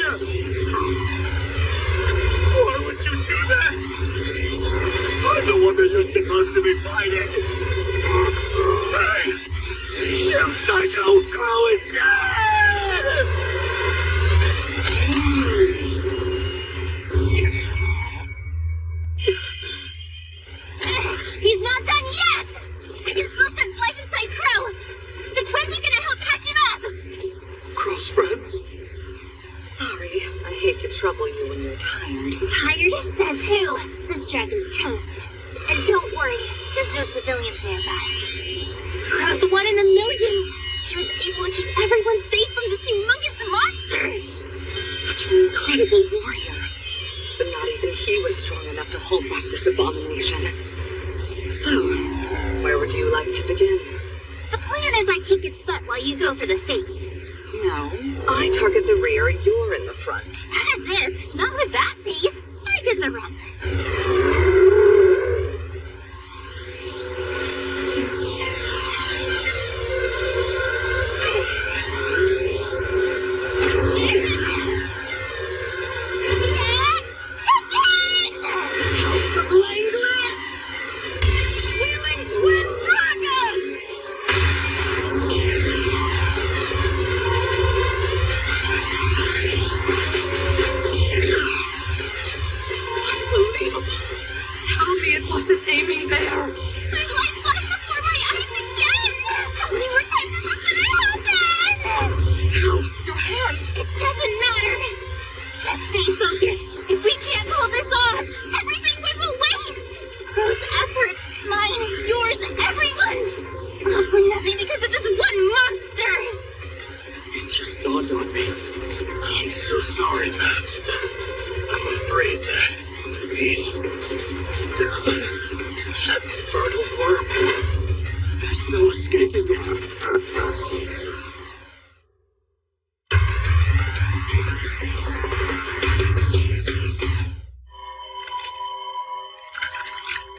Why would you do that? I'm the one that you're supposed to be fighting. Hey! You psycho! Crow is dead! He's not done yet! I can still sense life inside Crow! The twins are gonna help catch him up! Crow's friends? Sorry, I hate to trouble you when you're tired. Tired? Says who? This dragon's toast. And don't worry, there's no civilians nearby. Crow's 1 in a million! She was able to keep everyone safe from this humongous monster! Such an incredible warrior. But not even he was strong enough to hold back this abomination. So, where would you like to begin? The plan is I kick its butt while you go for the face. No, I target the rear, you're in the front. As if, not with that face. I did the run.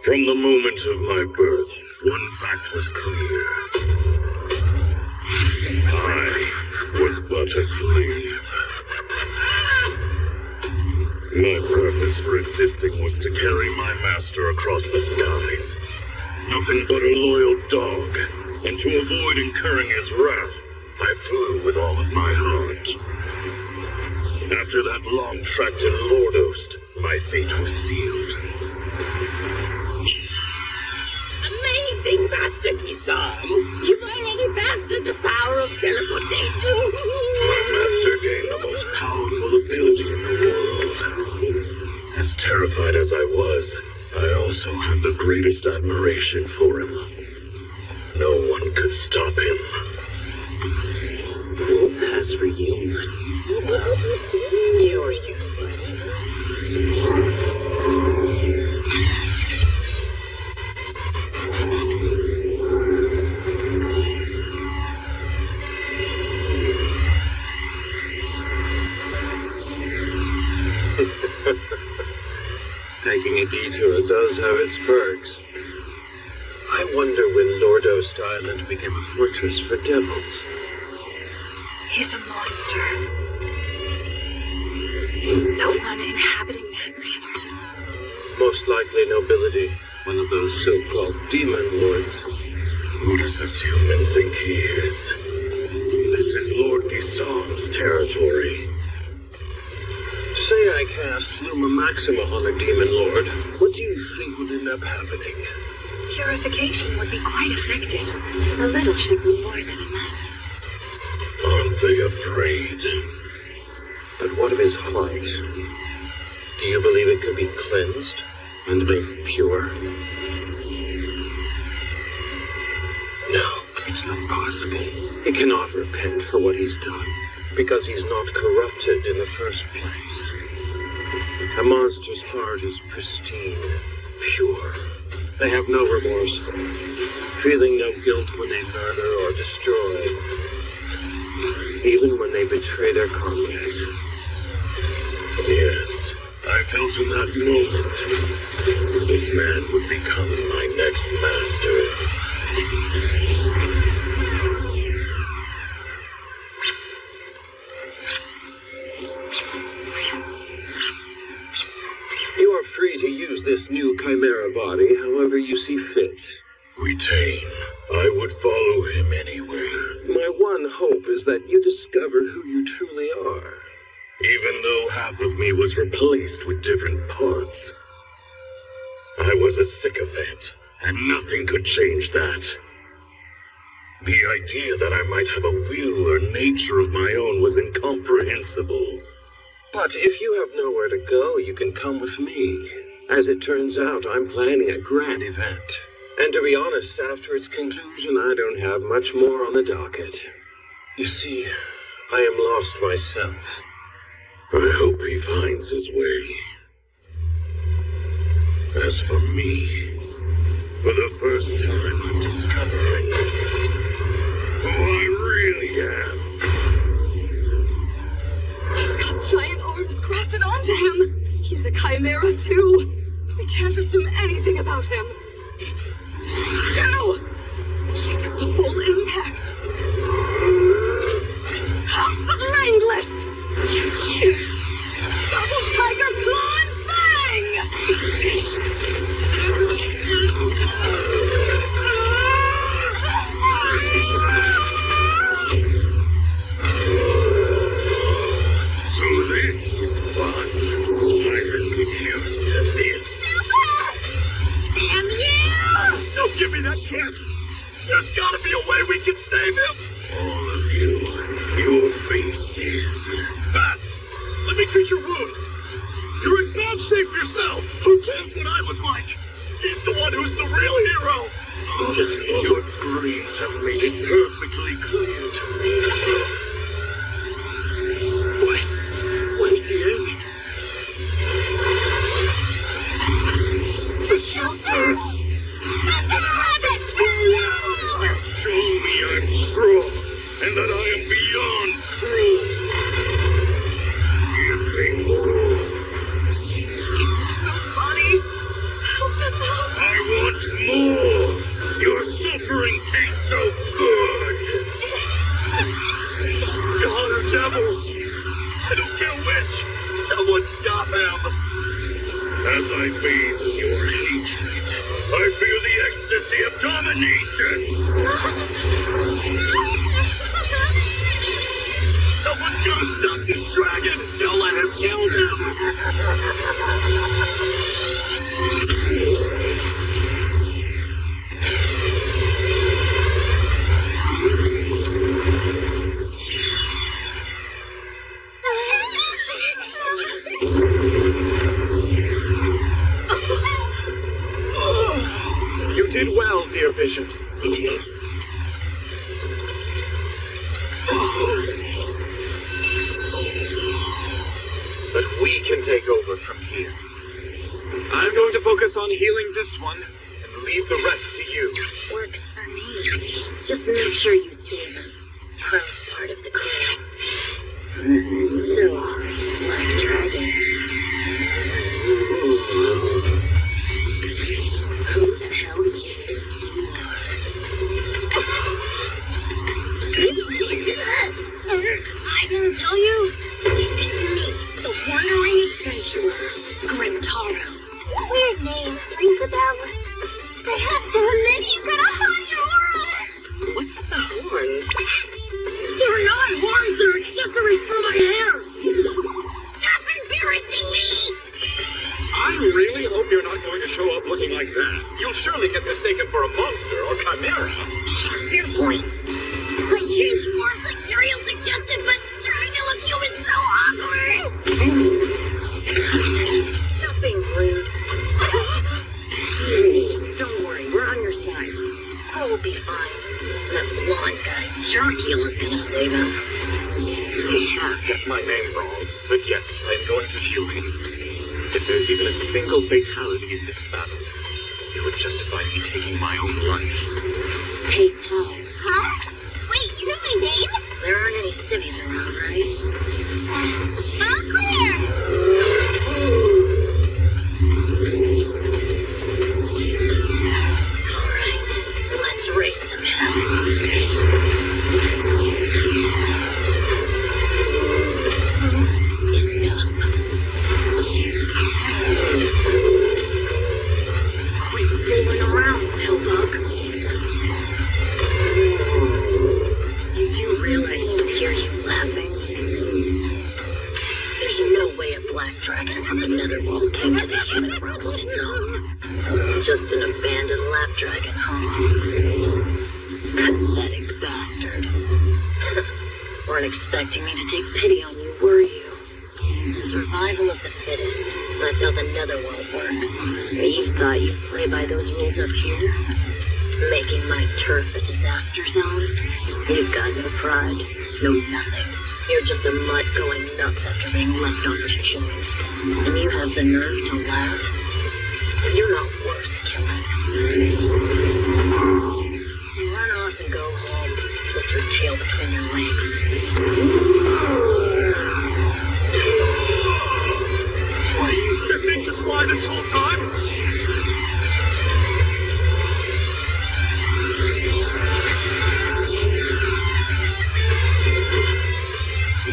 From the moment of my birth, one fact was clear. I was but a slave. My purpose for existing was to carry my master across the skies. Nothing but a loyal dog, and to avoid incurring his wrath, I flew with all of my heart. After that long trek in Lordos, my fate was sealed. Amazing, Master Kisam! You've already mastered the power of teleportation! My master gained the most powerful ability in the world. As terrified as I was, I also had the greatest admiration for him. No one could stop him. As for you, Nut, well, you're useless. Taking a detour does have its perks. I wonder when Lordos Island became a fortress for devils. He's a monster. The one inhabiting that manor. Most likely nobility, one of those so-called demon lords. Who does this human think he is? This is Lord Gisar's territory. Say I cast Luma Maxima on a demon lord. What do you think would end up happening? Purification would be quite effective. A little should be more than enough. Aren't they afraid? But what of his heart? Do you believe it could be cleansed and made pure? No, it's not possible. He cannot repent for what he's done, because he's not corrupted in the first place. A monster's heart is pristine, pure. They have no remorse, feeling no guilt when they murder or destroy, even when they betray their comrades. Yes, I felt in that moment this man would become my next master. You are free to use this new chimera body however you see fit. Quitaine, I would follow him anywhere. My one hope is that you discover who you truly are. Even though half of me was replaced with different parts. I was a sycophant, and nothing could change that. The idea that I might have a will or nature of my own was incomprehensible. But if you have nowhere to go, you can come with me. As it turns out, I'm planning a grand event. And to be honest, after its conclusion, I don't have much more on the docket. You see, I am lost myself. I hope he finds his way. As for me, for the first time I'm discovering who I really am. He's got giant arms grafted onto him. He's a chimera too. We can't assume anything about him. No! She took the full impact. House of Langless! Double Tiger Claw and Fang! So this is fun. I'm used to this. Damn you! Don't give me that kid! There's gotta be a way we can save him! All of you, your faces. Bats, let me treat your wounds. You're in bad shape yourself. Who cares what I look like? He's the one who's the real hero. Your screams have made it perfectly clear to me. Where's he aiming? The shelter! That's gonna happen! Screw you! Show me I'm strong, and that I am beyond cruel. Give me more. Nobody! Help them out! I want more! Your suffering tastes so good! God or devil! I don't care which! Someone stop him! As I bathe in your hatred, I feel the ecstasy of domination! Someone's gonna stop this dragon! Don't let him kill You did well, dear Bishop. But we can take over from here. I'm going to focus on healing this one and leave the rest to you. Works for me. Just make sure you see the pros part of the crew. So, Black Dragon. really hope you're not going to show up looking like that. You'll surely get mistaken for a monster or chimera. Your point. I changed forms like Turiel suggested, but trying to look human so awkward. Stop being rude. Don't worry, we're on your side. Carl will be fine. That blonde guy, Jarkiel, is gonna save him. You get my name wrong, but yes, I'm going to heal him. If there's even a single fatality in this battle, it would justify me taking my own life. Hey, Tal. Huh? Wait, you know my name? There aren't any civvies around, right? All clear! Alright, let's raise some hell. Quit rolling around, Hellbug. You do realize I can hear you laughing? There's no way a black dragon from the Netherworld came to the human realm on its own. Just an abandoned lap dragon, huh? Pathetic bastard. Weren't expecting me to take pity on you, were you? Survival of the fittest. That's how the Netherworld works. You thought you'd play by those rules up here? Making my turf a disaster zone? You've got no pride, no nothing. You're just a mutt going nuts after being left off his chain. And you have the nerve to laugh? You're not worth killing. So run off and go home with your tail between your legs. Wait, you've been quiet this whole time?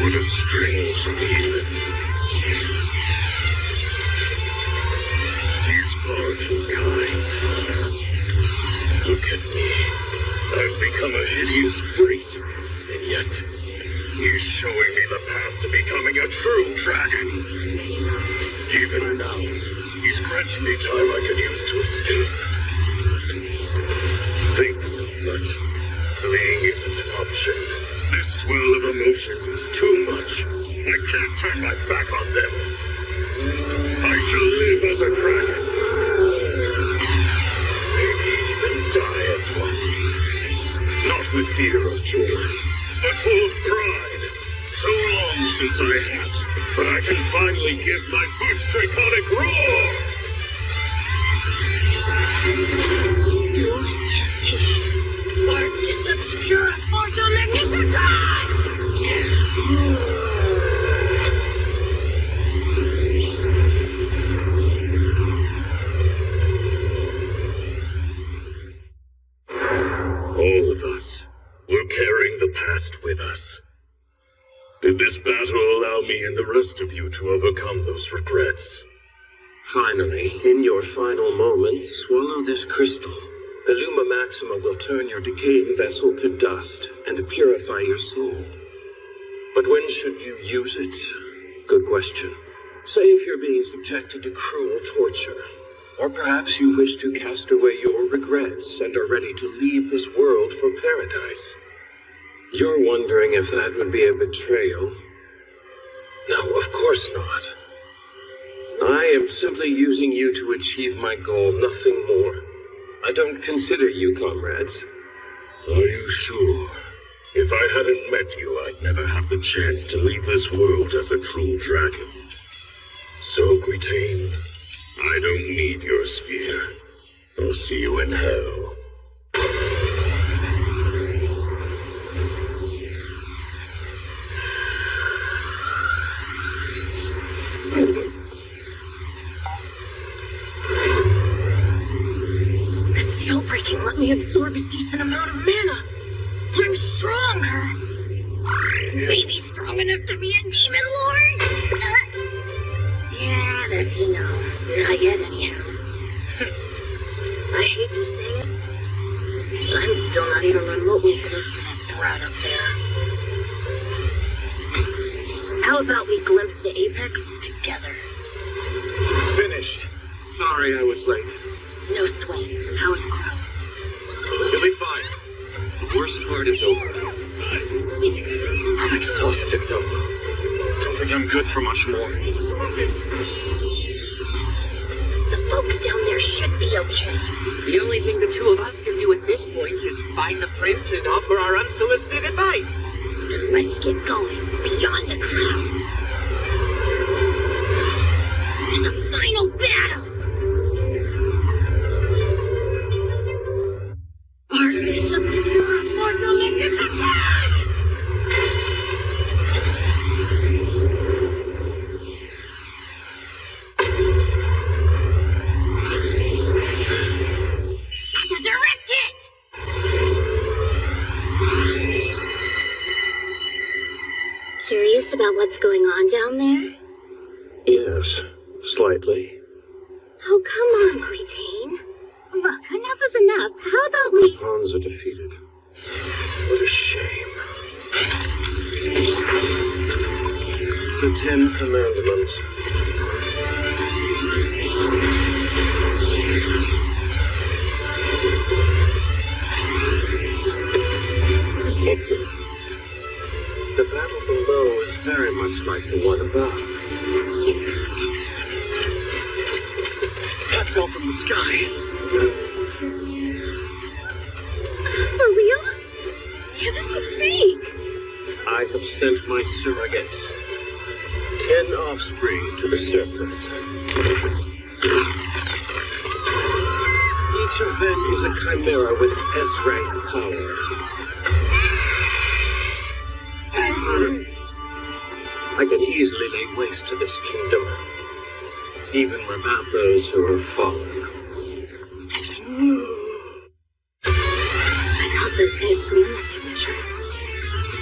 What a strange demon. He's far too kind. Look at me. I've become a hideous freak, and yet he's showing me the path to becoming a true dragon. Even now, he's granting me time I can use to escape. Think, but fleeing isn't an option. This swell of emotions is too much. I can't turn my back on them. I shall live as a dragon. Maybe even die as one. Not with fear or joy, but full of pride. So long since I hatched, but I can finally give my first draconic roar! Dual incantation. Arctis obscura forza magnifica! All of us. We're carrying the past with us. Did this battle allow me and the rest of you to overcome those regrets? Finally, in your final moments, swallow this crystal. The Luma Maxima will turn your decaying vessel to dust and purify your soul. But when should you use it? Good question. Say if you're being subjected to cruel torture. Or perhaps you wish to cast away your regrets and are ready to leave this world for paradise. You're wondering if that would be a betrayal? No, of course not. I am simply using you to achieve my goal, nothing more. I don't consider you comrades. Are you sure? If I hadn't met you, I'd never have the chance to leave this world as a true dragon. So, Quitaine, I don't need your sphere. I'll see you in hell. Breaking let me absorb a decent amount of mana. I'm stronger. Maybe strong enough to be a demon lord? Yeah, that's a no. Not yet, anyhow. I hate to say it, but I'm still not even remotely close to that threat up there. How about we glimpse the apex together? Finished. Sorry I was late. No sweat. How is Crow? You'll be fine. The worst part is over. I'm exhausted, though. Don't think I'm good for much more. The folks down there should be okay. The only thing the two of us can do at this point is find the prince and offer our unsolicited advice. Then let's get going beyond the clouds. To the final battle! Artemis obscura mortal magnificence! To direct it! Curious about what's going on down there? Yes, slightly. Oh, come on, Queen. Look, enough is enough. How about we... The pawns are defeated. What a shame. The 10 Commandments. The battle below is very much like the one above. That fell from the sky. For real? Yeah, this is fake. I have sent my surrogates. 10 offspring to the surface. Each of them is a chimera with S-rank power. I can easily lay waste to this kingdom, even without those who are fallen. I got those eggs from the signature.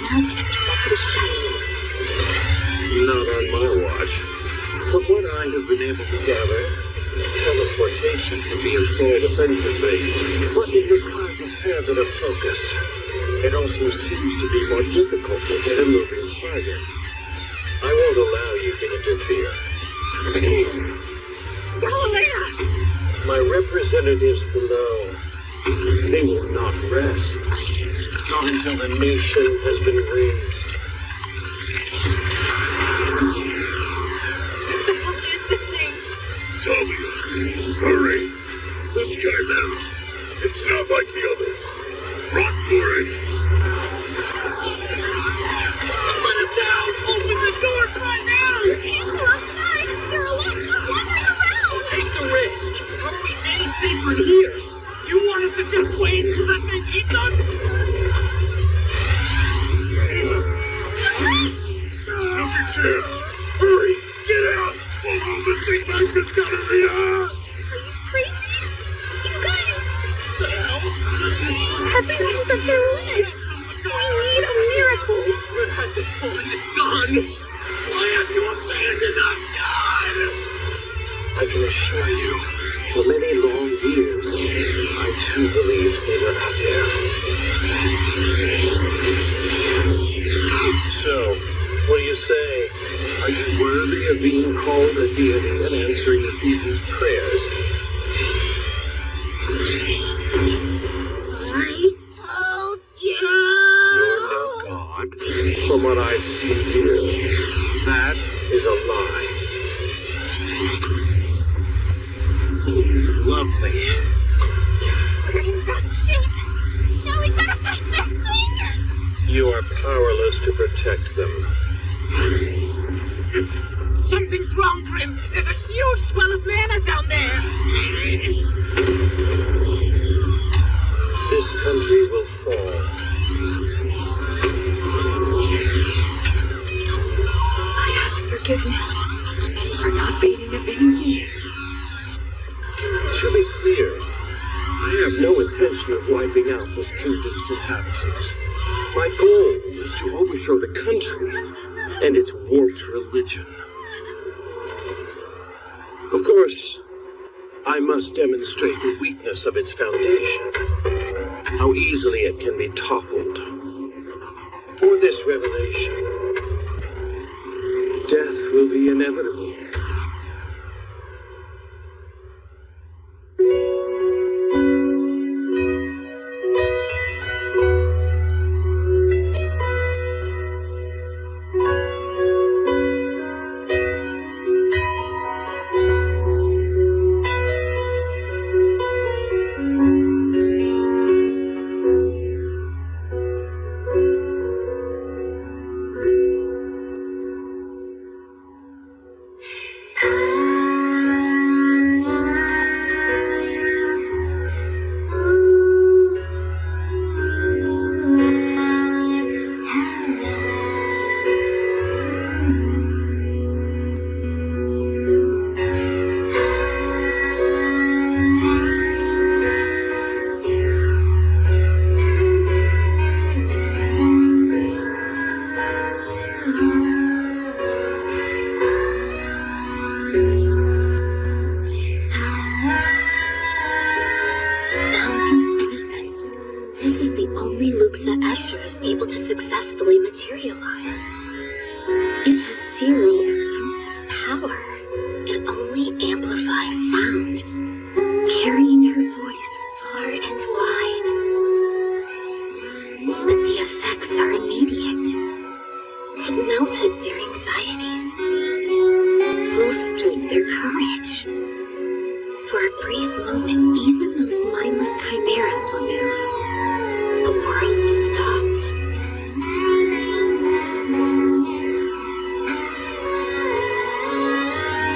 Now to intercept the shadows. Not on my watch. From what I have been able to gather, teleportation can be employed offensively, but it requires a fair bit of focus. It also seems to be more difficult to hit a moving target. I won't allow you to interfere. Galilea! My representatives below, they will not rest. Not until the nation has been raised. What the hell is this thing? Talia, hurry! This chimera, it's not like the others. Run for it! Let us out! Open the doors right now! You can't go outside! There are lots of wandering around! Take the risk! How are we any safer here? You want us to just wait until that thing eats us? Now's your chance! Hurry! Get out! We'll hold this thing back, Miss Galleria! Are you crazy? You guys! The hell? Everyone's under limit! We need a miracle! Where has this holiness gone? Why have you abandoned us, God? I can assure you, for many long years, I too believed they were out there. So, what do you say? Are you worthy of being called a deity and answering the people's prayers? I told you! You're no god. From what I've seen here, that is a lie. Lovely. We're in rough shape! Now we gotta fight this thing! You are powerless to protect them. Something's wrong, Grim. There's a huge swell of mana down there. This country will fall. I ask forgiveness for not being of any use. To be clear, I have no intention of wiping out this kingdom's inhabitants. My goal is to overthrow the country and its warped religion. Of course, I must demonstrate the weakness of its foundation, how easily it can be toppled. For this revelation, death will be inevitable. successfully materialize. It has zero offensive power. It only amplifies sound, carrying her voice far and wide. But the effects are immediate. It melted their anxieties, bolstered their courage. For a brief moment, even those mindless chimeras were moved. The world stopped.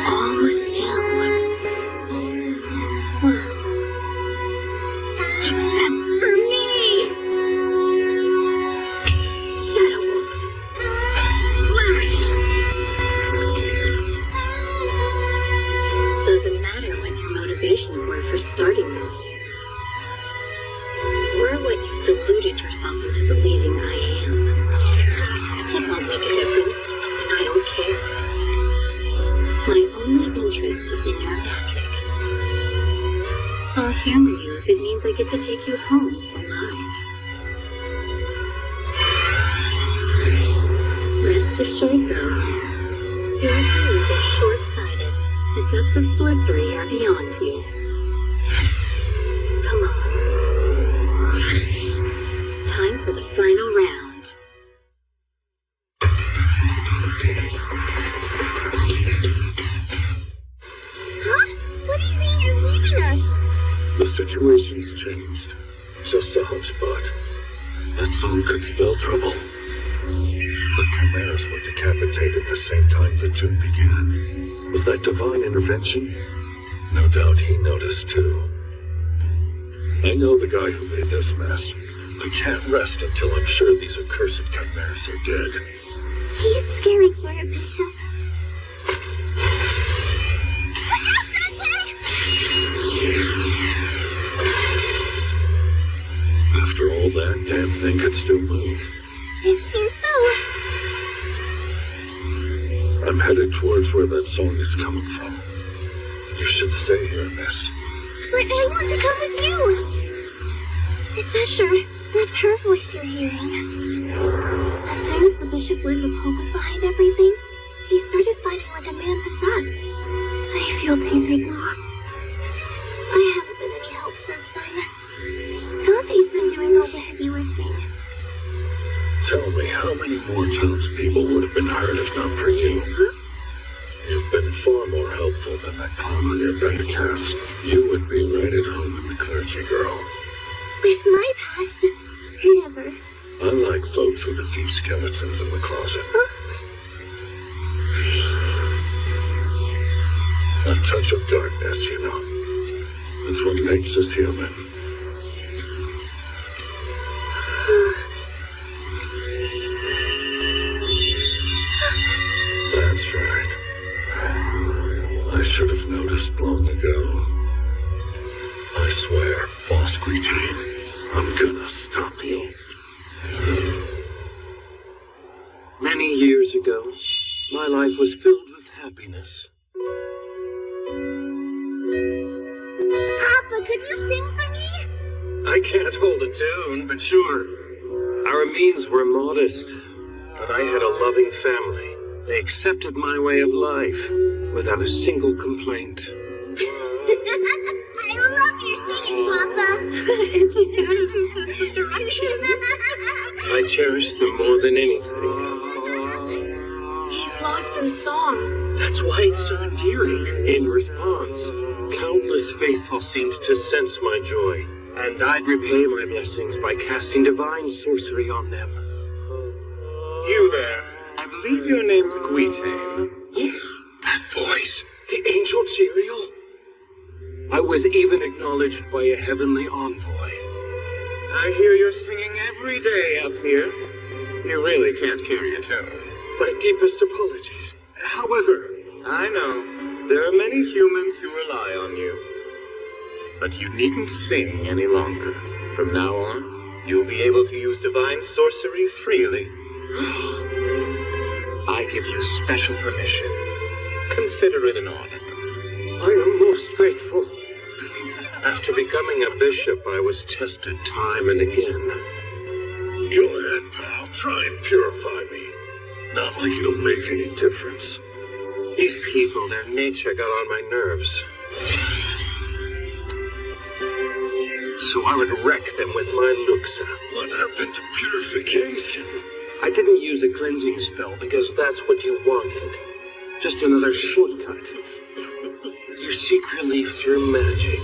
All was still. Well, except for me! Shadow Wolf. Slash! Doesn't matter what your motivations were for starting this. We're what you've deluded yourself into believing I am. It won't make a difference, and I don't care. My only interest is in your magic. I'll hammer you if it means I get to take you home alive. Rest assured, though, your views are short-sighted. The depths of sorcery are beyond you. Come on. Time for the final round. Huh? What do you mean you're leaving us? The situation's changed. Just a hotspot. That song could spell trouble. The chimeras were decapitated the same time the tune began. Was that divine intervention? No doubt he noticed too. I know the guy who made this mess. I can't rest until I'm sure these accursed chimeras are dead. He's scary for a bishop. Look out, Sensei! After all that, damn thing could still move. It seems so. I'm headed towards where that song is coming from. You should stay here, miss. But I want to come with you. It's Escher. That's her voice you're hearing. As soon as the bishop learned the Pope was behind everything, he started fighting like a man possessed. I feel terrible. I haven't been any help since then. Dante's been doing all the heavy lifting. Tell me, how many more townspeople would have been hurt if not for you? Huh? You've been far more helpful than that clown on your backcast. You would be right at home in the clergy, girl. With my past, never. Unlike folks with a few skeletons in the closet. Huh? A touch of darkness, you know. It's what makes us human. That's right. I should have noticed long ago. I swear, Boss Greeting, I'm gonna stop you. Many years ago, my life was filled with happiness. Papa, could you sing for me? I can't hold a tune, but sure. Our means were modest, but I had a loving family. They accepted my way of life without a single complaint. I love your singing, Papa. It's as bad as a sense of direction. I cherish them more than anything. He's lost in song. That's why it's so endearing. In response, countless faithful seemed to sense my joy, and I'd repay my blessings by casting divine sorcery on them. You there. I believe your name's Guite. That voice! The angel Serial? I was even acknowledged by a heavenly envoy. I hear you're singing every day up here. You really can't carry a tune. My deepest apologies. However, I know. There are many humans who rely on you. But you needn't sing any longer. From now on, you'll be able to use divine sorcery freely. I give you special permission. Consider it an honor. I am most grateful. After becoming a bishop, I was tested time and again. Go ahead, pal. try and purify me. Not like it'll make any difference. These people, their nature got on my nerves. So I would wreck them with my luxa. What happened to purification? I didn't use a cleansing spell because that's what you wanted. Just another shortcut. You seek relief through magic.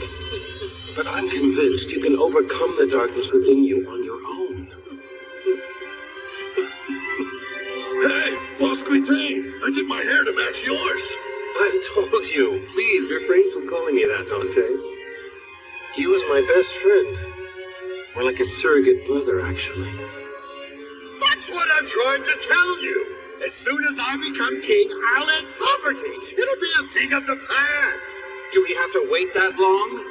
But I'm convinced you can overcome the darkness within you on your own. Hey, Boss Quitaine, I did my hair to match yours. I've told you. Please refrain from calling me that, Dante. He was my best friend. More like a surrogate brother, actually. That's what I'm trying to tell you. As soon as I become king, I'll end poverty. It'll be a thing of the past. Do we have to wait that long?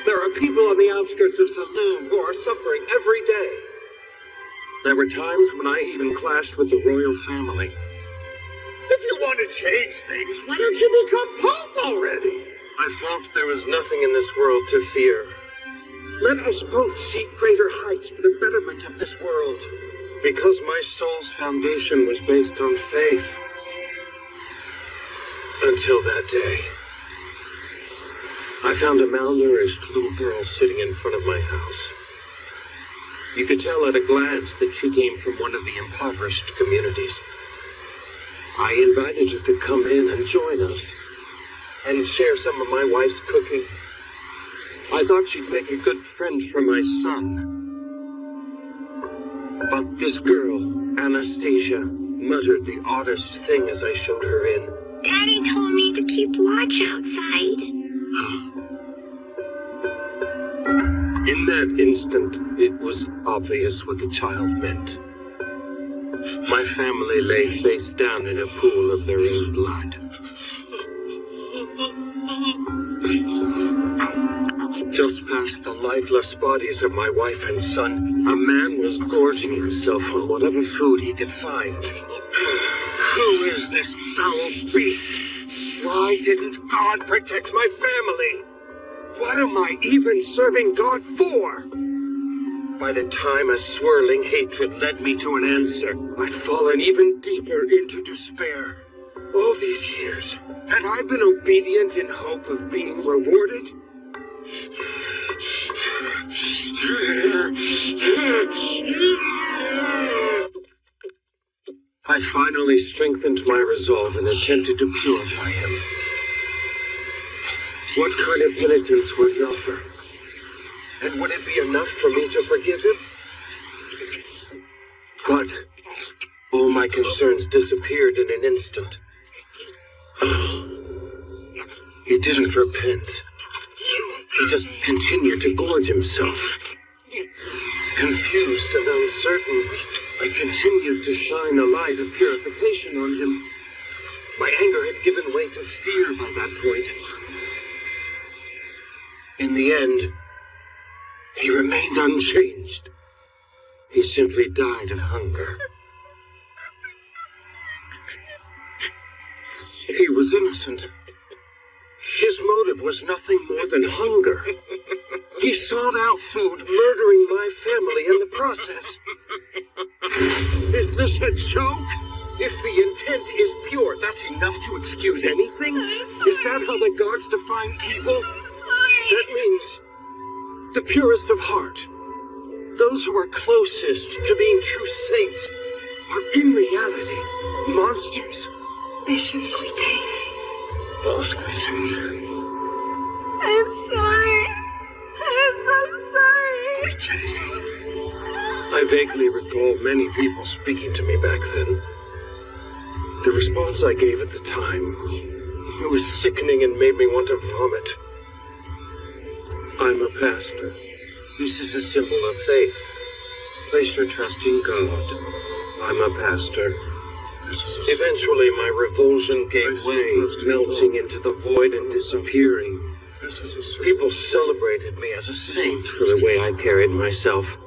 There are people on the outskirts of Saloon who are suffering every day. There were times when I even clashed with the royal family. If you want to change things, why don't you become Pope already? I felt there was nothing in this world to fear. Let us both seek greater heights for the betterment of this world. Because my soul's foundation was based on faith. Until that day. I found a malnourished little girl sitting in front of my house. You could tell at a glance that she came from one of the impoverished communities. I invited her to come in and join us, and share some of my wife's cooking. I thought she'd make a good friend for my son. But this girl, Anastasia, muttered the oddest thing as I showed her in. Daddy told me to keep watch outside. In that instant, it was obvious what the child meant. My family lay face down in a pool of their own blood. Just past the lifeless bodies of my wife and son, a man was gorging himself on whatever food he could find. Who is this foul beast? Why didn't God protect my family? What am I even serving God for? By the time a swirling hatred led me to an answer, I'd fallen even deeper into despair. All these years, had I been obedient in hope of being rewarded? I finally strengthened my resolve and attempted to purify him. What kind of penitence would he offer? And would it be enough for me to forgive him? But all my concerns disappeared in an instant. He didn't repent. He just continued to gorge himself. Confused and uncertain, I continued to shine a light of purification on him. My anger had given way to fear by that point. In the end, he remained unchanged. He simply died of hunger. He was innocent. His motive was nothing more than hunger. He sought out food, murdering my family in the process. Is this a joke? If the intent is pure, that's enough to excuse anything? Is that how the gods define evil? That means the purest of heart, those who are closest to being true saints, are in reality monsters. Bishop Quitaine. Boss Quitaine. I'm sorry. I'm so sorry. I vaguely recall many people speaking to me back then. The response I gave at the time, it was sickening and made me want to vomit. I'm a pastor. This is a symbol of faith. Place your trust in God. I'm a pastor. Eventually, my revulsion gave way, melting into the void and disappearing. People celebrated me as a saint for the way I carried myself.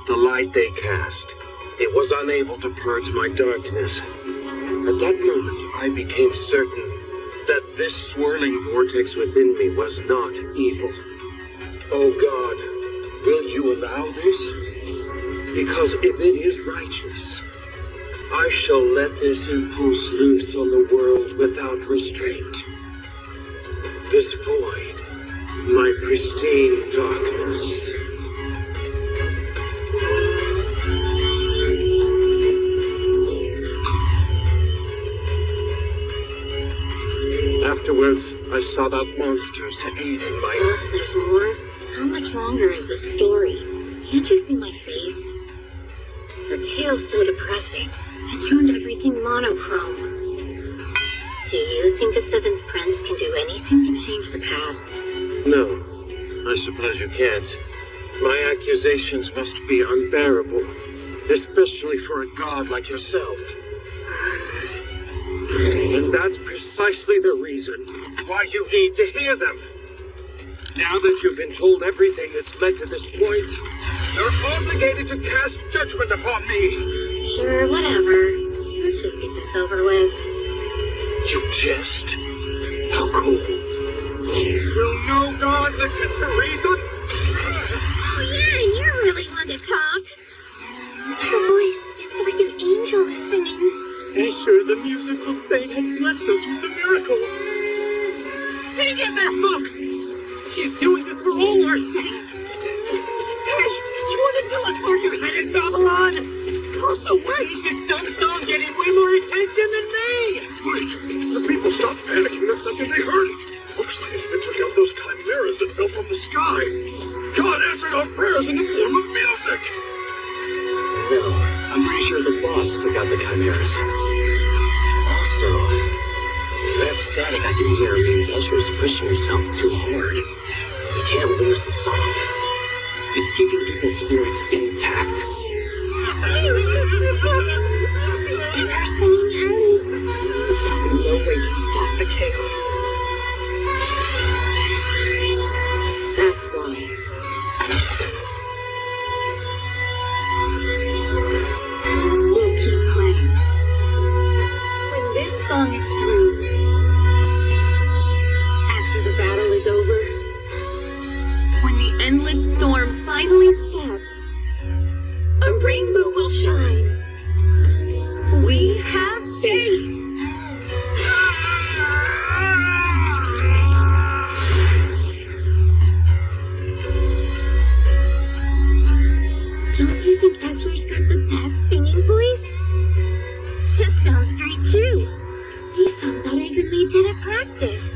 The light they cast, it was unable to purge my darkness. At that moment, I became certain that this swirling vortex within me was not evil. Oh God, will you allow this? Because if it is righteous, I shall let this impulse loose on the world without restraint. This void, my pristine darkness. Afterwards, I sought out monsters to aid in my... Oh, there's more? How much longer is this story? Can't you see my face? Her tale's so depressing. It turned everything monochrome. Do you think the Seventh Prince can do anything to change the past? No, I suppose you can't. My accusations must be unbearable, especially for a god like yourself. And that's precisely the reason why you need to hear them. Now that you've been told everything that's led to this point, you're obligated to cast judgment upon me. Sure, whatever. Let's just get this over with. You jest? How cold. Will no god listen to reason? Oh yeah, you're really one to talk. Her voice, it's like an angel is singing. Asher, the musical saint, has blessed us with a miracle. Hang in there, folks! He's doing this for all our sakes! Hey, you want to tell us where you're headed, Babylon? Also, why is this dumb song getting way more attention than me? Wait, the people stopped panicking the second they heard it. Looks like it took out those chimeras that fell from the sky. God answered our prayers in the form of music. No, I'm pretty sure the boss took out the chimeras. Also, that static I can hear means Escher's pushing herself too hard. You can't lose the song. It's keeping people's spirits intact. If her singing ends, there'll be no way to stop the chaos. That's why. We'll keep playing. When this song is through, after the battle is over, when the endless storm finally stops, a rainbow will shine. We have faith. Don't you think Escher's got the best singing voice? Sis sounds great too. They sound better than they did at practice.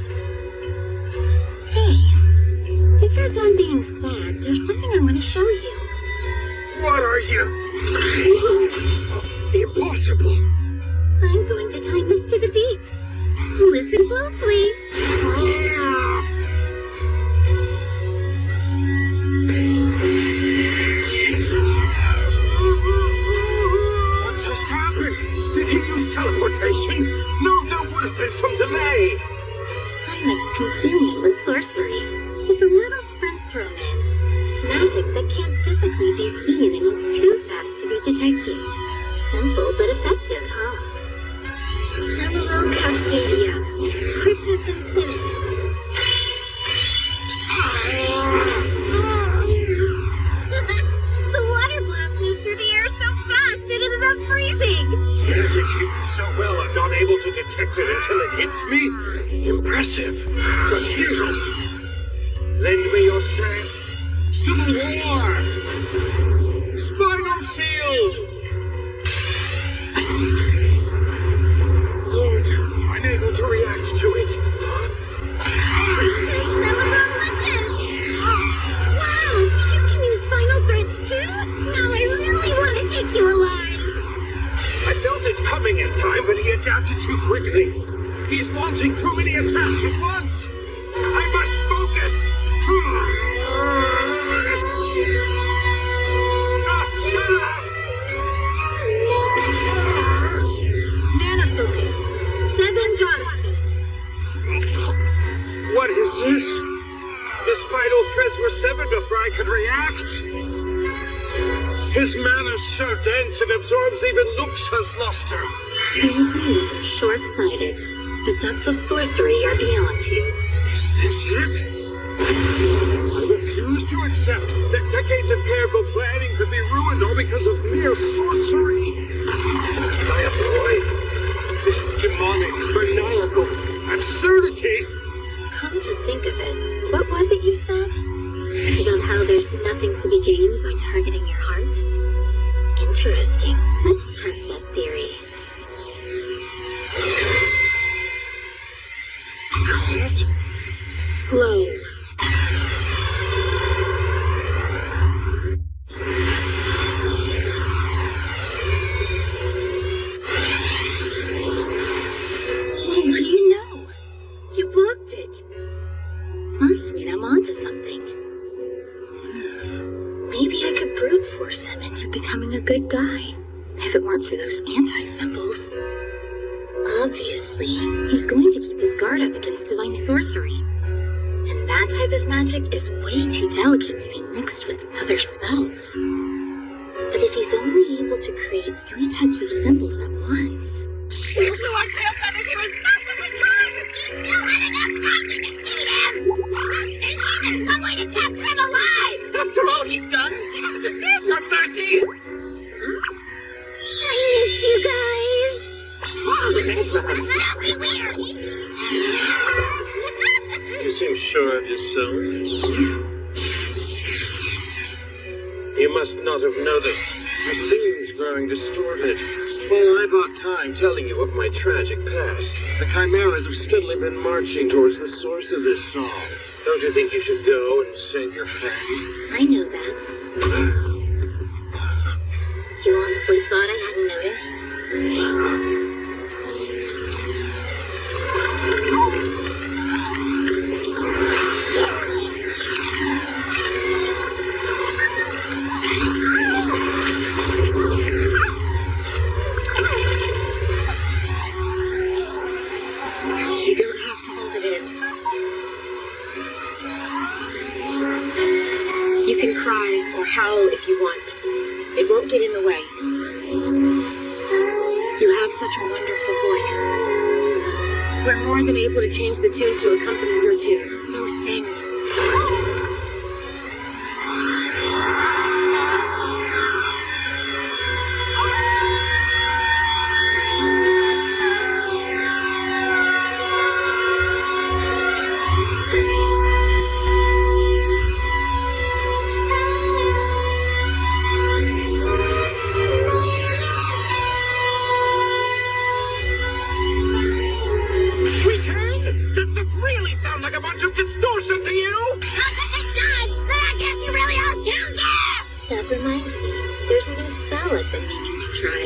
Hey, if you're done being sad, there's something I want to show you. What are you? Impossible. I'm going to time this to the beat. Listen closely. What just happened? Did he use teleportation? No, there would have been some delay. Climax concealment with sorcery, with a little sprint thrown in. Magic that can't physically be seen and is too fast to be detected. Simple but effective, huh? Summerville Cascadia, Cryptus and Sinis. The water blast moved through the air so fast it ended up freezing. Magic hidden so well I'm not able to detect it until it hits me? Impressive. But hero, lend me your strength. Civil War! Spinal Shield! Good. I'm able to react to it. There's never been like this. Wow, you can use spinal threads too? Now I really want to take you alive. I felt it coming in time, but he adapted too quickly. He's launching too many attacks at once. I must focus. Shut up! Mana focus. 7 goddesses. What is this? The spinal threads were severed before I could react. His mana's so dense it absorbs even Luxa's luster. Your views are short-sighted. The depths of sorcery are beyond you. Is this it? I refuse to accept that decades of careful planning could be ruined because of mere sorcery. My boy, this demonic, maniacal absurdity. Come to think of it, what was it you said? About how there's nothing to be gained by targeting your heart? Interesting. Let's test that theory. What? Glow. Well, what do you know? You blocked it. Must mean I'm onto something. Maybe I could brute force him into becoming a good guy, if it weren't for those anti-symbols. Obviously, he's going to keep his guard up against divine sorcery. And that type of magic is way too delicate to be mixed with other spells. But if he's only able to create 3 types of symbols at once... We'll do our tail feathers here as fast as we can! You still had enough time to defeat him! There's even some way to capture him alive! After all he's done, he doesn't deserve your mercy! I missed you guys. Don't be weird! You seem sure of yourself. You must not have noticed. The scene's growing distorted. Well, I bought time telling you of my tragic past. The chimeras have steadily been marching towards the source of this song. Don't you think you should go and save your friend? I know that. You honestly thought I hadn't noticed? You don't have to hold it in. You can cry or howl if you want. It won't get in the way. You have such a wonderful voice. We're more than able to change the tune to accompany your tune, so sing. We can? Does this really sound like a bunch of distortion to you? Not that it does! Then I guess you really are too deaf! That reminds me, there's a new spell I've been meaning to try.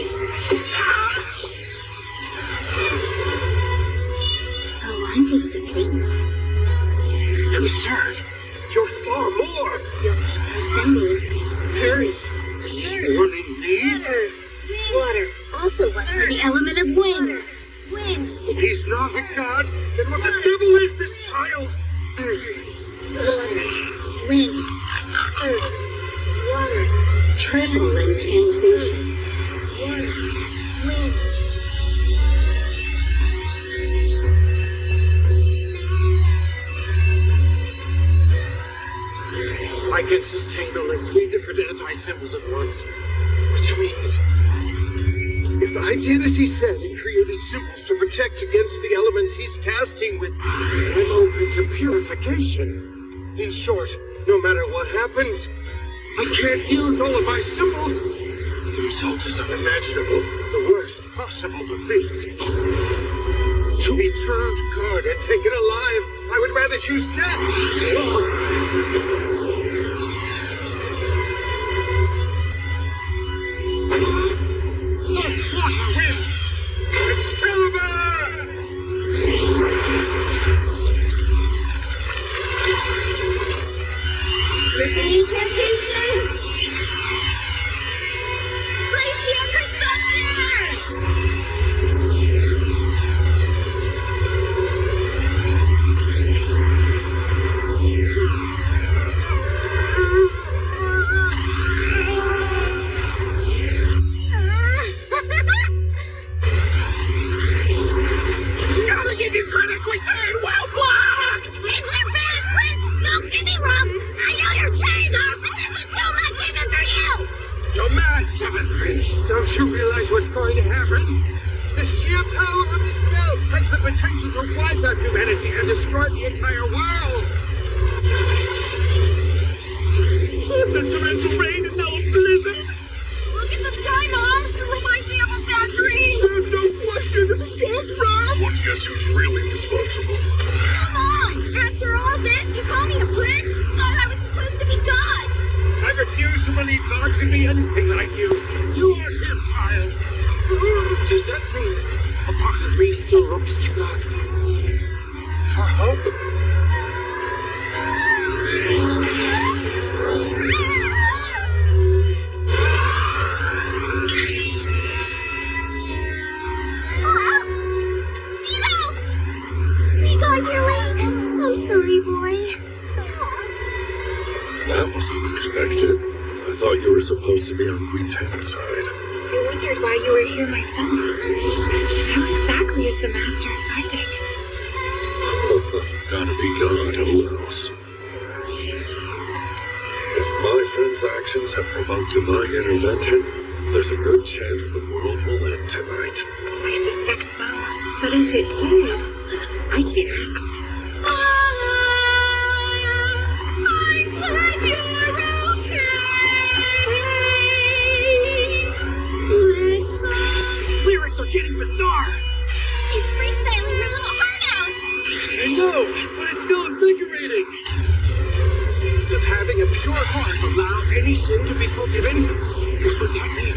Oh, I'm just a prince. Absurd. You're far more. You'll need more symbols. Hurry. He's warning me. Water. Also one for the element of wind. Wind. If he's not a god, then what the devil is this child? Earth. Water. Wind. Earth. Water. Triple incantation. Water. Wind. I can sustain only 3 different anti-symbols at once. Which means... if I did as he said and created symbols to protect against the elements he's casting with, I'm open to purification. In short, no matter what happens, I can't use all of my symbols. The result is unimaginable. The worst possible defeat. To be turned good and taken alive, I would rather choose death. Things are bad, Prince! Don't get me wrong! I know you're trying hard, but this is too much Prince, don't you realize what's going to happen? The sheer power of this spell has the potential to wipe out humanity and destroy the entire world! The torrential rain is now a blizzard! Look at the sky, Mom! It reminds me of a bad dream! There's no question this is Wolfram! Well, guess who's really responsible? Mom! After all this, you call me a prince? Thought I was supposed to be God! I refuse to believe God can be anything like you. You are him, child. Does that mean a part of me still looks to God for hope? I'm sorry, boy. That was unexpected. I thought you were supposed to be on Queen's hand side. I wondered why you were here myself. How exactly is the master fighting? Gotta be God, who else? If my friend's actions have provoked divine intervention, there's a good chance the world will end tonight. I suspect so. But if it did, I'd be next. These lyrics are getting bizarre! He's freestyling her little heart out! I know, but it's still invigorating! Does having a pure heart allow any sin to be forgiven? What would that mean?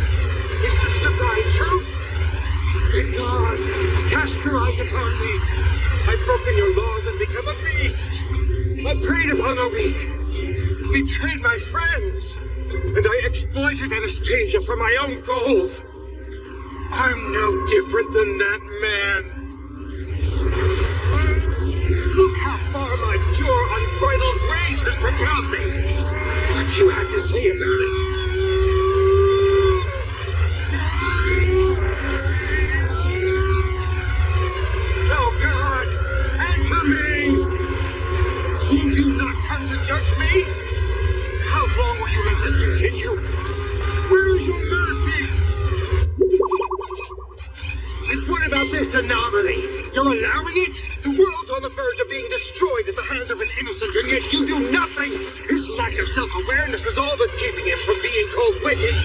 Is this divine truth? Great God, cast your eyes upon me! I've broken your laws and become a beast! I preyed upon the weak, betrayed my friends, and I exploited Anastasia for my own goals! I'm no different than that man! Look how far my pure, unbridled rage has propelled me! What do you have to say about it? Oh God! Answer me! Will you not come to judge me? How long will you let this continue? Where is your mercy? And what about this anomaly? You're allowing it? The world's on the verge of being destroyed at the hands of an innocent, and yet you do nothing! His lack of self-awareness is all that's keeping him from being called wicked.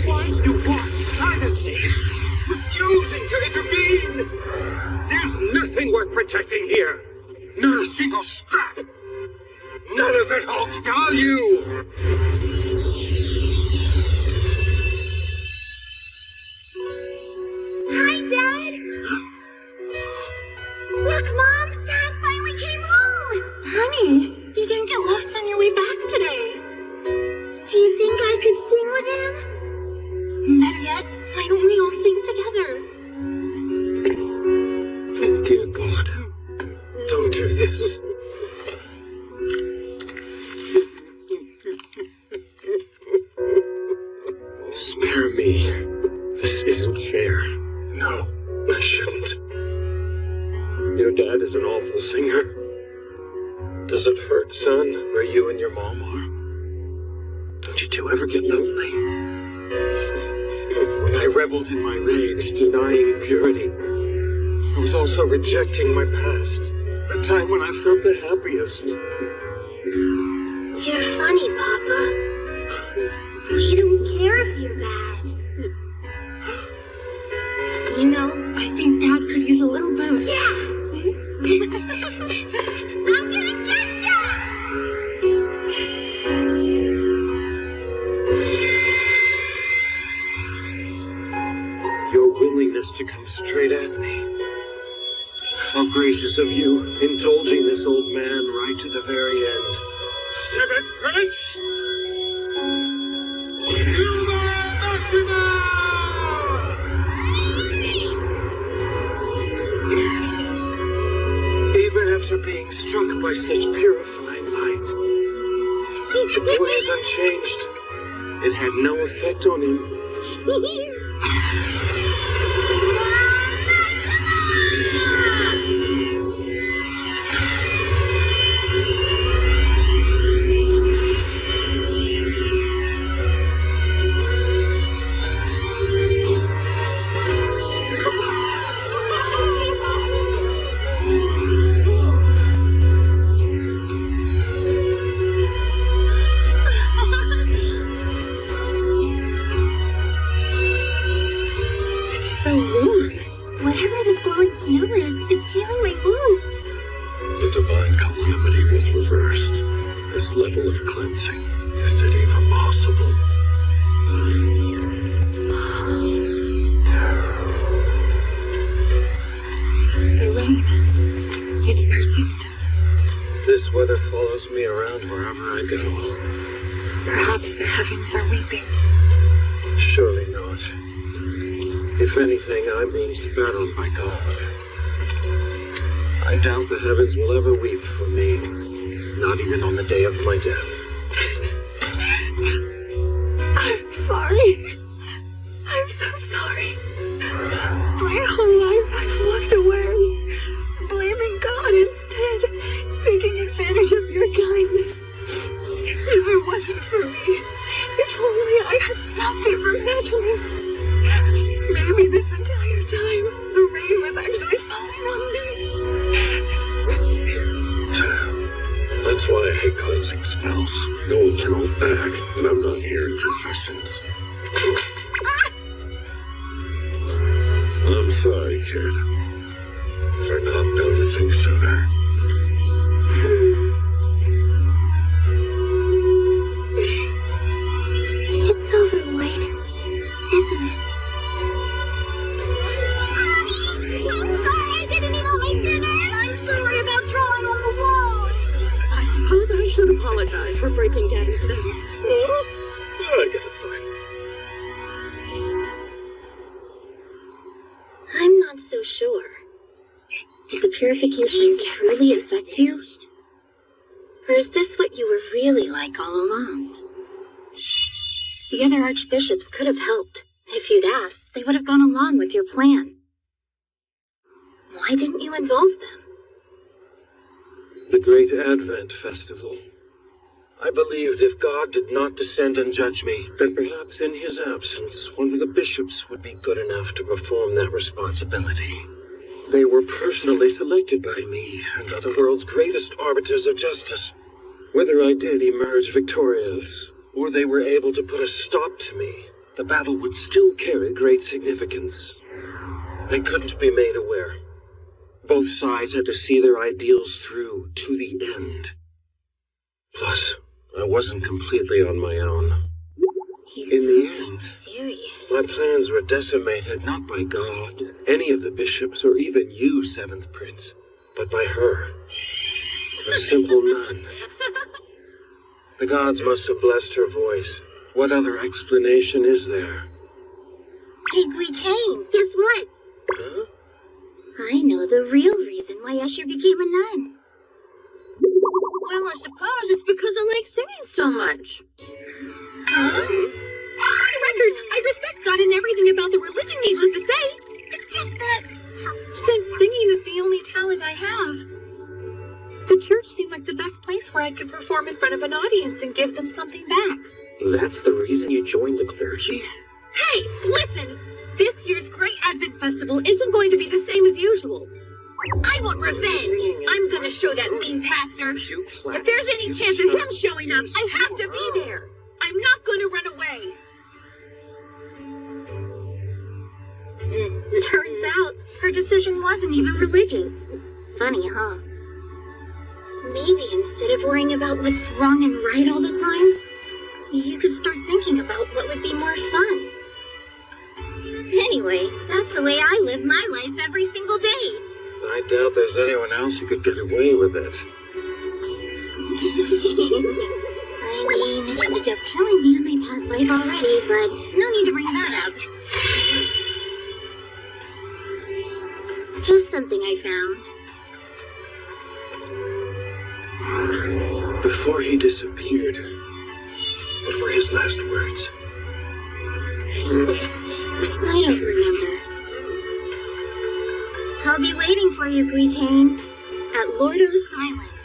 Why do you walk silently, refusing to intervene? There's nothing worth protecting here. Not a single scrap. None of it holds value. Hi, Dad! Look, Mom! Dad finally came home! Honey, you didn't get lost on your way back today. Do you think I could sing with him? Better yet, why don't we all sing together? Dear God, don't do this. Spare me. This isn't fair. No, I shouldn't. Your dad is an awful singer. Does it hurt, son, where you and your mom are? Don't you two ever get lonely? When I reveled in my rage, denying purity, I was also rejecting my past. The time when I felt the happiest. You're funny, Papa. We don't care if you're bad. You know, I think Dad could use a little boost. Yeah! I'm gonna get ya! Your willingness to come straight at me. How gracious of you, indulging this old man right to the very end. Seventh Prince! Luma Maxima! Even after being struck by such purifying light, the boy is unchanged. It had no effect on him. festival of cleansing. Is it even possible? The rain. It's persistent. This weather follows me around wherever I go. Perhaps the heavens are weeping. Surely not. If anything, I'm being spat on by God. I doubt the heavens will ever weep for me, not even on the day of my death. I'm sorry. I'm so sorry. My whole life I've looked away, blaming God instead, taking advantage of your kindness. If it wasn't for me, if only I had stopped it from happening. Maybe this entire time, the rain was actually falling on me. Damn. That's why I hate cleansing spells. No one can hold back, and I'm not hearing confessions. I'm sorry, kid, for not noticing sooner. It's over later, isn't it? I'm sorry I didn't eat all my dinner. And I'm sorry about drawing on the wall. I suppose I should apologize for breaking Daddy's vase. I guess it's fine. I'm not so sure. Did the purification truly affect you? Or is this what you were really like all along? The other archbishops could have helped. If you'd asked, they would have gone along with your plan. Why didn't you involve them? The Great Advent Festival. I believed if God did not descend and judge me, then perhaps in his absence, one of the bishops would be good enough to perform that responsibility. They were personally selected by me and are the world's greatest arbiters of justice. Whether I did emerge victorious, or they were able to put a stop to me, the battle would still carry great significance. They couldn't be made aware. Both sides had to see their ideals through to the end. Plus, I wasn't completely on my own. In the end, serious. My plans were decimated not by God, any of the bishops, or even you, Seventh Prince, but by her, a simple nun. The gods must have blessed her voice. What other explanation is there? Hey, Guitain, guess what? Huh? I know the real reason why Escher became a nun. Well, I suppose it's because I like singing so much. For the record, I respect God and everything about the religion, needless to say. It's just that, since singing is the only talent I have, the church seemed like the best place where I could perform in front of an audience and give them something back. That's the reason you joined the clergy? Hey, listen! This year's Great Advent Festival isn't going to be the same as usual. I want revenge! I'm gonna show that mean pastor. If there's any chance of him showing up, I have to be there. I'm not gonna run away. Turns out, her decision wasn't even religious. Funny, huh? Maybe instead of worrying about what's wrong and right all the time, you could start thinking about what would be more fun. Anyway, that's the way I live my life every single day. I doubt there's anyone else who could get away with it. I mean, it ended up killing me in my past life already, but no need to bring that up. Just something I found. Before he disappeared, what were his last words? I don't remember. I'll be waiting for you, Guitain, at Lordos Island.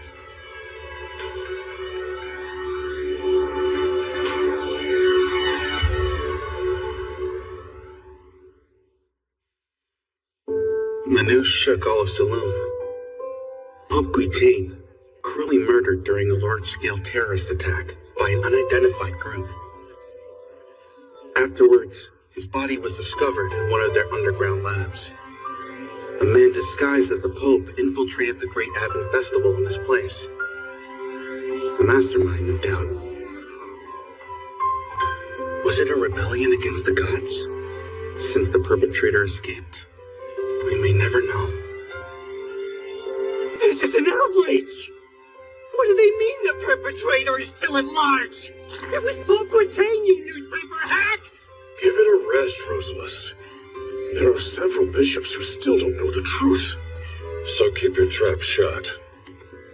The news shook all of Saloon. Pope Guitain, cruelly murdered during a large-scale terrorist attack by an unidentified group. Afterwards, his body was discovered in one of their underground labs. A man disguised as the Pope infiltrated the Great Advent Festival in his place. A mastermind, no doubt. Was it a rebellion against the gods? Since the perpetrator escaped, we may never know. This is an outrage! What do they mean the perpetrator is still at large? It was Pope Brittain, you newspaper hacks! Give it a rest, Rosalus. There are several bishops who still don't know the truth. So keep your trap shut.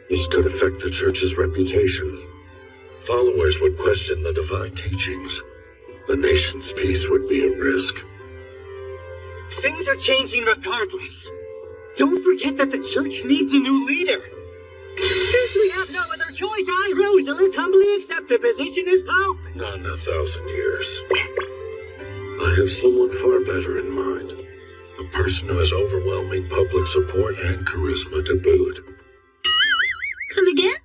This could affect the church's reputation. Followers would question the divine teachings. The nation's peace would be at risk. Things are changing regardless. Don't forget that the church needs a new leader. Since we have no other choice, I, Rosalus, humbly accept the position as Pope. Not in 1,000 years. I have someone far better in mind. A person who has overwhelming public support and charisma to boot. Come again?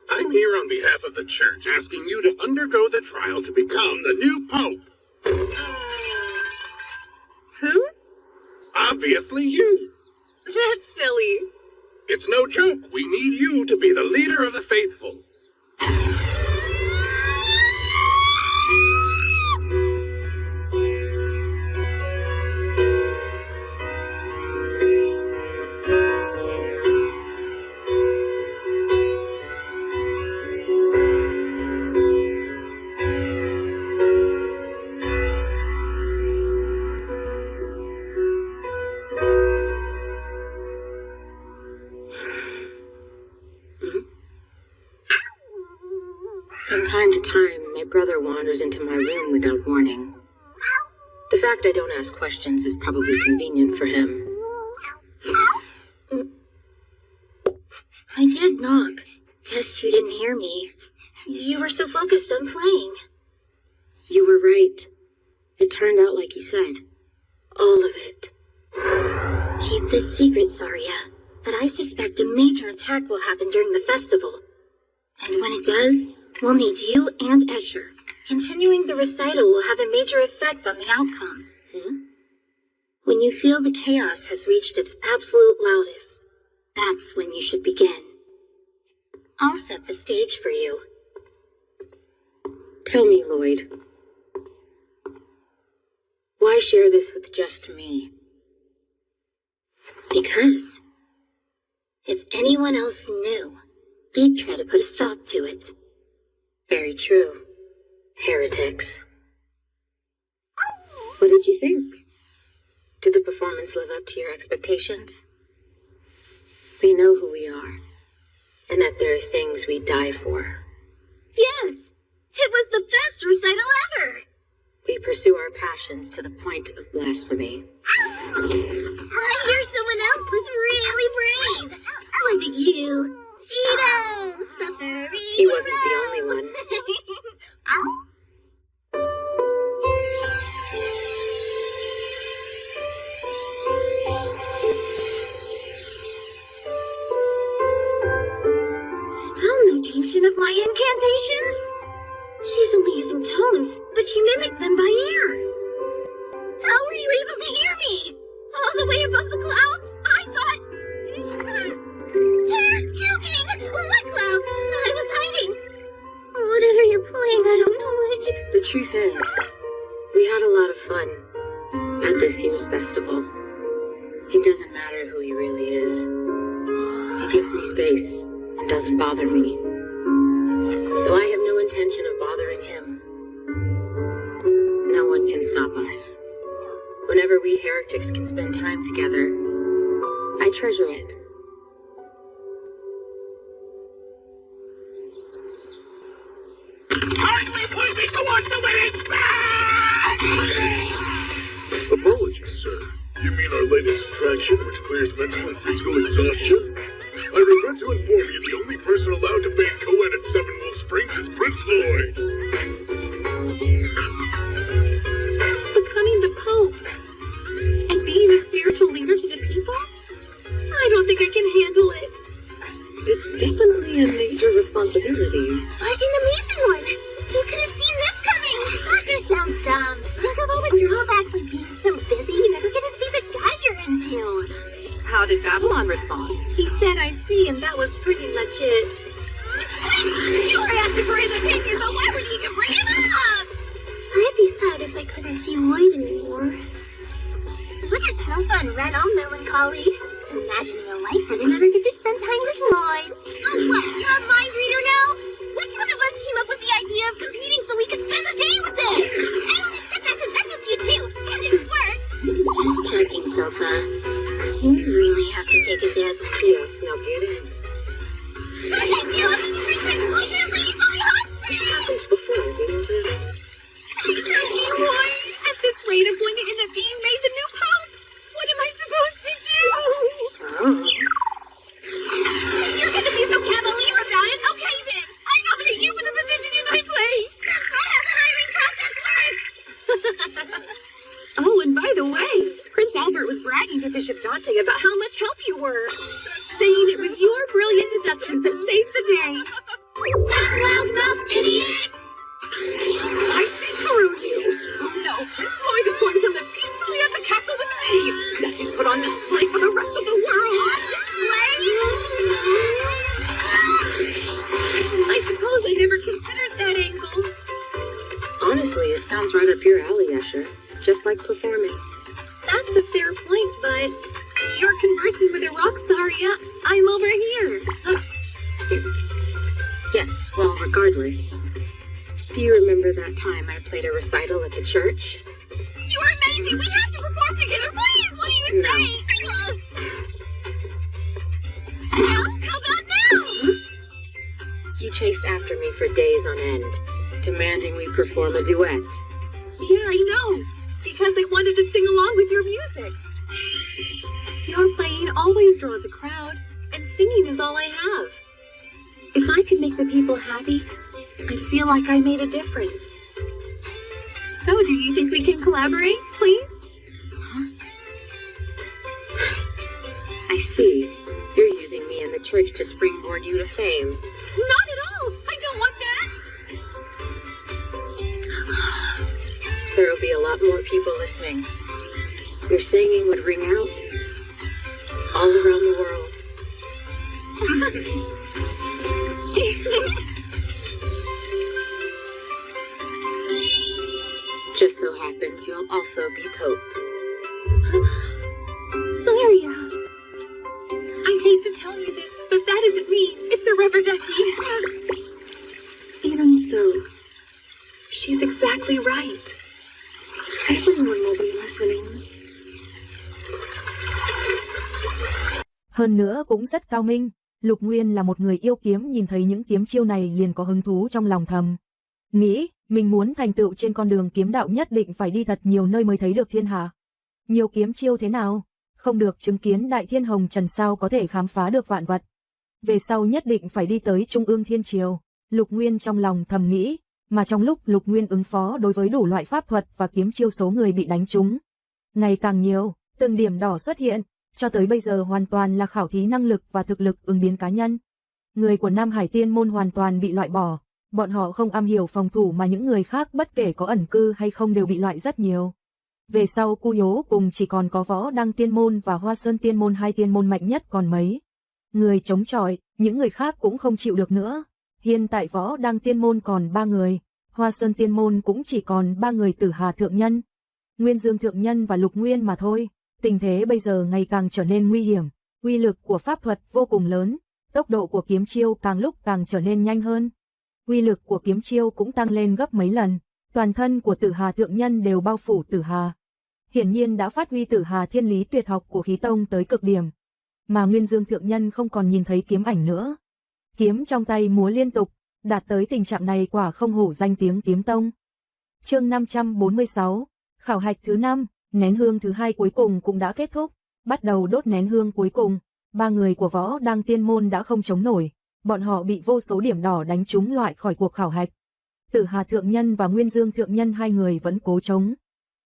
I'm here on behalf of the church, asking you to undergo the trial to become the new pope. Who? Obviously you. That's silly. It's no joke. We need you to be the leader of the faithful. From time to time, my brother wanders into my room without warning. The fact I don't ask questions is probably convenient for him. I did knock. Guess you didn't hear me. You were so focused on playing. You were right. It turned out like you said. All of it. Keep this secret, Zarya. But I suspect a major attack will happen during the festival. And when it does, we'll need you and Escher. Continuing the recital will have a major effect on the outcome. When you feel the chaos has reached its absolute loudest, that's when you should begin. I'll set the stage for you. Tell me, Lloyd. Why share this with just me? Because if anyone else knew, they'd try to put a stop to it. Very true. Heretics. What did you think? Did the performance live up to your expectations? We know who we are, and that there are things we die for. Yes! It was the best recital ever! We pursue our passions to the point of blasphemy. I hear someone else was really brave! Was it you? Cheeto! The furry! He wasn't the only one. Spell notation of my incantations? She's only using tones, but she mimicked them by ear. How were you able to hear me? All the way above the clouds? I thought... Joking! What clouds? I was hiding. Whatever you're playing, I don't know it. The truth is, we had a lot of fun at this year's festival. It doesn't matter who he really is. He gives me space and doesn't bother me. So I have no intention of bothering him. No one can stop us. Whenever we heretics can spend time together, I treasure it. Kindly point me towards the winning! Apologies, sir. You mean our latest attraction, which clears mental and physical exhaustion? I regret to inform you the only person allowed to bathe co-ed at Seven Wolf Springs is Prince Lloyd. Becoming the Pope and being a spiritual leader to the people? I don't think I can handle it. It's definitely a major responsibility. But an amazing one! You could have seen this coming! That just sounds dumb. Look at all the drawbacks of being so busy, you never get to see the guy you're into. How did Babylon respond? He said I see, and that was pretty much it. Victoria's opinion, but why would you even bring it up? I'd be sad if I couldn't see light anymore. Look at Sofa and Red all melancholy. Imagining a life where they never get to spend time with Lloyd. Oh, what? You're a mind reader now? Which one of us came up with the idea of competing so we could spend the day with them? I only said that to mess with you too, and it worked. Just checking, Sofa. You really have to take a dip. Yes, now get in. Thank you! This happened before, didn't it? Lloyd, at this rate, I'm going to end up being made the new pope. What am I supposed to do? Oh. You're gonna be so cavalier about it? Okay then! I nominate you for the position in my place! That's not how the hiring process works! Oh, and by the way, Prince Albert was bragging to Bishop Dante about how much help you were, saying it was your brilliant deductions that saved the day. Loudmouth idiot! I see through you. Oh no, Prince Lloyd is going to live peacefully at the castle with me. Nothing put on display for the rest of the world. On display? I suppose I never considered that angle. Honestly, it sounds right up your alley, Escher. Just like performing. That's a fair point, but you're conversing with a rock, Saria. I'm over here. Yes, well, regardless. Do you remember that time I played a recital at the church? You're amazing! We have to perform together, please! What do you say? Well, how about now? You chased after me for days on end, demanding we perform a duet. Yeah, I know. Because I wanted to sing along with your music. Your playing always draws a crowd, and singing is all I have. If I could make the people happy, I'd feel like I made a difference. So, do you think we can collaborate, please? Huh? I see. You're using me in the church to springboard you to fame. Not at all! I don't want that! There will be a lot more people listening. Your singing would ring out all around the world. Just so happens you'll also be Pope. Saria! I hate to tell you this, but that isn't me. It's a rubber ducky. Even so, she's exactly right. Everyone will be listening. Hơn nữa cũng rất cao minh, Lục Nguyên là một người yêu kiếm, nhìn thấy những kiếm chiêu này liền có hứng thú trong lòng thầm. Nghĩ, mình muốn thành tựu trên con đường kiếm đạo nhất định phải đi thật nhiều nơi mới thấy được thiên hạ. Nhiều kiếm chiêu thế nào? Không được chứng kiến đại thiên hồng trần sao có thể khám phá được vạn vật. Về sau nhất định phải đi tới Trung ương Thiên Triều, Lục Nguyên trong lòng thầm nghĩ, mà trong lúc Lục Nguyên ứng phó đối với đủ loại pháp thuật và kiếm chiêu số người bị đánh trúng ngày càng nhiều, từng điểm đỏ xuất hiện, cho tới bây giờ hoàn toàn là khảo thí năng lực và thực lực ứng biến cá nhân. Người của Nam Hải Tiên môn hoàn toàn bị loại bỏ, bọn họ không am hiểu phòng thủ mà những người khác bất kể có ẩn cư hay không đều bị loại rất nhiều. Về sau Cu Yố cùng chỉ còn có Võ Đăng Tiên môn và Hoa Sơn Tiên môn, hai tiên môn mạnh nhất còn mấy người chống chọi, những người khác cũng không chịu được nữa. Hiện tại Võ Đăng Tiên môn còn 3 người, Hoa Sơn Tiên môn cũng chỉ còn 3 người, Tử Hà Thượng Nhân, Nguyên Dương Thượng Nhân và Lục Nguyên mà thôi. Tình thế bây giờ ngày càng trở nên nguy hiểm, uy lực của pháp thuật vô cùng lớn, tốc độ của kiếm chiêu càng lúc càng trở nên nhanh hơn. Uy lực của kiếm chiêu cũng tăng lên gấp mấy lần, toàn thân của Tử Hà Thượng Nhân đều bao phủ Tử Hà. Hiển nhiên đã phát huy Tử Hà Thiên Lý tuyệt học của khí tông tới cực điểm. Mà Nguyên Dương Thượng Nhân không còn nhìn thấy kiếm ảnh nữa. Kiếm trong tay múa liên tục, đạt tới tình trạng này quả không hổ danh tiếng kiếm tông. Chương 546, khảo hạch thứ 5, nén hương thứ 2 cuối cùng cũng đã kết thúc, bắt đầu đốt nén hương cuối cùng. 3 người của Võ Đăng Tiên môn đã không chống nổi, bọn họ bị vô số điểm đỏ đánh trúng loại khỏi cuộc khảo hạch. Tử Hà Thượng Nhân và Nguyên Dương Thượng Nhân hai người vẫn cố chống.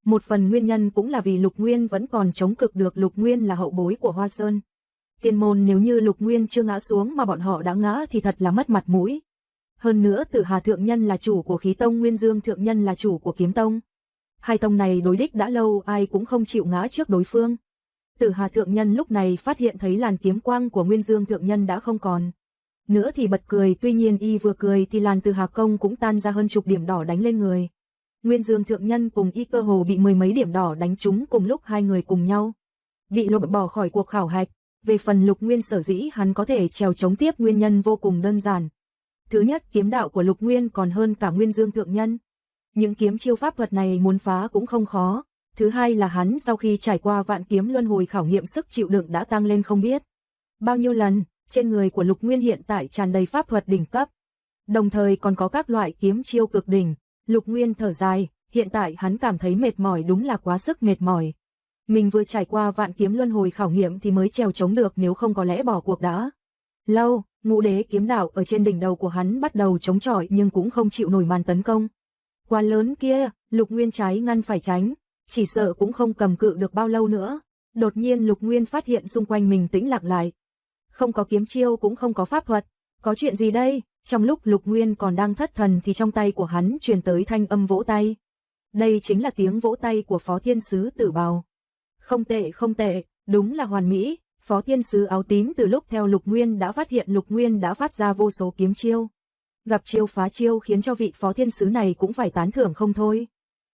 Một phần nguyên nhân cũng là vì Lục Nguyên vẫn còn chống cự được, Lục Nguyên là hậu bối của Hoa Sơn Tiên môn, nếu như Lục Nguyên chưa ngã xuống mà bọn họ đã ngã thì thật là mất mặt mũi. Hơn nữa Tử Hà Thượng Nhân là chủ của khí tông, Nguyên Dương Thượng Nhân là chủ của kiếm tông. Hai tông này đối địch đã lâu, ai cũng không chịu ngã trước đối phương. Tử Hà Thượng Nhân lúc này phát hiện thấy làn kiếm quang của Nguyên Dương Thượng Nhân đã không còn. nữa thì bật cười, tuy nhiên y vừa cười thì làn từ hà công cũng tan ra hơn chục điểm đỏ đánh lên người. Nguyên Dương thượng nhân cùng y cơ hồ bị mười mấy điểm đỏ đánh trúng cùng lúc, hai người cùng nhau bị loại bỏ khỏi cuộc khảo hạch. Về phần Lục Nguyên sở dĩ hắn có thể trèo chống tiếp nguyên nhân vô cùng đơn giản. Thứ nhất, kiếm đạo của Lục Nguyên còn hơn cả Nguyên Dương thượng nhân. Những kiếm chiêu pháp thuật này muốn phá cũng không khó. Thứ hai là hắn sau khi trải qua vạn kiếm luân hồi khảo nghiệm, sức chịu đựng đã tăng lên không biết bao nhiêu lần. Trên người của Lục Nguyên hiện tại tràn đầy pháp thuật đỉnh cấp, đồng thời còn có các loại kiếm chiêu cực đỉnh. Lục Nguyên thở dài, hiện tại hắn cảm thấy mệt mỏi, đúng là quá sức mệt mỏi. Mình vừa trải qua vạn kiếm luân hồi khảo nghiệm thì mới trèo chống được, nếu không có lẽ bỏ cuộc đã lâu. Ngũ đế kiếm đạo ở trên đỉnh đầu của hắn bắt đầu chống chọi nhưng cũng không chịu nổi màn tấn công quá lớn kia. Lục Nguyên trái ngăn phải tránh, chỉ sợ cũng không cầm cự được bao lâu nữa. Đột nhiên Lục Nguyên phát hiện xung quanh mình tĩnh lặng lại, không có kiếm chiêu cũng không có pháp thuật. Có chuyện gì đây? Trong lúc Lục Nguyên còn đang thất thần thì trong tay của hắn truyền tới thanh âm vỗ tay. Đây chính là tiếng vỗ tay của Phó Thiên Sứ Tử Bào. Không tệ, không tệ, đúng là hoàn mỹ. Phó Thiên Sứ áo tím từ lúc theo Lục Nguyên đã phát hiện Lục Nguyên đã phát ra vô số kiếm chiêu. Gặp chiêu phá chiêu khiến cho vị Phó Thiên Sứ này cũng phải tán thưởng không thôi.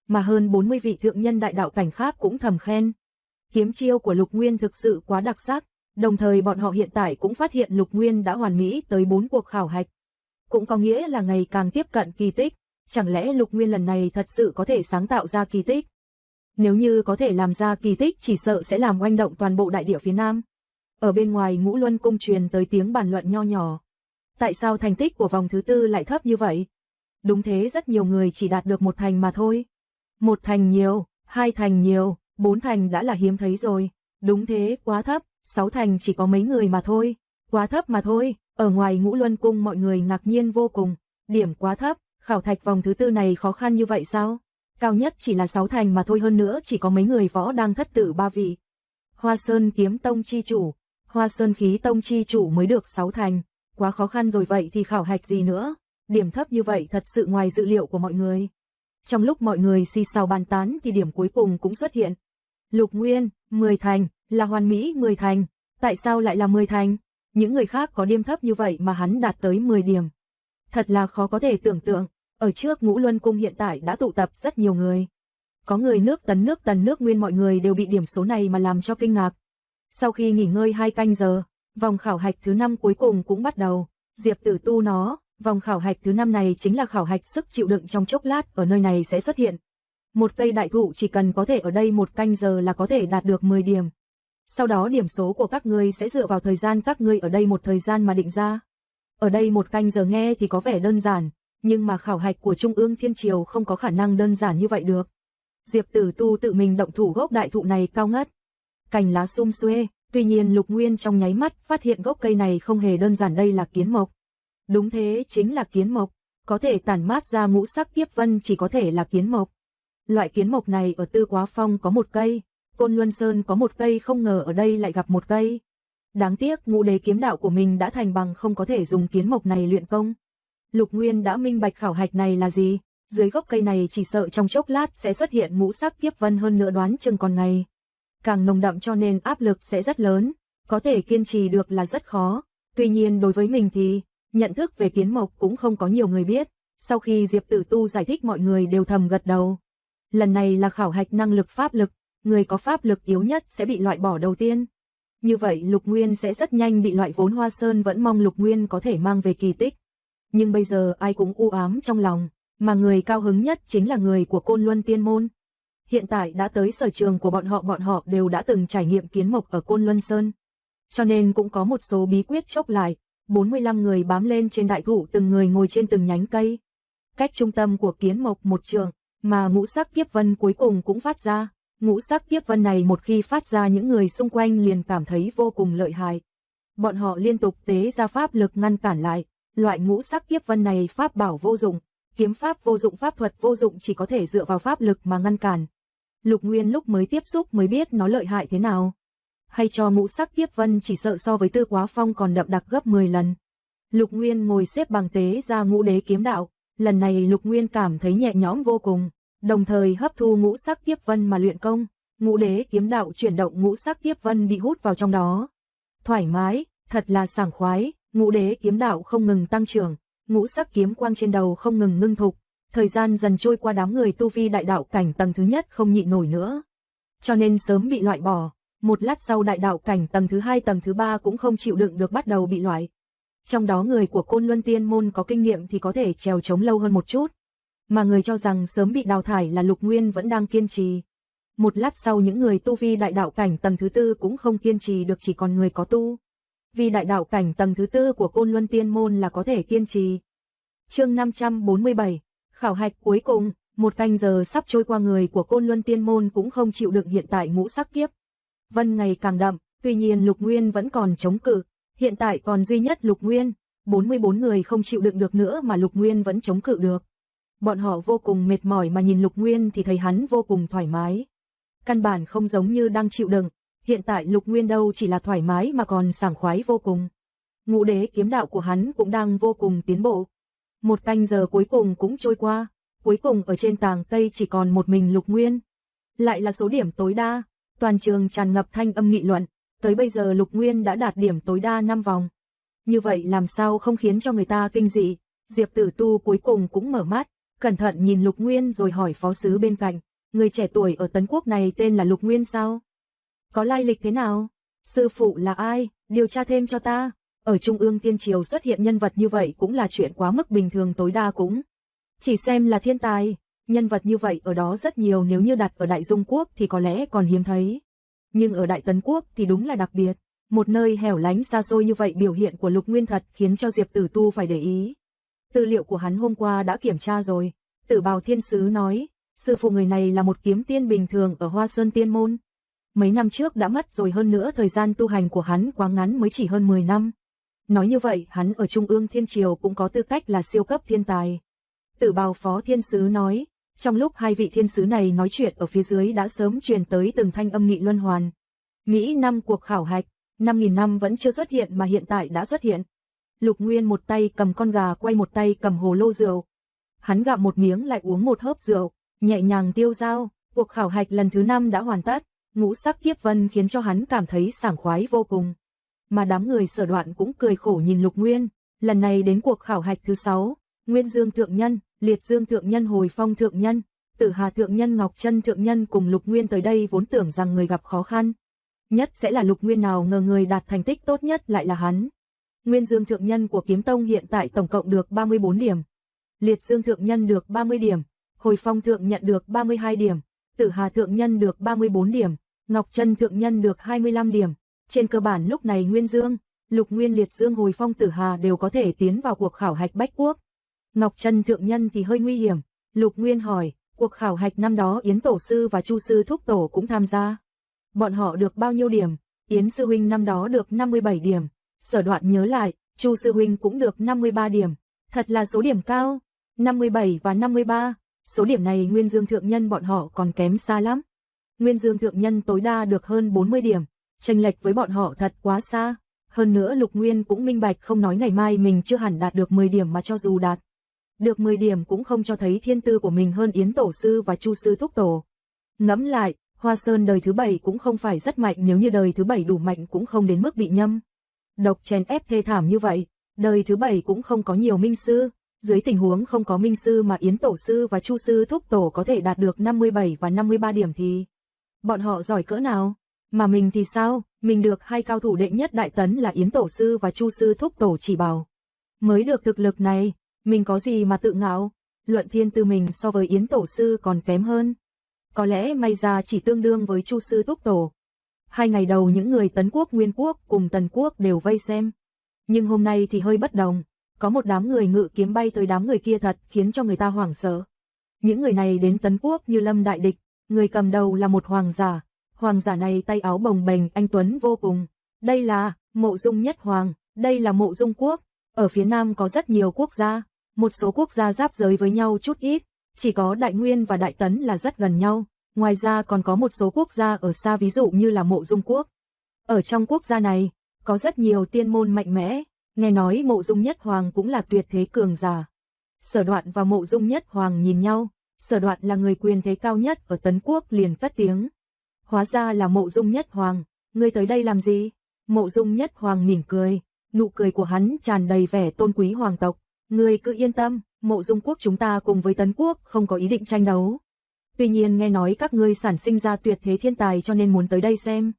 Mà hơn 40 vị thượng nhân đại đạo cảnh khác cũng thầm khen. Kiếm chiêu của Lục Nguyên thực sự quá đặc sắc. Đồng thời bọn họ hiện tại cũng phát hiện Lục Nguyên đã hoàn mỹ tới 4 cuộc khảo hạch. Cũng có nghĩa là ngày càng tiếp cận kỳ tích. Chẳng lẽ Lục Nguyên lần này thật sự có thể sáng tạo ra kỳ tích? Nếu như có thể làm ra kỳ tích chỉ sợ sẽ làm oanh động toàn bộ đại địa phía Nam. Ở bên ngoài Ngũ Luân Cung truyền tới tiếng bàn luận nho nhỏ. Tại sao thành tích của vòng thứ tư lại thấp như vậy? Đúng thế, rất nhiều người chỉ đạt được 1 thành mà thôi. 1 thành nhiều, 2 thành nhiều, 4 thành đã là hiếm thấy rồi. Đúng thế, quá thấp, 6 thành chỉ có mấy người mà thôi. Quá thấp mà thôi. Ở ngoài Ngũ Luân Cung mọi người ngạc nhiên vô cùng. Điểm quá thấp, khảo thạch vòng thứ tư này khó khăn như vậy sao? Cao nhất chỉ là 6 thành mà thôi, hơn nữa chỉ có mấy người võ đang thất tử 3 vị. Hoa Sơn Kiếm Tông chi chủ, Hoa Sơn Khí Tông chi chủ mới được 6 thành. Quá khó khăn rồi, vậy thì khảo hạch gì nữa? Điểm thấp như vậy thật sự ngoài dự liệu của mọi người. Trong lúc mọi người xì xào bàn tán thì điểm cuối cùng cũng xuất hiện. Lục Nguyên, 10 thành, là hoàn mỹ 10 thành. Tại sao lại là 10 thành? Những người khác có điểm thấp như vậy mà hắn đạt tới 10 điểm. Thật là khó có thể tưởng tượng. Ở trước Ngũ Luân Cung hiện tại đã tụ tập rất nhiều người. Có người nước Tấn, nước Nguyên, mọi người đều bị điểm số này mà làm cho kinh ngạc. Sau khi nghỉ ngơi 2 canh giờ, vòng khảo hạch thứ 5 cuối cùng cũng bắt đầu. Diệp Tử Tu nó, vòng khảo hạch thứ 5 này chính là khảo hạch sức chịu đựng, trong chốc lát ở nơi này sẽ xuất hiện một cây đại thụ, chỉ cần có thể ở đây 1 canh giờ là có thể đạt được 10 điểm. Sau đó điểm số của các ngươi sẽ dựa vào thời gian các ngươi ở đây một thời gian mà định ra. Ở đây 1 canh giờ nghe thì có vẻ đơn giản, nhưng mà khảo hạch của Trung ương Thiên Triều không có khả năng đơn giản như vậy được. Diệp Tử Tu tự mình động thủ, gốc đại thụ này cao ngất, cành lá sum xuê, tuy nhiên Lục Nguyên trong nháy mắt phát hiện gốc cây này không hề đơn giản, đây là kiến mộc. Đúng thế, chính là kiến mộc, có thể tản mát ra ngũ sắc kiếp vân chỉ có thể là kiến mộc. Loại kiến mộc này ở Tư Quá Phong có 1 cây, Côn Luân Sơn có 1 cây, không ngờ ở đây lại gặp 1 cây. Đáng tiếc ngũ đế kiếm đạo của mình đã thành bằng, không có thể dùng kiến mộc này luyện công. Lục Nguyên đã minh bạch khảo hạch này là gì, dưới gốc cây này chỉ sợ trong chốc lát sẽ xuất hiện ngũ sắc kiếp vân, hơn nữa đoán chừng còn ngày càng nồng đậm, cho nên áp lực sẽ rất lớn, có thể kiên trì được là rất khó. Tuy nhiên đối với mình thì nhận thức về kiến mộc cũng không có nhiều người biết. Sau khi Diệp Tử Tu giải thích mọi người đều thầm gật đầu. Lần này là khảo hạch năng lực pháp lực, người có pháp lực yếu nhất sẽ bị loại bỏ đầu tiên. Như vậy Lục Nguyên sẽ rất nhanh bị loại, vốn Hoa Sơn vẫn mong Lục Nguyên có thể mang về kỳ tích. Nhưng bây giờ ai cũng u ám trong lòng, mà người cao hứng nhất chính là người của Côn Luân Tiên Môn. Hiện tại đã tới sở trường của bọn họ đều đã từng trải nghiệm kiến mộc ở Côn Luân Sơn. Cho nên cũng có một số bí quyết chốc lại. 45 người bám lên trên đại thụ, từng người ngồi trên từng nhánh cây. Cách trung tâm của kiến mộc 1 trượng, mà ngũ sắc kiếp vân cuối cùng cũng phát ra. Ngũ sắc kiếp vân này một khi phát ra, những người xung quanh liền cảm thấy vô cùng lợi hại. Bọn họ liên tục tế ra pháp lực ngăn cản lại. Loại ngũ sắc kiếp vân này pháp bảo vô dụng, kiếm pháp vô dụng, pháp thuật vô dụng, chỉ có thể dựa vào pháp lực mà ngăn cản. Lục Nguyên lúc mới tiếp xúc mới biết nó lợi hại thế nào. Hay cho ngũ sắc kiếp vân chỉ sợ so với Tư Quá Phong còn đậm đặc gấp 10 lần. Lục Nguyên ngồi xếp bằng tế ra ngũ đế kiếm đạo, lần này Lục Nguyên cảm thấy nhẹ nhõm vô cùng, đồng thời hấp thu ngũ sắc kiếp vân mà luyện công. Ngũ đế kiếm đạo chuyển động, ngũ sắc kiếp vân bị hút vào trong đó. Thoải mái, thật là sảng khoái, Ngũ đế kiếm đạo không ngừng tăng trưởng, ngũ sắc kiếm quang trên đầu không ngừng ngưng thục, thời gian dần trôi qua đám người tu vi đại đạo cảnh tầng thứ nhất không nhịn nổi nữa. Cho nên sớm bị loại bỏ, một lát sau đại đạo cảnh tầng thứ hai tầng thứ ba cũng không chịu đựng được bắt đầu bị loại. Trong đó người của Côn Luân Tiên môn có kinh nghiệm thì có thể trèo chống lâu hơn một chút, mà người cho rằng sớm bị đào thải là Lục Nguyên vẫn đang kiên trì. Một lát sau những người tu vi đại đạo cảnh tầng thứ tư cũng không kiên trì được, chỉ còn người có tu vì đại đạo cảnh tầng thứ tư của Côn Luân Tiên môn là có thể kiên trì. Chương 547, khảo hạch cuối cùng, 1 canh giờ sắp trôi qua, người của Côn Luân Tiên môn cũng không chịu đựng hiện tại ngũ sắc kiếp vân ngày càng đậm, tuy nhiên Lục Nguyên vẫn còn chống cự, hiện tại còn duy nhất Lục Nguyên, 44 người không chịu đựng được nữa mà Lục Nguyên vẫn chống cự được. Bọn họ vô cùng mệt mỏi mà nhìn Lục Nguyên thì thấy hắn vô cùng thoải mái. Căn bản không giống như đang chịu đựng, hiện tại Lục Nguyên đâu chỉ là thoải mái mà còn sảng khoái vô cùng. Ngũ đế kiếm đạo của hắn cũng đang vô cùng tiến bộ. 1 canh giờ cuối cùng cũng trôi qua, cuối cùng ở trên tàng Tây chỉ còn một mình Lục Nguyên. Lại là số điểm tối đa, toàn trường tràn ngập thanh âm nghị luận, tới bây giờ Lục Nguyên đã đạt điểm tối đa 5 vòng. Như vậy làm sao không khiến cho người ta kinh dị. Diệp Tử Tu cuối cùng cũng mở mắt, cẩn thận nhìn Lục Nguyên rồi hỏi phó sứ bên cạnh, người trẻ tuổi ở Tấn Quốc này tên là Lục Nguyên sao? Có lai lịch thế nào? Sư phụ là ai? Điều tra thêm cho ta. Ở Trung ương Tiên Triều xuất hiện nhân vật như vậy cũng là chuyện quá mức bình thường, tối đa cũng chỉ xem là thiên tài. Nhân vật như vậy ở đó rất nhiều, nếu như đặt ở Đại Dung Quốc thì có lẽ còn hiếm thấy. Nhưng ở Đại Tấn Quốc thì đúng là đặc biệt. Một nơi hẻo lánh xa xôi như vậy, biểu hiện của Lục Nguyên thật khiến cho Diệp Tử Tu phải để ý. Tư liệu của hắn hôm qua đã kiểm tra rồi. Tử Bào Thiên Sứ nói, sư phụ người này là một kiếm tiên bình thường ở Hoa Sơn Tiên Môn. Mấy năm trước đã mất rồi, hơn nữa thời gian tu hành của hắn quá ngắn, mới chỉ hơn 10 năm. Nói như vậy hắn ở Trung ương Thiên Triều cũng có tư cách là siêu cấp thiên tài. Tử Bào Phó Thiên Sứ nói, trong lúc hai vị thiên sứ này nói chuyện ở phía dưới đã sớm truyền tới từng thanh âm nghị luân hoàn. Mỹ năm cuộc khảo hạch, 5.000 năm vẫn chưa xuất hiện mà hiện tại đã xuất hiện. Lục Nguyên một tay cầm con gà quay, một tay cầm hồ lô rượu. Hắn gặm một miếng lại uống một hớp rượu, nhẹ nhàng tiêu dao. Cuộc khảo hạch lần thứ 5 đã hoàn tất, ngũ sắc kiếp vân khiến cho hắn cảm thấy sảng khoái vô cùng. Mà đám người Sở Đoạn cũng cười khổ nhìn Lục Nguyên. Lần này đến cuộc khảo hạch thứ 6, Nguyên Dương Thượng Nhân, Liệt Dương Thượng Nhân, Hồi Phong Thượng Nhân, Tử Hà Thượng Nhân, Ngọc Trân Thượng Nhân cùng Lục Nguyên tới đây vốn tưởng rằng người gặp khó khăn nhất sẽ là Lục Nguyên, nào ngờ người đạt thành tích tốt nhất lại là hắn. Nguyên Dương Thượng Nhân của Kiếm Tông hiện tại tổng cộng được 34 điểm. Liệt Dương Thượng Nhân được 30 điểm, Hồi Phong Thượng Nhân được 32 điểm, Tử Hà Thượng Nhân được 34 điểm, Ngọc Trân Thượng Nhân được 25 điểm. Trên cơ bản lúc này Nguyên Dương, Lục Nguyên, Liệt Dương, Hồi Phong, Tử Hà đều có thể tiến vào cuộc khảo hạch Bách Quốc. Ngọc Trân Thượng Nhân thì hơi nguy hiểm. Lục Nguyên hỏi, cuộc khảo hạch năm đó Yến Tổ Sư và Chu Sư Thúc Tổ cũng tham gia. Bọn họ được bao nhiêu điểm? Yến Sư Huynh năm đó được 57 điểm. Sở Đoạn nhớ lại, Chu Sư Huynh cũng được 53 điểm. Thật là số điểm cao. 57 và 53. Số điểm này Nguyên Dương Thượng Nhân bọn họ còn kém xa lắm. Nguyên Dương Thượng Nhân tối đa được hơn 40 điểm. Chênh lệch với bọn họ thật quá xa. Hơn nữa Lục Nguyên cũng minh bạch, không nói ngày mai mình chưa hẳn đạt được 10 điểm, mà cho dù đạt được 10 điểm cũng không cho thấy thiên tư của mình hơn Yến Tổ Sư và Chu Sư Thúc Tổ. Ngẫm lại, Hoa Sơn đời thứ 7 cũng không phải rất mạnh, nếu như đời thứ 7 đủ mạnh cũng không đến mức bị nhâm độc chèn ép thê thảm như vậy. Đời thứ 7 cũng không có nhiều minh sư, dưới tình huống không có minh sư mà Yến Tổ Sư và Chu Sư Thúc Tổ có thể đạt được 57 và 53 điểm thì bọn họ giỏi cỡ nào? Mà mình thì sao? Mình được hai cao thủ đệ nhất Đại Tấn là Yến Tổ Sư và Chu Sư Thúc Tổ chỉ bảo mới được thực lực này, mình có gì mà tự ngạo? Luận thiên tư mình so với Yến Tổ Sư còn kém hơn. Có lẽ may ra chỉ tương đương với Chu Sư Thúc Tổ. 2 ngày đầu những người Tấn Quốc, Nguyên Quốc cùng Tần Quốc đều vây xem. Nhưng hôm nay thì hơi bất đồng. Có một đám người ngự kiếm bay tới, đám người kia thật khiến cho người ta hoảng sợ. Những người này đến Tấn Quốc như lâm đại địch, người cầm đầu là một hoàng giả. Hoàng giả này tay áo bồng bềnh, anh tuấn vô cùng. Đây là Mộ Dung Nhất Hoàng, đây là Mộ Dung Quốc. Ở phía Nam có rất nhiều quốc gia, một số quốc gia giáp giới với nhau chút ít, chỉ có Đại Nguyên và Đại Tấn là rất gần nhau. Ngoài ra còn có một số quốc gia ở xa, ví dụ như là Mộ Dung Quốc. Ở trong quốc gia này, có rất nhiều tiên môn mạnh mẽ, nghe nói Mộ Dung Nhất Hoàng cũng là tuyệt thế cường giả. Sở Đoạn và Mộ Dung Nhất Hoàng nhìn nhau, Sở Đoạn là người quyền thế cao nhất ở Tấn Quốc liền cất tiếng. Hóa ra là Mộ Dung Nhất Hoàng, ngươi tới đây làm gì? Mộ Dung Nhất Hoàng mỉm cười, Nụ cười của hắn tràn đầy vẻ tôn quý hoàng tộc. Ngươi cứ yên tâm, Mộ Dung quốc chúng ta cùng với Tấn quốc không có ý định tranh đấu. Tuy nhiên nghe nói các ngươi sản sinh ra tuyệt thế thiên tài cho nên muốn tới đây xem.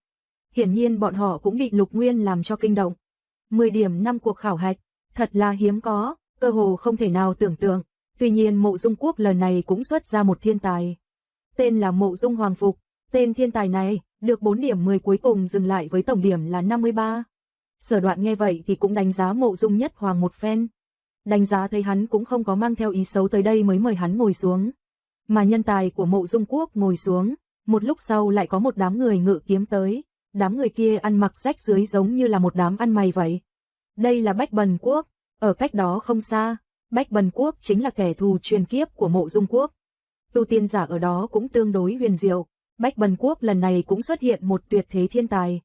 Hiển nhiên bọn họ cũng bị Lục Nguyên làm cho kinh động. 10 điểm 5 cuộc khảo hạch, thật là hiếm có, cơ hồ không thể nào tưởng tượng. Tuy nhiên Mộ Dung quốc lần này cũng xuất ra một thiên tài. Tên là Mộ Dung Hoàng Phục, tên thiên tài này được 4 điểm 10 cuối cùng dừng lại với tổng điểm là 53. Sở Đoạn nghe vậy thì cũng đánh giá Mộ Dung Nhất Hoàng một phen. Đánh giá thấy hắn cũng không có mang theo ý xấu tới đây mới mời hắn ngồi xuống. Mà nhân tài của Mộ Dung quốc ngồi xuống, một lúc sau lại có một đám người ngự kiếm tới. Đám người kia ăn mặc rách rưới giống như là một đám ăn mày vậy. Đây là Bách Bần quốc, ở cách đó không xa, Bách Bần quốc chính là kẻ thù truyền kiếp của Mộ Dung quốc. Tu tiên giả ở đó cũng tương đối huyền diệu, Bách Bần quốc lần này cũng xuất hiện một tuyệt thế thiên tài.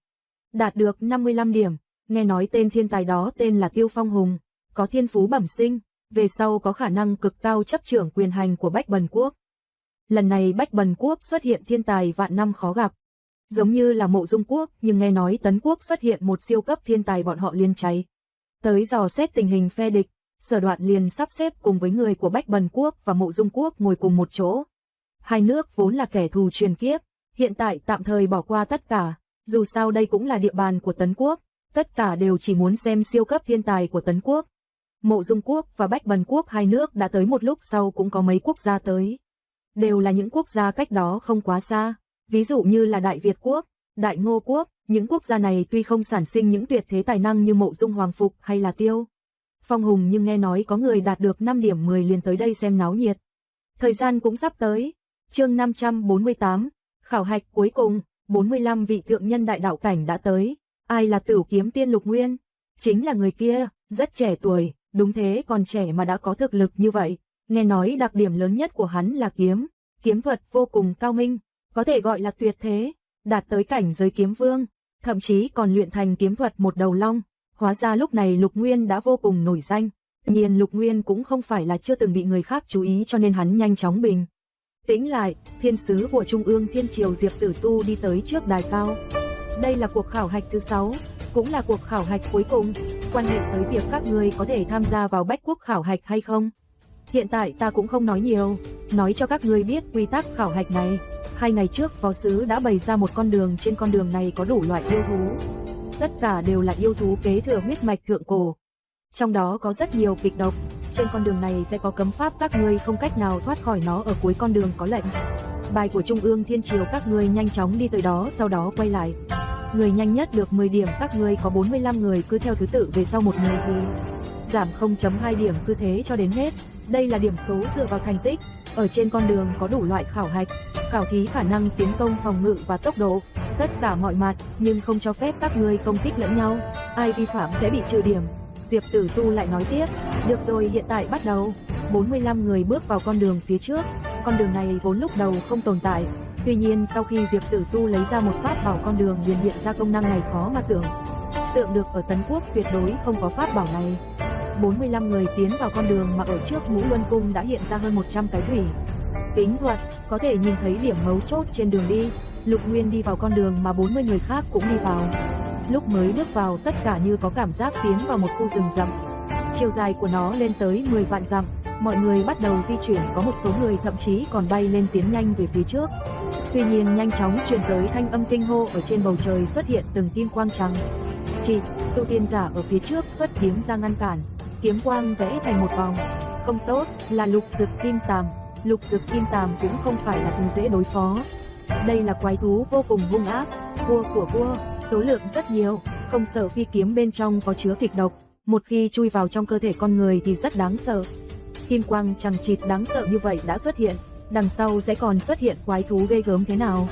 Đạt được 55 điểm, nghe nói tên thiên tài đó tên là Tiêu Phong Hùng, có thiên phú bẩm sinh, về sau có khả năng cực cao chấp trưởng quyền hành của Bách Bần quốc. Lần này Bách Bần quốc xuất hiện thiên tài vạn năm khó gặp. Giống như là Mộ Dung quốc, nhưng nghe nói Tấn quốc xuất hiện một siêu cấp thiên tài bọn họ liền cháy. Tới dò xét tình hình phe địch, Sở Đoạn liền sắp xếp cùng với người của Bách Bần quốc và Mộ Dung quốc ngồi cùng một chỗ. Hai nước vốn là kẻ thù truyền kiếp, hiện tại tạm thời bỏ qua tất cả, dù sao đây cũng là địa bàn của Tấn quốc, tất cả đều chỉ muốn xem siêu cấp thiên tài của Tấn quốc. Mộ Dung quốc và Bách Bần quốc hai nước đã tới một lúc sau cũng có mấy quốc gia tới. Đều là những quốc gia cách đó không quá xa. Ví dụ như là Đại Việt quốc, Đại Ngô quốc, những quốc gia này tuy không sản sinh những tuyệt thế tài năng như Mộ Dung Hoàng Phục hay là Tiêu Phong Hùng nhưng nghe nói có người đạt được 5 điểm 10 liền tới đây xem náo nhiệt. Thời gian cũng sắp tới. Chương 548, khảo hạch cuối cùng, 45 vị thượng nhân đại đạo cảnh đã tới. Ai là Tửu Kiếm Tiên Lục Nguyên? Chính là người kia, rất trẻ tuổi, đúng thế còn trẻ mà đã có thực lực như vậy. Nghe nói đặc điểm lớn nhất của hắn là kiếm thuật vô cùng cao minh. Có thể gọi là tuyệt thế, đạt tới cảnh giới kiếm vương, thậm chí còn luyện thành kiếm thuật một đầu long. Hóa ra lúc này Lục Nguyên đã vô cùng nổi danh. Tuy nhiên Lục Nguyên cũng không phải là chưa từng bị người khác chú ý cho nên hắn nhanh chóng bình tĩnh lại. Thiên sứ của Trung ương Thiên Triều Diệp Tử Tu đi tới trước đài cao. Đây là cuộc khảo hạch thứ 6, cũng là cuộc khảo hạch cuối cùng, quan hệ tới việc các ngươi có thể tham gia vào Bách Quốc khảo hạch hay không. Hiện tại ta cũng không nói nhiều, nói cho các ngươi biết quy tắc khảo hạch này. 2 ngày trước phó sứ đã bày ra một con đường, trên con đường này có đủ loại yêu thú. Tất cả đều là yêu thú kế thừa huyết mạch thượng cổ. Trong đó có rất nhiều kịch độc, trên con đường này sẽ có cấm pháp các ngươi không cách nào thoát khỏi nó, ở cuối con đường có lệnh bài của Trung ương Thiên Triều, các ngươi nhanh chóng đi tới đó sau đó quay lại. Người nhanh nhất được 10 điểm, các ngươi có 45 người cứ theo thứ tự về sau một người thì giảm 0.2 điểm, cứ thế cho đến hết. Đây là điểm số dựa vào thành tích. Ở trên con đường có đủ loại khảo hạch, khảo thí khả năng tiến công, phòng ngự và tốc độ, tất cả mọi mặt, nhưng không cho phép các ngươi công kích lẫn nhau, ai vi phạm sẽ bị trừ điểm. Diệp Tử Tu lại nói tiếp, được rồi hiện tại bắt đầu. 45 người bước vào con đường phía trước, con đường này vốn lúc đầu không tồn tại, tuy nhiên sau khi Diệp Tử Tu lấy ra một pháp bảo con đường liền hiện ra công năng này khó mà tưởng tượng được, ở Tấn quốc tuyệt đối không có pháp bảo này. 45 người tiến vào con đường mà ở trước Ngũ Luân Cung đã hiện ra hơn 100 cái thủy kính thuật, có thể nhìn thấy điểm mấu chốt trên đường đi. Lục Nguyên đi vào con đường mà 40 người khác cũng đi vào. Lúc mới bước vào tất cả như có cảm giác tiến vào một khu rừng rậm. Chiều dài của nó lên tới 10 vạn dặm, mọi người bắt đầu di chuyển, có một số người thậm chí còn bay lên tiến nhanh về phía trước. Tuy nhiên nhanh chóng truyền tới thanh âm kinh hô, ở trên bầu trời xuất hiện từng kim quang trắng. Chỉ, tu tiên giả ở phía trước xuất kiếm ra ngăn cản, kiếm quang vẽ thành một vòng. Không tốt, là lục dực kim tàm. Lục dực kim tàm cũng không phải là thứ dễ đối phó. Đây là quái thú vô cùng hung ác, vua của vua, số lượng rất nhiều, không sợ phi kiếm bên trong có chứa kịch độc, một khi chui vào trong cơ thể con người thì rất đáng sợ. Kim quang chằng chịt đáng sợ như vậy đã xuất hiện, đằng sau sẽ còn xuất hiện quái thú ghê gớm thế nào?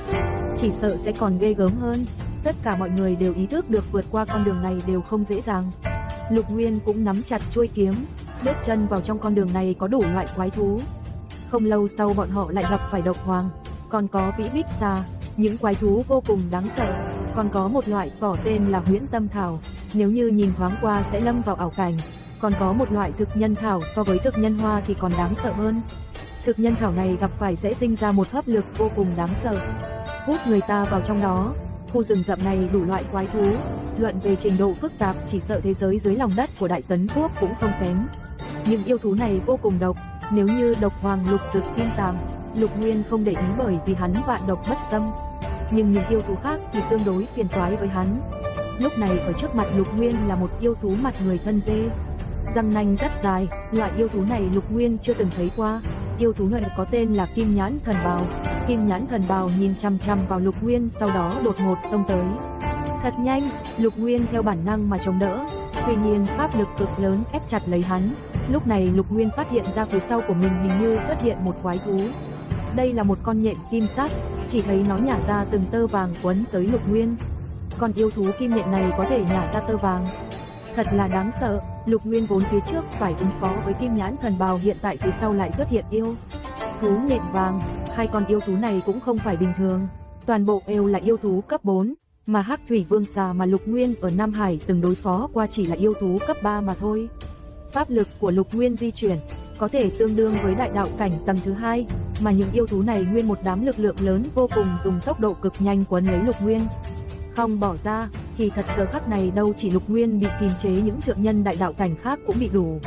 Chỉ sợ sẽ còn ghê gớm hơn. Tất cả mọi người đều ý thức được vượt qua con đường này đều không dễ dàng. Lục Nguyên cũng nắm chặt chuôi kiếm, bước chân vào trong con đường này có đủ loại quái thú. Không lâu sau bọn họ lại gặp phải độc hoàng, còn có vĩ bích xà, những quái thú vô cùng đáng sợ. Còn có một loại cỏ tên là huyễn tâm thảo, nếu như nhìn thoáng qua sẽ lâm vào ảo cảnh. Còn có một loại thực nhân thảo, so với thực nhân hoa thì còn đáng sợ hơn. Thực nhân thảo này gặp phải sẽ sinh ra một hấp lực vô cùng đáng sợ, hút người ta vào trong đó. Khu rừng rậm này đủ loại quái thú, Luận về trình độ phức tạp chỉ sợ thế giới dưới lòng đất của Đại Tấn Quốc cũng không kém. Những yêu thú này vô cùng độc, nếu như độc hoàng lục dực kim tàm, Lục Nguyên không để ý bởi vì hắn vạn độc bất xâm. Nhưng những yêu thú khác thì tương đối phiền toái với hắn. Lúc này ở trước mặt Lục Nguyên là một yêu thú mặt người thân dê. Răng nanh rất dài, loại yêu thú này Lục Nguyên chưa từng thấy qua. Yêu thú này có tên là Kim Nhãn Thần Bào. Kim Nhãn Thần Bào nhìn chăm chăm vào Lục Nguyên, sau đó đột ngột xông tới. Thật nhanh, Lục Nguyên theo bản năng mà chống đỡ. Tuy nhiên pháp lực cực lớn ép chặt lấy hắn. Lúc này Lục Nguyên phát hiện ra phía sau của mình hình như xuất hiện một quái thú. Đây là một con nhện kim sắc, chỉ thấy nó nhả ra từng tơ vàng quấn tới Lục Nguyên. Con yêu thú kim nhện này có thể nhả ra tơ vàng, thật là đáng sợ. Lục Nguyên vốn phía trước phải ứng phó với Kim Nhãn Thần Bào, hiện tại phía sau lại xuất hiện yêu thú nhện vàng. Hai con yêu thú này cũng không phải bình thường, toàn bộ đều là yêu thú cấp 4, mà Hắc Thủy Vương Xà mà Lục Nguyên ở Nam Hải từng đối phó qua chỉ là yêu thú cấp 3 mà thôi. Pháp lực của Lục Nguyên di chuyển có thể tương đương với đại đạo cảnh tầng thứ 2, mà những yêu thú này nguyên một đám lực lượng lớn vô cùng, dùng tốc độ cực nhanh quấn lấy Lục Nguyên không bỏ ra. Thì thật giờ khắc này đâu chỉ Lục Nguyên bị kìm chế, những thượng nhân đại đạo cảnh khác cũng bị đủ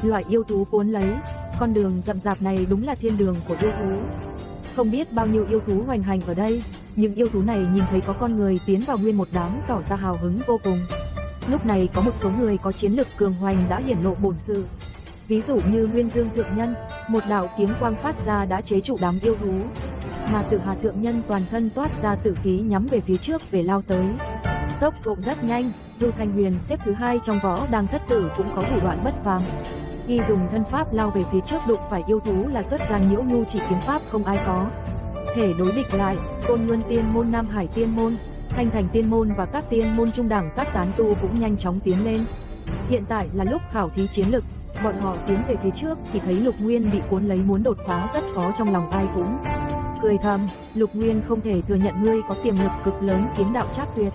loại yêu thú cuốn lấy. Con đường rậm rạp này đúng là thiên đường của yêu thú, không biết bao nhiêu yêu thú hoành hành ở đây. Những yêu thú này nhìn thấy có con người tiến vào, nguyên một đám tỏ ra hào hứng vô cùng. Lúc này có một số người có chiến lực cường hoành đã hiển lộ bổn sự. Ví dụ như Nguyên Dương thượng nhân, một đạo kiếm quang phát ra đã chế trụ đám yêu thú, mà Tử Hà thượng nhân toàn thân toát ra tử khí nhắm về phía trước về lao tới. Tốc độ rất nhanh, dù Thanh Huyền xếp thứ 2 trong võ đang thất tử cũng có thủ đoạn bất phàm. Y dùng thân pháp lao về phía trước, đụng phải yêu thú là xuất ra Nhiễu Nhu chỉ kiếm pháp không ai có thể đối địch lại. Côn Luân Tiên môn, Nam Hải Tiên môn, Thanh Thành Tiên môn và các tiên môn trung đẳng các tán tu cũng nhanh chóng tiến lên. Hiện tại là lúc khảo thí chiến lực, bọn họ tiến về phía trước thì thấy Lục Nguyên bị cuốn lấy muốn đột phá rất khó, trong lòng ai cũng cười thầm. Lục Nguyên không thể thừa nhận ngươi có tiềm lực cực lớn, kiếm đạo trác tuyệt,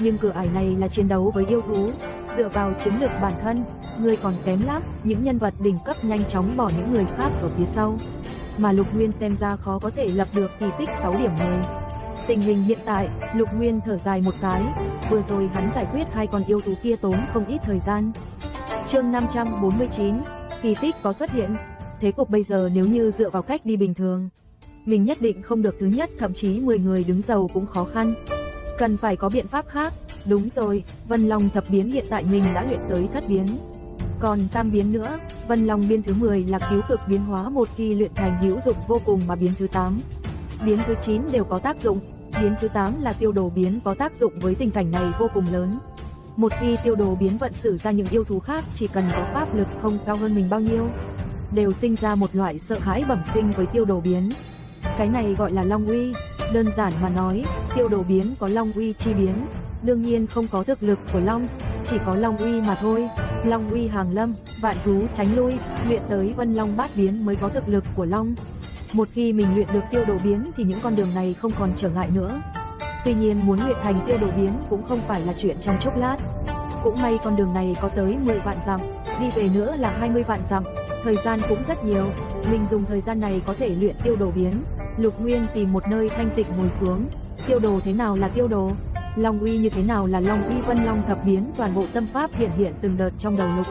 nhưng cửa ải này là chiến đấu với yêu thú, dựa vào chiến lược bản thân, ngươi còn kém lắm. Những nhân vật đỉnh cấp nhanh chóng bỏ những người khác ở phía sau, mà Lục Nguyên xem ra khó có thể lập được kỳ tích 6 điểm 10. Tình hình hiện tại, Lục Nguyên thở dài một cái, vừa rồi hắn giải quyết hai con yêu thú kia tốn không ít thời gian. Chương 549, kỳ tích có xuất hiện. Thế cục bây giờ nếu như dựa vào cách đi bình thường, mình nhất định không được thứ nhất, thậm chí 10 người đứng đầu cũng khó khăn. Cần phải có biện pháp khác. Đúng rồi, Vân Long thập biến hiện tại mình đã luyện tới thất biến, còn tam biến nữa. Vân Long biến thứ 10 là cứu cực biến hóa, một khi luyện thành hữu dụng vô cùng, mà biến thứ 8, biến thứ 9 đều có tác dụng. Biến thứ 8 là tiêu đồ biến có tác dụng với tình cảnh này vô cùng lớn. Một khi tiêu đồ biến vận sử ra, những yêu thú khác chỉ cần có pháp lực không cao hơn mình bao nhiêu đều sinh ra một loại sợ hãi bẩm sinh với tiêu đồ biến. Cái này gọi là Long uy. Đơn giản mà nói, tiêu đồ biến có Long uy chi biến, đương nhiên không có thực lực của Long, chỉ có Long uy mà thôi. Long uy hàng lâm, vạn thú tránh lui, luyện tới Vân Long bát biến mới có thực lực của Long. Một khi mình luyện được tiêu đồ biến thì những con đường này không còn trở ngại nữa. Tuy nhiên muốn luyện thành tiêu đồ biến cũng không phải là chuyện trong chốc lát. Cũng may con đường này có tới 10 vạn dặm, đi về nữa là 20 vạn dặm, thời gian cũng rất nhiều. Mình dùng thời gian này có thể luyện tiêu đồ biến. Lục Nguyên tìm một nơi thanh tịnh ngồi xuống. Tiêu đồ thế nào là tiêu đồ? Long uy như thế nào là Long uy? Vân Long thập biến, toàn bộ tâm pháp hiện hiện từng đợt trong đầu Lục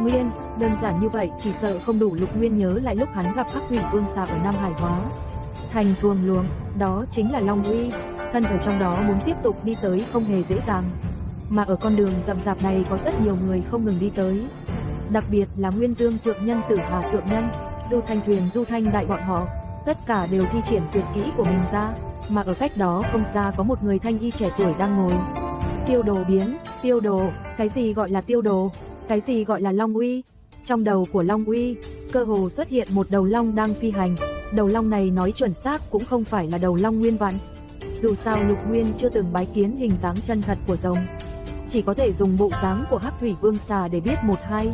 Nguyên. Đơn giản như vậy chỉ sợ không đủ. Lục Nguyên nhớ lại lúc hắn gặp Hắc Thủy Vương Xà ở Nam Hải Hóa thành thuồng luồng, đó chính là Long uy. Thân ở trong đó muốn tiếp tục đi tới không hề dễ dàng, mà ở con đường rậm rạp này có rất nhiều người không ngừng đi tới, đặc biệt là Nguyên Dương thượng nhân, Tử Hà thượng nhân, Du Thanh Thuyền, Du Thanh Đại, bọn họ tất cả đều thi triển tuyệt kỹ của mình ra. Mà ở cách đó không xa có một người thanh y trẻ tuổi đang ngồi. Tiêu đồ biến, tiêu đồ, cái gì gọi là tiêu đồ? Cái gì gọi là Long uy? Trong đầu của Long uy, cơ hồ xuất hiện một đầu long đang phi hành. Đầu long này nói chuẩn xác cũng không phải là đầu long nguyên vạn. Dù sao Lục Nguyên chưa từng bái kiến hình dáng chân thật của rồng, chỉ có thể dùng bộ dáng của Hắc Thủy Vương Xà để biết một hai.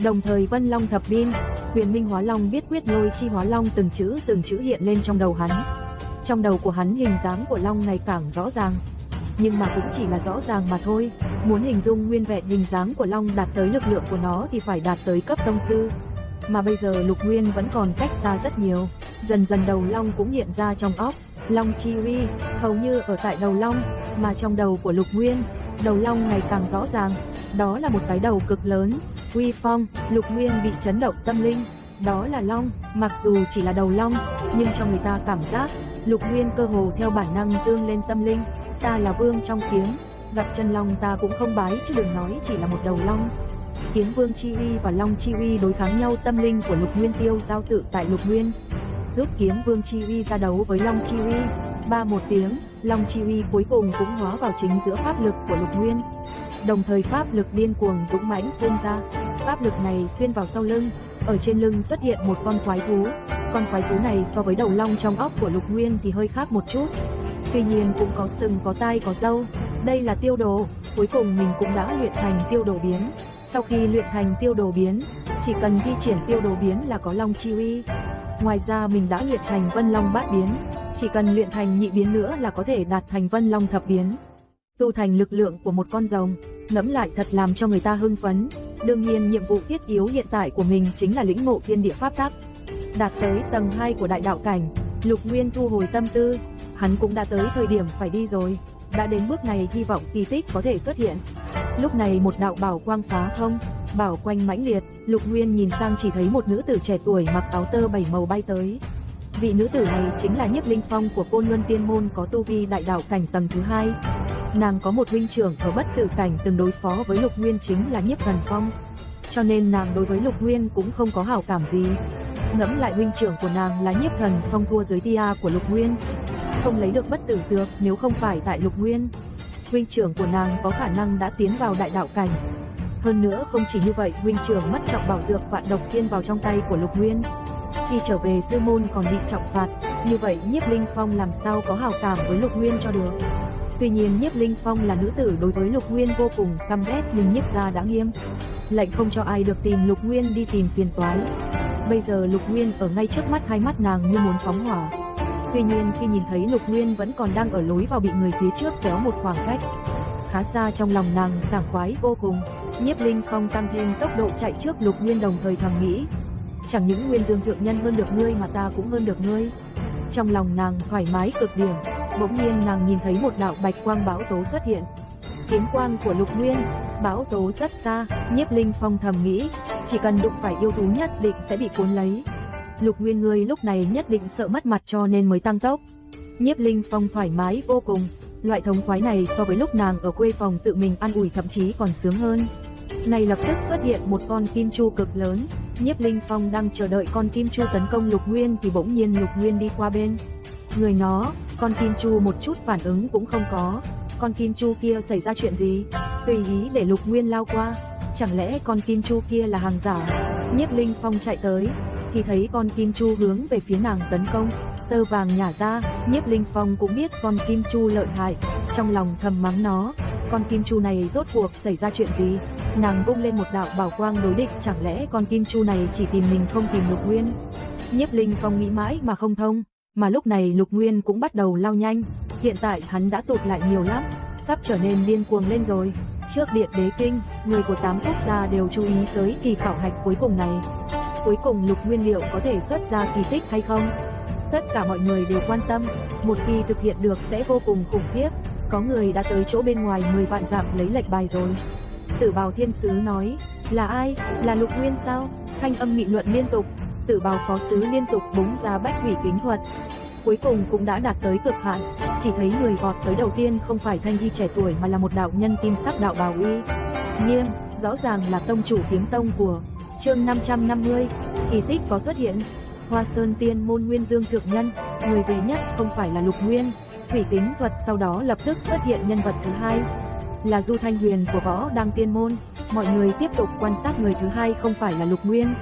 Đồng thời Vân Long thập biên, Huyền Minh Hóa Long, biết quyết lôi chi hóa long, từng chữ hiện lên trong đầu hắn. Trong đầu của hắn hình dáng của long ngày càng rõ ràng, nhưng mà cũng chỉ là rõ ràng mà thôi. Muốn hình dung nguyên vẹn hình dáng của long, đạt tới lực lượng của nó thì phải đạt tới cấp tông sư. Mà bây giờ Lục Nguyên vẫn còn cách xa rất nhiều. Dần dần đầu long cũng hiện ra trong óc. Long chi uy hầu như ở tại đầu long, mà trong đầu của Lục Nguyên đầu long ngày càng rõ ràng. Đó là một cái đầu cực lớn, uy phong. Lục Nguyên bị chấn động tâm linh. Đó là long, mặc dù chỉ là đầu long, nhưng cho người ta cảm giác Lục Nguyên cơ hồ theo bản năng dương lên tâm linh. Ta là vương trong kiếm, gặp chân long ta cũng không bái, chứ đừng nói chỉ là một đầu long. Kiếm vương chi uy và long chi uy đối kháng nhau, tâm linh của Lục Nguyên tiêu giao tự tại Lục Nguyên. Giúp kiếm vương chi uy ra đấu với long chi uy. Ba một tiếng, long chi uy cuối cùng cũng hóa vào chính giữa pháp lực của Lục Nguyên. Đồng thời pháp lực điên cuồng dũng mãnh phun ra. Pháp lực này xuyên vào sau lưng, ở trên lưng xuất hiện một con quái thú. Con quái thú này so với đầu long trong óc của Lục Nguyên thì hơi khác một chút. Tuy nhiên cũng có sừng, có tai, có râu. Đây là tiêu đồ. Cuối cùng mình cũng đã luyện thành tiêu đồ biến. Sau khi luyện thành tiêu đồ biến, chỉ cần thi triển tiêu đồ biến là có long chi uy. Ngoài ra mình đã luyện thành vân long bát biến, chỉ cần luyện thành nhị biến nữa là có thể đạt thành vân long thập biến. Tu thành lực lượng của một con rồng, ngẫm lại thật làm cho người ta hưng phấn. Đương nhiên nhiệm vụ thiết yếu hiện tại của mình chính là lĩnh ngộ thiên địa pháp tắc. Đạt tới tầng 2 của đại đạo cảnh, Lục Nguyên thu hồi tâm tư, hắn cũng đã tới thời điểm phải đi rồi. Đã đến bước này hy vọng kỳ tích có thể xuất hiện. Lúc này một đạo bảo quang phá không, bảo quanh mãnh liệt. Lục Nguyên nhìn sang chỉ thấy một nữ tử trẻ tuổi mặc áo tơ 7 màu bay tới. Vị nữ tử này chính là Nhiếp Linh Phong của Côn Luân Tiên Môn, có tu vi đại đạo cảnh tầng thứ 2. Nàng có một huynh trưởng ở bất tử cảnh từng đối phó với Lục Nguyên, chính là Nhiếp Thần Phong. Cho nên nàng đối với Lục Nguyên cũng không có hảo cảm gì. Ngẫm lại huynh trưởng của nàng là Nhiếp Thần Phong thua dưới tia của Lục Nguyên, không lấy được bất tử dược, nếu không phải tại Lục Nguyên, huynh trưởng của nàng có khả năng đã tiến vào đại đạo cảnh. Hơn nữa không chỉ như vậy, huynh trưởng mất trọng bảo dược vạn độc thiên vào trong tay của Lục Nguyên. Khi trở về sư môn còn bị trọng phạt, như vậy Nhiếp Linh Phong làm sao có hảo cảm với Lục Nguyên cho được. Tuy nhiên Nhiếp Linh Phong là nữ tử, đối với Lục Nguyên vô cùng căm ghét, nhưng Nhiếp gia đã nghiêm lệnh không cho ai được tìm Lục Nguyên đi tìm phiền toái. Bây giờ Lục Nguyên ở ngay trước mắt, hai mắt nàng như muốn phóng hỏa. Tuy nhiên khi nhìn thấy Lục Nguyên vẫn còn đang ở lối vào, bị người phía trước kéo một khoảng cách khá xa, trong lòng nàng sảng khoái vô cùng. Nhiếp Linh Phong tăng thêm tốc độ chạy trước Lục Nguyên, đồng thời thầm nghĩ, chẳng những Nguyên Dương thượng nhân hơn được ngươi mà ta cũng hơn được ngươi. Trong lòng nàng thoải mái cực điểm. Bỗng nhiên nàng nhìn thấy một đạo bạch quang bão tố xuất hiện. Kiếm quang của Lục Nguyên, bão tố rất xa. Nhiếp Linh Phong thầm nghĩ, chỉ cần đụng phải yêu thú nhất định sẽ bị cuốn lấy. Lục Nguyên ngươi lúc này nhất định sợ mất mặt cho nên mới tăng tốc. Nhiếp Linh Phong thoải mái vô cùng. Loại thống khoái này so với lúc nàng ở quê phòng tự mình an ủi thậm chí còn sướng hơn. Này lập tức xuất hiện một con kim chu cực lớn. Nhiếp Linh Phong đang chờ đợi con kim chu tấn công Lục Nguyên thì bỗng nhiên Lục Nguyên đi qua bên người nó. Con kim chu một chút phản ứng cũng không có. Con kim chu kia xảy ra chuyện gì? Tùy ý để Lục Nguyên lao qua. Chẳng lẽ con kim chu kia là hàng giả? Nhiếp Linh Phong chạy tới thì thấy con kim chu hướng về phía nàng tấn công. Tơ vàng nhả ra. Nhiếp Linh Phong cũng biết con kim chu lợi hại, trong lòng thầm mắng nó. Con kim chu này rốt cuộc xảy ra chuyện gì? Nàng vung lên một đạo bảo quang đối địch. Chẳng lẽ con kim chu này chỉ tìm mình không tìm Lục Nguyên? Nhiếp Linh Phong nghĩ mãi mà không thông. Mà lúc này Lục Nguyên cũng bắt đầu lao nhanh. Hiện tại hắn đã tụt lại nhiều lắm, sắp trở nên điên cuồng lên rồi. Trước Điện Đế Kinh, người của 8 quốc gia đều chú ý tới kỳ khảo hạch cuối cùng này. Cuối cùng Lục Nguyên liệu có thể xuất ra kỳ tích hay không? Tất cả mọi người đều quan tâm. Một khi thực hiện được sẽ vô cùng khủng khiếp. Có người đã tới chỗ bên ngoài 10 vạn dặm lấy lệnh bài rồi. Tử Bào Thiên Sứ nói, là ai? Là Lục Nguyên sao? Thanh âm nghị luận liên tục. Tử Bào Phó Sứ liên tục búng ra bách thủy kính thuật. Cuối cùng cũng đã đạt tới cực hạn. Chỉ thấy người vọt tới đầu tiên không phải thanh y trẻ tuổi mà là một đạo nhân kim sắc đạo bào uy nghiêm, rõ ràng là tông chủ kiếm tông của chương 550. Kỳ tích có xuất hiện. Hoa Sơn Tiên Môn Nguyên Dương thượng nhân, người về nhất không phải là Lục Nguyên. Thủy kính thuật sau đó lập tức xuất hiện nhân vật thứ hai, là Du Thanh Huyền của Võ Đăng Tiên Môn. Mọi người tiếp tục quan sát người thứ hai không phải là Lục Nguyên.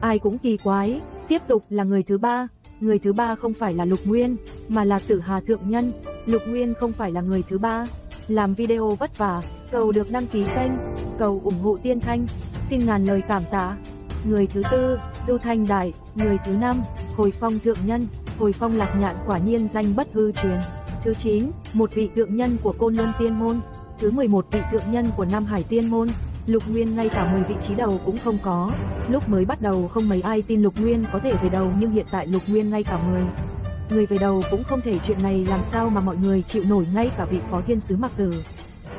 Ai cũng kỳ quái. Tiếp tục là người thứ ba. Người thứ ba không phải là Lục Nguyên, mà là Tử Hà thượng nhân. Lục Nguyên không phải là người thứ ba. Làm video vất vả, cầu được đăng ký kênh, cầu ủng hộ Tiên Thanh, xin ngàn lời cảm tạ. Người thứ tư, Du Thanh Đại. Người thứ năm, Hồi Phong thượng nhân. Hồi Phong Lạc Nhạn quả nhiên danh bất hư truyền. Thứ 9, một vị thượng nhân của Côn Luân Tiên Môn. Thứ 11 vị thượng nhân của Nam Hải Tiên Môn. Lục Nguyên ngay cả 10 vị trí đầu cũng không có. Lúc mới bắt đầu không mấy ai tin Lục Nguyên có thể về đầu, nhưng hiện tại Lục Nguyên ngay cả 10 người về đầu cũng không thể, chuyện này làm sao mà mọi người chịu nổi, ngay cả vị Phó Thiên Sứ Mặc Tử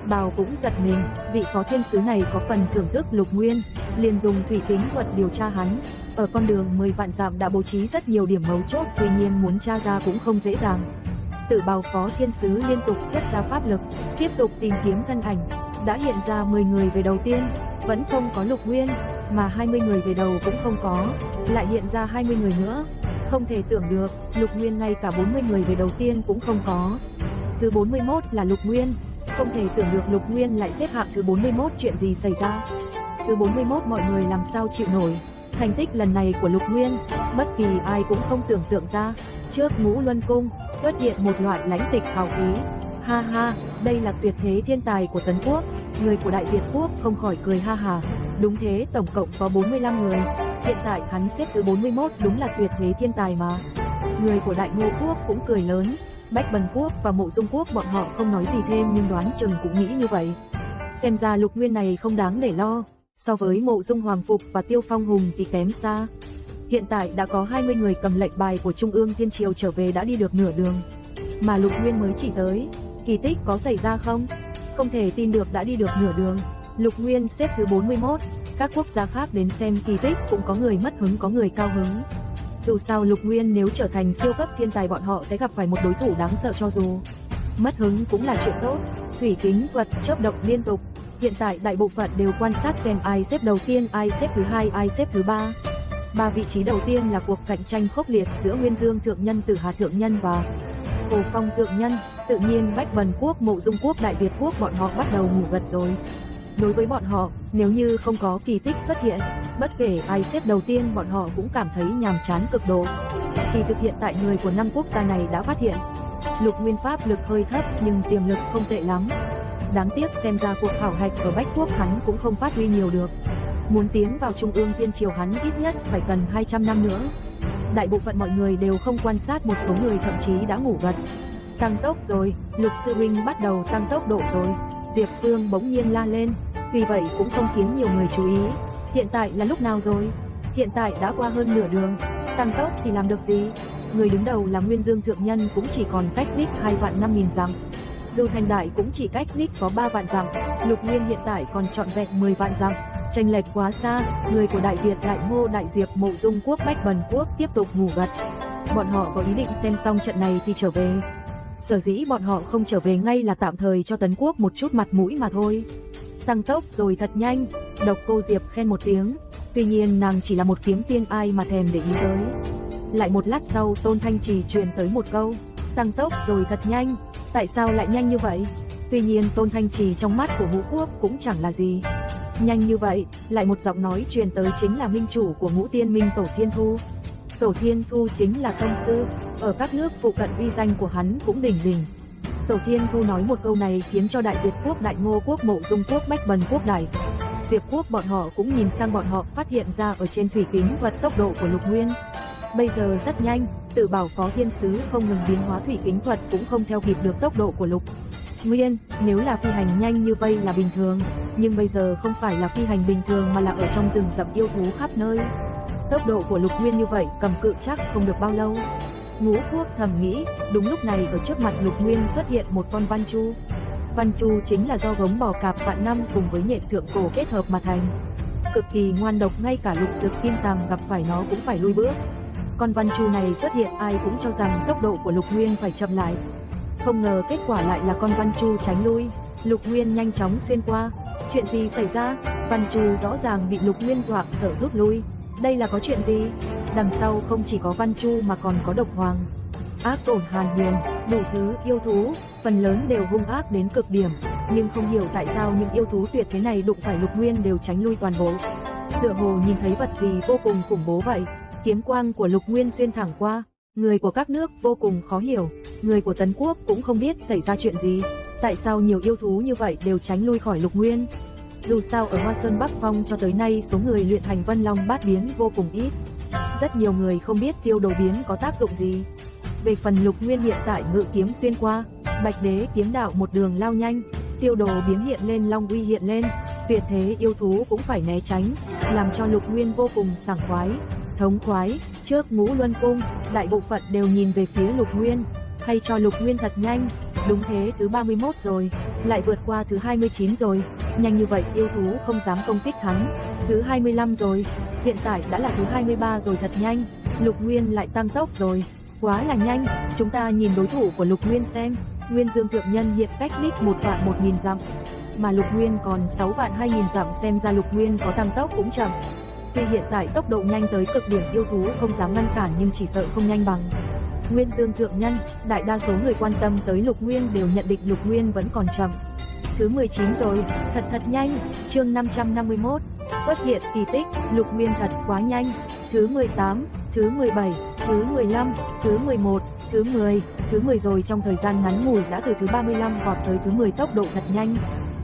Bào cũng giật mình, vị phó thiên sứ này có phần thưởng thức Lục Nguyên, liền dùng thủy kính thuật điều tra hắn. Ở con đường 10 vạn dặm đã bố trí rất nhiều điểm mấu chốt, tuy nhiên muốn tra ra cũng không dễ dàng. Tử bào phó thiên sứ liên tục xuất ra pháp lực, tiếp tục tìm kiếm thân ảnh. Đã hiện ra 10 người về đầu tiên, vẫn không có Lục Nguyên, mà 20 người về đầu cũng không có, lại hiện ra 20 người nữa. Không thể tưởng được, Lục Nguyên ngay cả 40 người về đầu tiên cũng không có. Thứ 41 là Lục Nguyên, không thể tưởng được Lục Nguyên lại xếp hạng thứ 41, chuyện gì xảy ra. Thứ 41 mọi người làm sao chịu nổi. Thành tích lần này của Lục Nguyên, bất kỳ ai cũng không tưởng tượng ra. Trước Ngũ Luân Cung xuất hiện một loại lãnh tịch hào khí. Ha ha, đây là tuyệt thế thiên tài của Tấn Quốc. Người của Đại Việt Quốc không khỏi cười ha hà. Đúng thế, tổng cộng có 45 người. Hiện tại hắn xếp thứ 41, đúng là tuyệt thế thiên tài mà. Người của Đại Ngô Quốc cũng cười lớn. Bách Bần Quốc và Mộ Dung Quốc bọn họ không nói gì thêm, nhưng đoán chừng cũng nghĩ như vậy. Xem ra Lục Nguyên này không đáng để lo. So với Mộ Dung Hoàng Phục và Tiêu Phong Hùng thì kém xa. Hiện tại đã có 20 người cầm lệnh bài của Trung ương Thiên Triều trở về đã đi được nửa đường. Mà Lục Nguyên mới chỉ tới. Kỳ tích có xảy ra không? Không thể tin được đã đi được nửa đường. Lục Nguyên xếp thứ 41. Các quốc gia khác đến xem kỳ tích cũng có người mất hứng có người cao hứng. Dù sao Lục Nguyên nếu trở thành siêu cấp thiên tài, bọn họ sẽ gặp phải một đối thủ đáng sợ, cho dù mất hứng cũng là chuyện tốt. Thủy kính thuật chớp động liên tục. Hiện tại đại bộ phận đều quan sát xem ai xếp đầu tiên, ai xếp thứ hai, ai xếp thứ ba. Ba vị trí đầu tiên là cuộc cạnh tranh khốc liệt giữa Nguyên Dương Thượng Nhân, Tử Hà Thượng Nhân và Hồ Phong Thượng Nhân. Tự nhiên Bách Bần Quốc, Mộ Dung Quốc, Đại Việt Quốc bọn họ bắt đầu ngủ gật rồi. Đối với bọn họ, nếu như không có kỳ tích xuất hiện, bất kể ai xếp đầu tiên bọn họ cũng cảm thấy nhàm chán cực độ. Kỳ thực hiện tại người của 5 quốc gia này đã phát hiện Lục Nguyên pháp lực hơi thấp nhưng tiềm lực không tệ lắm. Đáng tiếc xem ra cuộc khảo hạch ở Bách Quốc hắn cũng không phát huy nhiều được. Muốn tiến vào Trung ương Thiên Triều hắn ít nhất phải cần 200 năm nữa. Đại bộ phận mọi người đều không quan sát, một số người thậm chí đã ngủ gật. Tăng tốc rồi, Lục sư huynh bắt đầu tăng tốc độ rồi. Diệp Phương bỗng nhiên la lên, tuy vậy cũng không khiến nhiều người chú ý. Hiện tại là lúc nào rồi? Hiện tại đã qua hơn nửa đường, tăng tốc thì làm được gì? Người đứng đầu là Nguyên Dương Thượng Nhân cũng chỉ còn cách đích 2.500.000 dặm. Dù thành đại cũng chỉ cách đích có 3 vạn dặm, Lục Nguyên hiện tại còn trọn vẹn 10 vạn dặm, chênh lệch quá xa. Người của Đại Việt, Đại Ngô, Đại Diệp, Mộ Dung Quốc, Bách Bần Quốc tiếp tục ngủ gật. Bọn họ có ý định xem xong trận này thì trở về. Sở dĩ bọn họ không trở về ngay là tạm thời cho Tấn Quốc một chút mặt mũi mà thôi. Tăng tốc rồi thật nhanh, Độc Cô Diệp khen một tiếng. Tuy nhiên nàng chỉ là một kiếm tiên, ai mà thèm để ý tới. Lại một lát sau Tôn Thanh Trì truyền tới một câu, tăng tốc rồi thật nhanh, tại sao lại nhanh như vậy? Tuy nhiên Tôn Thanh Trì trong mắt của Ngũ Quốc cũng chẳng là gì. Nhanh như vậy, lại một giọng nói truyền tới, chính là minh chủ của Ngũ Tiên Minh Tổ Thiên Thu. Tổ Thiên Thu chính là tông sư, ở các nước phụ cận uy danh của hắn cũng đỉnh đỉnh. Tổ Thiên Thu nói một câu này khiến cho Đại Việt Quốc, Đại Ngô Quốc, Mộ Dung Quốc, Bách Bần Quốc, Đại Diệp Quốc bọn họ cũng nhìn sang, bọn họ phát hiện ra ở trên thủy kính thuật tốc độ của Lục Nguyên bây giờ rất nhanh. Tự bảo phó thiên sứ không ngừng biến hóa thủy kính thuật cũng không theo kịp được tốc độ của Lục Nguyên. Nếu là phi hành nhanh như vây là bình thường, nhưng bây giờ không phải là phi hành bình thường mà là ở trong rừng rậm yêu thú khắp nơi. Tốc độ của Lục Nguyên như vậy cầm cự chắc không được bao lâu. Ngũ Quốc thầm nghĩ. Đúng lúc này ở trước mặt Lục Nguyên xuất hiện một con văn chu. Văn chu chính là do gống bò cạp vạn năm cùng với nhện thượng cổ kết hợp mà thành, cực kỳ ngoan độc, ngay cả Lục Dực Kim Tàng gặp phải nó cũng phải lui bước. Con văn chu này xuất hiện ai cũng cho rằng tốc độ của Lục Nguyên phải chậm lại. Không ngờ kết quả lại là con văn chu tránh lui. Lục Nguyên nhanh chóng xuyên qua. Chuyện gì xảy ra? Văn chu rõ ràng bị Lục Nguyên dọa sợ rút lui. Đây là có chuyện gì? Đằng sau không chỉ có văn chu mà còn có độc hoàng, ác tổn, hàn huyền, đủ thứ yêu thú, phần lớn đều hung ác đến cực điểm. Nhưng không hiểu tại sao những yêu thú tuyệt thế này đụng phải Lục Nguyên đều tránh lui toàn bộ. Tựa hồ nhìn thấy vật gì vô cùng khủng bố vậy. Kiếm quang của Lục Nguyên xuyên thẳng qua. Người của các nước vô cùng khó hiểu. Người của Tấn Quốc cũng không biết xảy ra chuyện gì. Tại sao nhiều yêu thú như vậy đều tránh lui khỏi Lục Nguyên? Dù sao ở Hoa Sơn Bắc Phong cho tới nay số người luyện thành Vân Long Bát Biến vô cùng ít. Rất nhiều người không biết tiêu đồ biến có tác dụng gì. Về phần Lục Nguyên hiện tại ngự kiếm xuyên qua, Bạch Đế kiếm đạo một đường lao nhanh, tiêu đồ biến hiện lên, long uy hiện lên, tuyệt thế yêu thú cũng phải né tránh, làm cho Lục Nguyên vô cùng sảng khoái, thống khoái. Trước Ngũ Luân Cung, đại bộ phận đều nhìn về phía Lục Nguyên, hay cho Lục Nguyên thật nhanh. Đúng thế, thứ 31 rồi, lại vượt qua thứ 29 rồi, nhanh như vậy yêu thú không dám công kích hắn. Thứ 25 rồi, hiện tại đã là thứ 23 rồi, thật nhanh. Lục Nguyên lại tăng tốc rồi, quá là nhanh. Chúng ta nhìn đối thủ của Lục Nguyên xem, Nguyên Dương Thượng Nhân hiện cách Lich 1.1000 dặm, mà Lục Nguyên còn 6.2000 dặm, xem ra Lục Nguyên có tăng tốc cũng chậm. Tuy hiện tại tốc độ nhanh tới cực điểm, yêu thú không dám ngăn cản, nhưng chỉ sợ không nhanh bằng Nguyên Dương Thượng Nhân. Đại đa số người quan tâm tới Lục Nguyên đều nhận định Lục Nguyên vẫn còn chậm. Thứ 19 rồi, thật nhanh. Chương 551, xuất hiện kỳ tích, Lục Nguyên thật quá nhanh. Thứ 18, thứ 17, thứ 15, thứ 11, thứ 10, thứ 10 rồi, trong thời gian ngắn ngủi đã từ thứ 35 vọt tới thứ 10, tốc độ thật nhanh.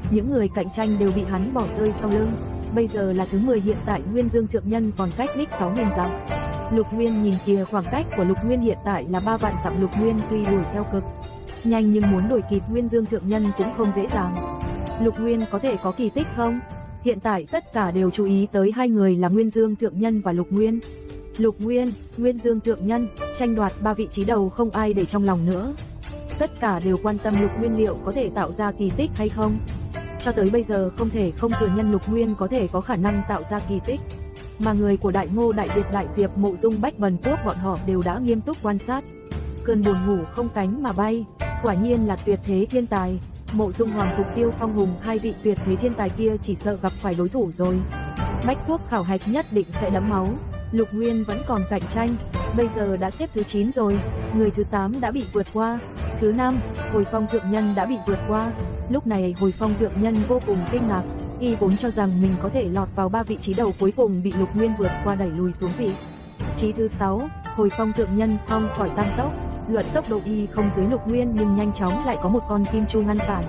Những người cạnh tranh đều bị hắn bỏ rơi sau lưng. Bây giờ là thứ 10, hiện tại Nguyên Dương Thượng Nhân còn cách Lich 6000 dặm. Lục Nguyên nhìn kìa, khoảng cách của Lục Nguyên hiện tại là 3 vạn dặm. Lục Nguyên tuy đuổi theo cực nhanh nhưng muốn đuổi kịp Nguyên Dương Thượng Nhân cũng không dễ dàng. Lục Nguyên có thể có kỳ tích không? Hiện tại tất cả đều chú ý tới hai người là Nguyên Dương Thượng Nhân và Lục Nguyên. Lục Nguyên, Nguyên Dương Thượng Nhân tranh đoạt 3 vị trí đầu, không ai để trong lòng nữa. Tất cả đều quan tâm Lục Nguyên liệu có thể tạo ra kỳ tích hay không. Cho tới bây giờ không thể không thừa nhận Lục Nguyên có thể có khả năng tạo ra kỳ tích. Mà người của Đại Ngô, Đại Việt, Đại Diệp, Mộ Dung, Bách Bần Quốc bọn họ đều đã nghiêm túc quan sát. Cơn buồn ngủ không cánh mà bay, quả nhiên là tuyệt thế thiên tài. Mộ Dung, Hoàng Phục, Tiêu Phong Hùng, hai vị tuyệt thế thiên tài kia chỉ sợ gặp phải đối thủ rồi. Bách Quốc khảo hạch nhất định sẽ đẫm máu. Lục Nguyên vẫn còn cạnh tranh, bây giờ đã xếp thứ 9 rồi, người thứ 8 đã bị vượt qua. Thứ 5, Hồi Phong Thượng Nhân đã bị vượt qua. Lúc này Hồi Phong Thượng Nhân vô cùng kinh ngạc, y vốn cho rằng mình có thể lọt vào 3 vị trí đầu, cuối cùng bị Lục Nguyên vượt qua đẩy lùi xuống vị trí thứ 6. Hồi Phong Thượng Nhân không khỏi tăng tốc, luận tốc độ y không dưới Lục Nguyên, nhưng nhanh chóng lại có một con kim chu ngăn cản,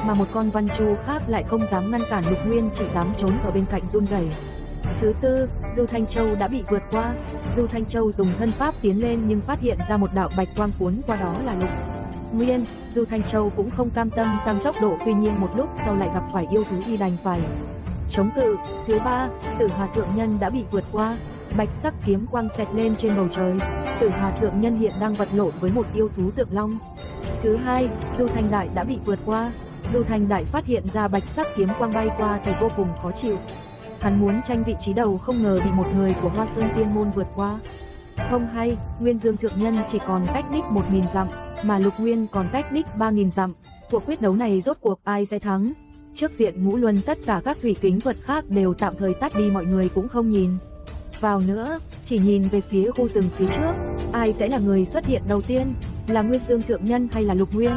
mà một con văn chu khác lại không dám ngăn cản Lục Nguyên, chỉ dám trốn ở bên cạnh run rẩy. Thứ 4, Du Thanh Châu đã bị vượt qua. Du Thanh Châu dùng thân pháp tiến lên nhưng phát hiện ra một đạo bạch quang cuốn qua, đó là Lục Nguyên. Du Thanh Châu cũng không cam tâm tăng tốc độ, tuy nhiên một lúc sau lại gặp phải yêu thú, y đành phải chống cự. Thứ 3, Tử Hà Thượng Nhân đã bị vượt qua. Bạch sắc kiếm quang xẹt lên trên bầu trời. Tử Hà Thượng Nhân hiện đang vật lộn với một yêu thú tượng long. Thứ 2, Du Thanh Đại đã bị vượt qua. Du Thanh Đại phát hiện ra bạch sắc kiếm quang bay qua thì vô cùng khó chịu. Hắn muốn tranh vị trí đầu, không ngờ bị một người của Hoa Sơn Tiên Môn vượt qua. Không hay, Nguyên Dương Thượng Nhân chỉ còn cách Lich 1000 dặm, mà Lục Nguyên còn cách Lich 3000 dặm. Cuộc quyết đấu này rốt cuộc ai sẽ thắng? Trước diện Ngũ Luân, tất cả các thủy kính thuật khác đều tạm thời tắt đi, mọi người cũng không nhìn vào nữa, chỉ nhìn về phía khu rừng phía trước. Ai sẽ là người xuất hiện đầu tiên, là Nguyên Dương Thượng Nhân hay là Lục Nguyên?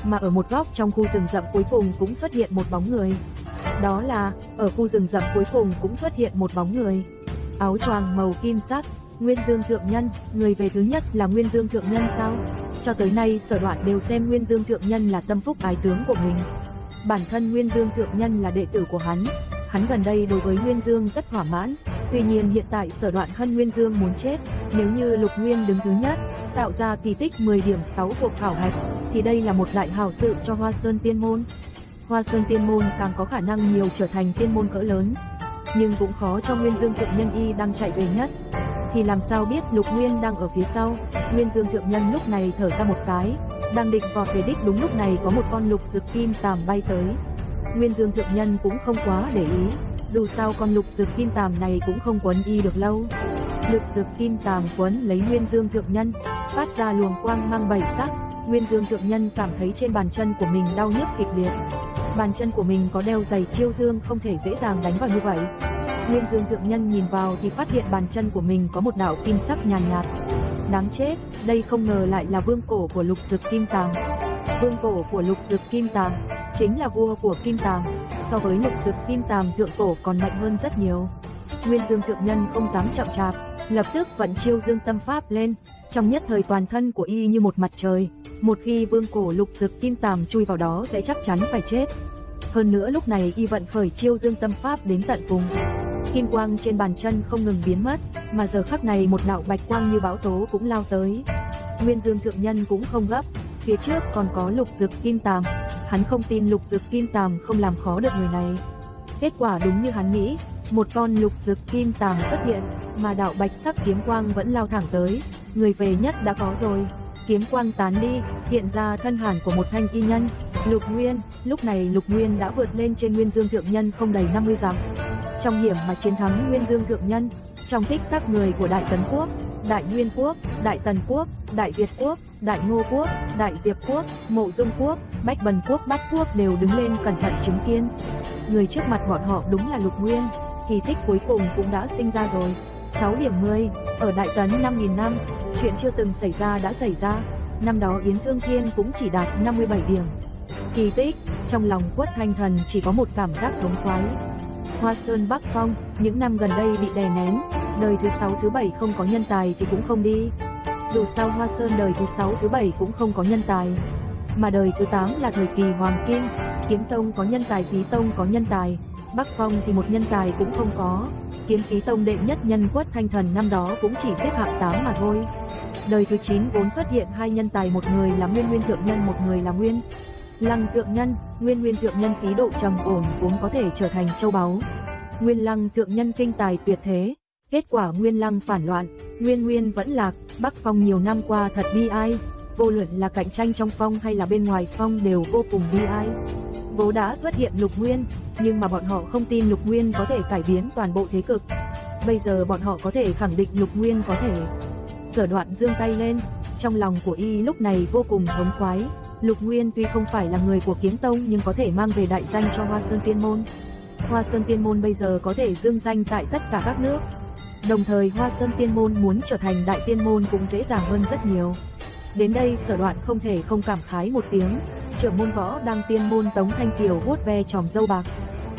Mà ở một góc trong khu rừng rậm cuối cùng cũng xuất hiện một bóng người. Đó là, ở khu rừng rậm cuối cùng cũng xuất hiện một bóng người. Áo choàng màu kim sắc, Nguyên Dương Thượng Nhân, người về thứ nhất là Nguyên Dương Thượng Nhân sao? Cho tới nay Sở Đoạn đều xem Nguyên Dương Thượng Nhân là tâm phúc ái tướng của mình. Bản thân Nguyên Dương Thượng Nhân là đệ tử của hắn gần đây đối với Nguyên Dương rất thỏa mãn. Tuy nhiên hiện tại Sở Đoạn hận Nguyên Dương muốn chết. Nếu như Lục Nguyên đứng thứ nhất, tạo ra kỳ tích 10 điểm 6 cuộc khảo hạch, thì đây là một đại hảo sự cho Hoa Sơn Tiên Môn. Hoa Sơn Tiên Môn càng có khả năng nhiều trở thành tiên môn cỡ lớn. Nhưng cũng khó cho Nguyên Dương Thượng Nhân, y đang chạy về nhất, thì làm sao biết Lục Nguyên đang ở phía sau. Nguyên Dương Thượng Nhân lúc này thở ra một cái, đang định vọt về đích, đúng lúc này có một con lục dực kim tàm bay tới. Nguyên Dương Thượng Nhân cũng không quá để ý, dù sao con lục dực kim tàm này cũng không quấn y được lâu. Lục dực kim tàm quấn lấy Nguyên Dương Thượng Nhân, phát ra luồng quang mang 7 sắc. Nguyên Dương Thượng Nhân cảm thấy trên bàn chân của mình đau nhức kịch liệt. Bàn chân của mình có đeo giày chiêu dương, không thể dễ dàng đánh vào như vậy. Nguyên Dương Thượng Nhân nhìn vào thì phát hiện bàn chân của mình có một đạo kim sắc nhàn nhạt. Đáng chết, đây không ngờ lại là vương cổ của lục dực kim tàm. Vương cổ của lục dực kim tàm chính là vua của kim tàm, so với lục dực kim tàm thượng cổ còn mạnh hơn rất nhiều. Nguyên Dương Thượng Nhân không dám chậm chạp, lập tức vận chiêu dương tâm pháp lên. Trong nhất thời toàn thân của y như một mặt trời, một khi vương cổ lục dực kim tàm chui vào đó sẽ chắc chắn phải chết. Hơn nữa lúc này y vận khởi chiêu dương tâm pháp đến tận cùng. Kim quang trên bàn chân không ngừng biến mất, mà giờ khắc này một đạo bạch quang như bão tố cũng lao tới. Nguyên Dương Thượng Nhân cũng không gấp, phía trước còn có lục dực kim tàm, hắn không tin lục dực kim tàm không làm khó được người này. Kết quả đúng như hắn nghĩ, một con lục dực kim tàm xuất hiện, mà đạo bạch sắc kiếm quang vẫn lao thẳng tới. Người về nhất đã có rồi. Kiếm quang tán đi, hiện ra thân hàn của một thanh y nhân. Lục Nguyên, lúc này Lục Nguyên đã vượt lên trên Nguyên Dương Thượng Nhân không đầy 50 dặm. Trong hiểm mà chiến thắng Nguyên Dương Thượng Nhân, trong tích các người của Đại Tấn Quốc, Đại Nguyên Quốc, Đại Tần Quốc, Đại Việt Quốc, Đại Ngô Quốc, Đại Diệp Quốc, Mộ Dung Quốc, Bách Bần Quốc, Bát Quốc đều đứng lên cẩn thận chứng kiến. Người trước mặt bọn họ đúng là Lục Nguyên, kỳ tích cuối cùng cũng đã sinh ra rồi. 6 điểm 10, ở Đại Tấn 5.000 năm, chuyện chưa từng xảy ra đã xảy ra. Năm đó Yến Thương Thiên cũng chỉ đạt 57 điểm. Kỳ tích, trong lòng Quất Thanh Thần chỉ có một cảm giác thống khoái. Hoa Sơn Bắc Phong, những năm gần đây bị đè nén, đời thứ 6 thứ 7 không có nhân tài thì cũng không đi. Dù sao Hoa Sơn đời thứ 6 thứ 7 cũng không có nhân tài. Mà đời thứ 8 là thời kỳ Hoàng Kim, Kiếm Tông có nhân tài, Khí Tông có nhân tài, Bắc Phong thì một nhân tài cũng không có. Kiếm Khí Tông đệ nhất nhân Quất Thanh Thần năm đó cũng chỉ xếp hạng 8 mà thôi. Đời thứ 9 vốn xuất hiện 2 nhân tài, một người là Nguyên Nguyên Thượng Nhân, một người là Nguyên Lăng Thượng Nhân. Nguyên Nguyên Thượng Nhân khí độ trầm ổn vốn có thể trở thành châu báu. Nguyên Lăng Thượng Nhân kinh tài tuyệt thế. Kết quả Nguyên Lăng phản loạn, Nguyên Nguyên vẫn lạc. Bắc Phong nhiều năm qua thật bi ai, vô luận là cạnh tranh trong phong hay là bên ngoài phong đều vô cùng bi ai. Vốn đã xuất hiện Lục Nguyên, nhưng mà bọn họ không tin Lục Nguyên có thể cải biến toàn bộ thế cục. Bây giờ bọn họ có thể khẳng định Lục Nguyên có thể. Sở Đoạn giương tay lên, trong lòng của y lúc này vô cùng thống khoái. Lục Nguyên tuy không phải là người của Kiếm Tông nhưng có thể mang về đại danh cho Hoa Sơn Tiên Môn. Hoa Sơn Tiên Môn bây giờ có thể dương danh tại tất cả các nước. Đồng thời Hoa Sơn Tiên Môn muốn trở thành đại tiên môn cũng dễ dàng hơn rất nhiều. Đến đây Sở Đoạn không thể không cảm khái một tiếng. Trưởng môn Võ Đăng Tiên Môn Tống Thanh Kiều vuốt ve tròm râu bạc.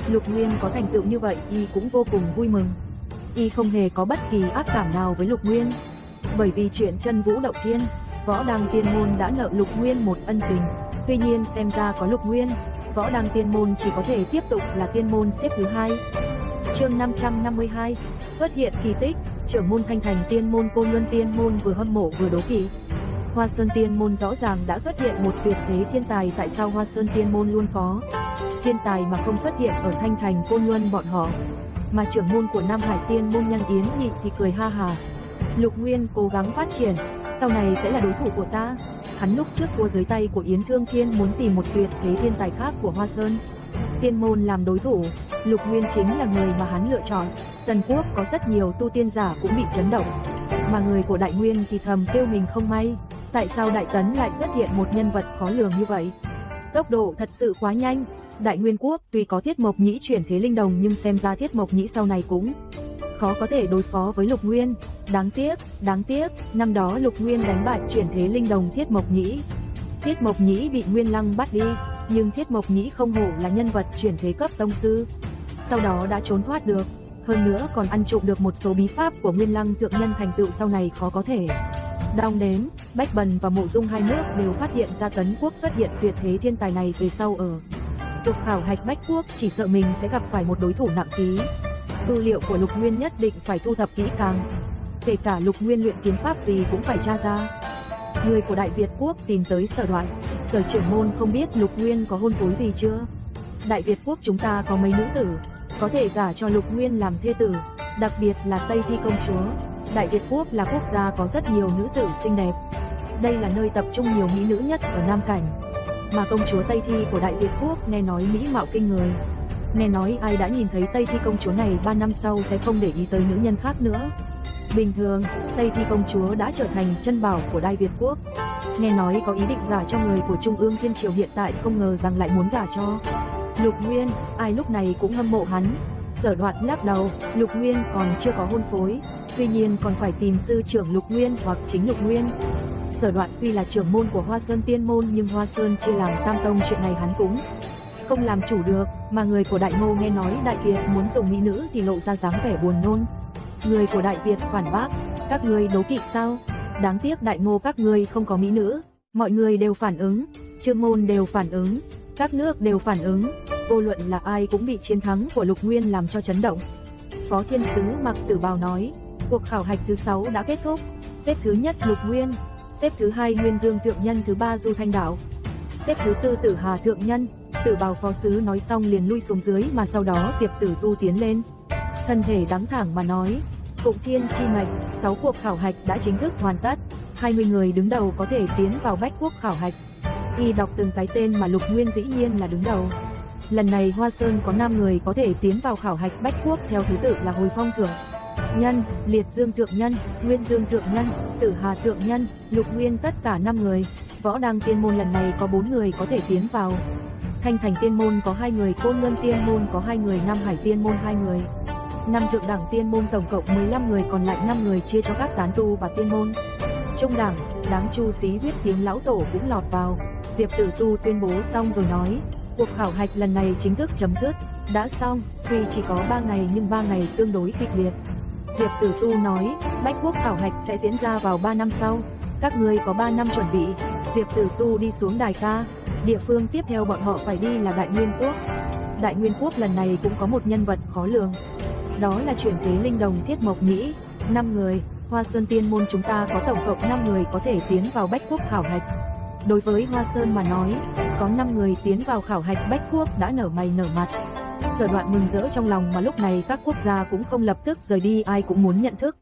Lục Nguyên có thành tựu như vậy y cũng vô cùng vui mừng. Y không hề có bất kỳ ác cảm nào với Lục Nguyên. Bởi vì chuyện Chân Vũ Động Thiên, Võ Đăng Tiên Môn đã nợ Lục Nguyên một ân tình. Tuy nhiên xem ra có Lục Nguyên, Võ Đăng Tiên Môn chỉ có thể tiếp tục là tiên môn xếp thứ 2. Chương 552, xuất hiện kỳ tích, trưởng môn Thanh Thành Tiên Môn Côn Luân Tiên Môn vừa hâm mộ vừa đố kỵ. Hoa Sơn Tiên Môn rõ ràng đã xuất hiện một tuyệt thế thiên tài, tại sao Hoa Sơn Tiên Môn luôn có thiên tài mà không xuất hiện ở Thanh Thành Côn Luân bọn họ? Mà trưởng môn của Nam Hải Tiên Môn Nhân Yến Nhị thì cười ha hà. Lục Nguyên cố gắng phát triển, sau này sẽ là đối thủ của ta. Hắn lúc trước thua dưới tay của Yến Thương Thiên, muốn tìm một tuyệt thế thiên tài khác của Hoa Sơn Tiên Môn làm đối thủ. Lục Nguyên chính là người mà hắn lựa chọn. Tần Quốc có rất nhiều tu tiên giả cũng bị chấn động, mà người của Đại Nguyên thì thầm kêu mình không may. Tại sao Đại Tấn lại xuất hiện một nhân vật khó lường như vậy? Tốc độ thật sự quá nhanh. Đại Nguyên Quốc tuy có Thiết Mộc Nhĩ chuyển thế linh đồng nhưng xem ra Thiết Mộc Nhĩ sau này cũng khó có thể đối phó với Lục Nguyên. Đáng tiếc, năm đó Lục Nguyên đánh bại chuyển thế linh đồng Thiết Mộc Nhĩ. Thiết Mộc Nhĩ bị Nguyên Lăng bắt đi, nhưng Thiết Mộc Nhĩ không hổ là nhân vật chuyển thế cấp tông sư, sau đó đã trốn thoát được, hơn nữa còn ăn trộm được một số bí pháp của Nguyên Lăng Thượng Nhân, thành tựu sau này khó có thể đong đếm. Bách Bần và Mộ Dung hai nước đều phát hiện ra Tấn Quốc xuất hiện tuyệt thế thiên tài này về sau ở cuộc khảo hạch Bách Quốc, chỉ sợ mình sẽ gặp phải một đối thủ nặng ký. Tư liệu của Lục Nguyên nhất định phải thu thập kỹ càng, kể cả Lục Nguyên luyện kiếm pháp gì cũng phải tra ra. Người của Đại Việt Quốc tìm tới Sở Đoạn. Sở trưởng môn không biết Lục Nguyên có hôn phối gì chưa? Đại Việt Quốc chúng ta có mấy nữ tử có thể gả cho Lục Nguyên làm thê tử, đặc biệt là Tây Thi công chúa. Đại Việt Quốc là quốc gia có rất nhiều nữ tử xinh đẹp. Đây là nơi tập trung nhiều mỹ nữ nhất ở Nam Cảnh. Mà công chúa Tây Thi của Đại Việt Quốc nghe nói mỹ mạo kinh người. Nghe nói ai đã nhìn thấy Tây Thi công chúa này 3 năm sau sẽ không để ý tới nữ nhân khác nữa. Bình thường, Tây Thi công chúa đã trở thành chân bảo của Đại Việt Quốc. Nghe nói có ý định gả cho người của Trung ương Thiên Triều, hiện tại không ngờ rằng lại muốn gả cho Lục Nguyên, ai lúc này cũng hâm mộ hắn. Sở Đoạn lắc đầu, Lục Nguyên còn chưa có hôn phối, tuy nhiên còn phải tìm sư trưởng Lục Nguyên hoặc chính Lục Nguyên. Sở Đoạn tuy là trưởng môn của Hoa Sơn Tiên Môn nhưng Hoa Sơn chia làm tam tông, chuyện này hắn cũng không làm chủ được, mà người của Đại Ngô nghe nói Đại Việt muốn dùng mỹ nữ thì lộ ra dáng vẻ buồn nôn. Người của Đại Việt phản bác, các ngươi đố kỵ sao? Đáng tiếc Đại Ngô các ngươi không có mỹ nữ. Mọi người đều phản ứng, Chư môn đều phản ứng, các nước đều phản ứng, vô luận là ai cũng bị chiến thắng của Lục Nguyên làm cho chấn động. Phó Thiên Sứ Mặc Tử Bào nói, cuộc khảo hạch thứ 6 đã kết thúc, xếp thứ nhất Lục Nguyên, xếp thứ 2 Nguyên Dương Thượng Nhân, thứ 3 Du Thanh Đạo, xếp thứ 4 Tử Hà Thượng Nhân. Tử Bào Phó Sứ nói xong liền lui xuống dưới, mà sau đó Diệp Tử Tu tiến lên, thân thể đắng thẳng mà nói, Phụng Thiên chi mệnh, 6 cuộc khảo hạch đã chính thức hoàn tất, 20 người đứng đầu có thể tiến vào Bách Quốc khảo hạch. Y đọc từng cái tên mà Lục Nguyên dĩ nhiên là đứng đầu. Lần này Hoa Sơn có 5 người có thể tiến vào khảo hạch Bách Quốc theo thứ tự là Hồi Phong Thượng Nhân, Liệt Dương Thượng Nhân, Nguyên Dương Thượng Nhân, Tử Hà Thượng Nhân, Lục Nguyên tất cả 5 người. Võ Đăng Tiên Môn lần này có 4 người có thể tiến vào. Thanh Thành Tiên Môn có 2 người, Côn Luân Tiên Môn có 2 người, Nam Hải Tiên Môn 2 người. 5 Thượng Đẳng Tiên Môn tổng cộng 15 người, còn lại 5 người chia cho các tán tu và tiên môn. Trung đẳng, Đáng Chu Xí Huyết Kiếm Lão Tổ cũng lọt vào. Diệp Tử Tu tuyên bố xong rồi nói, cuộc khảo hạch lần này chính thức chấm dứt. Đã xong, tuy chỉ có 3 ngày nhưng 3 ngày tương đối kịch liệt. Diệp Tử Tu nói, Bách Quốc khảo hạch sẽ diễn ra vào 3 năm sau. Các ngươi có 3 năm chuẩn bị. Diệp Tử Tu đi xuống đài ca. Địa phương tiếp theo bọn họ phải đi là Đại Nguyên Quốc. Đại Nguyên Quốc lần này cũng có một nhân vật khó lường. Đó là chuyển thế linh đồng Thiết Mộc Nhĩ. 5 người, Hoa Sơn Tiên Môn chúng ta có tổng cộng 5 người có thể tiến vào Bách Quốc khảo hạch. Đối với Hoa Sơn mà nói, có 5 người tiến vào khảo hạch Bách Quốc đã nở mày nở mặt. Sở Đoạn mừng rỡ trong lòng mà lúc này các quốc gia cũng không lập tức rời đi, ai cũng muốn nhận thức.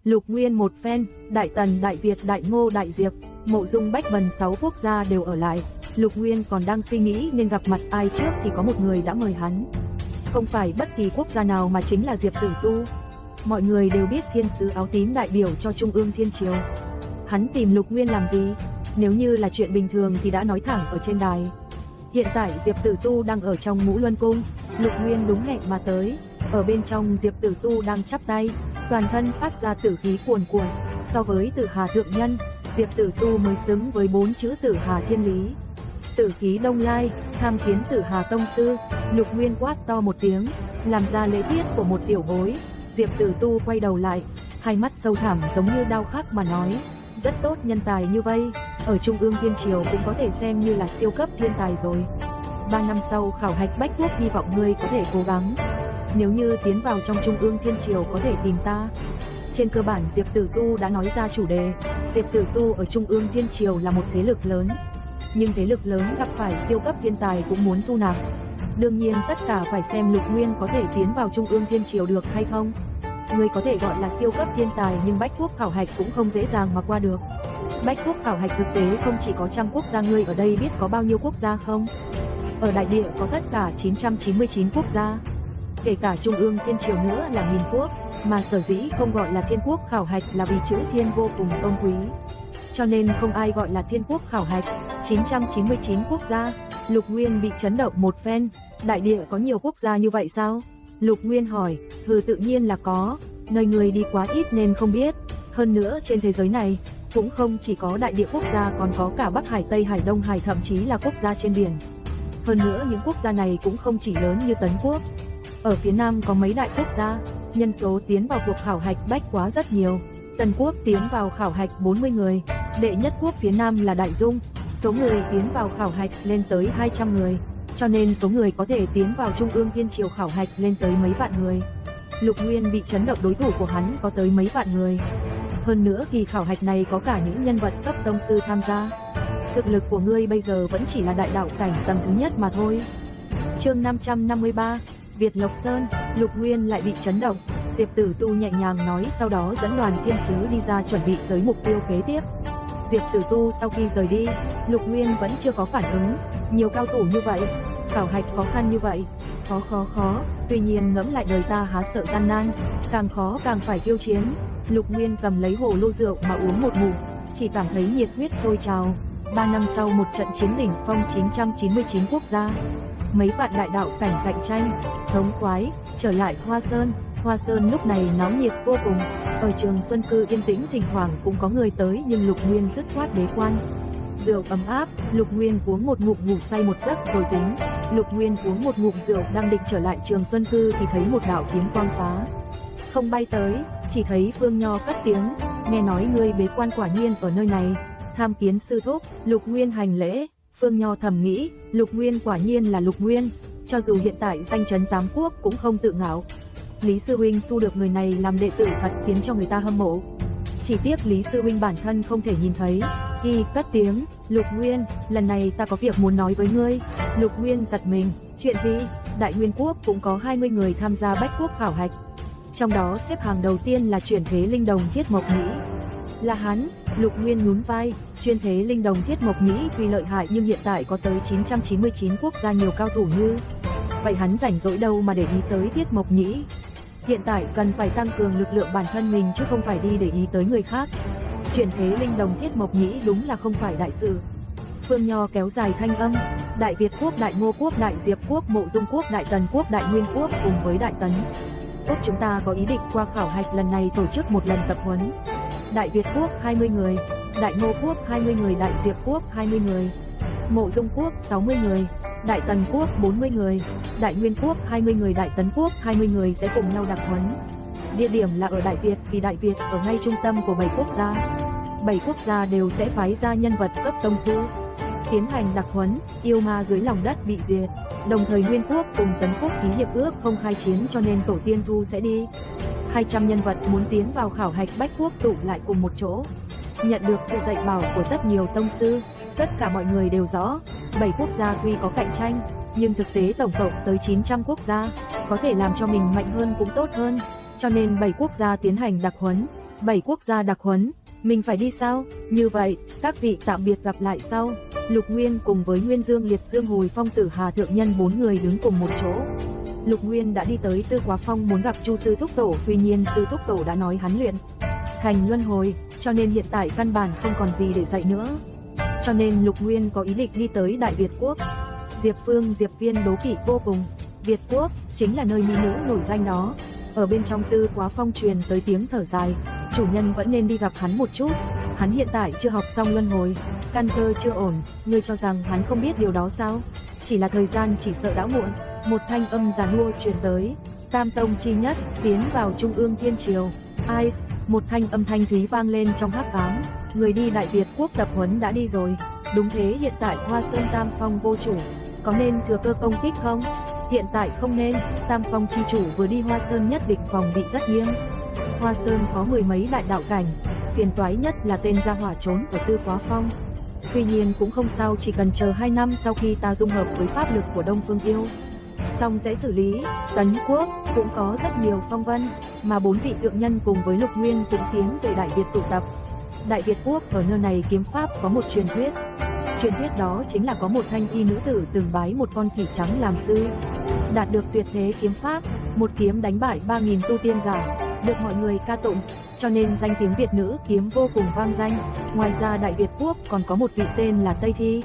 Lục Nguyên một phen, Đại Tần, Đại Việt, Đại Ngô, Đại Diệp, Mộ Dung, Bách Bần 6 quốc gia đều ở lại. Lục Nguyên còn đang suy nghĩ nên gặp mặt ai trước thì có một người đã mời hắn. Không phải bất kỳ quốc gia nào mà chính là Diệp Tử Tu. Mọi người đều biết thiên sứ áo tím đại biểu cho Trung ương Thiên Triều. Hắn tìm Lục Nguyên làm gì? Nếu như là chuyện bình thường thì đã nói thẳng ở trên đài. Hiện tại Diệp Tử Tu đang ở trong Ngũ Luân Cung. Lục Nguyên đúng hẹn mà tới. Ở bên trong Diệp Tử Tu đang chắp tay, toàn thân phát ra tử khí cuồn cuộn. So với Tử Hà Thượng Nhân, Diệp Tử Tu mới xứng với 4 chữ Tử Hà Thiên Lý. Tử khí Đông Lai, tham kiến Tử Hà Tông Sư. Lục Nguyên quát to một tiếng, làm ra lễ tiết của một tiểu bối. Diệp Tử Tu quay đầu lại, hai mắt sâu thẳm giống như đao khắc mà nói, rất tốt, nhân tài như vây, ở Trung ương Thiên Triều cũng có thể xem như là siêu cấp thiên tài rồi. 3 năm sau khảo hạch Bách Quốc hy vọng ngươi có thể cố gắng. Nếu như tiến vào trong Trung ương Thiên Triều có thể tìm ta. Trên cơ bản Diệp Tử Tu đã nói ra chủ đề. Diệp Tử Tu ở Trung ương Thiên Triều là một thế lực lớn. Nhưng thế lực lớn gặp phải siêu cấp thiên tài cũng muốn thu nạp. Đương nhiên tất cả phải xem Lục Nguyên có thể tiến vào Trung ương Thiên Triều được hay không. Ngươi có thể gọi là siêu cấp thiên tài nhưng Bách Quốc khảo hạch cũng không dễ dàng mà qua được. Bách Quốc khảo hạch thực tế không chỉ có trăm quốc gia, ngươi ở đây biết có bao nhiêu quốc gia không? Ở đại địa có tất cả 999 quốc gia. Kể cả Trung ương Thiên Triều nữa là 1000 quốc, mà sở dĩ không gọi là Thiên Quốc khảo hạch là vì chữ Thiên vô cùng tôn quý. Cho nên không ai gọi là Thiên Quốc khảo hạch. 999 quốc gia. Lục Nguyên bị chấn động một phen. Đại địa có nhiều quốc gia như vậy sao? Lục Nguyên hỏi. Tự nhiên là có. Nơi người đi quá ít nên không biết. Hơn nữa trên thế giới này cũng không chỉ có đại địa quốc gia, còn có cả Bắc Hải, Tây Hải, Đông Hải, thậm chí là quốc gia trên biển. Hơn nữa những quốc gia này cũng không chỉ lớn như Tấn Quốc. Ở phía Nam có mấy đại quốc gia, nhân số tiến vào cuộc khảo hạch Bách Quá rất nhiều. Tần Quốc tiến vào khảo hạch 40 người. Đệ nhất quốc phía Nam là Đại Dung, số người tiến vào khảo hạch lên tới 200 người. Cho nên số người có thể tiến vào Trung ương Thiên Triều khảo hạch lên tới mấy vạn người. Lục Nguyên bị chấn động, đối thủ của hắn có tới mấy vạn người. Hơn nữa kỳ khảo hạch này có cả những nhân vật cấp tông sư tham gia. Thực lực của ngươi bây giờ vẫn chỉ là đại đạo cảnh tầng thứ nhất mà thôi. Chương 553, Việt Lộc Sơn. Lục Nguyên lại bị chấn động. Diệp Tử Tu nhẹ nhàng nói, sau đó dẫn đoàn thiên sứ đi ra chuẩn bị tới mục tiêu kế tiếp. Diệp Tử Tu sau khi rời đi, Lục Nguyên vẫn chưa có phản ứng. Nhiều cao thủ như vậy, khảo hạch khó khăn như vậy, khó. Tuy nhiên ngẫm lại đời ta há sợ gian nan, càng khó càng phải khiêu chiến. Lục Nguyên cầm lấy hồ lô rượu mà uống một ngụm, chỉ cảm thấy nhiệt huyết sôi trào. 3 năm sau một trận chiến đỉnh phong, 999 quốc gia, mấy vạn đại đạo cảnh cạnh tranh, thống khoái. Trở lại Hoa Sơn. Hoa Sơn lúc này náo nhiệt vô cùng. Ở Trường Xuân Cư yên tĩnh, thỉnh thoảng cũng có người tới, nhưng Lục Nguyên dứt khoát bế quan. Rượu ấm áp, Lục Nguyên uống một ngụm ngủ say một giấc rồi tính. Lục Nguyên uống một ngụm rượu đang định trở lại Trường Xuân Cư thì thấy một đạo kiếm quang phá không bay tới, chỉ thấy Phương Nho cất tiếng, nghe nói ngươi bế quan quả nhiên ở nơi này, tham kiến sư thúc. Lục Nguyên hành lễ. Phương Nho thầm nghĩ, Lục Nguyên quả nhiên là Lục Nguyên, cho dù hiện tại danh chấn tám quốc cũng không tự ngạo. Lý sư huynh thu được người này làm đệ tử thật khiến cho người ta hâm mộ. Chỉ tiếc Lý sư huynh bản thân không thể nhìn thấy. Y cất tiếng, Lục Nguyên, lần này ta có việc muốn nói với ngươi. Lục Nguyên giật mình, chuyện gì? Đại Nguyên Quốc cũng có 20 người tham gia Bách Quốc khảo hạch. Trong đó xếp hàng đầu tiên là chuyển thế linh đồng Thiết Mộc Nhĩ. Là hắn, Lục Nguyên nhún vai, chuyên thế linh đồng thiết mộc nhĩ tuy lợi hại nhưng hiện tại có tới 999 quốc gia nhiều cao thủ như. Vậy hắn rảnh rỗi đâu mà để ý tới thiết mộc nhĩ. Hiện tại cần phải tăng cường lực lượng bản thân mình chứ không phải đi để ý tới người khác. Chuyển thế linh đồng thiết mộc nhĩ đúng là không phải đại sự. Phương Nho kéo dài thanh âm, Đại Việt quốc, Đại Ngô quốc, Đại Diệp quốc, Mộ Dung quốc, Đại Tần quốc, Đại Nguyên quốc cùng với Đại Tấn quốc chúng ta có ý định qua khảo hạch lần này tổ chức một lần tập huấn. Đại Việt quốc 20 người, Đại Ngô quốc 20 người, Đại Diệp quốc 20 người, Mộ Dung quốc 60 người, Đại Tần quốc 40 người, Đại Nguyên quốc 20 người, Đại Tấn quốc 20 người sẽ cùng nhau đặc huấn. Địa điểm là ở Đại Việt vì Đại Việt ở ngay trung tâm của 7 quốc gia. 7 quốc gia đều sẽ phái ra nhân vật cấp tông sư tiến hành đặc huấn, yêu ma dưới lòng đất bị diệt. Đồng thời Nguyên quốc cùng Tấn quốc ký hiệp ước không khai chiến cho nên tổ tiên thu sẽ đi. 200 nhân vật muốn tiến vào khảo hạch Bách quốc tụ lại cùng một chỗ. Nhận được sự dạy bảo của rất nhiều tông sư, tất cả mọi người đều rõ, 7 quốc gia tuy có cạnh tranh, nhưng thực tế tổng cộng tới 900 quốc gia, có thể làm cho mình mạnh hơn cũng tốt hơn, cho nên 7 quốc gia tiến hành đặc huấn. 7 quốc gia đặc huấn, mình phải đi sao? Như vậy, các vị tạm biệt gặp lại sau. Lục Nguyên cùng với Nguyên Dương, Liệt Dương, Hồi Phong, Tử Hà thượng nhân 4 người đứng cùng một chỗ. Lục Nguyên đã đi tới Tư Quá Phong muốn gặp Chu sư thúc tổ, tuy nhiên sư thúc tổ đã nói hắn luyện thành luân hồi, cho nên hiện tại căn bản không còn gì để dạy nữa. Cho nên Lục Nguyên có ý định đi tới Đại Việt quốc. Diệp Phương, Diệp Viên đố kỵ vô cùng. Việt quốc chính là nơi mỹ nữ nổi danh đó. Ở bên trong Tư Quá Phong truyền tới tiếng thở dài, chủ nhân vẫn nên đi gặp hắn một chút. Hắn hiện tại chưa học xong luân hồi, căn cơ chưa ổn, ngươi cho rằng hắn không biết điều đó sao? Chỉ là thời gian chỉ sợ đã muộn. Một thanh âm giàn mua truyền tới, Tam tông chi nhất tiến vào Trung ương Thiên Triều. Ice, một thanh âm thanh thúy vang lên trong hắc ám. Người đi Đại Việt quốc tập huấn đã đi rồi. Đúng thế, hiện tại Hoa Sơn Tam Phong vô chủ, có nên thừa cơ công kích không? Hiện tại không nên, Tam Phong chi chủ vừa đi Hoa Sơn nhất định phòng bị rất nghiêm. Hoa Sơn có 10 mấy đại đạo cảnh, phiền toái nhất là tên gia hỏa trốn ở Tư Quá Phong. Tuy nhiên cũng không sao, chỉ cần chờ 2 năm sau khi ta dung hợp với pháp lực của Đông Phương Yêu, xong sẽ xử lý. Tấn quốc cũng có rất nhiều phong vân, mà 4 vị thượng nhân cùng với Lục Nguyên cũng tiến về Đại Việt tụ tập. Đại Việt quốc ở nơi này kiếm pháp có một truyền thuyết. Truyền thuyết đó chính là có một thanh y nữ tử từng bái một con khỉ trắng làm sư, đạt được tuyệt thế kiếm pháp, một kiếm đánh bại 3000 tu tiên giả, được mọi người ca tụng, cho nên danh tiếng Việt nữ kiếm vô cùng vang danh. Ngoài ra Đại Việt quốc còn có một vị tên là Tây Thi,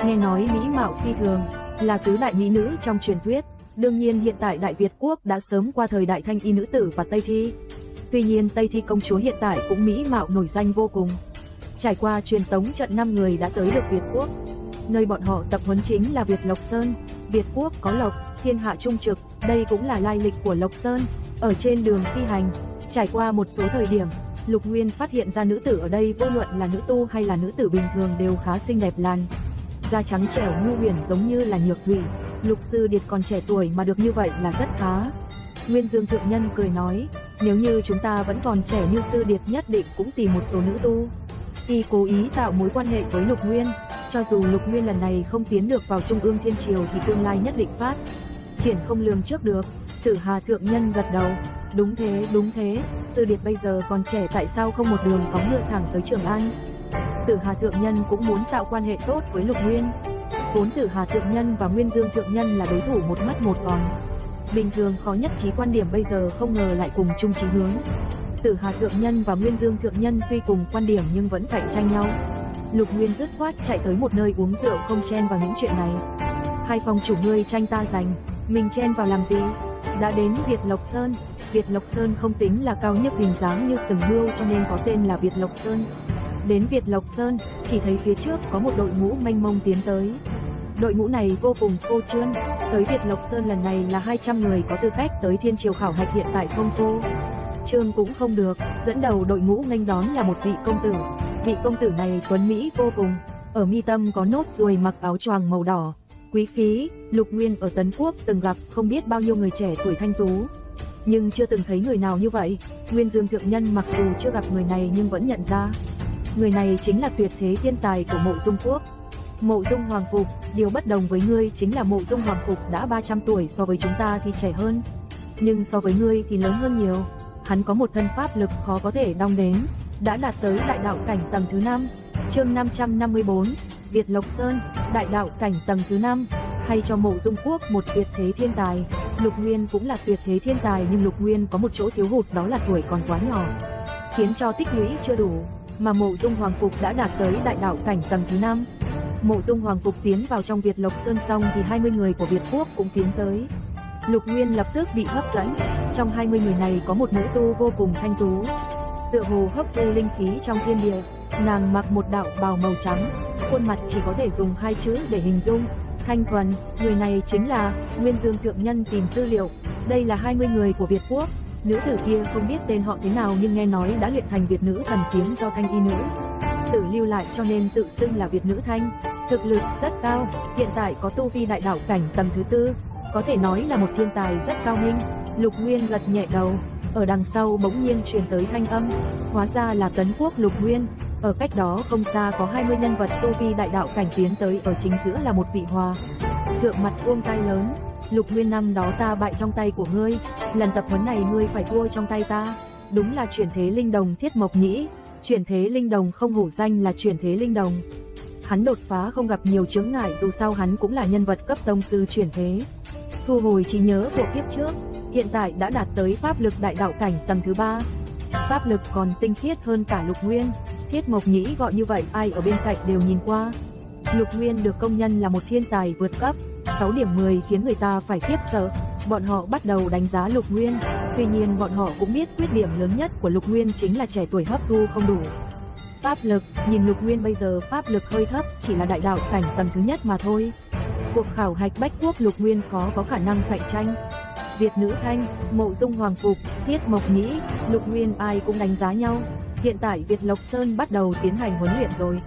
nghe nói mỹ mạo phi thường, là tứ đại mỹ nữ trong truyền thuyết. Đương nhiên hiện tại Đại Việt quốc đã sớm qua thời đại thanh y nữ tử và Tây Thi. Tuy nhiên Tây Thi công chúa hiện tại cũng mỹ mạo nổi danh vô cùng. Trải qua truyền tống trận 5 người đã tới được Việt quốc. Nơi bọn họ tập huấn chính là Việt Lộc Sơn. Việt quốc có lộc, thiên hạ trung trực, đây cũng là lai lịch của Lộc Sơn. Ở trên đường phi hành, trải qua một số thời điểm, Lục Nguyên phát hiện ra nữ tử ở đây vô luận là nữ tu hay là nữ tử bình thường đều khá xinh đẹp, làn da trắng trẻo nhu huyền giống như là nhược thủy. Lục sư điệt còn trẻ tuổi mà được như vậy là rất khá. Nguyên Dương thượng nhân cười nói, nếu như chúng ta vẫn còn trẻ như sư điệt nhất định cũng tìm một số nữ tu. Y cố ý tạo mối quan hệ với Lục Nguyên, cho dù Lục Nguyên lần này không tiến được vào Trung ương Thiên Triều thì tương lai nhất định phát triển không lường trước được. Tử Hà thượng nhân gật đầu, đúng thế, sư điệt bây giờ còn trẻ tại sao không một đường phóng ngựa thẳng tới Trường An. Tử Hà thượng nhân cũng muốn tạo quan hệ tốt với Lục Nguyên. Vốn Tử Hà thượng nhân và Nguyên Dương thượng nhân là đối thủ một mất một còn, bình thường khó nhất trí quan điểm, bây giờ không ngờ lại cùng chung chí hướng. Tử Hà thượng nhân và Nguyên Dương thượng nhân tuy cùng quan điểm nhưng vẫn cạnh tranh nhau. Lục Nguyên dứt khoát chạy tới một nơi uống rượu, không chen vào những chuyện này. Hai phòng chủ ngươi tranh ta giành, mình chen vào làm gì? Đã đến Việt Lộc Sơn. Việt Lộc Sơn không tính là cao nhất, hình dáng như sừng hươu cho nên có tên là Việt Lộc Sơn. Đến Việt Lộc Sơn, chỉ thấy phía trước có một đội ngũ mênh mông tiến tới. Đội ngũ này vô cùng phô trương. Tới Việt Lộc Sơn lần này là 200 người có tư cách tới Thiên Triều khảo hạch, hiện tại không phô trương cũng không được. Dẫn đầu đội ngũ nghênh đón là một vị công tử. Vị công tử này tuấn mỹ vô cùng, ở mi tâm có nốt ruồi, mặc áo choàng màu đỏ, quý khí. Lục Nguyên ở Tấn quốc từng gặp không biết bao nhiêu người trẻ tuổi thanh tú, nhưng chưa từng thấy người nào như vậy. Nguyên Dương thượng nhân mặc dù chưa gặp người này nhưng vẫn nhận ra, người này chính là tuyệt thế thiên tài của Mộ Dung quốc, Mộ Dung Hoàng Phục. Điều bất đồng với ngươi chính là Mộ Dung Hoàng Phục đã 300 tuổi, so với chúng ta thì trẻ hơn, nhưng so với ngươi thì lớn hơn nhiều. Hắn có một thân pháp lực khó có thể đong đếm, đã đạt tới đại đạo cảnh tầng thứ 5. Chương 554, Việt Lộc Sơn, đại đạo cảnh tầng thứ 5, hay cho Mộ Dung Quốc một tuyệt thế thiên tài. Lục Nguyên cũng là tuyệt thế thiên tài, nhưng Lục Nguyên có một chỗ thiếu hụt, đó là tuổi còn quá nhỏ, khiến cho tích lũy chưa đủ, mà Mộ Dung Hoàng Phục đã đạt tới đại đạo cảnh tầng thứ 5. Mộ Dung Hoàng Phục tiến vào trong Việt Lộc Sơn xong thì 20 người của Việt Quốc cũng tiến tới. Lục Nguyên lập tức bị hấp dẫn. Trong 20 người này có một nữ tu vô cùng thanh tú, tựa hồ hấp thu linh khí trong thiên địa. Nàng mặc một đạo bào màu trắng, khuôn mặt chỉ có thể dùng 2 chữ để hình dung: thanh thuần. Người này chính là Nguyên Dương thượng nhân tìm tư liệu. Đây là 20 người của Việt Quốc. Nữ tử kia không biết tên họ thế nào, nhưng nghe nói đã luyện thành Việt nữ thần kiếm do Thanh y nữ tử lưu lại, cho nên tự xưng là Việt nữ Thanh. Thực lực rất cao, hiện tại có tu vi đại đạo cảnh tầng thứ 4, có thể nói là một thiên tài rất cao minh. Lục Nguyên gật nhẹ đầu. Ở đằng sau bỗng nhiên truyền tới thanh âm, hóa ra là Tấn Quốc Lục Nguyên. Ở cách đó không xa có 20 nhân vật tu vi đại đạo cảnh tiến tới, ở chính giữa là một vị hòa thượng mặt vuông tay lớn. Lục Nguyên, năm đó ta bại trong tay của ngươi, lần tập huấn này ngươi phải thua trong tay ta. Đúng là chuyển thế linh đồng Thiết Mộc Nhĩ. Chuyển thế linh đồng không hổ danh là chuyển thế linh đồng. Hắn đột phá không gặp nhiều chướng ngại, dù sao hắn cũng là nhân vật cấp tông sư chuyển thế. Thu hồi trí nhớ của kiếp trước, hiện tại đã đạt tới pháp lực đại đạo cảnh tầng thứ 3. Pháp lực còn tinh khiết hơn cả Lục Nguyên. Thiết Mộc Nhĩ gọi như vậy, ai ở bên cạnh đều nhìn qua. Lục Nguyên được công nhận là một thiên tài vượt cấp, 6 điểm 10 khiến người ta phải khiếp sợ. Bọn họ bắt đầu đánh giá Lục Nguyên, tuy nhiên bọn họ cũng biết khuyết điểm lớn nhất của Lục Nguyên chính là trẻ tuổi hấp thu không đủ pháp lực. Nhìn Lục Nguyên bây giờ pháp lực hơi thấp, chỉ là đại đạo cảnh tầng thứ nhất mà thôi. Cuộc khảo hạch Bách Quốc Lục Nguyên khó có khả năng cạnh tranh. Việt nữ Thanh, Mộ Dung Hoàng Phục, Thiết Mộc Nhĩ, Lục Nguyên ai cũng đánh giá nhau. Hiện tại Việt Lộc Sơn bắt đầu tiến hành huấn luyện rồi.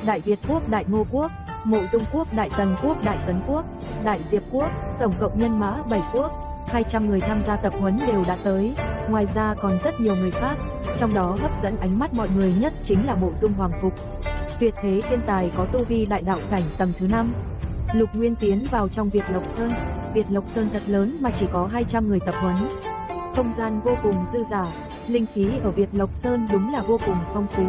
Đại Việt Quốc, Đại Ngô Quốc, Mộ Dung Quốc, Đại Tần Quốc, Đại Tấn Quốc, Đại Diệp Quốc, tổng cộng nhân mã 7 quốc, 200 người tham gia tập huấn đều đã tới. Ngoài ra còn rất nhiều người khác, trong đó hấp dẫn ánh mắt mọi người nhất chính là Mộ Dung Hoàng Phục, tuyệt thế thiên tài có tu vi đại đạo cảnh tầng thứ 5. Lục Nguyên tiến vào trong Việt Lộc Sơn. Việt Lộc Sơn thật lớn mà chỉ có 200 người tập huấn. Không gian vô cùng dư dả, linh khí ở Việt Lộc Sơn đúng là vô cùng phong phú,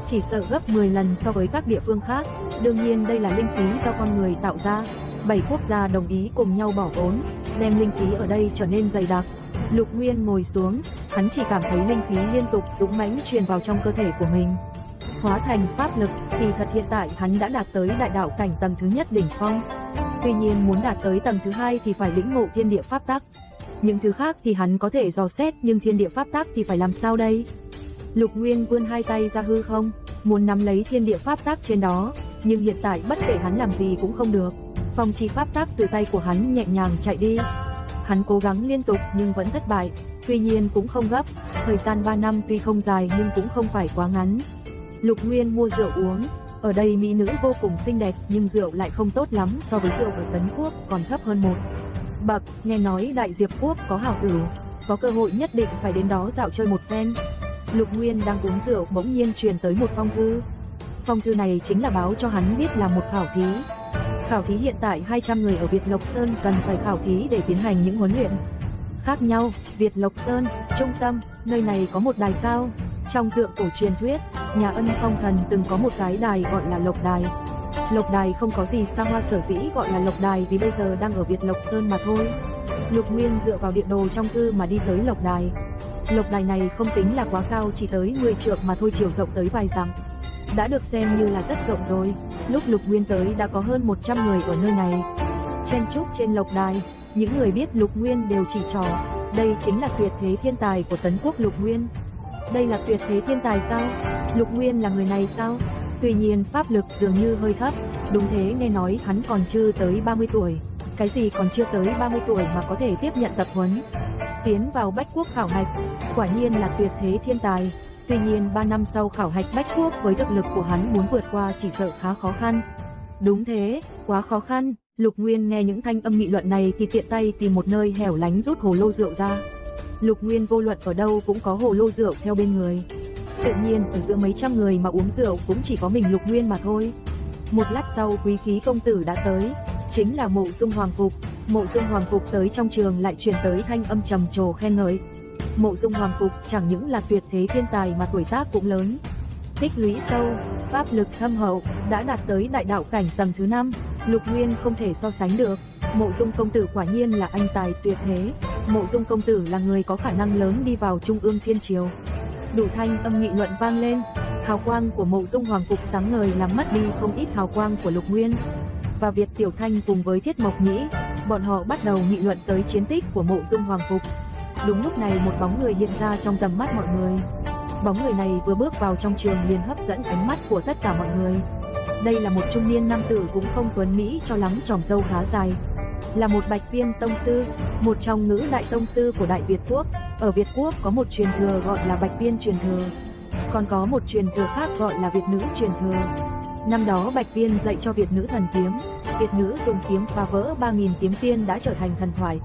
chỉ sợ gấp 10 lần so với các địa phương khác. Đương nhiên đây là linh khí do con người tạo ra. 7 quốc gia đồng ý cùng nhau bỏ vốn, đem linh khí ở đây trở nên dày đặc. Lục Nguyên ngồi xuống, hắn chỉ cảm thấy linh khí liên tục dũng mãnh truyền vào trong cơ thể của mình, hóa thành pháp lực. Thì thật hiện tại hắn đã đạt tới đại đạo cảnh tầng thứ nhất đỉnh phong. Tuy nhiên muốn đạt tới tầng thứ 2 thì phải lĩnh ngộ thiên địa pháp tắc. Những thứ khác thì hắn có thể dò xét, nhưng thiên địa pháp tắc thì phải làm sao đây? Lục Nguyên vươn hai tay ra hư không, muốn nắm lấy thiên địa pháp tắc trên đó, nhưng hiện tại bất kể hắn làm gì cũng không được. Phong chi pháp tắc từ tay của hắn nhẹ nhàng chạy đi. Hắn cố gắng liên tục nhưng vẫn thất bại. Tuy nhiên cũng không gấp, thời gian 3 năm tuy không dài nhưng cũng không phải quá ngắn. Lục Nguyên mua rượu uống. Ở đây mỹ nữ vô cùng xinh đẹp, nhưng rượu lại không tốt lắm, so với rượu ở Tấn Quốc còn thấp hơn một bậc. Nghe nói Đại Diệp Quốc có hảo tử, có cơ hội nhất định phải đến đó dạo chơi một phen. Lục Nguyên đang uống rượu, bỗng nhiên truyền tới một phong thư. Phong thư này chính là báo cho hắn biết là một khảo thí. Khảo thí hiện tại 200 người ở Việt Lộc Sơn cần phải khảo thí để tiến hành những huấn luyện khác nhau. Việt Lộc Sơn, trung tâm, nơi này có một đài cao. Trong tượng cổ truyền thuyết, nhà Ân Phong Thần từng có một cái đài gọi là Lộc Đài. Lộc Đài không có gì xa hoa, sở dĩ gọi là Lộc Đài vì bây giờ đang ở Việt Lộc Sơn mà thôi. Lục Nguyên dựa vào địa đồ trong thư mà đi tới Lộc Đài. Lộc Đài này không tính là quá cao, chỉ tới 10 trượng mà thôi, chiều rộng tới vài dặm, đã được xem như là rất rộng rồi. Lúc Lục Nguyên tới đã có hơn 100 người ở nơi này chen chúc trên Lộc Đài. Những người biết Lục Nguyên đều chỉ trỏ, đây chính là tuyệt thế thiên tài của Tấn Quốc Lục Nguyên. Đây là tuyệt thế thiên tài sao? Lục Nguyên là người này sao? Tuy nhiên pháp lực dường như hơi thấp. Đúng thế, nghe nói hắn còn chưa tới 30 tuổi. Cái gì còn chưa tới 30 tuổi mà có thể tiếp nhận tập huấn, tiến vào Bách Quốc khảo hạch? Quả nhiên là tuyệt thế thiên tài. Tuy nhiên 3 năm sau khảo hạch Bách Quốc, với thực lực của hắn muốn vượt qua chỉ sợ khá khó khăn. Đúng thế, quá khó khăn. Lục Nguyên nghe những thanh âm nghị luận này thì tiện tay tìm một nơi hẻo lánh rút hồ lô rượu ra. Lục Nguyên vô luận ở đâu cũng có hồ lô rượu theo bên người. Tự nhiên ở giữa mấy trăm người mà uống rượu cũng chỉ có mình Lục Nguyên mà thôi. Một lát sau quý khí công tử đã tới, chính là Mộ Dung Hoàng Phục. Mộ Dung Hoàng Phục tới trong trường lại truyền tới thanh âm trầm trồ khen ngợi. Mộ Dung Hoàng Phục chẳng những là tuyệt thế thiên tài mà tuổi tác cũng lớn. Tích lũy sâu, pháp lực thâm hậu, đã đạt tới đại đạo cảnh tầng thứ 5, Lục Nguyên không thể so sánh được. Mộ Dung công tử quả nhiên là anh tài tuyệt thế. Mộ Dung công tử là người có khả năng lớn đi vào Trung ương Thiên Triều. Đủ thanh âm nghị luận vang lên, hào quang của Mộ Dung Hoàng Phục sáng ngời làm mất đi không ít hào quang của Lục Nguyên. Và Việt Tiểu Thanh cùng với Thiết Mộc Nhĩ, bọn họ bắt đầu nghị luận tới chiến tích của Mộ Dung Hoàng Phục. Đúng lúc này một bóng người hiện ra trong tầm mắt mọi người. Bóng người này vừa bước vào trong trường liền hấp dẫn ánh mắt của tất cả mọi người. Đây là một trung niên nam tử cũng không tuấn mỹ cho lắm, tròm râu khá dài. Là một Bạch Viên tông sư, một trong ngũ đại tông sư của Đại Việt quốc. Ở Việt quốc có một truyền thừa gọi là Bạch Viên truyền thừa, còn có một truyền thừa khác gọi là Việt nữ truyền thừa. Năm đó Bạch Viên dạy cho Việt nữ thần kiếm, Việt nữ dùng kiếm phá vỡ 3000 kiếm tiên đã trở thành thần thoại.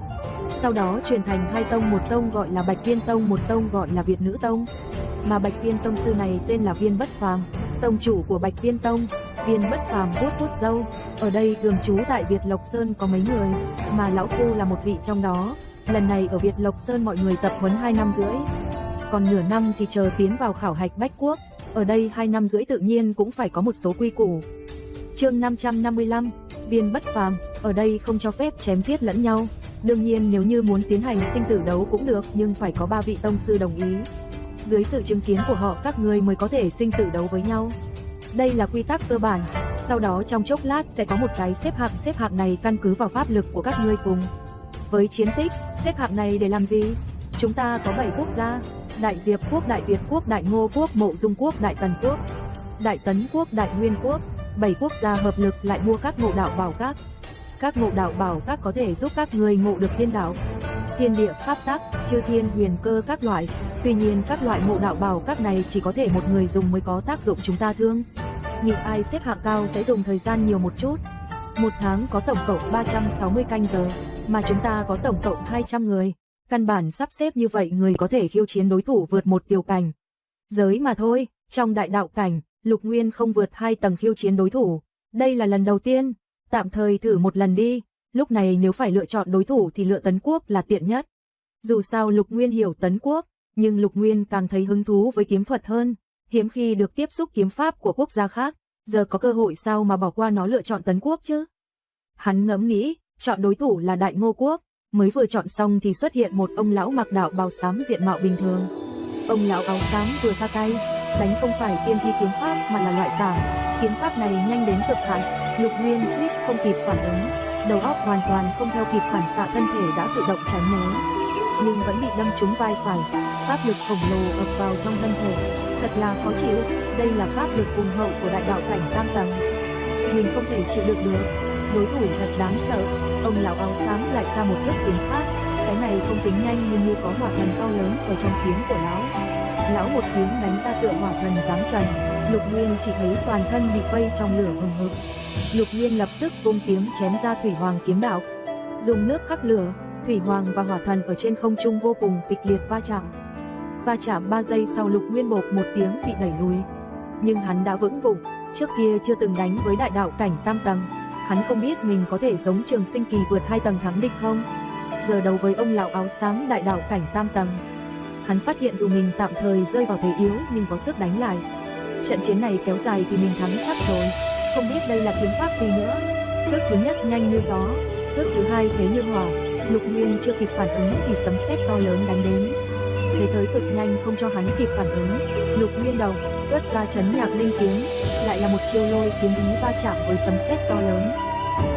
Sau đó truyền thành hai tông, một tông gọi là Bạch Viên tông, một tông gọi là Việt nữ tông. Mà Bạch Viên tông sư này tên là Viên Bất Phàm, tông chủ của Bạch Viên tông. Viên Bất Phàm vuốt râu, ở đây thường trú tại Việt Lộc Sơn có mấy người, mà lão phu là một vị trong đó. Lần này ở Việt Lộc Sơn mọi người tập huấn 2 năm rưỡi, còn nửa năm thì chờ tiến vào khảo hạch bách quốc. Ở đây 2 năm rưỡi tự nhiên cũng phải có một số quy củ. Chương 555, Viên Bất Phàm, ở đây không cho phép chém giết lẫn nhau. Đương nhiên nếu như muốn tiến hành sinh tử đấu cũng được, nhưng phải có 3 vị tông sư đồng ý. Dưới sự chứng kiến của họ các người mới có thể sinh tử đấu với nhau. Đây là quy tắc cơ bản. Sau đó trong chốc lát sẽ có một cái xếp hạng này căn cứ vào pháp lực của các ngươi cùng với chiến tích. Xếp hạng này để làm gì? Chúng ta có 7 quốc gia: Đại Diệp quốc, Đại Việt quốc, Đại Ngô quốc, Mộ Dung quốc, Đại Tần quốc, Đại Tấn quốc, Đại Nguyên quốc. 7 quốc gia hợp lực lại mua các ngộ đạo bảo các. Các ngộ đạo bảo các có thể giúp các người ngộ được thiên đạo, thiên địa pháp tắc, chư thiên huyền cơ các loại. Tuy nhiên các loại ngộ đạo bảo các này chỉ có thể một người dùng mới có tác dụng. Chúng ta thương nghị ai xếp hạng cao sẽ dùng thời gian nhiều một chút. Một tháng có tổng cộng 360 canh giờ, mà chúng ta có tổng cộng 200 người. Căn bản sắp xếp như vậy người có thể khiêu chiến đối thủ vượt một tiểu cảnh giới mà thôi. Trong đại đạo cảnh, Lục Nguyên không vượt 2 tầng khiêu chiến đối thủ. Đây là lần đầu tiên, tạm thời thử một lần đi. Lúc này nếu phải lựa chọn đối thủ thì lựa Tấn quốc là tiện nhất. Dù sao Lục Nguyên hiểu Tấn quốc, nhưng Lục Nguyên càng thấy hứng thú với kiếm thuật hơn. Hiếm khi được tiếp xúc kiếm pháp của quốc gia khác, giờ có cơ hội sao mà bỏ qua nó lựa chọn Tấn quốc chứ. Hắn ngẫm nghĩ, chọn đối thủ là Đại Ngô quốc. Mới vừa chọn xong thì xuất hiện một ông lão mặc đạo bào xám diện mạo bình thường. Ông lão áo xám vừa ra tay, đánh không phải tiên thi kiếm pháp mà là loại cảm. Kiếm pháp này nhanh đến cực hạn, Lục Nguyên suýt không kịp phản ứng, đầu óc hoàn toàn không theo kịp phản xạ, thân thể đã tự động tránh né, nhưng vẫn bị đâm trúng vai phải. Pháp lực khổng lồ ập vào trong thân thể, thật là khó chịu. Đây là pháp lực hùng hậu của đại đạo cảnh tam tầng, mình không thể chịu đựng được. Đối thủ thật đáng sợ. Ông lão áo xám lại ra một thức kiếm pháp, cái này không tính nhanh nhưng như có hỏa thần to lớn ở trong kiếm của lão. Lão một tiếng đánh ra tựa hỏa thần giáng trần. Lục Nguyên chỉ thấy toàn thân bị vây trong lửa hừng hực. Lục Nguyên lập tức vung kiếm chém ra thủy hoàng kiếm đạo, dùng nước khắc lửa. Thủy hoàng và hỏa thần ở trên không trung vô cùng kịch liệt va chạm. Va chạm 3 giây sau Lục Nguyên bộp một tiếng bị đẩy lùi, nhưng hắn đã vững vụng. Trước kia chưa từng đánh với đại đạo cảnh tam tầng, hắn không biết mình có thể giống Trường Sinh Kỳ vượt 2 tầng thắng địch không. Giờ đấu với ông lão áo xám đại đạo cảnh tam tầng, hắn phát hiện dù mình tạm thời rơi vào thế yếu nhưng có sức đánh lại. Trận chiến này kéo dài thì mình thắng chắc rồi. Không biết đây là kiếm pháp gì nữa. Thức thứ nhất nhanh như gió, thức thứ hai thế như hỏa. Lục Nguyên chưa kịp phản ứng thì sấm sét to lớn đánh đến, thế tới cực nhanh không cho hắn kịp phản ứng. Lục Nguyên đầu xuất ra chấn nhạc linh kiếm, lại là một chiêu lôi kiếm ý va chạm với sấm sét to lớn.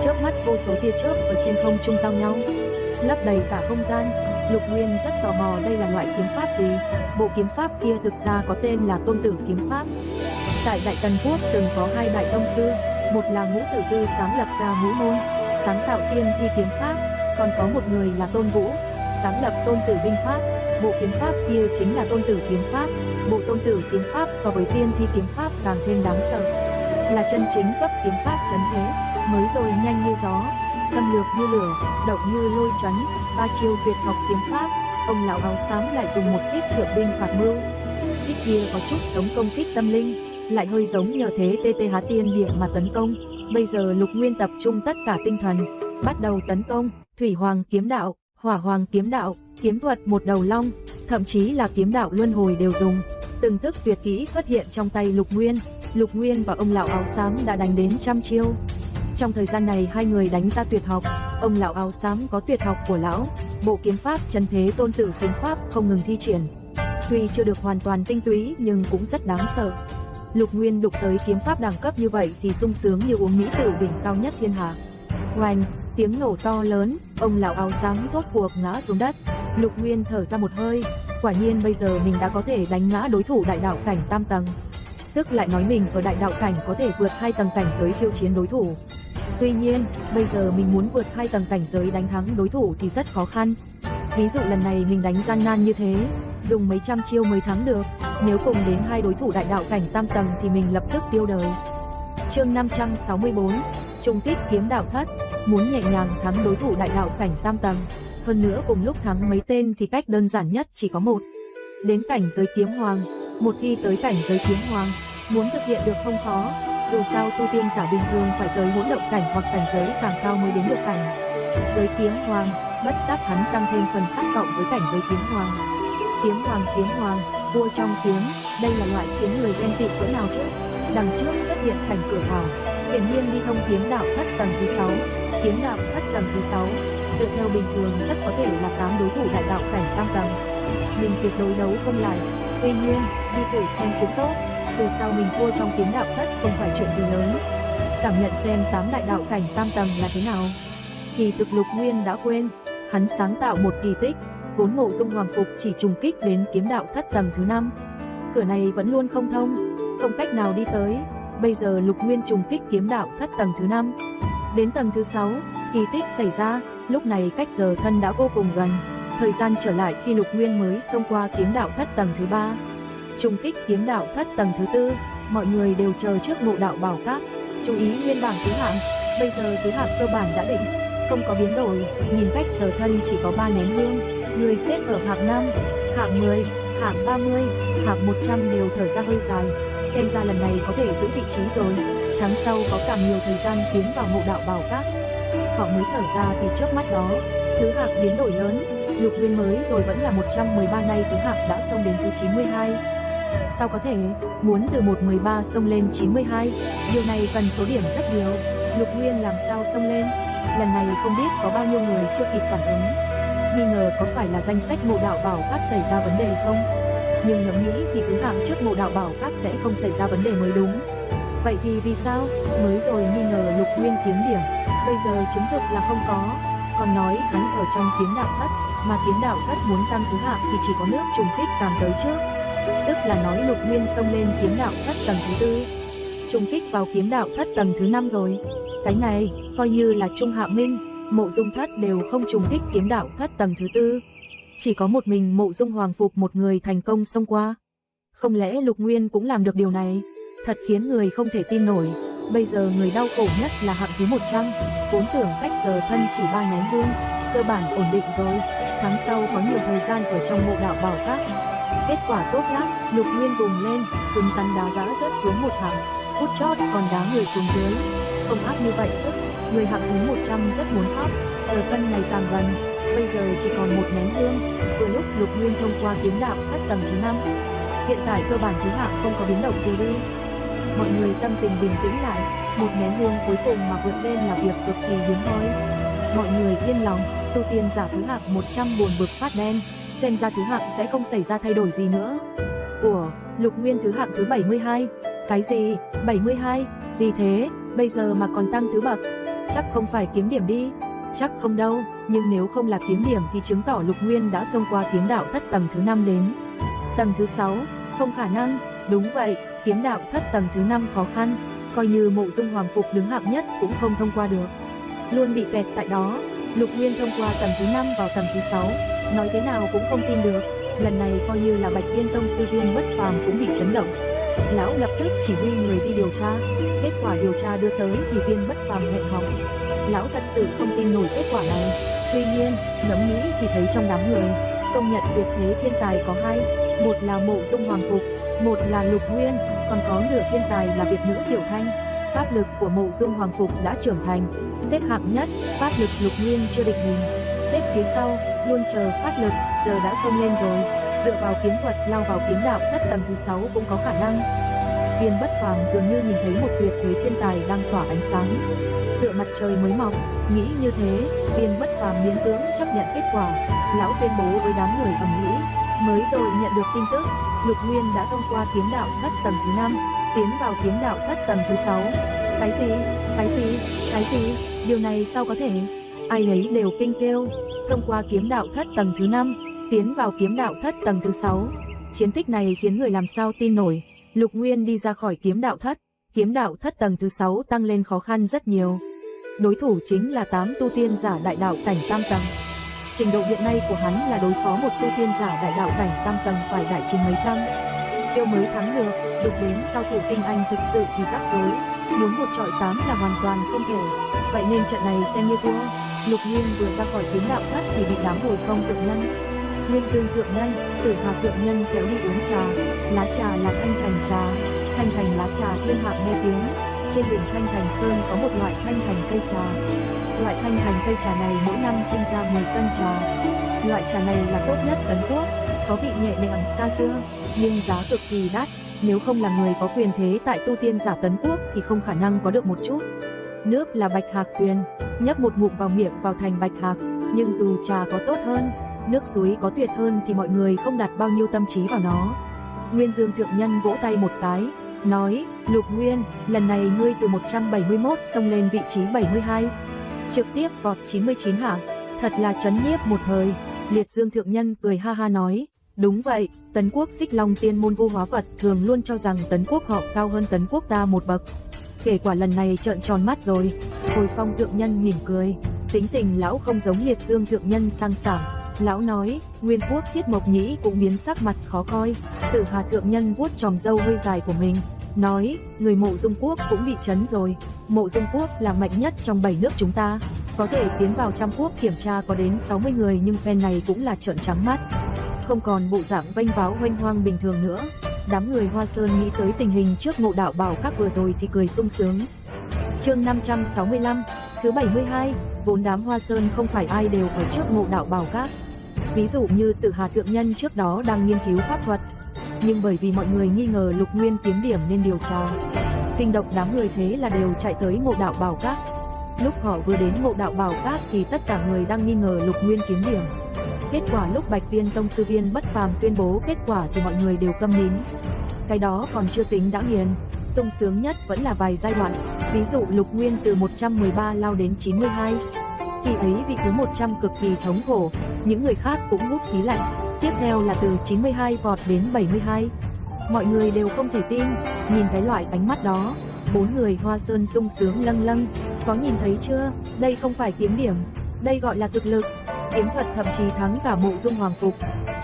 Chớp mắt vô số tia chớp ở trên không trung giao nhau, lấp đầy cả không gian. Lục Nguyên rất tò mò đây là loại kiếm pháp gì. Bộ kiếm pháp kia thực ra có tên là Tôn Tử kiếm pháp. Tại Đại Tần quốc từng có 2 đại tông sư, một là Ngũ Tử Tư sáng lập ra ngũ môn, sáng tạo tiên thi kiếm pháp, còn có một người là Tôn Vũ, sáng lập Tôn Tử binh pháp. Bộ kiếm pháp kia chính là Tôn Tử kiếm pháp. Bộ Tôn Tử kiếm pháp so với tiên thi kiếm pháp càng thêm đáng sợ, là chân chính cấp kiếm pháp trấn thế. Mới rồi nhanh như gió, xâm lược như lửa, động như lôi chấn, 3 chiêu tuyệt học kiếm pháp. Ông lão áo xám lại dùng một kích thượng binh phạt mưu. Kích kia có chút giống công kích tâm linh, lại hơi giống nhờ thế TTH tiên địa mà tấn công. Bây giờ Lục Nguyên tập trung tất cả tinh thần, bắt đầu tấn công. Thủy hoàng kiếm đạo, hỏa hoàng kiếm đạo, kiếm thuật một đầu long, thậm chí là kiếm đạo luân hồi đều dùng. Từng thức tuyệt kỹ xuất hiện trong tay Lục Nguyên và ông lão áo xám đã đánh đến trăm chiêu. Trong thời gian này hai người đánh ra tuyệt học, ông lão áo xám có tuyệt học của lão, bộ kiếm pháp chân thế tôn tử kiếm pháp không ngừng thi triển. Tuy chưa được hoàn toàn tinh túy nhưng cũng rất đáng sợ. Lục Nguyên đụng tới kiếm pháp đẳng cấp như vậy thì sung sướng như uống mỹ tử đỉnh cao nhất thiên hạ. Oanh, tiếng nổ to lớn, ông lão áo xám rốt cuộc ngã xuống đất. Lục Nguyên thở ra một hơi, quả nhiên bây giờ mình đã có thể đánh ngã đối thủ đại đạo cảnh tam tầng. Tức lại nói mình ở đại đạo cảnh có thể vượt 2 tầng cảnh giới khiêu chiến đối thủ. Tuy nhiên, bây giờ mình muốn vượt 2 tầng cảnh giới đánh thắng đối thủ thì rất khó khăn. Ví dụ lần này mình đánh gian nan như thế, dùng mấy trăm chiêu mới thắng được, nếu cùng đến 2 đối thủ đại đạo cảnh tam tầng thì mình lập tức tiêu đời. Chương 564, Trung kích kiếm đạo thất, muốn nhẹ nhàng thắng đối thủ đại đạo cảnh tam tầng, hơn nữa cùng lúc thắng mấy tên thì cách đơn giản nhất chỉ có một. Đến cảnh giới kiếm hoàng, một khi tới cảnh giới kiếm hoàng, muốn thực hiện được không khó, dù sao tu tiên giả bình thường phải tới hỗn động cảnh hoặc cảnh giới càng cao mới đến được cảnh giới kiếm hoàng, bất giác hắn tăng thêm phần khát vọng với cảnh giới kiếm hoàng. Kiếm hoàng, vua trong kiếm, đây là loại khiến người ghen tị cỡ nào chứ? Đằng trước xuất hiện cảnh cửa thảo, hiển nhiên đi thông kiếm đạo thất tầng thứ 6. Kiếm đạo thất tầng thứ 6, dựa theo bình thường rất có thể là 8 đối thủ đại đạo cảnh tam tầng. Mình tuyệt đối đấu không lại, tuy nhiên, đi thử xem cũng tốt, dù sao mình thua trong kiếm đạo thất không phải chuyện gì lớn. Cảm nhận xem 8 đại đạo cảnh tam tầng là thế nào. Kỳ thực Lục Nguyên đã quên, hắn sáng tạo một kỳ tích, vốn Mộ Dung Hoàng Phục chỉ trùng kích đến kiếm đạo thất tầng thứ 5. Cửa này vẫn luôn không thông, không cách nào đi tới. Bây giờ Lục Nguyên trùng kích kiếm đạo thất tầng thứ 5. Đến tầng thứ 6, kỳ tích xảy ra, lúc này cách giờ thân đã vô cùng gần. Thời gian trở lại khi Lục Nguyên mới xông qua kiếm đạo thất tầng thứ 3. Trùng kích kiếm đạo thất tầng thứ 4, mọi người đều chờ trước mộ đạo bảo các. Chú ý nguyên bảng thứ hạng, bây giờ thứ hạng cơ bản đã định, không có biến đổi, nhìn cách giờ thân chỉ có 3 nén hương. Người xếp ở hạng 5, hạng 10, hạng 30, hạng 100 đều thở ra hơi dài, xem ra lần này có thể giữ vị trí rồi. Tháng sau có càng nhiều thời gian tiến vào mộ đạo bảo các. Họ mới thở ra thì chớp mắt đó, thứ hạng biến đổi lớn. Lục Nguyên mới rồi vẫn là 113, nay thứ hạng đã xông đến thứ 92. Sao có thể, muốn từ 113 xông lên 92, điều này cần số điểm rất nhiều. Lục Nguyên làm sao xông lên? Lần này không biết có bao nhiêu người chưa kịp phản ứng. Nghi ngờ có phải là danh sách mộ đạo bảo các xảy ra vấn đề không? Nhưng ngẫm nghĩ thì thứ hạng trước mộ đạo bảo các sẽ không xảy ra vấn đề mới đúng. Vậy thì vì sao? Mới rồi nghi ngờ Lục Nguyên kiếm điểm, bây giờ chứng thực là không có. Còn nói hắn ở trong kiếm đạo thất, mà kiếm đạo thất muốn tăng thứ hạng thì chỉ có nước trùng kích càng tới trước. Tức là nói Lục Nguyên xông lên kiếm đạo thất tầng thứ 4, trùng kích vào kiếm đạo thất tầng thứ 5 rồi. Cái này coi như là Trung Hạ Minh, Mộ Dung Thất đều không trùng kích kiếm đạo thất tầng thứ 4. Chỉ có một mình Mộ Dung Hoàng Phục một người thành công xông qua. Không lẽ Lục Nguyên cũng làm được điều này? Thật khiến người không thể tin nổi. Bây giờ người đau khổ nhất là hạng thứ 100, vốn tưởng cách giờ thân chỉ 3 nén hương, cơ bản ổn định rồi. Tháng sau có nhiều thời gian ở trong mộ đạo bảo các. Kết quả tốt lắm, Lục Nguyên vùng lên, cứng rắn đá gã rớt xuống một hạng, phút chót còn đá người xuống dưới. Không áp như vậy chứ, người hạng thứ 100 rất muốn khóc, giờ thân ngày càng gần, bây giờ chỉ còn 1 nén hương, vừa lúc Lục Nguyên thông qua kiếm đạo thất tầng thứ 5. Hiện tại cơ bản thứ hạng không có biến động gì đi. Mọi người tâm tình bình tĩnh lại, 1 nén hương cuối cùng mà vượt lên là việc cực kỳ hiếm hoi. Mọi người yên lòng, tu tiên giả thứ hạng 100 buồn bực phát đen, xem ra thứ hạng sẽ không xảy ra thay đổi gì nữa. Ủa, Lục Nguyên thứ hạng thứ 72, cái gì, 72, gì thế, bây giờ mà còn tăng thứ bậc, chắc không phải kiếm điểm đi, chắc không đâu, nhưng nếu không là kiếm điểm thì chứng tỏ Lục Nguyên đã xông qua kiếm đạo thất tầng thứ 5 đến tầng thứ 6, không khả năng, đúng vậy, kiếm đạo thất tầng thứ 5 khó khăn, coi như Mộ Dung Hoàng Phục đứng hạng nhất cũng không thông qua được, luôn bị kẹt tại đó. Lục Nguyên thông qua tầng thứ 5 vào tầng thứ 6, nói thế nào cũng không tin được, lần này coi như là Bạch Viên Tông sư Viên Bất Phàm cũng bị chấn động. Lão lập tức chỉ huy người đi điều tra, kết quả điều tra đưa tới thì Viên Bất Phàm nghẹn họng. Lão thật sự không tin nổi kết quả này, tuy nhiên, ngẫm nghĩ thì thấy trong đám người, công nhận tuyệt thế thiên tài có 2, một là Mộ Dung Hoàng Phục, một là Lục Nguyên, còn có nửa thiên tài là Việt nữ Tiểu Thanh. Pháp lực của Mộ Dung Hoàng Phục đã trưởng thành, xếp hạng nhất, pháp lực Lục Nguyên chưa định hình, xếp phía sau, luôn chờ phát lực, giờ đã xông lên rồi, dựa vào kiếm thuật lao vào kiếm đạo thất tầng thứ 6 cũng có khả năng. Viên Bất Phàm dường như nhìn thấy một tuyệt thế thiên tài đang tỏa ánh sáng, tựa mặt trời mới mọc. Nghĩ như thế, Viên Bất Phàm miễn cưỡng chấp nhận kết quả. Lão tuyên bố với đám người ầm ĩ, mới rồi nhận được tin tức, Lục Nguyên đã thông qua kiếm đạo thất tầng thứ 5, tiến vào kiếm đạo thất tầng thứ 6. Cái gì? Điều này sao có thể? Ai nấy đều kinh kêu. Thông qua kiếm đạo thất tầng thứ 5, tiến vào kiếm đạo thất tầng thứ 6. Chiến tích này khiến người làm sao tin nổi. Lục Nguyên đi ra khỏi kiếm đạo thất tầng thứ 6 tăng lên khó khăn rất nhiều. Đối thủ chính là 8 tu tiên giả đại đạo cảnh tam tầng. Trình độ hiện nay của hắn là đối phó một tu tiên giả đại đạo cảnh tam tầng phải đại chiến mấy trăm chiêu mới thắng được. Đụng đến cao thủ tinh anh thực sự thì rắc rối, muốn một trọi 8 là hoàn toàn không thể. Vậy nên trận này xem như thua. Lục Nguyên vừa ra khỏi kiếm đạo thất thì bị đám Hồi Phong thượng nhân, Nguyên Dương thượng nhân, Tử Hà thượng nhân kéo đi uống trà. Lá trà là thanh thành trà, thanh thành lá trà thiên hạ nghe tiếng. Trên đỉnh Thanh Thành Sơn có một loại thanh thành cây trà. Loại thanh thành cây trà này mỗi năm sinh ra 10 cân trà. Loại trà này là tốt nhất Tấn Quốc, có vị nhẹ nhàng xa xưa, nhưng giá cực kỳ đắt. Nếu không là người có quyền thế tại tu tiên giả Tấn Quốc thì không khả năng có được một chút. Nước là bạch hạc tuyền, nhấp một ngụm vào miệng vào thành bạch hạc. Nhưng dù trà có tốt hơn, nước suối có tuyệt hơn thì mọi người không đặt bao nhiêu tâm trí vào nó. Nguyên Dương thượng nhân vỗ tay một cái, nói: Lục Nguyên, lần này ngươi từ 171 xông lên vị trí 72, trực tiếp vọt 99 hạng, thật là chấn nhiếp một thời. Liệt Dương thượng nhân cười ha ha nói: đúng vậy, Tấn Quốc Xích Long tiên môn vô hóa vật thường luôn cho rằng Tấn Quốc họ cao hơn Tấn Quốc ta một bậc. Kể quả lần này trợn tròn mắt rồi. Hồi Phong thượng nhân mỉm cười, tính tình lão không giống Liệt Dương thượng nhân sang sảng. Lão nói: Nguyên Quốc Thiết Mộc Nhĩ cũng biến sắc mặt khó coi. Tử Hà thượng nhân vuốt chòm râu hơi dài của mình, nói: người Mộ Dung Quốc cũng bị chấn rồi. Mộ Dung Quốc là mạnh nhất trong 7 nước chúng ta, có thể tiến vào trăm quốc kiểm tra có đến 60 người, nhưng phen này cũng là trợn trắng mắt, không còn bộ dạng vênh váo huênh hoang bình thường nữa. Đám người Hoa Sơn nghĩ tới tình hình trước Ngộ Đạo Bảo Các vừa rồi thì cười sung sướng. Chương 565, thứ 72. Vốn đám Hoa Sơn không phải ai đều ở trước Ngộ Đạo Bảo Các. Ví dụ như Tử Hà thượng nhân trước đó đang nghiên cứu pháp thuật, nhưng bởi vì mọi người nghi ngờ Lục Nguyên kiếm điểm nên điều tra. Kinh động đám người thế là đều chạy tới Ngộ Đạo Bảo Các. Lúc họ vừa đến Ngộ Đạo Bảo Các thì tất cả người đang nghi ngờ Lục Nguyên kiếm điểm. Kết quả lúc Bạch Viên tông sư Viên Bất Phàm tuyên bố kết quả thì mọi người đều câm nín. Cái đó còn chưa tính đã nghiền, sung sướng nhất vẫn là vài giai đoạn. Ví dụ Lục Nguyên từ 113 lao đến 92. Khi ấy vị thứ 100 cực kỳ thống khổ, những người khác cũng hút khí lạnh. Tiếp theo là từ 92 vọt đến 72. Mọi người đều không thể tin, nhìn cái loại ánh mắt đó. 4 người Hoa Sơn sung sướng lâng lâng. Có nhìn thấy chưa, đây không phải kiếm điểm, đây gọi là thực lực. Kiếm thuật thậm chí thắng cả Mộ Dung Hoàng Phục.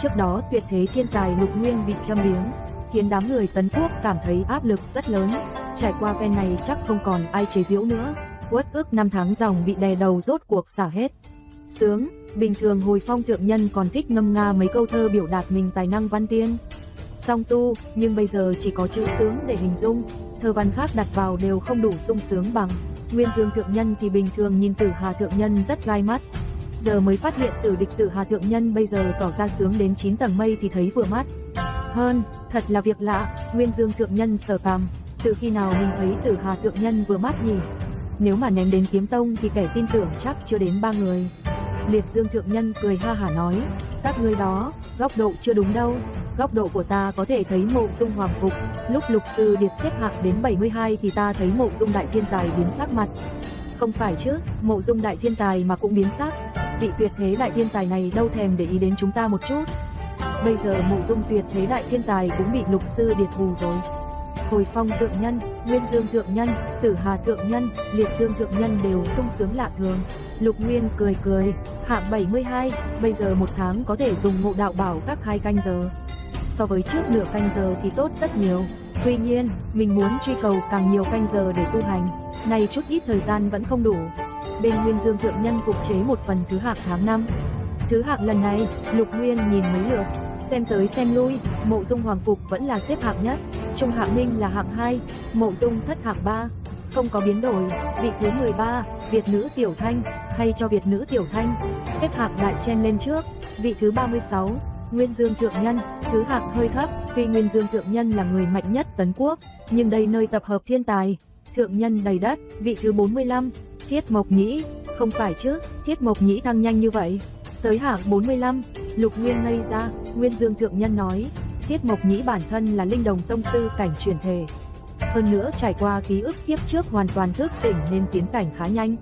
Trước đó tuyệt thế thiên tài Lục Nguyên bị châm biếm, khiến đám người Tấn Quốc cảm thấy áp lực rất lớn. Trải qua phen này chắc không còn ai chế giễu nữa. Uất ức 5 tháng dòng bị đè đầu rốt cuộc xả hết. Sướng. Bình thường Hồi Phong thượng nhân còn thích ngâm nga mấy câu thơ biểu đạt mình tài năng văn tiên, song tu, nhưng bây giờ chỉ có chữ sướng để hình dung, thơ văn khác đặt vào đều không đủ sung sướng bằng. Nguyên Dương thượng nhân thì bình thường nhìn Tử Hà thượng nhân rất gai mắt, giờ mới phát hiện tử địch Tử Hà thượng nhân bây giờ tỏ ra sướng đến 9 tầng mây thì thấy vừa mắt hơn. Thật là việc lạ. Nguyên Dương thượng nhân sờ cằm, từ khi nào mình thấy Tử Hà thượng nhân vừa mắt nhỉ? Nếu mà ném đến kiếm tông thì kẻ tin tưởng chắc chưa đến 3 người. Liệt Dương thượng nhân cười ha hả nói: các ngươi đó, góc độ chưa đúng đâu. Góc độ của ta có thể thấy Mộ Dung Hoàng Phục lúc Lục Sư Điệt xếp hạng đến 72 thì ta thấy Mộ Dung Đại Thiên Tài biến sắc mặt. Không phải chứ, Mộ Dung Đại Thiên Tài mà cũng biến sắc. Vị tuyệt thế đại thiên tài này đâu thèm để ý đến chúng ta một chút. Bây giờ Mộ Dung tuyệt thế đại thiên tài cũng bị Lục Sư Điệt hù rồi. Hồi Phong thượng nhân, Nguyên Dương thượng nhân, Tử Hà thượng nhân, Liệt Dương thượng nhân đều sung sướng lạ thường. Lục Nguyên cười cười, hạng 72, bây giờ một tháng có thể dùng Ngộ Đạo Bảo Các 2 canh giờ. So với trước nửa canh giờ thì tốt rất nhiều. Tuy nhiên, mình muốn truy cầu càng nhiều canh giờ để tu hành, này chút ít thời gian vẫn không đủ. Bên Nguyên Dương thượng nhân phục chế một phần thứ hạng tháng 5. Thứ hạng lần này, Lục Nguyên nhìn mấy lượt, xem tới xem lui, Mộ Dung Hoàng Phục vẫn là xếp hạng nhất, Trung Hạng Ninh là hạng 2, Mộ Dung Thất hạng 3, không có biến đổi. Vị thứ 13, Việt nữ Tiểu Thanh, hay cho Việt nữ Tiểu Thanh, xếp hạng đại chen lên trước. Vị thứ 36, Nguyên Dương Thượng Nhân, thứ hạng hơi thấp, tuy Nguyên Dương Thượng Nhân là người mạnh nhất Tấn Quốc, nhưng đây nơi tập hợp thiên tài, thượng nhân đầy đất, vị thứ 45, Thiết Mộc Nhĩ, không phải chứ, Thiết Mộc Nhĩ thăng nhanh như vậy, tới hạng 45, Lục Nguyên ngây ra, Nguyên Dương Thượng Nhân nói, Thiết Mộc Nhĩ bản thân là linh đồng tông sư cảnh chuyển thể. Hơn nữa trải qua ký ức kiếp trước hoàn toàn thức tỉnh nên tiến cảnh khá nhanh.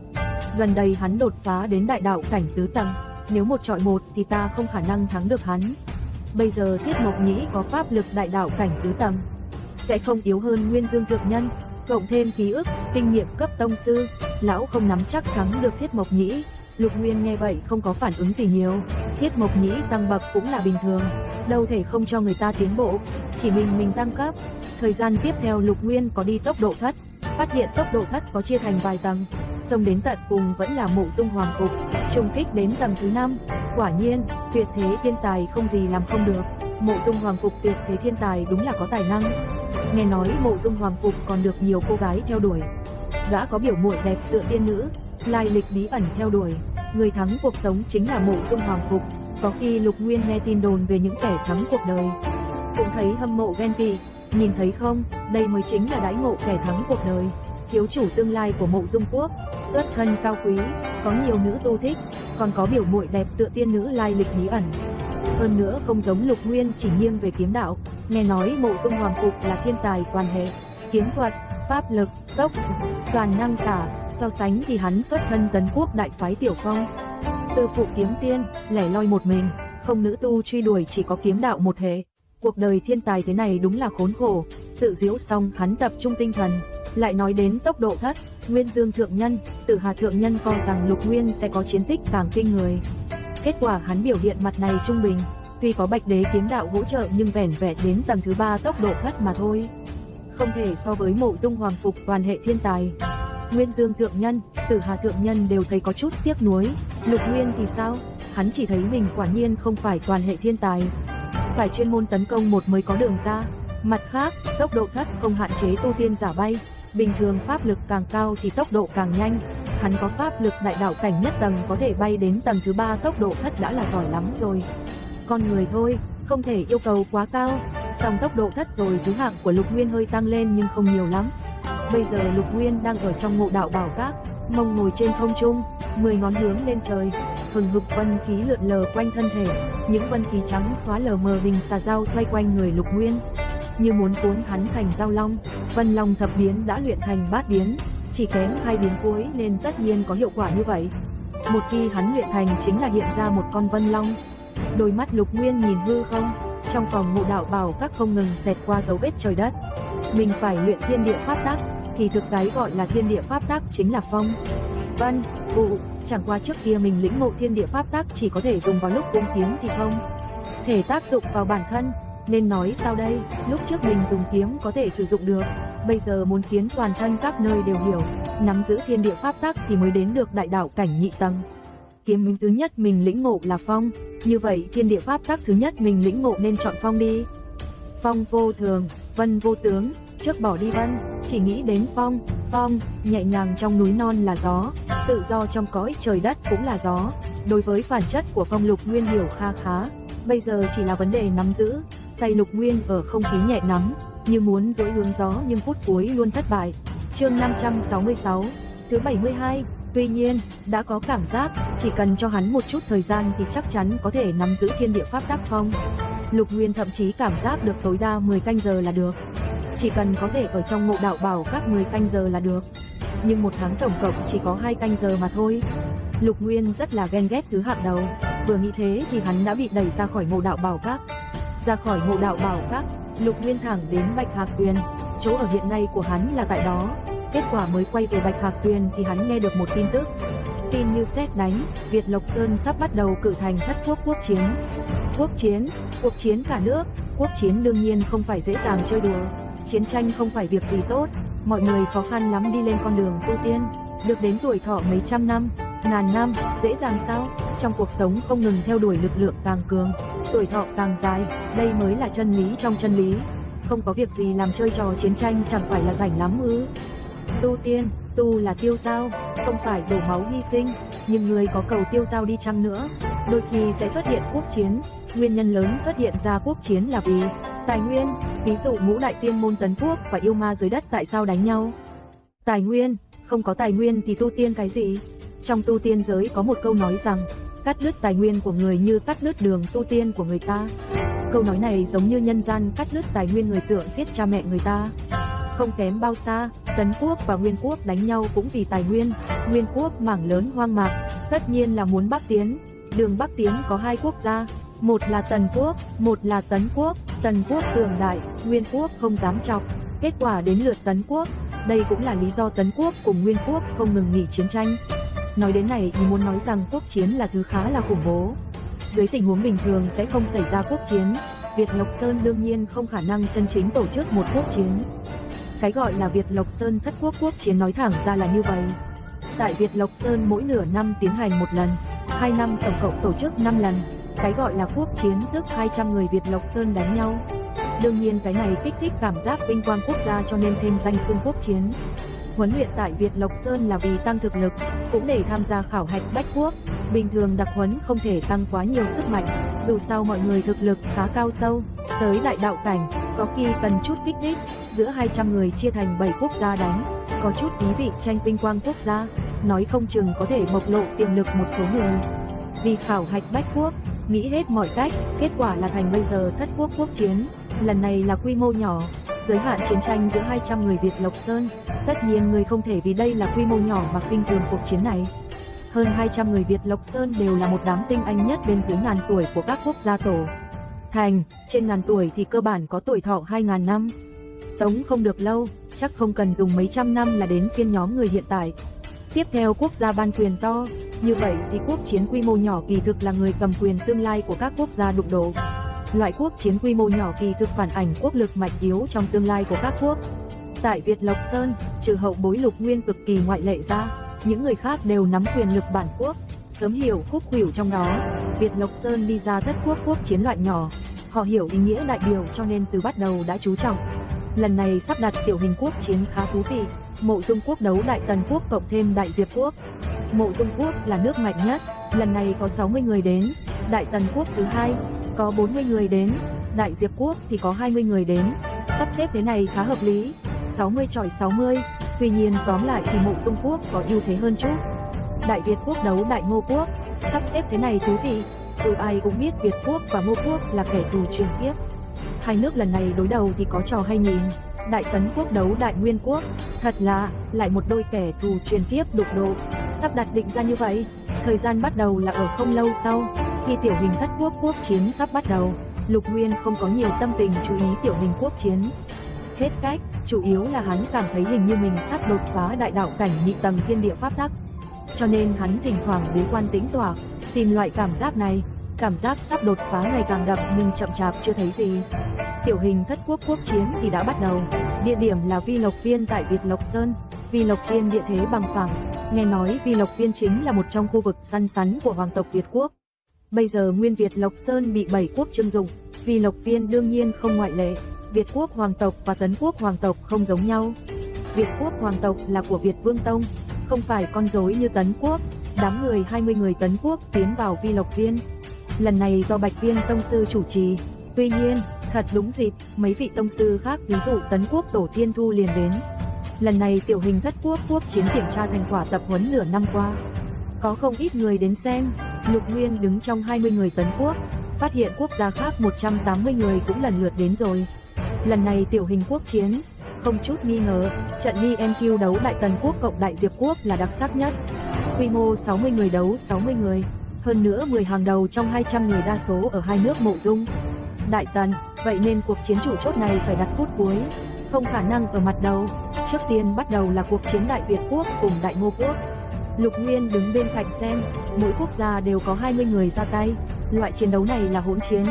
Gần đây hắn đột phá đến đại đạo cảnh tứ tầng, nếu một chọi một thì ta không khả năng thắng được hắn. Bây giờ Thiết Mộc Nhĩ có pháp lực đại đạo cảnh tứ tầng, sẽ không yếu hơn Nguyên Dương Thượng Nhân, cộng thêm ký ức, kinh nghiệm cấp tông sư, lão không nắm chắc thắng được Thiết Mộc Nhĩ. Lục Nguyên nghe vậy không có phản ứng gì nhiều, Thiết Mộc Nhĩ tăng bậc cũng là bình thường, đâu thể không cho người ta tiến bộ, chỉ mình tăng cấp. Thời gian tiếp theo Lục Nguyên có đi tốc độ thất, phát hiện tốc độ thất có chia thành vài tầng, xông đến tận cùng vẫn là Mộ Dung Hoàng Phục, trùng kích đến tầng thứ 5. Quả nhiên, tuyệt thế thiên tài không gì làm không được. Mộ Dung Hoàng Phục tuyệt thế thiên tài đúng là có tài năng. Nghe nói Mộ Dung Hoàng Phục còn được nhiều cô gái theo đuổi. Gã có biểu muội đẹp tựa tiên nữ, lai lịch bí ẩn theo đuổi. Người thắng cuộc sống chính là Mộ Dung Hoàng Phục. Có khi Lục Nguyên nghe tin đồn về những kẻ thắng cuộc đời, cũng thấy hâm mộ ghen tị. Nhìn thấy không, đây mới chính là đãi ngộ kẻ thắng cuộc đời. Thiếu chủ tương lai của Mộ Dung Quốc, xuất thân cao quý, có nhiều nữ tu thích, còn có biểu muội đẹp tựa tiên nữ lai lịch bí ẩn. Hơn nữa không giống Lục Nguyên chỉ nghiêng về kiếm đạo, nghe nói Mộ Dung Hoàng Phục là thiên tài toàn hệ, kiếm thuật, pháp lực, tốc, toàn năng cả, so sánh thì hắn xuất thân Tấn Quốc đại phái Tiểu Phong. Sư phụ kiếm tiên, lẻ loi một mình, không nữ tu truy đuổi, chỉ có kiếm đạo một hệ. Cuộc đời thiên tài thế này đúng là khốn khổ. Tự giễu xong hắn tập trung tinh thần, lại nói đến tốc độ thất, Nguyên Dương Thượng Nhân, Tử Hà Thượng Nhân coi rằng Lục Nguyên sẽ có chiến tích càng kinh người. Kết quả hắn biểu hiện mặt này trung bình, tuy có Bạch Đế kiếm đạo hỗ trợ nhưng vẻn vẹn đến tầng thứ 3 tốc độ thất mà thôi, không thể so với Mộ Dung Hoàng Phục toàn hệ thiên tài. Nguyên Dương Thượng Nhân, Tử Hà Thượng Nhân đều thấy có chút tiếc nuối. Lục Nguyên thì sao? Hắn chỉ thấy mình quả nhiên không phải toàn hệ thiên tài, phải chuyên môn tấn công một mới có đường ra. Mặt khác, tốc độ thất không hạn chế tu tiên giả bay, bình thường pháp lực càng cao thì tốc độ càng nhanh. Hắn có pháp lực đại đạo cảnh nhất tầng, có thể bay đến tầng thứ 3 tốc độ thất đã là giỏi lắm rồi. Con người thôi, không thể yêu cầu quá cao. Song tốc độ thất rồi, thứ hạng của Lục Nguyên hơi tăng lên nhưng không nhiều lắm. Bây giờ Lục Nguyên đang ở trong Ngộ Đạo Bảo Các, mông ngồi trên không trung, 10 ngón hướng lên trời, hừng hực vân khí lượn lờ quanh thân thể, những vân khí trắng xóa lờ mờ hình xà dao xoay quanh người Lục Nguyên, như muốn cuốn hắn thành dao long. Vân Long thập biến đã luyện thành bát biến, chỉ kém 2 biến cuối nên tất nhiên có hiệu quả như vậy. Một khi hắn luyện thành chính là hiện ra một con Vân Long. Đôi mắt Lục Nguyên nhìn hư không, trong phòng Ngộ Đạo Bảo Các không ngừng xẹt qua dấu vết trời đất. Mình phải luyện thiên địa pháp tắc, thì thực cái gọi là thiên địa pháp tắc chính là phong, vân, vũ. Chẳng qua trước kia mình lĩnh ngộ thiên địa pháp tắc chỉ có thể dùng vào lúc vung kiếm thì không thể tác dụng vào bản thân. Nên nói sao đây, lúc trước mình dùng kiếm có thể sử dụng được, bây giờ muốn khiến toàn thân các nơi đều hiểu, nắm giữ thiên địa pháp tắc thì mới đến được đại đạo cảnh nhị tầng. Kiếm mình thứ nhất mình lĩnh ngộ là phong, như vậy thiên địa pháp tắc thứ nhất mình lĩnh ngộ nên chọn phong đi. Phong vô thường, vân vô tướng, trước bỏ đi vân, chỉ nghĩ đến phong. Phong, nhẹ nhàng trong núi non là gió, tự do trong cõi trời đất cũng là gió. Đối với bản chất của phong Lục Nguyên hiểu kha khá, bây giờ chỉ là vấn đề nắm giữ. Tay Lục Nguyên ở không khí nhẹ nắm, như muốn dỗi hướng gió nhưng phút cuối luôn thất bại. Chương 566, thứ 72. Tuy nhiên, đã có cảm giác, chỉ cần cho hắn một chút thời gian thì chắc chắn có thể nắm giữ thiên địa pháp tắc phong. Lục Nguyên thậm chí cảm giác được tối đa 10 canh giờ là được. Chỉ cần có thể ở trong Ngộ Đạo Bảo Các 10 canh giờ là được. Nhưng một tháng tổng cộng chỉ có 2 canh giờ mà thôi. Lục Nguyên rất là ghen ghét thứ hạng đầu. Vừa nghĩ thế thì hắn đã bị đẩy ra khỏi Ngộ Đạo Bảo Các. Ra khỏi Ngộ Đạo Bảo Các, Lục Nguyên thẳng đến Bạch Hạc Tuyền. Chỗ ở hiện nay của hắn là tại đó. Kết quả mới quay về Bạch Hạc Tuyền thì hắn nghe được một tin tức. Tin như sét đánh, Việt Lộc Sơn sắp bắt đầu cử thành thất quốc quốc chiến. Cuộc chiến cả nước. Quốc chiến đương nhiên không phải dễ dàng chơi đùa. Chiến tranh không phải việc gì tốt. Mọi người khó khăn lắm đi lên con đường tu tiên, được đến tuổi thọ mấy trăm năm, ngàn năm, dễ dàng sao? Trong cuộc sống không ngừng theo đuổi lực lượng càng cường, tuổi thọ càng dài, đây mới là chân lý trong chân lý. Không có việc gì làm chơi trò chiến tranh chẳng phải là rảnh lắm ư? Tu tiên, tu là tiêu dao, không phải đổ máu hy sinh, nhưng người có cầu tiêu dao đi chăng nữa, đôi khi sẽ xuất hiện quốc chiến. Nguyên nhân lớn xuất hiện ra quốc chiến là vì tài nguyên, ví dụ ngũ đại tiên môn Tấn Quốc và yêu ma dưới đất tại sao đánh nhau? Tài nguyên, không có tài nguyên thì tu tiên cái gì? Trong tu tiên giới có một câu nói rằng, cắt đứt tài nguyên của người như cắt đứt đường tu tiên của người ta. Câu nói này giống như nhân gian cắt đứt tài nguyên người tượng giết cha mẹ người ta. Không kém bao xa, Tấn Quốc và Nguyên Quốc đánh nhau cũng vì tài nguyên. Nguyên Quốc mảng lớn hoang mạc, tất nhiên là muốn bắc tiến. Đường bắc tiến có hai quốc gia, một là Tần Quốc, một là Tấn Quốc. Tần Quốc cường đại, Nguyên Quốc không dám chọc. Kết quả đến lượt Tấn Quốc. Đây cũng là lý do Tấn Quốc cùng Nguyên Quốc không ngừng nghỉ chiến tranh. Nói đến này ý muốn nói rằng quốc chiến là thứ khá là khủng bố. Dưới tình huống bình thường sẽ không xảy ra quốc chiến. Việt Lộc Sơn đương nhiên không khả năng chân chính tổ chức một quốc chiến. Cái gọi là Việt Lộc Sơn thất quốc quốc chiến nói thẳng ra là như vậy. Tại Việt Lộc Sơn mỗi nửa năm tiến hành một lần, 2 năm tổng cộng tổ chức 5 lần. Cái gọi là quốc chiến tức 200 người Việt Lộc Sơn đánh nhau. Đương nhiên cái này kích thích cảm giác vinh quang quốc gia cho nên thêm danh xưng quốc chiến. Huấn luyện tại Việt Lộc Sơn là vì tăng thực lực, cũng để tham gia khảo hạch bách quốc. Bình thường đặc huấn không thể tăng quá nhiều sức mạnh, dù sao mọi người thực lực khá cao sâu. Tới đại đạo cảnh, có khi cần chút kích thích, giữa 200 người chia thành 7 quốc gia đánh, có chút ý vị tranh vinh quang quốc gia, nói không chừng có thể bộc lộ tiềm lực một số người. Vì khảo hạch bách quốc, nghĩ hết mọi cách, kết quả là thành bây giờ thất quốc quốc chiến. Lần này là quy mô nhỏ, giới hạn chiến tranh giữa 200 người Việt Lộc Sơn. Tất nhiên người không thể vì đây là quy mô nhỏ mà khinh thường cuộc chiến này. Hơn 200 người Việt Lộc Sơn đều là một đám tinh anh nhất bên dưới ngàn tuổi của các quốc gia tổ thành. Trên ngàn tuổi thì cơ bản có tuổi thọ 2.000 năm. Sống không được lâu, chắc không cần dùng mấy trăm năm là đến phiên nhóm người hiện tại. Tiếp theo quốc gia ban quyền to, như vậy thì quốc chiến quy mô nhỏ kỳ thực là người cầm quyền tương lai của các quốc gia đụng độ. Loại quốc chiến quy mô nhỏ kỳ thực phản ảnh quốc lực mạnh yếu trong tương lai của các quốc. Tại Việt Lộc Sơn, trừ hậu bối Lục Nguyên cực kỳ ngoại lệ ra, những người khác đều nắm quyền lực bản quốc, sớm hiểu khúc khuỷu trong đó. Việt Lộc Sơn đi ra thất quốc quốc chiến loại nhỏ, họ hiểu ý nghĩa đại biểu cho nên từ bắt đầu đã chú trọng. Lần này sắp đặt tiểu hình quốc chiến khá thú vị, Mộ Dung quốc đấu Đại Tần quốc cộng thêm Đại Diệp quốc. Mộ Dung quốc là nước mạnh nhất, lần này có 60 người đến. Đại Tần quốc thứ hai có 40 người đến, Đại Diệp quốc thì có 20 người đến. Sắp xếp thế này khá hợp lý, 60 chọi 60. Tuy nhiên tóm lại thì Mộ Dung quốc có ưu thế hơn chút. Đại Việt quốc đấu Đại Ngô quốc, sắp xếp thế này thú vị. Dù ai cũng biết Việt quốc và Ngô quốc là kẻ thù truyền kiếp. Hai nước lần này đối đầu thì có trò hay nhìn. Đại Tấn quốc đấu Đại Nguyên quốc, thật là lại một đôi kẻ thù truyền kiếp đụng độ. Sắp đặt định ra như vậy, thời gian bắt đầu là ở không lâu sau. Khi tiểu hình thất quốc quốc chiến sắp bắt đầu, Lục Nguyên không có nhiều tâm tình chú ý tiểu hình quốc chiến. Hết cách, chủ yếu là hắn cảm thấy hình như mình sắp đột phá đại đạo cảnh nhị tầng thiên địa pháp tắc. Cho nên hắn thỉnh thoảng bế quan tĩnh tọa, tìm loại cảm giác này. Cảm giác sắp đột phá ngày càng đậm nhưng chậm chạp chưa thấy gì. Tiểu hình thất quốc quốc chiến thì đã bắt đầu. Địa điểm là Vi Lộc Viên tại Việt Lộc Sơn. Vi Lộc Viên địa thế bằng phẳng. Nghe nói Vi Lộc Viên chính là một trong khu vực săn sắn của hoàng tộc Việt quốc. Bây giờ nguyên Việt Lộc Sơn bị 7 quốc trưng dụng, Vi Lộc Viên đương nhiên không ngoại lệ. Việt quốc hoàng tộc và Tấn quốc hoàng tộc không giống nhau. Việt quốc hoàng tộc là của Việt Vương Tông, không phải con rối như Tấn quốc. Đám người 20 người Tấn quốc tiến vào Vi Lộc Viên. Lần này do Bạch Viên tông sư chủ trì. Tuy nhiên, thật đúng dịp, mấy vị tông sư khác ví dụ Tấn quốc Tổ Thiên Thu liền đến. Lần này tiểu hình thất quốc quốc chiến kiểm tra thành quả tập huấn nửa năm qua. Có không ít người đến xem. Lục Nguyên đứng trong 20 người Tấn quốc, phát hiện quốc gia khác 180 người cũng lần lượt đến rồi. Lần này tiểu hình quốc chiến, không chút nghi ngờ, trận DNQ đấu Đại Tần quốc cộng Đại Diệp quốc là đặc sắc nhất. Quy mô 60 người đấu 60 người, hơn nữa 10 hàng đầu trong 200 người đa số ở hai nước Mộ Dung, Đại Tần, vậy nên cuộc chiến chủ chốt này phải đặt phút cuối, không khả năng ở mặt đầu. Trước tiên bắt đầu là cuộc chiến Đại Việt quốc cùng Đại Ngô quốc. Lục Nguyên đứng bên cạnh xem, mỗi quốc gia đều có 20 người ra tay. Loại chiến đấu này là hỗn chiến,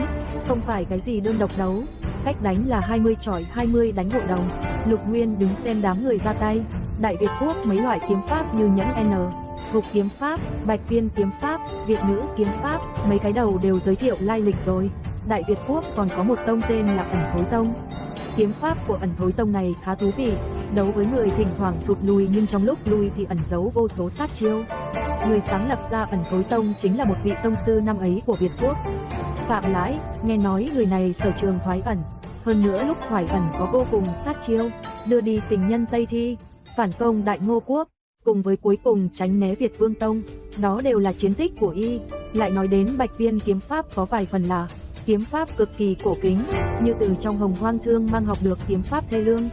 không phải cái gì đơn độc đấu. Cách đánh là 20 chọi 20 đánh hội đồng. Lục Nguyên đứng xem đám người ra tay. Đại Việt quốc mấy loại kiếm pháp như nhẫn N, gục kiếm pháp, Bạch Viên kiếm pháp, Việt nữ kiếm pháp, mấy cái đầu đều giới thiệu lai lịch rồi. Đại Việt quốc còn có một tông tên là Ẩn Thối Tông. Kiếm pháp của Ẩn Thối Tông này khá thú vị, đấu với người thỉnh thoảng thụt lùi nhưng trong lúc lùi thì ẩn giấu vô số sát chiêu. Người sáng lập ra Ẩn Thối Tông chính là một vị tông sư năm ấy của Việt quốc. Phạm Lãi, nghe nói người này sở trường thoái ẩn, hơn nữa lúc thoái ẩn có vô cùng sát chiêu, đưa đi tình nhân Tây Thi, phản công Đại Ngô Quốc, cùng với cuối cùng tránh né Việt Vương Tông, đó đều là chiến tích của y. Lại nói đến Bạch Viên kiếm pháp có vài phần là kiếm pháp cực kỳ cổ kính, như từ trong Hồng Hoang Thương mang học được kiếm pháp thê lương.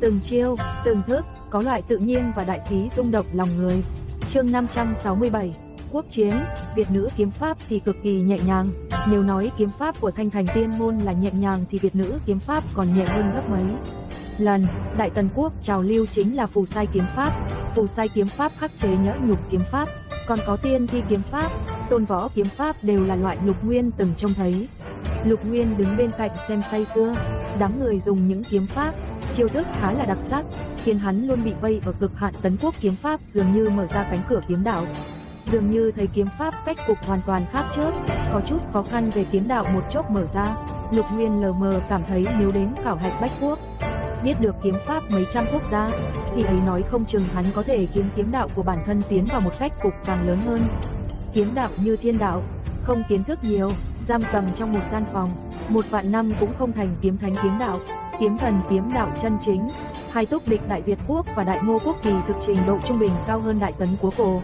Từng chiêu, từng thức, có loại tự nhiên và đại khí rung động lòng người. Chương 567, Quốc chiến, Việt nữ kiếm pháp thì cực kỳ nhẹ nhàng. Nếu nói kiếm pháp của Thanh Thành Tiên môn là nhẹ nhàng thì Việt nữ kiếm pháp còn nhẹ hơn gấp mấy lần. Đại Tần Quốc trào lưu chính là phù sai kiếm pháp. Phù sai kiếm pháp khắc chế nhỡ nhục kiếm pháp, còn có tiên thi kiếm pháp, tôn võ kiếm pháp đều là loại Lục Nguyên từng trông thấy. Lục Nguyên đứng bên cạnh xem say sưa, đám người dùng những kiếm pháp, chiêu thức khá là đặc sắc, khiến hắn luôn bị vây ở cực hạn. Tấn Quốc kiếm pháp dường như mở ra cánh cửa kiếm đạo, dường như thấy kiếm pháp cách cục hoàn toàn khác trước, có chút khó khăn về kiếm đạo một chốc mở ra. Lục Nguyên lờ mờ cảm thấy nếu đến khảo hạch Bách Quốc, biết được kiếm pháp mấy trăm quốc gia, thì ấy nói không chừng hắn có thể khiến kiếm đạo của bản thân tiến vào một cách cục càng lớn hơn. Kiếm đạo như thiên đạo, không kiến thức nhiều, giam cầm trong một gian phòng, 1.000 năm cũng không thành kiếm thánh kiếm đạo, kiếm thần kiếm đạo chân chính. Hai túc địch Đại Việt Quốc và Đại Ngô Quốc kỳ thực trình độ trung bình cao hơn Đại Tấn Quốc cổ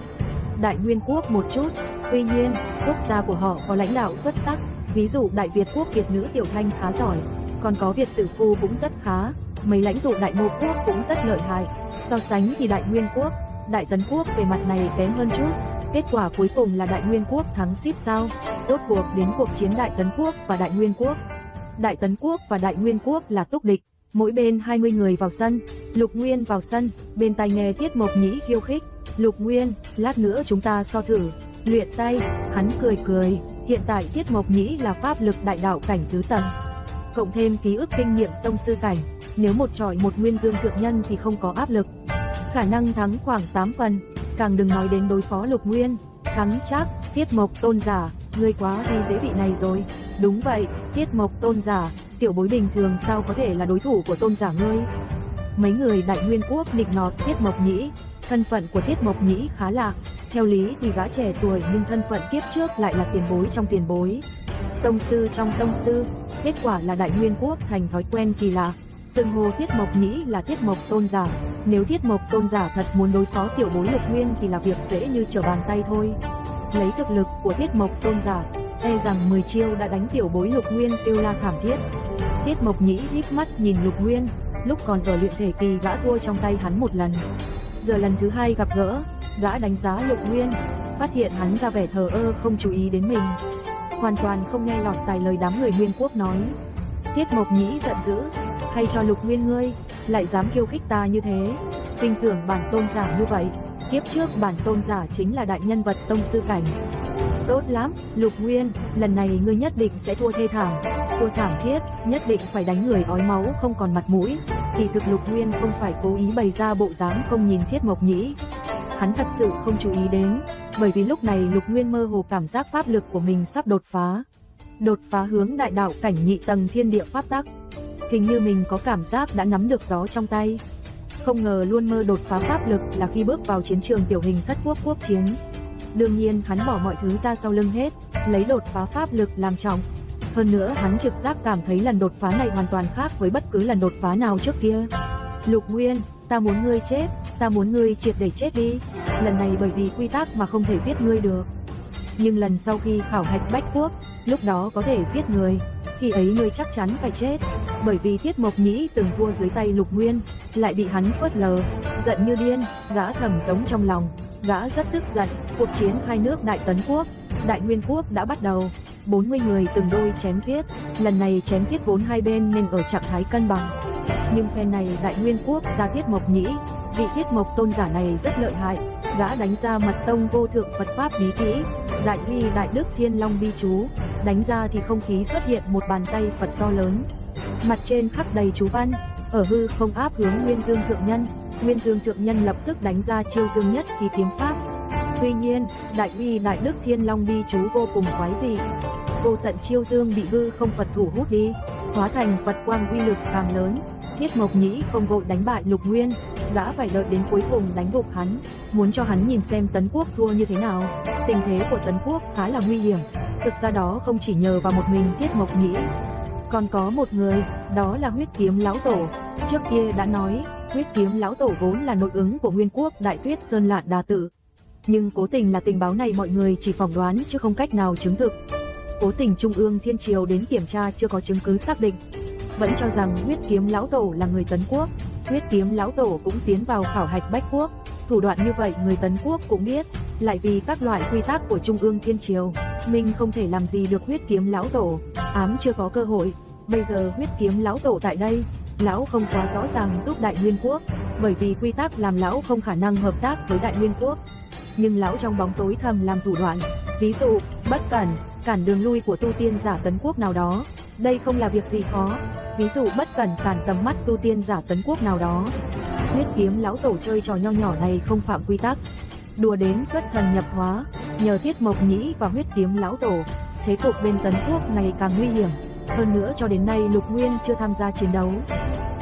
Đại Nguyên Quốc một chút. Tuy nhiên, quốc gia của họ có lãnh đạo xuất sắc, ví dụ Đại Việt Quốc Việt nữ Tiểu Thanh khá giỏi, còn có Việt Tử Phu cũng rất khá, mấy lãnh tụ Đại Ngô Quốc cũng rất lợi hại. So sánh thì Đại Nguyên Quốc, Đại Tấn Quốc về mặt này kém hơn chút. Kết quả cuối cùng là Đại Nguyên Quốc thắng xít sao. Rốt cuộc đến cuộc chiến Đại Tấn Quốc và Đại Nguyên Quốc. Đại Tấn Quốc và Đại Nguyên Quốc là túc địch, mỗi bên 20 người vào sân. Lục Nguyên vào sân, bên tai nghe Tiết Mộc Nhĩ khiêu khích. Lục Nguyên, lát nữa chúng ta so thử, luyện tay. Hắn cười cười, hiện tại Tiết Mộc Nhĩ là pháp lực đại đạo cảnh tứ tầng, cộng thêm ký ức kinh nghiệm tông sư cảnh, nếu một chọi một Nguyên Dương thượng nhân thì không có áp lực, khả năng thắng khoảng 8 phần, càng đừng nói đến đối phó Lục Nguyên. Thắng chắc. Tiết Mộc tôn giả, ngươi quá vì dễ vị này rồi. Đúng vậy, Tiết Mộc tôn giả, tiểu bối bình thường sao có thể là đối thủ của tôn giả ngươi. Mấy người Đại Nguyên Quốc nịnh nọt Tiết Mộc Nhĩ. Thân phận của Tiết Mộc Nhĩ khá lạ, theo lý thì gã trẻ tuổi nhưng thân phận kiếp trước lại là tiền bối trong tiền bối, tông sư trong tông sư. Kết quả là Đại Nguyên Quốc thành thói quen kỳ lạ, xưng hô Tiết Mộc Nhĩ là Tiết Mộc tôn giả. Nếu Tiết Mộc tôn giả thật muốn đối phó tiểu bối Lục Nguyên thì là việc dễ như trở bàn tay thôi. Lấy thực lực của Tiết Mộc tôn giả, e rằng 10 chiêu đã đánh tiểu bối Lục Nguyên kêu la thảm thiết. Tiết Mộc Nhĩ híp mắt nhìn Lục Nguyên, lúc còn ở luyện thể kỳ gã thua trong tay hắn một lần. Giờ lần thứ hai gặp gỡ, gã đánh giá Lục Nguyên, phát hiện hắn ra vẻ thờ ơ không chú ý đến mình, hoàn toàn không nghe lọt tai lời đám người Nguyên Quốc nói. Tiết Mộc Nhĩ giận dữ, hay cho Lục Nguyên ngươi, lại dám khiêu khích ta như thế, khinh thường bản tôn giả như vậy. Kiếp trước bản tôn giả chính là đại nhân vật tông sư cảnh. Tốt lắm, Lục Nguyên, lần này ngươi nhất định sẽ thua thê thảm, thua thảm thiết, nhất định phải đánh người ói máu không còn mặt mũi. Kỳ thực Lục Nguyên không phải cố ý bày ra bộ dáng không nhìn Tiết Mộc Nhĩ, hắn thật sự không chú ý đến, bởi vì lúc này Lục Nguyên mơ hồ cảm giác pháp lực của mình sắp đột phá hướng đại đạo cảnh nhị tầng thiên địa pháp tắc. Hình như mình có cảm giác đã nắm được gió trong tay. Không ngờ luôn mơ đột phá pháp lực là khi bước vào chiến trường tiểu hình thất quốc quốc chiến. Đương nhiên hắn bỏ mọi thứ ra sau lưng hết, lấy đột phá pháp lực làm trọng. Hơn nữa hắn trực giác cảm thấy lần đột phá này hoàn toàn khác với bất cứ lần đột phá nào trước kia. Lục Nguyên, ta muốn ngươi chết, ta muốn ngươi triệt để chết đi. Lần này bởi vì quy tắc mà không thể giết ngươi được, nhưng lần sau khi khảo hạch Bách Quốc, lúc đó có thể giết người. Khi ấy ngươi chắc chắn phải chết. Bởi vì Tiết Mộc Nhĩ từng thua dưới tay Lục Nguyên, lại bị hắn phớt lờ, giận như điên, gã thầm giống trong lòng, gã rất tức giận. Cuộc chiến hai nước Đại Tấn Quốc, Đại Nguyên Quốc đã bắt đầu. 40 người từng đôi chém giết, lần này chém giết vốn hai bên nên ở trạng thái cân bằng. Nhưng phe này Đại Nguyên Quốc ra Tiết Mộc Nhĩ, vị Tiết Mộc tôn giả này rất lợi hại, gã đánh ra mật tông vô thượng Phật pháp bí kỹ, Đại Uy Đại Đức Thiên Long bi chú, đánh ra thì không khí xuất hiện một bàn tay Phật to lớn, mặt trên khắc đầy chú văn, ở hư không áp hướng Nguyên Dương thượng nhân. Nguyên Dương thượng nhân lập tức đánh ra chiêu dương nhất khí kiếm pháp. Tuy nhiên, Đại Uy Đại Đức Thiên Long bi chú vô cùng quái dị, vô tận chiêu dương bị hư không Phật thủ hút đi, hóa thành Phật quang uy lực càng lớn. Tiết Mộc Nhĩ không vội đánh bại Lục Nguyên, gã phải đợi đến cuối cùng đánh gục hắn, muốn cho hắn nhìn xem Tấn Quốc thua như thế nào. Tình thế của Tấn Quốc khá là nguy hiểm, Thực ra đó không chỉ nhờ vào một mình Tiết Mộc Nhĩ, còn có một người, đó là Huyết Kiếm Lão Tổ. Trước kia đã nói, Huyết Kiếm Lão Tổ vốn là nội ứng của Nguyên Quốc Đại Tuyết Sơn Lạn Đà Tử. Nhưng cố tình là tình báo này mọi người chỉ phỏng đoán chứ không cách nào chứng thực. Cố tình Trung ương Thiên Triều đến kiểm tra chưa có chứng cứ xác định, vẫn cho rằng Huyết Kiếm Lão Tổ là người Tấn Quốc. Huyết Kiếm Lão Tổ cũng tiến vào khảo hạch Bách Quốc. Thủ đoạn như vậy người Tấn Quốc cũng biết, lại vì các loại quy tắc của Trung ương Thiên Triều, mình không thể làm gì được Huyết Kiếm Lão Tổ, ám chưa có cơ hội. Bây giờ Huyết Kiếm Lão Tổ tại đây, lão không quá rõ ràng giúp Đại Nguyên Quốc, bởi vì quy tắc làm lão không khả năng hợp tác với Đại Nguyên Quốc. Nhưng lão trong bóng tối thầm làm thủ đoạn, ví dụ, bất cẩn, cản đường lui của tu tiên giả Tấn Quốc nào đó. Đây không là việc gì khó, ví dụ bất cẩn cản tầm mắt tu tiên giả Tấn Quốc nào đó. Huyết Kiếm Lão Tổ chơi trò nho nhỏ này không phạm quy tắc, đùa đến xuất thần nhập hóa. Nhờ Tiết Mộc Nhĩ và Huyết Kiếm Lão Tổ, thế cục bên Tấn Quốc ngày càng nguy hiểm. Hơn nữa cho đến nay Lục Nguyên chưa tham gia chiến đấu,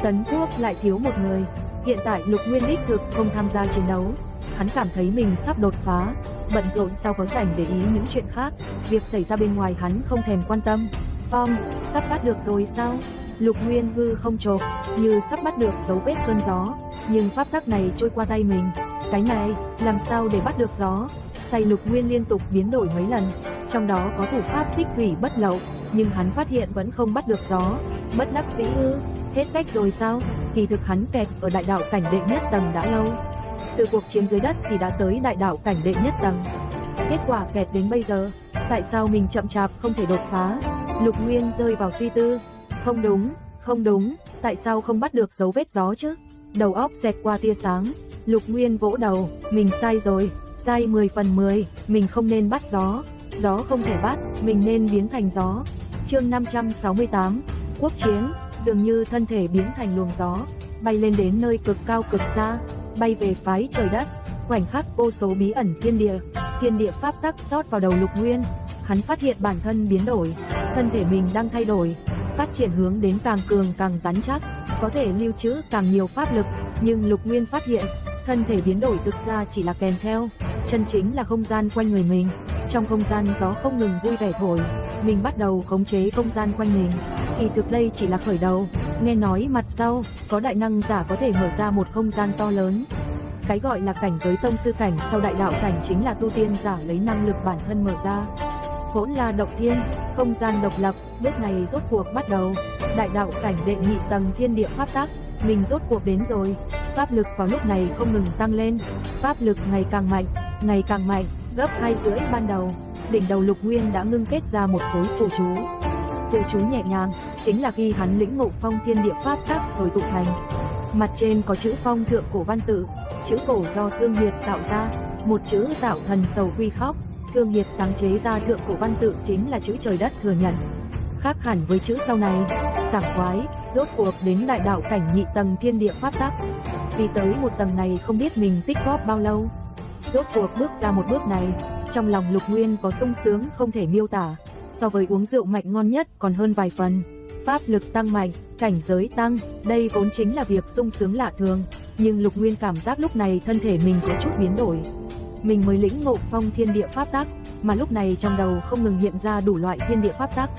Tấn Quốc lại thiếu một người. Hiện tại Lục Nguyên đích thực không tham gia chiến đấu, hắn cảm thấy mình sắp đột phá, bận rộn sao có rảnh để ý những chuyện khác. Việc xảy ra bên ngoài hắn không thèm quan tâm. Phong, sắp bắt được rồi sao? Lục Nguyên hư không chộp, như sắp bắt được dấu vết cơn gió. Nhưng pháp tắc này trôi qua tay mình, cái này làm sao để bắt được gió? Tay Lục Nguyên liên tục biến đổi mấy lần, trong đó có thủ pháp tích thủy bất lậu, nhưng hắn phát hiện vẫn không bắt được gió. Bất đắc dĩ ư? Hết cách rồi sao? Kỳ thực hắn kẹt ở đại đạo cảnh đệ nhất tầng đã lâu. Từ cuộc chiến dưới đất thì đã tới đại đạo cảnh đệ nhất tầng. Kết quả kẹt đến bây giờ, tại sao mình chậm chạp không thể đột phá? Lục Nguyên rơi vào suy tư. Không đúng, tại sao không bắt được dấu vết gió chứ? Đầu óc xẹt qua tia sáng. Lục Nguyên vỗ đầu, mình sai rồi, sai 10 phần 10, mình không nên bắt gió. Gió không thể bắt, mình nên biến thành gió. Chương 568, Quốc chiến. Dường như thân thể biến thành luồng gió, bay lên đến nơi cực cao cực xa, bay về phái trời đất. Khoảnh khắc vô số bí ẩn thiên địa pháp tắc rót vào đầu Lục Nguyên. Hắn phát hiện bản thân biến đổi, thân thể mình đang thay đổi, phát triển hướng đến càng cường càng rắn chắc, có thể lưu trữ càng nhiều pháp lực. Nhưng Lục Nguyên phát hiện, thân thể biến đổi thực ra chỉ là kèm theo, chân chính là không gian quanh người mình. Trong không gian gió không ngừng vui vẻ thổi, mình bắt đầu khống chế không gian quanh mình. Thì thực đây chỉ là khởi đầu, nghe nói mặt sau có đại năng giả có thể mở ra một không gian to lớn. Cái gọi là cảnh giới tông sư cảnh sau đại đạo cảnh chính là tu tiên giả lấy năng lực bản thân mở ra. Hỗn La Động Thiên, không gian độc lập, bước này rốt cuộc bắt đầu. Đại đạo cảnh đệ nhị tầng thiên địa pháp tắc, mình rốt cuộc đến rồi. Pháp lực vào lúc này không ngừng tăng lên, pháp lực ngày càng mạnh, gấp 2,5 ban đầu. Đỉnh đầu Lục Nguyên đã ngưng kết ra một khối phù chú. Phù chú nhẹ nhàng, chính là khi hắn lĩnh ngộ phong thiên địa pháp tắc rồi tụ thành. Mặt trên có chữ phong thượng cổ văn tự, chữ cổ do Thương Hiệt tạo ra, một chữ tạo thần sầu quy khóc. Thương Hiệt sáng chế ra thượng cổ văn tự chính là chữ trời đất thừa nhận. Khác hẳn với chữ sau này, sảng khoái, rốt cuộc đến đại đạo cảnh nhị tầng thiên địa pháp tắc. Vì tới một tầng này không biết mình tích góp bao lâu. Rốt cuộc bước ra một bước này, trong lòng Lục Nguyên có sung sướng không thể miêu tả, so với uống rượu mạnh ngon nhất còn hơn vài phần. Pháp lực tăng mạnh, cảnh giới tăng, đây vốn chính là việc sung sướng lạ thường. Nhưng Lục Nguyên cảm giác lúc này thân thể mình có chút biến đổi. Mình mới lĩnh ngộ phong thiên địa pháp tắc, mà lúc này trong đầu không ngừng hiện ra đủ loại thiên địa pháp tắc.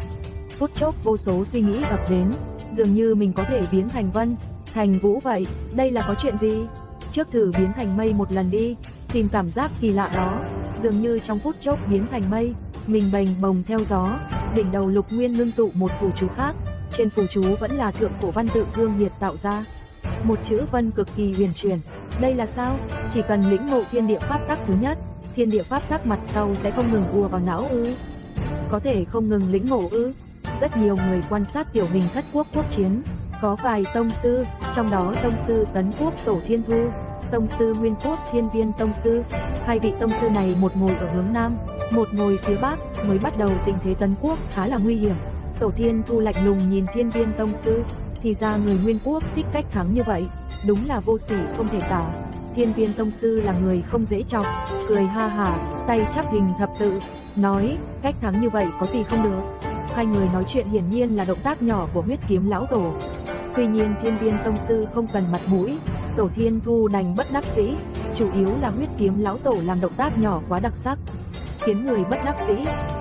Phút chốc vô số suy nghĩ ập đến, dường như mình có thể biến thành vân, thành vũ vậy. Đây là có chuyện gì? Trước thử biến thành mây một lần đi, tìm cảm giác kỳ lạ đó. Dường như trong phút chốc biến thành mây, mình bềnh bồng theo gió. Đỉnh đầu Lục Nguyên ngưng tụ một phù chú khác, trên phù chú vẫn là thượng cổ văn tự Thương Hiệt tạo ra, một chữ vân cực kỳ huyền chuyển. Đây là sao? Chỉ cần lĩnh ngộ thiên địa pháp tắc thứ nhất, thiên địa pháp tắc mặt sau sẽ không ngừng ùa vào não ư? Có thể không ngừng lĩnh ngộ ư? Rất nhiều người quan sát tiểu hình thất quốc quốc chiến, có vài tông sư, trong đó tông sư Tấn Quốc Tổ Thiên Thu, tông sư Nguyên Quốc Thiên Viên tông sư. Hai vị tông sư này một ngồi ở hướng nam, một ngồi phía bắc. Mới bắt đầu tình thế Tấn Quốc khá là nguy hiểm. Tổ Thiên Thu lạnh lùng nhìn Thiên Viên tông sư, thì ra người Nguyên Quốc thích cách thắng như vậy, đúng là vô sỉ không thể tả. Thiên Viên tông sư là người không dễ chọc, cười ha hả, tay chắp hình thập tự, nói cách thắng như vậy có gì không được. Hai người nói chuyện hiển nhiên là động tác nhỏ của Huyết Kiếm Lão Tổ. Tuy nhiên Thiên Viên tông sư không cần mặt mũi, Tổ Thiên Thu đành bất đắc dĩ, chủ yếu là Huyết Kiếm Lão Tổ làm động tác nhỏ quá đặc sắc. khiến người bất đắc dĩ.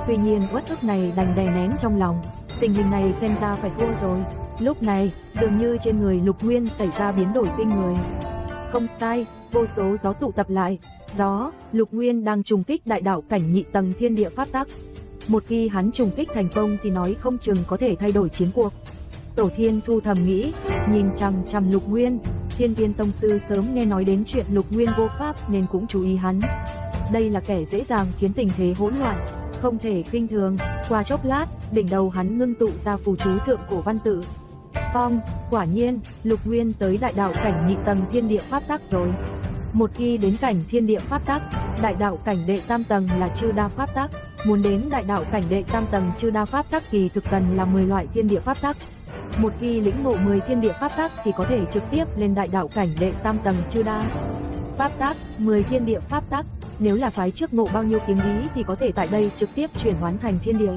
Tuy nhiên uất ức này đành đè nén trong lòng. Tình hình này xem ra phải thua rồi. Lúc này, dường như trên người Lục Nguyên xảy ra biến đổi kinh người. Không sai, vô số gió tụ tập lại. Gió, Lục Nguyên đang trùng kích đại đạo cảnh nhị tầng thiên địa pháp tắc. Một khi hắn trùng kích thành công thì nói không chừng có thể thay đổi chiến cuộc. Tổ Thiên Thu thầm nghĩ, nhìn chằm chằm Lục Nguyên. Thiên Viên Tông Sư sớm nghe nói đến chuyện Lục Nguyên vô pháp nên cũng chú ý hắn. Đây là kẻ dễ dàng khiến tình thế hỗn loạn, không thể khinh thường. Qua chốc lát, đỉnh đầu hắn ngưng tụ ra phù chú thượng cổ văn tự. Phong, quả nhiên, Lục Nguyên tới đại đạo cảnh nhị tầng thiên địa pháp tắc rồi. Một khi đến cảnh thiên địa pháp tắc, đại đạo cảnh đệ tam tầng là chư đa pháp tắc. Muốn đến đại đạo cảnh đệ tam tầng chư đa pháp tắc kỳ thực cần là 10 loại thiên địa pháp tắc. Một khi lĩnh ngộ 10 thiên địa pháp tắc thì có thể trực tiếp lên đại đạo cảnh đệ tam tầng chư đa pháp tắc. 10 thiên địa pháp tắc, nếu là phái trước ngộ bao nhiêu kiếm ý thì có thể tại đây trực tiếp chuyển hóa thành thiên địa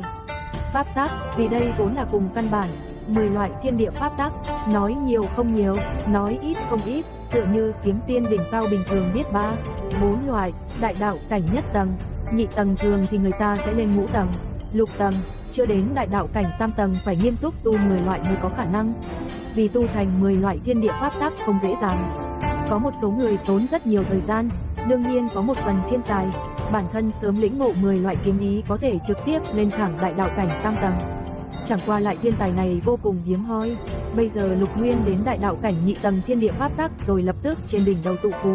pháp tắc, vì đây vốn là cùng căn bản. 10 loại thiên địa pháp tắc, nói nhiều không nhiều, nói ít không ít, tựa như kiếm tiên đỉnh cao bình thường biết 3, 4 loại. Đại đạo cảnh nhất tầng, nhị tầng thường thì người ta sẽ lên ngũ tầng, lục tầng, chưa đến đại đạo cảnh tam tầng phải nghiêm túc tu 10 loại mới có khả năng. Vì tu thành 10 loại thiên địa pháp tắc không dễ dàng. Có một số người tốn rất nhiều thời gian, đương nhiên có một phần thiên tài, bản thân sớm lĩnh ngộ 10 loại kiếm ý có thể trực tiếp lên thẳng đại đạo cảnh tam tầng. Chẳng qua lại thiên tài này vô cùng hiếm hoi. Bây giờ Lục Nguyên đến đại đạo cảnh nhị tầng thiên địa pháp tắc rồi lập tức trên đỉnh đầu tụ phù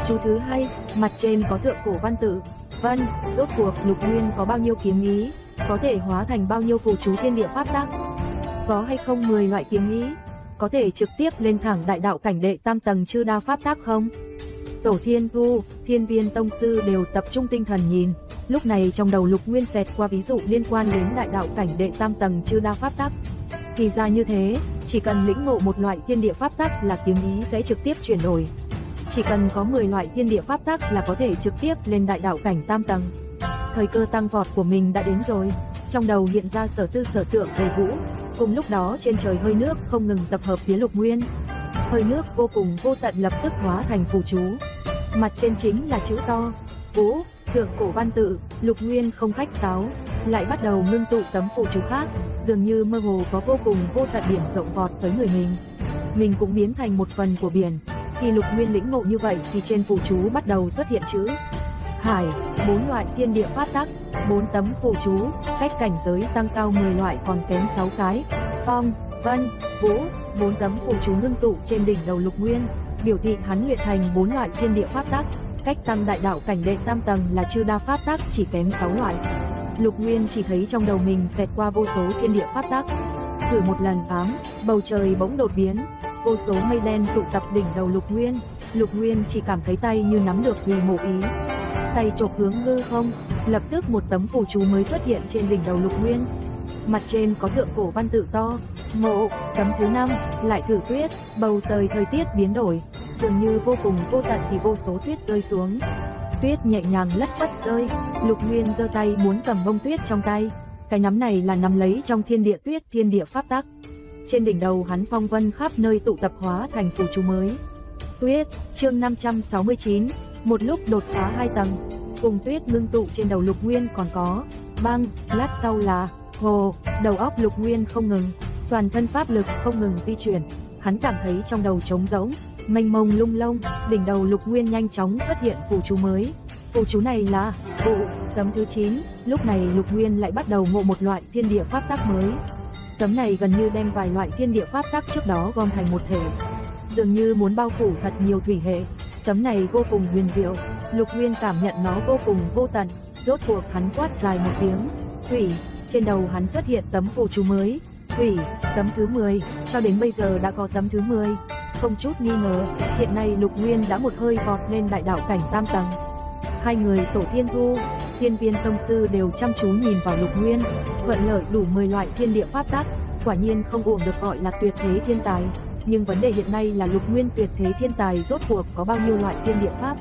chú thứ hai, mặt trên có thượng cổ văn tự. Vân, rốt cuộc Lục Nguyên có bao nhiêu kiếm ý, có thể hóa thành bao nhiêu phù chú thiên địa pháp tắc? Có hay không 10 loại kiếm ý, có thể trực tiếp lên thẳng đại đạo cảnh đệ tam tầng chư đa pháp tắc không? Tổ Thiên Thu, Thiên Viên Tông Sư đều tập trung tinh thần nhìn. Lúc này trong đầu Lục Nguyên xẹt qua ví dụ liên quan đến đại đạo cảnh đệ tam tầng chư đa pháp tắc. Thì ra như thế, chỉ cần lĩnh ngộ một loại thiên địa pháp tắc là kiếm ý sẽ trực tiếp chuyển đổi. Chỉ cần có 10 loại thiên địa pháp tắc là có thể trực tiếp lên đại đạo cảnh tam tầng. Thời cơ tăng vọt của mình đã đến rồi. Trong đầu hiện ra sở tư sở tượng về vũ. Cùng lúc đó trên trời hơi nước không ngừng tập hợp phía Lục Nguyên. Hơi nước vô cùng vô tận lập tức hóa thành phù chú. Mặt trên chính là chữ to Vũ, thượng cổ văn tự. Lục Nguyên không khách sáo, lại bắt đầu ngưng tụ tấm phù chú khác. Dường như mơ hồ có vô cùng vô tận biển rộng vọt tới người mình cũng biến thành một phần của biển. Khi Lục Nguyên lĩnh ngộ như vậy thì trên phù chú bắt đầu xuất hiện chữ Hải, 4 loại thiên địa pháp tắc, 4 tấm phù chú, cách cảnh giới tăng cao 10 loại còn kém 6 cái. Phong, Vân, Vũ, 4 tấm phù chú ngưng tụ trên đỉnh đầu Lục Nguyên, biểu thị hắn luyện thành 4 loại thiên địa pháp tắc, cách tăng đại đạo cảnh đệ tam tầng là chư đa pháp tắc chỉ kém 6 loại. Lục Nguyên chỉ thấy trong đầu mình xẹt qua vô số thiên địa pháp tắc. Thử một lần ám, bầu trời bỗng đột biến, vô số mây đen tụ tập đỉnh đầu Lục Nguyên. Lục Nguyên chỉ cảm thấy tay như nắm được tùy mộ ý. Tay chộp hướng hư không, lập tức một tấm phù chú mới xuất hiện trên đỉnh đầu Lục Nguyên. Mặt trên có thượng cổ văn tự to Mộ. Tấm thứ 5 lại thử tuyết. Bầu trời thời tiết biến đổi, dường như vô cùng vô tận thì vô số tuyết rơi xuống. Tuyết nhẹ nhàng lất phất rơi. Lục Nguyên giơ tay muốn cầm bông tuyết trong tay. Cái nắm này là nắm lấy trong thiên địa tuyết thiên địa pháp tắc. Trên đỉnh đầu hắn phong vân khắp nơi tụ tập hóa thành phù chú mới. Tuyết, chương 569, một lúc đột phá 2 tầng. Cùng tuyết ngưng tụ trên đầu Lục Nguyên còn có băng, lát sau là hồ. Đầu óc Lục Nguyên không ngừng, toàn thân pháp lực không ngừng di chuyển. Hắn cảm thấy trong đầu trống rỗng, mênh mông lung lông. Đỉnh đầu Lục Nguyên nhanh chóng xuất hiện phù chú mới. Phù chú này là vụ, tấm thứ 9. Lúc này Lục Nguyên lại bắt đầu ngộ một loại thiên địa pháp tắc mới. Tấm này gần như đem vài loại thiên địa pháp tắc trước đó gom thành một thể, dường như muốn bao phủ thật nhiều thủy hệ. Tấm này vô cùng huyền diệu, Lục Nguyên cảm nhận nó vô cùng vô tận. Rốt cuộc hắn quát dài một tiếng, thủy. Trên đầu hắn xuất hiện tấm phù chú mới, thủy, tấm thứ 10. Cho đến bây giờ đã có tấm thứ 10. Không chút nghi ngờ, hiện nay Lục Nguyên đã một hơi vọt lên đại đạo cảnh tam tầng. Hai người Tổ Thiên Thu, Thiên Viên Tông Sư đều chăm chú nhìn vào Lục Nguyên. Thuận lợi đủ 10 loại thiên địa pháp tắc, quả nhiên không uổng được gọi là tuyệt thế thiên tài. Nhưng vấn đề hiện nay là Lục Nguyên tuyệt thế thiên tài rốt cuộc có bao nhiêu loại thiên địa pháp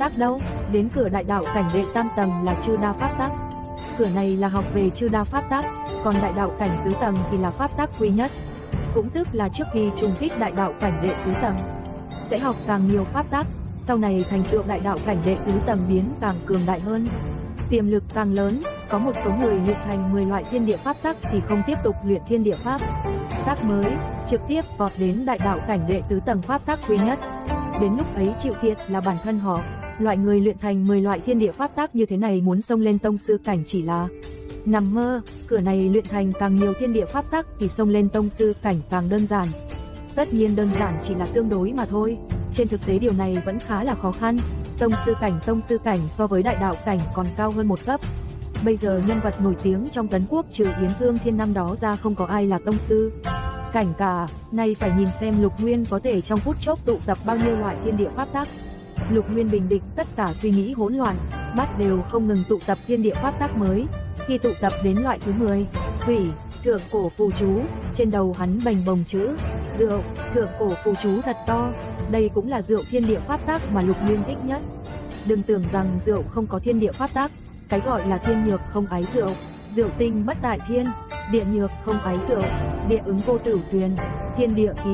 tắc đâu? Đến cửa đại đạo cảnh đệ tam tầng là chư đa pháp tắc. Cửa này là học về chư đa pháp tắc, còn đại đạo cảnh tứ tầng thì là pháp tắc quý nhất. Cũng tức là trước khi trùng kích đại đạo cảnh đệ tứ tầng, sẽ học càng nhiều pháp tắc, sau này thành tựu đại đạo cảnh đệ tứ tầng biến càng cường đại hơn. Tiềm lực càng lớn, có một số người luyện thành 10 loại thiên địa pháp tắc thì không tiếp tục luyện thiên địa pháp tắc mới, trực tiếp vọt đến đại đạo cảnh đệ tứ tầng pháp tắc quý nhất. Đến lúc ấy chịu thiệt là bản thân họ. Loại người luyện thành 10 loại thiên địa pháp tắc như thế này muốn xông lên tông sư cảnh chỉ là nằm mơ. Cửa này luyện thành càng nhiều thiên địa pháp tắc thì xông lên tông sư cảnh càng đơn giản. Tất nhiên đơn giản chỉ là tương đối mà thôi. Trên thực tế điều này vẫn khá là khó khăn. Tông sư cảnh so với đại đạo cảnh còn cao hơn một cấp. Bây giờ nhân vật nổi tiếng trong Tấn Quốc trừ Yến Thương Thiên năm đó ra không có ai là tông sư cảnh cả. Nay phải nhìn xem Lục Nguyên có thể trong phút chốc tụ tập bao nhiêu loại thiên địa pháp tắc. Lục Nguyên bình định tất cả suy nghĩ hỗn loạn, mắt đều không ngừng tụ tập thiên địa pháp tắc mới. Khi tụ tập đến loại thứ 10, Thủy, thượng cổ phù chú, trên đầu hắn bềnh bồng chữ Rượu, thượng cổ phù chú thật to. Đây cũng là rượu thiên địa pháp tắc mà Lục Nguyên thích nhất. Đừng tưởng rằng rượu không có thiên địa pháp tắc, cái gọi là thiên nhược không ái rượu, rượu tinh bất tại thiên, địa nhược không ái rượu, địa ứng vô tử tuyền, thiên địa ký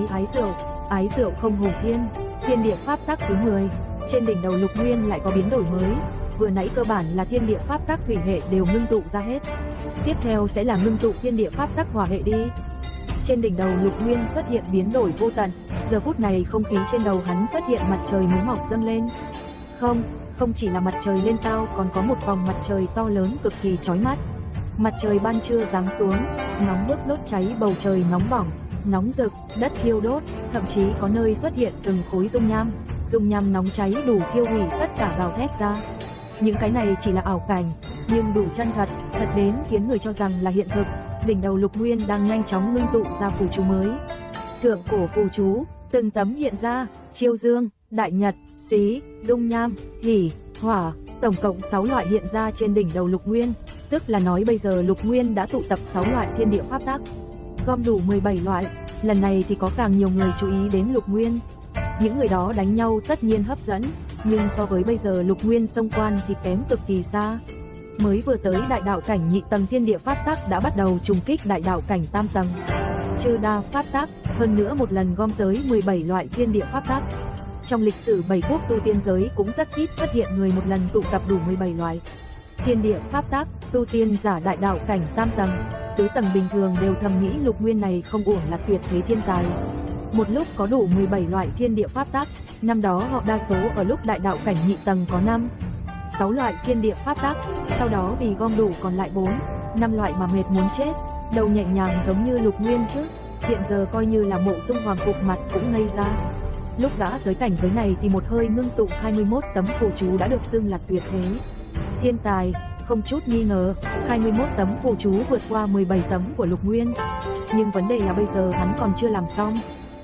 ái rượu không hùng thiên. Thiên địa pháp tắc thứ 10, trên đỉnh đầu Lục Nguyên lại có biến đổi mới. Vừa nãy cơ bản là thiên địa pháp tắc thủy hệ đều ngưng tụ ra hết. Tiếp theo sẽ là ngưng tụ thiên địa pháp tắc hỏa hệ đi. Trên đỉnh đầu Lục Nguyên xuất hiện biến đổi vô tận. Giờ phút này không khí trên đầu hắn xuất hiện mặt trời mới mọc dâng lên. Không chỉ là mặt trời lên cao, còn có một vòng mặt trời to lớn cực kỳ chói mắt. Mặt trời ban trưa giáng xuống, nóng bức đốt cháy bầu trời nóng bỏng, nóng rực, đất thiêu đốt, thậm chí có nơi xuất hiện từng khối dung nham nóng cháy đủ thiêu hủy tất cả gào thét ra. Những cái này chỉ là ảo cảnh, nhưng đủ chân thật đến khiến người cho rằng là hiện thực. Đỉnh đầu Lục Nguyên đang nhanh chóng ngưng tụ ra phù chú mới. Thượng cổ phù chú, từng tấm hiện ra, chiêu dương, đại nhật, xí, dung nham, hỉ, hỏa, tổng cộng 6 loại hiện ra trên đỉnh đầu Lục Nguyên. Tức là nói bây giờ Lục Nguyên đã tụ tập 6 loại thiên địa pháp tắc, gom đủ 17 loại. Lần này thì có càng nhiều người chú ý đến Lục Nguyên. Những người đó đánh nhau tất nhiên hấp dẫn, nhưng so với bây giờ Lục Nguyên xông quan thì kém cực kỳ xa. Mới vừa tới đại đạo cảnh nhị tầng thiên địa pháp tắc đã bắt đầu trùng kích đại đạo cảnh tam tầng. Trừ đa pháp tắc, hơn nữa một lần gom tới 17 loại thiên địa pháp tắc. Trong lịch sử 7 quốc tu tiên giới cũng rất ít xuất hiện người một lần tụ tập đủ 17 loại thiên địa pháp tắc. Tu tiên giả đại đạo cảnh tam tầng, tứ tầng bình thường đều thầm nghĩ Lục Nguyên này không uổng là tuyệt thế thiên tài. Một lúc có đủ 17 loại thiên địa pháp tắc. Năm đó họ đa số ở lúc đại đạo cảnh nhị tầng có 6 loại thiên địa pháp tắc, sau đó vì gom đủ còn lại 5 loại mà mệt muốn chết. Đầu nhẹ nhàng giống như Lục Nguyên chứ. Hiện giờ coi như là Mộ Dung Hoàng Phục mặt cũng ngây ra. Lúc gã tới cảnh giới này thì một hơi ngưng tụ 21 tấm phù chú đã được xưng là tuyệt thế thiên tài, không chút nghi ngờ. 21 tấm phù chú vượt qua 17 tấm của Lục Nguyên. Nhưng vấn đề là bây giờ hắn còn chưa làm xong.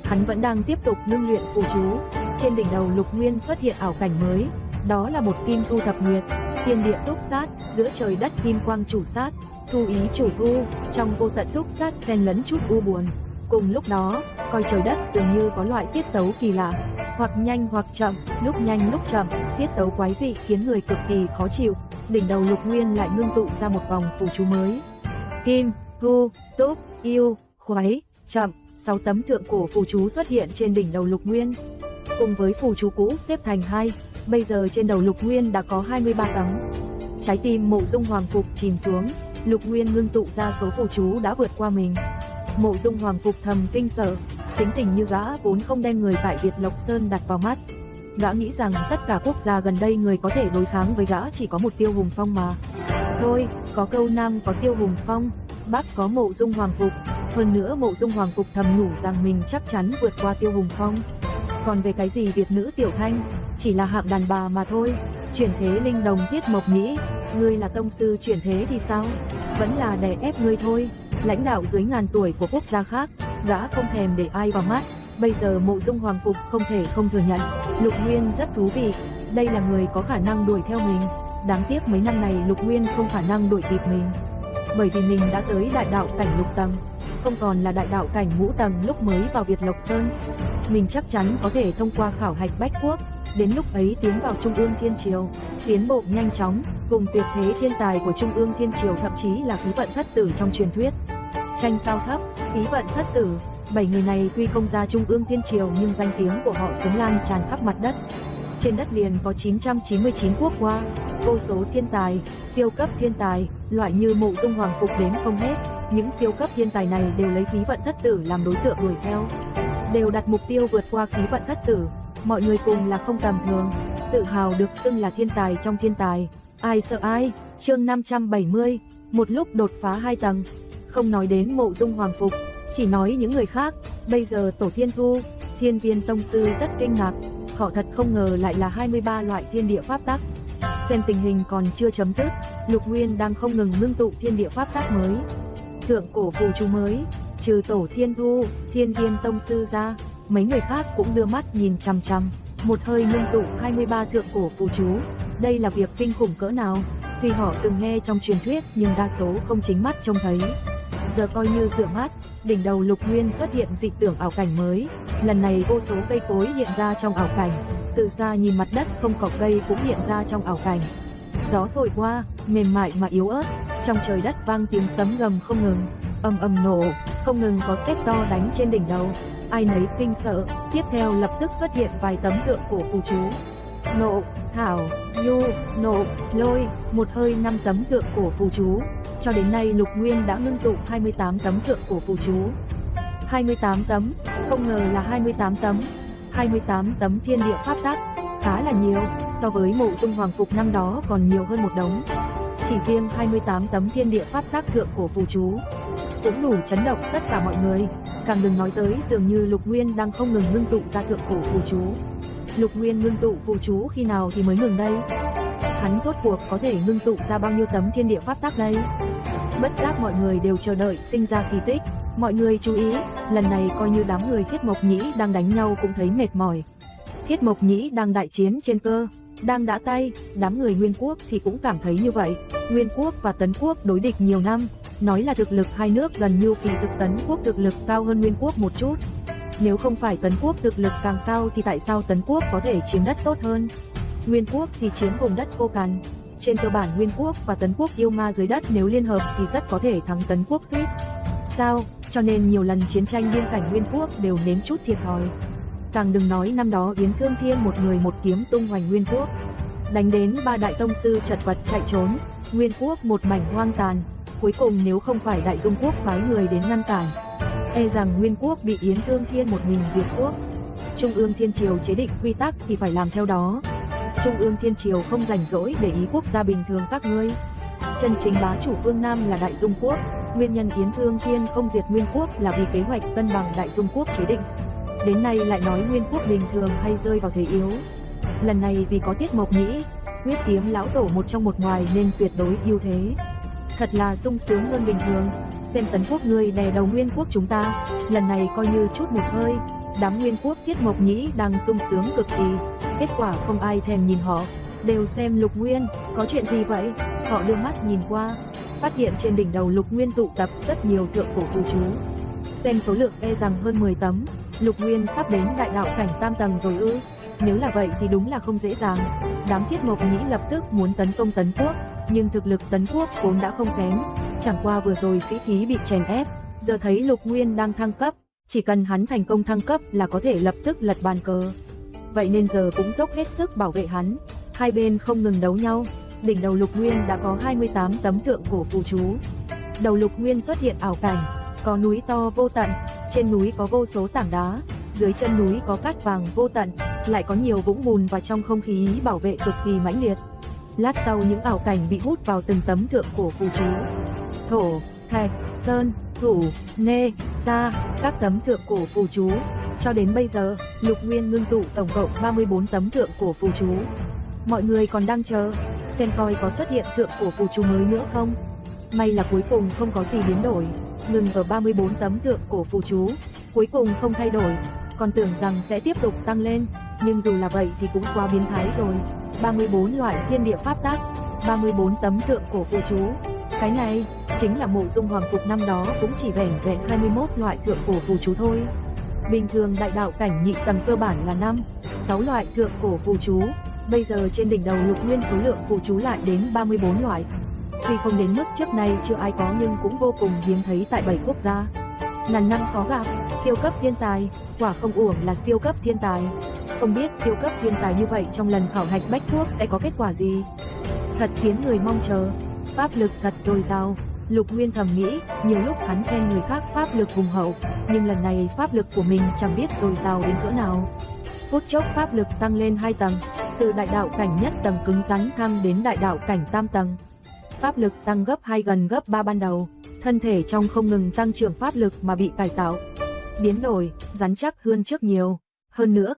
Hắn vẫn đang tiếp tục ngưng luyện phù chú. Trên đỉnh đầu Lục Nguyên xuất hiện ảo cảnh mới, đó là một kim thu thập nguyệt, thiên địa túc sát, giữa trời đất kim quang chủ sát, thu ý chủ thu, trong vô tận túc sát xen lẫn chút u buồn. Cùng lúc đó, coi trời đất dường như có loại tiết tấu kỳ lạ, hoặc nhanh hoặc chậm, lúc nhanh lúc chậm, tiết tấu quái dị khiến người cực kỳ khó chịu. Đỉnh đầu Lục Nguyên lại ngưng tụ ra một vòng phù chú mới. Kim, thu, túc, yêu, khoái, chậm, 6 tấm thượng cổ phù chú xuất hiện trên đỉnh đầu Lục Nguyên. Cùng với phù chú cũ xếp thành 2, bây giờ trên đầu Lục Nguyên đã có 23 tấm. Trái tim Mộ Dung Hoàng Phục chìm xuống, Lục Nguyên ngưng tụ ra số phù chú đã vượt qua mình. Mộ Dung Hoàng Phục thầm kinh sợ, tính tình như gã vốn không đem người tại Việt Lộc Sơn đặt vào mắt. Gã nghĩ rằng tất cả quốc gia gần đây người có thể đối kháng với gã chỉ có một Tiêu Hùng Phong mà thôi. Có câu Nam có Tiêu Hùng Phong, Bắc có Mộ Dung Hoàng Phục. Hơn nữa Mộ Dung Hoàng Phục thầm nhủ rằng mình chắc chắn vượt qua Tiêu Hùng Phong. Còn về cái gì Việt nữ Tiểu Thanh, chỉ là hạng đàn bà mà thôi. Chuyển thế linh đồng Tiết Mộc nghĩ, ngươi là tông sư chuyển thế thì sao? Vẫn là đè ép ngươi thôi. Lãnh đạo dưới ngàn tuổi của quốc gia khác, gã không thèm để ai vào mắt. Bây giờ Mộ Dung Hoàng Phục không thể không thừa nhận, Lục Nguyên rất thú vị. Đây là người có khả năng đuổi theo mình. Đáng tiếc mấy năm này Lục Nguyên không khả năng đuổi kịp mình. Bởi vì mình đã tới đại đạo cảnh lục tầng, không còn là đại đạo cảnh ngũ tầng lúc mới vào Việt Lộc Sơn. Mình chắc chắn có thể thông qua khảo hạch bách quốc, đến lúc ấy tiến vào Trung ương Thiên Triều, tiến bộ nhanh chóng, cùng tuyệt thế thiên tài của Trung ương Thiên Triều, thậm chí là khí vận thất tử trong truyền thuyết. Tranh cao thấp, khí vận thất tử, 7 người này tuy không ra Trung ương Thiên Triều nhưng danh tiếng của họ sớm lan tràn khắp mặt đất. Trên đất liền có 999 quốc hoa, vô số thiên tài, siêu cấp thiên tài, loại như mộ dung hoàng phục đếm không hết. Những siêu cấp thiên tài này đều lấy khí vận thất tử làm đối tượng đuổi theo, đều đặt mục tiêu vượt qua khí vận thất tử. Mọi người cùng là không tầm thường, tự hào được xưng là thiên tài trong thiên tài. Ai sợ ai? Chương 570, một lúc đột phá 2 tầng. Không nói đến mộ dung hoàng phục, chỉ nói những người khác. Bây giờ Tổ Thiên Thu, Thiên Viên Tông Sư rất kinh ngạc. Họ thật không ngờ lại là 23 loại thiên địa pháp tắc. Xem tình hình còn chưa chấm dứt, Lục Nguyên đang không ngừng ngưng tụ thiên địa pháp tắc mới, thượng cổ phù chú mới. Trừ Tổ Thiên Thu, Thiên Viên Tông Sư ra, mấy người khác cũng đưa mắt nhìn chằm chằm. Một hơi ngưng tụ 23 thượng cổ phù chú, đây là việc kinh khủng cỡ nào. Tuy họ từng nghe trong truyền thuyết nhưng đa số không chính mắt trông thấy. Giờ coi như rửa mắt, đỉnh đầu Lục Nguyên xuất hiện dị tưởng ảo cảnh mới. Lần này vô số cây cối hiện ra trong ảo cảnh, từ xa nhìn mặt đất không có cây cũng hiện ra trong ảo cảnh. Gió thổi qua, mềm mại mà yếu ớt, trong trời đất vang tiếng sấm gầm không ngừng, ầm ầm nổ, không ngừng có sét to đánh trên đỉnh đầu. Ai nấy kinh sợ, tiếp theo lập tức xuất hiện vài tấm tượng cổ phù chú. Nộ, thảo, nhu, nộ, lôi, một hơi 5 tấm tượng cổ phù chú. Cho đến nay Lục Nguyên đã ngưng tụ 28 tấm tượng cổ phù chú. 28 tấm, không ngờ là 28 tấm. 28 tấm thiên địa pháp tắc, khá là nhiều, so với mộ dung hoàng phục năm đó còn nhiều hơn một đống. Chỉ riêng 28 tấm thiên địa pháp tắc thượng cổ phù chú cũng đủ chấn động tất cả mọi người. Càng đừng nói tới dường như Lục Nguyên đang không ngừng ngưng tụ ra thượng cổ phù chú. Lục Nguyên ngưng tụ phù chú khi nào thì mới ngừng đây? Hắn rốt cuộc có thể ngưng tụ ra bao nhiêu tấm thiên địa pháp tắc đây? Bất giác mọi người đều chờ đợi sinh ra kỳ tích. Mọi người chú ý, lần này coi như đám người Thiết Mộc Nhĩ đang đánh nhau cũng thấy mệt mỏi. Thiết Mộc Nhĩ đang đại chiến trên cơ, đang đã tay, đám người Nguyên Quốc thì cũng cảm thấy như vậy. Nguyên Quốc và Tấn Quốc đối địch nhiều năm, nói là thực lực hai nước gần như kỳ thực Tấn Quốc thực lực cao hơn Nguyên Quốc một chút. Nếu không phải Tấn Quốc thực lực càng cao thì tại sao Tấn Quốc có thể chiếm đất tốt hơn? Nguyên Quốc thì chiếm vùng đất khô cằn. Trên cơ bản Nguyên Quốc và Tấn Quốc yêu ma dưới đất nếu liên hợp thì rất có thể thắng Tấn Quốc suýt sao, cho nên nhiều lần chiến tranh biên cảnh Nguyên Quốc đều nếm chút thiệt thòi. Càng đừng nói năm đó Yến Thương Thiên một người một kiếm tung hoành Nguyên Quốc, đánh đến 3 đại tông sư chật vật chạy trốn, Nguyên Quốc một mảnh hoang tàn. Cuối cùng nếu không phải Đại Dung Quốc phái người đến ngăn cản, e rằng Nguyên Quốc bị Yến Thương Thiên một mình diệt quốc. Trung ương Thiên Triều chế định quy tắc thì phải làm theo đó. Trung ương Thiên Triều không rảnh rỗi để ý quốc gia bình thường các ngươi. Chân chính bá chủ phương Nam là Đại Dung Quốc. Nguyên nhân Yến Thương Thiên không diệt Nguyên Quốc là vì kế hoạch cân bằng Đại Dung Quốc chế định. Đến nay lại nói Nguyên Quốc bình thường hay rơi vào thế yếu. Lần này vì có Tiết Mộc Nhĩ, Huyết Kiếm lão tổ một trong một ngoài nên tuyệt đối ưu thế. Thật là sung sướng hơn bình thường. Xem Tấn Quốc ngươi đè đầu Nguyên Quốc chúng ta, lần này coi như chút một hơi. Đám Nguyên Quốc Tiết Mộc Nhĩ đang sung sướng cực kỳ. Kết quả không ai thèm nhìn họ, đều xem Lục Nguyên. Có chuyện gì vậy? Họ đưa mắt nhìn qua, phát hiện trên đỉnh đầu Lục Nguyên tụ tập rất nhiều thượng cổ phù chú. Xem số lượng e rằng hơn 10 tấm. Lục Nguyên sắp đến đại đạo cảnh tam tầng rồi ư? Nếu là vậy thì đúng là không dễ dàng. Đám Thiết Mộc Nhĩ lập tức muốn tấn công Tấn Quốc, nhưng thực lực Tấn Quốc vốn đã không kém. Chẳng qua vừa rồi sĩ khí bị chèn ép, giờ thấy Lục Nguyên đang thăng cấp, chỉ cần hắn thành công thăng cấp là có thể lập tức lật bàn cờ. Vậy nên giờ cũng dốc hết sức bảo vệ hắn. Hai bên không ngừng đấu nhau. Đỉnh đầu Lục Nguyên đã có 28 tấm thượng cổ phù chú. Đầu Lục Nguyên xuất hiện ảo cảnh, có núi to vô tận, trên núi có vô số tảng đá, dưới chân núi có cát vàng vô tận, lại có nhiều vũng bùn và trong không khí bảo vệ cực kỳ mãnh liệt. Lát sau những ảo cảnh bị hút vào từng tấm thượng cổ phù chú. Thổ, thạch, sơn, thủ, nê, sa, các tấm thượng cổ phù chú. Cho đến bây giờ, Lục Nguyên ngưng tụ tổng cộng 34 tấm thượng cổ phù chú. Mọi người còn đang chờ, xem coi có xuất hiện thượng cổ phù chú mới nữa không. May là cuối cùng không có gì biến đổi, ngừng ở 34 tấm thượng cổ phù chú. Cuối cùng không thay đổi, còn tưởng rằng sẽ tiếp tục tăng lên, nhưng dù là vậy thì cũng quá biến thái rồi. 34 loại thiên địa pháp tắc, 34 tấm thượng cổ phù chú. Cái này chính là mộ dung hoàng phục năm đó cũng chỉ vẻn vẹn 21 loại thượng cổ phù chú thôi. Bình thường đại đạo cảnh nhị tầng cơ bản là 5, 6 loại thượng cổ phù chú. Bây giờ trên đỉnh đầu Lục Nguyên số lượng phù chú lại đến 34 loại. Tuy không đến mức trước nay chưa ai có nhưng cũng vô cùng hiếm thấy tại 7 quốc gia. Ngàn năm khó gặp, siêu cấp thiên tài, quả không uổng là siêu cấp thiên tài. Không biết siêu cấp thiên tài như vậy trong lần khảo hạch bách thuốc sẽ có kết quả gì? Thật khiến người mong chờ. Pháp lực thật dồi dào. Lục Nguyên thầm nghĩ, nhiều lúc hắn khen người khác pháp lực hùng hậu, nhưng lần này pháp lực của mình chẳng biết dồi dào đến cỡ nào. Phút chốc pháp lực tăng lên 2 tầng, từ đại đạo cảnh nhất tầng cứng rắn thăng đến đại đạo cảnh tam tầng. Pháp lực tăng gấp 2 gần gấp 3 ban đầu, thân thể trong không ngừng tăng trưởng pháp lực mà bị cải tạo, biến đổi, rắn chắc hơn trước nhiều. Hơn nữa